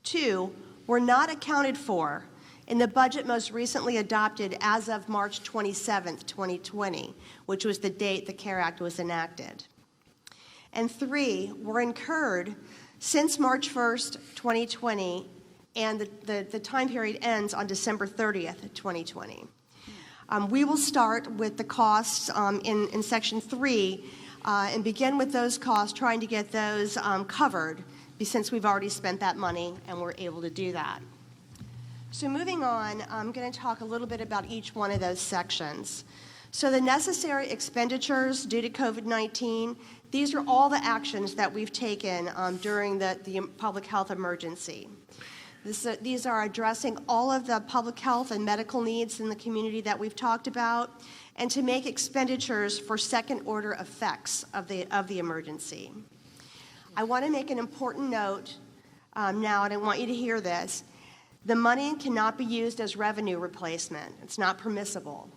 2, were not accounted for in the budget most recently adopted as of March 27, 2020, which was the date the CARES Act was enacted. And 3, were incurred since March 1st, 2020, and the time period ends on December 30th, 2020. We will start with the costs in Section 3 and begin with those costs, trying to get those covered, since we've already spent that money and we're able to do that. So moving on, I'm going to talk a little bit about each one of those sections. So the necessary expenditures due to COVID-19, these are all the actions that we've taken during the public health emergency. These are addressing all of the public health and medical needs in the community that we've talked about, and to make expenditures for second-order effects of the emergency. I want to make an important note now, and I want you to hear this. The money cannot be used as revenue replacement. It's not permissible.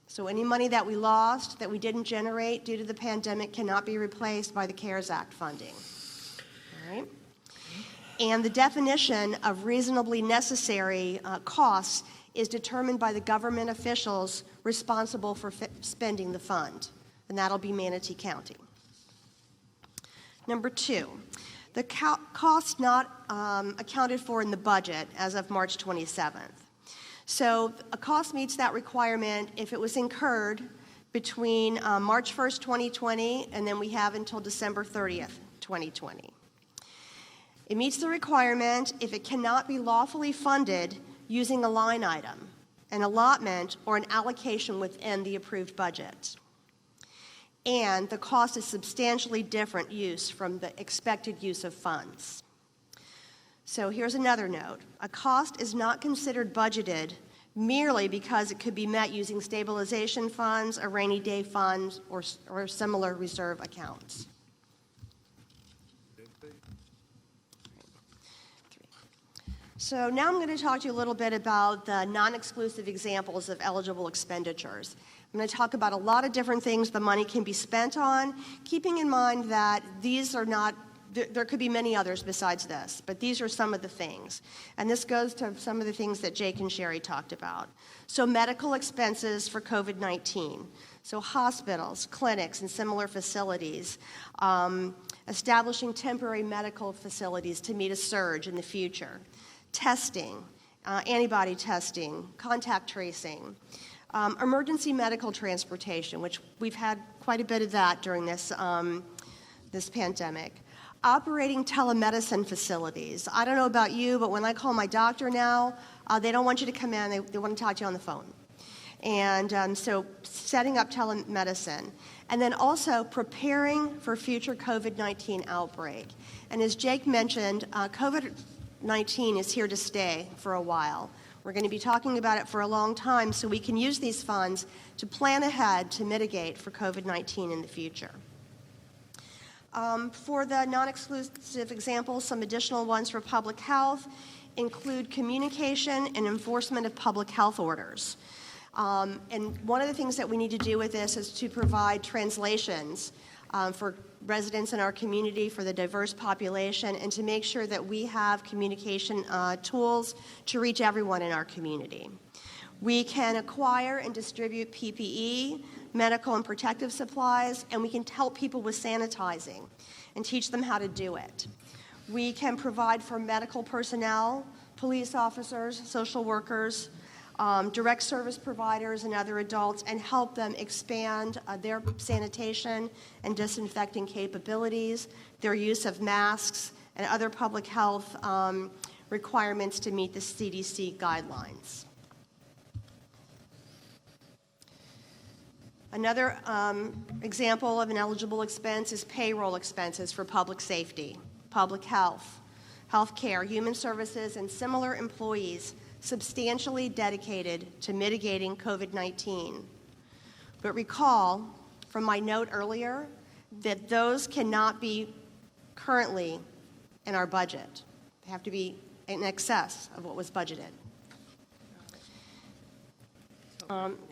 So any money that we lost, that we didn't generate due to the pandemic, cannot be replaced by the CARES Act funding. All right? And the definition of reasonably necessary costs is determined by the government officials responsible for spending the fund, and that'll be Manatee County. Number 2, the cost not accounted for in the budget as of March 27th. So a cost meets that requirement if it was incurred between March 1st, 2020, and then we have until December 30th, 2020. It meets the requirement if it cannot be lawfully funded using a line item, an allotment, or an allocation within the approved budget. And the cost is substantially different use from the expected use of funds. So here's another note. A cost is not considered budgeted merely because it could be met using stabilization funds, a rainy day fund, or similar reserve accounts. So now I'm going to talk to you a little bit about the non-exclusive examples of eligible expenditures. I'm going to talk about a lot of different things the money can be spent on, keeping in mind that these are not, there could be many others besides this, but these are some of the things. And this goes to some of the things that Jake and Sherry talked about. So medical expenses for COVID-19. So hospitals, clinics, and similar facilities. Establishing temporary medical facilities to meet a surge in the future. Testing, antibody testing, contact tracing, emergency medical transportation, which we've had quite a bit of that during this, this pandemic. Operating telemedicine facilities. I don't know about you, but when I call my doctor now, they don't want you to come in, they want to talk to you on the phone. And so setting up telemedicine. And then also preparing for future COVID-19 outbreak. And as Jake mentioned, COVID-19 is here to stay for a while. We're going to be talking about it for a long time, so we can use these funds to plan ahead to mitigate for COVID-19 in the future. For the non-exclusive examples, some additional ones for public health include communication and enforcement of public health orders. And one of the things that we need to do with this is to provide translations for residents in our community, for the diverse population, and to make sure that we have communication tools to reach everyone in our community. We can acquire and distribute PPE, medical and protective supplies, and we can help people with sanitizing and teach them how to do it. We can provide for medical personnel, police officers, social workers, direct service providers and other adults, and help them expand their sanitation and disinfecting capabilities, their use of masks, and other public health requirements to meet the CDC guidelines. Another example of an eligible expense is payroll expenses for public safety, public health, healthcare, human services, and similar employees substantially dedicated to mitigating COVID-19. But recall from my note earlier that those cannot be currently in our budget. They have to be in excess of what was budgeted.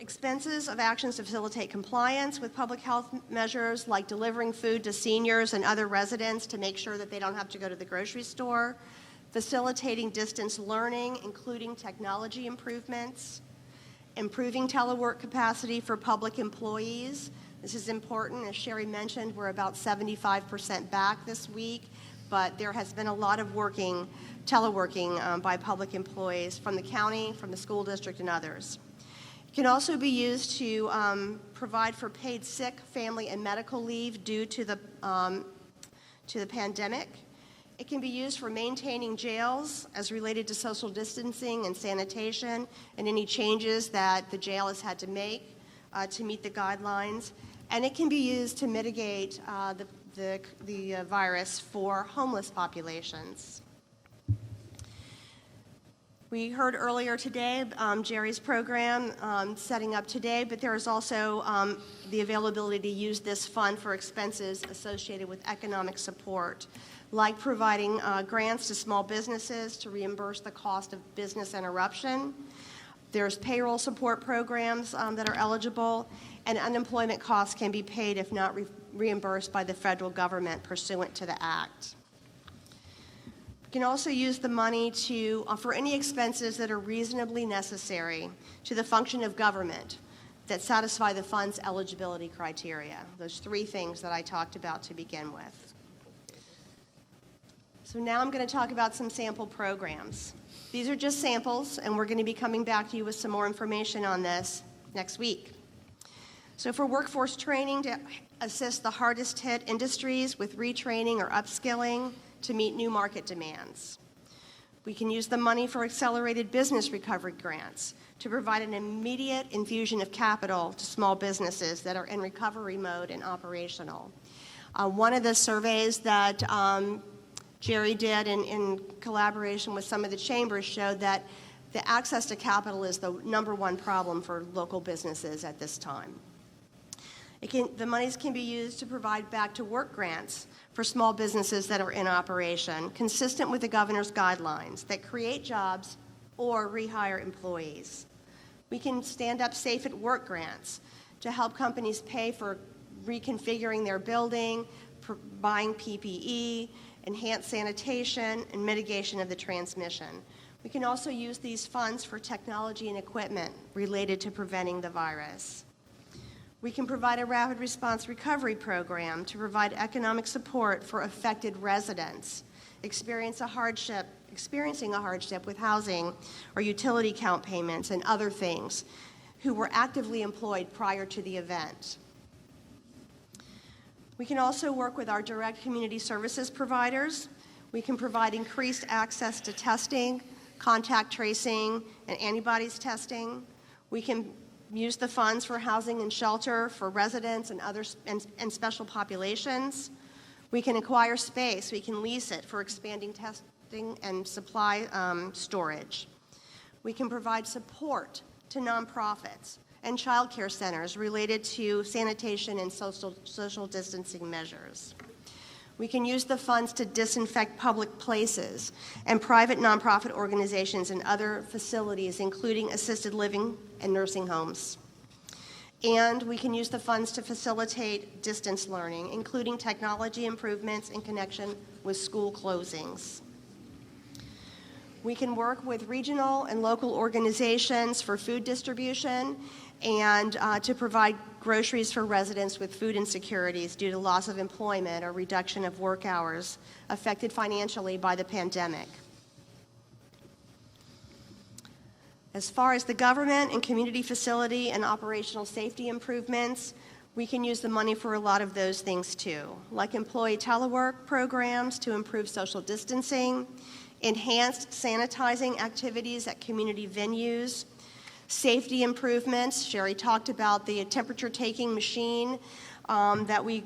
Expenses of actions to facilitate compliance with public health measures like delivering food to seniors and other residents to make sure that they don't have to go to the grocery store, facilitating distance learning, including technology improvements, improving telework capacity for public employees. This is important. As Sherry mentioned, we're about 75% back this week, but there has been a lot of teleworking by public employees from the county, from the school district, and others. It can also be used to provide for paid sick, family, and medical leave due to the pandemic. It can be used for maintaining jails as related to social distancing and sanitation and any changes that the jail has had to make to meet the guidelines. And it can be used to mitigate the virus for homeless populations. We heard earlier today Jerry's program setting up today, but there is also the availability to use this fund for expenses associated with economic support, like providing grants to small businesses to reimburse the cost of business interruption. There's payroll support programs that are eligible, and unemployment costs can be paid if not reimbursed by the federal government pursuant to the Act. We can also use the money for any expenses that are reasonably necessary to the function of government that satisfy the fund's eligibility criteria. Those three things that I talked about to begin with. So now I'm going to talk about some sample programs. These are just samples, and we're going to be coming back to you with some more information on this next week. So for workforce training to assist the hardest hit industries with retraining or upskilling to meet new market demands. We can use the money for accelerated business recovery grants to provide an immediate infusion of capital to small businesses that are in recovery mode and operational. One of the surveys that Jerry did in collaboration with some of the chambers showed that the access to capital is the #1 problem for local businesses at this time. The monies can be used to provide back-to-work grants for small businesses that are in operation, consistent with the governor's guidelines that create jobs or rehire employees. We can stand up Safe at Work grants to help companies pay for reconfiguring their building, buying PPE, enhanced sanitation, and mitigation of the transmission. We can also use these funds for technology and equipment related to preventing the virus. We can provide a rapid response recovery program to provide economic support for affected residents experiencing a hardship with housing or utility count payments and other things who were actively employed prior to the event. We can also work with our direct community services providers. We can provide increased access to testing, contact tracing, and antibodies testing. We can use the funds for housing and shelter for residents and special populations. We can acquire space. We can lease it for expanding testing and supply storage. We can provide support to nonprofits and child care centers related to sanitation and social distancing measures. We can use the funds to disinfect public places and private nonprofit organizations and other facilities, including assisted living and nursing homes. And we can use the funds to facilitate distance learning, including technology improvements in connection with school closings. We can work with regional and local organizations for food distribution and to provide groceries for residents with food insecurities due to loss of employment or reduction of work hours affected financially by the pandemic. As far as the government and community facility and operational safety improvements, we can use the money for a lot of those things too, like employee telework programs to improve social distancing, enhanced sanitizing activities at community venues, safety improvements. Sherry talked about the temperature taking machine that we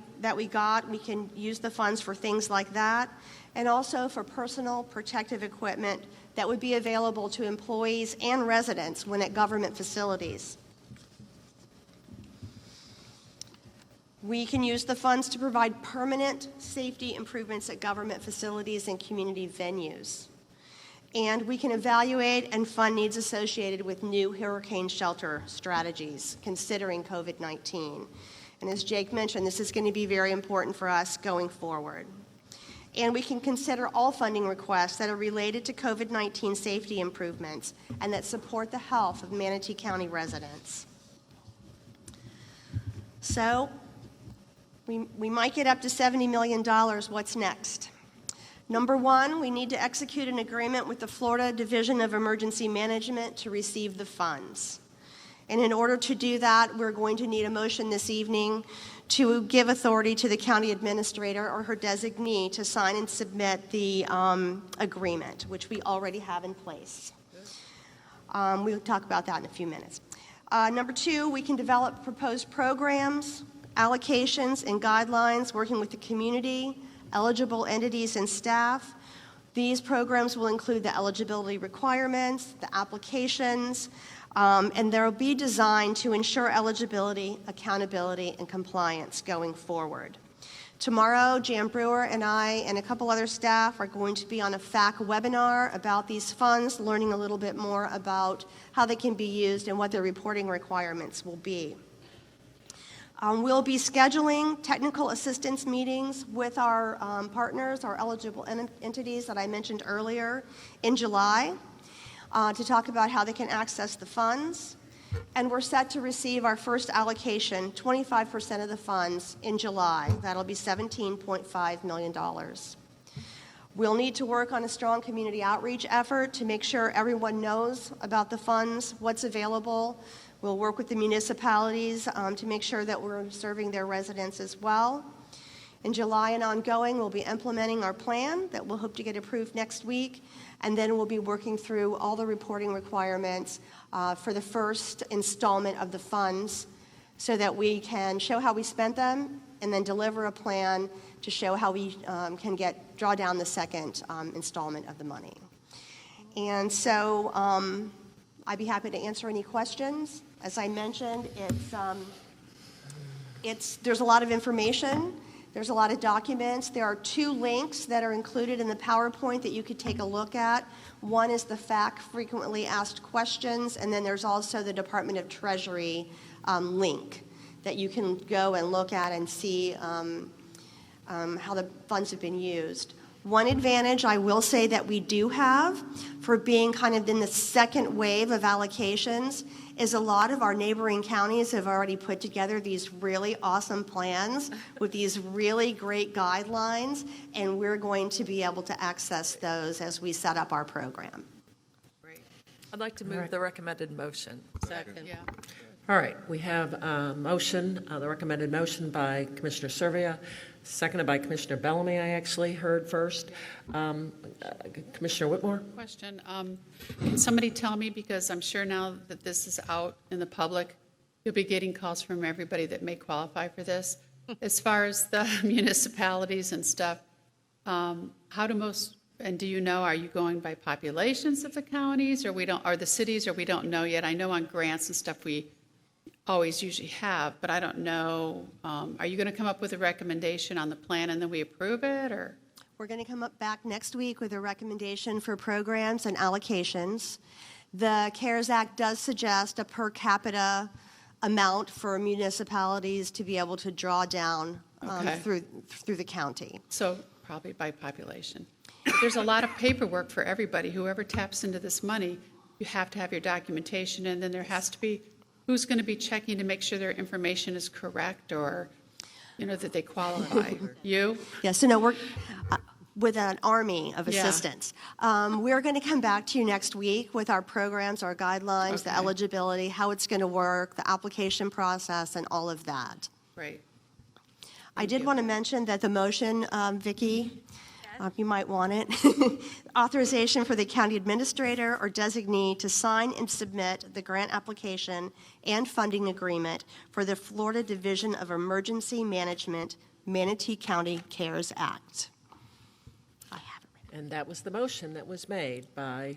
got. We can use the funds for things like that, and also for personal protective equipment that would be available to employees and residents when at government facilities. We can use the funds to provide permanent safety improvements at government facilities and community venues. And we can evaluate and fund needs associated with new hurricane shelter strategies, considering COVID-19. And as Jake mentioned, this is going to be very important for us going forward. And we can consider all funding requests that are related to COVID-19 safety improvements and that support the health of Manatee County residents. So, we might get up to $70 million. What's next? Number one, we need to execute an agreement with the Florida Division of Emergency Management to receive the funds. And in order to do that, we're going to need a motion this evening to give authority to the county administrator or her designee to sign and submit the agreement, which we already have in place. We'll talk about that in a few minutes. Number two, we can develop proposed programs, allocations, and guidelines working with the community, eligible entities, and staff. These programs will include the eligibility requirements, the applications, and they'll be designed to ensure eligibility, accountability, and compliance going forward. Tomorrow, Jan Brewer and I and a couple other staff are going to be on a FAC webinar about these funds, learning a little bit more about how they can be used and what their reporting requirements will be. We'll be scheduling technical assistance meetings with our partners, our eligible entities that I mentioned earlier in July to talk about how they can access the funds. And we're set to receive our first allocation, 25% of the funds, in July. That'll be $17.5 million. We'll need to work on a strong community outreach effort to make sure everyone knows about the funds, what's available. We'll work with the municipalities to make sure that we're serving their residents as well. In July and ongoing, we'll be implementing our plan that we'll hope to get approved next week, and then we'll be working through all the reporting requirements for the first installment of the funds so that we can show how we spent them and then deliver a plan to show how we can draw down the second installment of the money. And so I'd be happy to answer any questions. As I mentioned, there's a lot of information. There's a lot of documents. There are 2 links that are included in the PowerPoint that you could take a look at. One is the FAQ frequently asked questions, and then there's also the Department of Treasury link that you can go and look at and see how the funds have been used. One advantage I will say that we do have for being kind of in the second wave of allocations is a lot of our neighboring counties have already put together these really awesome plans with these really great guidelines, and we're going to be able to access those as we set up our program. I'd like to move the recommended motion. Second. Yeah. All right, we have a motion, the recommended motion by Commissioner Servia, seconded by Commissioner Bellamy, I actually heard first. Commissioner Whitmore? Question. Can somebody tell me, because I'm sure now that this is out in the public, you'll be getting calls from everybody that may qualify for this. As far as the municipalities and stuff, how do most, and do you know, are you going by populations of the counties or the cities, or we don't know yet? I know on grants and stuff we always usually have, but I don't know. Are you going to come up with a recommendation on the plan and then we approve it, or? We're going to come up back next week with a recommendation for programs and allocations. The CARES Act does suggest a per capita amount for municipalities to be able to draw down through the county. So probably by population. There's a lot of paperwork for everybody. Whoever taps into this money, you have to have your documentation, and then there has to be who's going to be checking to make sure their information is correct, or, that they qualify. You? Yes, so no, we're with an army of assistants. We're going to come back to you next week with our programs, our guidelines, the eligibility, how it's going to work, the application process, and all of that. Great. I did want to mention that the motion, Vicki, you might want it, authorization for the county administrator or designee to sign and submit the grant application and funding agreement for the Florida Division of Emergency Management Manatee County CARES Act. And that was the motion that was made by,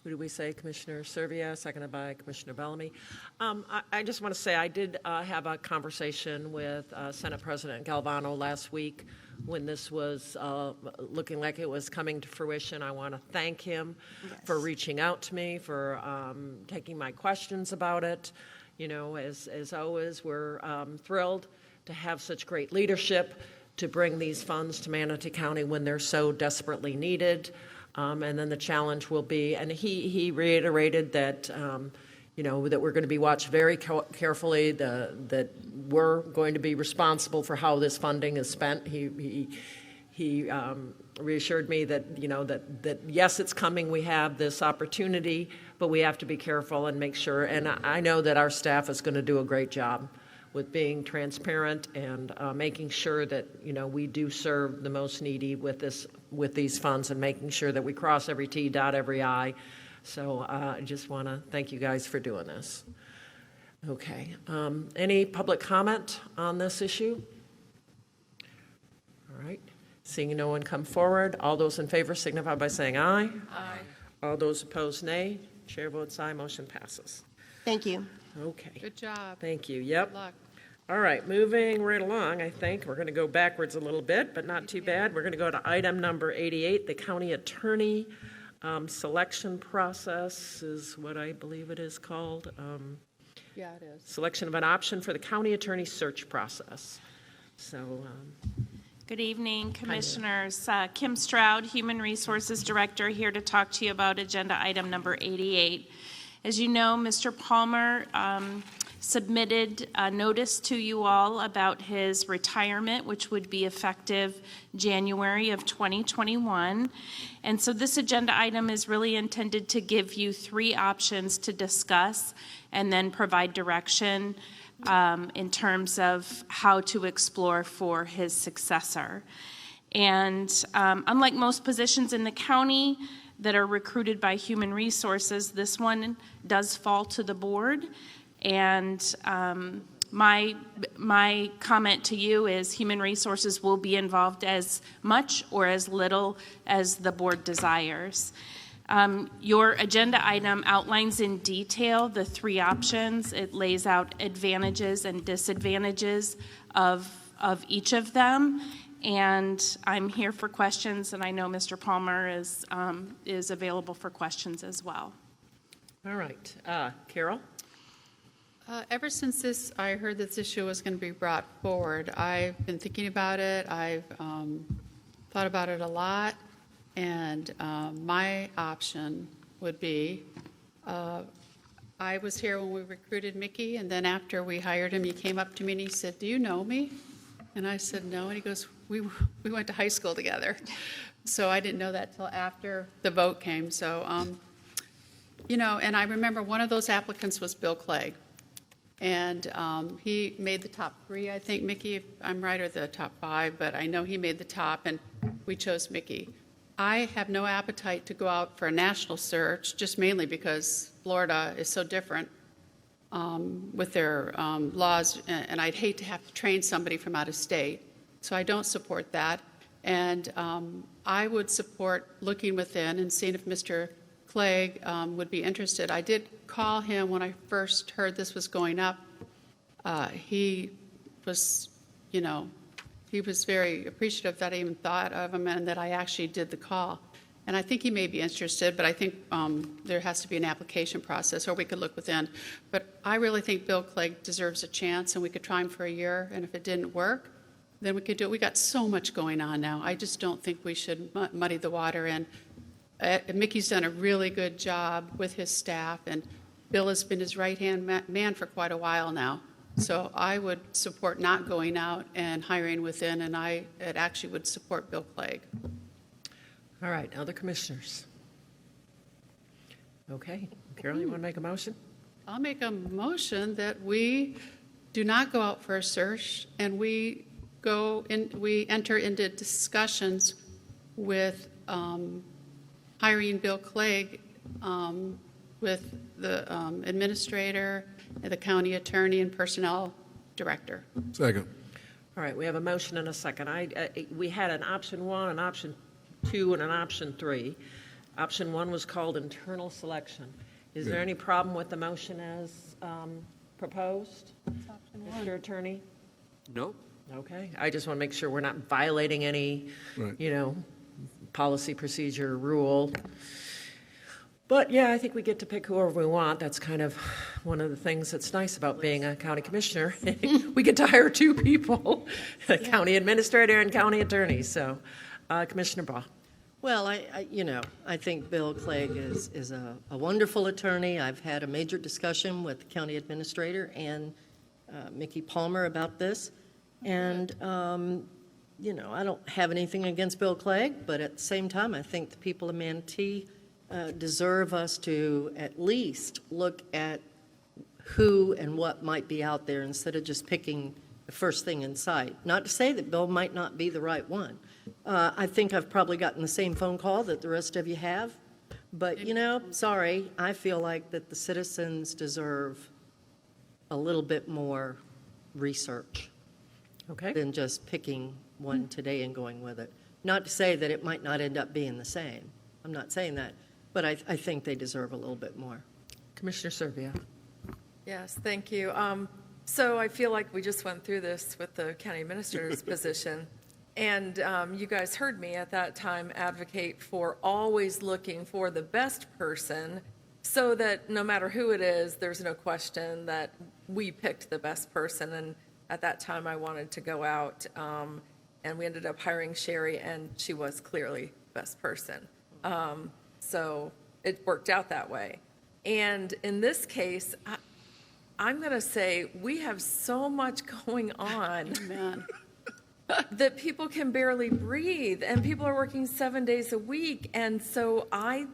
who do we say, Commissioner Servia, seconded by Commissioner Bellamy. I just want to say I did have a conversation with Senate President Galvano last week when this was looking like it was coming to fruition. I want to thank him for reaching out to me, for taking my questions about it. As always, we're thrilled to have such great leadership to bring these funds to Manatee County when they're so desperately needed. And then the challenge will be, and he reiterated that, that we're going to be watched very carefully, that we're going to be responsible for how this funding is spent. He reassured me that, that yes, it's coming, we have this opportunity, but we have to be careful and make sure, and I know that our staff is going to do a great job with being transparent and making sure that we do serve the most needy with these funds, and making sure that we cross every T, dot every I. So I just want to thank you guys for doing this. Okay. Any public comment on this issue? All right. Seeing no one come forward, all those in favor signify by saying aye. Aye. All those opposed, nay. Chair votes aye. Motion passes. Thank you. Okay. Good job. Thank you. Yep. Good luck. All right, moving right along, I think. We're going to go backwards a little bit, but not too bad. We're going to go to item number 88, the county attorney selection process is what I believe it is called. Yeah, it is. Selection of an option for the county attorney search process. So, Good evening, Commissioners. Kim Stroud, Human Resources Director, here to talk to you about agenda item number 88. As you know, Mr. Palmer submitted a notice to you all about his retirement, which would be effective January of 2021. And so this agenda item is really intended to give you 3 options to discuss and then provide direction in terms of how to explore for his successor. And unlike most positions in the county that are recruited by Human Resources, this one does fall to the board. And my comment to you is Human Resources will be involved as much or as little as the board desires. Your agenda item outlines in detail the 3 options. It lays out advantages and disadvantages of each of them. And I'm here for questions, and I know Mr. Palmer is available for questions as well. all right. Carol? Ever since I heard this issue was going to be brought forward, I've been thinking about it. I've thought about it a lot. And my option would be, I was here when we recruited Mickey, and then after we hired him, he came up to me and he said, "Do you know me?" And I said, "No." And he goes, we went to high school together. So I didn't know that till after the vote came. So, and I remember one of those applicants was Bill Clegg. And he made the top 3, I think, Mickey, if I'm right, or the top 5, but I know he made the top, and we chose Mickey. I have no appetite to go out for a national search, just mainly because Florida is so different with their laws, and I'd hate to have to train somebody from out of state. So I don't support that. And I would support looking within and seeing if Mr. Clegg would be interested. I did call him when I first heard this was going up. He was, he was very appreciative that I even thought of him and that I actually did the call. And I think he may be interested, but I think there has to be an application process, or we could look within. But I really think Bill Clegg deserves a chance, and we could try him for a year, and if it didn't work, then we could do it. We got so much going on now. I just don't think we should muddy the water. And Mickey's done a really good job with his staff, and Bill has been his right-hand man for quite a while now. So I would support not going out and hiring within, and I actually would support Bill Clegg. All right, other commissioners? Okay, Carol, you want to make a motion? I'll make a motion that we do not go out for a search, and we enter into discussions with hiring Bill Clegg with the administrator, the county attorney, and personnel director. Second. All right, we have a motion and a second. We had an option 1, an option 2, and an option 3. Option 1 was called internal selection. Is there any problem with the motion as proposed? Mr. Attorney? Nope. Okay, I just want to make sure we're not violating any, policy, procedure, rule. But yeah, I think we get to pick whoever we want. That's kind of one of the things that's nice about being a county commissioner. We get to hire 2 people, a county administrator and county attorney. So, Commissioner Baugh. Well, I think Bill Clegg is a wonderful attorney. I've had a major discussion with the county administrator and Mickey Palmer about this. And, I don't have anything against Bill Clegg, but at the same time, I think the people of Manatee deserve us to at least look at who and what might be out there instead of just picking the first thing in sight. Not to say that Bill might not be the right one. I think I've probably gotten the same phone call that the rest of you have. But, sorry, I feel like that the citizens deserve a little bit more research than just picking one today and going with it. Not to say that it might not end up being the same. I'm not saying that. But I think they deserve a little bit more. Commissioner Servia. Yes, thank you. So I feel like we just went through this with the county administrator's position. And you guys heard me at that time advocate for always looking for the best person so that no matter who it is, there's no question that we picked the best person. And at that time, I wanted to go out, and we ended up hiring Sherry, and she was clearly the best person. So it worked out that way. And in this case, I'm going to say we have so much going on that people can barely breathe, and people are working 7 days a week. And so I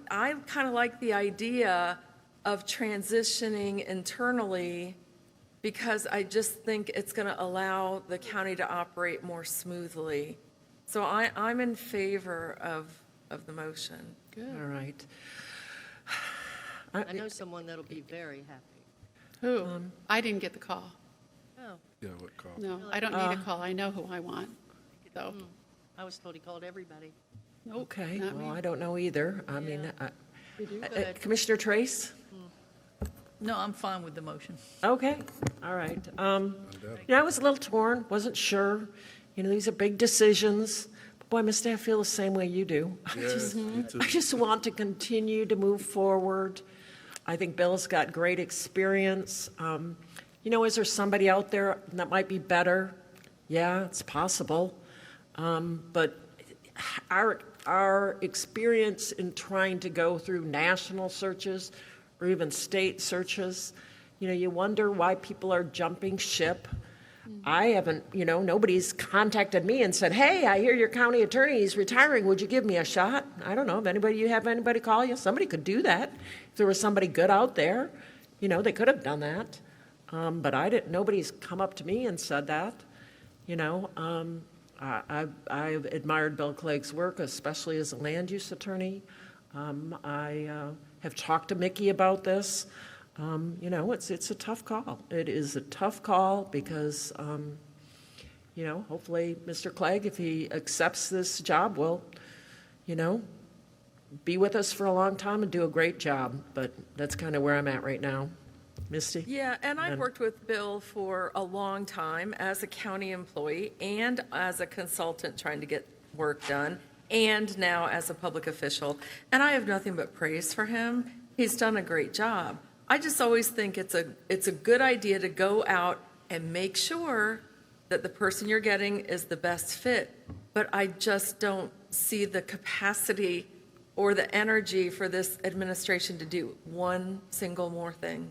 kind of like the idea of transitioning internally, because I just think it's going to allow the county to operate more smoothly. So I'm in favor of the motion. Good. All right. I know someone that'll be very happy. Who? I didn't get the call. Oh. Yeah, what call? No, I don't need a call. I know who I want. So. I was told he called everybody. Nope, Okay, not well, me. I don't know either. I mean, You do? Commissioner Trace? No, I'm fine with the motion. Okay, all right. I was a little torn, wasn't sure. These are big decisions. But boy, Ms. I feel the same way you do. I just want to continue to move forward. I think Bill's got great experience. Is there somebody out there that might be better? Yeah, it's possible. But our experience in trying to go through national searches or even state searches, you wonder why people are jumping ship. I haven't, nobody's contacted me and said, hey, I hear your county attorney is retiring. Would you give me a shot? I don't know if you have anybody call you. Somebody could do that. If there was somebody good out there, they could have done that. But nobody's come up to me and said that. I've admired Bill Clegg's work, especially as a land use attorney. I have talked to Mickey about this. It's a tough call. It is a tough call because, hopefully Mr. Clegg, if he accepts this job, will, be with us for a long time and do a great job. But that's kind of where I'm at right now. Misty? Yeah, and I've worked with Bill for a long time as a county employee and as a consultant trying to get work done, and now as a public official. And I have nothing but praise for him. He's done a great job. I just always think it's a good idea to go out and make sure that the person you're getting is the best fit. But I just don't see the capacity or the energy for this administration to do one single more thing.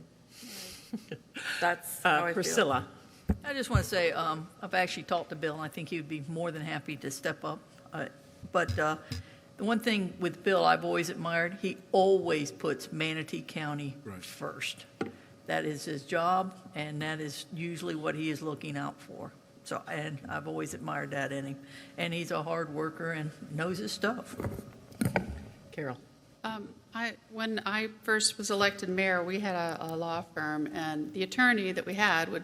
That's how I Priscilla. feel. I just want to say, I've actually talked to Bill, and I think he would be more than happy to step up. But the one thing with Bill I've always admired, he always puts Manatee County first. That is his job, and that is usually what he is looking out for. So, and I've always admired that in him. And he's a hard worker and knows his stuff. Carol. When I first was elected mayor, we had a law firm, and the attorney that we had would,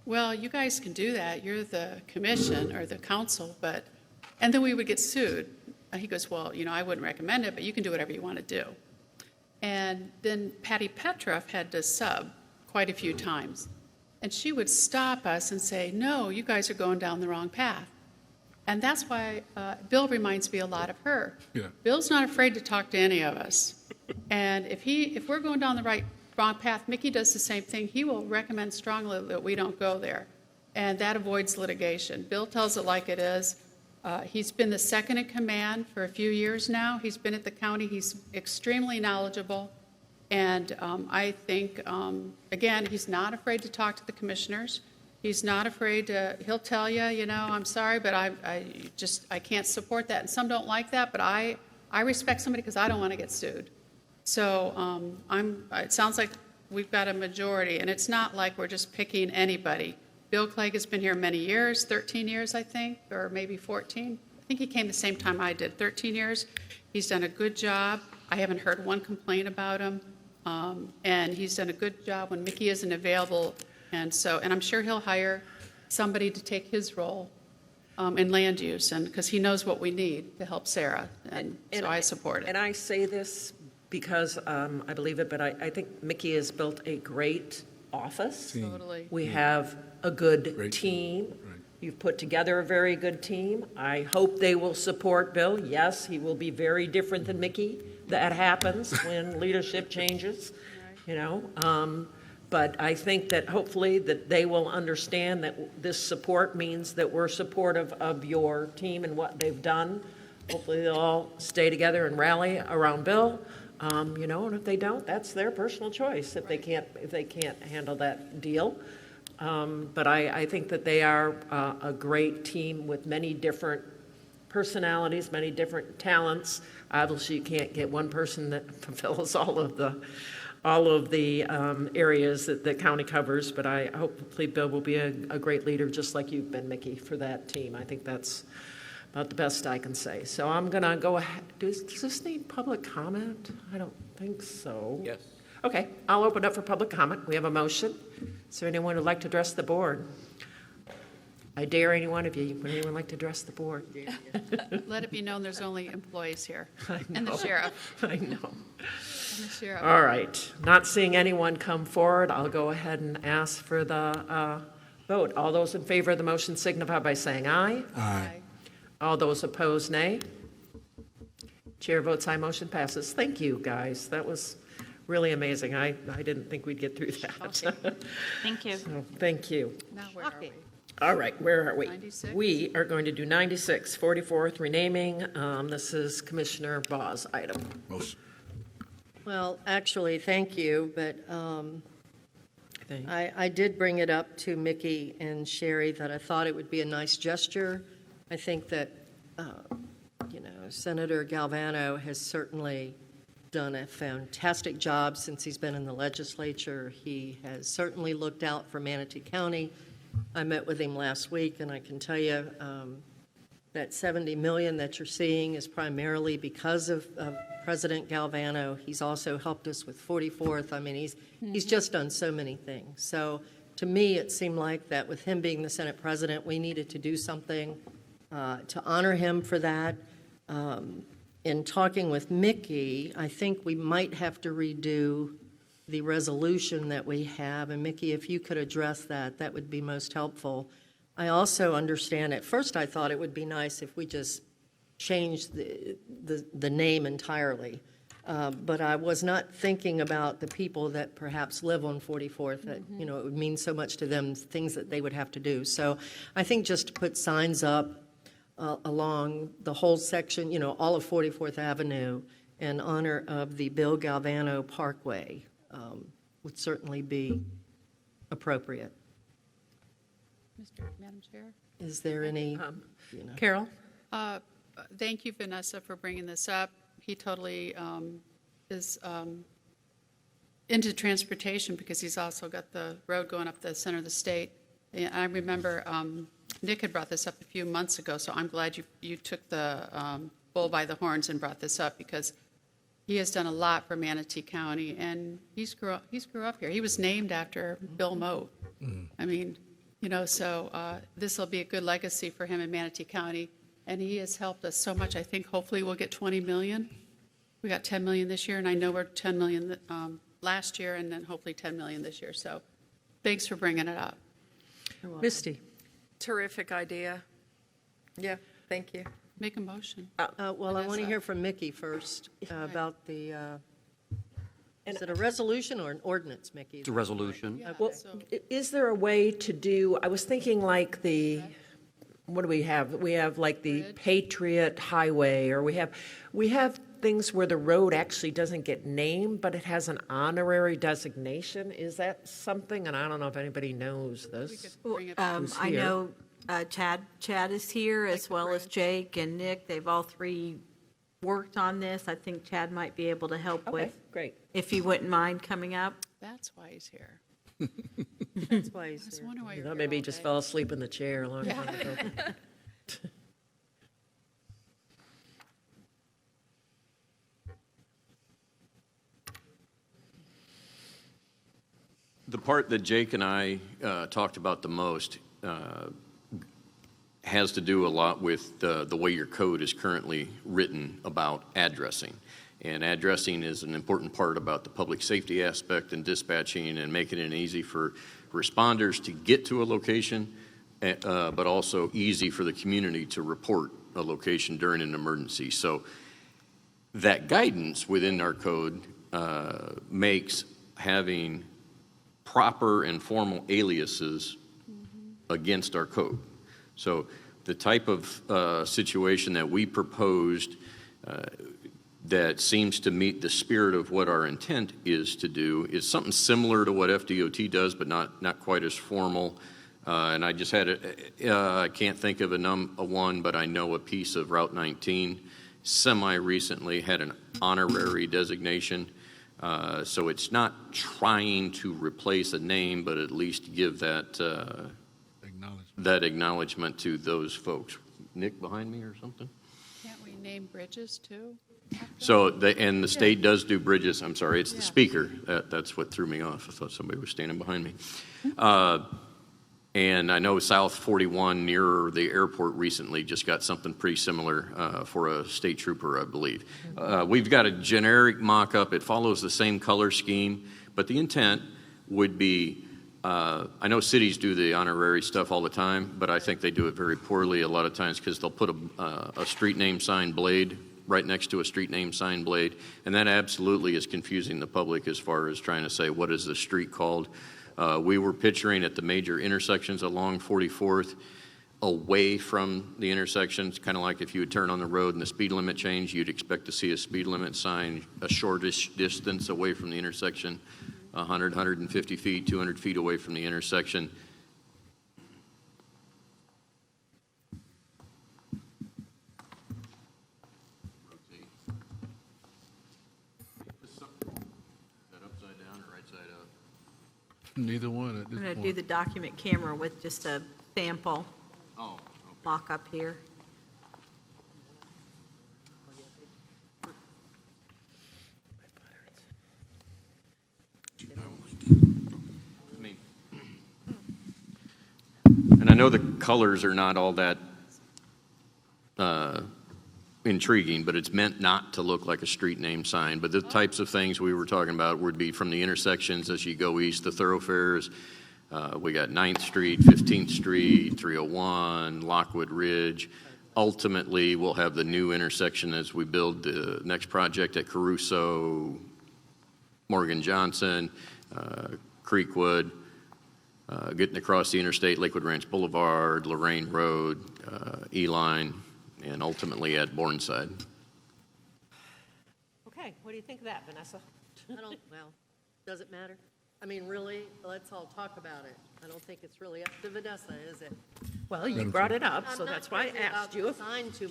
well, you guys can do that. You're the commission or the council, and then we would get sued. He goes, well, I wouldn't recommend it, but you can do whatever you want to do. And then Patty Petroff had to sub quite a few times, and she would stop us and say, no, you guys are going down the wrong path. And that's why Bill reminds me a lot of her. Yeah. Bill's not afraid to talk to any of us. And if we're going down the wrong path, Mickey does the same thing. He will recommend strongly that we don't go there. And that avoids litigation. Bill tells it like it is. He's been the second in command for a few years now. He's been at the county. He's extremely knowledgeable. And I think, again, he's not afraid to talk to the commissioners. He's not afraid to, he'll tell you, I'm sorry, but I can't support that. And some don't like that, but I respect somebody because I don't want to get sued. So it sounds like we've got a majority, and it's not like we're just picking anybody. Bill Clegg has been here many years, 13 years, I think, or maybe 14. I think he came the same time I did, 13 years. He's done a good job. I haven't heard one complaint about him. And he's done a good job when Mickey isn't available. And I'm sure he'll hire somebody to take his role in land use, and because he knows what we need to help Sarah, and so I support it. And I say this because I believe it, but I think Mickey has built a great office. Totally. We have a good team. Right. You've put together a very good team. I hope they will support Bill. Yes, he will be very different than Mickey, that happens when leadership changes, you know. But I think that hopefully that they will understand that this support means that we're supportive of your team and what they've done. Hopefully they'll all stay together and rally around Bill. You know, and if they don't, that's their personal choice if they can't handle that deal. But I think that they are a great team with many different personalities, many different talents. Obviously, you can't get one person that fulfills all of the areas that the county covers, but I hopefully Bill will be a great leader, just like you've been, Mickey, for that team. I think that's about the best I can say. So I'm going to go ahead. Does this need public comment? I don't think so. Yes. Okay, I'll open up for public comment. We have a motion. Is there anyone who'd like to address the board? I dare any one of you. Would anyone like to address the board? Let it be known there's only employees here. I And the know. sheriff. I know. And the sheriff. All right. Not seeing anyone come forward, I'll go ahead and ask for the vote. All those in favor of the motion signify by saying aye. Aye. All those opposed, nay. Chair votes aye, motion passes. Thank you, guys. That was really amazing. I didn't think we'd get through that. Thank you. So, thank you. Now where are we? All right, where are we? 96? We are going to do 96, 44th renaming. This is Commissioner Baugh's item. Motion. Well, actually, thank you, but I did bring it up to Mickey and Sherry that I thought it would be a nice gesture. I think that, Senator Galvano has certainly done a fantastic job since he's been in the legislature. He has certainly looked out for Manatee County. I met with him last week, and I can tell you that $70 million that you're seeing is primarily because of President Galvano. He's also helped us with 44th. I mean, he's just done so many things. So to me, it seemed like that with him being the Senate president, we needed to do something to honor him for that. In talking with Mickey, I think we might have to redo the resolution that we have. And Mickey, if you could address that, that would be most helpful. I also understand, at first I thought it would be nice if we just changed the name entirely. But I was not thinking about the people that perhaps live on 44th, that, it would mean so much to them, things that they would have to do. So I think just to put signs up along the whole section, all of 44th Avenue in honor of the Bill Galvano Parkway would certainly be appropriate. Madam Chair? Is there any, Carol? Thank you, Vanessa, for bringing this up. He totally is into transportation because he's also got the road going up the center of the state. And I remember Nick had brought this up a few months ago, so I'm glad you took the bull by the horns and brought this up because he has done a lot for Manatee County, and he grew up here. He was named after Bill Moat. I mean, so this will be a good legacy for him in Manatee County, and he has helped us so much. I think hopefully we'll get 20 million. We got 10 million this year, and I know we're 10 million last year, and then hopefully 10 million this year. So thanks for bringing it up. Misty? Terrific idea. Yeah, thank you. Make a motion. Well, I want to hear from Mickey first about the, is it a resolution or an ordinance, Mickey? It's a resolution. Well, is there a way to do, I was thinking like what do we have? We have like the Patriot Highway, or we have things where the road actually doesn't get named, but it has an honorary designation. Is that something? And I don't know if anybody knows this. I know Chad is here, as well as Jake and Nick. They've all three worked on this. I think Chad might be able to help with. Great. If you wouldn't mind coming up. That's why he's here. That's why he's here. Wonder why You you're know, here maybe he all just day. fell asleep in the chair a long time ago. The part that Jake and I talked about the most has to do a lot with the way your code is currently written about addressing. And addressing is an important part about the public safety aspect and dispatching and making it easy for responders to get to a location, but also easy for the community to report a location during an emergency. So that guidance within our code makes having proper and formal aliases against our code. So the type of situation that we proposed that seems to meet the spirit of what our intent is to do is something similar to what FDOT does, but not quite as formal. And I just had I can't think of a one, but I know a piece of Route 19 semi-recently had an honorary designation. So it's not trying to replace a name, but at least give that acknowledgement to those folks. Nick behind me or something? Can't we name bridges too? So, the state does do bridges. I'm sorry, it's the speaker. That's what threw me off. I thought somebody was standing behind me. And I know South 41 near the airport recently just got something pretty similar for a state trooper, I believe. We've got a generic mock-up. It follows the same color scheme, but the intent would be, I know cities do the honorary stuff all the time, but I think they do it very poorly a lot of times because they'll put a street name sign blade right next to a street name sign blade, and that absolutely is confusing the public as far as trying to say, what is the street called? We were picturing at the major intersections along 44th, away from the intersections, kind of like if you would turn on the road and the speed limit change, you'd expect to see a speed limit sign a shortish distance away from the intersection, 100, 150 feet, 200 feet away from the intersection. Neither one at this I'm going to point. do the document camera with just a sample mock-up here. And I know the colors are not all that intriguing, but it's meant not to look like a street name sign. But the types of things we were talking about would be from the intersections as you go east, the thoroughfares. We got 9th Street, 15th Street, 301, Lockwood Ridge. Ultimately, we'll have the new intersection as we build the next project at Caruso, Morgan Johnson, Creekwood, getting across the interstate, Lakewood Ranch Boulevard, Lorraine Road, E-Line, and ultimately at Bourneside. Okay, what do you think of that, Vanessa? Does it matter? I mean, really, let's all talk about it. I don't think it's really up to Vanessa, is it? Well, you brought it up, so that's why I asked you if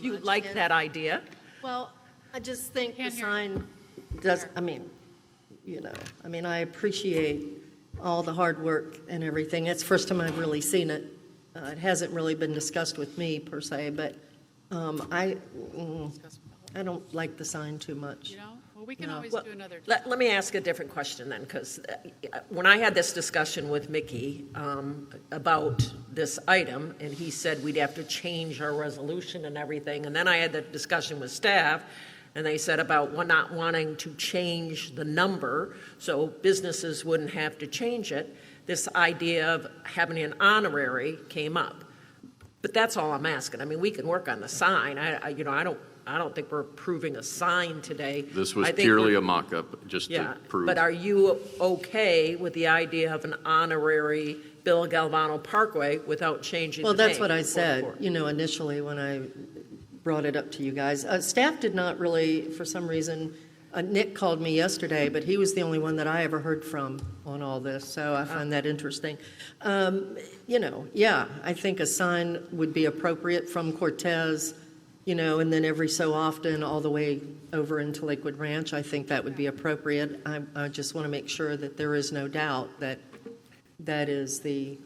you like that idea. Well, I just think the sign does, I appreciate all the hard work and everything. It's the first time I've really seen it. It hasn't really been discussed with me per se, but I don't like the sign too much. You know? Well, we can always do another. Let me ask a different question then, because when I had this discussion with Mickey about this item, and he said we'd have to change our resolution and everything, and then I had the discussion with staff, and they said about not wanting to change the number so businesses wouldn't have to change it. This idea of having an honorary came up. But that's all I'm asking. I mean, we can work on the sign. I don't think we're approving a sign today. This was purely a mock-up, just to prove. But are you okay with the idea of an honorary Bill Galvano Parkway without changing the name? Well, that's what I said, initially when I brought it up to you guys. Staff did not really, for some reason, Nick called me yesterday, but he was the only one that I ever heard from on all this, so I find that interesting. I think a sign would be appropriate from Cortez, and then every so often all the way over into Lakewood Ranch. I think that would be appropriate. I just want to make sure that there is no doubt that that is the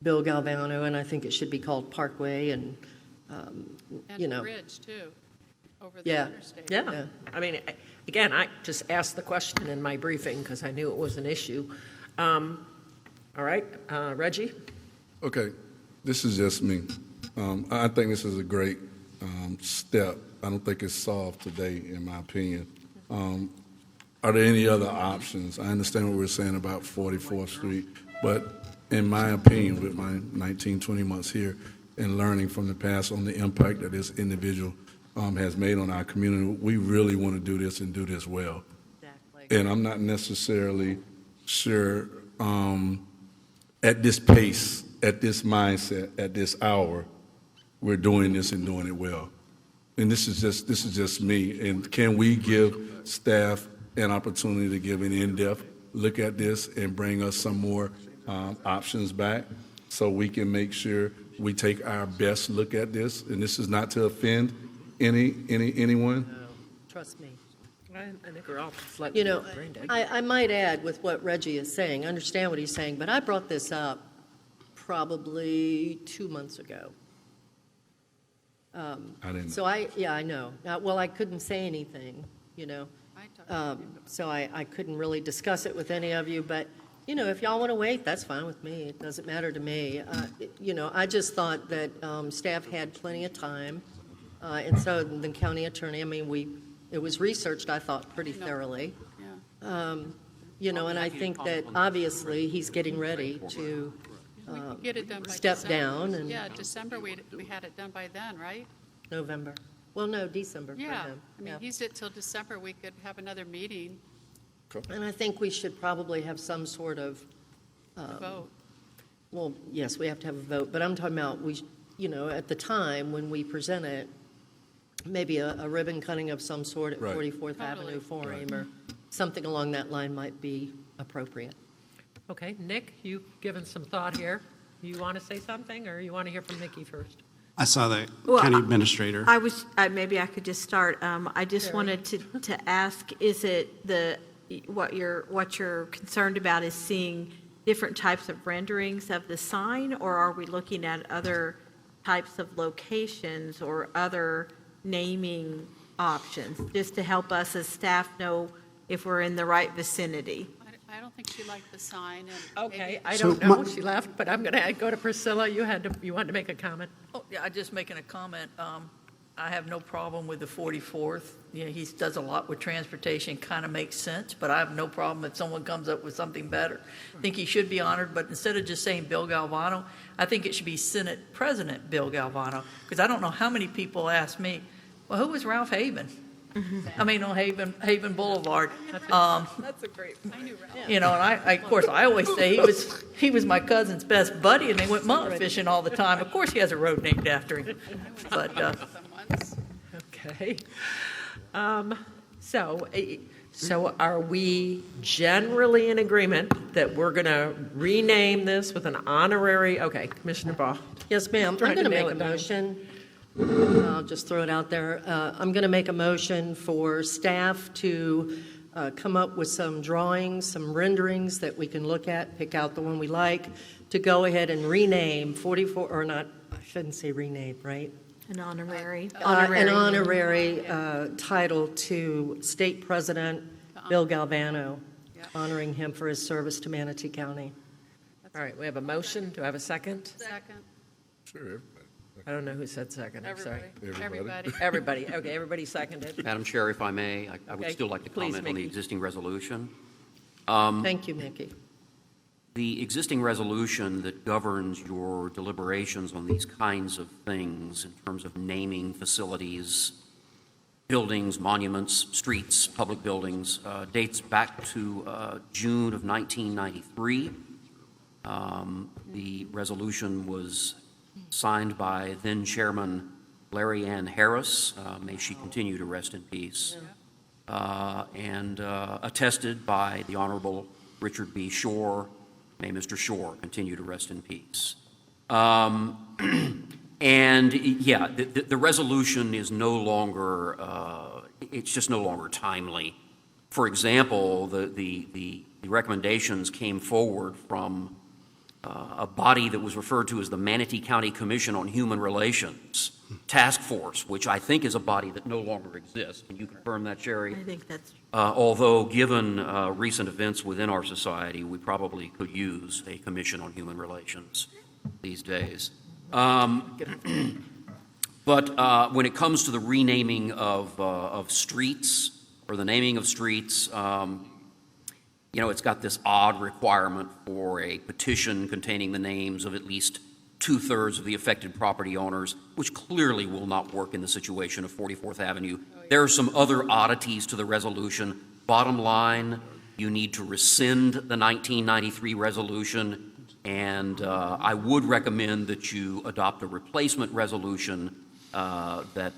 Bill Galvano, and I think it should be called Parkway and bridge too, over the interstate. Yeah. I mean, again, I just asked the question in my briefing because I knew it was an issue. All right, Reggie? Okay, this is just me. I think this is a great step. I don't think it's solved today, in my opinion. Are there any other options? I understand what we're saying about 44th Street, but in my opinion, with my 19, 20 months here and learning from the past on the impact that this individual has made on our community. We really want to do this and do this well. Exactly. And I'm not necessarily sure at this pace, at this mindset, at this hour, we're doing this and doing it well. And this is just me. And can we give staff an opportunity to give an in-depth look at this and bring us some more options back so we can make sure we take our best look at this? And this is not to offend anyone. No, trust me. I think we're all slightly You know, brain dead. I might add with what Reggie is saying, I understand what he's saying, but I brought this up probably 2 months ago. I didn't So I know. Well, I couldn't say anything, you know. So I couldn't really discuss it with any of you, but, you know, if y'all want to wait, that's fine with me. It doesn't matter to me. You know, I just thought that staff had plenty of time, and so the county attorney, I mean, it was researched, I thought, pretty thoroughly. You know, and I think that obviously he's getting ready to Get it done by step December. down and Yeah, December, we had it done by then, right? November. Well, no, December for Yeah, him. I mean, he's it till December, we could have another meeting, And I think we should probably have some sort of, vote. well, yes, we have to have a vote, but I'm talking about, you know, at the time when we present it, maybe a ribbon cutting of some sort at Right. 44th Avenue for him, or something along that line might be appropriate. Okay, Nick, you given some thought here. You want to say something, or you want to hear from Nikki first? I saw the Well, county administrator. Maybe I could just start. I just wanted to ask, is it what you're concerned about is seeing different types of renderings of the sign, or are we looking at other types of locations or other naming options, just to help us as staff know if we're in the right vicinity? I don't think she liked the sign, and Okay, maybe- I So don't know. She left, but I'm going to go to Priscilla. You wanted to make a comment. Oh, yeah, I just making a comment. I have no problem with the 44th. You know, he does a lot with transportation, kind of makes sense, but I have no problem if someone comes up with something better. I think he should be honored, but instead of just saying Bill Galvano, I think it should be Senate President Bill Galvano, because I don't know how many people ask me, well, who was Ralph Haven? I mean, on Haven Boulevard. That's a great point. I knew Ralph. You know, and I of course, I always say he was my cousin's best buddy, and they went mutt fishing all the time. Of course, he has a road named after him. But Okay. So are we generally in agreement that we're going to rename this with an honorary, okay, Commissioner Ball? Yes, ma'am. I'm Trying going to nail make a it down. motion. I'll just throw it out there. I'm going to make a motion for staff to come up with some drawings, some renderings that we can look at, pick out the one we like, to go ahead and rename 44, or not, I shouldn't say rename, right? An honorary. An honorary title to State President Bill Galvano, honoring him for his service to Manatee County. All right, we have a motion. Do I have a second? Second, Sure. I don't know who said second, I'm sorry. everybody. Everybody, okay, everybody seconded. Madam Chair, if I may, I would Okay, still like to please, comment on the Mickey. existing resolution. Thank you, Mickey. The existing resolution that governs your deliberations on these kinds of things in terms of naming facilities, buildings, monuments, streets, public buildings, dates back to June of 1993. The resolution was signed by then-Chairman Larry Ann Harris, may she continue to rest in peace, and attested by the Honorable Richard B. Shore. May Mr. Shore continue to rest in peace. And yeah, the resolution is no longer, it's just no longer timely. For example, the recommendations came forward from a body that was referred to as the Manatee County Commission on Human Relations Task Force, which I think is a body that no longer exists. Can you confirm that, Sherry? I think that's Although, given recent events within our society, we probably could use a Commission on Human Relations these days. But when it comes to the renaming of streets, or the naming of streets, you know, it's got this odd requirement for a petition containing the names of at least 2/3 of the affected property owners, which clearly will not work in the situation of 44th Avenue. There are some other oddities to the resolution. Bottom line, you need to rescind the 1993 resolution, and I would recommend that you adopt a replacement resolution that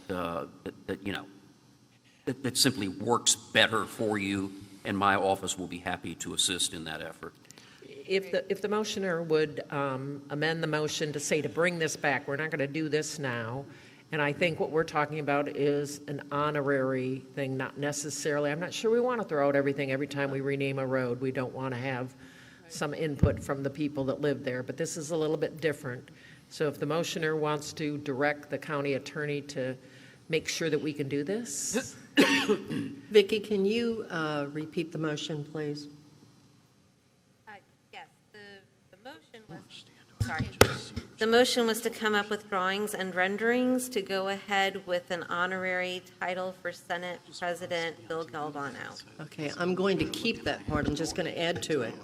simply works better for you, and my office will be happy to assist in that effort. If the motioner would amend the motion to say to bring this back, we're not going to do this now. And I think what we're talking about is an honorary thing, not necessarily. I'm not sure we want to throw out everything every time we rename a road. We don't want to have some input from the people that live there. But this is a little bit different. So if the motioner wants to direct the county attorney to make sure that we can do this. Vicki, can you repeat the motion, please? Yes, the motion was, sorry. The motion was to come up with drawings and renderings to go ahead with an honorary title for Senate President Bill Galvano. Okay, I'm going to keep that part. I'm just going to add to it.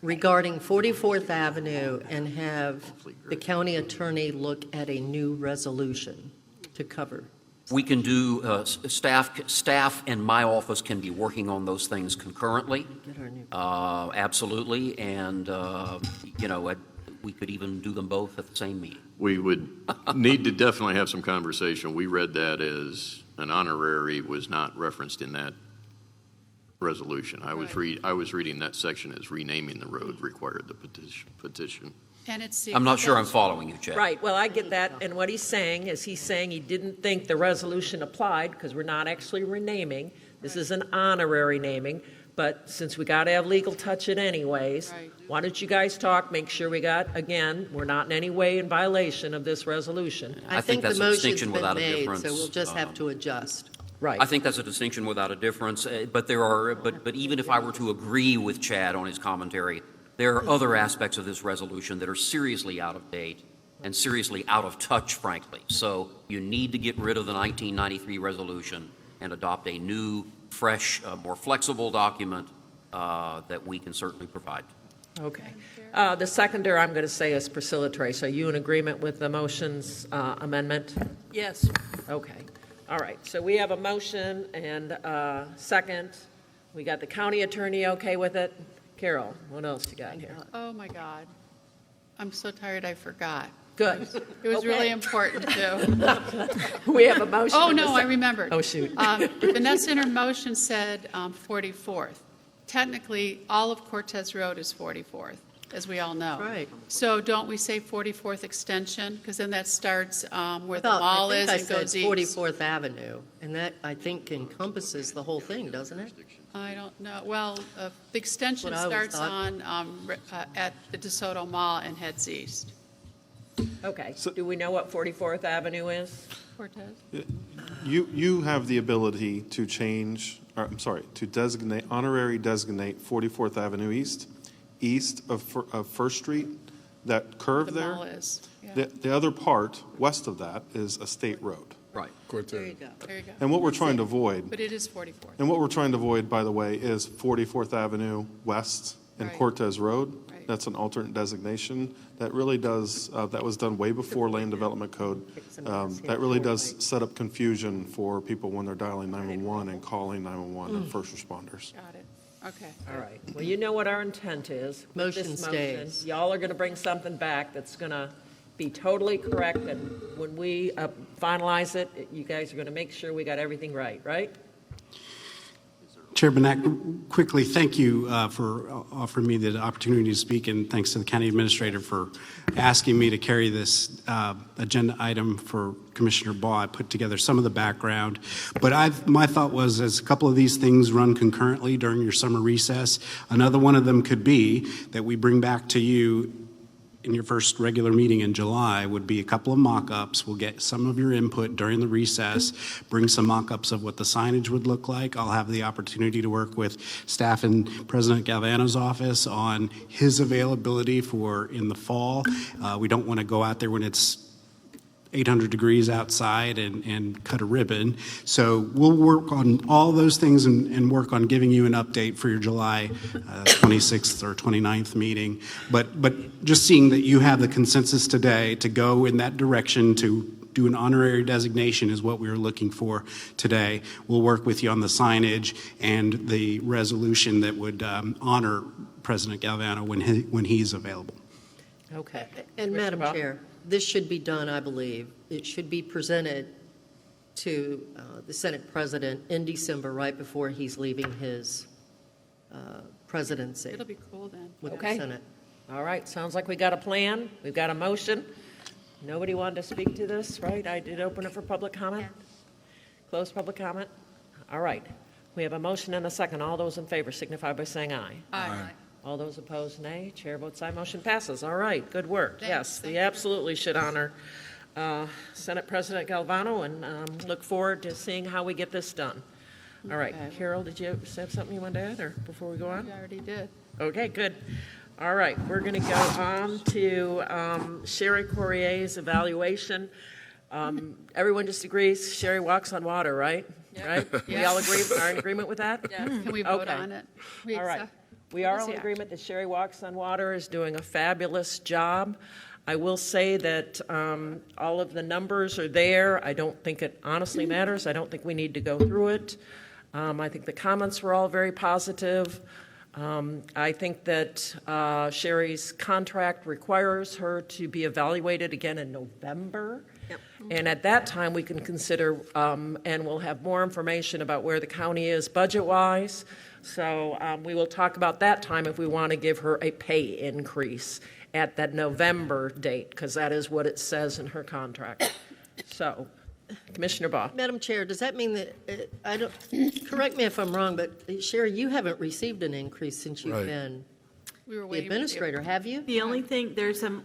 Regarding 44th Avenue, and have the county attorney look at a new resolution to cover. We can do, staff and my office can be working on those things concurrently. Absolutely, and, we could even do them both at the same meeting. We would need to definitely have some conversation. We read that as an honorary was not referenced in that resolution. I was reading that section as renaming the road required the petition. And it's I'm not sure I'm following you, Chad. Right, well, I get that, and what he's saying is he's saying he didn't think the resolution applied because we're not actually renaming. This is an honorary naming, but since we got to have legal touch it anyways, why don't you guys talk, make sure we got, again, we're not in any way in violation of this resolution. I think that's the a motion's distinction been without a made, difference. so we'll just have to adjust. Right. I think that's a distinction without a difference, but even if I were to agree with Chad on his commentary, there are other aspects of this resolution that are seriously out of date and seriously out of touch, frankly. So you need to get rid of the 1993 resolution and adopt a new, fresh, more flexible document that we can certainly provide. Okay. The seconder, I'm going to say, is Priscilla Trace. Are you in agreement with the motion's amendment? Yes. Okay. All right. So we have a motion and a second. We got the county attorney okay with it. Carol, what else you got here? Oh, my God. I'm so tired I forgot. Good. It was really important, too. We have a motion. Oh, no, I remembered. Oh, shoot. Vanessa in her motion said 44th. Technically, all of Cortez Road is 44th, as we all know. Right. So don't we say 44th extension? Because then that starts where the mall is and goes east. 44th Avenue, and that, I think, encompasses the whole thing, doesn't it? I don't know. Well, the extension That's what I always starts on at the DeSoto Mall and heads east. Okay. So, do we know what 44th Avenue is? Cortez? You have the ability to change, to designate, honorary designate 44th Avenue east of First Street, that curve The there. mall is. Yeah. The other part, west of that, is a state road. Right. There you go. There you go. And what we're trying to avoid, But it is 44th. and what we're trying to avoid, by the way, is 44th Avenue west and Right. Cortez Road. Right. That's an alternate designation. That really does, that was done way before Land Development Code. That really does set up confusion for people when they're dialing 911 and calling 911 and first responders. Got it. Okay. All right. Well, you know what our intent is. with Motion this stays. Y'all are going to bring something back that's going to be totally correct, and when we finalize it, you guys are going to make sure we got everything right, right? Chair Benak, quickly, thank you for offering me the opportunity to speak, and thanks to the county administrator for asking me to carry this agenda item for Commissioner Ball. I put together some of the background, but my thought was, as a couple of these things run concurrently during your summer recess, another one of them could be that we bring back to you in your first regular meeting in July would be a couple of mock-ups. We'll get some of your input during the recess, bring some mock-ups of what the signage would look like. I'll have the opportunity to work with staff in President Galvano's office on his availability for in the fall. We don't want to go out there when it's 800 degrees outside and cut a ribbon. So we'll work on all those things and work on giving you an update for your July 26th or 29th meeting. But just seeing that you have the consensus today to go in that direction to do an honorary designation is what we were looking for today. We'll work with you on the signage and the resolution that would honor President Galvano when he's available. Okay. And Madam Chair, this should be done, I believe. It should be presented to the Senate President in December, right before he's leaving his presidency. It'll be cool then. With the Okay. Senate. All right, sounds like we got a plan. We've got a motion. Nobody wanted to speak to this, right? I did open it for public comment. Close public comment. All right. We have a motion and a second. All those in favor signify by saying aye. Aye. All those opposed, nay. Chair votes aye. Motion passes. All right, good work. Yes, we absolutely should honor Senate President Galvano and look forward to seeing how we get this done. All right, Okay. Carol, did you have something you wanted to add, or before we go on? I already did. Okay, good. All right, we're going to go on to Sherry Corrier's evaluation. Everyone just agrees Sherry walks on water, right? Right? We all agree, are in agreement with that? Can we vote Okay. on it? All right. We are in agreement that Sherry Walks on Water is doing a fabulous job. I will say that all of the numbers are there. I don't think it honestly matters. I don't think we need to go through it. I think the comments were all very positive. I think that Sherry's contract requires her to be evaluated again in November. Yep. And at that time, we can consider, and we'll have more information about where the county is budget-wise. So we will talk about that time if we want to give her a pay increase at that November date, because that is what it says in her contract. So, Commissioner Baugh. Madam Chair, does that mean that, I don't, correct me if I'm wrong, but Sherry, you haven't received an increase since you've Right. been We were the waiting. administrator, have you? The only thing,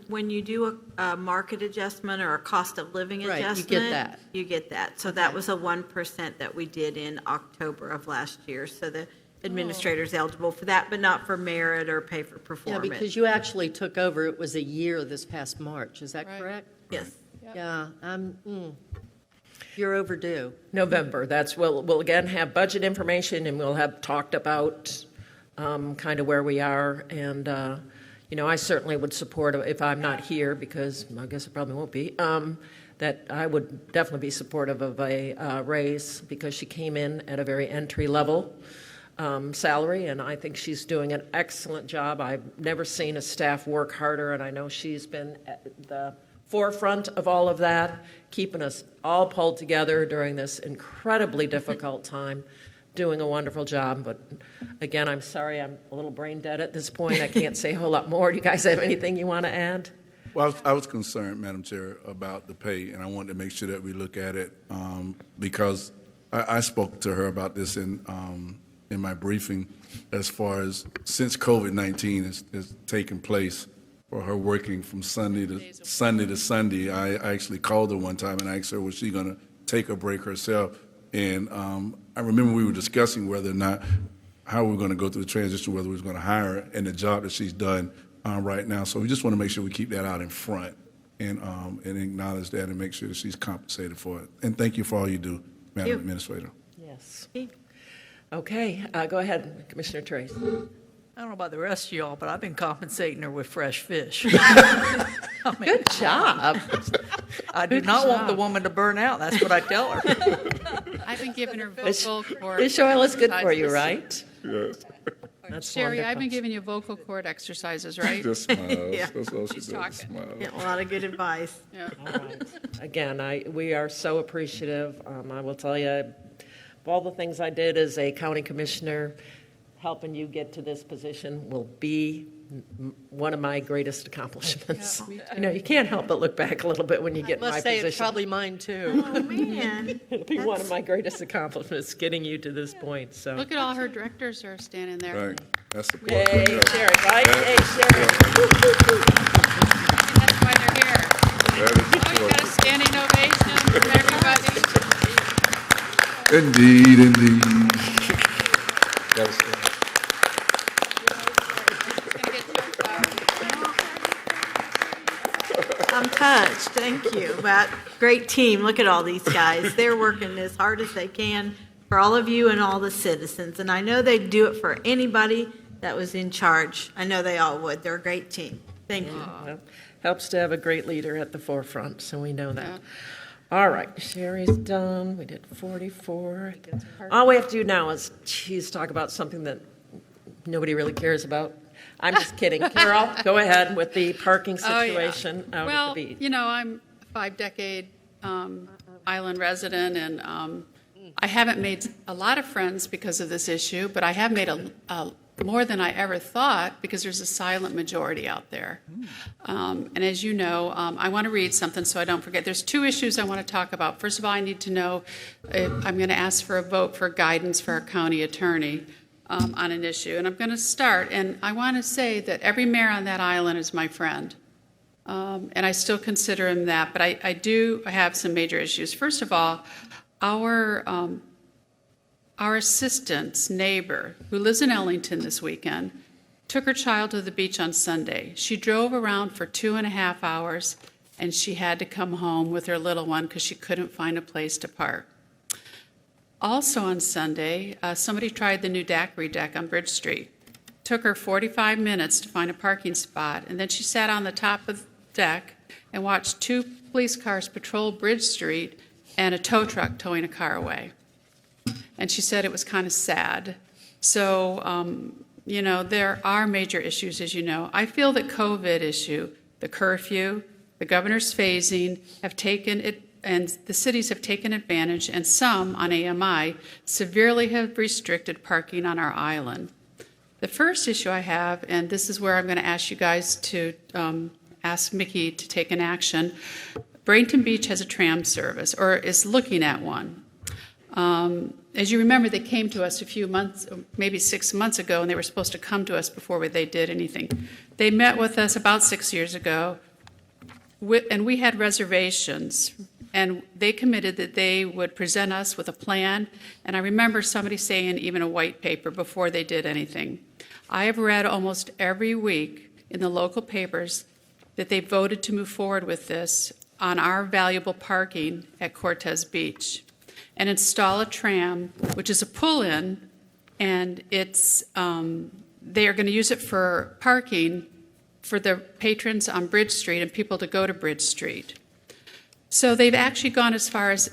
when you do a market adjustment or a cost of living Right, you adjustment. get that. You get that. So that was a 1% that we did in October of last year. So the administrator's eligible for that, but not for merit or pay for Yeah, performance. because you actually took over, it was a year this past March, is that Right. correct? Yes. Yeah, you're overdue. November, we'll again have budget information, and we'll have talked about kind of where we are. And, I certainly would support, if I'm not here, because I guess it probably won't be, that I would definitely be supportive of a raise, because she came in at a very entry-level salary, and I think she's doing an excellent job. I've never seen a staff work harder, and I know she's been at the forefront of all of that, keeping us all pulled together during this incredibly difficult time, doing a wonderful job. But again, I'm sorry, I'm a little brain dead at this point. I can't say a whole lot more. Do you guys have anything you want to add? Well, I was concerned, Madam Chair, about the pay, and I wanted to make sure that we look at it because I spoke to her about this in my briefing as far as since COVID-19 has taken place for her working from Sunday to Sunday. I actually called her one time and asked her, was she going to take a break herself? And I remember we were discussing whether or not how we were going to go through the transition, whether we was going to hire her, and the job that she's done right now. So we just want to make sure we keep that out in front and acknowledge that and make sure that she's compensated for it. And thank you for all you do, Madam Administrator. Yes. Okay, go ahead, Commissioner Trace. I don't know about the rest of y'all, but I've been compensating her with fresh fish. Good job. I do not want the woman to burn out. That's what I tell her. I've been giving her vocal cord. Fish oil is good for you, exercises. right? Yes. That's Sherry, I've wonderful. been giving you vocal cord exercises, right? Just smiles. Yeah. That's all she She's does. talking. Smiles. Yeah, a lot of good advice. Yeah. All right. Again, we are so appreciative. I will tell you, of all the things I did as a county commissioner, helping you get to this position will be one of my greatest accomplishments. Yeah, me too. You can't help but look back a little bit when you get in Must my say position. it's probably mine too. Oh, man. It'll be one of my greatest accomplishments, getting you to this point. So, Look at all her directors are standing there. Right. That's the part. yay, Sherry, right? Yay, Sherry. That's why they're here. That is Oh, you got a standing ovation from everybody. Indeed. Gotta say. I'm touched. Thank Thank you. But great team. Look at all these guys. They're working as hard as they can for all of you and all the citizens. And I know they'd do it for anybody that was in charge. I know they all would. They're a great team. Thank you. Well, helps to have a great leader at the forefront, so we know that. All right, Sherry's done. We did 44. All we have to do now is, talk about something that nobody really cares about. I'm just kidding. Carol, go ahead with the parking situation out at the beach. You know, I'm a 5-decade island resident, and I haven't made a lot of friends because of this issue, but I have made a more than I ever thought, because there's a silent majority out there. And as you know, I want to read something so I don't forget. There's 2 issues I want to talk about. First of all, I need to know if I'm going to ask for a vote for guidance for our county attorney on an issue. And I'm going to start, and I want to say that every mayor on that island is my friend. And I still consider him that, but I do have some major issues. First of all, our assistant's neighbor, who lives in Ellington this weekend, took her child to the beach on Sunday. She drove around for 2.5 hours, and she had to come home with her little one because she couldn't find a place to park. Also on Sunday, somebody tried the new daiquiri deck on Bridge Street. Took her 45 minutes to find a parking spot, and then she sat on the top of the deck and watched 2 police cars patrol Bridge Street and a tow truck towing a car away. And she said it was kind of sad. So, you know, there are major issues, as you know. I feel that COVID issue, the curfew, the governor's phasing have taken it, and the cities have taken advantage, and some on AMI severely have restricted parking on our island. The first issue I have, and this is where I'm going to ask you guys to ask Mickey to take an action. Bradenton Beach has a tram service, or is looking at one. As you remember, they came to us a few months, maybe 6 months ago, and they were supposed to come to us before they did anything. They met with us about 6 years ago, and we had reservations, and they committed that they would present us with a plan, and I remember somebody saying even a white paper before they did anything. I have read almost every week in the local papers that they voted to move forward with this on our valuable parking at Cortez Beach, and install a tram, which is a pull-in, and it's they are going to use it for parking for the patrons on Bridge Street and people to go to Bridge Street. So they've actually gone as far as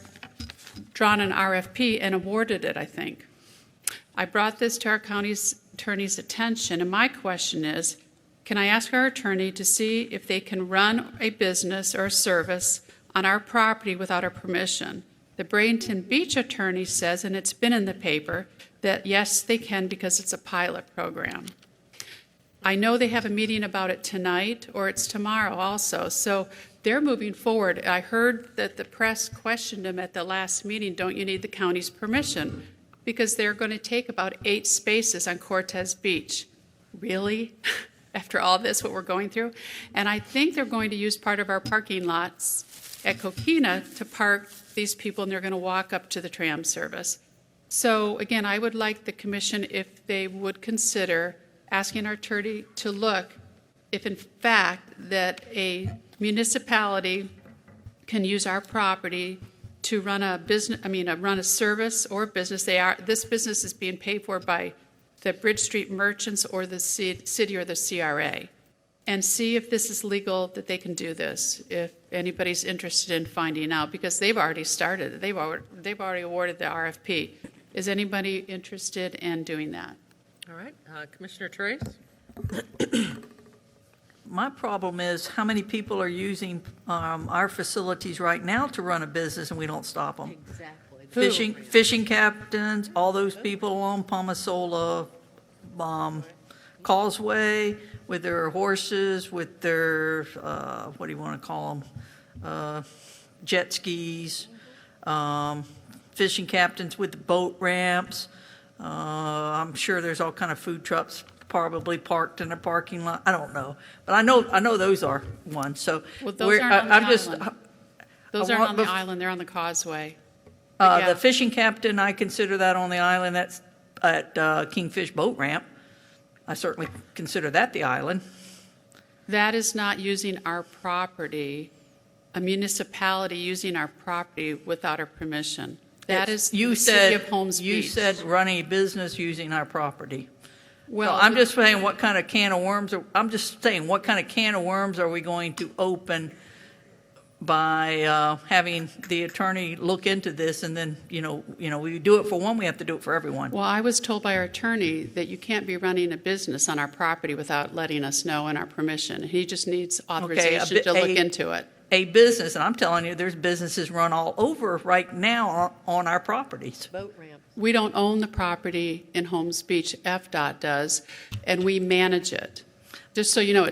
drawn an RFP and awarded it, I think. I brought this to our county's attorney's attention, and my question is, can I ask our attorney to see if they can run a business or a service on our property without our permission? The Bradenton Beach attorney says, and it's been in the paper, that yes, they can because it's a pilot program. I know they have a meeting about it tonight, or it's tomorrow also, so they're moving forward. I heard that the press questioned them at the last meeting, don't you need the county's permission? Because they're going to take about 8 spaces on Cortez Beach. Really? After all this, what we're going through? And I think they're going to use part of our parking lots at Coquina to park these people, and they're going to walk up to the tram service. So again, I would like the commission, if they would consider asking our attorney to look if in fact that a municipality can use our property to run a business, run a service or a business. This business is being paid for by the Bridge Street merchants or the city or the CRA. And see if this is legal, that they can do this, if anybody's interested in finding out, because they've already started it. They've already awarded the RFP. Is anybody interested in doing that? All right, Commissioner Trace? My problem is how many people are using our facilities right now to run a business and we don't stop them. Exactly. Fishing captains, all those people along Palmasola Causeway with their horses, with their, what do you want to call them, jet skis, fishing captains with the boat ramps. I'm sure there's all kind of food trucks probably parked in a parking lot. I don't know, but I know those are ones. So well, those aren't on the island. Those aren't on the island. They're on the causeway. The fishing captain, I consider that on the island. That's at Kingfish Boat Ramp. I certainly consider that the island. That is not using our property. a municipality using our property without our permission. That is You the said, city of Holmes you Beach. said running a business using our property. Well, So I'm just saying, what kind of can of worms, I'm just saying, what kind of can of worms are we going to open by having the attorney look into this, and then, we do it for one, we have to do it for everyone. Well, I was told by our attorney that you can't be running a business on our property without letting us know and our permission. He just needs authorization to look into it. A business, and I'm telling you, there's businesses run all over right now on our properties. Boat ramp. We don't own the property in Holmes Beach, FDOT does, and we manage it. Just so you know,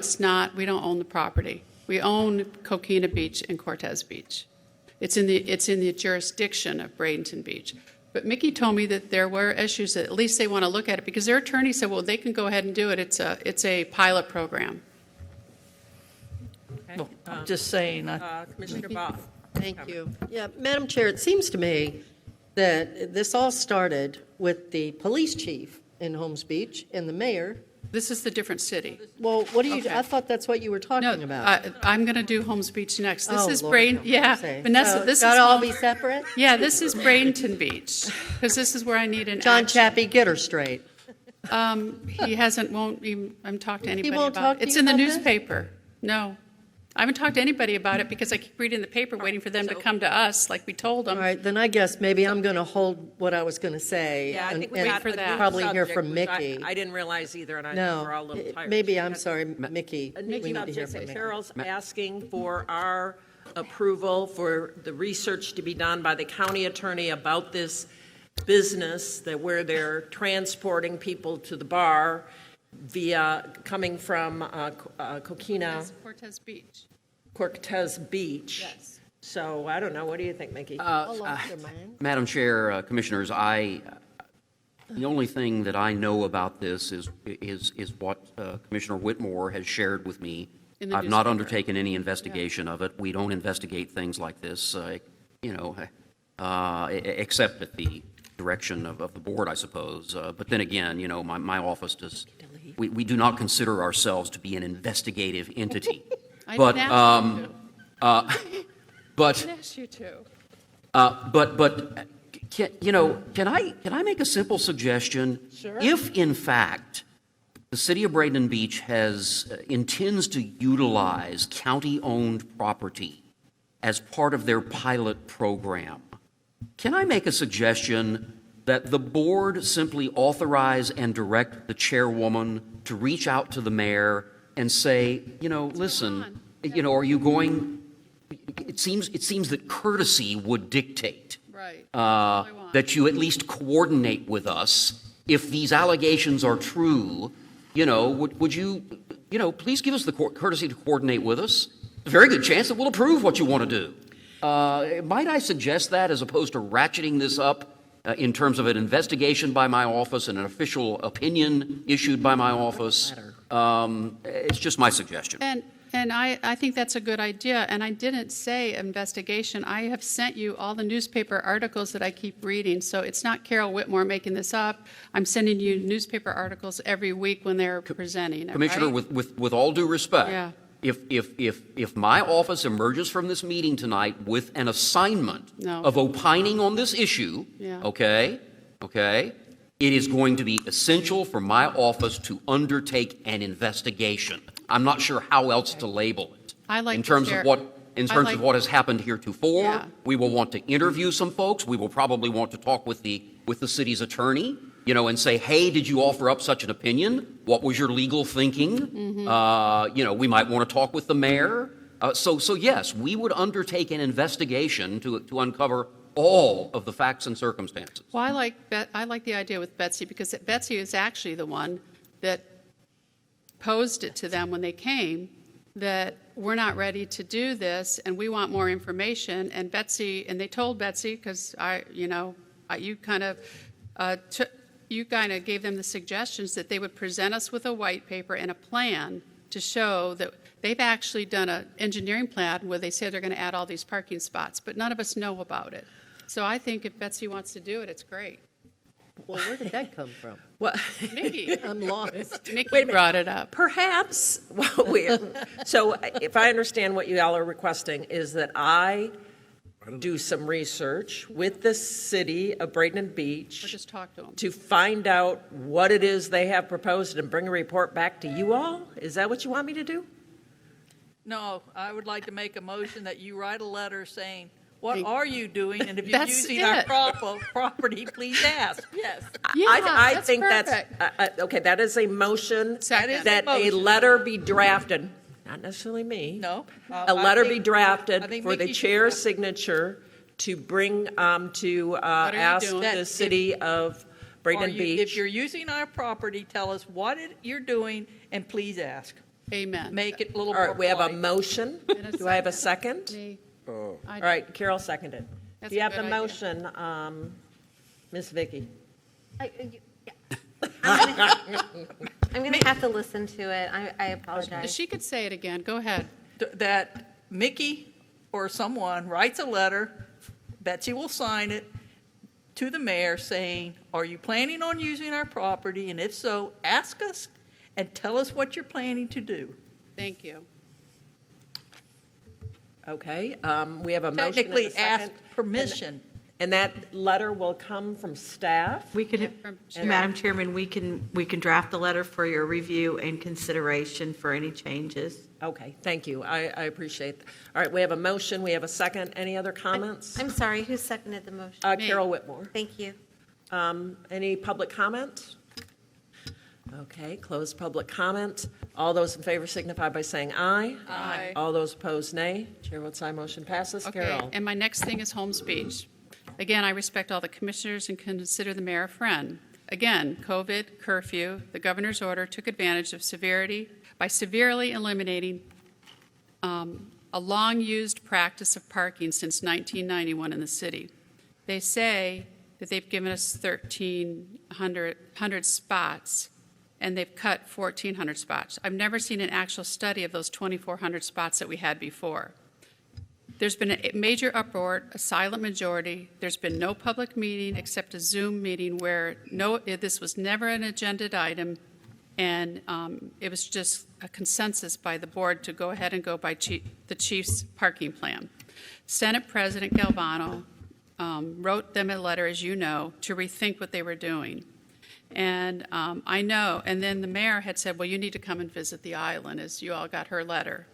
we don't own the property. We own Coquina Beach and Cortez Beach. It's in the jurisdiction of Bradenton Beach. But Mickey told me that there were issues that at least they want to look at it, because their attorney said, well, they can go ahead and do it. It's a pilot program. Well, I'm just saying. Commissioner Bob. Thank you. Yeah, Madam Chair, it seems to me that this all started with the police chief in Holmes Beach and the mayor. This is the different city. Well, what do you, Okay. I thought that's what you were talking about. I'm going to do Holmes Beach next. This Oh, is Lord, Bradenton. Yeah, say. Vanessa, So this gotta is all Holmes- be separate? Yeah, this is Bradenton Beach, because this is where I need an John action. Chappie, get her straight. He won't even talk to anybody won't about talk it. to It's you in the about this? newspaper. No. I haven't talked to anybody about it because I keep reading the paper waiting for them to come to us like we told them. All right, then I guess maybe I'm going to hold what I was going to say. Yeah, I think we and got for a that. new Probably hear subject, from which Mickey. I didn't realize either, and I No, know we're all a little tired. maybe, So I'm that's- sorry, Mickey. A We new need to hear subject, from Mickey. Cheryl's asking for our approval for the research to be done by the county attorney about this business where they're transporting people to the bar coming from Coquina. Yes, Cortez Beach. Cortez Beach. Yes. So I don't know. What do you think, Mickey? Madam Chair, Commissioners, the only thing that I know about this is what Commissioner Whitmore has shared with me. In the I've not newspaper. undertaken any investigation of it. We don't investigate things like this, except at the direction of the board, I suppose. But then again, my office does. We do not consider ourselves to be an investigative entity. I But didn't ask you but to. I didn't ask you to. but can I make a simple suggestion? Sure. If in fact the city of Bradenton Beach intends to utilize county-owned property as part of their pilot program, can I make a suggestion that the board simply authorize and direct the chairwoman to reach out to the mayor and say, listen, are you going? It seems that courtesy would dictate Right. that you at least coordinate with us if these allegations are true. Would you, please give us the courtesy to coordinate with us? A very good chance that we'll approve what you want to do. Might I suggest that as opposed to ratcheting this up in terms of an investigation by my office and an official opinion issued by my office? It's just my suggestion. And I think that's a good idea. And I didn't say investigation. I have sent you all the newspaper articles that I keep reading. So it's not Carol Whitmore making this up. I'm sending you newspaper articles every week when they're presenting. Commissioner, right? with all due respect, Yeah. if my office emerges from this meeting tonight with an assignment No. of opining on this issue, Yeah. okay, it is going to be essential for my office to undertake an investigation. I'm not sure how else to label it. I like in the terms chair- of what in I terms like- of what has happened heretofore. Yeah. We will want to interview some folks. We will probably want to talk with the city's attorney, and say, hey, did you offer up such an opinion? What was your legal thinking? Mm-hmm. We might want to talk with the mayor. So yes, we would undertake an investigation to uncover all of the facts and circumstances. Well, I like the idea with Betsy, because Betsy is actually the one that posed it to them when they came, that we're not ready to do this and we want more information. And they told Betsy, because you kind of gave them the suggestions that they would present us with a white paper and a plan to show that they've actually done an engineering plan where they say they're going to add all these parking spots, but none of us know about it. So I think if Betsy wants to do it, it's great. Well, where did that come from? Well, Nikki. I'm lost. Nikki brought it up. Perhaps, so if I understand what you all are requesting is that I do some research with the city of Bradenton Beach. Or just talk to them. To find out what it is they have proposed and bring a report back to you all? Is that what you want me to do? No, I would like to make a motion that you write a letter saying, what are you doing? And if you're That's using it. our property, please ask. Yes. Yeah, I that's think perfect. that's, okay, that is a motion Second. that a motion. letter be drafted, not necessarily me. No. A letter be I drafted think for the Mickey should chair's draft. signature to bring, to are you ask doing? the city of Bradenton Beach. If you're using our property, tell us what you're doing and please ask. Amen. Make it a little All more right, we have a polite. motion. Do I have a second? Me. All right, Carol seconded. That's Do you a have the good idea. motion, Ms. Vicky? I'm going to have to listen to it. I apologize. She could say it again. Go ahead. That Mickey or someone writes a letter, Betsy will sign it, to the mayor saying, are you planning on using our property? And if so, ask us and tell us what you're planning to do. Thank you. Okay, we have a motion and a Technically, ask second. permission. And that letter will come from staff? We could, From- Madam Chairman, we can draft the letter for your review and consideration for any changes. Okay, thank you. I appreciate that. All right, we have a motion, we have a second. Any other comments? I'm sorry, who seconded the motion? Me. Carol Whitmore. Thank you. Any public comment? Okay, close public comment. All those in favor signify by saying aye. Aye. All those opposed, nay. Chair votes aye, motion passes. Okay, Carol. and my next thing is home speech. Again, I respect all the commissioners and consider the mayor a friend. Again, COVID, curfew, the governor's order took advantage of severity by severely eliminating a long-used practice of parking since 1991 in the city. They say that they've given us 1,300 spots, and they've cut 1,400 spots. I've never seen an actual study of those 2,400 spots that we had before. There's been a major uproar, a silent majority. There's been no public meeting except a Zoom meeting where this was never an agenda item, and it was just a consensus by the board to go ahead and go by the chief's parking plan. Senate President Galvano wrote them a letter, as you know, to rethink what they were doing. And I know, and then the mayor had said, well, you need to come and visit the island, as you all got her letter.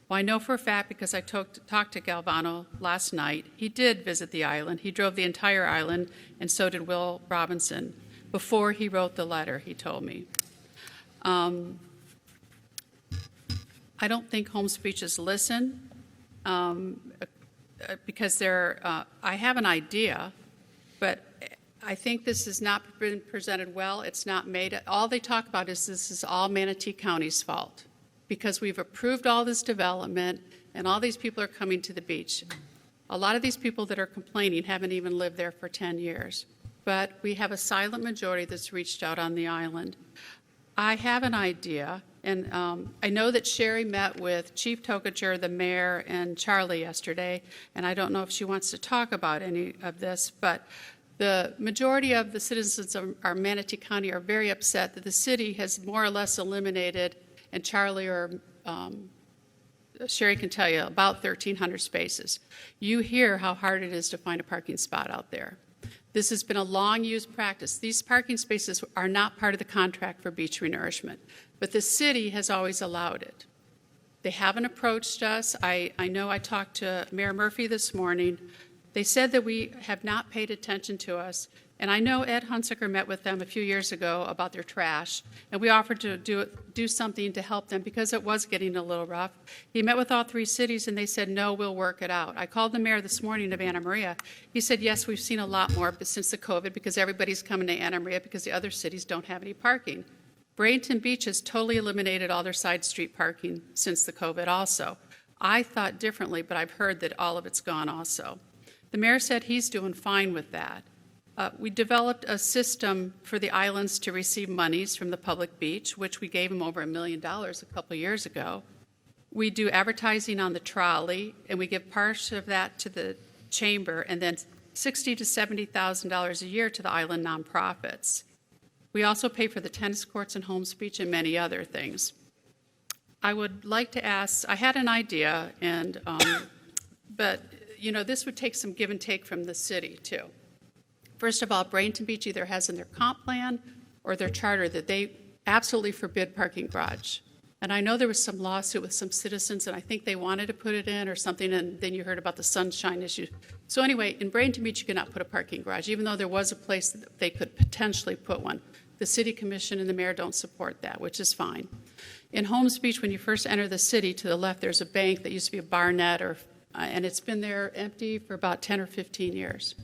Well, I know for a fact because I talked to Galvano last night. He did visit the island. He drove the entire island, and so did Will Robinson, before he wrote the letter, he told me. I don't think home speeches listen because I have an idea, but I think this has not been presented well. It's not made. All they talk about is this is all Manatee County's fault because we've approved all this development and all these people are coming to the beach. A lot of these people that are complaining haven't even lived there for 10 years. But we have a silent majority that's reached out on the island. I have an idea, and I know that Sherry met with Chief Tokacher, the mayor, and Charlie yesterday, and I don't know if she wants to talk about any of this, but the majority of the citizens of our Manatee County are very upset that the city has more or less eliminated, and Charlie or Sherry can tell you, about 1,300 spaces. You hear how hard it is to find a parking spot out there. This has been a long-used practice. These parking spaces are not part of the contract for beach renourishment, but the city has always allowed it. They haven't approached us. I know I talked to Mayor Murphy this morning. They said that we have not paid attention to us, and I know Ed Hunsaker met with them a few years ago about their trash, and we offered to do something to help them because it was getting a little rough. He met with all three cities, and they said, no, we'll work it out. I called the mayor this morning of Anna Maria. He said, yes, we've seen a lot more since the COVID because everybody's coming to Anna Maria because the other cities don't have any parking. Bradenton Beach has totally eliminated all their side street parking since the COVID also. I thought differently, but I've heard that all of it's gone also. The mayor said he's doing fine with that. We developed a system for the islands to receive monies from the public beach, which we gave them over $1 million a couple years ago. We do advertising on the trolley, and we give part of that to the chamber, and then $60,000 to $70,000 a year to the island nonprofits. We also pay for the tennis courts and home speech and many other things. I would like to ask, I had an idea, and but this would take some give and take from the city too. First of all, Bradenton Beach either has in their comp plan or their charter that they absolutely forbid parking garage. And I know there was some lawsuit with some citizens, and I think they wanted to put it in or something, and then you heard about the sunshine issue. So anyway, in Bradenton Beach, you cannot put a parking garage, even though there was a place that they could potentially put one. The city commission and the mayor don't support that, which is fine. In Holmes Beach, when you first enter the city, to the left, there's a bank that used to be a Barnett, and it's been there empty for about 10 or 15 years.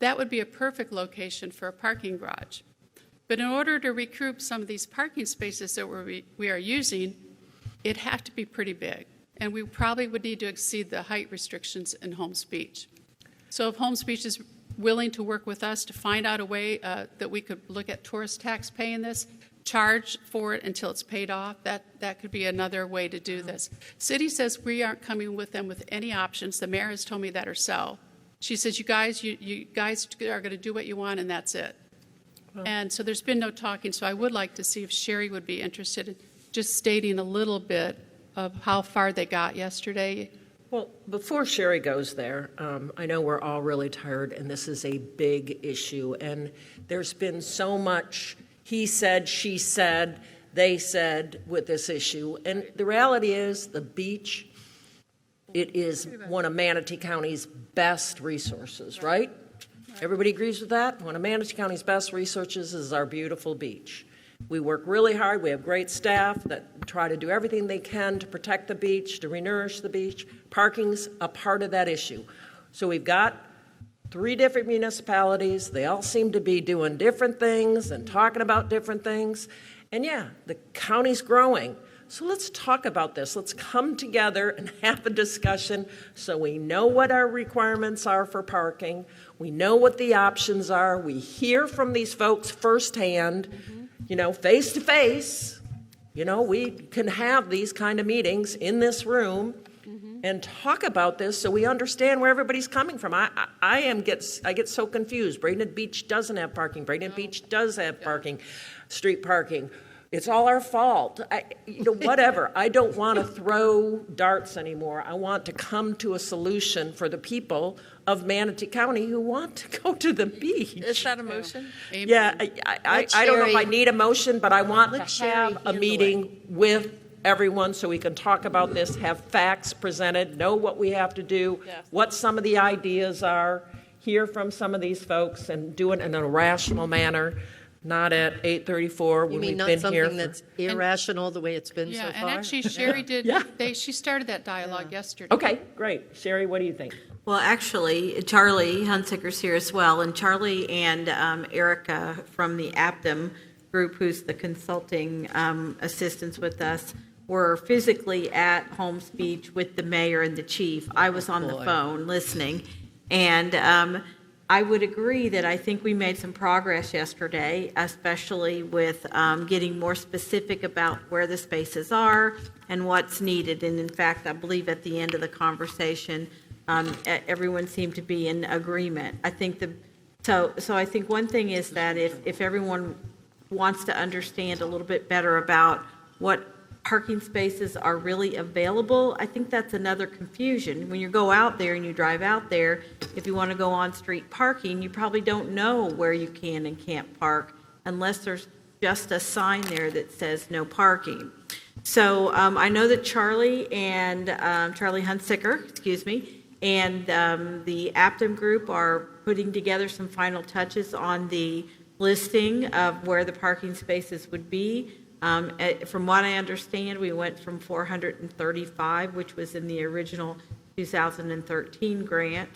That would be a perfect location for a parking garage. But in order to recoup some of these parking spaces that we are using, it had to be pretty big. And we probably would need to exceed the height restrictions in Holmes Beach. So if Holmes Beach is willing to work with us to find out a way that we could look at tourist tax paying this, charge for it until it's paid off, that could be another way to do this. City says we aren't coming with them with any options. The mayor has told me that herself. She says, you guys are going to do what you want, and that's it. Well, and so there's been no talking, so I would like to see if Sherry would be interested in just stating a little bit of how far they got yesterday. Well, before Sherry goes there, I know we're all really tired, and this is a big issue, and there's been so much he said, she said, they said with this issue. And the reality is the beach, it is one of Manatee County's best resources, right? Everybody agrees with that? One of Manatee County's best resources is our beautiful beach. We work really hard. We have great staff that try to do everything they can to protect the beach, to renourish the beach. Parking's a part of that issue. So we've got 3 different municipalities. They all seem to be doing different things and talking about different things. And yeah, the county's growing. So let's talk about this. Let's come together and have a discussion so we know what our requirements are for parking. We know what the options are. We hear from these folks firsthand, face to face. We can have these kind of meetings in this room and talk about this so we understand where everybody's coming from. I get so confused. Bradenton Beach doesn't have parking. Bradenton Beach does have parking, street parking. It's all our fault. Whatever. I don't want to throw darts anymore. I want to come to a solution for the people of Manatee County who want to go to the beach. Is that a motion? Yeah, I don't know if I need a motion, but I want to have a meeting with everyone so we can talk about this, have facts presented, know what we have to do, what some of the ideas are, hear from some of these folks, and do it in a rational manner. Not at 8:34 when we've been here. You mean not something that's irrational the way it's been so far? Yeah, and actually Sherry did, she started that dialogue yesterday. Okay, great. Sherry, what do you think? Well, actually, Charlie Hunsicker's here as well, and Charlie and Erica from the Aptum group, who's the consulting assistants with us, were physically at Holmes Beach with the mayor and the chief. I was on the phone listening, and I would agree that I think we made some progress yesterday, especially with getting more specific about where the spaces are and what's needed. And in fact, I believe at the end of the conversation, everyone seemed to be in agreement. I think so I think one thing is that if everyone wants to understand a little bit better about what parking spaces are really available, I think that's another confusion. When you go out there and you drive out there, if you want to go on street parking, you probably don't know where you can and can't park unless there's just a sign there that says no parking. So I know that Charlie Hunsicker, and the Aptum group are putting together some final touches on the listing of where the parking spaces would be. From what I understand, we went from 435, which was in the original 2013 grant,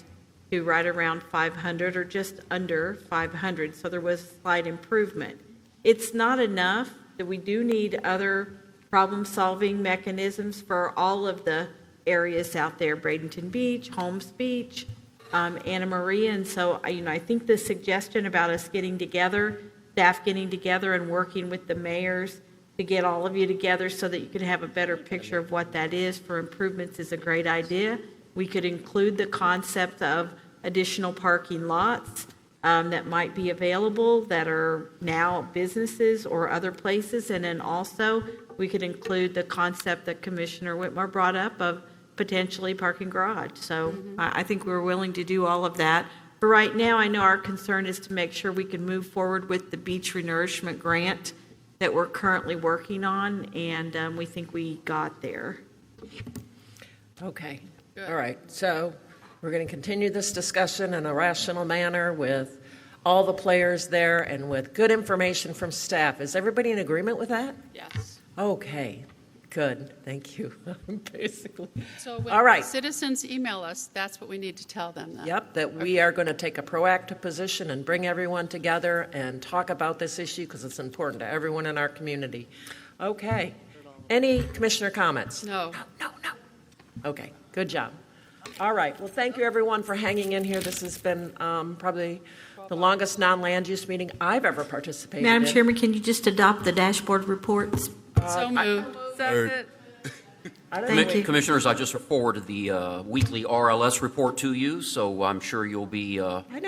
to right around 500 or just under 500. So there was slight improvement. It's not enough. That we do need other problem-solving mechanisms for all of the areas out there: Bradenton Beach, Holmes Beach, Anna Maria. And so, I think the suggestion about us getting together, staff getting together, and working with the mayors to get all of you together so that you can have a better picture of what that is for improvements is a great idea. We could include the concept of additional parking lots that might be available that are now businesses or other places. And then also, we could include the concept that Commissioner Whitmore brought up of potentially parking garage. So I think we're willing to do all of that. For right now, I know our concern is to make sure we can move forward with the beach renourishment grant that we're currently working on, and we think we got there. Okay, all right. So we're going to continue this discussion in a rational manner with all the players there and with good information from staff. Is everybody in agreement with that? Yes. Okay, good. Thank you. Basically. So when all right. citizens email us, that's what we need to tell them then. Yep, that we are going to take a proactive position and bring everyone together and talk about this issue because it's important to everyone in our community. Okay. Any commissioner comments? No. No. Okay, good job. All right, well, thank you, everyone, for hanging in here. This has been probably the longest non-land use meeting I've ever participated in. Madam Chairman, can you just adopt the dashboard reports? So moved. Thank you. Commissioners, I just forwarded the weekly RLS report to you, so I'm sure you'll be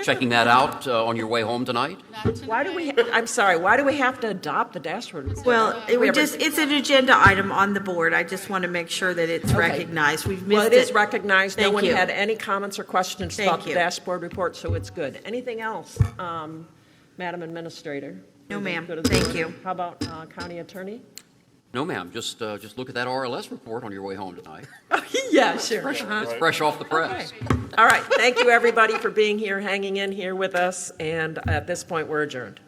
checking that out on your way home tonight. Why do we, I'm sorry, why do we have to adopt the dashboard report? Well, it's an agenda item on the board. I just want to make sure that it's recognized. We've missed it. Well, it is recognized. No Thank one you. had any comments or questions Thank about the you. dashboard report, so it's good. Anything else, Madam Administrator? No, ma'am. Go to the Thank board. you. How about County Attorney? No, ma'am, just look at that RLS report on your way home tonight. Yeah, sure. It's fresh off the press. All right. Thank you, everybody, for being here, hanging in here with us. And at this point, we're adjourned.